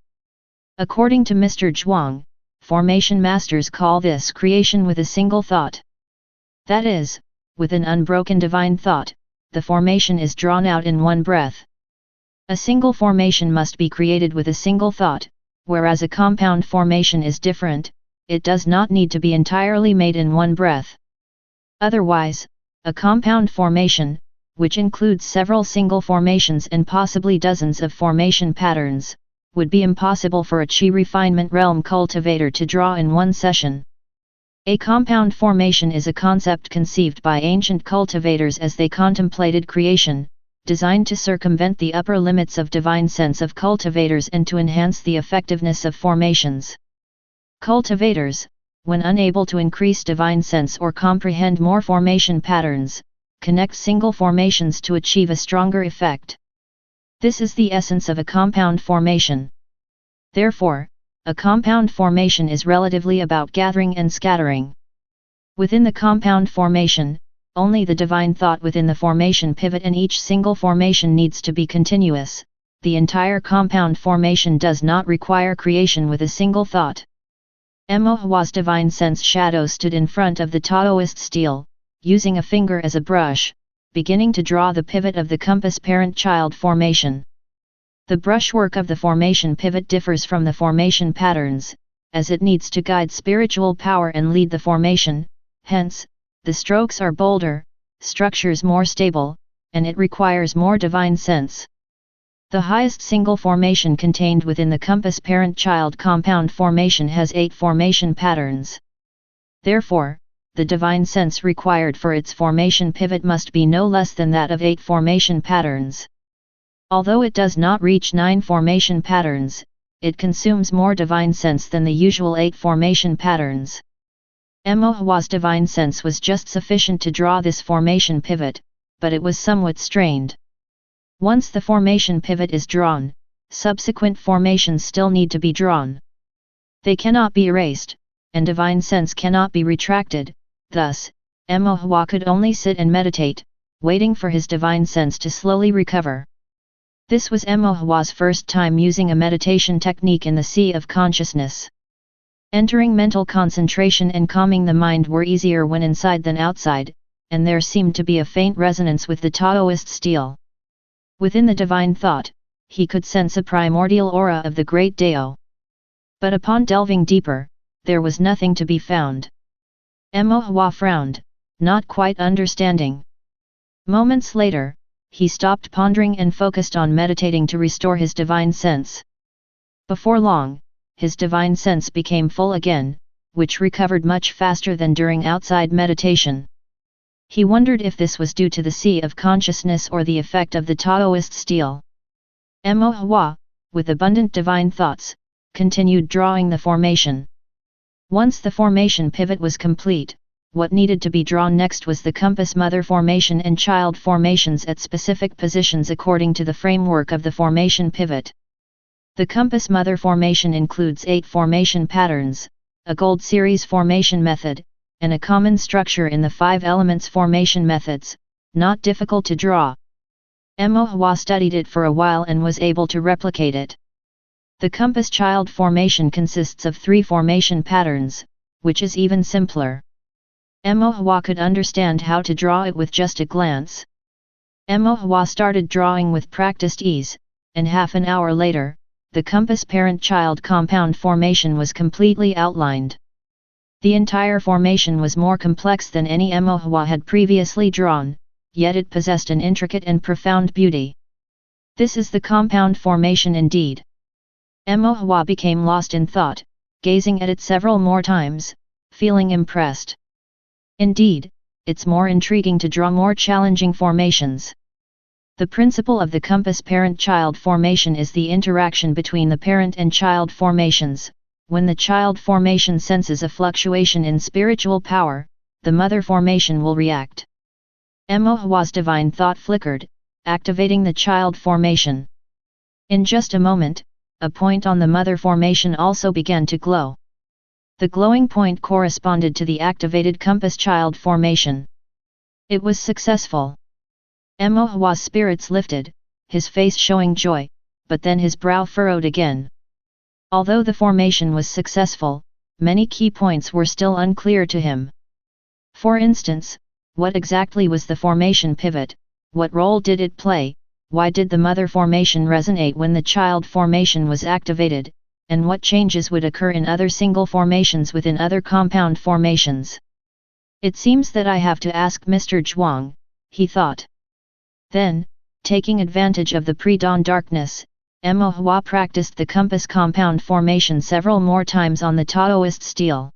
According to Mr. Zhuang, formation masters call this creation with a single thought. That is, with an unbroken divine thought, the formation is drawn out in one breath. A single formation must be created with a single thought, whereas a compound formation is different, it does not need to be entirely made in one breath. Otherwise, a compound formation, which includes several single formations and possibly dozens of formation patterns, would be impossible for a Qi refinement realm cultivator to draw in one session. A compound formation is a concept conceived by ancient cultivators as they contemplated creation, designed to circumvent the upper limits of divine sense of cultivators and to enhance the effectiveness of formations. Cultivators, when unable to increase divine sense or comprehend more formation patterns, connect single formations to achieve a stronger effect. This is the essence of a compound formation. Therefore, a compound formation is relatively about gathering and scattering. Within the compound formation, only the divine thought within the formation pivot and each single formation needs to be continuous. The entire compound formation does not require creation with a single thought. Mo Hua's divine sense shadow stood in front of the Taoist stele, using a finger as a brush, beginning to draw the pivot of the compass parent-child formation. The brushwork of the formation pivot differs from the formation patterns, as it needs to guide spiritual power and lead the formation, hence, the strokes are bolder, structures more stable, and it requires more divine sense. The highest single formation contained within the compass parent-child compound formation has 8 formation patterns. Therefore, the divine sense required for its formation pivot must be no less than that of 8 formation patterns. Although it does not reach 9 formation patterns, it consumes more divine sense than the usual 8 formation patterns. Mo Hua's divine sense was just sufficient to draw this formation pivot, but it was somewhat strained. Once the formation pivot is drawn, subsequent formations still need to be drawn. They cannot be erased, and divine sense cannot be retracted, thus, Mo Hua could only sit and meditate, waiting for his divine sense to slowly recover. This was Mo Hua's first time using a meditation technique in the sea of consciousness. Entering mental concentration and calming the mind were easier when inside than outside, and there seemed to be a faint resonance with the Taoist stele. Within the divine thought, he could sense a primordial aura of the great Tao. But upon delving deeper, there was nothing to be found. Mo Hua frowned, not quite understanding. Moments later, he stopped pondering and focused on meditating to restore his divine sense. Before long, his divine sense became full again, which recovered much faster than during outside meditation. He wondered if this was due to the sea of consciousness or the effect of the Taoist Stele. Mo Hua, with abundant divine thoughts, continued drawing the formation. Once the formation pivot was complete, what needed to be drawn next was the compass mother formation and child formations at specific positions according to the framework of the formation pivot. The compass mother formation includes 8 formation patterns, a gold series formation method, and a common structure in the 5 elements formation methods, not difficult to draw. Mo Hua studied it for a while and was able to replicate it. The compass child formation consists of 3 formation patterns, which is even simpler. Mo Hua could understand how to draw it with just a glance. Mo Hua started drawing with practiced ease, and half an hour later, the compass parent-child compound formation was completely outlined. The entire formation was more complex than any Mo Hua had previously drawn, yet it possessed an intricate and profound beauty. This is the compound formation indeed. Mo Hua became lost in thought, gazing at it several more times, feeling impressed. Indeed, it's more intriguing to draw more challenging formations. The principle of the compass parent-child formation is the interaction between the parent and child formations. When the child formation senses a fluctuation in spiritual power, the mother formation will react. Mo Hua's divine thought flickered, activating the child formation. In just a moment, a point on the mother formation also began to glow. The glowing point corresponded to the activated compass child formation. It was successful. Mo Hua's spirits lifted, his face showing joy, but then his brow furrowed again. Although the formation was successful, many key points were still unclear to him. For instance, what exactly was the formation pivot, what role did it play, why did the mother formation resonate when the child formation was activated, and what changes would occur in other single formations within other compound formations. It seems that I have to ask Mr. Zhuang, he thought. Then, taking advantage of the pre-dawn darkness, Mo Hua practiced the compass compound formation several more times on the Taoist Stele.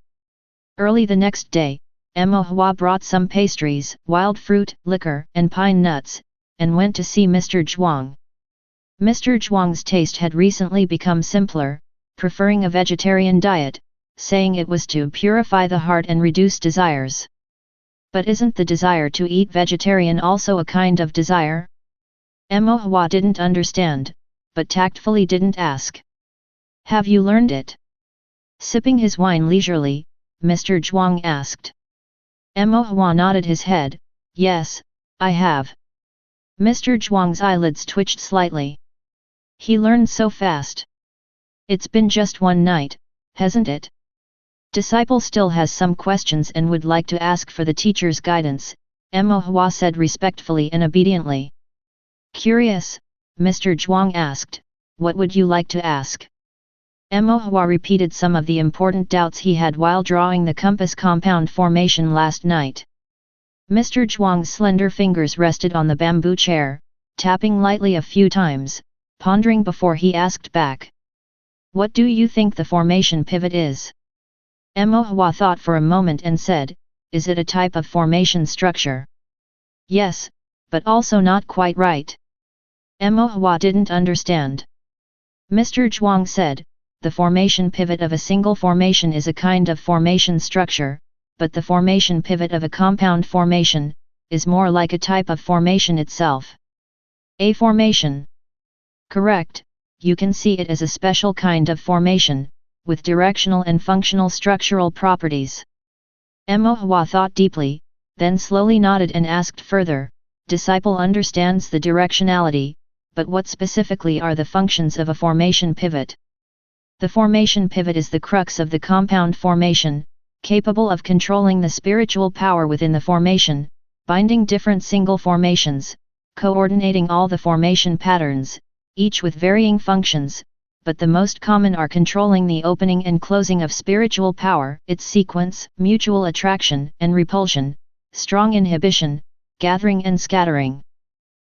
Early the next day, Mo Hua brought some pastries, wild fruit, liquor, and pine nuts, and went to see Mr. Zhuang. Mr. Zhuang's taste had recently become simpler, preferring a vegetarian diet, saying it was to purify the heart and reduce desires. But isn't the desire to eat vegetarian also a kind of desire? Mo Hua didn't understand, but tactfully didn't ask. Have you learned it? Sipping his wine leisurely, Mr. Zhuang asked. Mo Hua nodded his head, yes, I have. Mr. Zhuang's eyelids twitched slightly. He learned so fast. It's been just one night, hasn't it? Disciple still has some questions and would like to ask for the teacher's guidance, Mo Hua said respectfully and obediently. Curious, Mr. Zhuang asked, what would you like to ask? Mo Hua repeated some of the important doubts he had while drawing the compass compound formation last night. Mr. Zhuang's slender fingers rested on the bamboo chair, tapping lightly a few times, pondering before he asked back. What do you think the formation pivot is? Mo Hua thought for a moment and said, is it a type of formation structure? Yes, but also not quite right. Mo Hua didn't understand. Mr. Zhuang said, the formation pivot of a single formation is a kind of formation structure, but the formation pivot of a compound formation is more like a type of formation itself. A formation. Correct, you can see it as a special kind of formation, with directional and functional structural properties. Mo Hua thought deeply, then slowly nodded and asked further, disciple understands the directionality, but what specifically are the functions of a formation pivot? The formation pivot is the crux of the compound formation, capable of controlling the spiritual power within the formation, binding different single formations, coordinating all the formation patterns, each with varying functions, but the most common are controlling the opening and closing of spiritual power, its sequence, mutual attraction and repulsion, strong inhibition, gathering and scattering.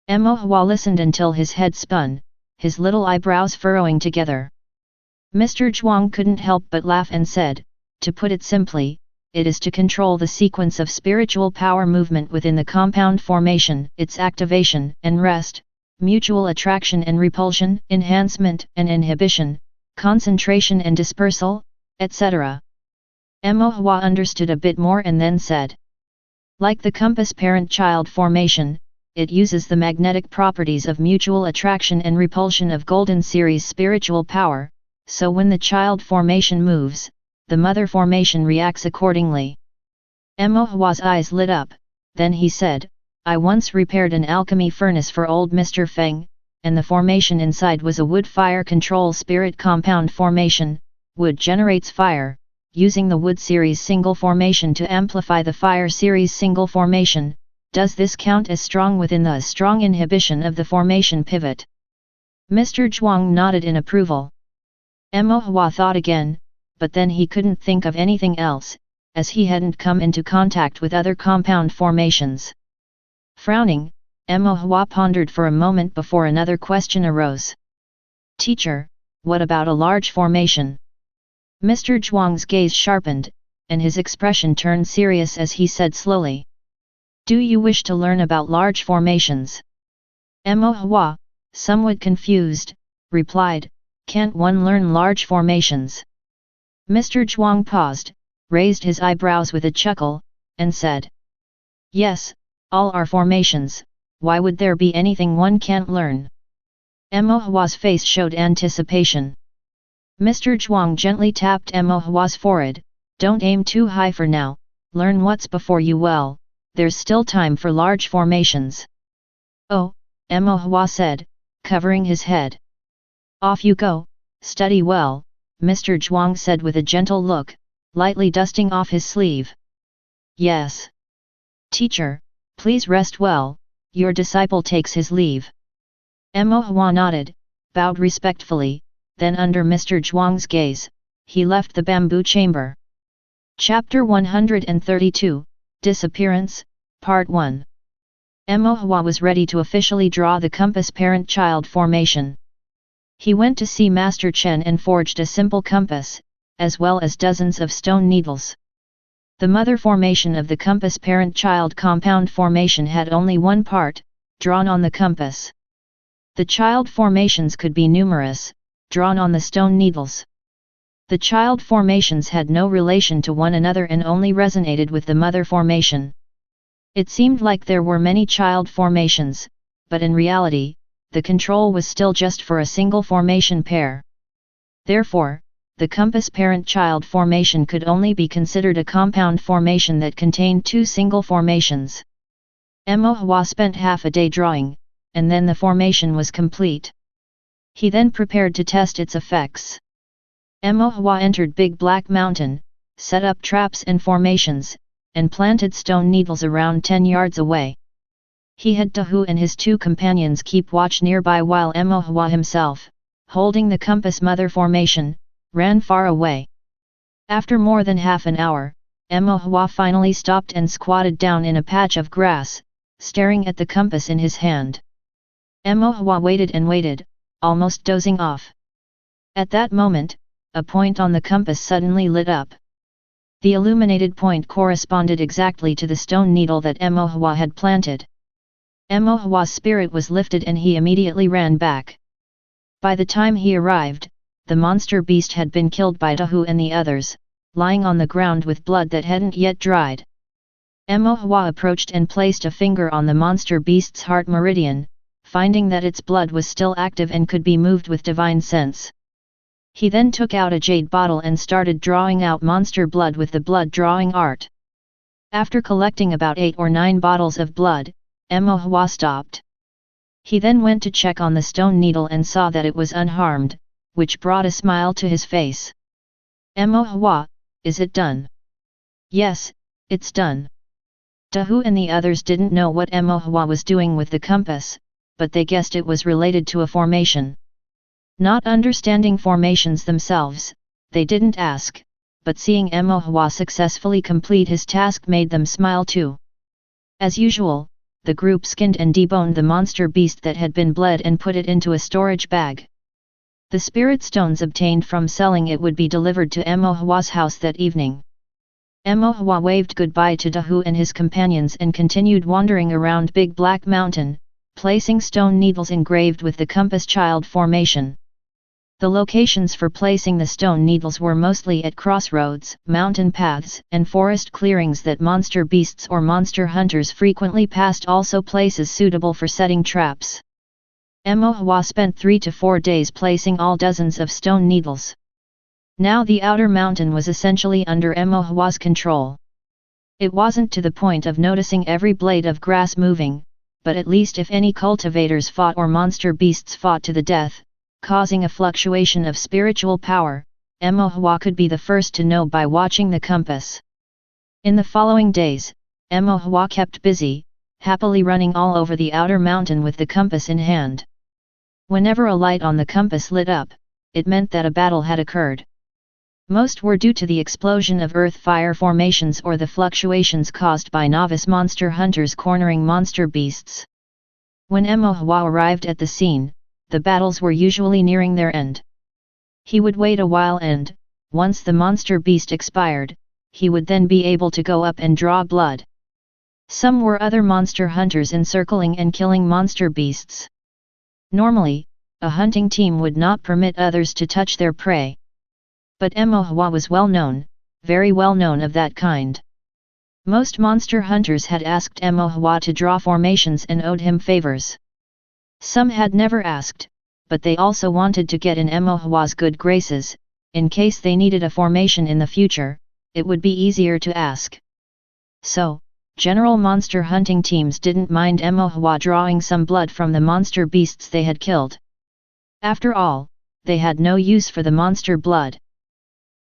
Mo Hua listened until his head spun, his little eyebrows furrowing together. Mr. Zhuang couldn't help but laugh and said, to put it simply, it is to control the sequence of spiritual power movement within the compound formation, its activation and rest, mutual attraction and repulsion, enhancement and inhibition, concentration and dispersal, etc. Mo Hua understood a bit more and then said, like the compass parent-child formation, it uses the magnetic properties of mutual attraction and repulsion of Golden Series spiritual power, so when the child formation moves, the mother formation reacts accordingly. Mo Hua's eyes lit up, then he said, I once repaired an alchemy furnace for old Mr. Feng, and the formation inside was a wood fire control spirit compound formation. Wood generates fire, using the wood series single formation to amplify the fire series single formation. Does this count as strong within the strong inhibition of the formation pivot? Mr. Zhuang nodded in approval. Mo Hua thought again, but then he couldn't think of anything else, as he hadn't come into contact with other compound formations. Frowning, Mo Hua pondered for a moment before another question arose. Teacher, what about a large formation? Mr. Zhuang's gaze sharpened, and his expression turned serious as he said slowly. Do you wish to learn about large formations? Mo Hua, somewhat confused, replied, can't one learn large formations? Mr. Zhuang paused, raised his eyebrows with a chuckle, and said, yes, all are formations, why would there be anything one can't learn? Mo Hua's face showed anticipation. Mr. Zhuang gently tapped Mo Hua's forehead, don't aim too high for now, learn what's before you well, there's still time for large formations. Oh, Mo Hua said, covering his head. Off you go, study well, Mr. Zhuang said with a gentle look, lightly dusting off his sleeve. Yes. Teacher, please rest well, your disciple takes his leave. Mo Hua nodded, bowed respectfully, then under Mr. Zhuang's gaze, he left the bamboo chamber. Chapter 132, Disappearance, Part 1. Mo Hua was ready to officially draw the compass parent-child formation. He went to see Master Chen and forged a simple compass, as well as dozens of stone needles. The mother formation of the compass parent-child compound formation had only one part, drawn on the compass. The child formations could be numerous, drawn on the stone needles. The child formations had no relation to one another and only resonated with the mother formation. It seemed like there were many child formations, but in reality, the control was still just for a single formation pair. Therefore, the compass parent-child formation could only be considered a compound formation that contained two single formations. Mo Hua spent half a day drawing, and then the formation was complete. He then prepared to test its effects. Mo Hua entered Big Black Mountain, set up traps and formations, and planted stone needles around 10 yards away. He had Tahu and his two companions keep watch nearby while Mo Hua himself, holding the compass mother formation, ran far away. After more than half an hour, Mo Hua finally stopped and squatted down in a patch of grass, staring at the compass in his hand. Mo Hua waited and waited, almost dozing off. At that moment, a point on the compass suddenly lit up. The illuminated point corresponded exactly to the stone needle that Mo Hua had planted. Mo Hua's spirit was lifted and he immediately ran back. By the time he arrived, the monster beast had been killed by Tahu and the others, lying on the ground with blood that hadn't yet dried. Mo Hua approached and placed a finger on the monster beast's heart meridian, finding that its blood was still active and could be moved with divine sense. He then took out a jade bottle and started drawing out monster blood with the blood drawing art. After collecting about 8 or 9 bottles of blood, Mo Hua stopped. He then went to check on the stone needle and saw that it was unharmed, which brought a smile to his face. Mo Hua, is it done? Yes, it's done. Tahu and the others didn't know what Mo Hua was doing with the compass, but they guessed it was related to a formation. Not understanding formations themselves, they didn't ask, but seeing Mo Hua successfully complete his task made them smile too. As usual, the group skinned and deboned the monster beast that had been bled and put it into a storage bag. The spirit stones obtained from selling it would be delivered to Emohua's house that evening. Emohua waved goodbye to Dahu and his companions and continued wandering around Big Black Mountain, placing stone needles engraved with the compass child formation. The locations for placing the stone needles were mostly at crossroads, mountain paths, and forest clearings that monster beasts or monster hunters frequently passed, also places suitable for setting traps. Emohua spent 3 to 4 days placing all dozens of stone needles. Now the outer mountain was essentially under Emohua's control. It wasn't to the point of noticing every blade of grass moving, but at least if any cultivators fought or monster beasts fought to the death, causing a fluctuation of spiritual power, Emohua could be the first to know by watching the compass. In the following days, Emohua kept busy, happily running all over the outer mountain with the compass in hand. Whenever a light on the compass lit up, it meant that a battle had occurred. Most were due to the explosion of earth-fire formations or the fluctuations caused by novice monster hunters cornering monster beasts. When Emohua arrived at the scene, the battles were usually nearing their end. He would wait a while and, once the monster beast expired, he would then be able to go up and draw blood. Some were other monster hunters encircling and killing monster beasts. Normally, a hunting team would not permit others to touch their prey. But Emohua was well known, very well known of that kind. Most monster hunters had asked Emohua to draw formations and owed him favors. Some had never asked, but they also wanted to get in Emohua's good graces. In case they needed a formation in the future, it would be easier to ask. So, general monster hunting teams didn't mind Emohua drawing some blood from the monster beasts they had killed. After all, they had no use for the monster blood.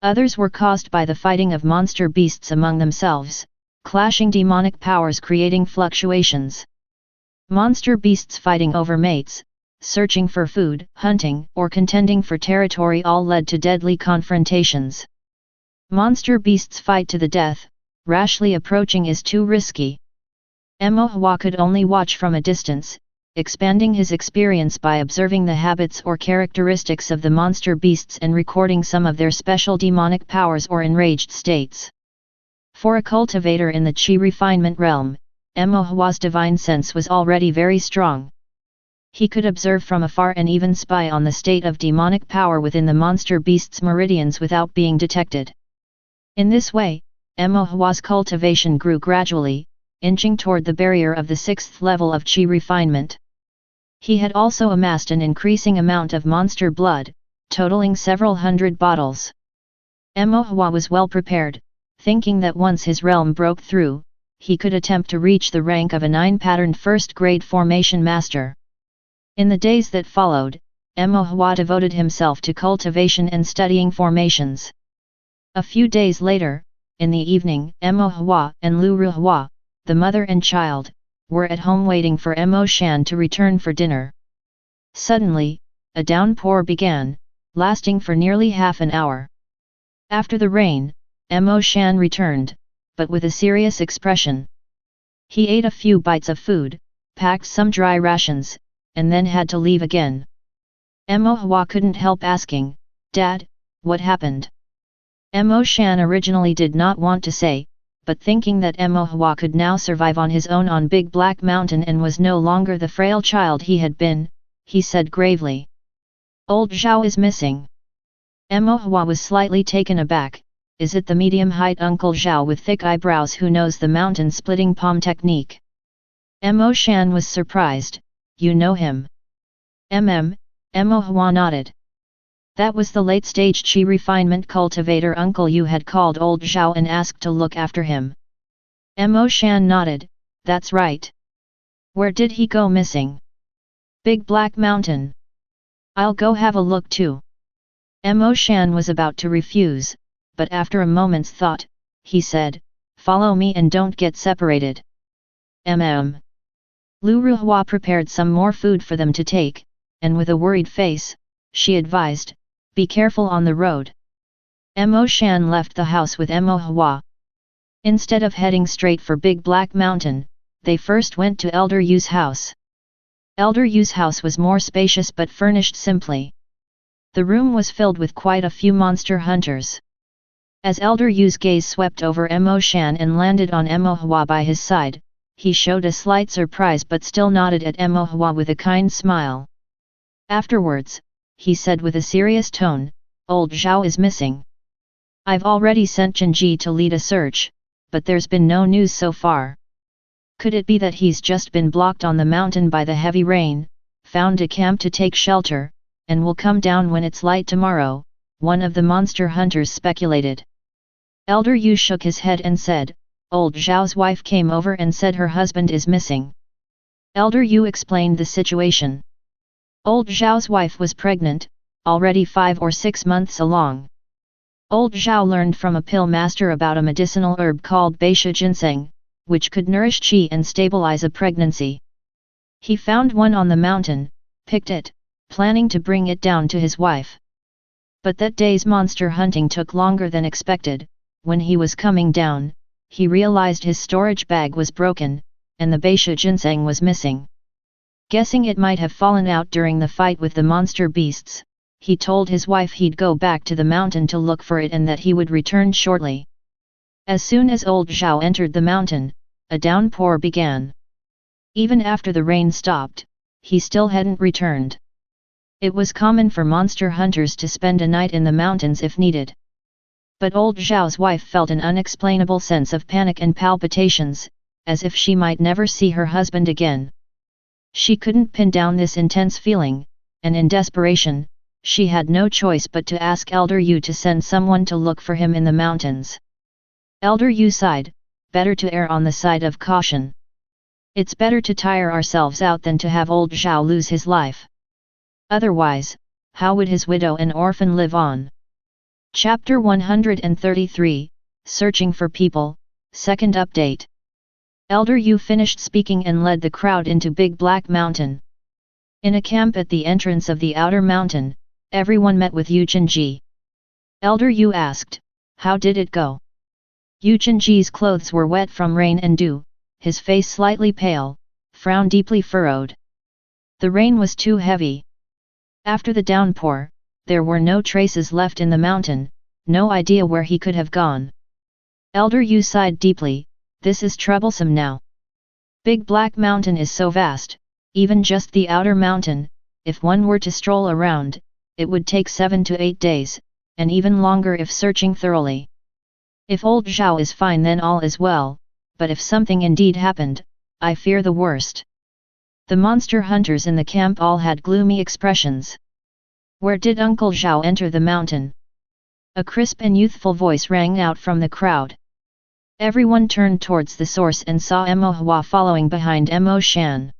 Others were caused by the fighting of monster beasts among themselves, clashing demonic powers creating fluctuations. Monster beasts fighting over mates, searching for food, hunting, or contending for territory all led to deadly confrontations. Monster beasts fight to the death, rashly approaching is too risky. Emohua could only watch from a distance, expanding his experience by observing the habits or characteristics of the monster beasts and recording some of their special demonic powers or enraged states. For a cultivator in the Qi refinement realm, Emohua's divine sense was already very strong. He could observe from afar and even spy on the state of demonic power within the monster beast's meridians without being detected. In this way, Emohua's cultivation grew gradually, inching toward the barrier of the 6th level of Qi refinement. He had also amassed an increasing amount of monster blood, totaling several hundred bottles. Emohua was well prepared, thinking that once his realm broke through, he could attempt to reach the rank of a 9-patterned first-grade formation master. In the days that followed, Emohua devoted himself to cultivation and studying formations. A few days later, in the evening, Emohua and Lu Ruhua, the mother and child, were at home waiting for Emo Shan to return for dinner. Suddenly, a downpour began, lasting for nearly half an hour. After the rain, Emo Shan returned, but with a serious expression. He ate a few bites of food, packed some dry rations, and then had to leave again. Emohua couldn't help asking, "Dad, what happened?" Emo Shan originally did not want to say, but thinking that Emohua could now survive on his own on Big Black Mountain and was no longer the frail child he had been, he said gravely, "Old Zhao is missing." Emohua was slightly taken aback. Is it the medium-height Uncle Zhao with thick eyebrows who knows the mountain-splitting palm technique? Emo Shan was surprised. You know him? Emohua nodded. That was the late-stage Qi refinement cultivator uncle you had called Old Zhao and asked to look after him. Emo Shan nodded. That's right. Where did he go missing? Big Black Mountain. I'll go have a look too. Emo Shan was about to refuse, but after a moment's thought, he said, "Follow me and don't get separated." Lu Ruhua prepared some more food for them to take, and with a worried face, she advised, "Be careful on the road." Emo Shan left the house with Emohua. Instead of heading straight for Big Black Mountain, they first went to Elder Yu's house. Elder Yu's house was more spacious but furnished simply. The room was filled with quite a few monster hunters. As Elder Yu's gaze swept over Emo Shan and landed on Emo Hua by his side, he showed a slight surprise but still nodded at Emo Hua with a kind smile. Afterwards, he said with a serious tone, "Old Zhao is missing. I've already sent Jinji to lead a search, but there's been no news so far. Could it be that he's just been blocked on the mountain by the heavy rain, found a camp to take shelter, and will come down when it's light tomorrow?" one of the monster hunters speculated. Elder Yu shook his head and said, "Old Zhao's wife came over and said her husband is missing." Elder Yu explained the situation. Old Zhao's wife was pregnant, already 5 or 6 months along. Old Zhao learned from a pill master about a medicinal herb called Beisha ginseng, which could nourish qi and stabilize a pregnancy. He found one on the mountain, picked it, planning to bring it down to his wife. But that day's monster hunting took longer than expected. When he was coming down, he realized his storage bag was broken, and the Beisha ginseng was missing. Guessing it might have fallen out during the fight with the monster beasts, he told his wife he'd go back to the mountain to look for it and that he would return shortly. As soon as old Zhao entered the mountain, a downpour began. Even after the rain stopped, he still hadn't returned. It was common for monster hunters to spend a night in the mountains if needed. But old Zhao's wife felt an unexplainable sense of panic and palpitations, as if she might never see her husband again. She couldn't pin down this intense feeling, and in desperation, she had no choice but to ask Elder Yu to send someone to look for him in the mountains. Elder Yu sighed, "Better to err on the side of caution. It's better to tire ourselves out than to have old Zhao lose his life. Otherwise, how would his widow and orphan live on?" Chapter 133, Searching for People, Second Update. Elder Yu finished speaking and led the crowd into Big Black Mountain. In a camp at the entrance of the outer mountain, everyone met with Yu Jinji. Elder Yu asked, "How did it go?" Yu Jinji's clothes were wet from rain and dew, his face slightly pale, frown deeply furrowed. The rain was too heavy. After the downpour, there were no traces left in the mountain, no idea where he could have gone. Elder Yu sighed deeply, "This is troublesome now. Big Black Mountain is so vast, even just the outer mountain, if one were to stroll around, it would take 7 to 8 days, and even longer if searching thoroughly. If old Zhao is fine then all is well, but if something indeed happened, I fear the worst." The monster hunters in the camp all had gloomy expressions. "Where did Uncle Zhao enter the mountain?" A crisp and youthful voice rang out from the crowd. Everyone turned towards the source and saw Emo Hua following behind Emo Shan.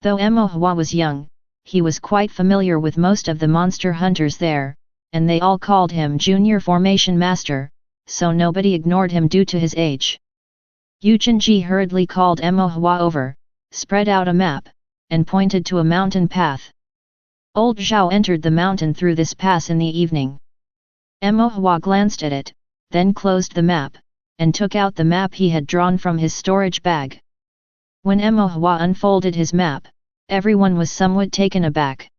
Though Emo Hua was young, he was quite familiar with most of the monster hunters there, and they all called him Junior Formation Master, so nobody ignored him due to his age. Yu Jinji hurriedly called Emo Hua over, spread out a map, and pointed to a mountain path. Old Zhao entered the mountain through this pass in the evening. Emo Hua glanced at it, then closed the map, and took out the map he had drawn from his storage bag. When Emo Hua unfolded his map, everyone was somewhat taken aback.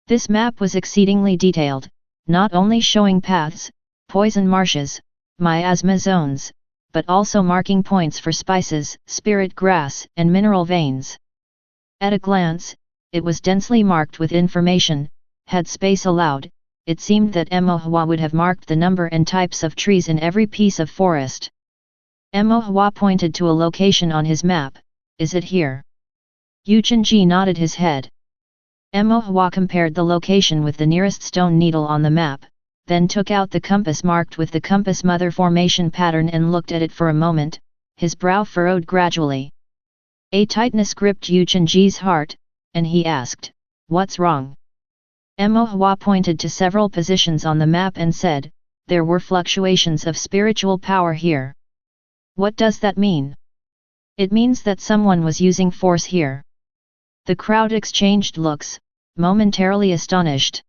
This map was exceedingly detailed, not only showing paths, poison marshes, miasma zones, but also marking points for spices, spirit grass, and mineral veins. At a glance, it was densely marked with information. Had space allowed, it seemed that Emo Hua would have marked the number and types of trees in every piece of forest. Emo Hua pointed to a location on his map. "Is it here?" Yu Jinji nodded his head. Emo Hua compared the location with the nearest stone needle on the map, then took out the compass marked with the compass mother formation pattern and looked at it for a moment, his brow furrowed gradually. A tightness gripped Yu Jinji's heart, and he asked, "What's wrong?" Emo Hua pointed to several positions on the map and said, "There were fluctuations of spiritual power here." "What does that mean?" "It means that someone was using force here." The crowd exchanged looks, momentarily astonished.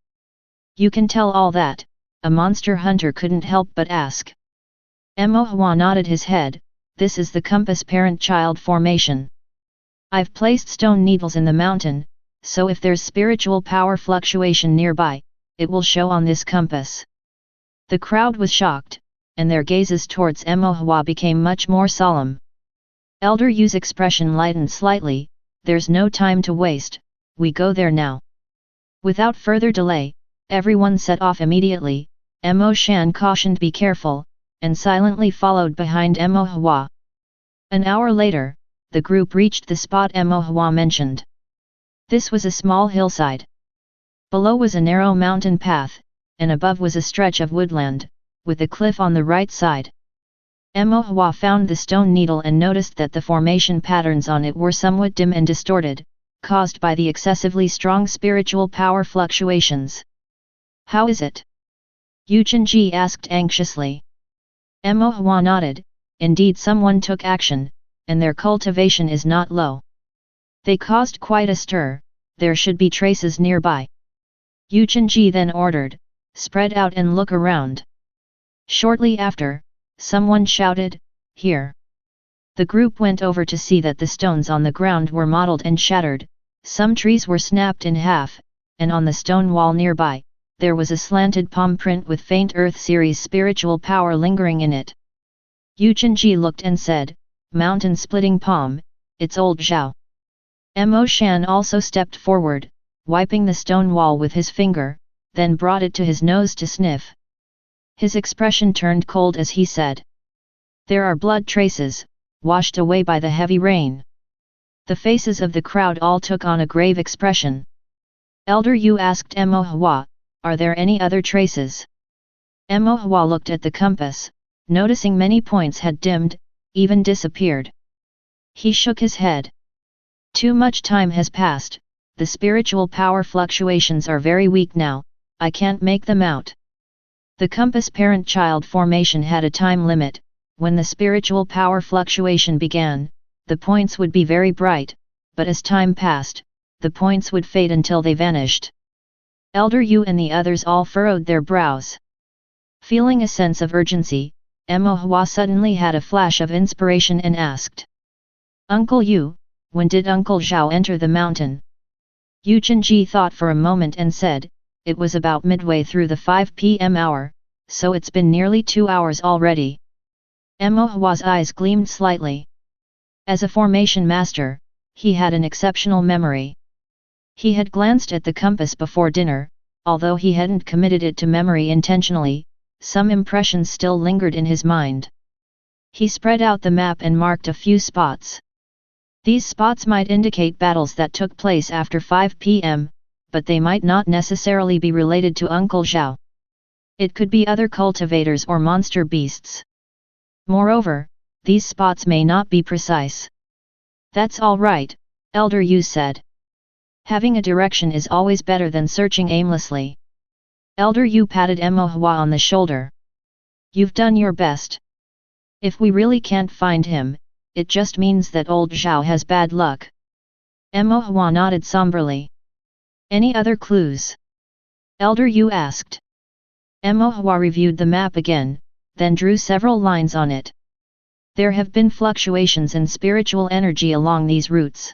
"You can tell all that?" a monster hunter couldn't help but ask. Emo Hua nodded his head, this is the compass parent-child formation. I've placed stone needles in the mountain, so if there's spiritual power fluctuation nearby, it will show on this compass. The crowd was shocked, and their gazes towards Emohua became much more solemn. Elder Yu's expression lightened slightly. There's no time to waste, we go there now. Without further delay, everyone set off immediately. Emo Shan cautioned be careful, and silently followed behind Emohua. An hour later, the group reached the spot Emohua mentioned. This was a small hillside. Below was a narrow mountain path, and above was a stretch of woodland, with a cliff on the right side. Emohua found the stone needle and noticed that the formation patterns on it were somewhat dim and distorted, caused by the excessively strong spiritual power fluctuations. How is it? Yuchenji asked anxiously. Emohua nodded. Indeed, someone took action, and their cultivation is not low. They caused quite a stir, there should be traces nearby. Yuchenji then ordered, spread out and look around. Shortly after, someone shouted, here. The group went over to see that the stones on the ground were mottled and shattered, some trees were snapped in half, and on the stone wall nearby, there was a slanted palm print with faint Earth series spiritual power lingering in it. Yuchenji looked and said, mountain-splitting palm, it's old Zhao. Mo Shan also stepped forward, wiping the stone wall with his finger, then brought it to his nose to sniff. His expression turned cold as he said, there are blood traces, washed away by the heavy rain. The faces of the crowd all took on a grave expression. Elder Yu asked Emohua, are there any other traces? Emohua looked at the compass, noticing many points had dimmed, even disappeared. He shook his head. Too much time has passed, the spiritual power fluctuations are very weak now, I can't make them out. The compass parent-child formation had a time limit. When the spiritual power fluctuation began, the points would be very bright, but as time passed, the points would fade until they vanished. Elder Yu and the others all furrowed their brows. Feeling a sense of urgency, Emohua suddenly had a flash of inspiration and asked, Uncle Yu, when did Uncle Zhao enter the mountain? Yu Chenji thought for a moment and said, it was about midway through the 5 p.m. hour, so it's been nearly 2 hours already. Emohua's eyes gleamed slightly. As a formation master, he had an exceptional memory. He had glanced at the compass before dinner, although he hadn't committed it to memory intentionally, some impressions still lingered in his mind. He spread out the map and marked a few spots. These spots might indicate battles that took place after 5 p.m., but they might not necessarily be related to Uncle Zhao. It could be other cultivators or monster beasts. Moreover, these spots may not be precise. That's all right, Elder Yu said. Having a direction is always better than searching aimlessly. Elder Yu patted Emohua on the shoulder. You've done your best. If we really can't find him, it just means that old Zhao has bad luck. Emohua nodded somberly. Any other clues? Elder Yu asked. Emohua reviewed the map again, then drew several lines on it. There have been fluctuations in spiritual energy along these routes.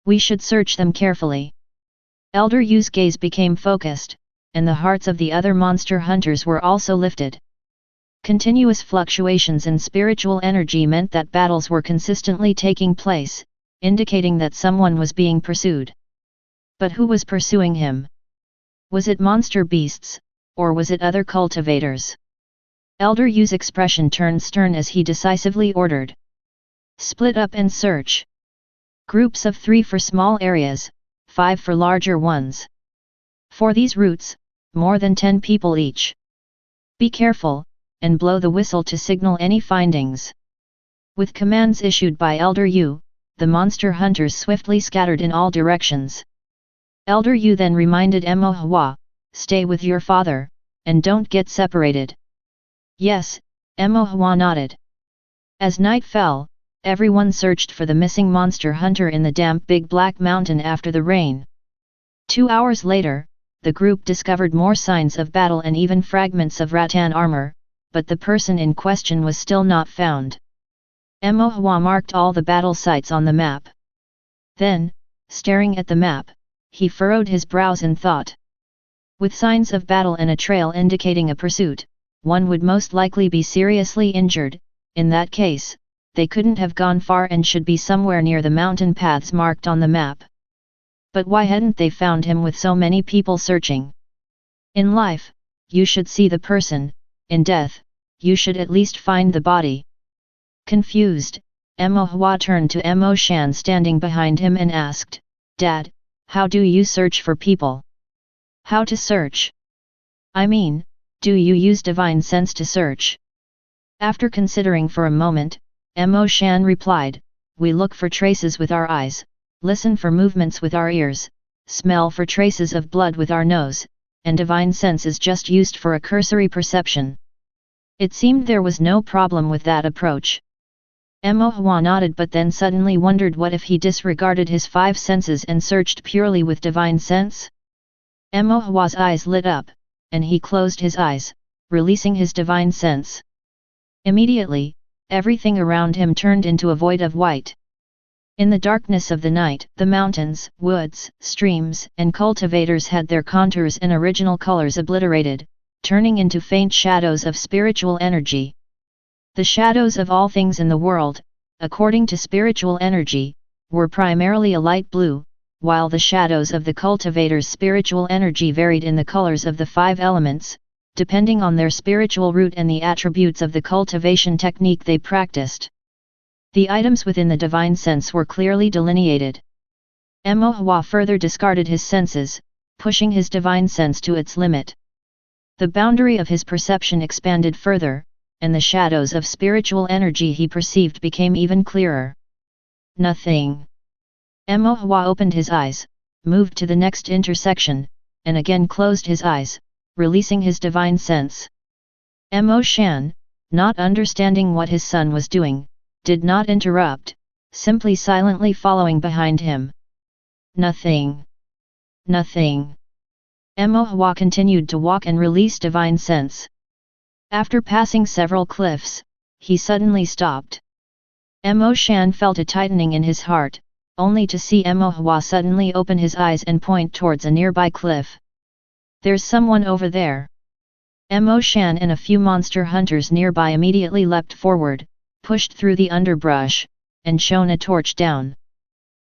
We should search them carefully. Elder Yu's gaze became focused, and the hearts of the other monster hunters were also lifted. Continuous fluctuations in spiritual energy meant that battles were consistently taking place, indicating that someone was being pursued. But who was pursuing him? Was it monster beasts, or was it other cultivators? Elder Yu's expression turned stern as he decisively ordered. Split up and search. Groups of 3 for small areas, 5 for larger ones. For these routes, more than 10 people each. Be careful, and blow the whistle to signal any findings. With commands issued by Elder Yu, the monster hunters swiftly scattered in all directions. Elder Yu then reminded Emohua, stay with your father, and don't get separated. Yes, Emohua nodded. As night fell, everyone searched for the missing monster hunter in the damp Big Black Mountain after the rain. 2 hours later, the group discovered more signs of battle and even fragments of rattan armor, but the person in question was still not found. Mo Hua marked all the battle sites on the map. Then, staring at the map, he furrowed his brows in thought. With signs of battle and a trail indicating a pursuit, one would most likely be seriously injured. In that case, they couldn't have gone far and should be somewhere near the mountain paths marked on the map. But why hadn't they found him with so many people searching? In life, you should see the person; in death, you should at least find the body. Confused, Mo Hua turned to Mo Shan standing behind him and asked, "Dad, how do you search for people?" "How to search? I mean, do you use divine sense to search?" After considering for a moment, Mo Shan replied, "We look for traces with our eyes, listen for movements with our ears, smell for traces of blood with our nose, and divine sense is just used for a cursory perception." It seemed there was no problem with that approach. Mo Hua nodded, but then suddenly wondered what if he disregarded his 5 senses and searched purely with divine sense? Mo Hua's eyes lit up, and he closed his eyes, releasing his divine sense. Immediately, everything around him turned into a void of white. In the darkness of the night, the mountains, woods, streams, and cultivators had their contours and original colors obliterated, turning into faint shadows of spiritual energy. The shadows of all things in the world, according to spiritual energy, were primarily a light blue, while the shadows of the cultivators' spiritual energy varied in the colors of the 5 elements, depending on their spiritual root and the attributes of the cultivation technique they practiced. The items within the divine sense were clearly delineated. Mo Hua further discarded his senses, pushing his divine sense to its limit. The boundary of his perception expanded further, and the shadows of spiritual energy he perceived became even clearer. Nothing. Mo Hua opened his eyes, moved to the next intersection, and again closed his eyes, releasing his divine sense. Mo Shan, not understanding what his son was doing, did not interrupt, simply silently following behind him. Nothing. Nothing. Mo Hua continued to walk and release divine sense. After passing several cliffs, he suddenly stopped. Mo Shan felt a tightening in his heart, only to see Mo Hua suddenly open his eyes and point towards a nearby cliff. "There's someone over there." Mo Shan and a few monster hunters nearby immediately leapt forward, pushed through the underbrush, and shone a torch down.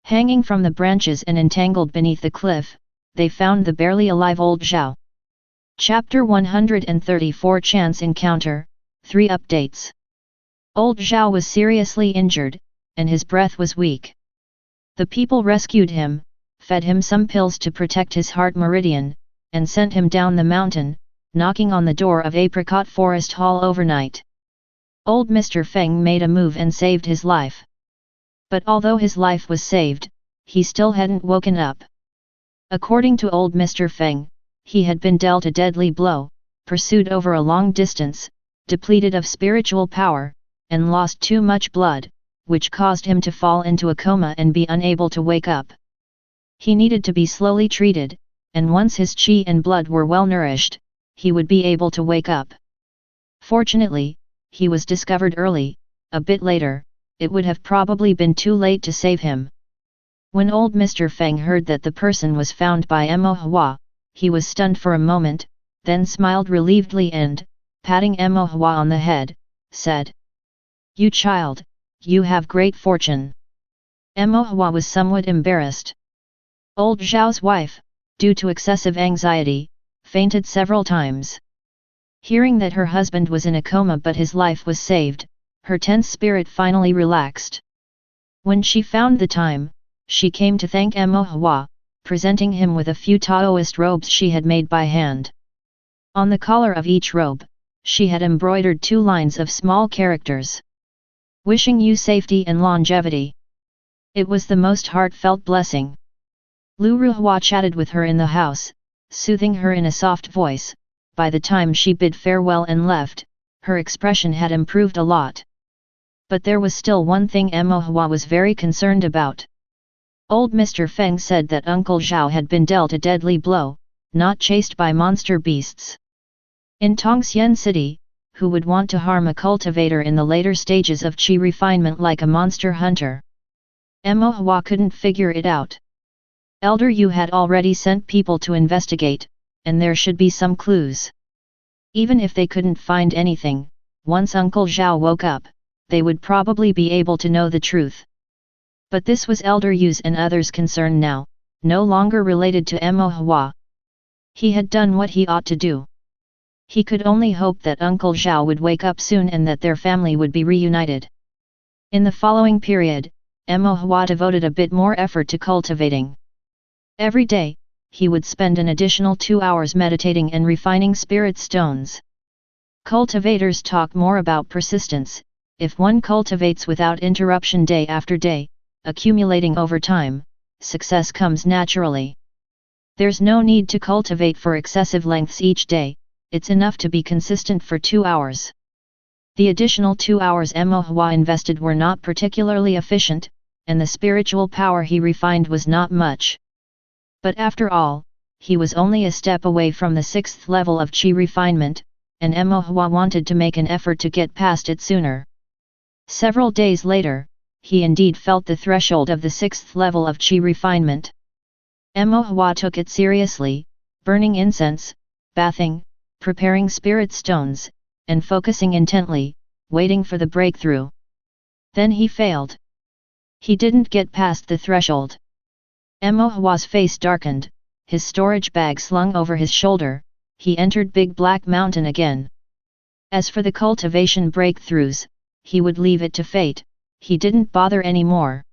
Hanging from the branches and entangled beneath the cliff, they found the barely alive old Zhao. Chapter 134 Chance Encounter, 3 updates. Old Zhao was seriously injured, and his breath was weak. The people rescued him, fed him some pills to protect his heart meridian, and sent him down the mountain, knocking on the door of Apricot Forest Hall overnight. Old Mr. Feng made a move and saved his life. But although his life was saved, he still hadn't woken up. According to old Mr. Feng, he had been dealt a deadly blow, pursued over a long distance, depleted of spiritual power, and lost too much blood, which caused him to fall into a coma and be unable to wake up. He needed to be slowly treated, and once his qi and blood were well nourished, he would be able to wake up. Fortunately, he was discovered early. A bit later, it would have probably been too late to save him. When old Mr. Feng heard that the person was found by Mo Hua, he was stunned for a moment, then smiled relievedly and, patting Mo Hua on the head, said, "You child, you have great fortune." Mo Hua was somewhat embarrassed. Old Zhao's wife, due to excessive anxiety, fainted several times. Hearing that her husband was in a coma but his life was saved, her tense spirit finally relaxed. When she found the time, she came to thank Mo Hua, presenting him with a few Taoist robes she had made by hand. On the collar of each robe, she had embroidered 2 lines of small characters. "Wishing you safety and longevity." It was the most heartfelt blessing. Lu Ruhua chatted with her in the house, soothing her in a soft voice. By the time she bid farewell and left, her expression had improved a lot. But there was still one thing Mo Hua was very concerned about. Old Mr. Feng said that Uncle Zhao had been dealt a deadly blow, not chased by monster beasts. In Tongxian City, who would want to harm a cultivator in the later stages of qi refinement like a monster hunter? Mo Hua couldn't figure it out. Elder Yu had already sent people to investigate, and there should be some clues. Even if they couldn't find anything, once Uncle Zhao woke up, they would probably be able to know the truth. But this was Elder Yu's and others' concern now, no longer related to Mo Hua. He had done what he ought to do. He could only hope that Uncle Zhao would wake up soon and that their family would be reunited. In the following period, Mo Hua devoted a bit more effort to cultivating. Every day, he would spend an additional 2 hours meditating and refining spirit stones. Cultivators talk more about persistence. If one cultivates without interruption day after day, accumulating over time, success comes naturally. There's no need to cultivate for excessive lengths each day, it's enough to be consistent for 2 hours. The additional 2 hours Mo Hua invested were not particularly efficient, and the spiritual power he refined was not much. But after all, he was only a step away from the 6th level of qi refinement, and Mo Hua wanted to make an effort to get past it sooner. Several days later, he indeed felt the threshold of the 6th level of qi refinement. Mo Hua took it seriously, burning incense, bathing, preparing spirit stones, and focusing intently, waiting for the breakthrough. Then he failed. He didn't get past the threshold. Mo Hua's face darkened, his storage bag slung over his shoulder, he entered Big Black Mountain again. As for the cultivation breakthroughs, he would leave it to fate, he didn't bother anymore.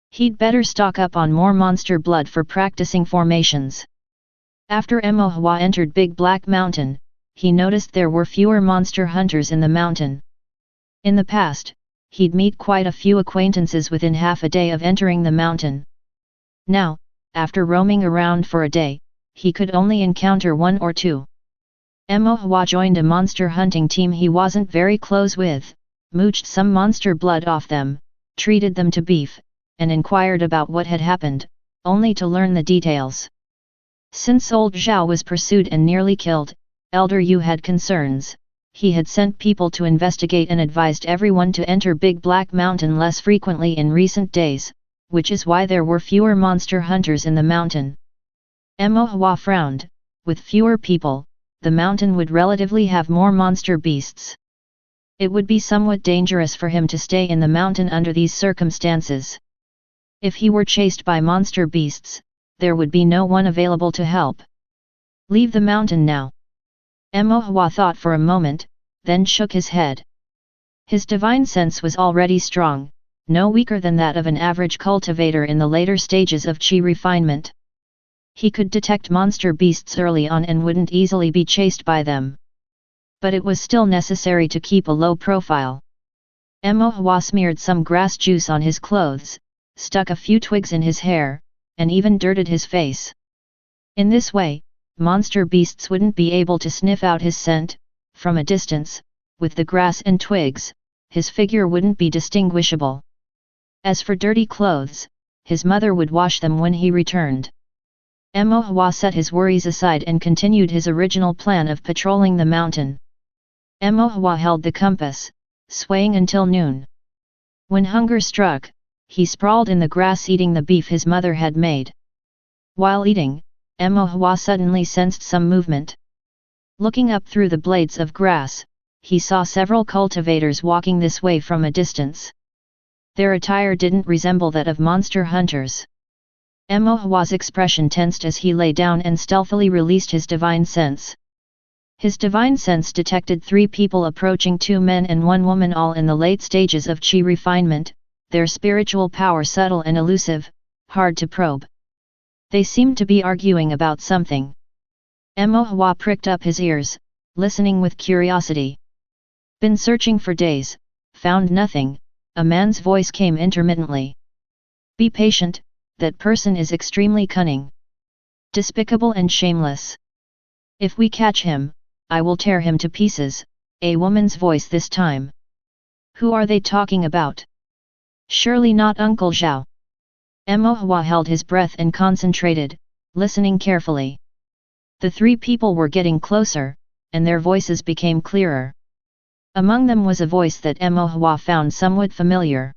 He'd better stock up on more monster blood for practicing formations. After Mo Hua entered Big Black Mountain, he noticed there were fewer monster hunters in the mountain. In the past, he'd meet quite a few acquaintances within half a day of entering the mountain. Now, after roaming around for a day, he could only encounter 1 or 2. Mo Hua joined a monster hunting team he wasn't very close with, mooched some monster blood off them, treated them to beef, and inquired about what had happened, only to learn the details. Since old Zhao was pursued and nearly killed, Elder Yu had concerns. He had sent people to investigate and advised everyone to enter Big Black Mountain less frequently in recent days, which is why there were fewer monster hunters in the mountain. Mo Hua frowned. With fewer people, the mountain would relatively have more monster beasts. It would be somewhat dangerous for him to stay in the mountain under these circumstances. If he were chased by monster beasts, there would be no one available to help. Leave the mountain now. Mo Hua thought for a moment, then shook his head. His divine sense was already strong, no weaker than that of an average cultivator in the later stages of qi refinement. He could detect monster beasts early on and wouldn't easily be chased by them. But it was still necessary to keep a low profile. Mo Hua smeared some grass juice on his clothes, stuck a few twigs in his hair, and even dirted his face. In this way, monster beasts wouldn't be able to sniff out his scent. From a distance, with the grass and twigs, his figure wouldn't be distinguishable. As for dirty clothes, his mother would wash them when he returned. Mo Hua set his worries aside and continued his original plan of patrolling the mountain. Mo Hua held the compass, swaying until noon. When hunger struck, he sprawled in the grass eating the beef his mother had made. While eating, Mo Hua suddenly sensed some movement. Looking up through the blades of grass, he saw several cultivators walking this way from a distance. Their attire didn't resemble that of monster hunters. Mo Hua's expression tensed as he lay down and stealthily released his divine sense. His divine sense detected 3 people approaching, 2 men and 1 woman, all in the late stages of qi refinement, their spiritual power subtle and elusive, hard to probe. They seemed to be arguing about something. Mo Hua pricked up his ears, listening with curiosity. Been searching for days, found nothing, a man's voice came intermittently. Be patient, that person is extremely cunning. Despicable and shameless. If we catch him, I will tear him to pieces, a woman's voice this time. Who are they talking about? Surely not Uncle Zhao. Mo Hua held his breath and concentrated, listening carefully. The 3 people were getting closer, and their voices became clearer. Among them was a voice that Mo found somewhat familiar.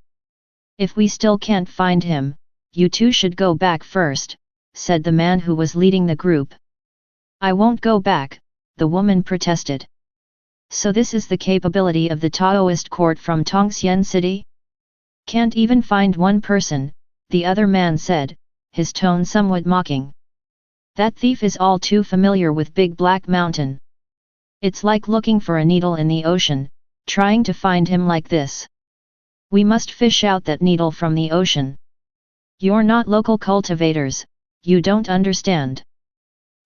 "If we still can't find him, you two should go back first," said the man who was leading the group. "I won't go back," the woman protested. "So this is the capability of the Taoist court from Tongxian City? Can't even find one person," the other man said, his tone somewhat mocking. "That thief is all too familiar with Big Black Mountain. It's like looking for a needle in the ocean, trying to find him like this. We must fish out that needle from the ocean. You're not local cultivators, you don't understand.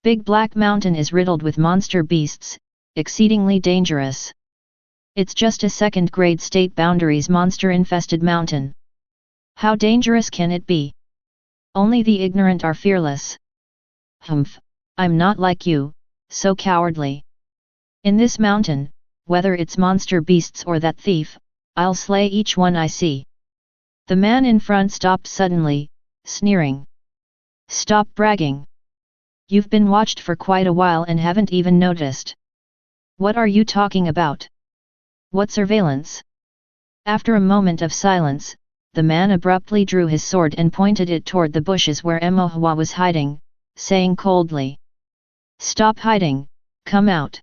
Big Black Mountain is riddled with monster beasts, exceedingly dangerous. It's just a second-grade state boundaries monster-infested mountain. How dangerous can it be? Only the ignorant are fearless. Humph, I'm not like you, so cowardly. In this mountain, whether it's monster beasts or that thief, I'll slay each one I see." The man in front stopped suddenly, sneering. "Stop bragging. You've been watched for quite a while and haven't even noticed. What are you talking about? What surveillance?" After a moment of silence, the man abruptly drew his sword and pointed it toward the bushes where Mo was hiding, saying coldly, "Stop hiding, come out."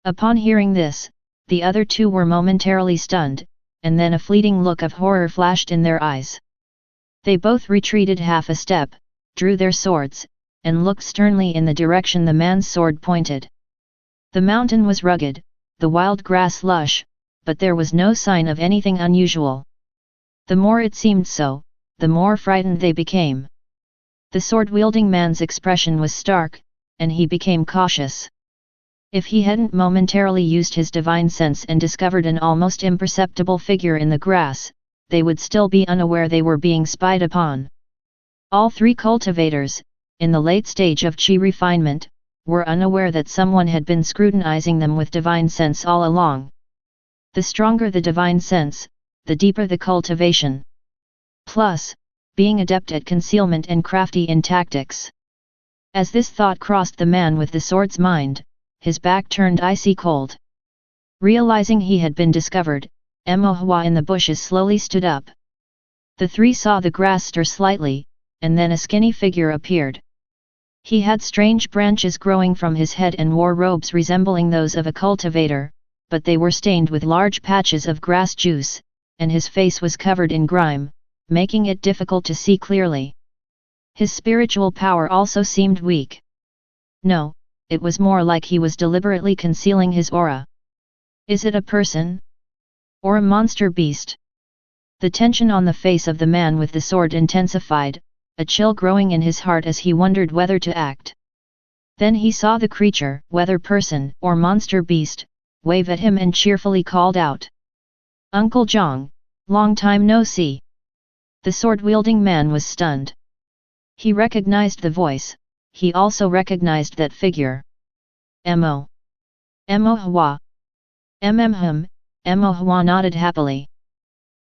Upon hearing this, the other two were momentarily stunned, and then a fleeting look of horror flashed in their eyes. They both retreated half a step, drew their swords, and looked sternly in the direction the man's sword pointed. The mountain was rugged, the wild grass lush, but there was no sign of anything unusual. The more it seemed so, the more frightened they became. The sword-wielding man's expression was stark, and he became cautious. If he hadn't momentarily used his divine sense and discovered an almost imperceptible figure in the grass, they would still be unaware they were being spied upon. All three cultivators, in the late stage of chi refinement, were unaware that someone had been scrutinizing them with divine sense all along. The stronger the divine sense, the deeper the cultivation. Plus, being adept at concealment and crafty in tactics. As this thought crossed the man with the sword's mind, his back turned icy cold. Realizing he had been discovered, Mo in the bushes slowly stood up. The three saw the grass stir slightly, and then a skinny figure appeared. He had strange branches growing from his head and wore robes resembling those of a cultivator, but they were stained with large patches of grass juice, and his face was covered in grime, making it difficult to see clearly. His spiritual power also seemed weak. No, it was more like he was deliberately concealing his aura. Is it a person? Or a monster beast? The tension on the face of the man with the sword intensified, a chill growing in his heart as he wondered whether to act. Then he saw the creature, whether person or monster beast, wave at him and cheerfully called out, "Uncle Zhang, long time no see." The sword-wielding man was stunned. He recognized the voice, he also recognized that figure. Mo Hua. Hum, Mo Hua nodded happily.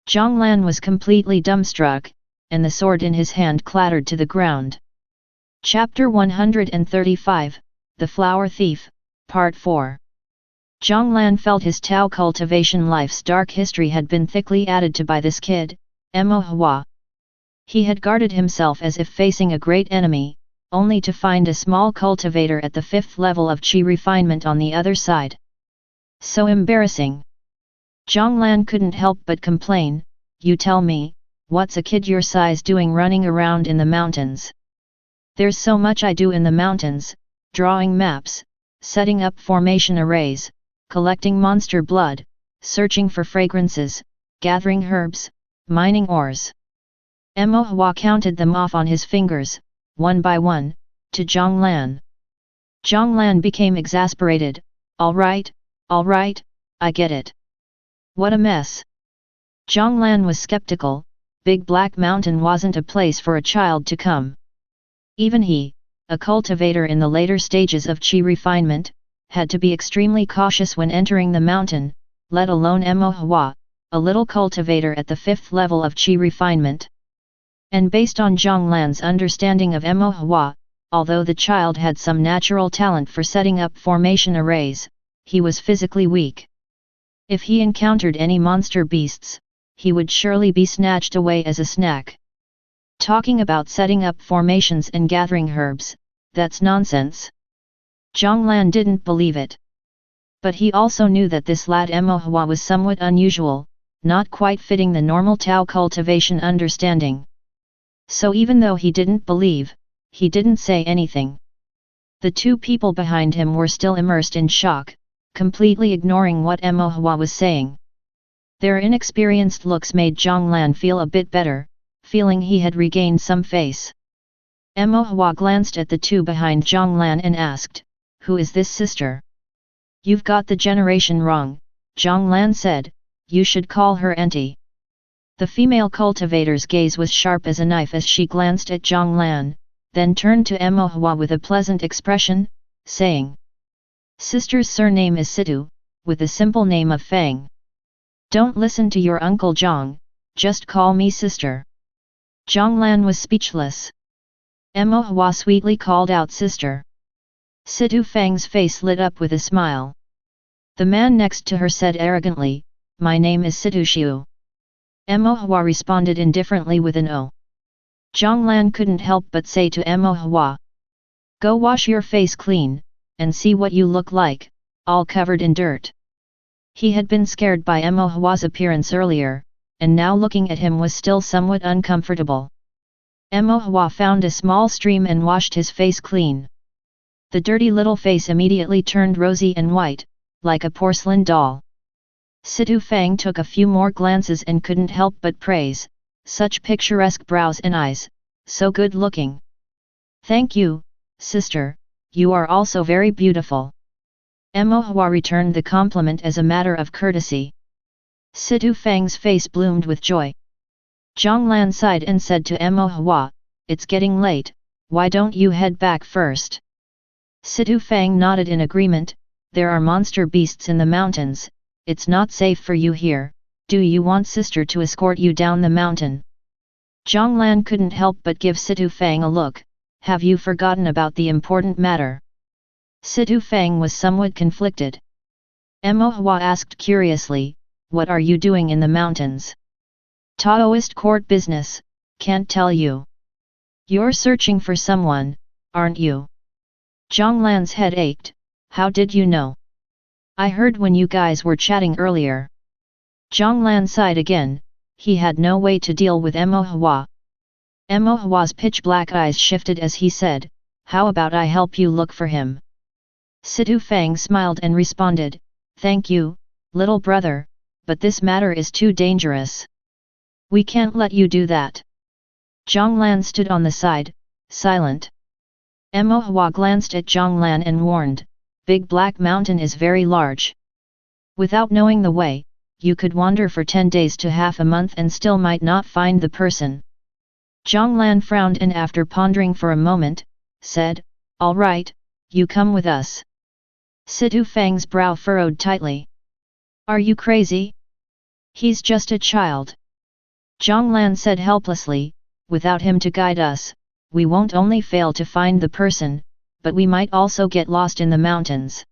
Zhang Lan was completely dumbstruck, and the sword in his hand clattered to the ground. Chapter 135, The Flower Thief, Part 4. Zhang Lan felt his Tao cultivation life's dark history had been thickly added to by this kid, Mo Hua. He had guarded himself as if facing a great enemy, only to find a small cultivator at the 5th level of chi refinement on the other side. So embarrassing. Zhang Lan couldn't help but complain, "You tell me, what's a kid your size doing running around in the mountains? There's so much I do in the mountains, drawing maps, setting up formation arrays, collecting monster blood, searching for fragrances, gathering herbs, mining ores." Mo Hua counted them off on his fingers, one by one, to Zhang Lan. Zhang Lan became exasperated, all right, I get it. What a mess." Zhang Lan was skeptical, Big Black Mountain wasn't a place for a child to come. Even he, a cultivator in the later stages of chi refinement, had to be extremely cautious when entering the mountain, let alone Mo Hua, a little cultivator at the 5th level of chi refinement. And based on Zhang Lan's understanding of Mo Hua, although the child had some natural talent for setting up formation arrays, he was physically weak. If he encountered any monster beasts, he would surely be snatched away as a snack. Talking about setting up formations and gathering herbs, that's nonsense. Zhonglan didn't believe it. But he also knew that this lad Emohua was somewhat unusual, not quite fitting the normal Tao cultivation understanding. So even though he didn't believe, he didn't say anything. The two people behind him were still immersed in shock, completely ignoring what Emohua was saying. Their inexperienced looks made Zhonglan feel a bit better, feeling he had regained some face. Emohua glanced at the two behind Zhonglan and asked, "Who is this sister?" "You've got the generation wrong," Zhonglan said, "you should call her auntie." The female cultivator's gaze was sharp as a knife as she glanced at Zhonglan, then turned to Emohua with a pleasant expression, saying, "Sister's surname is Situ, with the simple name of Fang. Don't listen to your uncle Zhang, just call me sister." Zhonglan was speechless. Emohua sweetly called out sister. Situ Fang's face lit up with a smile. The man next to her said arrogantly, "My name is Situ Xiu." Emohua responded indifferently with an "oh." Zhonglan couldn't help but say to Emohua, "Go wash your face clean, and see what you look like, all covered in dirt." He had been scared by Emohua's appearance earlier, and now looking at him was still somewhat uncomfortable. Emohua found a small stream and washed his face clean. The dirty little face immediately turned rosy and white, like a porcelain doll. Situ Fang took a few more glances and couldn't help but praise, "Such picturesque brows and eyes, so good looking." "Thank you, sister, you are also very beautiful." Emohua returned the compliment as a matter of courtesy. Situ Fang's face bloomed with joy. Zhonglan sighed and said to Emohua, "It's getting late, why don't you head back first?" Situ Fang nodded in agreement. "There are monster beasts in the mountains, it's not safe for you here, do you want sister to escort you down the mountain?" Zhonglan couldn't help but give Situ Fang a look, "Have you forgotten about the important matter?" Situ Fang was somewhat conflicted. Emohua asked curiously, "What are you doing in the mountains?" "Taoist court business, can't tell you." "You're searching for someone, aren't you?" Zhonglan's head ached. "How did you know?" "I heard when you guys were chatting earlier." Zhonglan sighed again, he had no way to deal with Emohua. Emohua's pitch-black eyes shifted as he said, "How about I help you look for him?" Situ Fang smiled and responded, "Thank you, little brother, but this matter is too dangerous. We can't let you do that." Zhonglan stood on the side, silent. Emohua glanced at Zhonglan and warned, "Big Black Mountain is very large. Without knowing the way, you could wander for 10 days to half a month and still might not find the person." Zhonglan frowned and after pondering for a moment, said, "All right, you come with us." Situ Fang's brow furrowed tightly. "Are you crazy? He's just a child." Zhonglan said helplessly, "Without him to guide us, we won't only fail to find the person, but we might also get lost in the mountains."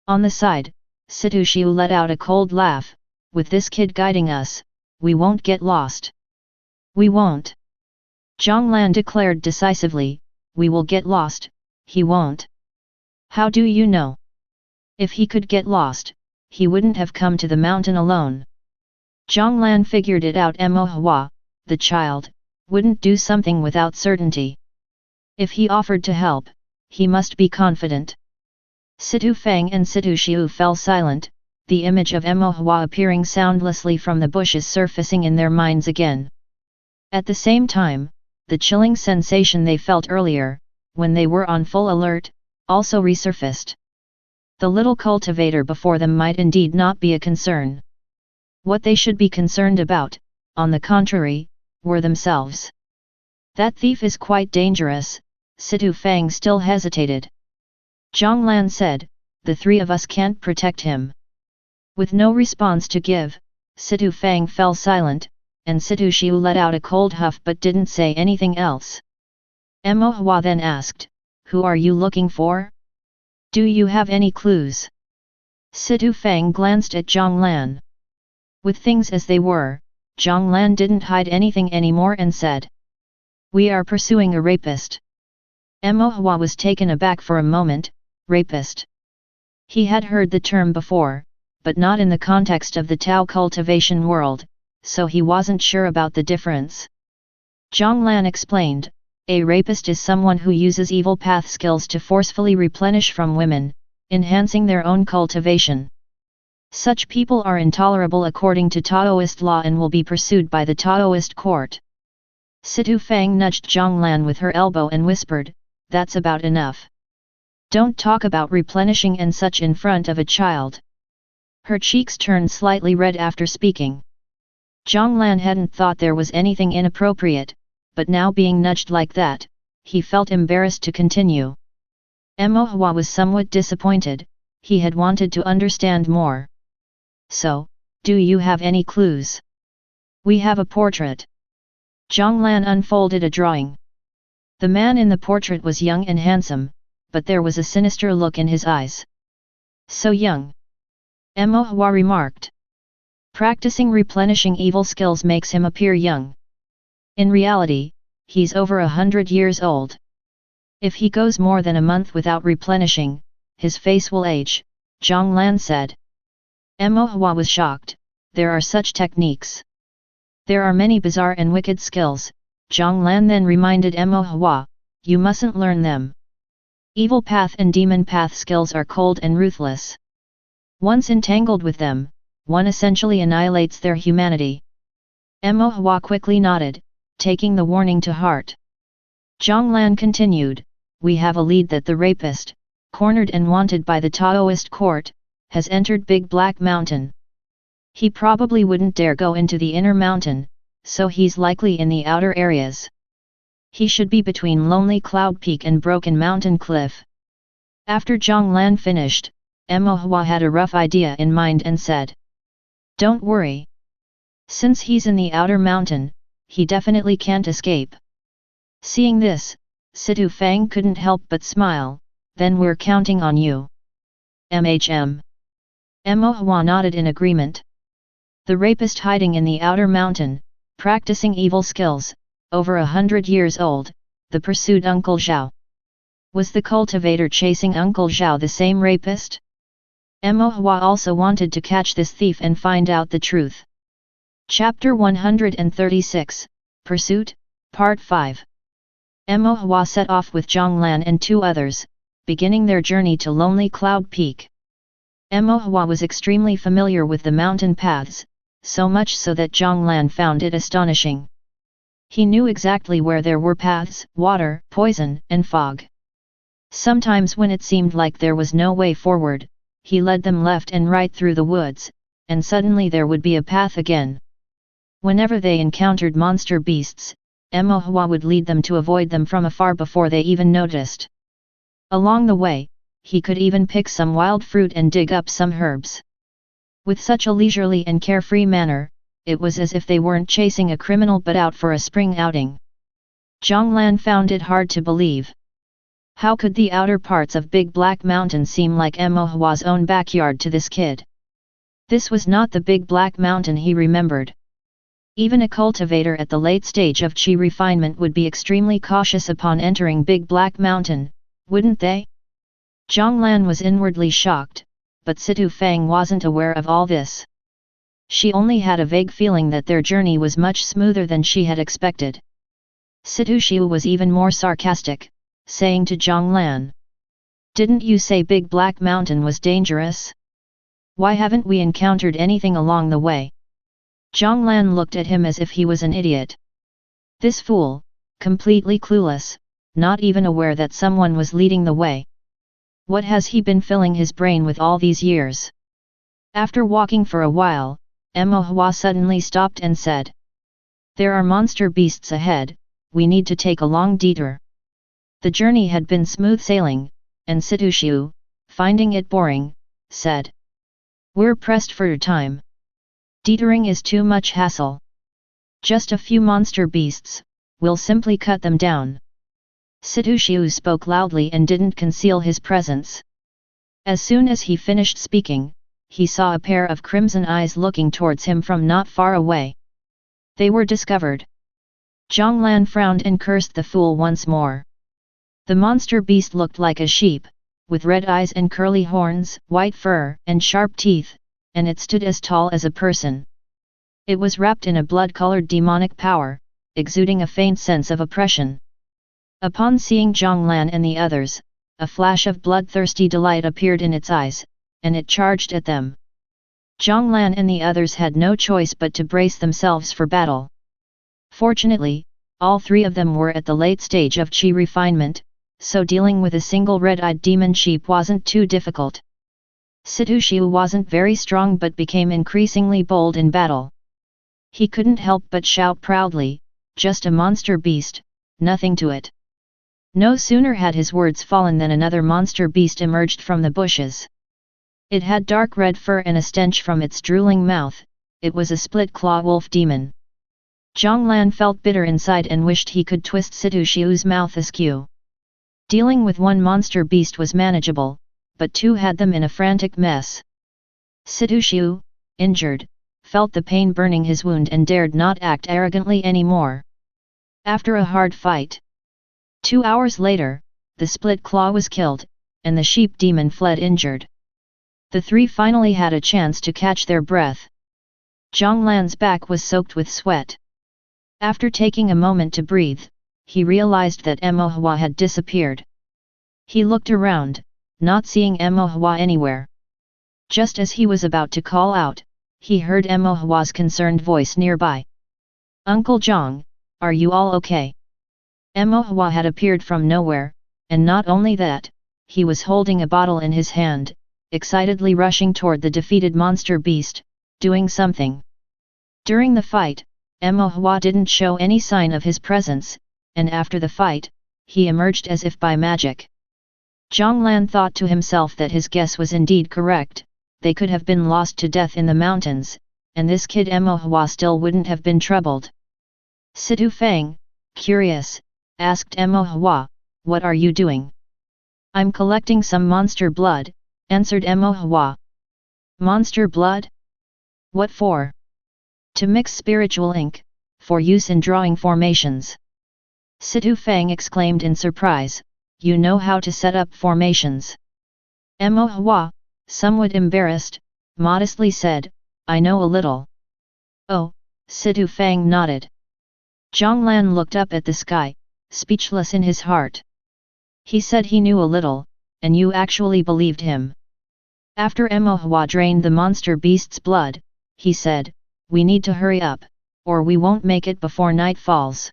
On the side, Situ Xiu let out a cold laugh, "With this kid guiding us, we won't get lost." "We won't." Zhonglan declared decisively, "We will get lost, he won't." "How do you know?" "If he could get lost, he wouldn't have come to the mountain alone." Zhonglan figured it out. Emohua, the child, wouldn't do something without certainty. If he offered to help, he must be confident. Situ Fang and Situ Xiu fell silent, the image of Emohua appearing soundlessly from the bushes surfacing in their minds again. At the same time, the chilling sensation they felt earlier, when they were on full alert, also resurfaced. The little cultivator before them might indeed not be a concern. What they should be concerned about, on the contrary, were themselves. "That thief is quite dangerous," Situ Fang still hesitated. Zhonglan said, "The three of us can't protect him." With no response to give, Situ Fang fell silent, and Situ Xiu let out a cold huff but didn't say anything else. Emohua then asked, "Who are you looking for? Do you have any clues?" Situ Fang glanced at Zhang Lan. With things as they were, Zhang Lan didn't hide anything anymore and said, "We are pursuing a rapist." Mo Hua was taken aback for a moment. Rapist. He had heard the term before, but not in the context of the Tao cultivation world, so he wasn't sure about the difference. Zhang Lan explained, "A rapist is someone who uses evil path skills to forcefully replenish from women, enhancing their own cultivation. Such people are intolerable according to Taoist law and will be pursued by the Taoist court." Situ Fang nudged Zhang Lan with her elbow and whispered, "That's about enough. Don't talk about replenishing and such in front of a child." Her cheeks turned slightly red after speaking. Zhang Lan hadn't thought there was anything inappropriate, but now being nudged like that, he felt embarrassed to continue. Mo Hua was somewhat disappointed. He had wanted to understand more. "So, do you have any clues?" "We have a portrait." Zhang Lan unfolded a drawing. The man in the portrait was young and handsome, but there was a sinister look in his eyes. "So young," Mo Hua remarked. "Practicing replenishing evil skills makes him appear young. In reality, he's over 100 years old. If he goes more than a month without replenishing, his face will age," Zhang Lan said. Mo Hua was shocked. There are such techniques. There are many bizarre and wicked skills. Zhang Lan then reminded Mo Hua, "You mustn't learn them. Evil path and demon path skills are cold and ruthless. Once entangled with them, one essentially annihilates their humanity." Mo Hua quickly nodded, taking the warning to heart. Zhang Lan continued, "We have a lead that the rapist, cornered and wanted by the Taoist court, has entered Big Black Mountain. He probably wouldn't dare go into the inner mountain, so he's likely in the outer areas. He should be between Lonely Cloud Peak and Broken Mountain Cliff." After Zhang Lan finished, Mo Hua had a rough idea in mind and said, "Don't worry. Since he's in the outer mountain, he definitely can't escape." Seeing this, Situ Fang couldn't help but smile. "Then we're counting on you." Mo Hua nodded in agreement. The rapist hiding in the outer mountain, practicing evil skills, over 100 years old, the pursued Uncle Zhao. Was the cultivator chasing Uncle Zhao the same rapist? Mo Hua also wanted to catch this thief and find out the truth. Chapter 136, Pursuit, Part 5. Mo Hua set off with Zhang Lan and 2 others, beginning their journey to Lonely Cloud Peak. Mo Hua was extremely familiar with the mountain paths, so much so that Zhang Lan found it astonishing. He knew exactly where there were paths, water, poison, and fog. Sometimes when it seemed like there was no way forward, he led them left and right through the woods, and suddenly there would be a path again. Whenever they encountered monster beasts, Mo Hua would lead them to avoid them from afar before they even noticed. Along the way, he could even pick some wild fruit and dig up some herbs. With such a leisurely and carefree manner, it was as if they weren't chasing a criminal but out for a spring outing. Zhang Lan found it hard to believe. How could the outer parts of Big Black Mountain seem like Mo Hua's own backyard to this kid? This was not the Big Black Mountain he remembered. Even a cultivator at the late stage of Qi refinement would be extremely cautious upon entering Big Black Mountain, wouldn't they? Zhang Lan was inwardly shocked, but Situ Fang wasn't aware of all this. She only had a vague feeling that their journey was much smoother than she had expected. Situ Xiu was even more sarcastic, saying to Zhang Lan, "Didn't you say Big Black Mountain was dangerous? Why haven't we encountered anything along the way?" Zhang Lan looked at him as if he was an idiot. This fool, completely clueless, not even aware that someone was leading the way. What has he been filling his brain with all these years? After walking for a while, Mo Hua suddenly stopped and said, "There are monster beasts ahead, we need to take a long detour." The journey had been smooth sailing, and Situ Xiu, finding it boring, said, "We're pressed for time. Detouring is too much hassle. Just a few monster beasts, we'll simply cut them down." Situ Xiu spoke loudly and didn't conceal his presence. As soon as he finished speaking, he saw a pair of crimson eyes looking towards him from not far away. They were discovered. Zhonglan frowned and cursed the fool once more. The monster beast looked like a sheep, with red eyes and curly horns, white fur, and sharp teeth, and it stood as tall as a person. It was wrapped in a blood-colored demonic power, exuding a faint sense of oppression. Upon seeing Zhonglan and the others, a flash of bloodthirsty delight appeared in its eyes, and it charged at them. Zhonglan and the others had no choice but to brace themselves for battle. Fortunately, all three of them were at the late stage of qi refinement, so dealing with a single red-eyed demon sheep wasn't too difficult. Situ wasn't very strong but became increasingly bold in battle. He couldn't help but shout proudly, "Just a monster beast, nothing to it." No sooner had his words fallen than another monster beast emerged from the bushes. It had dark red fur and a stench from its drooling mouth. It was a split-claw wolf demon. Zhonglan felt bitter inside and wished he could twist Situ mouth askew. Dealing with one monster beast was manageable, but two had them in a frantic mess. Situ, injured, felt the pain burning his wound and dared not act arrogantly anymore. After a hard fight, 2 hours later, the split claw was killed, and the sheep demon fled injured. The three finally had a chance to catch their breath. Zhonglan's back was soaked with sweat. After taking a moment to breathe, he realized that Emohua had disappeared. He looked around, not seeing Emohua anywhere. Just as he was about to call out, he heard Emohua's concerned voice nearby. "Uncle Zhong, are you all okay?" Emohua had appeared from nowhere, and not only that, he was holding a bottle in his hand, excitedly rushing toward the defeated monster beast, doing something. During the fight, Emohua didn't show any sign of his presence, and after the fight, he emerged as if by magic. Zhonglan thought to himself that his guess was indeed correct. They could have been lost to death in the mountains, and this kid Emohua still wouldn't have been troubled. Situ Feng, curious, asked Emohua, "What are you doing?" "I'm collecting some monster blood," answered Emohua. "Monster blood? What for?" "To mix spiritual ink, for use in drawing formations." Situ Feng exclaimed in surprise, "You know how to set up formations?" Emohua, somewhat embarrassed, modestly said, "I know a little." "Oh," Situ Feng nodded. Zhonglan looked up at the sky, speechless in his heart. He said he knew a little, and you actually believed him. After Emohua drained the monster beast's blood, he said, "We need to hurry up, or we won't make it before night falls."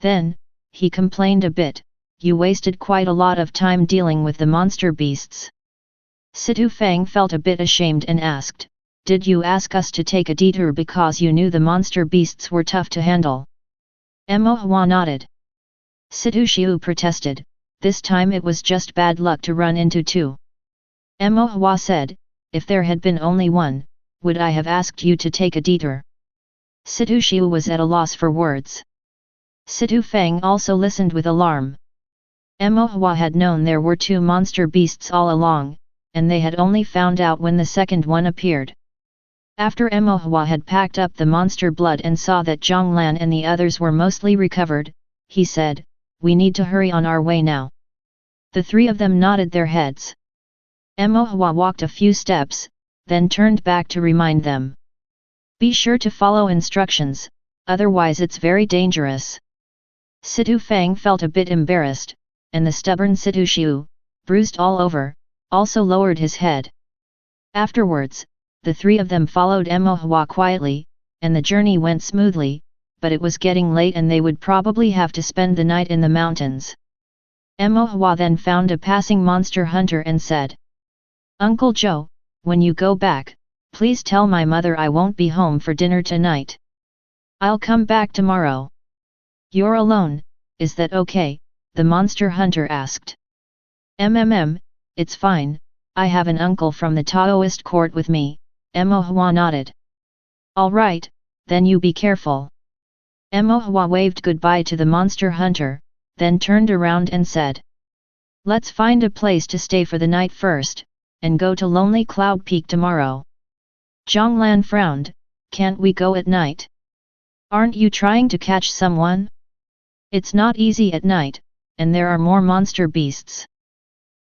Then, he complained a bit, "You wasted quite a lot of time dealing with the monster beasts." Situ Feng felt a bit ashamed and asked, "Did you ask us to take a detour because you knew the monster beasts were tough to handle?" Emohua nodded. Situ protested, "This time it was just bad luck to run into two." Emohua said, "If there had been only one, would I have asked you to take a detour?" Situ was at a loss for words. Situ Feng also listened with alarm. Emohua had known there were two monster beasts all along, and they had only found out when the second one appeared. After Emohua had packed up the monster blood and saw that Zhonglan and the others were mostly recovered, he said, "We need to hurry on our way now." The three of them nodded their heads. Emohua walked a few steps, then turned back to remind them. "Be sure to follow instructions, otherwise it's very dangerous." Situ Feng felt a bit embarrassed, and the stubborn Situ, bruised all over, also lowered his head. Afterwards, the three of them followed Emohua quietly, and the journey went smoothly, but it was getting late and they would probably have to spend the night in the mountains. Emohua then found a passing monster hunter and said, "Uncle Joe, when you go back, please tell my mother I won't be home for dinner tonight. I'll come back tomorrow." "You're alone, is that okay?" the monster hunter asked. It's fine, I have an uncle from the Taoist court with me," Emohua nodded. "All right, then you be careful." Emohua waved goodbye to the monster hunter, then turned around and said, "Let's find a place to stay for the night first, and go to Lonely Cloud Peak tomorrow. Zhang Lan frowned, can't we go at night? Aren't you trying to catch someone? It's not easy at night, and there are more monster beasts.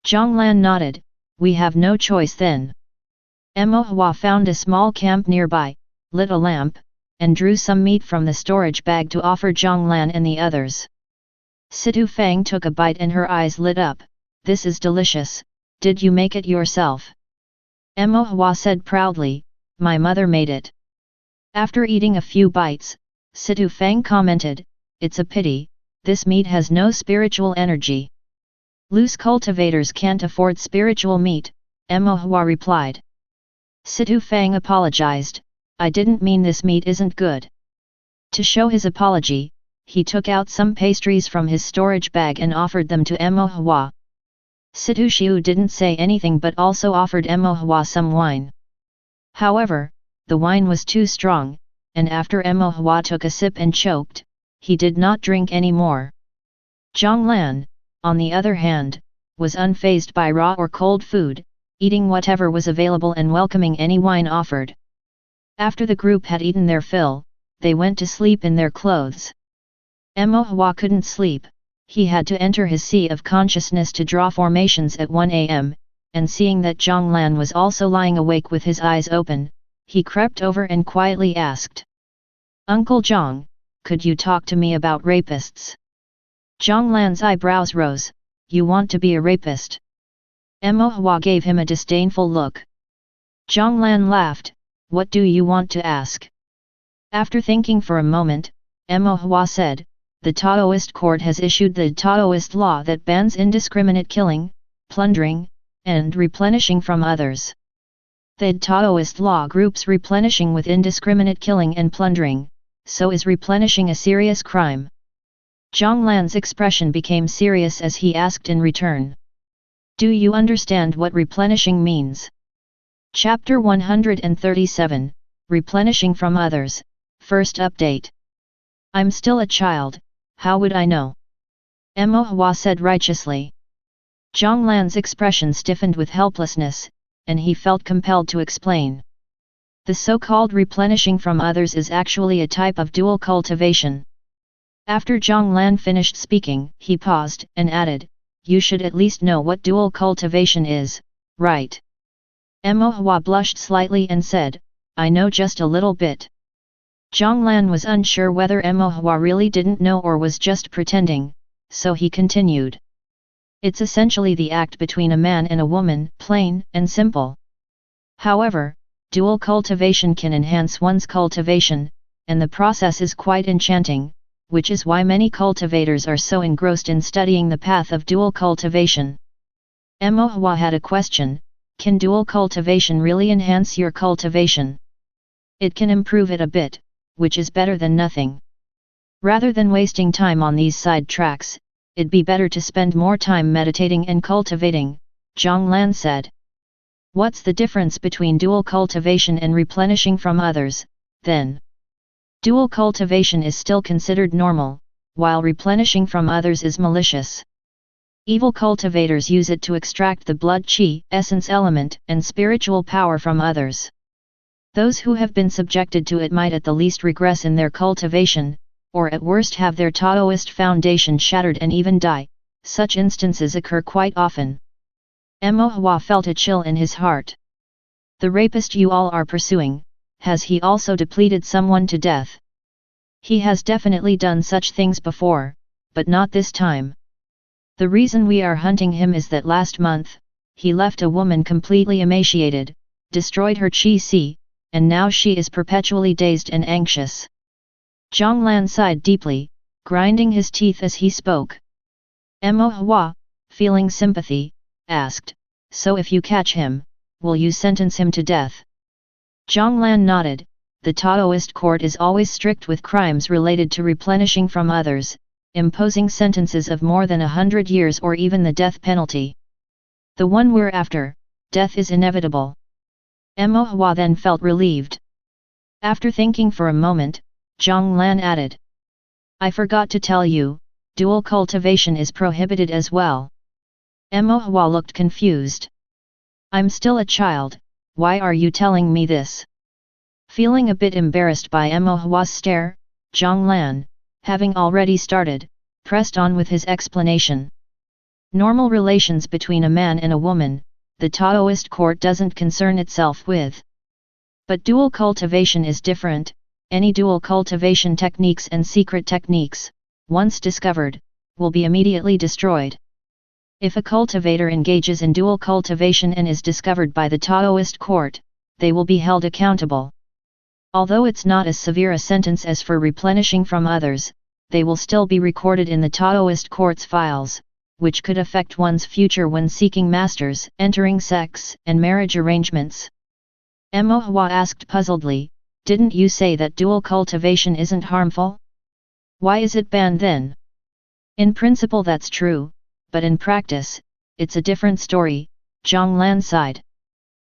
Zhang Lan nodded, we have no choice then. Mo Hua found a small camp nearby, lit a lamp, and drew some meat from the storage bag to offer Zhang Lan and the others. Situ Fang took a bite and her eyes lit up, this is delicious, did you make it yourself? Mo Hua said proudly, my mother made it. After eating a few bites, Situ Fang commented, it's a pity, this meat has no spiritual energy. Loose cultivators can't afford spiritual meat, Mo Hua replied. Situ Fang apologized, I didn't mean this meat isn't good. To show his apology, he took out some pastries from his storage bag and offered them to Mo Hua. Situ Xiu didn't say anything but also offered Mo Hua some wine. However, the wine was too strong, and after Mo Hua took a sip and choked, he did not drink any more. Zhang Lan, on the other hand, was unfazed by raw or cold food, eating whatever was available and welcoming any wine offered. After the group had eaten their fill, they went to sleep in their clothes. Mo Hua couldn't sleep, he had to enter his sea of consciousness to draw formations at 1 a.m., and seeing that Zhang Lan was also lying awake with his eyes open, he crept over and quietly asked. Uncle Zhang, could you talk to me about rapists? Zhang Lan's eyebrows rose, you want to be a rapist? Mo Hua gave him a disdainful look. Zhang Lan laughed, what do you want to ask? After thinking for a moment, Mo Hua said, the Taoist court has issued the Taoist law that bans indiscriminate killing, plundering, and replenishing from others. The Taoist law groups replenishing with indiscriminate killing and plundering, so is replenishing a serious crime. Zhang Lan's expression became serious as he asked in return. Do you understand what replenishing means? Chapter 137, Replenishing from Others, First Update. I'm still a child, how would I know? Mo Hua said righteously. Zhang Lan's expression stiffened with helplessness, and he felt compelled to explain. The so-called replenishing from others is actually a type of dual cultivation. After Zhang Lan finished speaking, he paused and added, you should at least know what dual cultivation is, right? Mo Hua blushed slightly and said, I know just a little bit. Zhang Lan was unsure whether Mo Hua really didn't know or was just pretending, so he continued. It's essentially the act between a man and a woman, plain and simple. However, dual cultivation can enhance one's cultivation, and the process is quite enchanting, which is why many cultivators are so engrossed in studying the path of dual cultivation. Mo Hua had a question, can dual cultivation really enhance your cultivation? It can improve it a bit, which is better than nothing. Rather than wasting time on these side tracks, it'd be better to spend more time meditating and cultivating, Zhang Lan said. What's the difference between dual cultivation and replenishing from others, then? Dual cultivation is still considered normal, while replenishing from others is malicious. Evil cultivators use it to extract the blood qi, essence element, and spiritual power from others. Those who have been subjected to it might at the least regress in their cultivation, or at worst have their Taoist foundation shattered and even die. Such instances occur quite often. Mo Hua felt a chill in his heart. The rapist you all are pursuing, has he also depleted someone to death? He has definitely done such things before, but not this time. The reason we are hunting him is that last month, he left a woman completely emaciated, destroyed her qi, and now she is perpetually dazed and anxious. Zhang Lan sighed deeply, grinding his teeth as he spoke. Mo Hua, feeling sympathy, asked, so if you catch him, will you sentence him to death? Zhang Lan nodded, the Taoist court is always strict with crimes related to replenishing from others, imposing sentences of more than 100 years or even the death penalty. The one we're after, death is inevitable. Mo Hua then felt relieved. After thinking for a moment, Zhang Lan added. I forgot to tell you, dual cultivation is prohibited as well. Mo Hua looked confused. I'm still a child, why are you telling me this? Feeling a bit embarrassed by Mo Hua's stare, Zhang Lan, having already started, pressed on with his explanation. Normal relations between a man and a woman, the Taoist court doesn't concern itself with. But dual cultivation is different. Any dual cultivation techniques and secret techniques, once discovered, will be immediately destroyed. If a cultivator engages in dual cultivation and is discovered by the Taoist court, they will be held accountable. Although it's not as severe a sentence as for replenishing from others, they will still be recorded in the Taoist court's files, which could affect one's future when seeking masters, entering sects and marriage arrangements. Mo Hua asked puzzledly, didn't you say that dual cultivation isn't harmful? Why is it banned then? In principle that's true, but in practice, it's a different story, Zhang Lan sighed.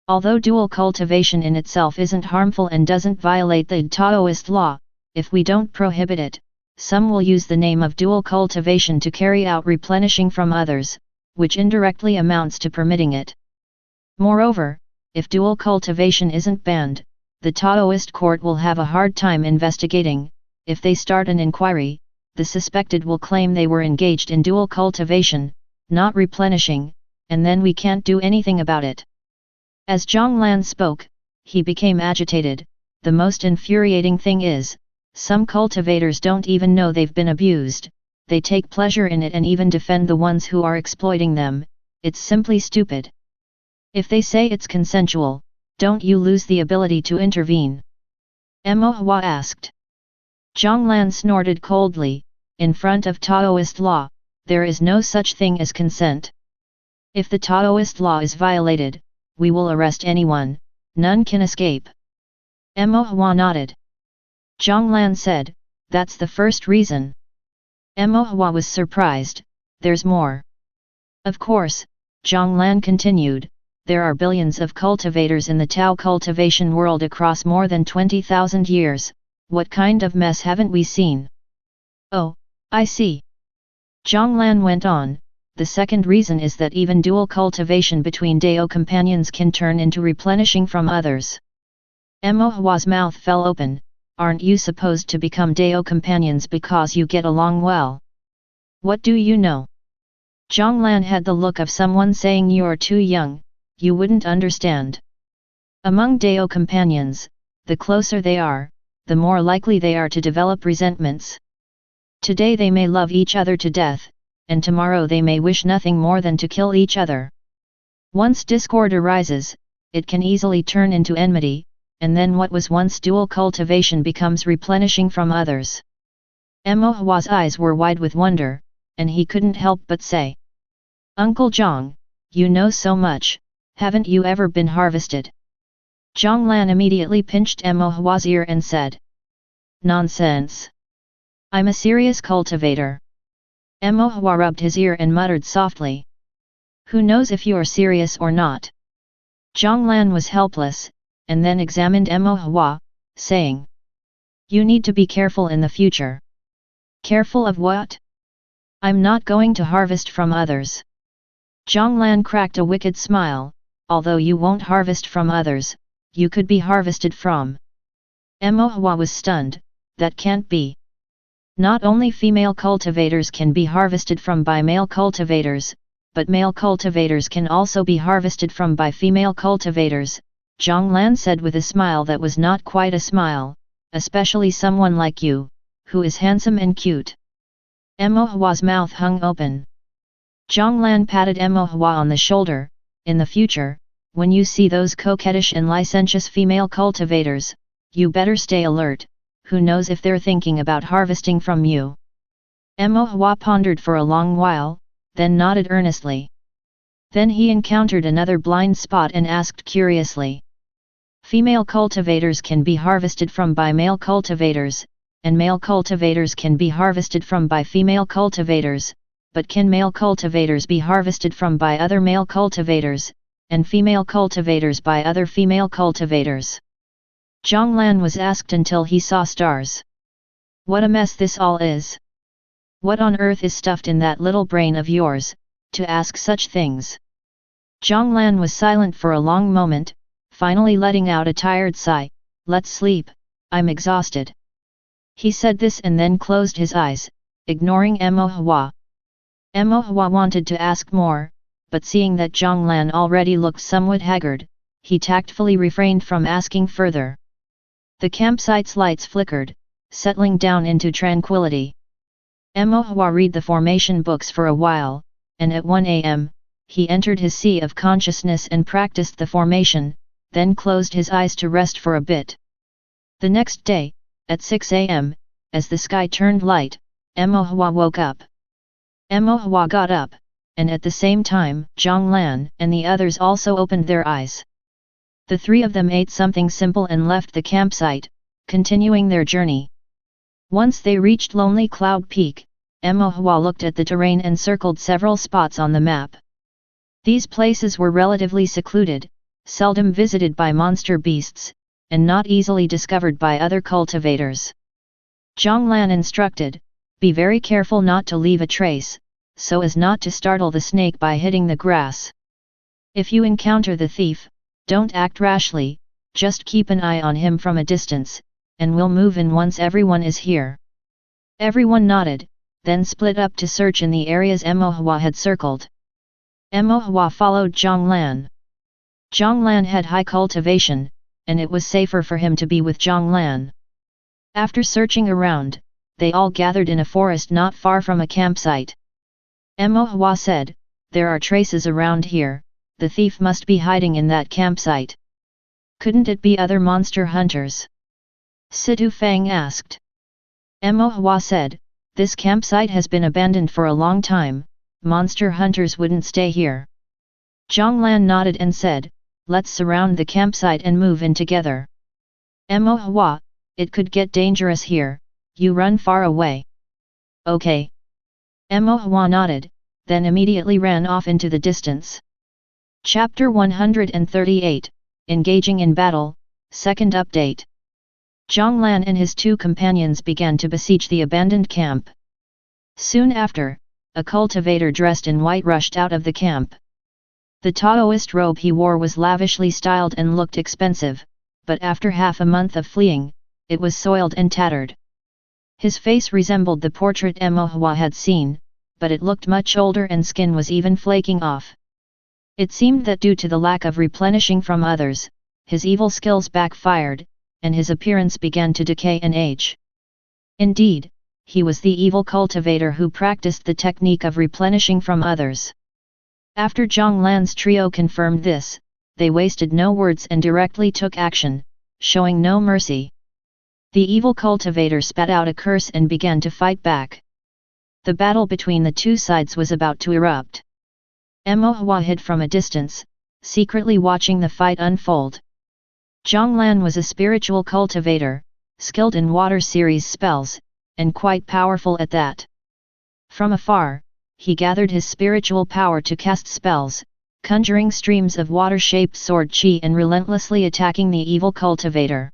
Although dual cultivation in itself isn't harmful and doesn't violate the Taoist law, if we don't prohibit it, some will use the name of dual cultivation to carry out replenishing from others, which indirectly amounts to permitting it. Moreover, if dual cultivation isn't banned, the Taoist court will have a hard time investigating. If they start an inquiry, the suspected will claim they were engaged in dual cultivation, not replenishing, and then we can't do anything about it. As Zhang Lan spoke, he became agitated. The most infuriating thing is, some cultivators don't even know they've been abused, they take pleasure in it and even defend the ones who are exploiting them. It's simply stupid. If they say it's consensual, don't you lose the ability to intervene? Mo Hua asked. Zhang Lan snorted coldly, in front of Taoist law, there is no such thing as consent. If the Taoist law is violated, we will arrest anyone, none can escape. Mo Hua nodded. Zhang Lan said, that's the first reason. Mo Hua was surprised, there's more. Of course, Zhang Lan continued, there are billions of cultivators in the Tao cultivation world across more than 20,000 years, what kind of mess haven't we seen? Oh, I see. Zhang Lan went on, the second reason is that even dual cultivation between Dao companions can turn into replenishing from others. Mo Hua's mouth fell open, aren't you supposed to become Dao companions because you get along well? What do you know? Zhang Lan had the look of someone saying you're too young, you wouldn't understand. Among Dao companions, the closer they are, the more likely they are to develop resentments. Today they may love each other to death, and tomorrow they may wish nothing more than to kill each other. Once discord arises, it can easily turn into enmity, and then what was once dual cultivation becomes replenishing from others. Mo Hua's eyes were wide with wonder, and he couldn't help but say, Uncle Zhang, you know so much, haven't you ever been harvested? Zhang Lan immediately pinched Mo Hua's ear and said, Nonsense. I'm a serious cultivator. Mo Hua rubbed his ear and muttered softly. Who knows if you're serious or not? Zhang Lan was helpless, and then examined Mo Hua, saying, you need to be careful in the future. Careful of what? I'm not going to harvest from others. Zhang Lan cracked a wicked smile, although you won't harvest from others, you could be harvested from. Mo Hua was stunned, that can't be. Not only female cultivators can be harvested from by male cultivators, but male cultivators can also be harvested from by female cultivators, Zhang Lan said with a smile that was not quite a smile, especially someone like you, who is handsome and cute. Mo Hua's mouth hung open. Zhang Lan patted Mo Hua on the shoulder, in the future, when you see those coquettish and licentious female cultivators, you better stay alert. Who knows if they're thinking about harvesting from you? Mo Hua pondered for a long while, then nodded earnestly. Then he encountered another blind spot and asked curiously. Female cultivators can be harvested from by male cultivators, and male cultivators can be harvested from by female cultivators, but can male cultivators be harvested from by other male cultivators, and female cultivators by other female cultivators? Zhang Lan was asked until he saw stars. What a mess this all is! What on earth is stuffed in that little brain of yours, to ask such things? Zhonglan was silent for a long moment, finally letting out a tired sigh. "Let's sleep, I'm exhausted." He said this and then closed his eyes, ignoring Emo Hua. Emo Hua wanted to ask more, but seeing that Zhonglan already looked somewhat haggard, he tactfully refrained from asking further. The campsite's lights flickered, settling down into tranquility. Emo Hua read the formation books for a while, and at 1 a.m., he entered his sea of consciousness and practiced the formation, then closed his eyes to rest for a bit. The next day, at 6 a.m., as the sky turned light, Emo Hua woke up. Emo Hua got up, and at the same time, Zhonglan and the others also opened their eyes. The three of them ate something simple and left the campsite, continuing their journey. Once they reached Lonely Cloud Peak, Emo Hua looked at the terrain and circled several spots on the map. These places were relatively secluded, seldom visited by monster beasts, and not easily discovered by other cultivators. Zhonglan instructed, "Be very careful not to leave a trace, so as not to startle the snake by hitting the grass. If you encounter the thief, don't act rashly, just keep an eye on him from a distance, and we'll move in once everyone is here." Everyone nodded, then split up to search in the areas Emo Hua had circled. Emo Hua followed Zhonglan. Zhonglan had high cultivation, and it was safer for him to be with Zhonglan. After searching around, they all gathered in a forest not far from a campsite. Emo Hua said, "There are traces around here, the thief must be hiding in that campsite. Couldn't it be other monster hunters?" Situ Fang asked. Emo Hua said, "This campsite has been abandoned for a long time, monster hunters wouldn't stay here." Zhonglan nodded and said, "Let's surround the campsite and move in together." Emo Hua, "It could get dangerous here, you run far away." "Okay." Emo Hua nodded, then immediately ran off into the distance. Chapter 138, Engaging in Battle, Second Update. Zhonglan and his two companions began to besiege the abandoned camp. Soon after, a cultivator dressed in white rushed out of the camp. The Taoist robe he wore was lavishly styled and looked expensive, but after half a month of fleeing, it was soiled and tattered. His face resembled the portrait Emo Hua had seen, but it looked much older and skin was even flaking off. It seemed that due to the lack of replenishing from others, his evil skills backfired, and his appearance began to decay and age. Indeed, he was the evil cultivator who practiced the technique of replenishing from others. After Zhonglan's trio confirmed this, they wasted no words and directly took action, showing no mercy. The evil cultivator spat out a curse and began to fight back. The battle between the two sides was about to erupt. Emo Hua hid from a distance, secretly watching the fight unfold. Zhonglan was a spiritual cultivator, skilled in water series spells, and quite powerful at that. From afar, he gathered his spiritual power to cast spells, conjuring streams of water-shaped sword chi and relentlessly attacking the evil cultivator.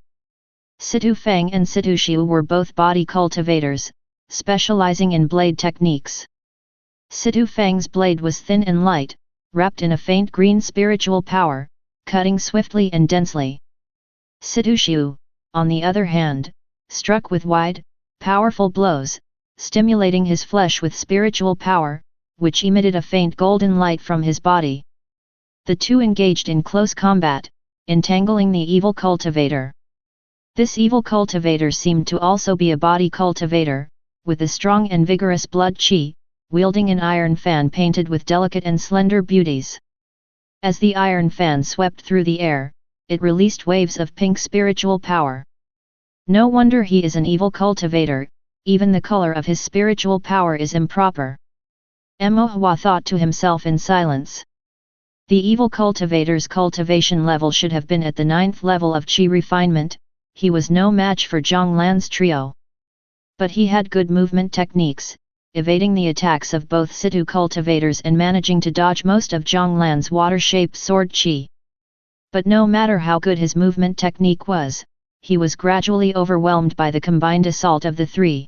Situ Fang and Situ Xiu were both body cultivators, specializing in blade techniques. Situ Fang's blade was thin and light, wrapped in a faint green spiritual power, cutting swiftly and densely. Situ Xiu, on the other hand, struck with wide, powerful blows, stimulating his flesh with spiritual power, which emitted a faint golden light from his body. The two engaged in close combat, entangling the evil cultivator. This evil cultivator seemed to also be a body cultivator, with a strong and vigorous blood chi, wielding an iron fan painted with delicate and slender beauties. As the iron fan swept through the air, it released waves of pink spiritual power. No wonder he is an evil cultivator, even the color of his spiritual power is improper. Emo Hua thought to himself in silence. The evil cultivator's cultivation level should have been at the 9th level of chi refinement. He was no match for Zhonglan's trio. But he had good movement techniques, evading the attacks of both Situ cultivators and managing to dodge most of Zhonglan's water-shaped sword chi. But no matter how good his movement technique was, he was gradually overwhelmed by the combined assault of the three.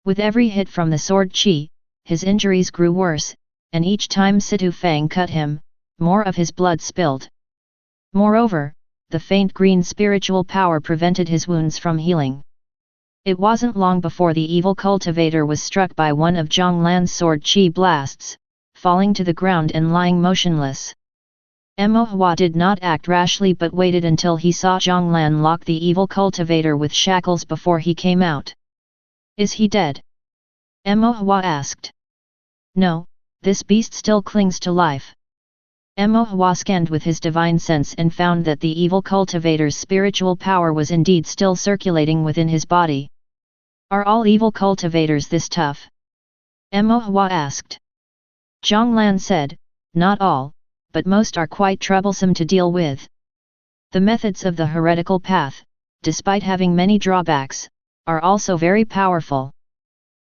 With every hit from the sword chi, his injuries grew worse, and each time Situ Fang cut him, more of his blood spilled. Moreover, the faint green spiritual power prevented his wounds from healing. It wasn't long before the evil cultivator was struck by one of Zhang Lan's sword chi blasts, falling to the ground and lying motionless. Mo Hua did not act rashly but waited until he saw Zhang Lan lock the evil cultivator with shackles before he came out. "Is he dead?" Mo Hua asked. "No, this beast still clings to life." Mo Hua scanned with his divine sense and found that the evil cultivator's spiritual power was indeed still circulating within his body. "Are all evil cultivators this tough?" Mo Hua asked. Zhang Lan said, "Not all, but most are quite troublesome to deal with. The methods of the heretical path, despite having many drawbacks, are also very powerful.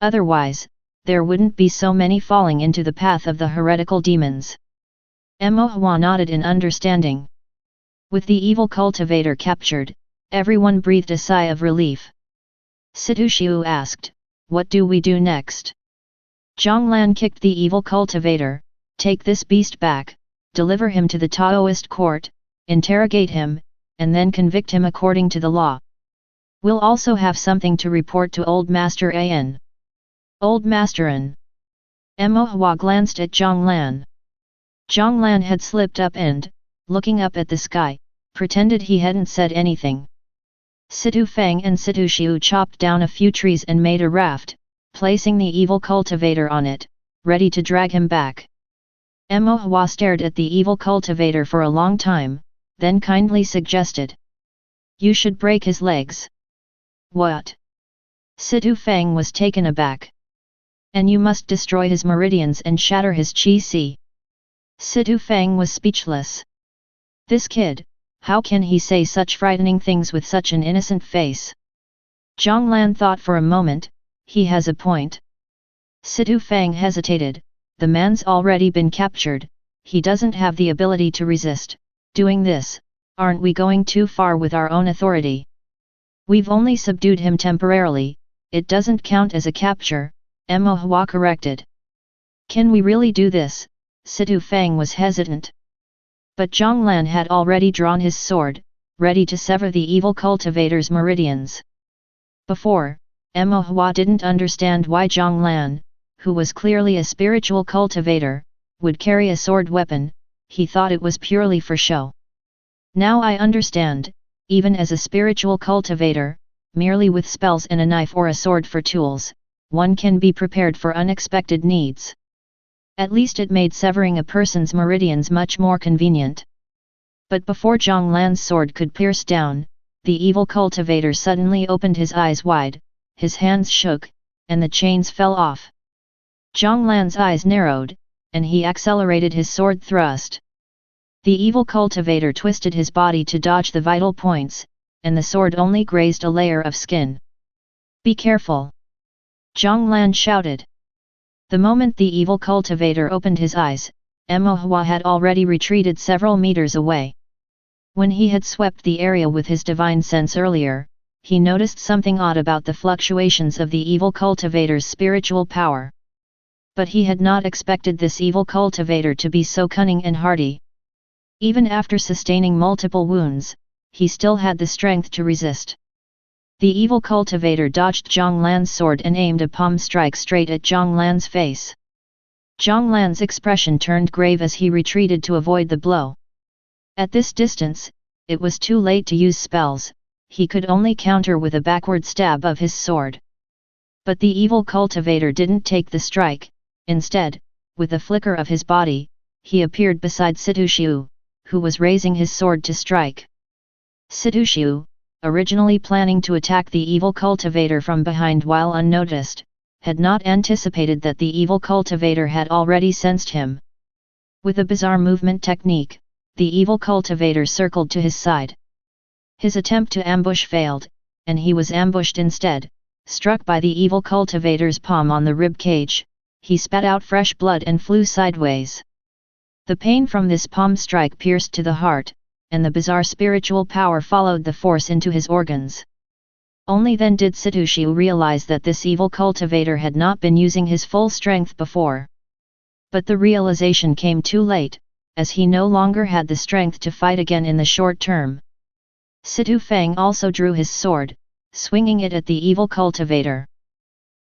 Otherwise, there wouldn't be so many falling into the path of the heretical demons." Mo Hua nodded in understanding. With the evil cultivator captured, everyone breathed a sigh of relief. Situ Xiu asked, "What do we do next?" Zhang Lan kicked the evil cultivator. "Take this beast back, deliver him to the Taoist court, interrogate him, and then convict him according to the law. We'll also have something to report to Old Master An." "Old Master An?" Mo Hua glanced at Zhang Lan. Zhang Lan had slipped up and, looking up at the sky, pretended he hadn't said anything. Situ Fang and Situ Xiu chopped down a few trees and made a raft, placing the evil cultivator on it, ready to drag him back. Mo Hua stared at the evil cultivator for a long time, then kindly suggested, "You should break his legs." "What?" Situ Fang was taken aback. "And you must destroy his meridians and shatter his qi." Situ Fang was speechless. This kid, how can he say such frightening things with such an innocent face? Zhang Lan thought for a moment, he has a point. Situ Fang hesitated, the man's already been captured, he doesn't have the ability to resist. Doing this, aren't we going too far with our own authority? We've only subdued him temporarily, it doesn't count as a capture, Mo Hua corrected. Can we really do this? Situ Fang was hesitant. But Zhang Lan had already drawn his sword, ready to sever the evil cultivator's meridians. Before, Mo Hua didn't understand why Zhang Lan, who was clearly a spiritual cultivator, would carry a sword weapon, he thought it was purely for show. Now I understand, even as a spiritual cultivator, merely with spells and a knife or a sword for tools, one can be prepared for unexpected needs. At least it made severing a person's meridians much more convenient. But before Zhang Lan's sword could pierce down, the evil cultivator suddenly opened his eyes wide, his hands shook, and the chains fell off. Zhang Lan's eyes narrowed, and he accelerated his sword thrust. The evil cultivator twisted his body to dodge the vital points, and the sword only grazed a layer of skin. "Be careful!" Zhang Lan shouted. The moment the evil cultivator opened his eyes, Mo Hua had already retreated several meters away. When he had swept the area with his divine sense earlier, he noticed something odd about the fluctuations of the evil cultivator's spiritual power. But he had not expected this evil cultivator to be so cunning and hardy. Even after sustaining multiple wounds, he still had the strength to resist. The evil cultivator dodged Zhang Lan's sword and aimed a palm strike straight at Zhang Lan's face. Zhang Lan's expression turned grave as he retreated to avoid the blow. At this distance, it was too late to use spells, he could only counter with a backward stab of his sword. But the evil cultivator didn't take the strike, instead, with a flicker of his body, he appeared beside Situ Xiu, who was raising his sword to strike. Situ Xiu, originally planning to attack the evil cultivator from behind while unnoticed, had not anticipated that the evil cultivator had already sensed him. With a bizarre movement technique, the evil cultivator circled to his side. His attempt to ambush failed, and he was ambushed instead. Struck by the evil cultivator's palm on the rib cage, he spat out fresh blood and flew sideways. The pain from this palm strike pierced to the heart, and the bizarre spiritual power followed the force into his organs. Only then did Situ Xiu realize that this evil cultivator had not been using his full strength before. But the realization came too late, as he no longer had the strength to fight again in the short term. Situ Feng also drew his sword, swinging it at the evil cultivator.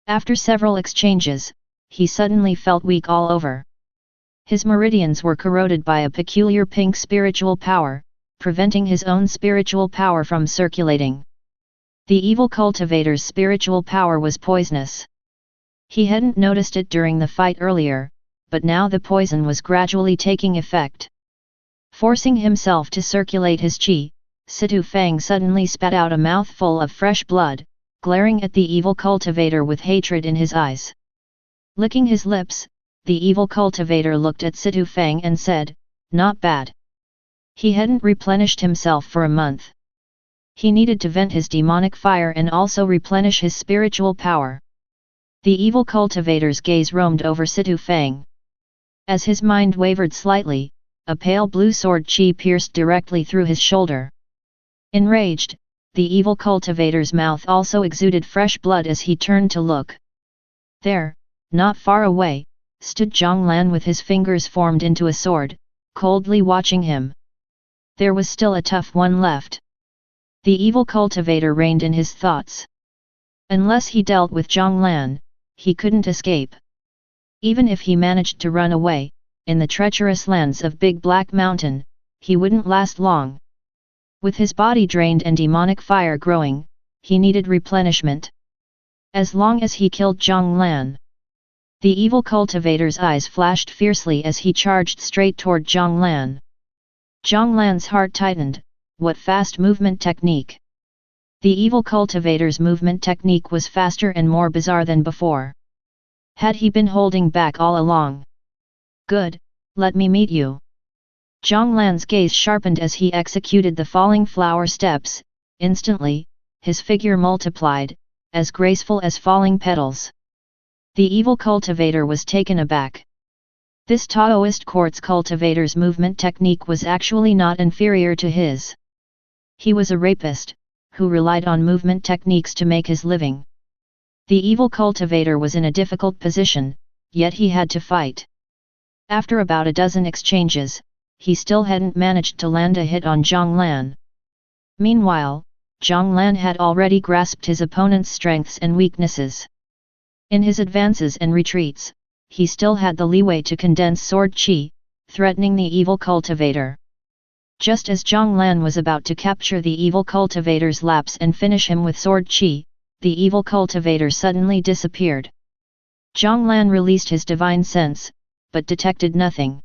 After several exchanges, he suddenly felt weak all over. His meridians were corroded by a peculiar pink spiritual power, preventing his own spiritual power from circulating. The evil cultivator's spiritual power was poisonous. He hadn't noticed it during the fight earlier, but now the poison was gradually taking effect. Forcing himself to circulate his qi, Situ Feng suddenly spat out a mouthful of fresh blood, glaring at the evil cultivator with hatred in his eyes. Licking his lips, the evil cultivator looked at Situ Feng and said, "Not bad." He hadn't replenished himself for a month. He needed to vent his demonic fire and also replenish his spiritual power. The evil cultivator's gaze roamed over Situ Feng. As his mind wavered slightly, a pale blue sword qi pierced directly through his shoulder. Enraged, the evil cultivator's mouth also exuded fresh blood as he turned to look. There, not far away, stood Zhang Lan with his fingers formed into a sword, coldly watching him. There was still a tough one left. The evil cultivator reigned in his thoughts. Unless he dealt with Zhang Lan, he couldn't escape. Even if he managed to run away, in the treacherous lands of Big Black Mountain, he wouldn't last long. With his body drained and demonic fire growing, he needed replenishment. As long as he killed Zhang Lan. The evil cultivator's eyes flashed fiercely as he charged straight toward Zhang Lan. Zhang Lan's heart tightened. What fast movement technique! The evil cultivator's movement technique was faster and more bizarre than before. Had he been holding back all along? Good, let me meet you. Zhang Lan's gaze sharpened as he executed the falling flower steps. Instantly, his figure multiplied, as graceful as falling petals. The evil cultivator was taken aback. This Taoist quartz cultivator's movement technique was actually not inferior to his. He was a rapist, who relied on movement techniques to make his living. The evil cultivator was in a difficult position, yet he had to fight. After about a dozen exchanges, he still hadn't managed to land a hit on Zhang Lan. Meanwhile, Zhang Lan had already grasped his opponent's strengths and weaknesses. In his advances and retreats, he still had the leeway to condense sword qi, threatening the evil cultivator. Just as Zhang Lan was about to capture the evil cultivator's lapse and finish him with sword qi, the evil cultivator suddenly disappeared. Zhang Lan released his divine sense, but detected nothing.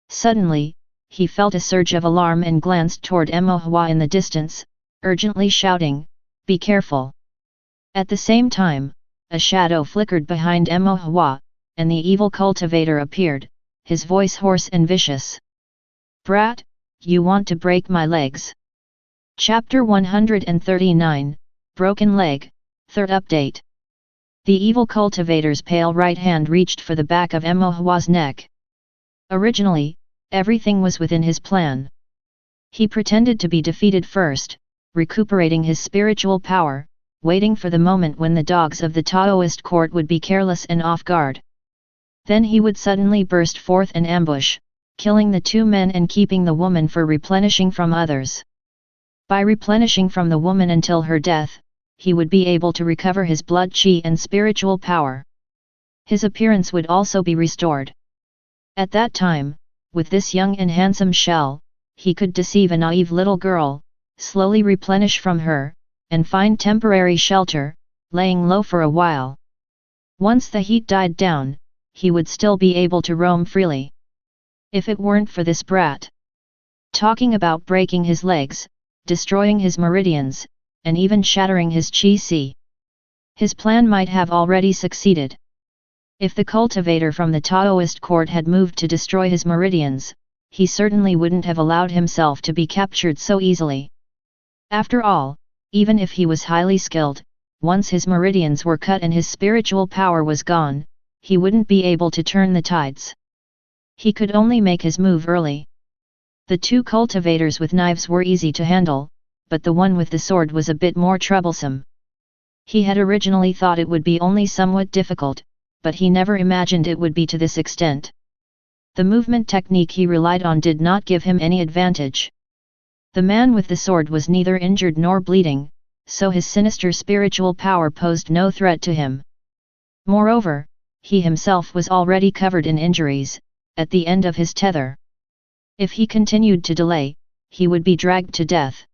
Suddenly, he felt a surge of alarm and glanced toward Emo Hua in the distance, urgently shouting, "Be careful!" At the same time, a shadow flickered behind Emo Hua, and the evil cultivator appeared, his voice hoarse and vicious. "Brat, you want to break my legs?" Chapter 139, Broken Leg, Third Update. The evil cultivator's pale right hand reached for the back of Emo Hua's neck. Originally, everything was within his plan. He pretended to be defeated first, recuperating his spiritual power, waiting for the moment when the dogs of the Taoist court would be careless and off guard. Then he would suddenly burst forth and ambush, killing the two men and keeping the woman for replenishing from others. By replenishing from the woman until her death, he would be able to recover his blood qi and spiritual power. His appearance would also be restored. At that time, with this young and handsome shell, he could deceive a naive little girl, slowly replenish from her, and find temporary shelter, laying low for a while. Once the heat died down, he would still be able to roam freely. If it weren't for this brat. Talking about breaking his legs, destroying his meridians, and even shattering his qi. His plan might have already succeeded. If the cultivator from the Taoist court had moved to destroy his meridians, he certainly wouldn't have allowed himself to be captured so easily. After all, even if he was highly skilled, once his meridians were cut and his spiritual power was gone, he wouldn't be able to turn the tides. He could only make his move early. The two cultivators with knives were easy to handle, but the one with the sword was a bit more troublesome. He had originally thought it would be only somewhat difficult, but he never imagined it would be to this extent. The movement technique he relied on did not give him any advantage. The man with the sword was neither injured nor bleeding, so his sinister spiritual power posed no threat to him. Moreover, he himself was already covered in injuries, at the end of his tether. If he continued to delay, he would be dragged to death.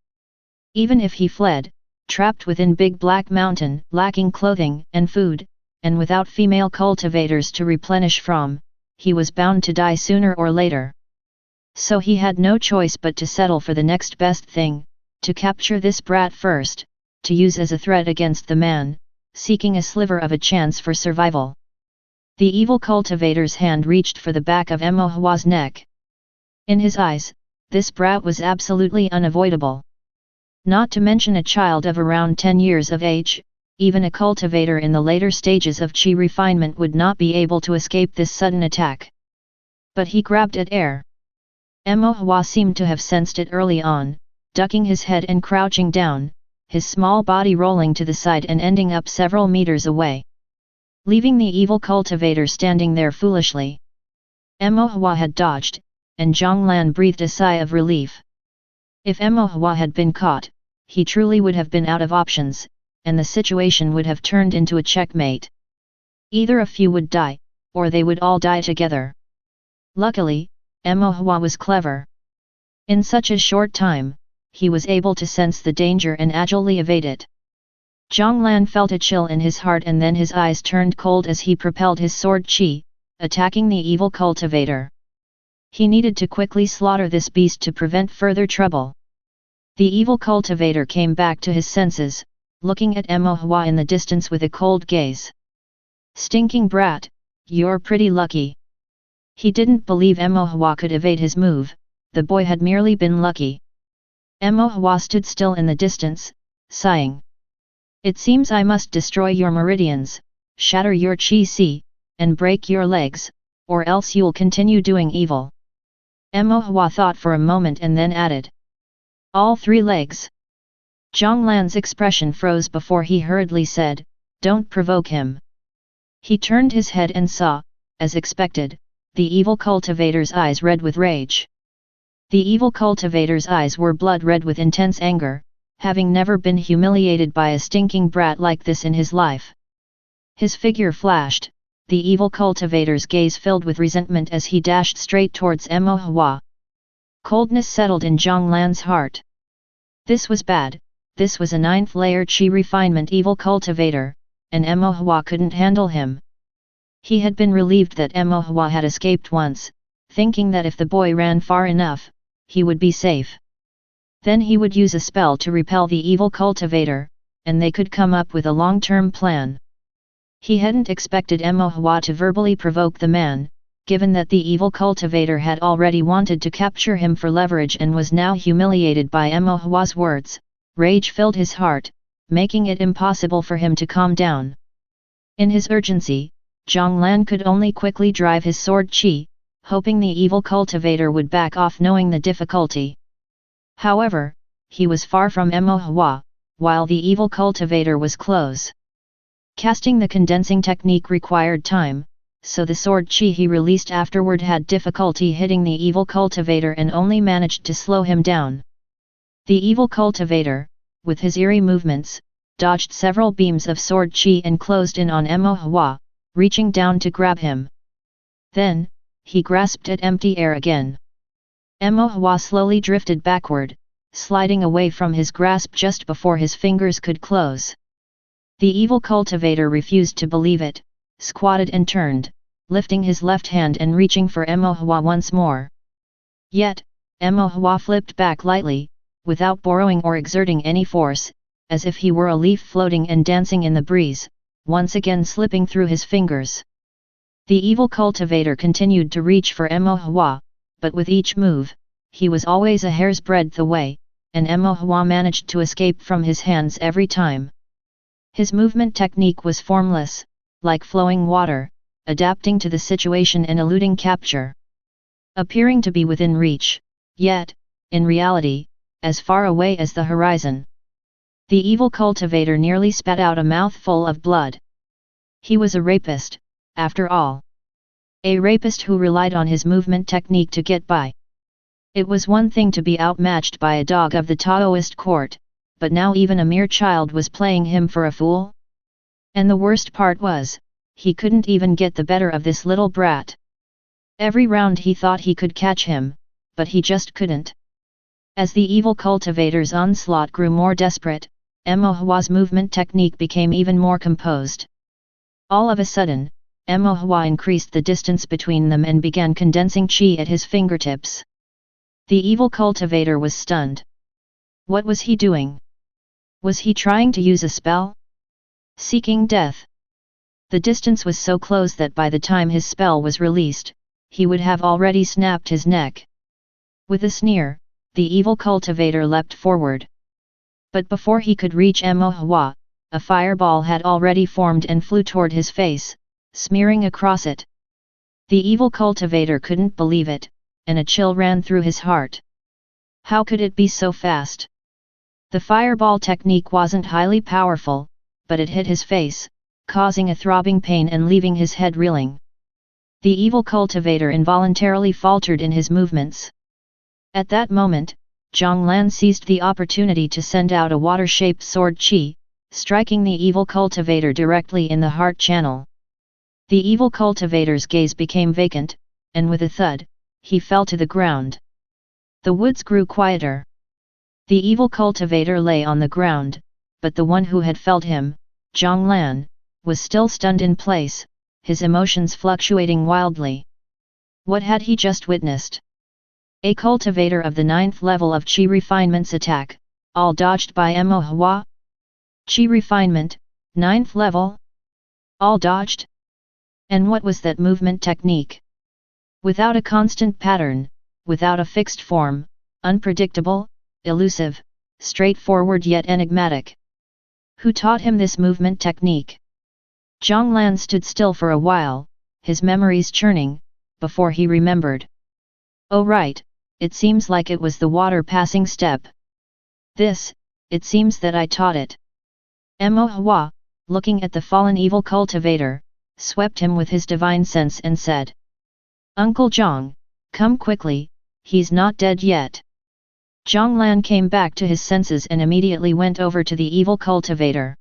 Even if he fled, trapped within Big Black Mountain, lacking clothing and food, and without female cultivators to replenish from, he was bound to die sooner or later. So he had no choice but to settle for the next best thing, to capture this brat first, to use as a threat against the man, seeking a sliver of a chance for survival. The evil cultivator's hand reached for the back of Emohua's neck. In his eyes, this brat was absolutely unavoidable. Not to mention a child of around 10 years of age, even a cultivator in the later stages of chi refinement would not be able to escape this sudden attack. But he grabbed at air. Emohua seemed to have sensed it early on, ducking his head and crouching down, his small body rolling to the side and ending up several meters away, leaving the evil cultivator standing there foolishly. Emohua had dodged, and Zhonglan breathed a sigh of relief. If Emohua had been caught, he truly would have been out of options, and the situation would have turned into a checkmate. Either a few would die, or they would all die together. Luckily, Emohua was clever. In such a short time, he was able to sense the danger and agilely evade it. Zhonglan felt a chill in his heart and then his eyes turned cold as he propelled his sword qi, attacking the evil cultivator. He needed to quickly slaughter this beast to prevent further trouble. The evil cultivator came back to his senses, looking at Emohua in the distance with a cold gaze. "Stinking brat, you're pretty lucky." He didn't believe Emohua could evade his move, the boy had merely been lucky. Emohua stood still in the distance, sighing. "It seems I must destroy your meridians, shatter your qi, and break your legs, or else you'll continue doing evil." Emohua thought for a moment and then added, "All 3 legs." Zhonglan's expression froze before he hurriedly said, "Don't provoke him." He turned his head and saw, as expected, the evil cultivator's eyes red with rage. The evil cultivator's eyes were blood red with intense anger, having never been humiliated by a stinking brat like this in his life. His figure flashed, the evil cultivator's gaze filled with resentment as he dashed straight towards Emohua. Coldness settled in Zhonglan's heart. This was bad, this was a 9th layer chi refinement evil cultivator, and Emohua couldn't handle him. He had been relieved that Emohua had escaped once, thinking that if the boy ran far enough, he would be safe. Then he would use a spell to repel the evil cultivator, and they could come up with a long-term plan. He hadn't expected Emohua to verbally provoke the man, given that the evil cultivator had already wanted to capture him for leverage and was now humiliated by Emohua's words. Rage filled his heart, making it impossible for him to calm down. In his urgency, Zhonglan could only quickly drive his sword qi, hoping the evil cultivator would back off knowing the difficulty. However, he was far from Emohua, while the evil cultivator was close. Casting the condensing technique required time, so the sword qi he released afterward had difficulty hitting the evil cultivator and only managed to slow him down. The evil cultivator, with his eerie movements, dodged several beams of sword qi and closed in on Emohua, reaching down to grab him. Then, he grasped at empty air again. Emohua slowly drifted backward, sliding away from his grasp just before his fingers could close. The evil cultivator refused to believe it, squatted and turned, lifting his left hand and reaching for Emohua once more. Yet, Emohua flipped back lightly, without borrowing or exerting any force, as if he were a leaf floating and dancing in the breeze, once again slipping through his fingers. The evil cultivator continued to reach for Emohua, but with each move, he was always a hair's breadth away, and Emohua managed to escape from his hands every time. His movement technique was formless, like flowing water, adapting to the situation and eluding capture. Appearing to be within reach, yet, in reality, as far away as the horizon. The evil cultivator nearly spat out a mouthful of blood. He was a rapist, after all. A rapist who relied on his movement technique to get by. It was one thing to be outmatched by a dog of the Taoist court, but now even a mere child was playing him for a fool? And the worst part was, he couldn't even get the better of this little brat. Every round he thought he could catch him, but he just couldn't. As the evil cultivator's onslaught grew more desperate, Emohua's movement technique became even more composed. All of a sudden, Emohua increased the distance between them and began condensing qi at his fingertips. The evil cultivator was stunned. What was he doing? Was he trying to use a spell? Seeking death? The distance was so close that by the time his spell was released, he would have already snapped his neck. With a sneer, the evil cultivator leapt forward. But before he could reach Emohua, a fireball had already formed and flew toward his face, smearing across it. The evil cultivator couldn't believe it, and a chill ran through his heart. How could it be so fast? The fireball technique wasn't highly powerful, but it hit his face, causing a throbbing pain and leaving his head reeling. The evil cultivator involuntarily faltered in his movements. At that moment, Zhonglan seized the opportunity to send out a water-shaped sword qi, striking the evil cultivator directly in the heart channel. The evil cultivator's gaze became vacant, and with a thud, he fell to the ground. The woods grew quieter. The evil cultivator lay on the ground, but the one who had felled him, Zhonglan, was still stunned in place, his emotions fluctuating wildly. What had he just witnessed? A cultivator of the 9th level of Qi Refinement's attack, all dodged by Emohua? Qi Refinement, 9th level? All dodged? And what was that movement technique? Without a constant pattern, without a fixed form, unpredictable, elusive, straightforward yet enigmatic. Who taught him this movement technique? Zhonglan stood still for a while, his memories churning, before he remembered. Oh right, it seems like it was the water passing step. It seems that I taught it. Emohua, looking at the fallen evil cultivator, swept him with his divine sense and said, Uncle Zhong, come quickly, he's not dead yet. Zhonglan came back to his senses and immediately went over to the evil cultivator.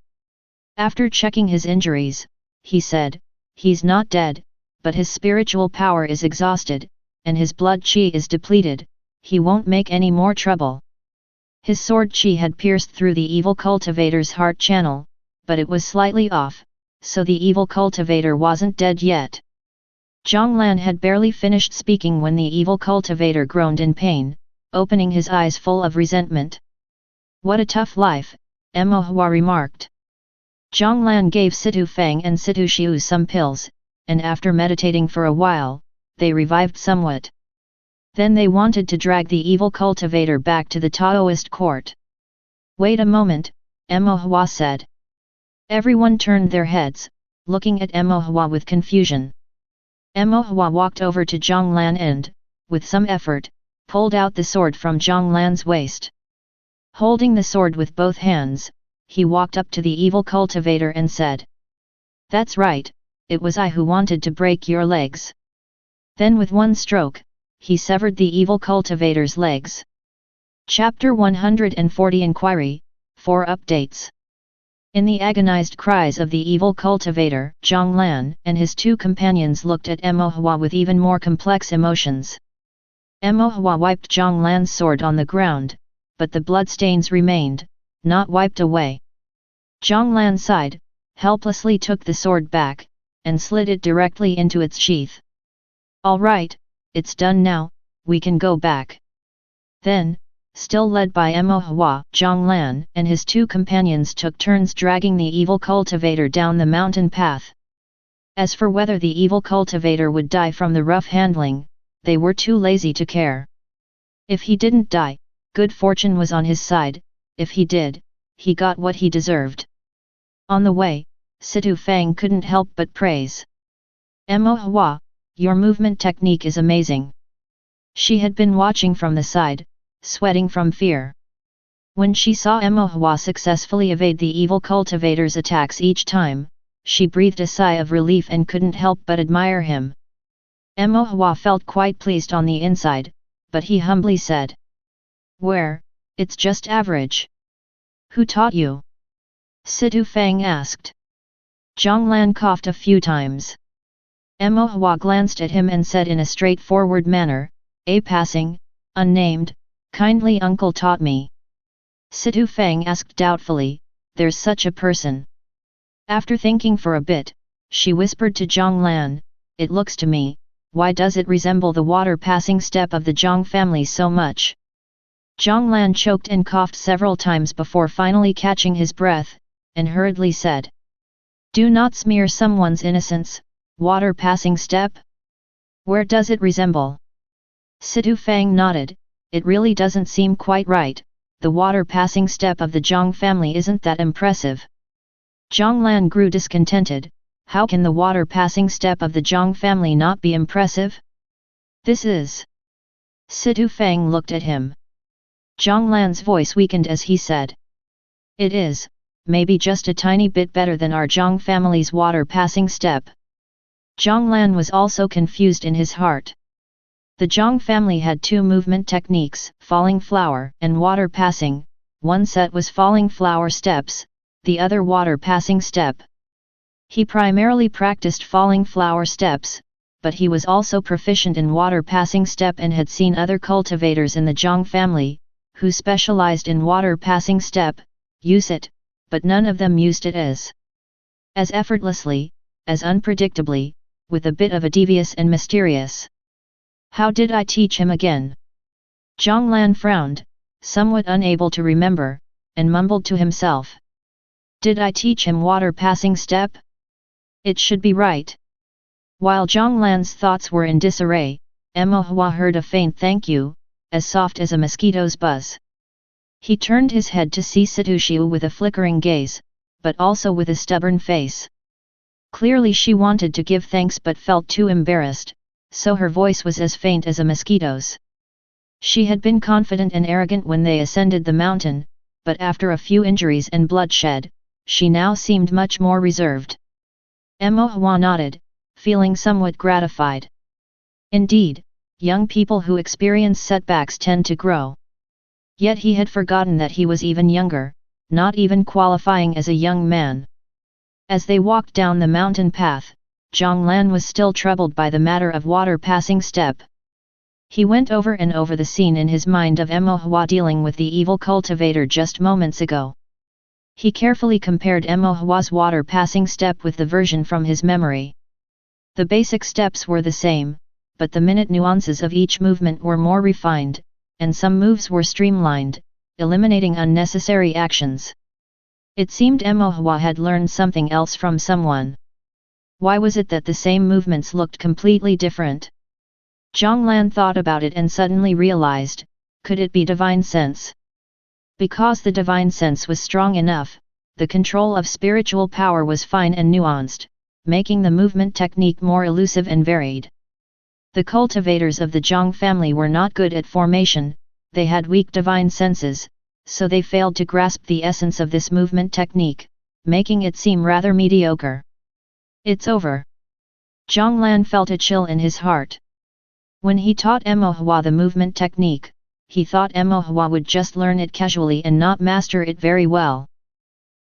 After checking his injuries, he said, he's not dead, but his spiritual power is exhausted, and his blood qi is depleted, he won't make any more trouble. His sword qi had pierced through the evil cultivator's heart channel, but it was slightly off, so the evil cultivator wasn't dead yet. Zhonglan had barely finished speaking when the evil cultivator groaned in pain, opening his eyes full of resentment. What a tough life, Emohua remarked. Zhonglan gave Situ Feng and Situ Xiu some pills, and after meditating for a while, they revived somewhat. Then they wanted to drag the evil cultivator back to the Taoist court. Wait a moment, Emohua said. Everyone turned their heads, looking at Emohua with confusion. Emohua walked over to Zhonglan and, with some effort, pulled out the sword from Zhonglan's waist. Holding the sword with both hands, he walked up to the evil cultivator and said, That's right, it was I who wanted to break your legs. Then with one stroke, he severed the evil cultivator's legs. Chapter 140 Inquiry, 4 Updates. In the agonized cries of the evil cultivator, Zhonglan and his two companions looked at Emohua with even more complex emotions. Emohua wiped Zhonglan's sword on the ground, but the bloodstains remained, not wiped away. Zhonglan sighed, helplessly took the sword back, and slid it directly into its sheath. All right, it's done now, we can go back. Then, still led by Emohua, Zhonglan and his two companions took turns dragging the evil cultivator down the mountain path. As for whether the evil cultivator would die from the rough handling, they were too lazy to care. If he didn't die, good fortune was on his side, if he did, he got what he deserved. On the way, Situ Feng couldn't help but praise. Emohua, your movement technique is amazing. She had been watching from the side, sweating from fear. When she saw Emohua successfully evade the evil cultivator's attacks each time, she breathed a sigh of relief and couldn't help but admire him. Mo Hua felt quite pleased on the inside, but he humbly said. Where, it's just average. Who taught you? Situ Fang asked. Zhang Lan coughed a few times. Mo Hua glanced at him and said in a straightforward manner, a passing, unnamed, kindly uncle taught me. Situ Fang asked doubtfully, there's such a person? After thinking for a bit, she whispered to Zhang Lan, it looks to me, why does it resemble the water passing step of the Zhang family so much? Zhang Lan choked and coughed several times before finally catching his breath, and hurriedly said. Do not smear someone's innocence, water passing step? Where does it resemble? Situ Fang nodded, it really doesn't seem quite right, the water passing step of the Zhang family isn't that impressive. Zhang Lan grew discontented, how can the water passing step of the Zhang family not be impressive? This is. Situ Fang looked at him. Zhang Lan's voice weakened as he said. It is, maybe just a tiny bit better than our Zhang family's water passing step. Zhang Lan was also confused in his heart. The Zhang family had two movement techniques, falling flower and water passing, one set was falling flower steps, the other water passing step. He primarily practiced falling flower steps, but he was also proficient in water passing step and had seen other cultivators in the Zhang family, who specialized in water passing step, use it, but none of them used it as effortlessly, as unpredictably, with a bit of a devious and mysterious. How did I teach him again? Zhang Lan frowned, somewhat unable to remember, and mumbled to himself. Did I teach him water passing step? It should be right. While Zhang Lan's thoughts were in disarray, Mo Hua heard a faint thank you, as soft as a mosquito's buzz. He turned his head to see Situ Xiu with a flickering gaze, but also with a stubborn face. Clearly she wanted to give thanks but felt too embarrassed, so her voice was as faint as a mosquito's. She had been confident and arrogant when they ascended the mountain, but after a few injuries and bloodshed, she now seemed much more reserved. Mo Hua nodded, feeling somewhat gratified. Indeed, young people who experience setbacks tend to grow. Yet he had forgotten that he was even younger, not even qualifying as a young man. As they walked down the mountain path, Zhang Lan was still troubled by the matter of water passing step. He went over and over the scene in his mind of Mo Hua dealing with the evil cultivator just moments ago. He carefully compared Mo Hua's water passing step with the version from his memory. The basic steps were the same, but the minute nuances of each movement were more refined, and some moves were streamlined, eliminating unnecessary actions. It seemed Mo Hua had learned something else from someone. Why was it that the same movements looked completely different? Zhang Lan thought about it and suddenly realized, could it be divine sense? Because the divine sense was strong enough, the control of spiritual power was fine and nuanced, making the movement technique more elusive and varied. The cultivators of the Zhang family were not good at formation, they had weak divine senses, so they failed to grasp the essence of this movement technique, making it seem rather mediocre. It's over. Zhang Lan felt a chill in his heart. When he taught Mo Hua the movement technique, he thought Mo Hua would just learn it casually and not master it very well.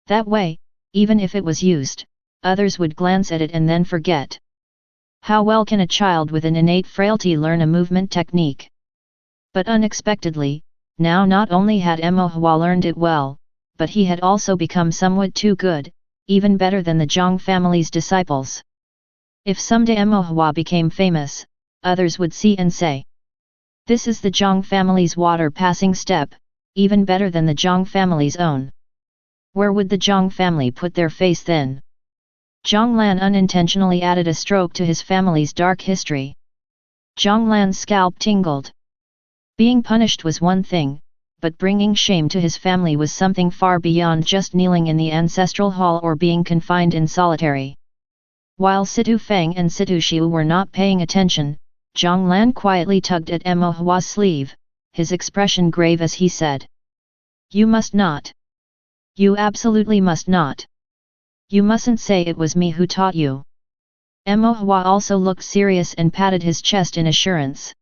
That way, even if it was used, others would glance at it and then forget. How well can a child with an innate frailty learn a movement technique? But unexpectedly, now not only had Mo Hua learned it well, but he had also become somewhat too good, even better than the Zhang family's disciples. If someday Mo Hua became famous, others would see and say, this is the Zhang family's water passing step, even better than the Zhang family's own. Where would the Zhang family put their face then? Zhang Lan unintentionally added a stroke to his family's dark history. Zhang Lan's scalp tingled. Being punished was one thing, but bringing shame to his family was something far beyond just kneeling in the ancestral hall or being confined in solitary. While Situ Fang and Situ Xiu were not paying attention, Zhang Lan quietly tugged at Mo Hua's sleeve, his expression grave as he said. You must not. You absolutely must not. You mustn't say it was me who taught you. Emohua also looked serious and patted his chest in assurance.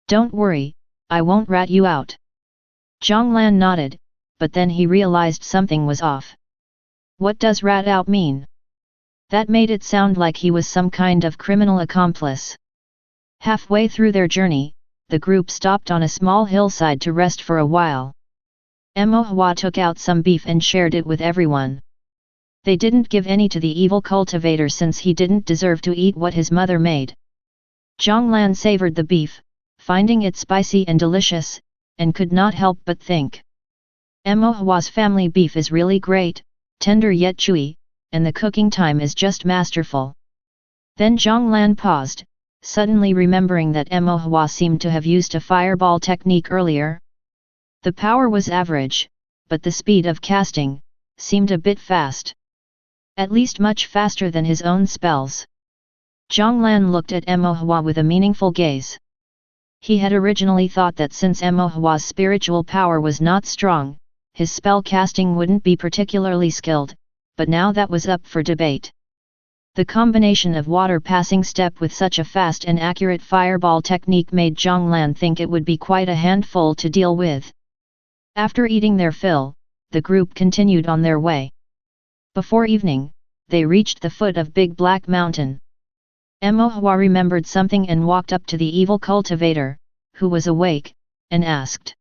Don't worry, I won't rat you out. Zhonglan nodded, but then he realized something was off. What does rat out mean? That made it sound like he was some kind of criminal accomplice. Halfway through their journey, the group stopped on a small hillside to rest for a while. Emohua took out some beef and shared it with everyone. They didn't give any to the evil cultivator since he didn't deserve to eat what his mother made. Zhonglan savored the beef, finding it spicy and delicious, and could not help but think. Emohua's family beef is really great, tender yet chewy, and the cooking time is just masterful. Then Zhonglan paused, suddenly remembering that Emohua seemed to have used a fireball technique earlier. The power was average, but the speed of casting seemed a bit fast. At least much faster than his own spells. Zhonglan looked at Emohua with a meaningful gaze. He had originally thought that since Emohua's spiritual power was not strong, his spell casting wouldn't be particularly skilled, but now that was up for debate. The combination of water passing step with such a fast and accurate fireball technique made Zhonglan think it would be quite a handful to deal with. After eating their fill, the group continued on their way. Before evening, they reached the foot of Big Black Mountain. Emohua remembered something and walked up to the evil cultivator, who was awake, and asked.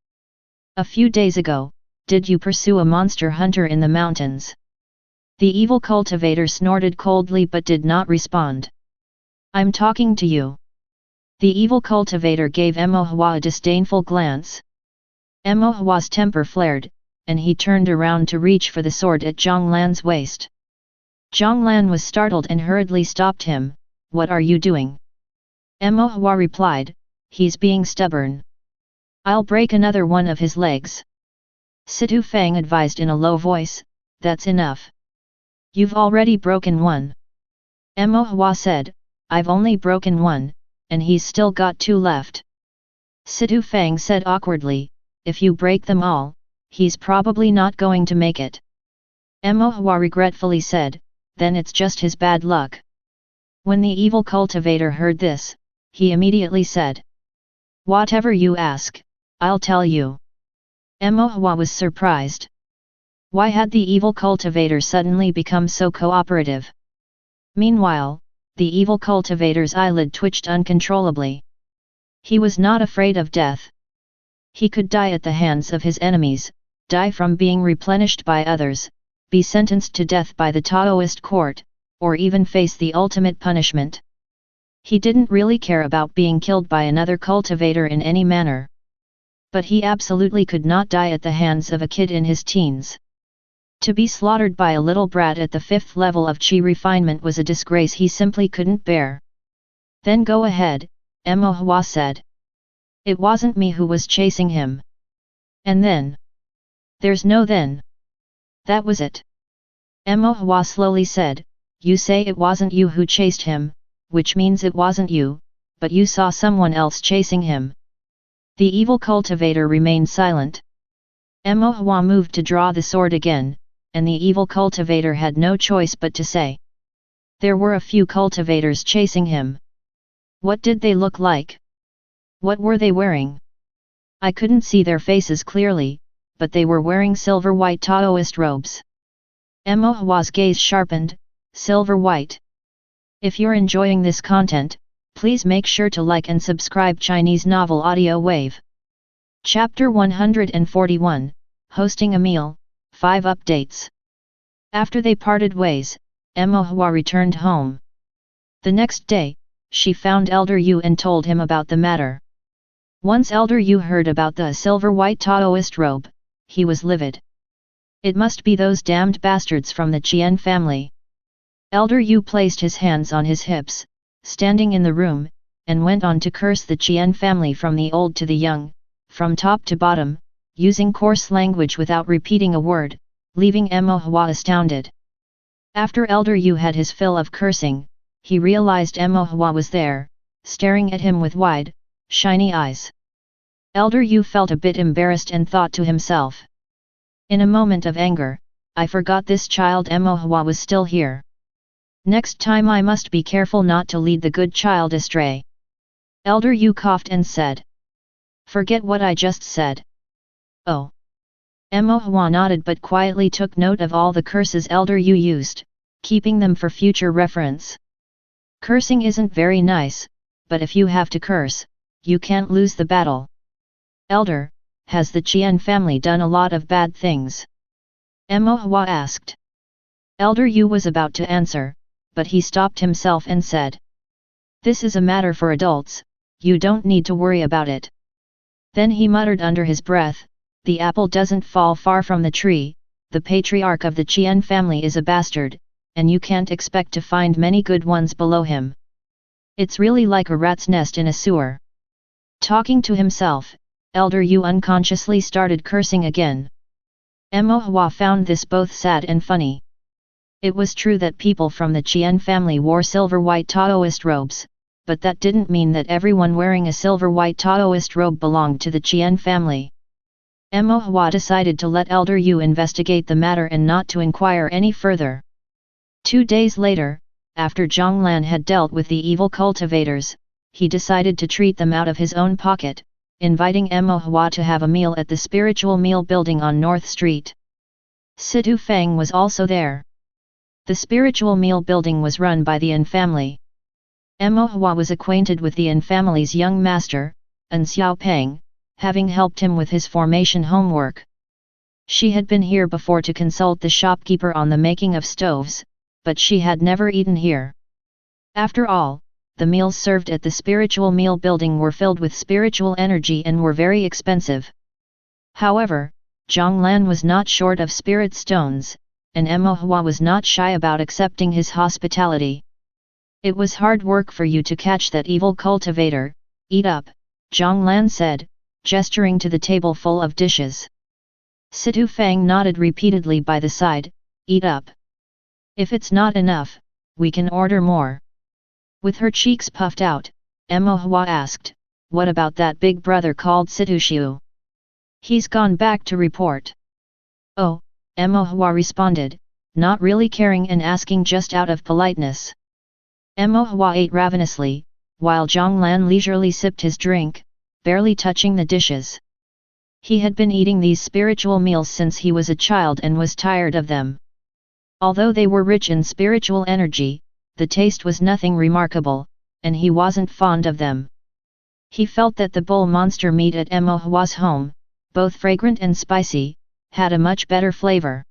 A few days ago, did you pursue a monster hunter in the mountains? The evil cultivator snorted coldly but did not respond. I'm talking to you. The evil cultivator gave Emohua a disdainful glance. Emohua's temper flared, and he turned around to reach for the sword at Zhonglan's waist. Zhonglan was startled and hurriedly stopped him. What are you doing? Emohua replied, he's being stubborn. I'll break another one of his legs. Situ Fang advised in a low voice, that's enough. You've already broken one. Emohua said, I've only broken one, and he's still got two left. Situ Fang said awkwardly, if you break them all, he's probably not going to make it. Emohua regretfully said, then it's just his bad luck. When the evil cultivator heard this, he immediately said. Whatever you ask, I'll tell you. Emohua was surprised. Why had the evil cultivator suddenly become so cooperative? Meanwhile, the evil cultivator's eyelid twitched uncontrollably. He was not afraid of death. He could die at the hands of his enemies, die from being replenished by others, be sentenced to death by the Taoist court, or even face the ultimate punishment. He didn't really care about being killed by another cultivator in any manner. But he absolutely could not die at the hands of a kid in his teens. To be slaughtered by a little brat at the 5th level of chi refinement was a disgrace he simply couldn't bear. Then go ahead, Emohua said. It wasn't me who was chasing him. And then? There's no then. That was it. Emohua slowly said, you say it wasn't you who chased him, which means it wasn't you, but you saw someone else chasing him. The evil cultivator remained silent. Emohua moved to draw the sword again, and the evil cultivator had no choice but to say. There were a few cultivators chasing him. What did they look like? What were they wearing? I couldn't see their faces clearly, but they were wearing silver-white Taoist robes. Emohua's gaze sharpened, silver-white. If you're enjoying this content, please make sure to like and subscribe Chinese Novel Audiowave. Chapter 141, Hosting a Meal, 5 Updates. After they parted ways, Emohua returned home. The next day, she found Elder Yu and told him about the matter. Once Elder Yu heard about the silver-white Taoist robe, he was livid. It must be those damned bastards from the Qian family. Elder Yu placed his hands on his hips, standing in the room, and went on to curse the Qian family from the old to the young, from top to bottom, using coarse language without repeating a word, leaving Emohua astounded. After Elder Yu had his fill of cursing, he realized Emohua was there, staring at him with wide, shiny eyes. Elder Yu felt a bit embarrassed and thought to himself. In a moment of anger, I forgot this child Emohua was still here. Next time I must be careful not to lead the good child astray. Elder Yu coughed and said. Forget what I just said. Oh. Mo Hua nodded but quietly took note of all the curses Elder Yu used, keeping them for future reference. Cursing isn't very nice, but if you have to curse, you can't lose the battle. Elder, has the Qian family done a lot of bad things? Mo Hua asked. Elder Yu was about to answer, but he stopped himself and said. This is a matter for adults, you don't need to worry about it. Then he muttered under his breath, the apple doesn't fall far from the tree, the patriarch of the Qian family is a bastard, and you can't expect to find many good ones below him. It's really like a rat's nest in a sewer. Talking to himself, Elder Yu unconsciously started cursing again. Mo Hua found this both sad and funny. It was true that people from the Qian family wore silver-white Taoist robes, but that didn't mean that everyone wearing a silver-white Taoist robe belonged to the Qian family. Mo Hua decided to let Elder Yu investigate the matter and not to inquire any further. 2 days later, after Zhonglan had dealt with the evil cultivators, he decided to treat them out of his own pocket, inviting Mo Hua to have a meal at the spiritual meal building on North Street. Situ Feng was also there. The spiritual meal building was run by the An family. Mo Hua was acquainted with the An family's young master, An Xiaopeng, having helped him with his formation homework. She had been here before to consult the shopkeeper on the making of stoves, but she had never eaten here. After all, the meals served at the spiritual meal building were filled with spiritual energy and were very expensive. However, Zhonglan was not short of spirit stones, and Mo Hua was not shy about accepting his hospitality. It was hard work for you to catch that evil cultivator, eat up, Zhonglan said, gesturing to the table full of dishes. Situ Feng nodded repeatedly by the side, eat up. If it's not enough, we can order more. With her cheeks puffed out, Mo Hua asked, what about that big brother called Situ Xiu? He's gone back to report. Oh, Mo Hua responded, not really caring and asking just out of politeness. Mo Hua ate ravenously, while Zhonglan leisurely sipped his drink, barely touching the dishes. He had been eating these spiritual meals since he was a child and was tired of them. Although they were rich in spiritual energy, the taste was nothing remarkable, and he wasn't fond of them. He felt that the bull monster meat at Mo Hua's home, both fragrant and spicy, had a much better flavor.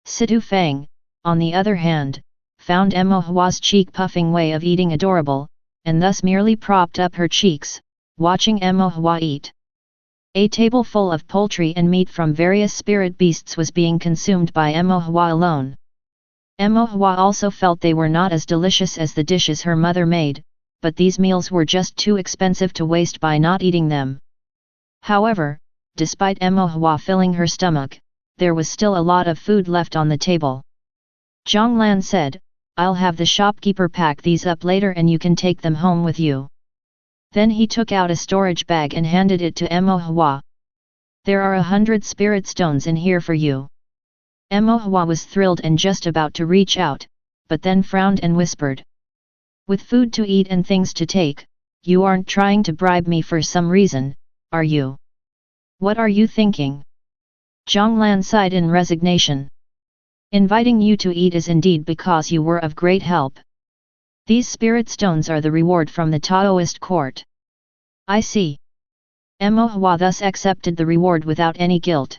Situ Feng, on the other hand, found Mo Hua's cheek-puffing way of eating adorable, and thus merely propped up her cheeks, watching Mo Hua eat. A table full of poultry and meat from various spirit beasts was being consumed by Mo Hua alone. Mo Hua also felt they were not as delicious as the dishes her mother made, but these meals were just too expensive to waste by not eating them. However, despite Mo Hua filling her stomach, there was still a lot of food left on the table. Zhonglan said, I'll have the shopkeeper pack these up later and you can take them home with you. Then he took out a storage bag and handed it to Mo Hua. There are 100 spirit stones in here for you. Mo Hua was thrilled and just about to reach out, but then frowned and whispered. With food to eat and things to take, you aren't trying to bribe me for some reason, are you? What are you thinking? Zhonglan sighed in resignation. Inviting you to eat is indeed because you were of great help. These spirit stones are the reward from the Taoist court. I see. Mo Hua thus accepted the reward without any guilt.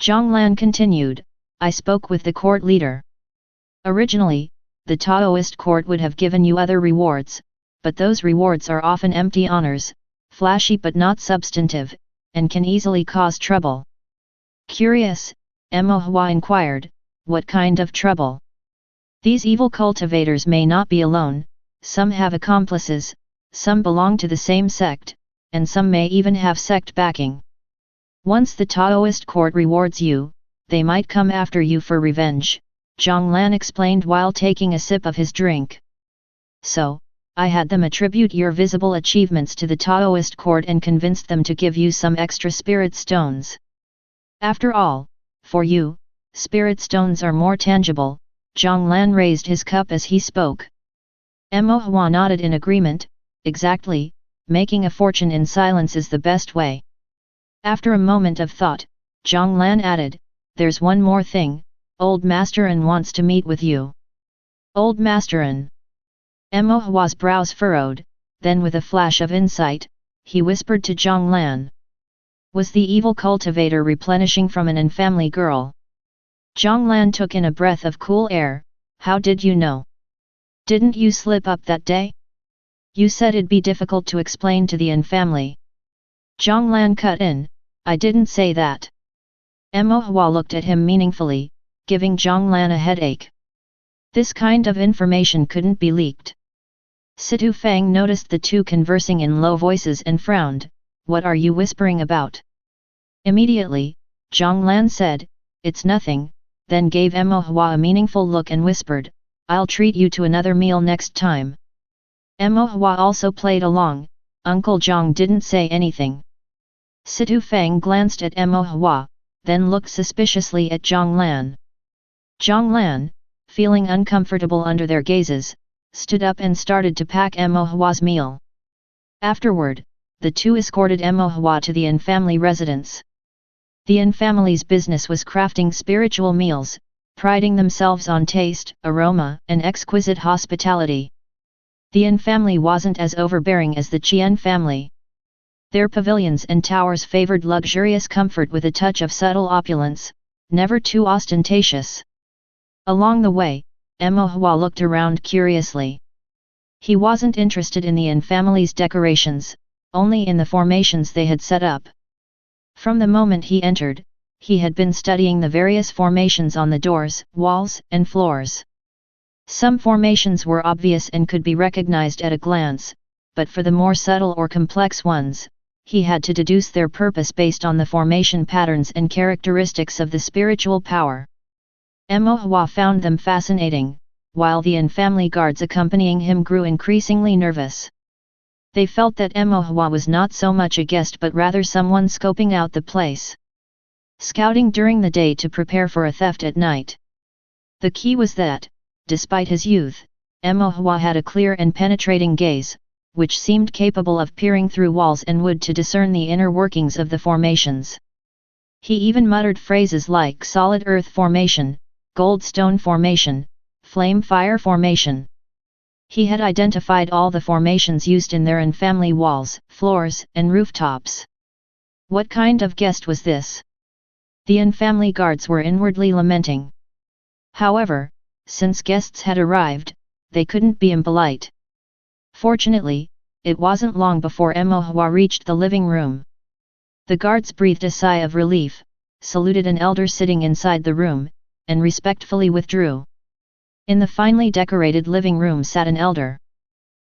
Zhonglan continued, I spoke with the court leader. Originally, the Taoist court would have given you other rewards, but those rewards are often empty honors, flashy but not substantive, and can easily cause trouble. Curious, Mo Hua inquired, what kind of trouble? These evil cultivators may not be alone, some have accomplices, some belong to the same sect, and some may even have sect backing. Once the Taoist court rewards you, they might come after you for revenge, Zhonglan explained while taking a sip of his drink. So, I had them attribute your visible achievements to the Taoist court and convinced them to give you some extra spirit stones. After all, for you, spirit stones are more tangible, Zhonglan raised his cup as he spoke. Mo Hua nodded in agreement. Exactly, making a fortune in silence is the best way. After a moment of thought, Zhonglan added, there's one more thing, Old Masterin wants to meet with you. Old Masterin. Mo Hua's brows furrowed, then with a flash of insight, he whispered to Zhonglan. Was the evil cultivator replenishing from an infamily girl? Zhonglan took in a breath of cool air. How did you know? Didn't you slip up that day? You said it'd be difficult to explain to the infamily. Zhonglan cut in, I didn't say that. Mo Hua looked at him meaningfully, giving Zhonglan a headache. This kind of information couldn't be leaked. Situ Fang noticed the two conversing in low voices and frowned. What are you whispering about? Immediately, Zhonglan said, it's nothing, then gave Mo Hua a meaningful look and whispered, I'll treat you to another meal next time. Mo Hua also played along. Uncle Zhong didn't say anything. Situ Fang glanced at Mo Hua, then looked suspiciously at Zhonglan. Zhonglan, feeling uncomfortable under their gazes, stood up and started to pack Mo Hua's meal. Afterward, the two escorted Mo Hua to the infamily residence. The infamily's business was crafting spiritual meals, priding themselves on taste, aroma, and exquisite hospitality. The infamily wasn't as overbearing as the Qian family. Their pavilions and towers favored luxurious comfort with a touch of subtle opulence, never too ostentatious. Along the way, Mo Hua looked around curiously. He wasn't interested in the infamily's decorations, only in the formations they had set up. From the moment he entered, he had been studying the various formations on the doors, walls, and floors. Some formations were obvious and could be recognized at a glance, but for the more subtle or complex ones, he had to deduce their purpose based on the formation patterns and characteristics of the spiritual power. Mo Hua found them fascinating, while the infamily guards accompanying him grew increasingly nervous. They felt that Mo Hua was not so much a guest but rather someone scoping out the place. Scouting during the day to prepare for a theft at night. The key was that, despite his youth, Mo Hua had a clear and penetrating gaze, which seemed capable of peering through walls and wood to discern the inner workings of the formations. He even muttered phrases like solid earth formation, gold stone formation, flame fire formation. He had identified all the formations used in their infamily walls, floors, and rooftops. What kind of guest was this? The infamily guards were inwardly lamenting. However, since guests had arrived, they couldn't be impolite. Fortunately, it wasn't long before Mo Hua reached the living room. The guards breathed a sigh of relief, saluted an elder sitting inside the room, and respectfully withdrew. In the finely decorated living room sat an elder.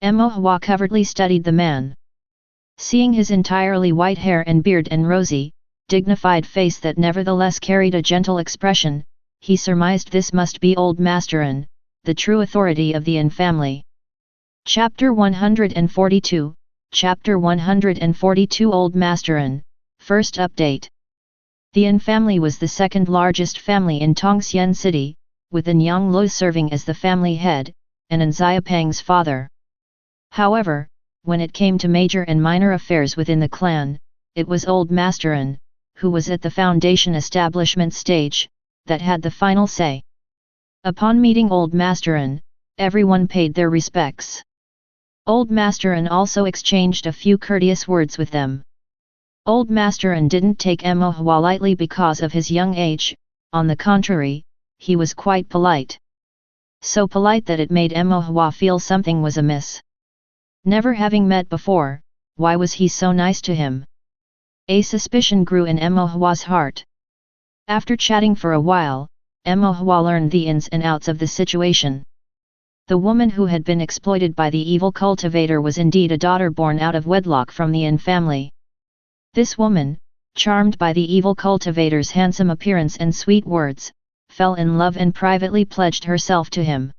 Mo Hua covertly studied the man. Seeing his entirely white hair and beard and rosy, dignified face that nevertheless carried a gentle expression, he surmised this must be Old Masterin, the true authority of the infamily. Chapter 142, Chapter 142 Old Masterin, First Update. The infamily was the second largest family in Tongxian City, with An Yanglu serving as the family head, and An Xiapeng's father. However, when it came to major and minor affairs within the clan, it was Old Masterin, who was at the foundation establishment stage, that had the final say. Upon meeting Old Masterin, everyone paid their respects. Old Masterin also exchanged a few courteous words with them. Old Masterin didn't take Mo Hua lightly because of his young age, on the contrary, he was quite polite. So polite that it made Mo Hua feel something was amiss. Never having met before, why was he so nice to him? A suspicion grew in Mo Hua's heart. After chatting for a while, Mo Hua learned the ins and outs of the situation. The woman who had been exploited by the evil cultivator was indeed a daughter born out of wedlock from the infamily. This woman, charmed by the evil cultivator's handsome appearance and sweet words, fell in love and privately pledged herself to him.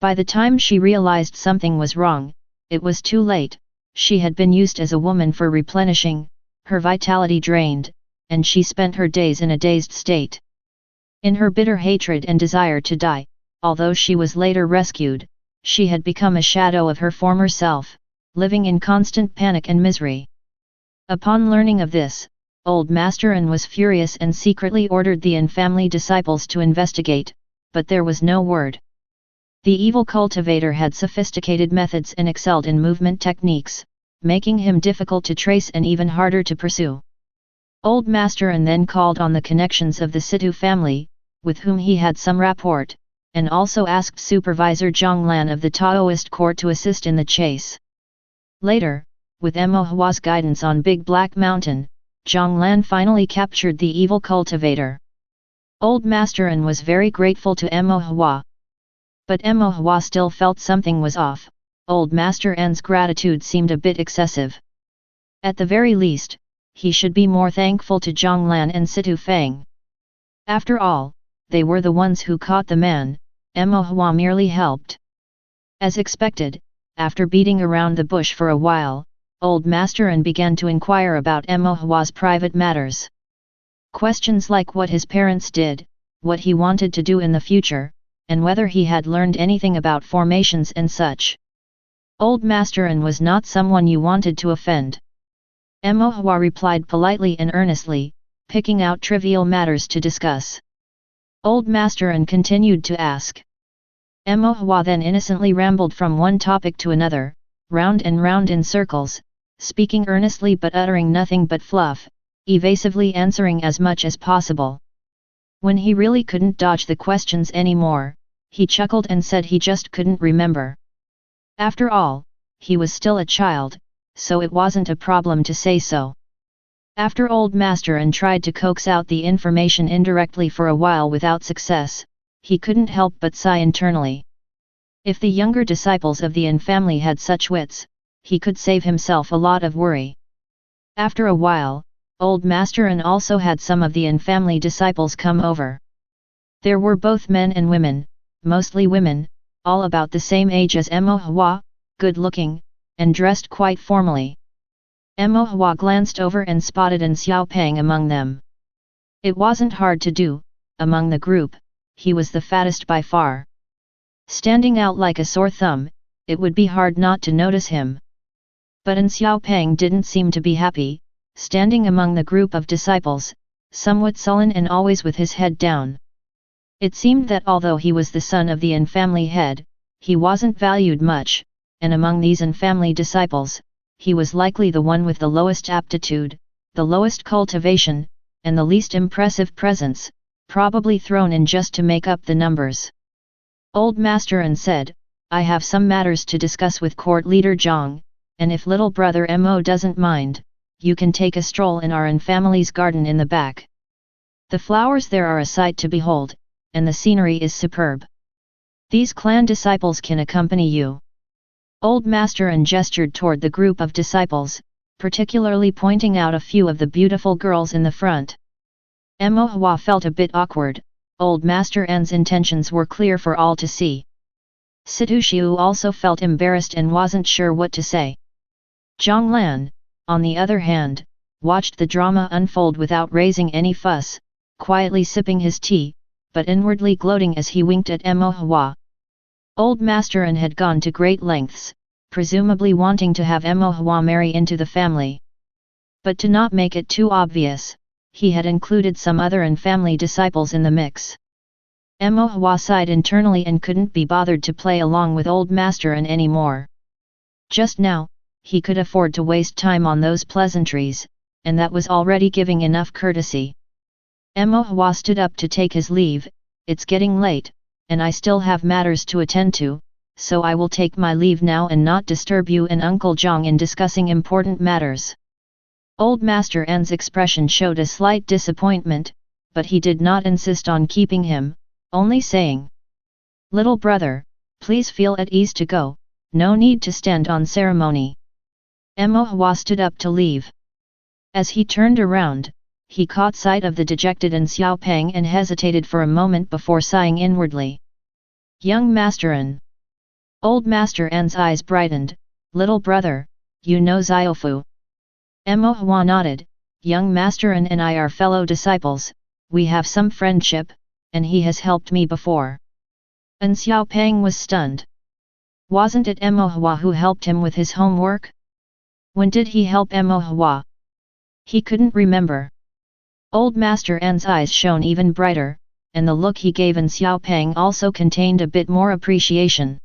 By the time she realized something was wrong, it was too late. She had been used as a woman for replenishing, her vitality drained, and she spent her days in a dazed state. In her bitter hatred and desire to die, although she was later rescued, she had become a shadow of her former self, living in constant panic and misery. Upon learning of this, Old Master An was furious and secretly ordered the An family disciples to investigate, but there was no word. The evil cultivator had sophisticated methods and excelled in movement techniques, making him difficult to trace and even harder to pursue. Old Master An then called on the connections of the Situ family, with whom he had some rapport, and also asked Supervisor Zhang Lan of the Taoist court to assist in the chase. Later, with Mo Hua's guidance on Big Black Mountain, Zhang Lan finally captured the evil cultivator. Old Master An was very grateful to Mo Hua. But Mo Hua still felt something was off. Old Master An's gratitude seemed a bit excessive. At the very least, he should be more thankful to Zhang Lan and Situ Feng. After all, they were the ones who caught the man, Mo Hua merely helped. As expected, after beating around the bush for a while, Old Master An began to inquire about Mo Hua's private matters. Questions like what his parents did, what he wanted to do in the future, and whether he had learned anything about formations and such. Old Master An was not someone you wanted to offend. Mo Hua replied politely and earnestly, picking out trivial matters to discuss. Old Master An continued to ask. Mo Hua then innocently rambled from one topic to another, round and round in circles, speaking earnestly but uttering nothing but fluff, evasively answering as much as possible. When he really couldn't dodge the questions anymore, he chuckled and said he just couldn't remember. After all, he was still a child, so it wasn't a problem to say so. After Old Master An tried to coax out the information indirectly for a while without success, he couldn't help but sigh internally. If the younger disciples of the An family had such wits, he could save himself a lot of worry. After a while, Old Master An also had some of the An family disciples come over. There were both men and women, mostly women, all about the same age as Mo Hua, good-looking, and dressed quite formally. Mo Hua glanced over and spotted An Xiaopeng among them. It wasn't hard to do, among the group, he was the fattest by far. Standing out like a sore thumb, it would be hard not to notice him. But An Xiaopeng didn't seem to be happy, standing among the group of disciples, somewhat sullen and always with his head down. It seemed that although he was the son of the An family head, he wasn't valued much, and among these An family disciples, he was likely the one with the lowest aptitude, the lowest cultivation, and the least impressive presence, probably thrown in just to make up the numbers. Old Master An said, "I have some matters to discuss with court leader Zhang, and if little brother Mo doesn't mind, you can take a stroll in our An family's garden in the back. The flowers there are a sight to behold, and the scenery is superb. These clan disciples can accompany you." Old Master An gestured toward the group of disciples, particularly pointing out a few of the beautiful girls in the front. Mo Hua felt a bit awkward. Old Master An's intentions were clear for all to see. Situ Xiu also felt embarrassed and wasn't sure what to say. Zhang Lan, on the other hand, watched the drama unfold without raising any fuss, quietly sipping his tea, but inwardly gloating as he winked at Mo Hua. Old Master An had gone to great lengths, presumably wanting to have Mo Hua marry into the family. But to not make it too obvious, he had included some other An family disciples in the mix. Mo Hua sighed internally and couldn't be bothered to play along with Old Master An anymore. Just now, he could afford to waste time on those pleasantries, and that was already giving enough courtesy. Mo Hua stood up to take his leave. "It's getting late, and I still have matters to attend to, so I will take my leave now and not disturb you and Uncle Zhang in discussing important matters." Old Master An's expression showed a slight disappointment, but he did not insist on keeping him, only saying, "Little brother, please feel at ease to go, no need to stand on ceremony." Mo Hua stood up to leave. As he turned around, he caught sight of the dejected An Xiaopeng and hesitated for a moment before sighing inwardly. "Young Master An." Old Master An's eyes brightened. "Little brother, you know Xiaofu." Mo Hua nodded. "Young Master An and I are fellow disciples, we have some friendship, and he has helped me before." And Xiaopeng was stunned. Wasn't it Emohua who helped him with his homework? When did he help Emohua? He couldn't remember. Old Master An's eyes shone even brighter, and the look he gave in Xiaopeng also contained a bit more appreciation.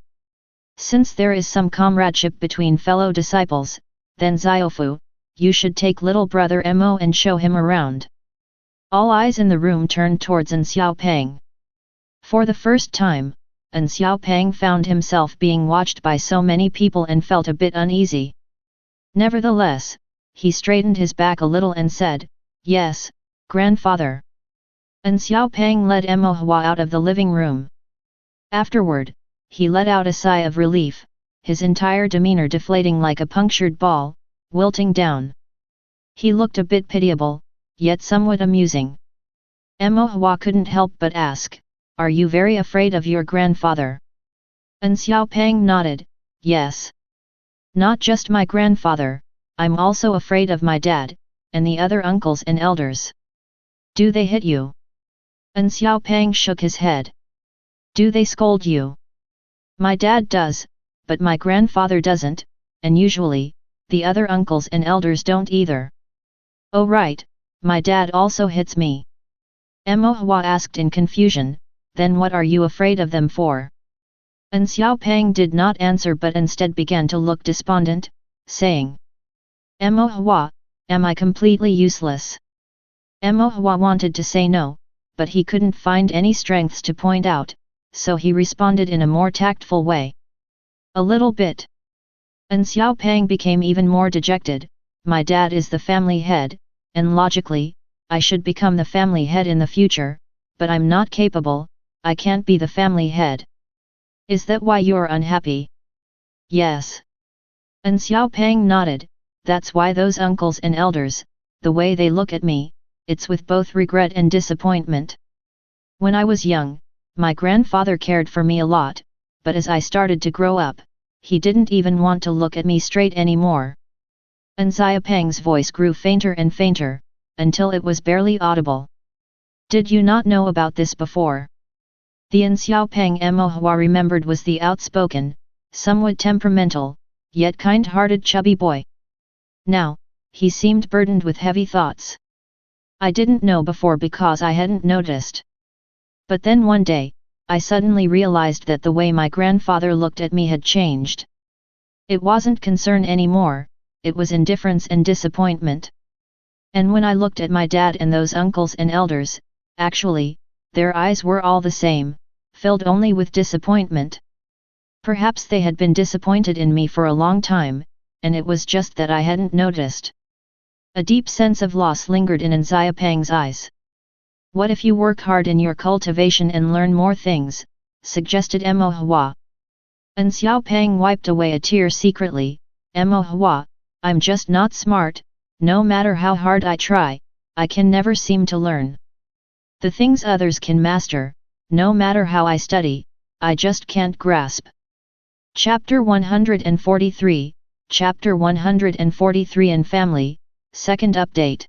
Since there is some comradeship between fellow disciples, then Ziofu, you should take little brother Emo and show him around. All eyes in the room turned towards An Xiaopeng. For the first time, An Xiaopeng found himself being watched by so many people and felt a bit uneasy. Nevertheless, he straightened his back a little and said, "Yes, grandfather." An Xiaopeng led Emohua out of the living room. Afterward, he let out a sigh of relief, his entire demeanor deflating like a punctured ball, wilting down. He looked a bit pitiable, yet somewhat amusing. Emohua couldn't help but ask, "Are you very afraid of your grandfather?" An Xiaopeng nodded, "Yes. Not just my grandfather, I'm also afraid of my dad, and the other uncles and elders." "Do they hit you?" An Xiaopeng shook his head. "Do they scold you?" "My dad does, but my grandfather doesn't, and usually, the other uncles and elders don't either." "Oh right, my dad also hits me." Emohua asked in confusion, "Then what are you afraid of them for?" An Xiaopeng did not answer but instead began to look despondent, saying, "Emohua, am I completely useless?" Emohua wanted to say no, but he couldn't find any strengths to point out, so he responded in a more tactful way. "A little bit." An Xiaopeng became even more dejected. "My dad is the family head, and logically, I should become the family head in the future, but I'm not capable, I can't be the family head." "Is that why you're unhappy?" "Yes." An Xiaopeng nodded, "That's why those uncles and elders, the way they look at me, it's with both regret and disappointment. When I was young, my grandfather cared for me a lot, but as I started to grow up, he didn't even want to look at me straight anymore." An Xiaopeng's voice grew fainter and fainter, until it was barely audible. "Did you not know about this before?" The An Xiaopeng Emohua remembered was the outspoken, somewhat temperamental, yet kind-hearted chubby boy. Now, he seemed burdened with heavy thoughts. "I didn't know before because I hadn't noticed. But then one day, I suddenly realized that the way my grandfather looked at me had changed. It wasn't concern anymore, it was indifference and disappointment. And when I looked at my dad and those uncles and elders, actually, their eyes were all the same, filled only with disappointment. Perhaps they had been disappointed in me for a long time, and it was just that I hadn't noticed." A deep sense of loss lingered in An Xiaopeng's eyes. "What if you work hard in your cultivation and learn more things?" suggested Emohua. An Xiaopeng wiped away a tear secretly. "Emohua, I'm just not smart, no matter how hard I try, I can never seem to learn. The things others can master, no matter how I study, I just can't grasp." Chapter 143, Chapter 143 in Family, Second Update.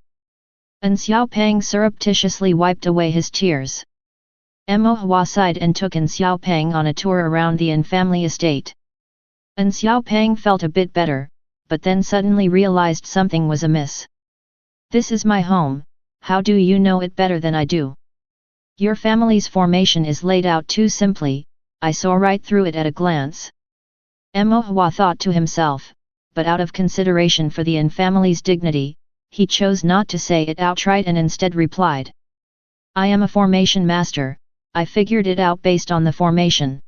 An Xiaopeng surreptitiously wiped away his tears. Emohua sighed and took An Xiaopeng on a tour around the An family estate. An Xiaopeng felt a bit better, but then suddenly realized something was amiss. "This is my home, how do you know it better than I do? Your family's formation is laid out too simply, I saw right through it at a glance." Emohua thought to himself, but out of consideration for the An family's dignity, he chose not to say it outright and instead replied, "I am a formation master, I figured it out based on the formation."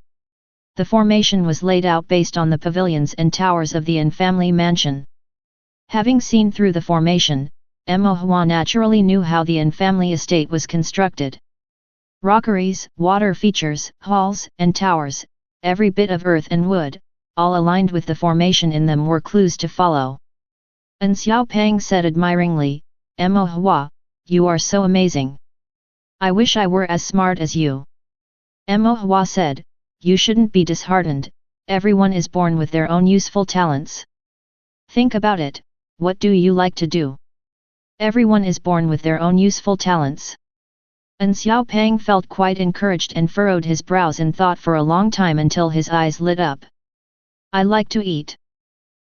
The formation was laid out based on the pavilions and towers of the An family mansion. Having seen through the formation, Emohua naturally knew how the An family estate was constructed. Rockeries, water features, halls, and towers, every bit of earth and wood, all aligned with the formation in them were clues to follow. An Xiaopeng said admiringly, "Emohua, you are so amazing. I wish I were as smart as you." Emohua said, "You shouldn't be disheartened, everyone is born with their own useful talents. Think about it, what do you like to do? Everyone is born with their own useful talents. And Xiaopeng felt quite encouraged and furrowed his brows in thought for a long time until his eyes lit up. I like to eat.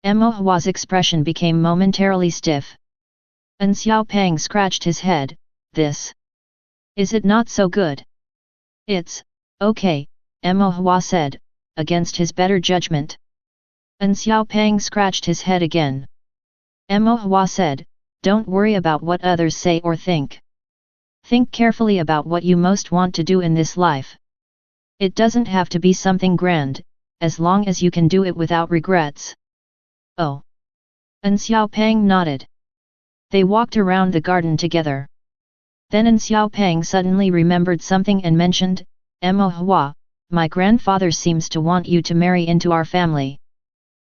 Mo Hua's expression became momentarily stiff. And Xiaopeng scratched his head, this. Is it not so good? It's, okay, Mo Hua said, against his better judgment. And Xiaopeng scratched his head again. Mo Hua said, don't worry about what others say or think. Think carefully about what you most want to do in this life. It doesn't have to be something grand, as long as you can do it without regrets. Oh. And Xiaopeng nodded. They walked around the garden together. Then An Xiaopeng suddenly remembered something and mentioned, Mo Hua, my grandfather seems to want you to marry into our family.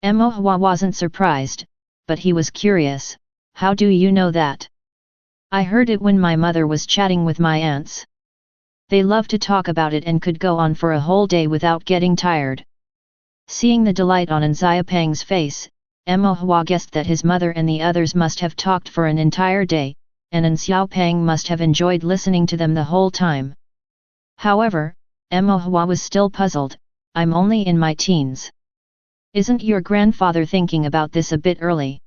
Mo Hua wasn't surprised, but he was curious, how do you know that? I heard it when my mother was chatting with my aunts. They love to talk about it and could go on for a whole day without getting tired. Seeing the delight on An Xiaopeng's face, Mo Hua guessed that his mother and the others must have talked for an entire day, and An Xiaopeng must have enjoyed listening to them the whole time. However, Mo Hua was still puzzled, I'm only in my teens. Isn't your grandfather thinking about this a bit early?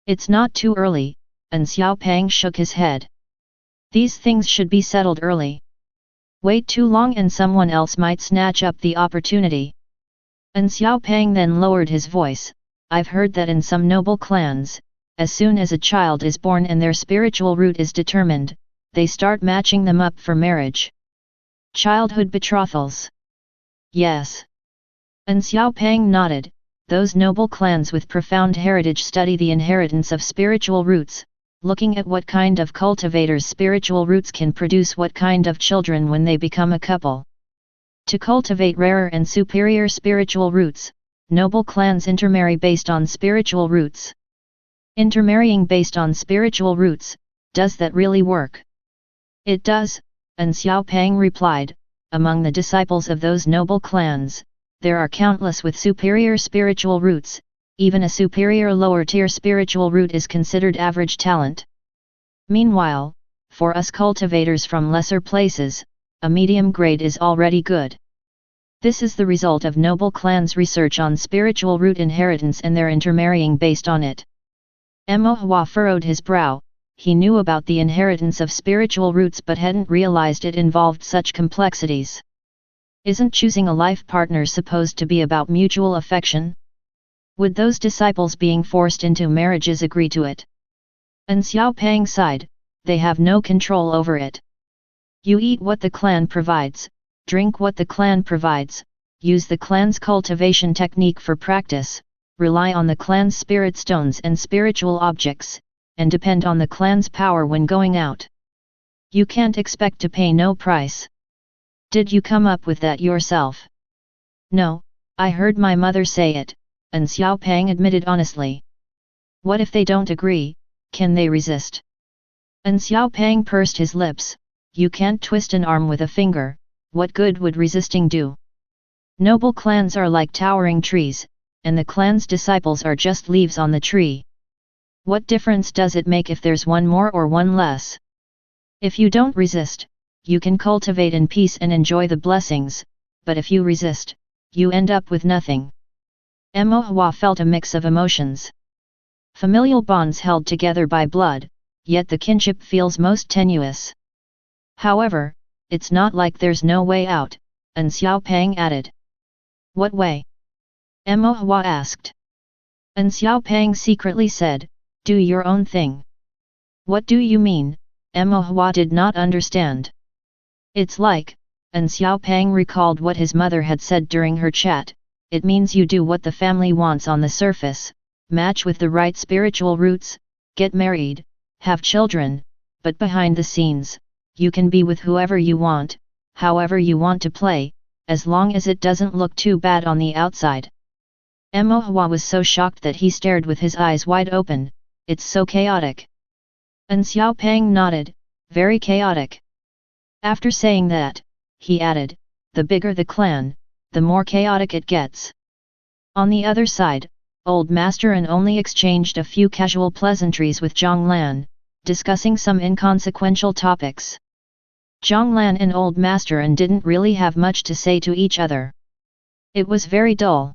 It's not too early, An Xiaopeng shook his head. These things should be settled early. Wait too long and someone else might snatch up the opportunity. An Xiaopeng then lowered his voice, I've heard that in some noble clans, as soon as a child is born and their spiritual root is determined, they start matching them up for marriage. Childhood betrothals. Yes. An Xiaopeng nodded, those noble clans with profound heritage study the inheritance of spiritual roots, looking at what kind of cultivators spiritual roots can produce what kind of children when they become a couple. To cultivate rarer and superior spiritual roots, noble clans intermarry based on spiritual roots. Intermarrying based on spiritual roots, does that really work? It does, An Xiaopeng replied, among the disciples of those noble clans, there are countless with superior spiritual roots, even a superior lower-tier spiritual root is considered average talent. Meanwhile, for us cultivators from lesser places, a medium grade is already good. This is the result of noble clans' research on spiritual root inheritance and their intermarrying based on it. Mo Hua furrowed his brow, he knew about the inheritance of spiritual roots but hadn't realized it involved such complexities. Isn't choosing a life partner supposed to be about mutual affection? Would those disciples being forced into marriages agree to it? An Xiaopeng sighed, they have no control over it. You eat what the clan provides, drink what the clan provides, use the clan's cultivation technique for practice, rely on the clan's spirit stones and spiritual objects, and depend on the clan's power when going out. You can't expect to pay no price. Did you come up with that yourself? No, I heard my mother say it, An Xiaopeng admitted honestly. What if they don't agree, can they resist? An Xiaopeng pursed his lips, you can't twist an arm with a finger, what good would resisting do? Noble clans are like towering trees, and the clan's disciples are just leaves on the tree. What difference does it make if there's one more or one less? If you don't resist, you can cultivate in peace and enjoy the blessings, but if you resist, you end up with nothing. Mo Hua felt a mix of emotions. Familial bonds held together by blood, yet the kinship feels most tenuous. However, it's not like there's no way out, An Xiaopeng added. What way? Mo Hua asked. An Xiaopeng secretly said, do your own thing. What do you mean? Mo Hua did not understand. It's like, An Xiaopeng recalled what his mother had said during her chat, it means you do what the family wants on the surface, match with the right spiritual roots, get married, have children, but behind the scenes, you can be with whoever you want, however you want to play, as long as it doesn't look too bad on the outside. Mo Hua was so shocked that he stared with his eyes wide open, it's so chaotic. An Xiaopeng nodded, very chaotic. After saying that, he added, the bigger the clan, the more chaotic it gets. On the other side, Old Master An only exchanged a few casual pleasantries with Zhang Lan, discussing some inconsequential topics. Zhonglan and Old Master and didn't really have much to say to each other. It was very dull.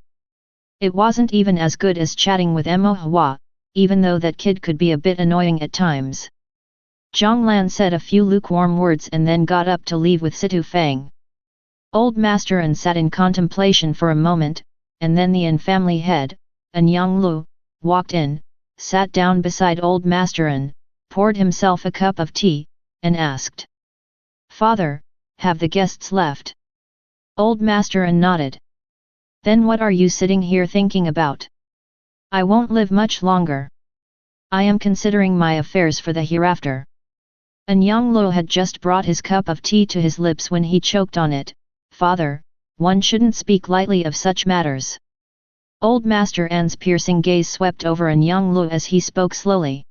It wasn't even as good as chatting with Mo Hua, even though that kid could be a bit annoying at times. Zhonglan said a few lukewarm words and then got up to leave with Situ Fang. Old Master and sat in contemplation for a moment, and then the family head, An Yang Lu, walked in, sat down beside Old Master and poured himself a cup of tea, and asked, "Father, have the guests left?" Old Master and nodded. "Then what are you sitting here thinking about? I won't live much longer. I am considering my affairs for the hereafter." An Yang Lu had just brought his cup of tea to his lips when he choked on it. "Father, one shouldn't speak lightly of such matters." Old Master An's piercing gaze swept over An Yang Lu as he spoke slowly.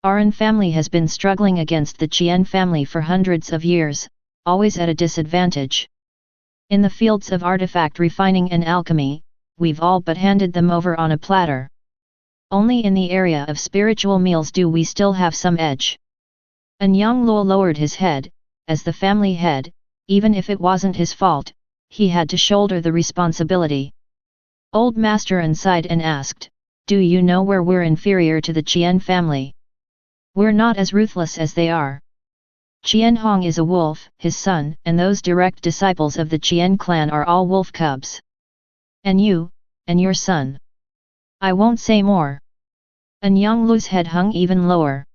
Our An family has been struggling against the Qian family for hundreds of years, always at a disadvantage. In the fields of artifact refining and alchemy, we've all but handed them over on a platter. Only in the area of spiritual meals do we still have some edge. An Yang Lu lowered his head. As the family head, even if it wasn't his fault, he had to shoulder the responsibility. Old Master An sighed and asked, "Do you know where we're inferior to the Qian family? We're not as ruthless as they are. Qian Hong is a wolf, his son and those direct disciples of the Qian clan are all wolf cubs. And you, and your son. I won't say more." An Yang Lu's head hung even lower.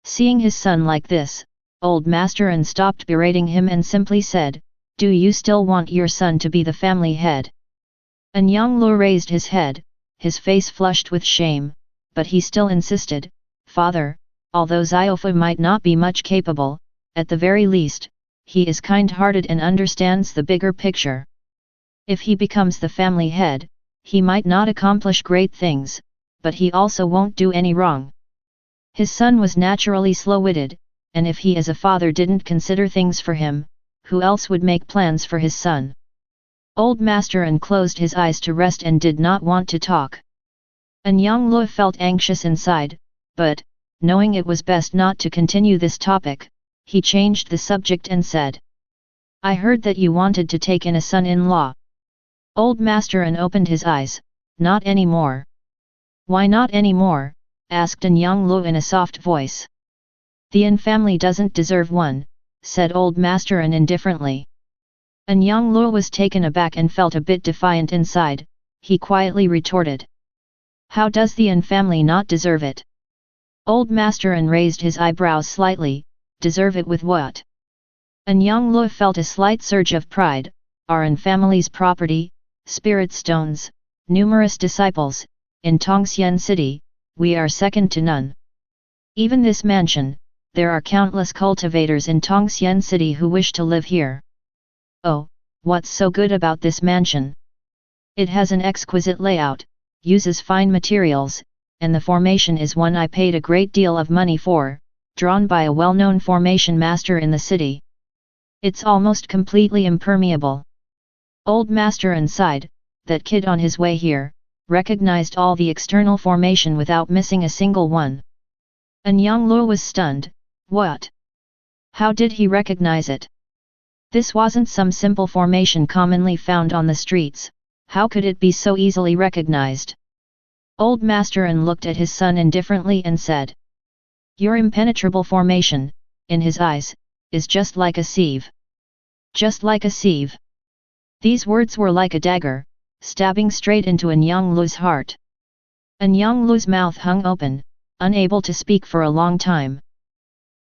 Seeing his son like this, Old Master An stopped berating him and simply said, "Do you still want your son to be the family head?" An Yang Lu raised his head, his face flushed with shame, but he still insisted, "Father, although Xiofu might not be much capable, at the very least, he is kind-hearted and understands the bigger picture. If he becomes the family head, he might not accomplish great things, but he also won't do any wrong." His son was naturally slow-witted, and if he as a father didn't consider things for him, who else would make plans for his son? Old Master An closed his eyes to rest and did not want to talk. An Yang Lu felt anxious inside, but, knowing it was best not to continue this topic, he changed the subject and said, "I heard that you wanted to take in a son-in-law." Old Master An opened his eyes, "Not anymore." "Why not anymore?" asked An Yang Lu in a soft voice. "The An family doesn't deserve one," said Old Master An indifferently. An Yang Lu was taken aback and felt a bit defiant inside. He quietly retorted, "How does the An family not deserve it?" Old Master An raised his eyebrows slightly. "Deserve it with what?" An Yang Lu felt a slight surge of pride. "Our An family's property, spirit stones, numerous disciples, in Tongxian City, we are second to none. Even this mansion, there are countless cultivators in Tongxian City who wish to live here." "Oh, what's so good about this mansion?" "It has an exquisite layout, uses fine materials, and the formation is one I paid a great deal of money for, drawn by a well-known formation master in the city. It's almost completely impermeable." Old Master An sighed. That kid on his way here recognized all the external formation without missing a single one. An Yang Lu was stunned. What? How did he recognize it? This wasn't some simple formation commonly found on the streets. How could it be so easily recognized? Old Master An looked at his son indifferently and said, "Your impenetrable formation, in his eyes, is just like a sieve." Just like a sieve. These words were like a dagger, stabbing straight into An Yang Lu's heart. An Yang Lu's mouth hung open, unable to speak for a long time.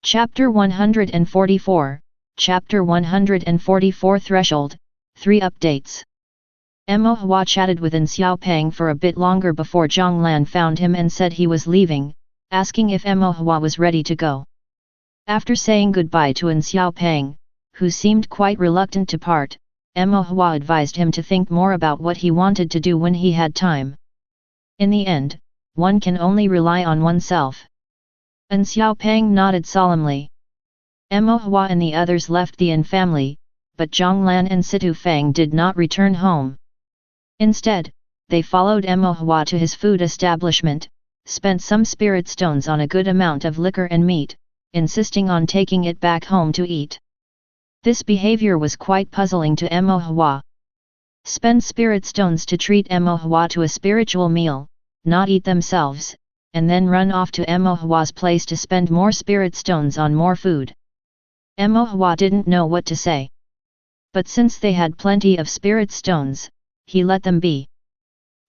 Chapter 144, Chapter 144 Threshold, 3 updates. Mo Hua chatted with An Xiaopeng for a bit longer before Zhonglan found him and said he was leaving, asking if Mo Hua was ready to go. After saying goodbye to An Xiaopeng, who seemed quite reluctant to part, Mo Hua advised him to think more about what he wanted to do when he had time. In the end, one can only rely on oneself. An Xiaopeng nodded solemnly. Mo Hua and the others left the An family, but Zhonglan and Situ Fang did not return home. Instead, they followed Mo Hua to his food establishment, spent some spirit stones on a good amount of liquor and meat, insisting on taking it back home to eat. This behavior was quite puzzling to Mo Hua. Spend spirit stones to treat Mo Hua to a spiritual meal, not eat themselves, and then run off to Mo Hua's place to spend more spirit stones on more food. Mo Hua didn't know what to say. But since they had plenty of spirit stones, he let them be.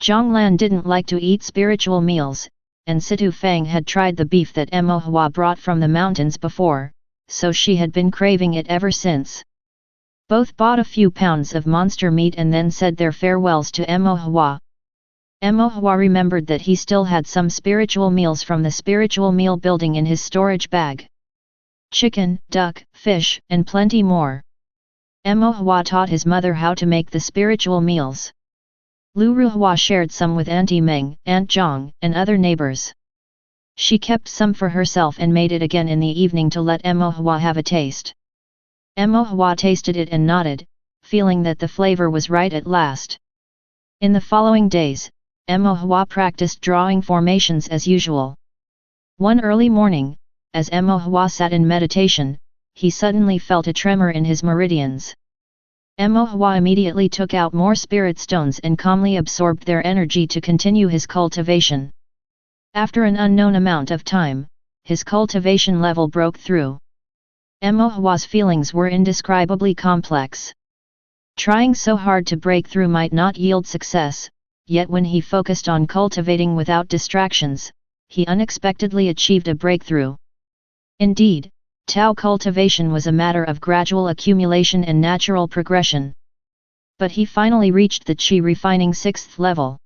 Zhonglan didn't like to eat spiritual meals, and Situ Fang had tried the beef that Mo Hua brought from the mountains before, so she had been craving it ever since. Both bought a few pounds of monster meat and then said their farewells to Mo Hua. Mo Hua remembered that he still had some spiritual meals from the spiritual meal building in his storage bag. Chicken, duck, fish, and plenty more. Mo Hua taught his mother how to make the spiritual meals. Lu Ruhua shared some with Auntie Meng, Aunt Zhang, and other neighbors. She kept some for herself and made it again in the evening to let Mo Hua have a taste. Mo Hua tasted it and nodded, feeling that the flavor was right at last. In the following days, Mo Hua practiced drawing formations as usual. One early morning, as Mo Hua sat in meditation, he suddenly felt a tremor in his meridians. Mo Hua immediately took out more spirit stones and calmly absorbed their energy to continue his cultivation. After an unknown amount of time, his cultivation level broke through. Mo Hua's feelings were indescribably complex. Trying so hard to break through might not yield success, yet when he focused on cultivating without distractions, he unexpectedly achieved a breakthrough. Indeed, Tao cultivation was a matter of gradual accumulation and natural progression. But he finally reached the Qi refining 6th level.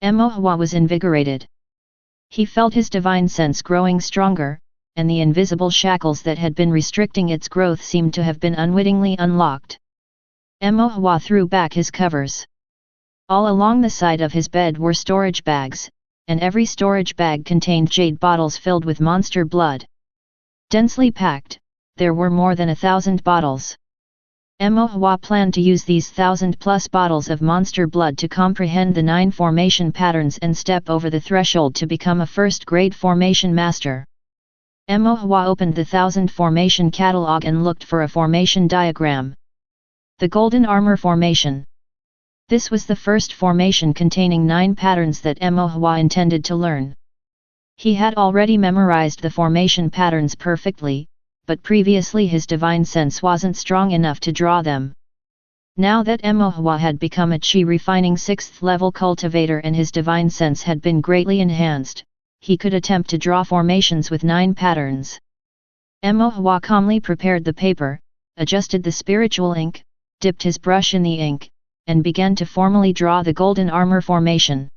Mo Hua was invigorated. He felt his divine sense growing stronger, and the invisible shackles that had been restricting its growth seemed to have been unwittingly unlocked. Mo Hua threw back his covers. All along the side of his bed were storage bags, and every storage bag contained jade bottles filled with monster blood. Densely packed, there were more than 1,000 bottles. Mo Hua planned to use these 1,000+ bottles of monster blood to comprehend the 9 formation patterns and step over the threshold to become a first-grade formation master. Mo Hua opened the 1000 formation catalog and looked for a formation diagram. The Golden Armor Formation. This was the first formation containing 9 patterns that Mo Hua intended to learn. He had already memorized the formation patterns perfectly, but previously his divine sense wasn't strong enough to draw them. Now that Mo Hua had become a Qi refining 6th level cultivator and his divine sense had been greatly enhanced, he could attempt to draw formations with 9 patterns. Mo Hua calmly prepared the paper, adjusted the spiritual ink, dipped his brush in the ink, and began to formally draw the Golden Armor Formation.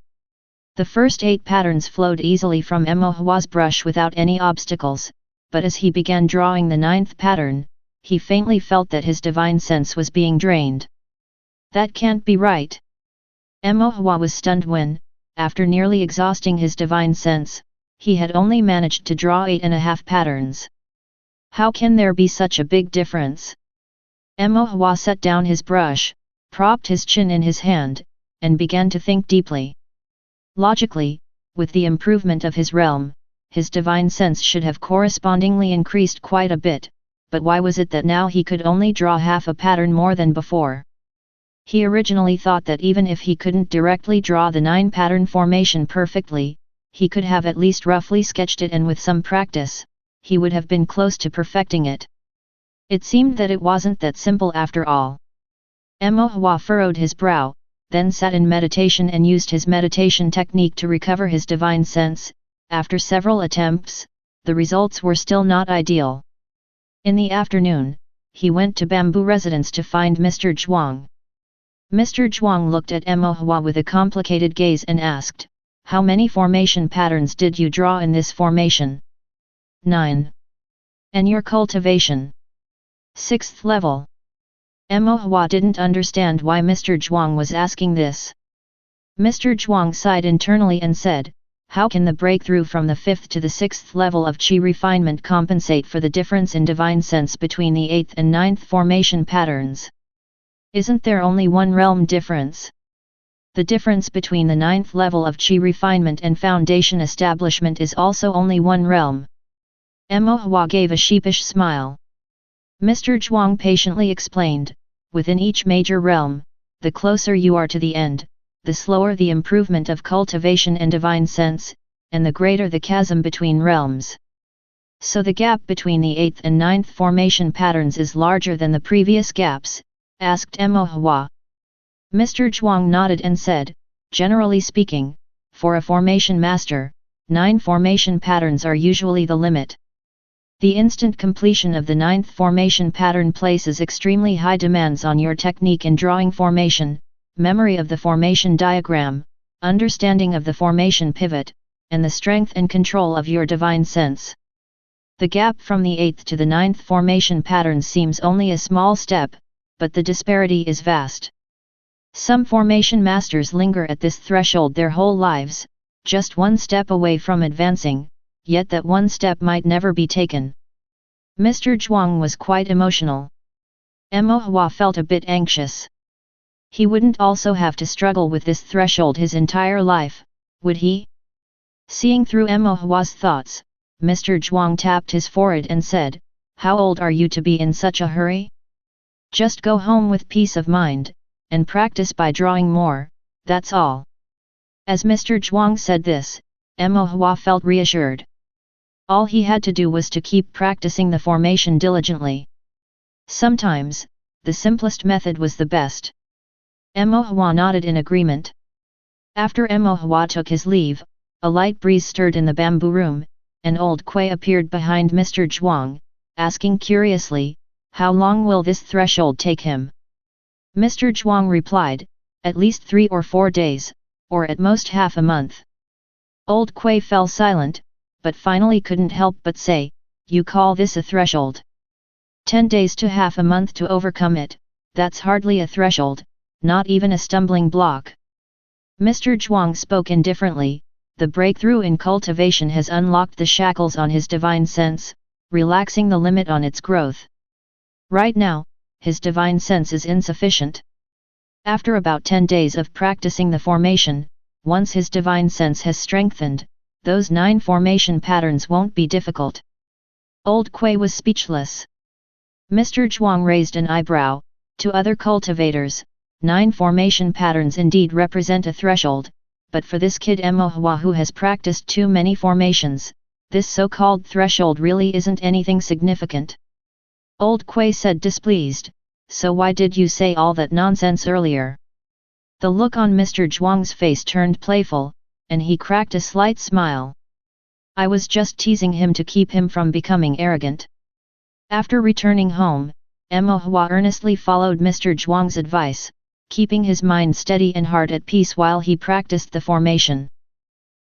The first 8 patterns flowed easily from Mo Hua's brush without any obstacles, but as he began drawing the 9th pattern, he faintly felt that his divine sense was being drained. That can't be right. Mo Hua was stunned when, after nearly exhausting his divine sense, he had only managed to draw 8.5 patterns. How can there be such a big difference? Mo Hua set down his brush, propped his chin in his hand, and began to think deeply. Logically, with the improvement of his realm, his divine sense should have correspondingly increased quite a bit, but why was it that now he could only draw half a pattern more than before? He originally thought that even if he couldn't directly draw the 9 pattern formation perfectly, he could have at least roughly sketched it, and with some practice, he would have been close to perfecting it. It seemed that it wasn't that simple after all. Mo Hua furrowed his brow, then sat in meditation and used his meditation technique to recover his divine sense. After several attempts, the results were still not ideal. In the afternoon, he went to Bamboo Residence to find Mr. Zhuang. Mr. Zhuang looked at Mo Hua with a complicated gaze and asked, "How many formation patterns did you draw in this formation?" 9. "And your cultivation?" 6th level. Mo Hua didn't understand why Mr. Zhuang was asking this. Mr. Zhuang sighed internally and said, "How can the breakthrough from the 5th to the 6th level of Qi refinement compensate for the difference in divine sense between the 8th and 9th formation patterns? Isn't there only one realm difference? The difference between the 9th level of Qi refinement and foundation establishment is also only one realm." Mo Hua gave a sheepish smile. Mr. Zhuang patiently explained, within each major realm, the closer you are to the end, the slower the improvement of cultivation and divine sense, and the greater the chasm between realms. So the gap between the 8th and 9th formation patterns is larger than the previous gaps? Asked Mo Hua. Mr. Zhuang nodded and said, generally speaking, for a formation master, 9 formation patterns are usually the limit. The instant completion of the 9th formation pattern places extremely high demands on your technique in drawing formation, memory of the formation diagram, understanding of the formation pivot, and the strength and control of your divine sense. The gap from the 8th to the 9th formation pattern seems only a small step, but the disparity is vast. Some formation masters linger at this threshold their whole lives, just one step away from advancing, yet that one step might never be taken. Mr. Zhuang was quite emotional. Mo Hua felt a bit anxious. He wouldn't also have to struggle with this threshold his entire life, would he? Seeing through Mo Hua's thoughts, Mr. Zhuang tapped his forehead and said, "How old are you to be in such a hurry? Just go home with peace of mind, and practice by drawing more, that's all." As Mr. Zhuang said this, Mo Hua felt reassured. All he had to do was to keep practicing the formation diligently. Sometimes, the simplest method was the best. Mo Hua nodded in agreement. After Mo Hua took his leave, a light breeze stirred in the bamboo room, and old Kui appeared behind Mr. Zhuang, asking curiously, "How long will this threshold take him?" Mr. Zhuang replied, "At least 3 or 4 days, or at most half a month." Old Kui fell silent, but finally couldn't help but say, "You call this a threshold? 10 days to half a month to overcome it, that's hardly a threshold, not even a stumbling block." Mr. Zhuang spoke indifferently, the breakthrough in cultivation has unlocked the shackles on his divine sense, relaxing the limit on its growth. Right now, his divine sense is insufficient. After about 10 days of practicing the formation, once his divine sense has strengthened, those 9 formation patterns won't be difficult. Old Kui was speechless. Mr. Zhuang raised an eyebrow. To other cultivators, 9 formation patterns indeed represent a threshold, but for this kid Mo Hua who has practiced too many formations, this so-called threshold really isn't anything significant. Old Kui said displeased, "So why did you say all that nonsense earlier?" The look on Mr. Zhuang's face turned playful, and he cracked a slight smile. "I was just teasing him to keep him from becoming arrogant." After returning home, Mo Hua earnestly followed Mr. Zhuang's advice, keeping his mind steady and heart at peace while he practiced the formation.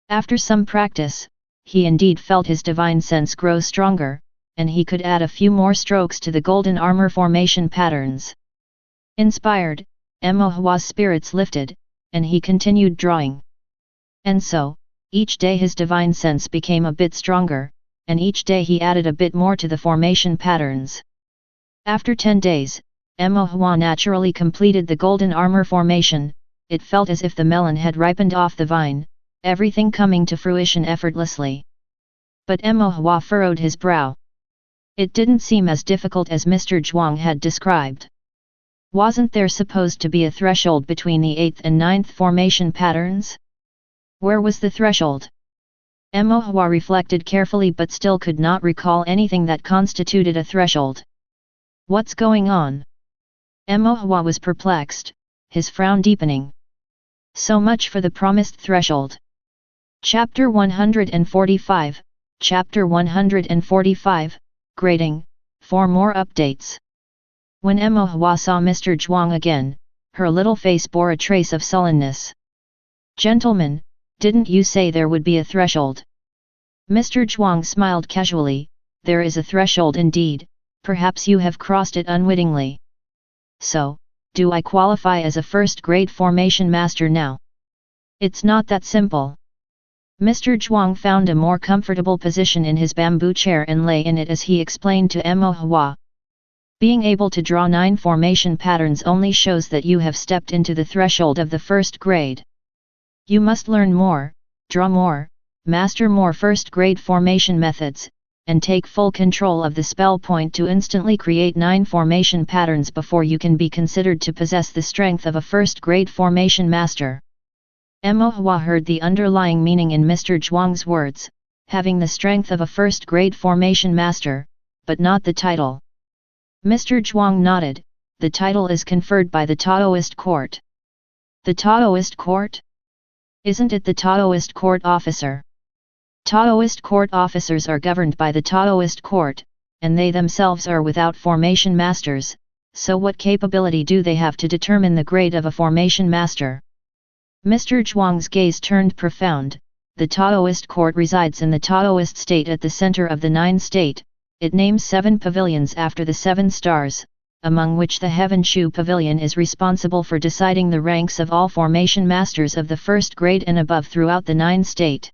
After some practice, he indeed felt his divine sense grow stronger, and he could add a few more strokes to the golden armor formation patterns. Inspired, Mo Hua's spirits lifted, and he continued drawing. And so, each day his divine sense became a bit stronger, and each day he added a bit more to the formation patterns. After 10 days, Mo Hua naturally completed the golden armor formation. It felt as if the melon had ripened off the vine, everything coming to fruition effortlessly. But Mo Hua furrowed his brow. It didn't seem as difficult as Mr. Zhuang had described. Wasn't there supposed to be a threshold between the 8th and 9th formation patterns? Where was the threshold? Mo Hua reflected carefully but still could not recall anything that constituted a threshold. What's going on? Mo Hua was perplexed, his frown deepening. So much for the promised threshold. Chapter 145, Chapter 145, Grading, for more updates. When Mo Hua saw Mr. Zhuang again, her little face bore a trace of sullenness. "Gentlemen, didn't you say there would be a threshold?" Mr. Zhuang smiled casually. "There is a threshold indeed, perhaps you have crossed it unwittingly. So, do I qualify as a first-grade formation master now?" "It's not that simple." Mr. Zhuang found a more comfortable position in his bamboo chair and lay in it as he explained to Mo Hua. "Being able to draw 9 formation patterns only shows that you have stepped into the threshold of the first grade. You must learn more, draw more, master more first-grade formation methods, and take full control of the spell point to instantly create 9 formation patterns before you can be considered to possess the strength of a first-grade formation master. Mo Hua heard the underlying meaning in Mr. Zhuang's words, having the strength of a first-grade formation master, but not the title. Mr. Zhuang nodded. The title is conferred by the Taoist court. The Taoist court? Isn't it the Taoist court officer? Taoist court officers are governed by the Taoist court, and they themselves are without formation masters, so what capability do they have to determine the grade of a formation master? Mr. Zhuang's gaze turned profound. The Taoist court resides in the Taoist state at the center of the 9 state. It names 7 pavilions after the 7 stars, among which the Heaven Shu Pavilion is responsible for deciding the ranks of all formation masters of the first grade and above throughout the 9 state.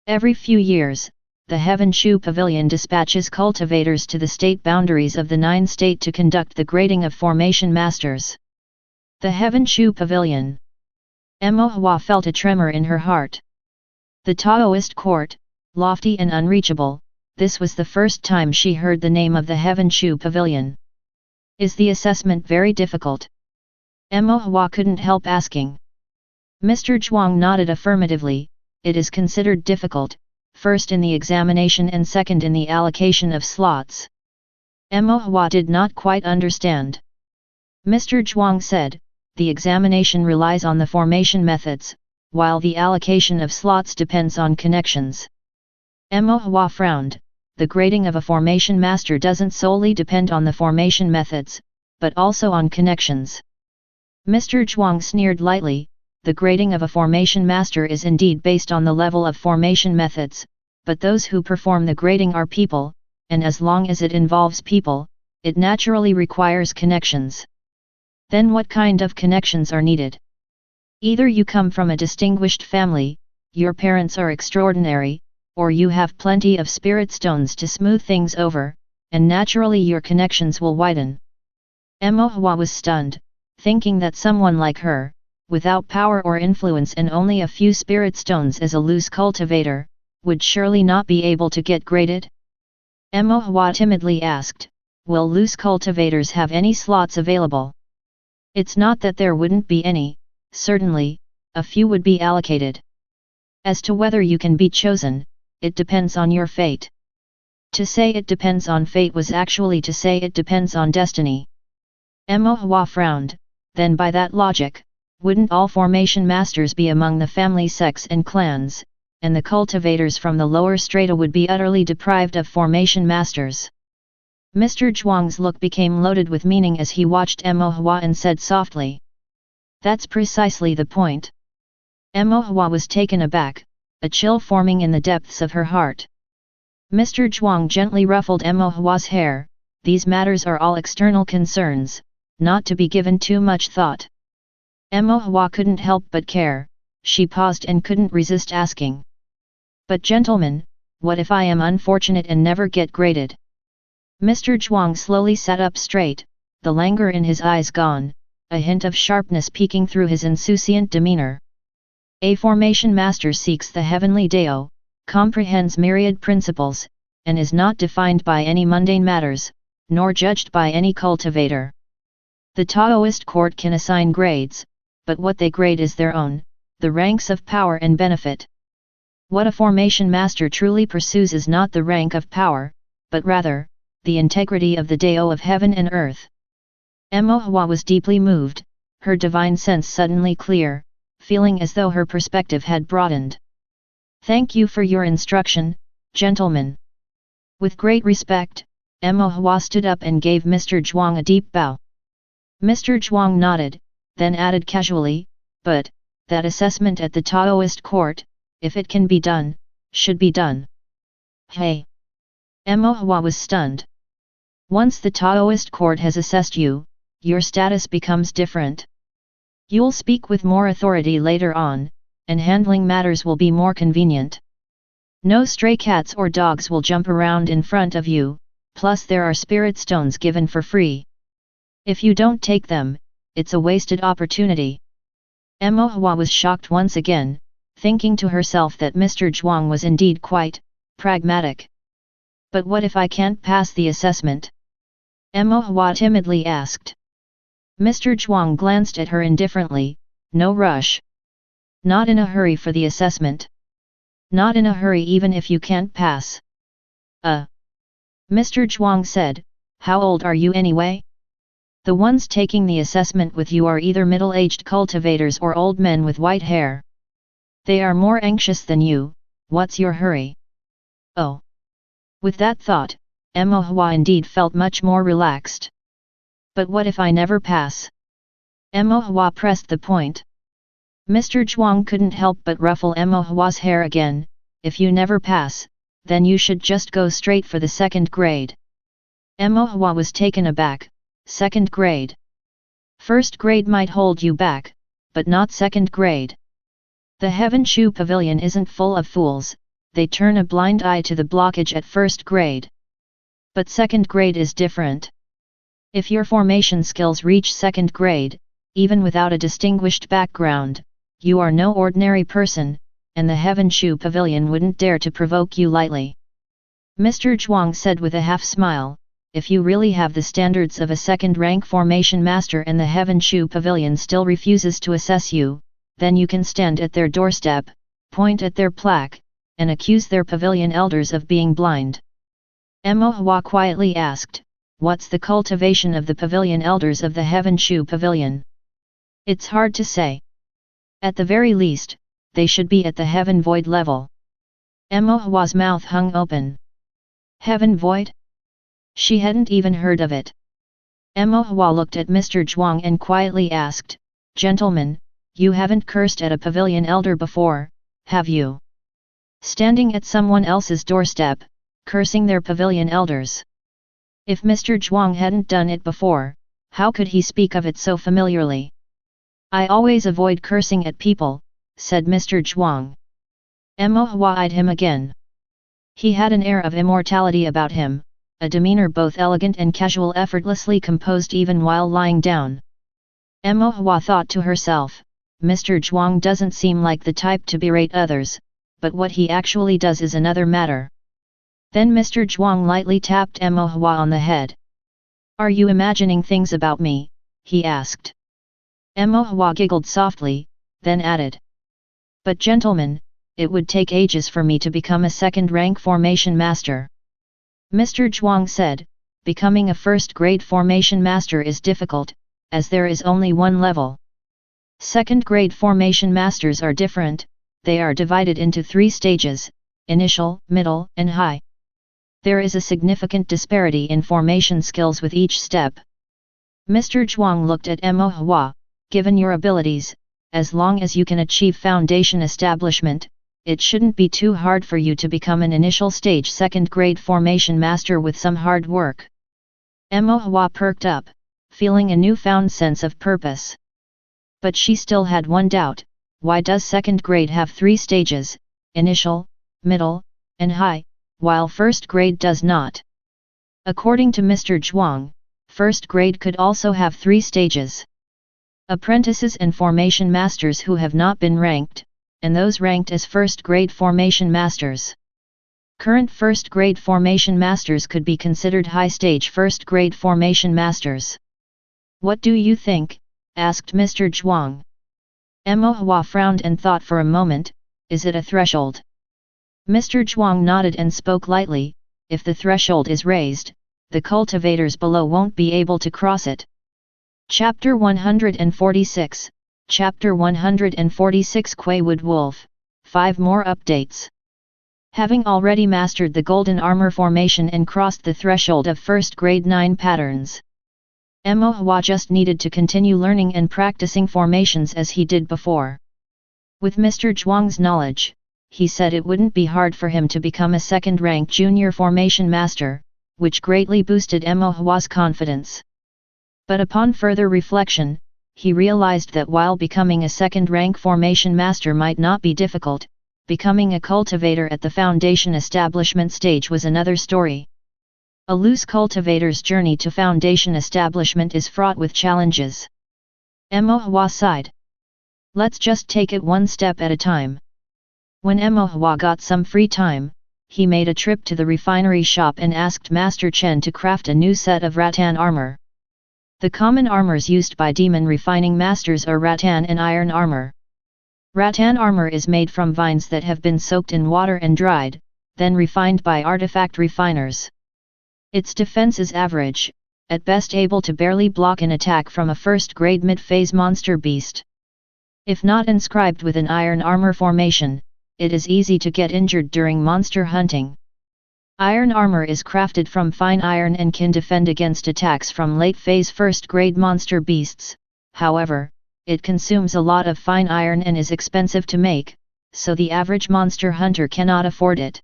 Every few years, the Heaven Shu Pavilion dispatches cultivators to the state boundaries of the 9 state to conduct the grading of formation masters. The Heaven Shu Pavilion. Mo Hua felt a tremor in her heart. The Taoist court, lofty and unreachable, this was the first time she heard the name of the Heaven Shu Pavilion. Is the assessment very difficult? Mo Hua couldn't help asking. Mr. Zhuang nodded affirmatively. It is considered difficult, first in the examination and second in the allocation of slots. Mo Hua did not quite understand. Mr. Zhuang said, the examination relies on the formation methods, while the allocation of slots depends on connections. Mo Hua frowned. The grading of a formation master doesn't solely depend on the formation methods, but also on connections. Mr. Zhuang sneered lightly. The grading of a formation master is indeed based on the level of formation methods, but those who perform the grading are people, and as long as it involves people, it naturally requires connections. Then what kind of connections are needed? Either you come from a distinguished family, your parents are extraordinary, or you have plenty of spirit stones to smooth things over, and naturally your connections will widen. Mo Hua was stunned, thinking that someone like her, without power or influence and only a few spirit stones as a loose cultivator, would surely not be able to get graded. Mo Hua timidly asked, will loose cultivators have any slots available? It's not that there wouldn't be any, certainly, a few would be allocated. As to whether you can be chosen, it depends on your fate. To say it depends on fate was actually to say it depends on destiny. Mo Hua frowned. Then by that logic, wouldn't all formation masters be among the family sects and clans, and the cultivators from the lower strata would be utterly deprived of formation masters? Mr. Zhuang's look became loaded with meaning as he watched Mo Hua and said softly. That's precisely the point. Mo Hua was taken aback, a chill forming in the depths of her heart. Mr. Zhuang gently ruffled Mo Hua's hair. These matters are all external concerns, not to be given too much thought. Mo Hua couldn't help but care. She paused and couldn't resist asking. But gentlemen, what if I am unfortunate and never get graded? Mr. Zhuang slowly sat up straight, the languor in his eyes gone, a hint of sharpness peeking through his insouciant demeanor. A formation master seeks the heavenly Dao, comprehends myriad principles, and is not defined by any mundane matters, nor judged by any cultivator. The Taoist court can assign grades, but what they grade is their own, the ranks of power and benefit. What a formation master truly pursues is not the rank of power, but rather, the integrity of the Dao of heaven and earth. Mo Hua was deeply moved, her divine sense suddenly clear, feeling as though her perspective had broadened. Thank you for your instruction, gentlemen. With great respect, Mo Hua stood up and gave Mr. Zhuang a deep bow. Mr. Zhuang nodded, then added casually, but, that assessment at the Taoist court, if it can be done, should be done. Hey! Mo Hua was stunned. Once the Taoist court has assessed you, your status becomes different. You'll speak with more authority later on, and handling matters will be more convenient. No stray cats or dogs will jump around in front of you, plus there are spirit stones given for free. If you don't take them, it's a wasted opportunity. Mo Hua was shocked once again, thinking to herself that Mr. Zhuang was indeed quite pragmatic. But what if I can't pass the assessment? Mo Hua timidly asked. Mr. Zhuang glanced at her indifferently. No rush. Not in a hurry for the assessment. Not in a hurry even if you can't pass. Mr. Zhuang said, how old are you anyway? The ones taking the assessment with you are either middle-aged cultivators or old men with white hair. They are more anxious than you. What's your hurry? Oh. With that thought, Mo Hua indeed felt much more relaxed. But what if I never pass? Mo Hua pressed the point. Mr. Zhuang couldn't help but ruffle Mo Hua's hair again. If you never pass, then you should just go straight for the second grade. Mo Hua was taken aback. Second grade. First grade might hold you back, but not second grade. The Heaven Shu Pavilion isn't full of fools, they turn a blind eye to the blockage at first grade. But second grade is different. If your formation skills reach second grade, even without a distinguished background, you are no ordinary person, and the Heaven Shu Pavilion wouldn't dare to provoke you lightly. Mr. Zhuang said with a half-smile, if you really have the standards of a second-rank formation master and the Heaven Shu Pavilion still refuses to assess you, then you can stand at their doorstep, point at their plaque, and accuse their pavilion elders of being blind. Mo Hua quietly asked, what's the cultivation of the pavilion elders of the Heaven Shu Pavilion? It's hard to say. At the very least, they should be at the Heaven Void level. Mo Hua's mouth hung open. Heaven Void? She hadn't even heard of it. Mo Hua looked at Mr. Zhuang and quietly asked, gentlemen, you haven't cursed at a pavilion elder before, have you? Standing at someone else's doorstep, cursing their pavilion elders. If Mr. Zhuang hadn't done it before, how could he speak of it so familiarly? I always avoid cursing at people, said Mr. Zhuang. Mo Hua eyed him again. He had an air of immortality about him, a demeanor both elegant and casual, effortlessly composed even while lying down. Mo Hua thought to herself, Mr. Zhuang doesn't seem like the type to berate others, but what he actually does is another matter. Then Mr. Zhuang lightly tapped Mo Hua on the head. Are you imagining things about me? He asked. Mo Hua giggled softly, then added. But gentlemen, it would take ages for me to become a second-rank formation master. Mr. Zhuang said, becoming a first-grade formation master is difficult, as there is only one level. Second-grade formation masters are different, they are divided into 3 stages, initial, middle, and high. There is a significant disparity in formation skills with each step. Mr. Zhuang looked at Mo Hua, given your abilities, as long as you can achieve foundation establishment, it shouldn't be too hard for you to become an initial stage second-grade formation master with some hard work. Mo Hua perked up, feeling a newfound sense of purpose. But she still had one doubt, why does second grade have 3 stages, initial, middle, and high, while first grade does not? According to Mr. Zhuang, first grade could also have 3 stages. Apprentices and formation masters who have not been ranked, and those ranked as first-grade formation masters. Current first-grade formation masters could be considered high-stage first-grade formation masters. What do you think? Asked Mr. Zhuang. Mo Hua frowned and thought for a moment, is it a threshold? Mr. Zhuang nodded and spoke lightly, if the threshold is raised, the cultivators below won't be able to cross it. Chapter 146, Chapter 146 Quaywood Wolf, 5 more updates. Having already mastered the golden armor formation and crossed the threshold of first grade 9 patterns, Mo Hua just needed to continue learning and practicing formations as he did before. With Mr. Zhuang's knowledge, he said it wouldn't be hard for him to become a second-rank junior formation master, which greatly boosted Mo Hua's confidence. But upon further reflection, he realized that while becoming a second-rank formation master might not be difficult, becoming a cultivator at the foundation establishment stage was another story. A loose cultivator's journey to foundation establishment is fraught with challenges. Mo Hua sighed. Let's just take it one step at a time. When Mo Hua got some free time, he made a trip to the refinery shop and asked Master Chen to craft a new set of rattan armor. The common armors used by demon refining masters are rattan and iron armor. Rattan armor is made from vines that have been soaked in water and dried, then refined by artifact refiners. Its defense is average, at best able to barely block an attack from a first-grade mid-phase monster beast. If not inscribed with an iron armor formation, it is easy to get injured during monster hunting. Iron armor is crafted from fine iron and can defend against attacks from late-phase first-grade monster beasts. However, it consumes a lot of fine iron and is expensive to make, so the average monster hunter cannot afford it.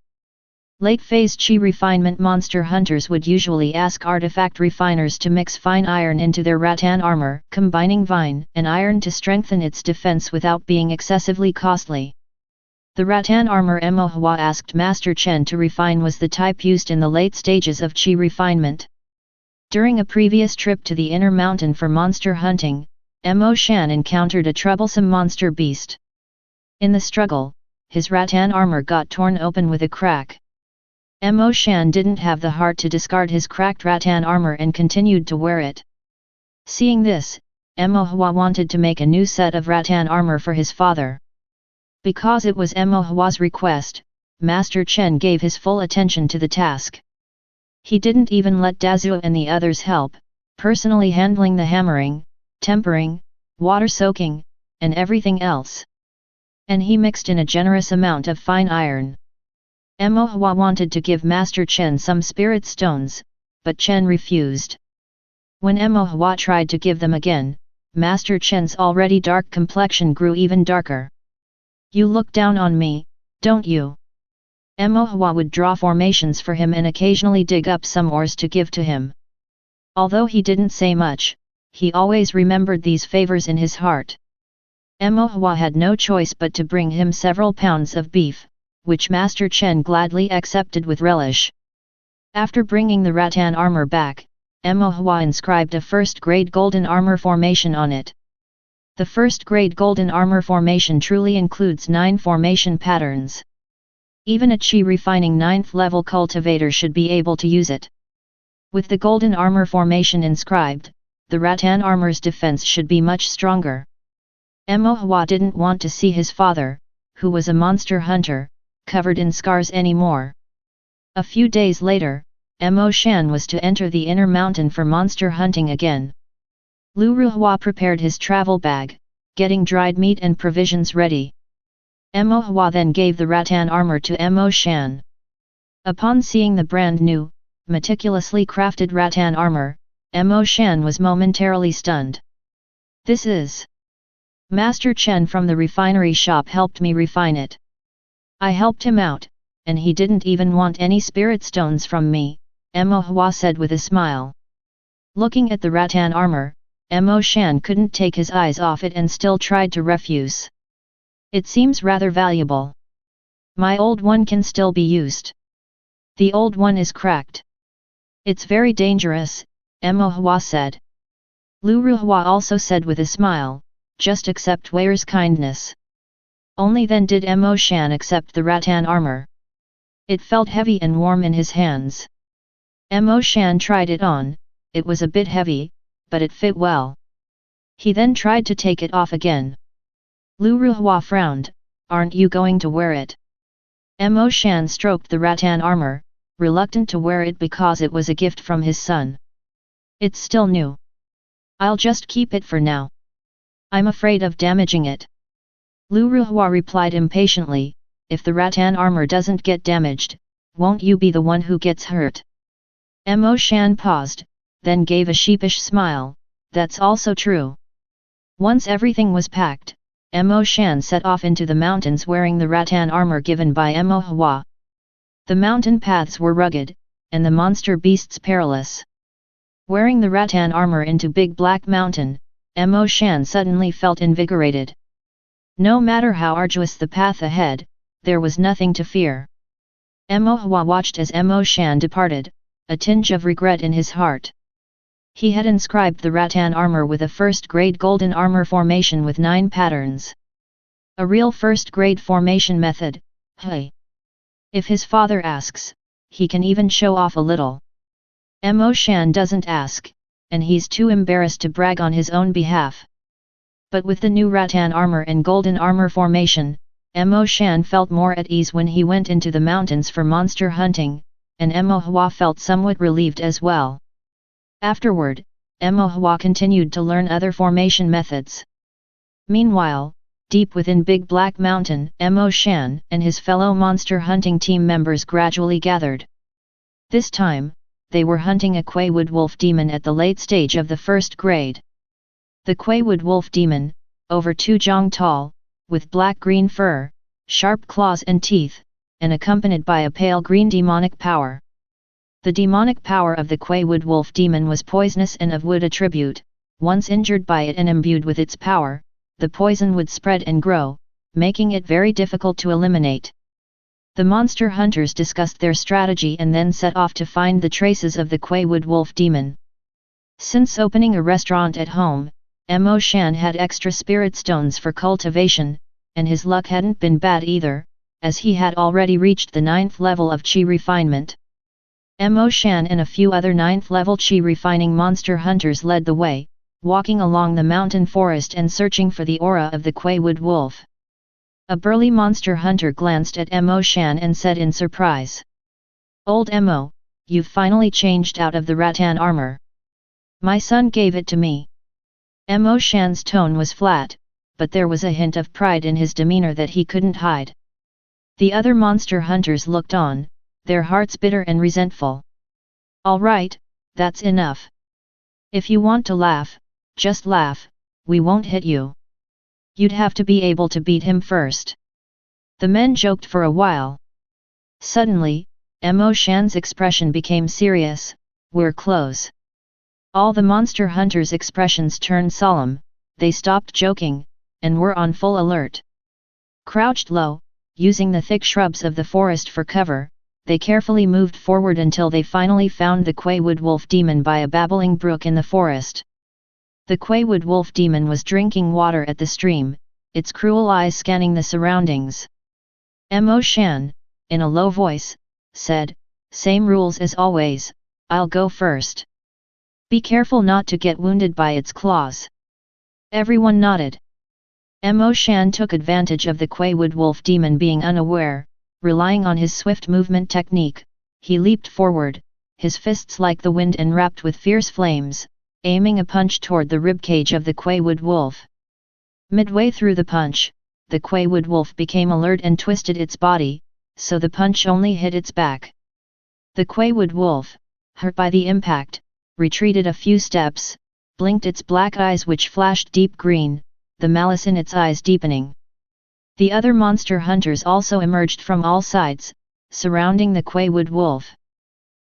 Late-phase chi refinement monster hunters would usually ask artifact refiners to mix fine iron into their rattan armor, combining vine and iron to strengthen its defense without being excessively costly. The rattan armor Mo Hua asked Master Chen to refine was the type used in the late stages of chi refinement. During a previous trip to the inner mountain for monster hunting, Mo Shan encountered a troublesome monster beast. In the struggle, his rattan armor got torn open with a crack. Mo Shan didn't have the heart to discard his cracked rattan armor and continued to wear it. Seeing this, Mo Hua wanted to make a new set of rattan armor for his father. Because it was Mo Hua's request, Master Chen gave his full attention to the task. He didn't even let Dazuo and the others help, personally handling the hammering, tempering, water soaking, and everything else. And he mixed in a generous amount of fine iron. Mo Hua wanted to give Master Chen some spirit stones, but Chen refused. When Mo Hua tried to give them again, Master Chen's already dark complexion grew even darker. "You look down on me, don't you?" Mo Hua would draw formations for him and occasionally dig up some ores to give to him. Although he didn't say much, he always remembered these favors in his heart. Mo Hua had no choice but to bring him several pounds of beef, which Master Chen gladly accepted with relish. After bringing the rattan armor back, Mo Hua inscribed a first-grade golden armor formation on it. The first-grade golden armor formation truly includes 9 formation patterns. Even a chi refining 9th level cultivator should be able to use it. With the golden armor formation inscribed, the rattan armor's defense should be much stronger. Mo Hua didn't want to see his father, who was a monster hunter, covered in scars anymore. A few days later, Mo Shan was to enter the inner mountain for monster hunting again. Lu Ruhua prepared his travel bag, getting dried meat and provisions ready. Mo Hua then gave the rattan armor to Mo Shan. Upon seeing the brand new, meticulously crafted rattan armor, Mo Shan was momentarily stunned. "This is... Master Chen from the refinery shop helped me refine it. I helped him out, and he didn't even want any spirit stones from me," Mo Hua said with a smile. Looking at the rattan armor, Mo Shan couldn't take his eyes off it and still tried to refuse. "It seems rather valuable. My old one can still be used. The old one is cracked. It's very dangerous," Mo Hua said. Lu Ruhua also said with a smile, "Just accept Weir's kindness." Only then did Mo Shan accept the rattan armor. It felt heavy and warm in his hands. Mo Shan tried it on, it was a bit heavy, but it fit well. He then tried to take it off again. Lu Ruhua frowned, "Aren't you going to wear it?" Mo Shan stroked the rattan armor, reluctant to wear it because it was a gift from his son. "It's still new. I'll just keep it for now. I'm afraid of damaging it." Lu Ruhua replied impatiently, "If the rattan armor doesn't get damaged, won't you be the one who gets hurt?" Mo Shan paused, then gave a sheepish smile, "That's also true." Once everything was packed, Mo Shan set off into the mountains wearing the rattan armor given by Mo Hua. The mountain paths were rugged, and the monster beasts perilous. Wearing the rattan armor into Big Black Mountain, Mo Shan suddenly felt invigorated. No matter how arduous the path ahead, there was nothing to fear. Mo Hua watched as Mo Shan departed, a tinge of regret in his heart. He had inscribed the rattan armor with a first-grade golden armor formation with 9 patterns. A real first-grade formation method, hey! If his father asks, he can even show off a little. Mo Shan doesn't ask, and he's too embarrassed to brag on his own behalf. But with the new rattan armor and golden armor formation, Mo Shan felt more at ease when he went into the mountains for monster hunting, and Mo Hua felt somewhat relieved as well. Afterward, Mo Hua continued to learn other formation methods. Meanwhile, deep within Big Black Mountain, Mo Shan and his fellow monster hunting team members gradually gathered. This time, they were hunting a Quaywood Wolf Demon at the late stage of the first grade. The Quaywood Wolf Demon, over 2 jong tall, with black-green fur, sharp claws and teeth, and accompanied by a pale green demonic power. The demonic power of the Quaywood Wolf Demon was poisonous and of wood attribute. Once injured by it and imbued with its power, the poison would spread and grow, making it very difficult to eliminate. The monster hunters discussed their strategy and then set off to find the traces of the Quaywood Wolf Demon. Since opening a restaurant at home, Mo Shan had extra spirit stones for cultivation, and his luck hadn't been bad either, as he had already reached the 9th level of Qi refinement. Mo Shan and a few other 9th level Qi refining monster hunters led the way, walking along the mountain forest and searching for the aura of the Quaywood Wolf. A burly monster hunter glanced at Mo Shan and said in surprise, "Old Mo, you've finally changed out of the rattan armor. My son gave it to me." Mo Shan's tone was flat, but there was a hint of pride in his demeanor that he couldn't hide. The other monster hunters looked on, their hearts bitter and resentful. "All right, that's enough. If you want to laugh, just laugh, we won't hit you. You'd have to be able to beat him first." The men joked for a while. Suddenly, Mo Shan's expression became serious. "We're close." All the monster hunters' expressions turned solemn, they stopped joking, and were on full alert. Crouched low, using the thick shrubs of the forest for cover, they carefully moved forward until they finally found the Quaywood Wolf Demon by a babbling brook in the forest. The Quaywood Wolf Demon was drinking water at the stream, its cruel eyes scanning the surroundings. Mo Shan, in a low voice, said, "Same rules as always, I'll go first. Be careful not to get wounded by its claws." Everyone nodded. Mo Shan took advantage of the Quaywood Wolf Demon being unaware, relying on his swift movement technique. He leaped forward, his fists like the wind and wrapped with fierce flames, aiming a punch toward the ribcage of the Quaywood Wolf. Midway through the punch, the Quaywood Wolf became alert and twisted its body, so the punch only hit its back. The Quaywood Wolf, hurt by the impact, retreated a few steps, blinked its black eyes which flashed deep green, the malice in its eyes deepening. The other monster hunters also emerged from all sides, surrounding the Quaywood Wolf.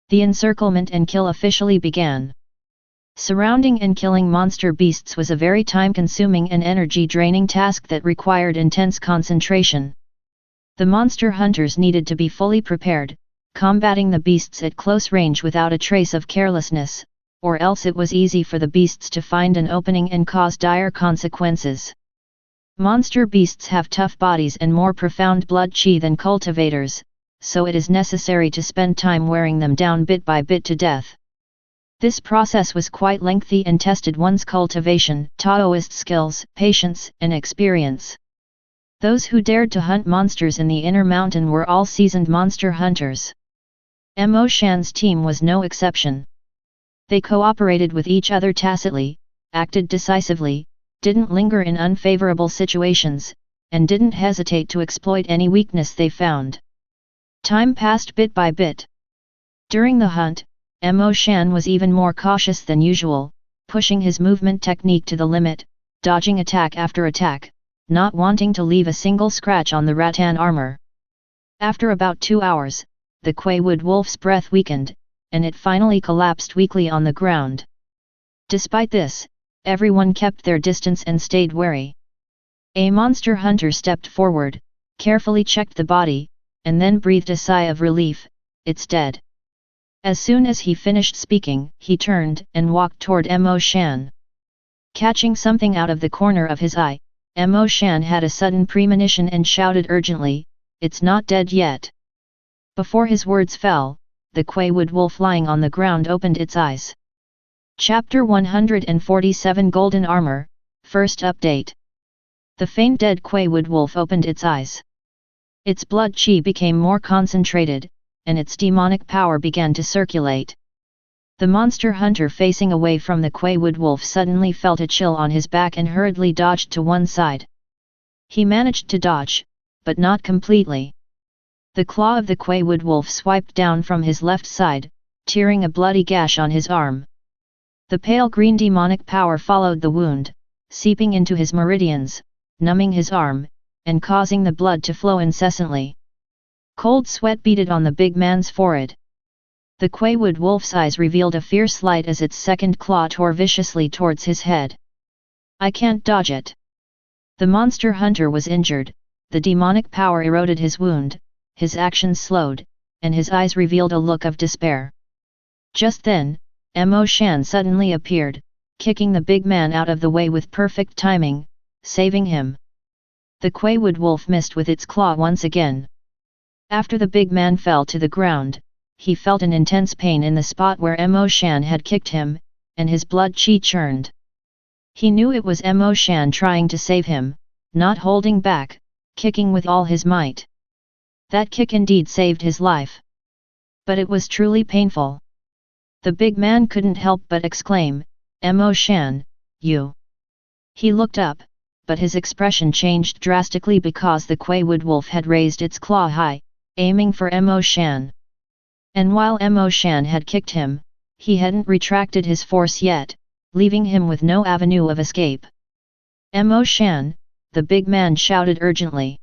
The encirclement and kill officially began. Surrounding and killing monster beasts was a very time-consuming and energy-draining task that required intense concentration. The monster hunters needed to be fully prepared, combating the beasts at close range without a trace of carelessness, or else it was easy for the beasts to find an opening and cause dire consequences. Monster beasts have tough bodies and more profound blood qi than cultivators, so it is necessary to spend time wearing them down bit by bit to death. This process was quite lengthy and tested one's cultivation, Taoist skills, patience, and experience. Those who dared to hunt monsters in the inner mountain were all seasoned monster hunters. Mo Shan's team was no exception. They cooperated with each other tacitly, acted decisively, didn't linger in unfavorable situations, and didn't hesitate to exploit any weakness they found. Time passed bit by bit. During the hunt, Mo Shan was even more cautious than usual, pushing his movement technique to the limit, dodging attack after attack, not wanting to leave a single scratch on the rattan armor. After about 2 hours, the Quaywood Wolf's breath weakened, and it finally collapsed weakly on the ground. Despite this, everyone kept their distance and stayed wary. A monster hunter stepped forward, carefully checked the body, and then breathed a sigh of relief. "It's dead." As soon as he finished speaking, he turned and walked toward Mo Shan. Catching something out of the corner of his eye, Mo Shan had a sudden premonition and shouted urgently, "It's not dead yet." Before his words fell, the Quaywood wolf lying on the ground opened its eyes. Chapter 147 Golden Armor, First Update. The faint dead Quaywood wolf opened its eyes. Its blood chi became more concentrated, and its demonic power began to circulate. The monster hunter facing away from the Quaywood wolf suddenly felt a chill on his back and hurriedly dodged to one side. He managed to dodge, but not completely. The claw of the Quaywood wolf swiped down from his left side, tearing a bloody gash on his arm. The pale green demonic power followed the wound, seeping into his meridians, numbing his arm, and causing the blood to flow incessantly. Cold sweat beaded on the big man's forehead. The Quaywood wolf's eyes revealed a fierce light as its second claw tore viciously towards his head. I can't dodge it. The monster hunter was injured, the demonic power eroded his wound, his actions slowed, and his eyes revealed a look of despair. Just then, Mo Shan suddenly appeared, kicking the big man out of the way with perfect timing, saving him. The Quaywood wolf missed with its claw once again. After the big man fell to the ground, he felt an intense pain in the spot where Mo Shan had kicked him, and his blood chi churned. He knew it was Mo Shan trying to save him, not holding back, kicking with all his might. That kick indeed saved his life. But it was truly painful. The big man couldn't help but exclaim, Mo Shan, you. He looked up, but his expression changed drastically because the Quaywood wolf had raised its claw high, aiming for Mo Shan. And while Mo Shan had kicked him, he hadn't retracted his force yet, leaving him with no avenue of escape. Mo Shan, the big man shouted urgently.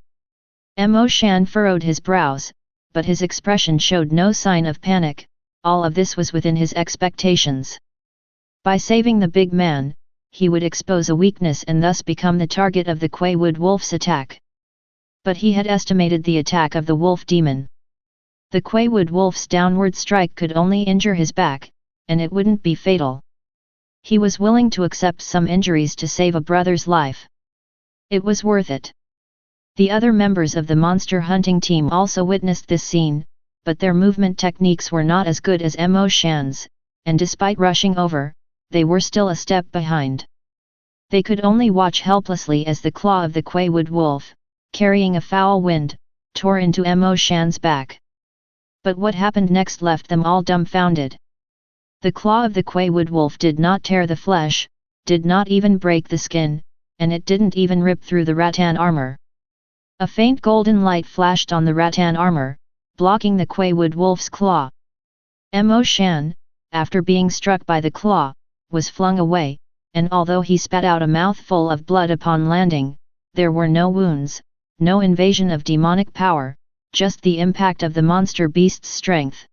Mo Shan furrowed his brows, but his expression showed no sign of panic. All of this was within his expectations. By saving the big man, he would expose a weakness and thus become the target of the Quaywood wolf's attack. But he had estimated the attack of the wolf demon. The Quaywood wolf's downward strike could only injure his back, and it wouldn't be fatal. He was willing to accept some injuries to save a brother's life. It was worth it. The other members of the monster hunting team also witnessed this scene, but their movement techniques were not as good as Mo Shan's, and despite rushing over, they were still a step behind. They could only watch helplessly as the claw of the Quaywood wolf, carrying a foul wind, tore into Mo Shan's back. But what happened next left them all dumbfounded. The claw of the Quaywood wolf did not tear the flesh, did not even break the skin, and it didn't even rip through the rattan armor. A faint golden light flashed on the rattan armor, blocking the Quaywood wolf's claw. Mo Shan, after being struck by the claw, was flung away, and although he spat out a mouthful of blood upon landing, there were no wounds, no invasion of demonic power, just the impact of the monster beast's strength.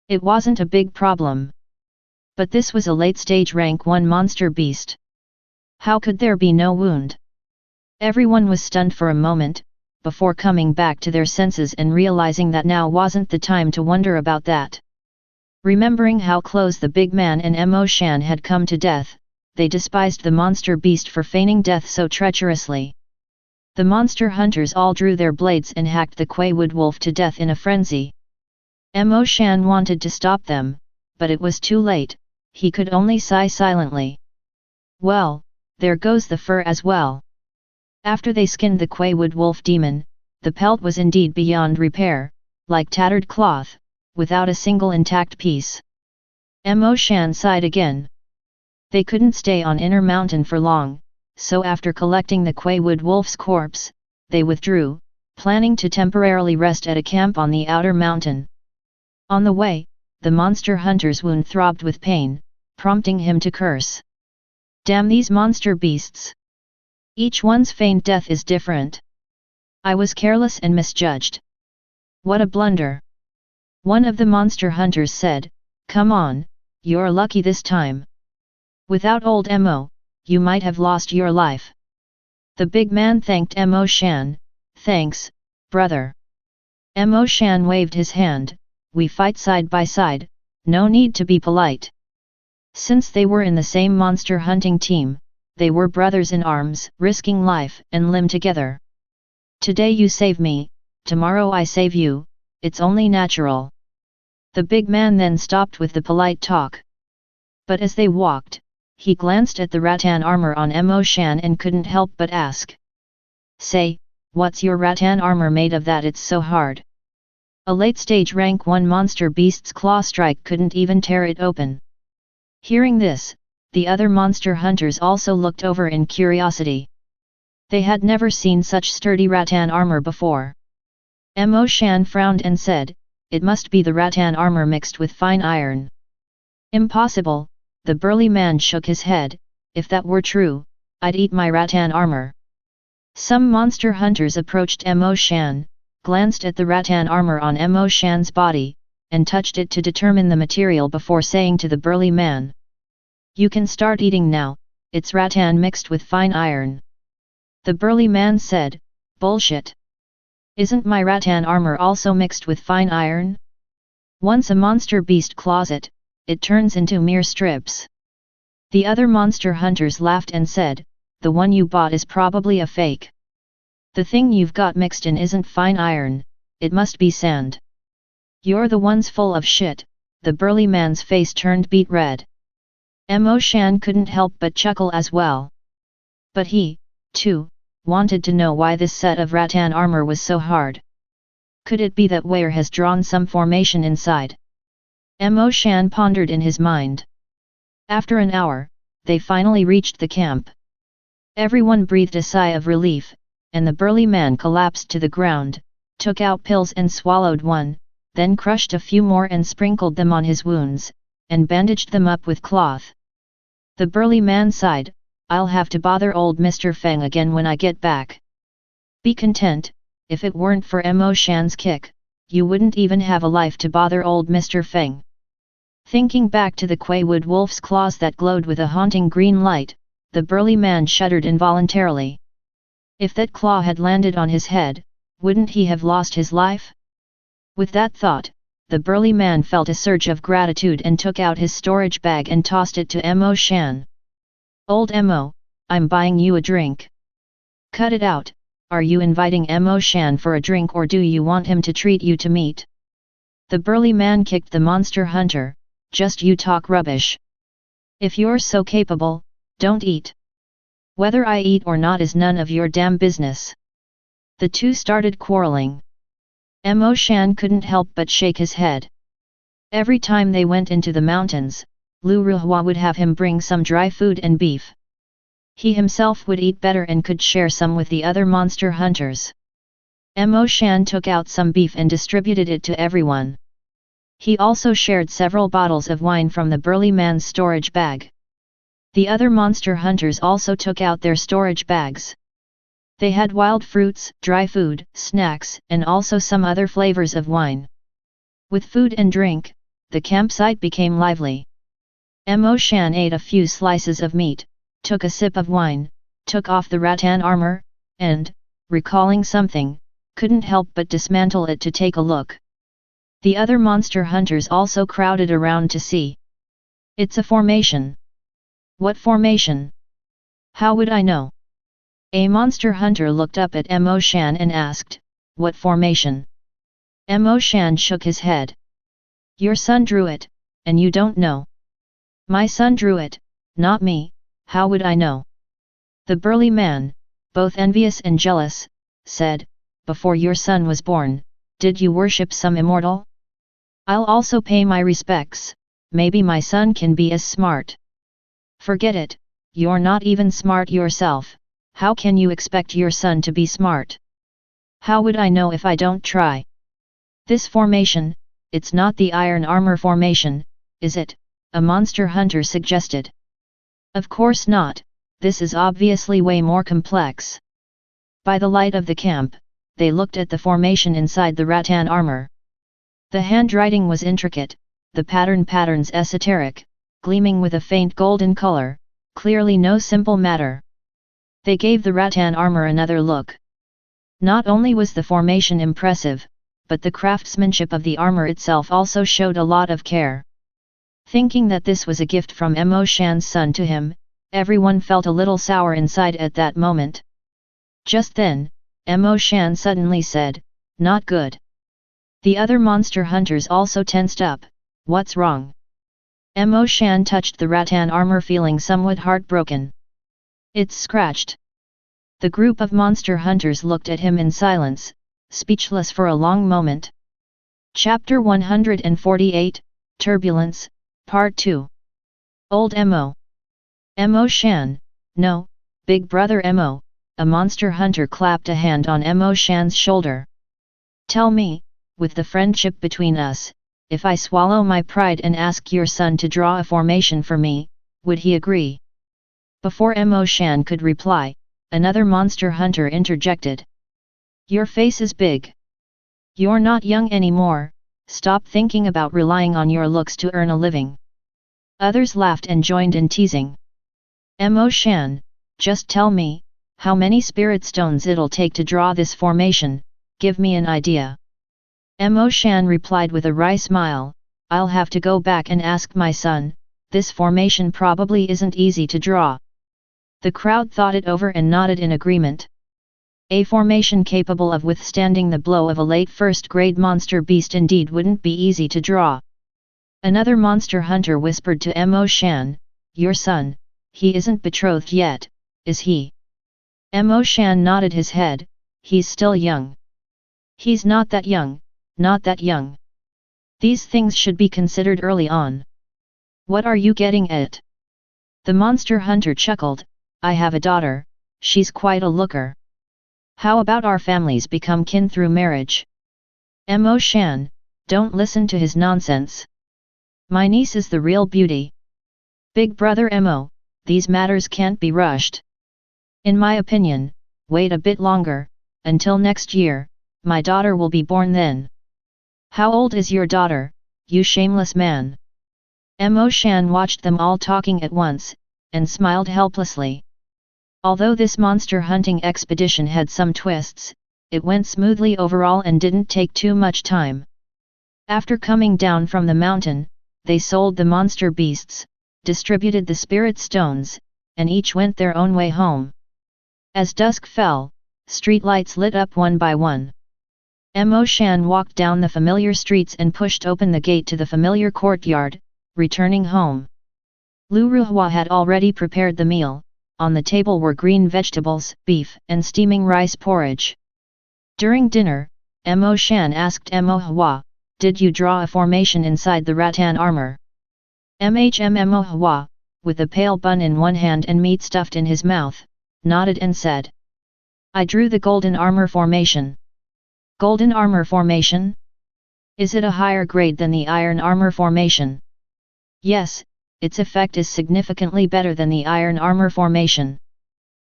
It wasn't a big problem. But this was a late-stage rank 1 monster beast. How could there be no wound? Everyone was stunned for a moment, before coming back to their senses and realizing that now wasn't the time to wonder about that. Remembering how close the big man and Mo Shan had come to death, they despised the monster beast for feigning death so treacherously. The monster hunters all drew their blades and hacked the Quaywood wolf to death in a frenzy. Mo Shan wanted to stop them, but it was too late, he could only sigh silently. Well, there goes the fur as well. After they skinned the Quaywood wolf demon, the pelt was indeed beyond repair, like tattered cloth, without a single intact piece. Mo Shan sighed again. They couldn't stay on Inner Mountain for long, so after collecting the Quaywood wolf's corpse, they withdrew, planning to temporarily rest at a camp on the outer mountain. On the way, the monster hunter's wound throbbed with pain, prompting him to curse. Damn these monster beasts! Each one's feigned death is different. I was careless and misjudged. What a blunder! One of the monster hunters said, come on, you're lucky this time. Without old Mo, you might have lost your life. The big man thanked Mo Shan, thanks, brother. Mo Shan waved his hand, we fight side by side, no need to be polite. Since they were in the same monster hunting team, they were brothers in arms, risking life and limb together. Today you save me, tomorrow I save you, it's only natural. The big man then stopped with the polite talk. But as they walked, he glanced at the rattan armor on Mo Shan and couldn't help but ask. Say, what's your rattan armor made of that it's so hard? A late-stage rank 1 monster beast's claw strike couldn't even tear it open. Hearing this, the other monster hunters also looked over in curiosity. They had never seen such sturdy rattan armor before. Mo Shan frowned and said, it must be the rattan armor mixed with fine iron. Impossible, the burly man shook his head, if that were true, I'd eat my rattan armor. Some monster hunters approached Mo Shan, glanced at the rattan armor on Mo Shan's body, and touched it to determine the material before saying to the burly man. You can start eating now, it's rattan mixed with fine iron. The burly man said, bullshit. Isn't my rattan armor also mixed with fine iron? Once a monster beast claws it, it turns into mere strips. The other monster hunters laughed and said, the one you bought is probably a fake. The thing you've got mixed in isn't fine iron, it must be sand. You're the ones full of shit, the burly man's face turned beet red. Mo Shan couldn't help but chuckle as well. But he, too, wanted to know why this set of rattan armor was so hard. Could it be that Ware has drawn some formation inside? Mo Shan pondered in his mind. After an hour, they finally reached the camp. Everyone breathed a sigh of relief, and the burly man collapsed to the ground, took out pills and swallowed one, then crushed a few more and sprinkled them on his wounds, and bandaged them up with cloth. The burly man sighed, I'll have to bother old Mr. Feng again when I get back. Be content, if it weren't for Mo Shan's kick, you wouldn't even have a life to bother old Mr. Feng. Thinking back to the Quaywood wolf's claws that glowed with a haunting green light, the burly man shuddered involuntarily. If that claw had landed on his head, wouldn't he have lost his life? With that thought, the burly man felt a surge of gratitude and took out his storage bag and tossed it to Mo Shan. Old Mo, I'm buying you a drink. Cut it out, are you inviting Mo Shan for a drink or do you want him to treat you to meat? The burly man kicked the monster hunter, just you talk rubbish. If you're so capable, don't eat. Whether I eat or not is none of your damn business. The two started quarreling. Mo Shan couldn't help but shake his head. Every time they went into the mountains, Lu Ruhua would have him bring some dry food and beef. He himself would eat better and could share some with the other monster hunters. Mo Shan took out some beef and distributed it to everyone. He also shared several bottles of wine from the burly man's storage bag. The other monster hunters also took out their storage bags. They had wild fruits, dry food, snacks, and also some other flavors of wine. With food and drink, the campsite became lively. Mo Shan ate a few slices of meat, took a sip of wine, took off the rattan armor, and, recalling something, couldn't help but dismantle it to take a look. The other monster hunters also crowded around to see. It's a formation. What formation? How would I know? A monster hunter looked up at Mo Shan and asked, what formation? Mo Shan shook his head. Your son drew it, and you don't know. My son drew it, not me, how would I know? The burly man, both envious and jealous, said, before your son was born, did you worship some immortal? I'll also pay my respects, maybe my son can be as smart. Forget it, you're not even smart yourself, how can you expect your son to be smart? How would I know if I don't try? This formation, it's not the iron armor formation, is it? A monster hunter suggested. Of course not, this is obviously way more complex. By the light of the camp, they looked at the formation inside the rattan armor. The handwriting was intricate, the patterns esoteric, gleaming with a faint golden color, clearly no simple matter. They gave the rattan armor another look. Not only was the formation impressive, but the craftsmanship of the armor itself also showed a lot of care. Thinking that this was a gift from Mo Shan's son to him, everyone felt a little sour inside at that moment. Just then, Mo Shan suddenly said, not good. The other monster hunters also tensed up. What's wrong? Mo Shan touched the rattan armor, feeling somewhat heartbroken. It's scratched. The group of monster hunters looked at him in silence, speechless for a long moment. Chapter 148, Turbulence, Part 2. Old Mo. Mo Shan, no, Big Brother Mo, a monster hunter clapped a hand on Mo Shan's shoulder. Tell me, with the friendship between us, if I swallow my pride and ask your son to draw a formation for me, would he agree? Before Mo Shan could reply, another monster hunter interjected. Your face is big. You're not young anymore, stop thinking about relying on your looks to earn a living. Others laughed and joined in teasing. Mo Shan, just tell me, how many spirit stones it'll take to draw this formation, give me an idea. Mo Shan replied with a wry smile, I'll have to go back and ask my son, this formation probably isn't easy to draw. The crowd thought it over and nodded in agreement. A formation capable of withstanding the blow of a late first-grade monster beast indeed wouldn't be easy to draw. Another monster hunter whispered to Mo Shan, your son, he isn't betrothed yet, is he? Mo Shan nodded his head, he's still young. He's not that young, not that young. These things should be considered early on. What are you getting at? The monster hunter chuckled, I have a daughter, she's quite a looker. How about our families become kin through marriage? Mo Shan, don't listen to his nonsense. My niece is the real beauty. Big Brother Mo, these matters can't be rushed. In my opinion, wait a bit longer, until next year, my daughter will be born then. How old is your daughter, you shameless man? Mo Shan watched them all talking at once, and smiled helplessly. Although this monster hunting expedition had some twists, it went smoothly overall and didn't take too much time. After coming down from the mountain, they sold the monster beasts, distributed the spirit stones, and each went their own way home. As dusk fell, streetlights lit up one by one. Mo Shan walked down the familiar streets and pushed open the gate to the familiar courtyard, returning home. Lu Ruhua had already prepared the meal. On the table were green vegetables, beef, and steaming rice porridge. During dinner, Mo Shan asked Mo Hua, did you draw a formation inside the rattan armor? Mo Hua, with a pale bun in one hand and meat stuffed in his mouth, nodded and said. I drew the golden armor formation. Golden armor formation? Is it a higher grade than the iron armor formation? Yes, its effect is significantly better than the iron armor formation.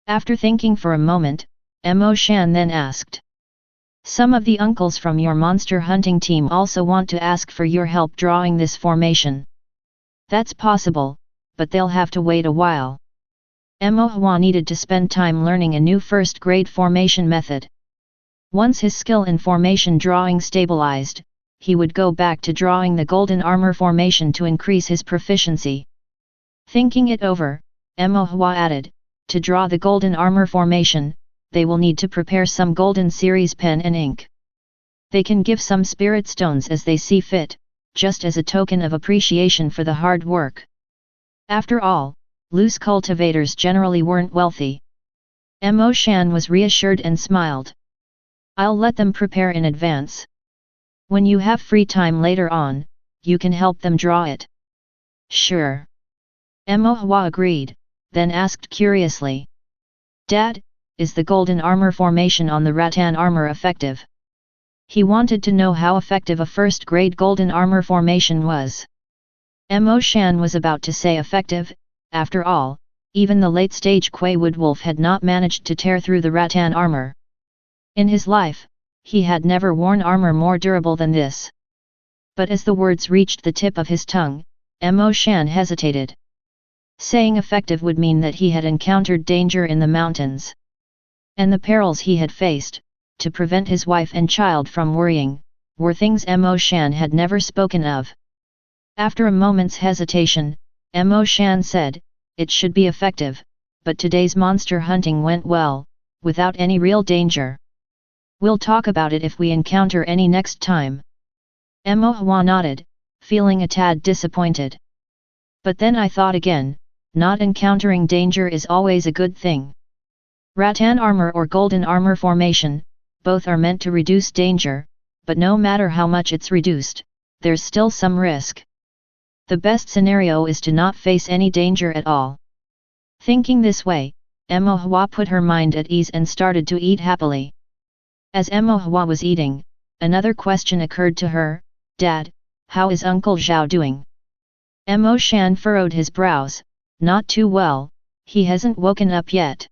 After thinking for a moment, Mo Shan then asked. Some of the uncles from your monster hunting team also want to ask for your help drawing this formation. That's possible, but they'll have to wait a while. Mo Hua needed to spend time learning a new first-grade formation method. Once his skill in formation drawing stabilized, he would go back to drawing the golden armor formation to increase his proficiency. Thinking it over, Mo Hua added, to draw the golden armor formation, they will need to prepare some golden series pen and ink. They can give some spirit stones as they see fit, just as a token of appreciation for the hard work. After all, loose cultivators generally weren't wealthy. Mo Shan was reassured and smiled. I'll let them prepare in advance. When you have free time later on, you can help them draw it. Sure. Mo Hua agreed, then asked curiously. Dad, is the golden armor formation on the rattan armor effective? He wanted to know how effective a first-grade golden armor formation was. Mo Shan was about to say effective, after all, even the late-stage Kuei Woodwolf had not managed to tear through the rattan armor. In his life, he had never worn armor more durable than this. But as the words reached the tip of his tongue, Mo Shan hesitated. Saying effective would mean that he had encountered danger in the mountains. And the perils he had faced, to prevent his wife and child from worrying, were things Mo Shan had never spoken of. After a moment's hesitation, Mo Shan said, it should be effective, but today's monster hunting went well, without any real danger. We'll talk about it if we encounter any next time, Mo Hua nodded, feeling a tad disappointed. But then I thought again, not encountering danger is always a good thing. Rattan armor or golden armor formation, both are meant to reduce danger, but no matter how much it's reduced, there's still some risk. The best scenario is to not face any danger at all. Thinking this way, Mo Hua put her mind at ease and started to eat happily. As Mo Hua was eating, another question occurred to her. Dad, how is Uncle Zhao doing? Mo Shan furrowed his brows. Not too well, he hasn't woken up yet.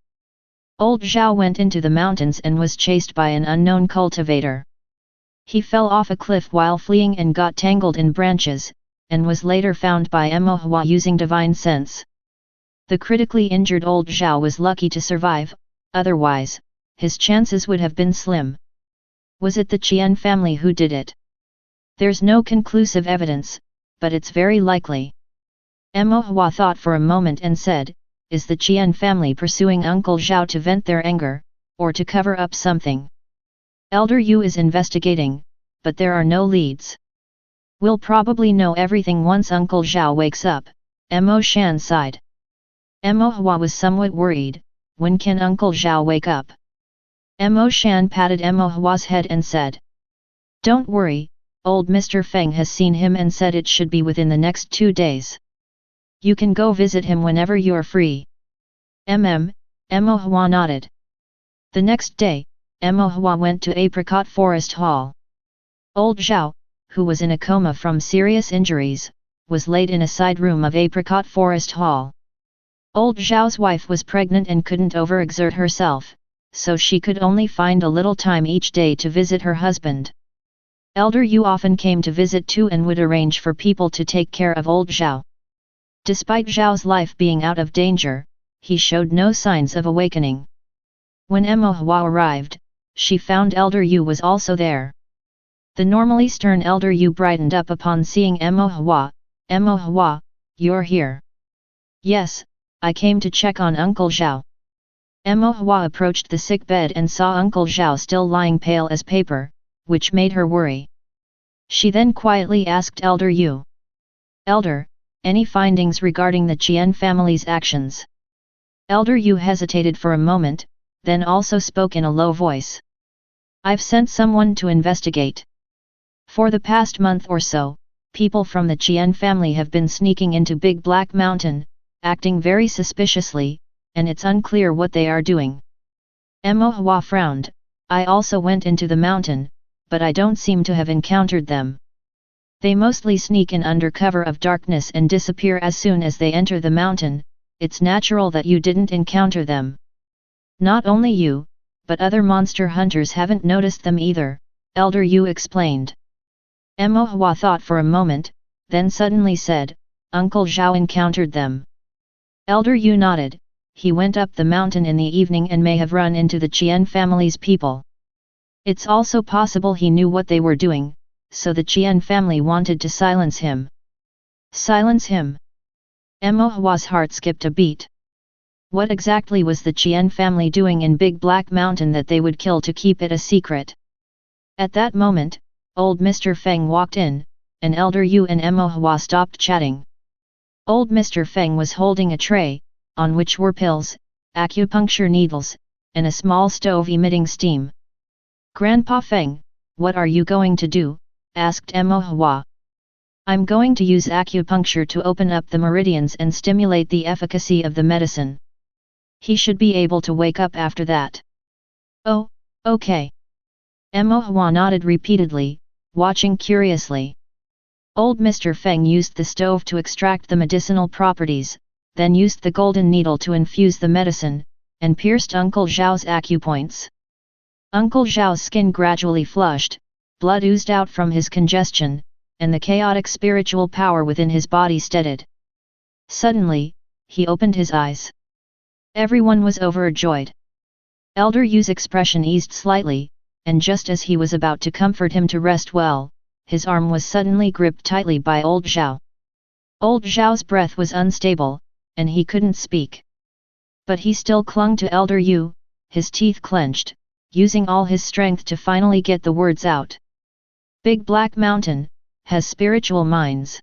Old Zhao went into the mountains and was chased by an unknown cultivator. He fell off a cliff while fleeing and got tangled in branches, and was later found by Mo Hua using divine sense. The critically injured old Zhao was lucky to survive, otherwise, his chances would have been slim. Was it the Qian family who did it? There's no conclusive evidence, but it's very likely. Mo Hua thought for a moment and said, is the Qian family pursuing Uncle Zhao to vent their anger, or to cover up something? Elder Yu is investigating, but there are no leads. We'll probably know everything once Uncle Zhao wakes up, Mo Shan sighed. Mo Hua was somewhat worried, when can Uncle Zhao wake up? Mo Shan patted Mo Hua's head and said. Don't worry, old Mr. Feng has seen him and said it should be within the next 2 days. You can go visit him whenever you're free. Mo Hua nodded. The next day, Mo Hua went to Apricot Forest Hall. Old Zhao, who was in a coma from serious injuries, was laid in a side room of Apricot Forest Hall. Old Zhao's wife was pregnant and couldn't overexert herself, so she could only find a little time each day to visit her husband. Elder Yu often came to visit too and would arrange for people to take care of old Zhao. Despite Zhao's life being out of danger, he showed no signs of awakening. When Mo Hua arrived, she found Elder Yu was also there. The normally stern Elder Yu brightened up upon seeing Mo Hua. Mo Hua, you're here. Yes, I came to check on Uncle Zhao. Mo Hua approached the sick bed and saw Uncle Zhao still lying pale as paper, which made her worry. She then quietly asked Elder Yu. Elder, any findings regarding the Qian family's actions? Elder Yu hesitated for a moment, then also spoke in a low voice. I've sent someone to investigate. For the past month or so, people from the Qian family have been sneaking into Big Black Mountain, acting very suspiciously, and it's unclear what they are doing. Mo Hua frowned. I also went into the mountain, but I don't seem to have encountered them. They mostly sneak in under cover of darkness and disappear as soon as they enter the mountain. It's natural that you didn't encounter them. Not only you, but other monster hunters haven't noticed them either, Elder Yu explained. Mo Hua thought for a moment, then suddenly said, Uncle Zhao encountered them. Elder Yu nodded. He went up the mountain in the evening and may have run into the Qian family's people. It's also possible he knew what they were doing, so the Qian family wanted to silence him. Silence him? Mo Hua's heart skipped a beat. What exactly was the Qian family doing in Big Black Mountain that they would kill to keep it a secret? At that moment, old Mr. Feng walked in, and Elder Yu and Mo Hua stopped chatting. Old Mr. Feng was holding a tray, on which were pills, acupuncture needles, and a small stove emitting steam. Grandpa Feng, what are you going to do? Asked Mo Hua. I'm going to use acupuncture to open up the meridians and stimulate the efficacy of the medicine. He should be able to wake up after that. Oh, okay. Mo Hua nodded repeatedly, watching curiously. Old Mr. Feng used the stove to extract the medicinal properties, then used the golden needle to infuse the medicine, and pierced Uncle Zhao's acupoints. Uncle Zhao's skin gradually flushed, blood oozed out from his congestion, and the chaotic spiritual power within his body steadied. Suddenly, he opened his eyes. Everyone was overjoyed. Elder Yu's expression eased slightly, and just as he was about to comfort him to rest well, his arm was suddenly gripped tightly by old Zhao. Old Zhao's breath was unstable, and he couldn't speak. But he still clung to Elder Yu, his teeth clenched, using all his strength to finally get the words out. Big Black Mountain, has spiritual minds.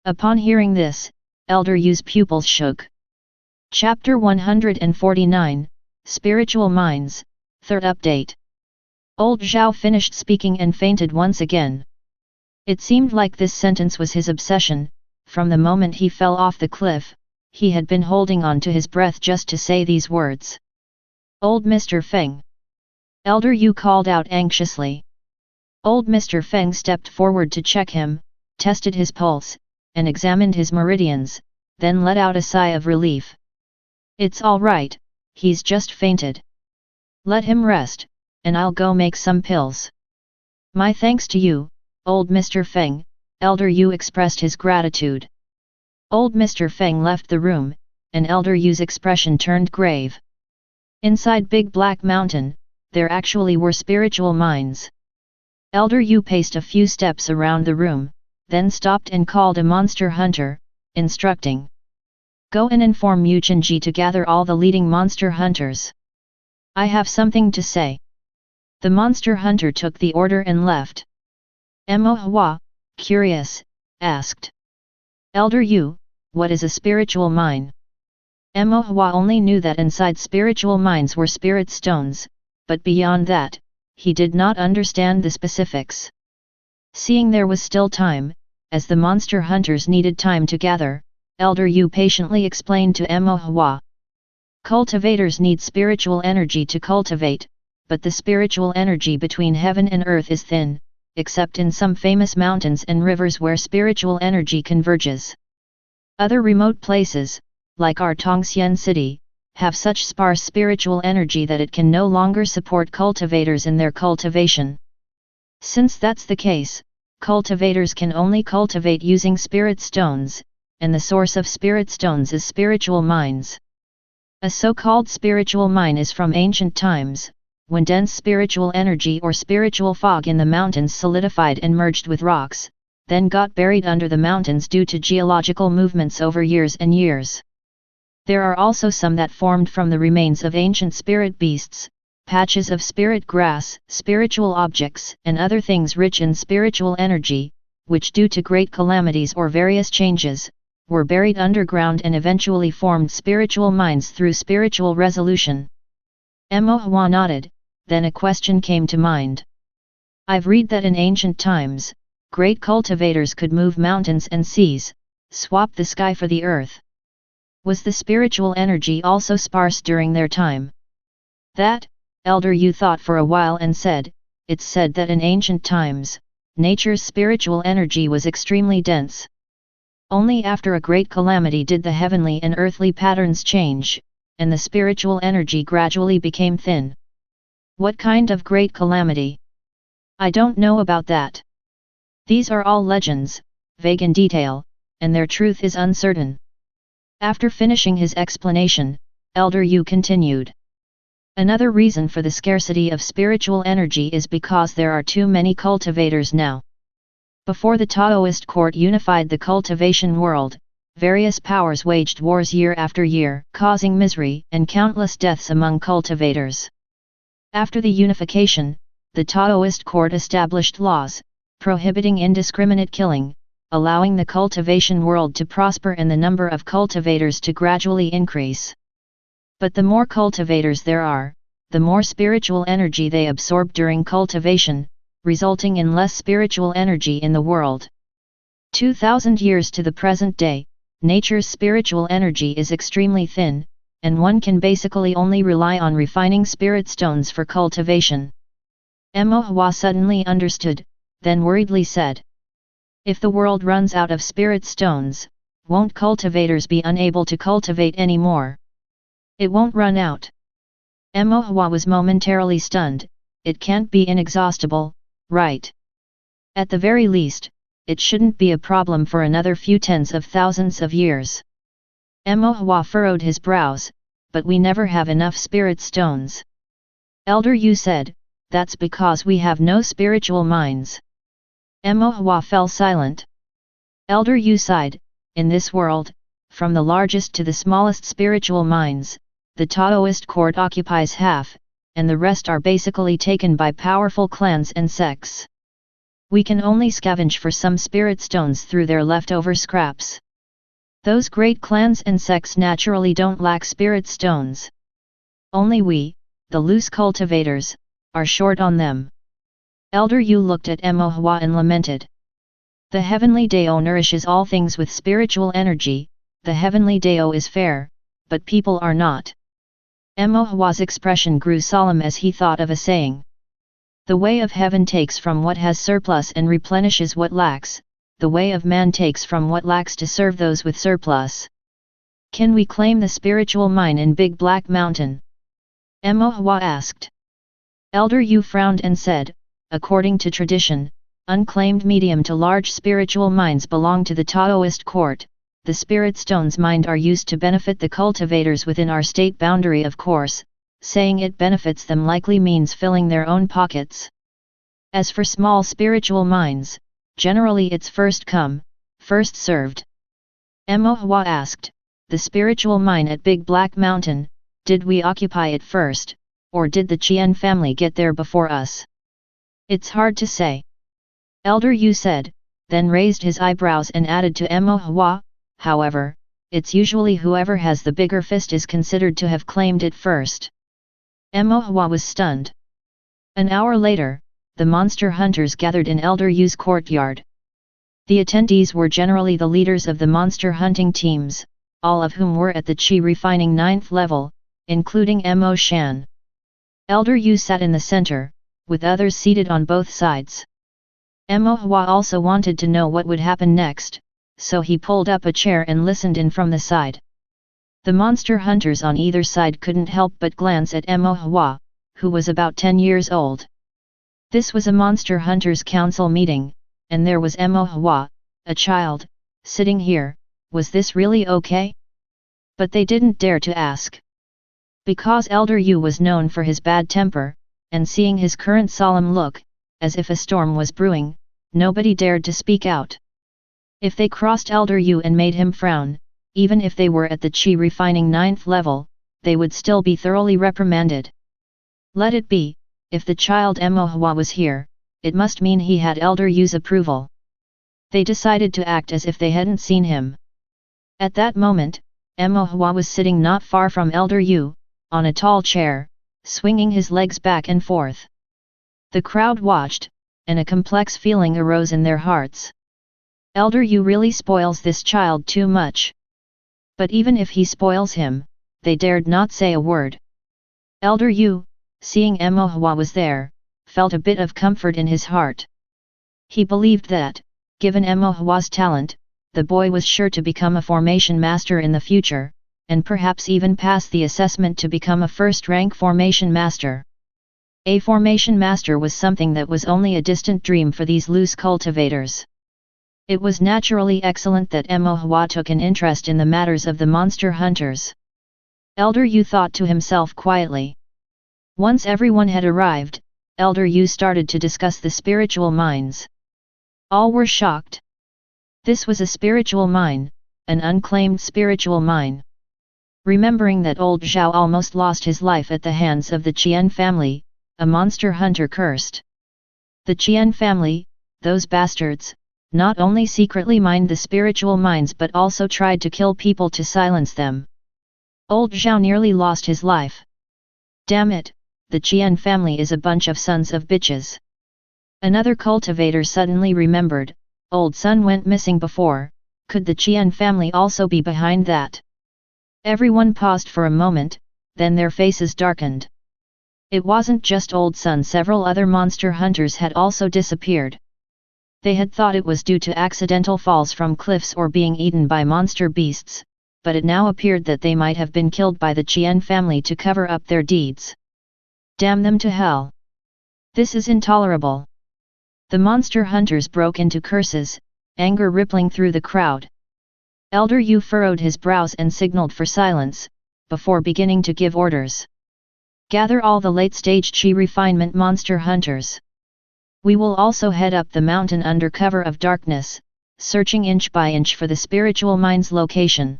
Upon hearing this, Elder Yu's pupils shook. Chapter 149, Spiritual Minds, Third Update. Old Zhao finished speaking and fainted once again. It seemed like this sentence was his obsession. From the moment he fell off the cliff, he had been holding on to his breath just to say these words. Old Mr. Feng. Elder Yu called out anxiously. Old Mr. Feng stepped forward to check him, tested his pulse, and examined his meridians, then let out a sigh of relief. It's all right, he's just fainted. Let him rest, and I'll go make some pills. My thanks to you, old Mr. Feng, Elder Yu expressed his gratitude. Old Mr. Feng left the room, and Elder Yu's expression turned grave. Inside Big Black Mountain, there actually were spiritual minds. Elder Yu paced a few steps around the room, then stopped and called a monster hunter, instructing. Go and inform Yu Chenji to gather all the leading monster hunters. I have something to say. The monster hunter took the order and left. Mo Hua, curious, asked. Elder Yu, what is a spiritual mine? Mo Hua only knew that inside spiritual mines were spirit stones, but beyond that, he did not understand the specifics. Seeing there was still time, as the monster hunters needed time to gather, Elder Yu patiently explained to Mo Hua. Cultivators need spiritual energy to cultivate, but the spiritual energy between heaven and earth is thin, except in some famous mountains and rivers where spiritual energy converges. Other remote places, like our Tongxian city, have such sparse spiritual energy that it can no longer support cultivators in their cultivation. Since that's the case, cultivators can only cultivate using spirit stones, and the source of spirit stones is spiritual mines. A so-called spiritual mine is from ancient times, when dense spiritual energy or spiritual fog in the mountains solidified and merged with rocks, then got buried under the mountains due to geological movements over years and years. There are also some that formed from the remains of ancient spirit beasts, patches of spirit grass, spiritual objects, and other things rich in spiritual energy, which due to great calamities or various changes, were buried underground and eventually formed spiritual mines through spiritual resolution. Mo Hua nodded, then a question came to mind. I've read that in ancient times, great cultivators could move mountains and seas, swap the sky for the earth. Was the spiritual energy also sparse during their time? That, Elder Yu thought for a while and said, it's said that in ancient times, nature's spiritual energy was extremely dense. Only after a great calamity did the heavenly and earthly patterns change, and the spiritual energy gradually became thin. What kind of great calamity? I don't know about that. These are all legends, vague in detail, and their truth is uncertain. After finishing his explanation, Elder Yu continued. Another reason for the scarcity of spiritual energy is because there are too many cultivators now. Before the Taoist court unified the cultivation world, various powers waged wars year after year, causing misery and countless deaths among cultivators. After the unification, the Taoist court established laws, prohibiting indiscriminate killing, allowing the cultivation world to prosper and the number of cultivators to gradually increase. But the more cultivators there are, the more spiritual energy they absorb during cultivation, resulting in less spiritual energy in the world. 2000 years to the present day, nature's spiritual energy is extremely thin, and one can basically only rely on refining spirit stones for cultivation. Mo Hua suddenly understood, then worriedly said. If the world runs out of spirit stones, won't cultivators be unable to cultivate anymore? It won't run out. Mo Hua was momentarily stunned. It can't be inexhaustible, right? At the very least, it shouldn't be a problem for another few tens of thousands of years. Mo Hua furrowed his brows, but we never have enough spirit stones. Elder Yu said, that's because we have no spiritual minds. Mo Hua fell silent. Elder Yu sighed, in this world, from the largest to the smallest spiritual minds, the Taoist court occupies half, and the rest are basically taken by powerful clans and sects. We can only scavenge for some spirit stones through their leftover scraps. Those great clans and sects naturally don't lack spirit stones. Only we, the loose cultivators, are short on them. Elder Yu looked at Emohua and lamented. The heavenly Dao nourishes all things with spiritual energy. The heavenly Dao is fair, but people are not. Emohua's expression grew solemn as he thought of a saying. The way of heaven takes from what has surplus and replenishes what lacks, the way of man takes from what lacks to serve those with surplus. Can we claim the spiritual mine in Big Black Mountain? Emohua asked. Elder Yu frowned and said, according to tradition, unclaimed medium to large spiritual mines belong to the Taoist court. The spirit stones mined are used to benefit the cultivators within our state boundary, of course. Saying it benefits them likely means filling their own pockets. As for small spiritual mines, generally it's first come, first served. Emohua asked, the spiritual mine at Big Black Mountain, did we occupy it first, or did the Qian family get there before us? It's hard to say. Elder Yu said, then raised his eyebrows and added to Emohua, however, it's usually whoever has the bigger fist is considered to have claimed it first. Emohua was stunned. An hour later, the monster hunters gathered in Elder Yu's courtyard. The attendees were generally the leaders of the monster hunting teams, all of whom were at the Qi refining 9th level, including Mo Shan. Elder Yu sat in the center, with others seated on both sides. Emohua also wanted to know what would happen next, so he pulled up a chair and listened in from the side. The monster hunters on either side couldn't help but glance at Emohua, who was about 10 years old. This was a monster hunters council meeting, and there was Emohua, a child, sitting here. Was this really okay? But they didn't dare to ask. Because Elder Yu was known for his bad temper, and seeing his current solemn look, as if a storm was brewing, nobody dared to speak out. If they crossed Elder Yu and made him frown, even if they were at the Qi refining 9th level, they would still be thoroughly reprimanded. Let it be, if the child Emohua was here, it must mean he had Elder Yu's approval. They decided to act as if they hadn't seen him. At that moment, Emohua was sitting not far from Elder Yu, on a tall chair, swinging his legs back and forth. The crowd watched, and a complex feeling arose in their hearts. Elder Yu really spoils this child too much. But even if he spoils him, they dared not say a word. Elder Yu, seeing Emohua was there, felt a bit of comfort in his heart. He believed that, given Emohua's talent, the boy was sure to become a formation master in the future, and perhaps even pass the assessment to become a first-rank formation master. A formation master was something that was only a distant dream for these loose cultivators. It was naturally excellent that Emohua took an interest in the matters of the monster hunters. Elder Yu thought to himself quietly. Once everyone had arrived, Elder Yu started to discuss the spiritual mines. All were shocked. This was a spiritual mine, an unclaimed spiritual mine. Remembering that old Zhao almost lost his life at the hands of the Qian family, a monster hunter cursed. The Qian family, those bastards, not only secretly mined the spiritual mines but also tried to kill people to silence them. Old Zhao nearly lost his life. Damn it, the Qian family is a bunch of sons of bitches. Another cultivator suddenly remembered, old son went missing before, could the Qian family also be behind that? Everyone paused for a moment, then their faces darkened. It wasn't just old son, several other monster hunters had also disappeared. They had thought it was due to accidental falls from cliffs or being eaten by monster beasts, but it now appeared that they might have been killed by the Qian family to cover up their deeds. Damn them to hell! This is intolerable! The monster hunters broke into curses, anger rippling through the crowd. Elder Yu furrowed his brows and signaled for silence, before beginning to give orders. Gather all the late-stage Qi refinement monster hunters. We will also head up the mountain under cover of darkness, searching inch by inch for the spiritual mine's location.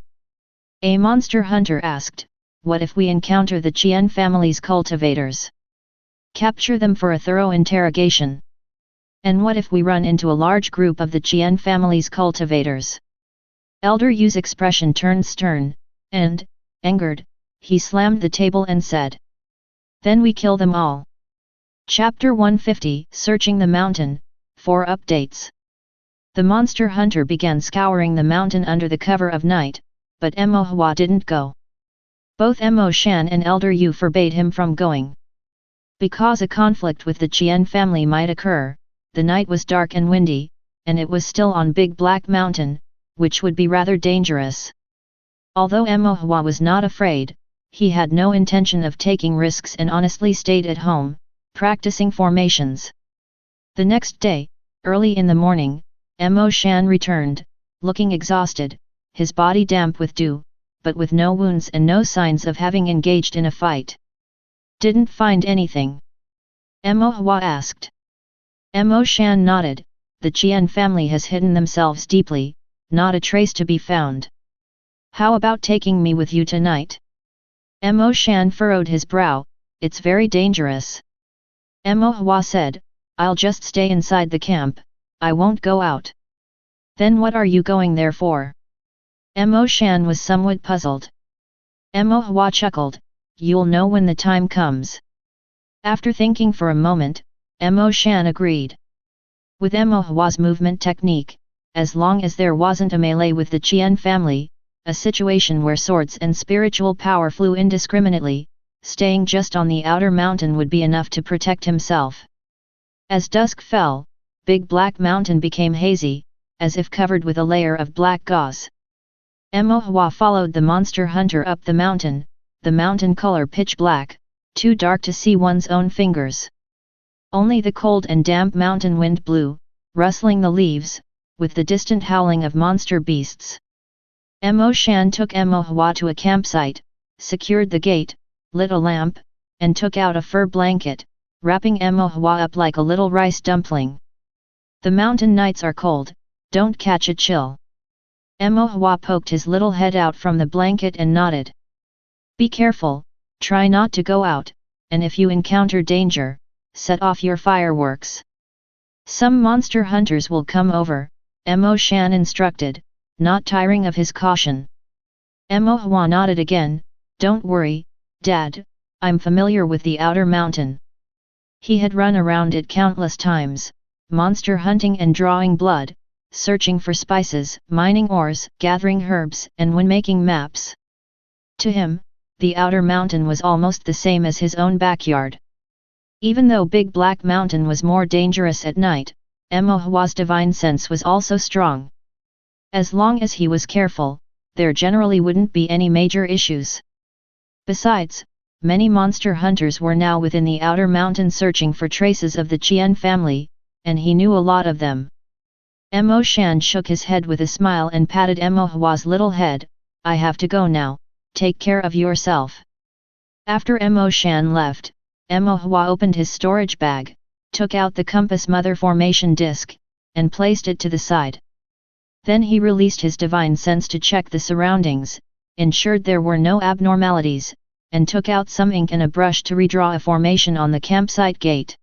A monster hunter asked, what if we encounter the Qian family's cultivators? Capture them for a thorough interrogation. And what if we run into a large group of the Qian family's cultivators? Elder Yu's expression turned stern, and, angered, he slammed the table and said, "Then we kill them all." Chapter 150 Searching the Mountain, 4 Updates. The monster hunter began scouring the mountain under the cover of night, but Mo Hua didn't go. Both Mo Shan and Elder Yu forbade him from going. Because a conflict with the Qian family might occur, the night was dark and windy, and it was still on Big Black Mountain, which would be rather dangerous. Although Mo Hua was not afraid, he had no intention of taking risks and honestly stayed at home, practicing formations. The next day, early in the morning, Mo Shan returned, looking exhausted, his body damp with dew, but with no wounds and no signs of having engaged in a fight. "Didn't find anything?" Mo Hua asked. Mo Shan nodded. "The Qian family has hidden themselves deeply, not a trace to be found. How about taking me with you tonight?" Mo Shan furrowed his brow. "It's very dangerous." Mo Hua said, "I'll just stay inside the camp, I won't go out." "Then what are you going there for?" Mo Shan was somewhat puzzled. Mo Hua chuckled, "You'll know when the time comes." After thinking for a moment, Mo Shan agreed. With Mo Hua's movement technique, as long as there wasn't a melee with the Qian family, a situation where swords and spiritual power flew indiscriminately, staying just on the outer mountain would be enough to protect himself. As dusk fell, Big Black Mountain became hazy, as if covered with a layer of black gauze. Mo Hua followed the monster hunter up the mountain color pitch black, too dark to see one's own fingers. Only the cold and damp mountain wind blew, rustling the leaves, with the distant howling of monster beasts. Mo Shan took Mo Hua to a campsite, secured the gate, lit a lamp, and took out a fur blanket, wrapping Mo Hua up like a little rice dumpling. "The mountain nights are cold, don't catch a chill." Mo Hua poked his little head out from the blanket and nodded. "Be careful, try not to go out, and if you encounter danger, set off your fireworks. Some monster hunters will come over," Mo Shan instructed, not tiring of his caution. Mo Hua nodded again. "Don't worry, Dad, I'm familiar with the outer mountain." He had run around it countless times, monster hunting and drawing blood, searching for spices, mining ores, gathering herbs, and when making maps. To him, the outer mountain was almost the same as his own backyard. Even though Big Black Mountain was more dangerous at night, Mo Hua's divine sense was also strong. As long as he was careful, there generally wouldn't be any major issues. Besides, many monster hunters were now within the outer mountain searching for traces of the Qian family, and he knew a lot of them. Mo Shan shook his head with a smile and patted Mo Hua's little head. "I have to go now, take care of yourself." After Mo Shan left, Mo Hua opened his storage bag, took out the compass mother formation disc, and placed it to the side. Then he released his divine sense to check the surroundings, ensured there were no abnormalities, and took out some ink and a brush to redraw a formation on the campsite gate.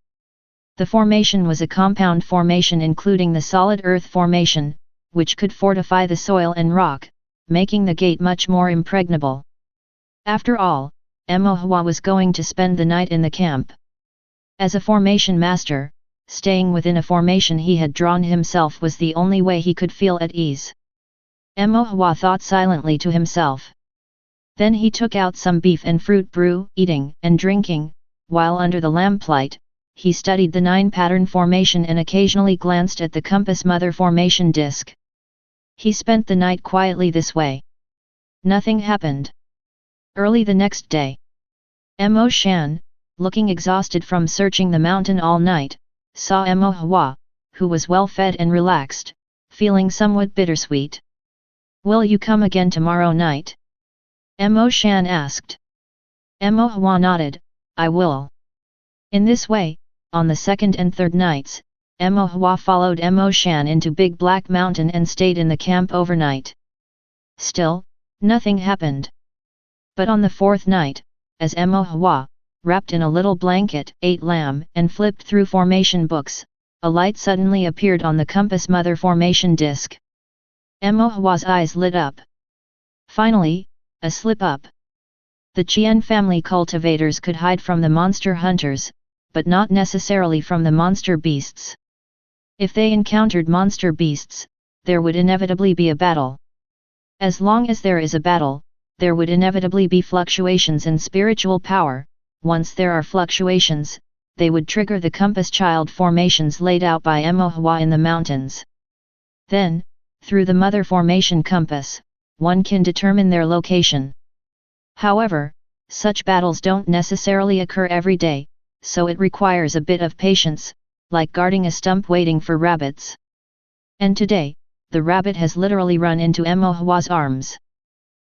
The formation was a compound formation including the solid earth formation, which could fortify the soil and rock, making the gate much more impregnable. After all, Mo Hua was going to spend the night in the camp. As a formation master, staying within a formation he had drawn himself was the only way he could feel at ease. Mo Hua thought silently to himself. Then he took out some beef and fruit brew, eating and drinking, while under the lamplight, he studied the 9-pattern formation and occasionally glanced at the compass mother formation disc. He spent the night quietly this way. Nothing happened. Early the next day, Mo Shan, looking exhausted from searching the mountain all night, saw Mo Hua, who was well fed and relaxed, feeling somewhat bittersweet. "Will you come again tomorrow night?" Mo Shan asked. Mo Hua nodded, "I will." In this way, on the second and third nights, Mo Hua followed Mo Shan into Big Black Mountain and stayed in the camp overnight. Still, nothing happened. But on the fourth night, as Mo Hua, wrapped in a little blanket, ate lamb and flipped through formation books, a light suddenly appeared on the compass mother formation disc. Mo Hua's eyes lit up. Finally, a slip-up. The Qian family cultivators could hide from the monster hunters, but not necessarily from the monster beasts. If they encountered monster beasts, there would inevitably be a battle. As long as there is a battle, there would inevitably be fluctuations in spiritual power. Once there are fluctuations, they would trigger the compass child formations laid out by Mo Hua in the mountains. Then, through the mother formation compass, one can determine their location. However, such battles don't necessarily occur every day, so it requires a bit of patience, like guarding a stump waiting for rabbits. And today, the rabbit has literally run into Mo Hua's arms.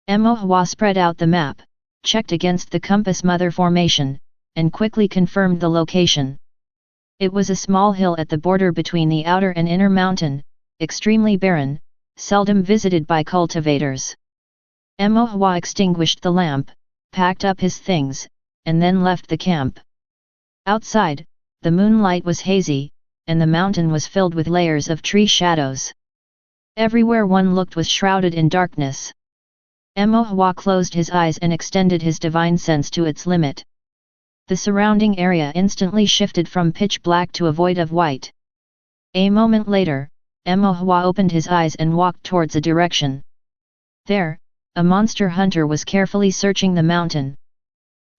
Mo Hua spread out the map, checked against the compass mother formation, and quickly confirmed the location. It was a small hill at the border between the outer and inner mountain, extremely barren, seldom visited by cultivators. Mo Hua extinguished the lamp, packed up his things, and then left the camp. Outside, the moonlight was hazy, and the mountain was filled with layers of tree shadows. Everywhere one looked was shrouded in darkness. Mo Hua closed his eyes and extended his divine sense to its limit. The surrounding area instantly shifted from pitch black to a void of white. A moment later, Mo Hua opened his eyes and walked towards a direction. There, a monster hunter was carefully searching the mountain.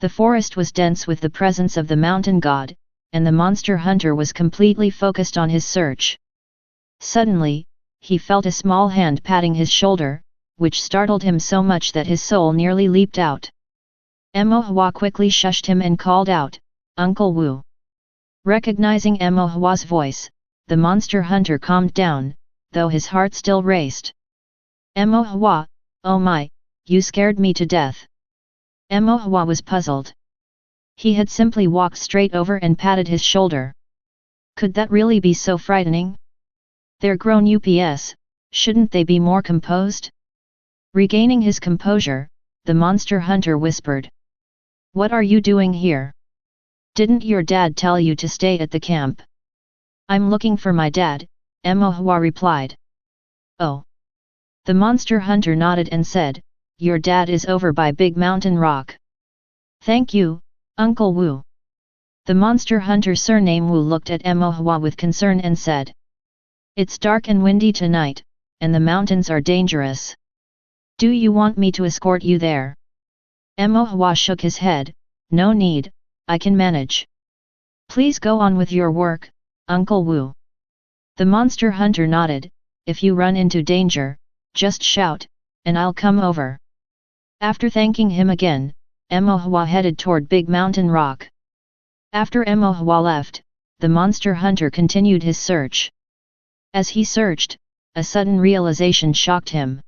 The forest was dense with the presence of the mountain god, and the monster hunter was completely focused on his search. Suddenly, he felt a small hand patting his shoulder, which startled him so much that his soul nearly leaped out. Mo Hua quickly shushed him and called out, "Uncle Wu." Recognizing Mo Hua's voice, the monster hunter calmed down, though his heart still raced. "Mo Hua, oh my, you scared me to death." Mo Hua was puzzled. He had simply walked straight over and patted his shoulder. Could that really be so frightening? They're grown ups, shouldn't they be more composed? Regaining his composure, the monster hunter whispered. "What are you doing here? Didn't your dad tell you to stay at the camp?" "I'm looking for my dad," Mo Hua replied. "Oh." The monster hunter nodded and said, "Your dad is over by Big Mountain Rock." "Thank you, Uncle Wu." The monster hunter surname Wu looked at Mo Hua with concern and said, "It's dark and windy tonight, and the mountains are dangerous. Do you want me to escort you there?" Mo Hua shook his head, "No need, I can manage. Please go on with your work, Uncle Wu." The monster hunter nodded, "If you run into danger, just shout, and I'll come over." After thanking him again, Mo Hua headed toward Big Mountain Rock. After Mo Hua left, the monster hunter continued his search. As he searched, a sudden realization shocked him.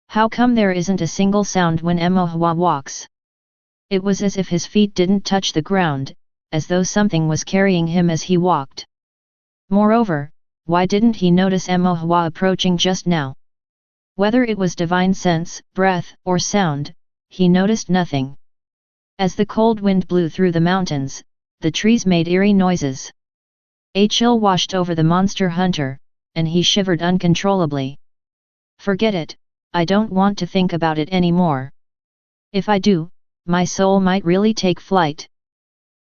How come there isn't a single sound when Mo Hua walks? It was as if his feet didn't touch the ground, as though something was carrying him as he walked. Moreover, why didn't he notice Mo Hua approaching just now? Whether it was divine sense, breath, or sound, he noticed nothing. As the cold wind blew through the mountains, the trees made eerie noises. A chill washed over the monster hunter, and he shivered uncontrollably. "Forget it, I don't want to think about it anymore. If I do, my soul might really take flight."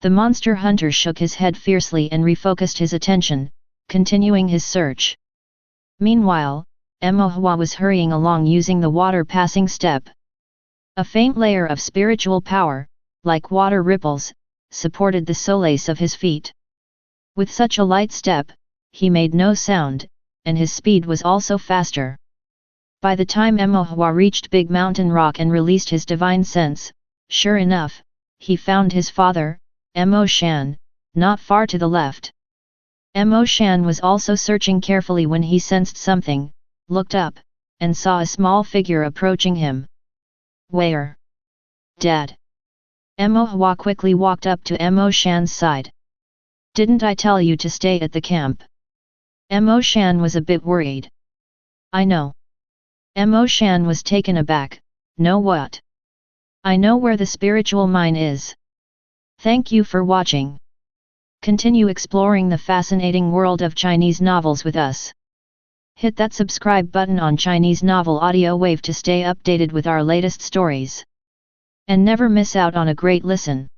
The monster hunter shook his head fiercely and refocused his attention, continuing his search. Meanwhile, Mo Hua was hurrying along using the water-passing step. A faint layer of spiritual power, like water ripples, supported the soles of his feet. With such a light step, he made no sound, and his speed was also faster. By the time Mo Hua reached Big Mountain Rock and released his divine sense, sure enough, he found his father, Mo Shan, not far to the left. Mo Shan was also searching carefully when he sensed something, looked up, and saw a small figure approaching him. "Where? Dad?" Mo Hua quickly walked up to Mo Shan's side. "Didn't I tell you to stay at the camp?" Mo Shan was a bit worried. "I know." Mo Shan was taken aback. "Know what?" "I know where the spiritual mine is." Thank you for watching. Continue exploring the fascinating world of Chinese novels with us. Hit that subscribe button on Chinese Novel Audiowave to stay updated with our latest stories. And never miss out on a great listen.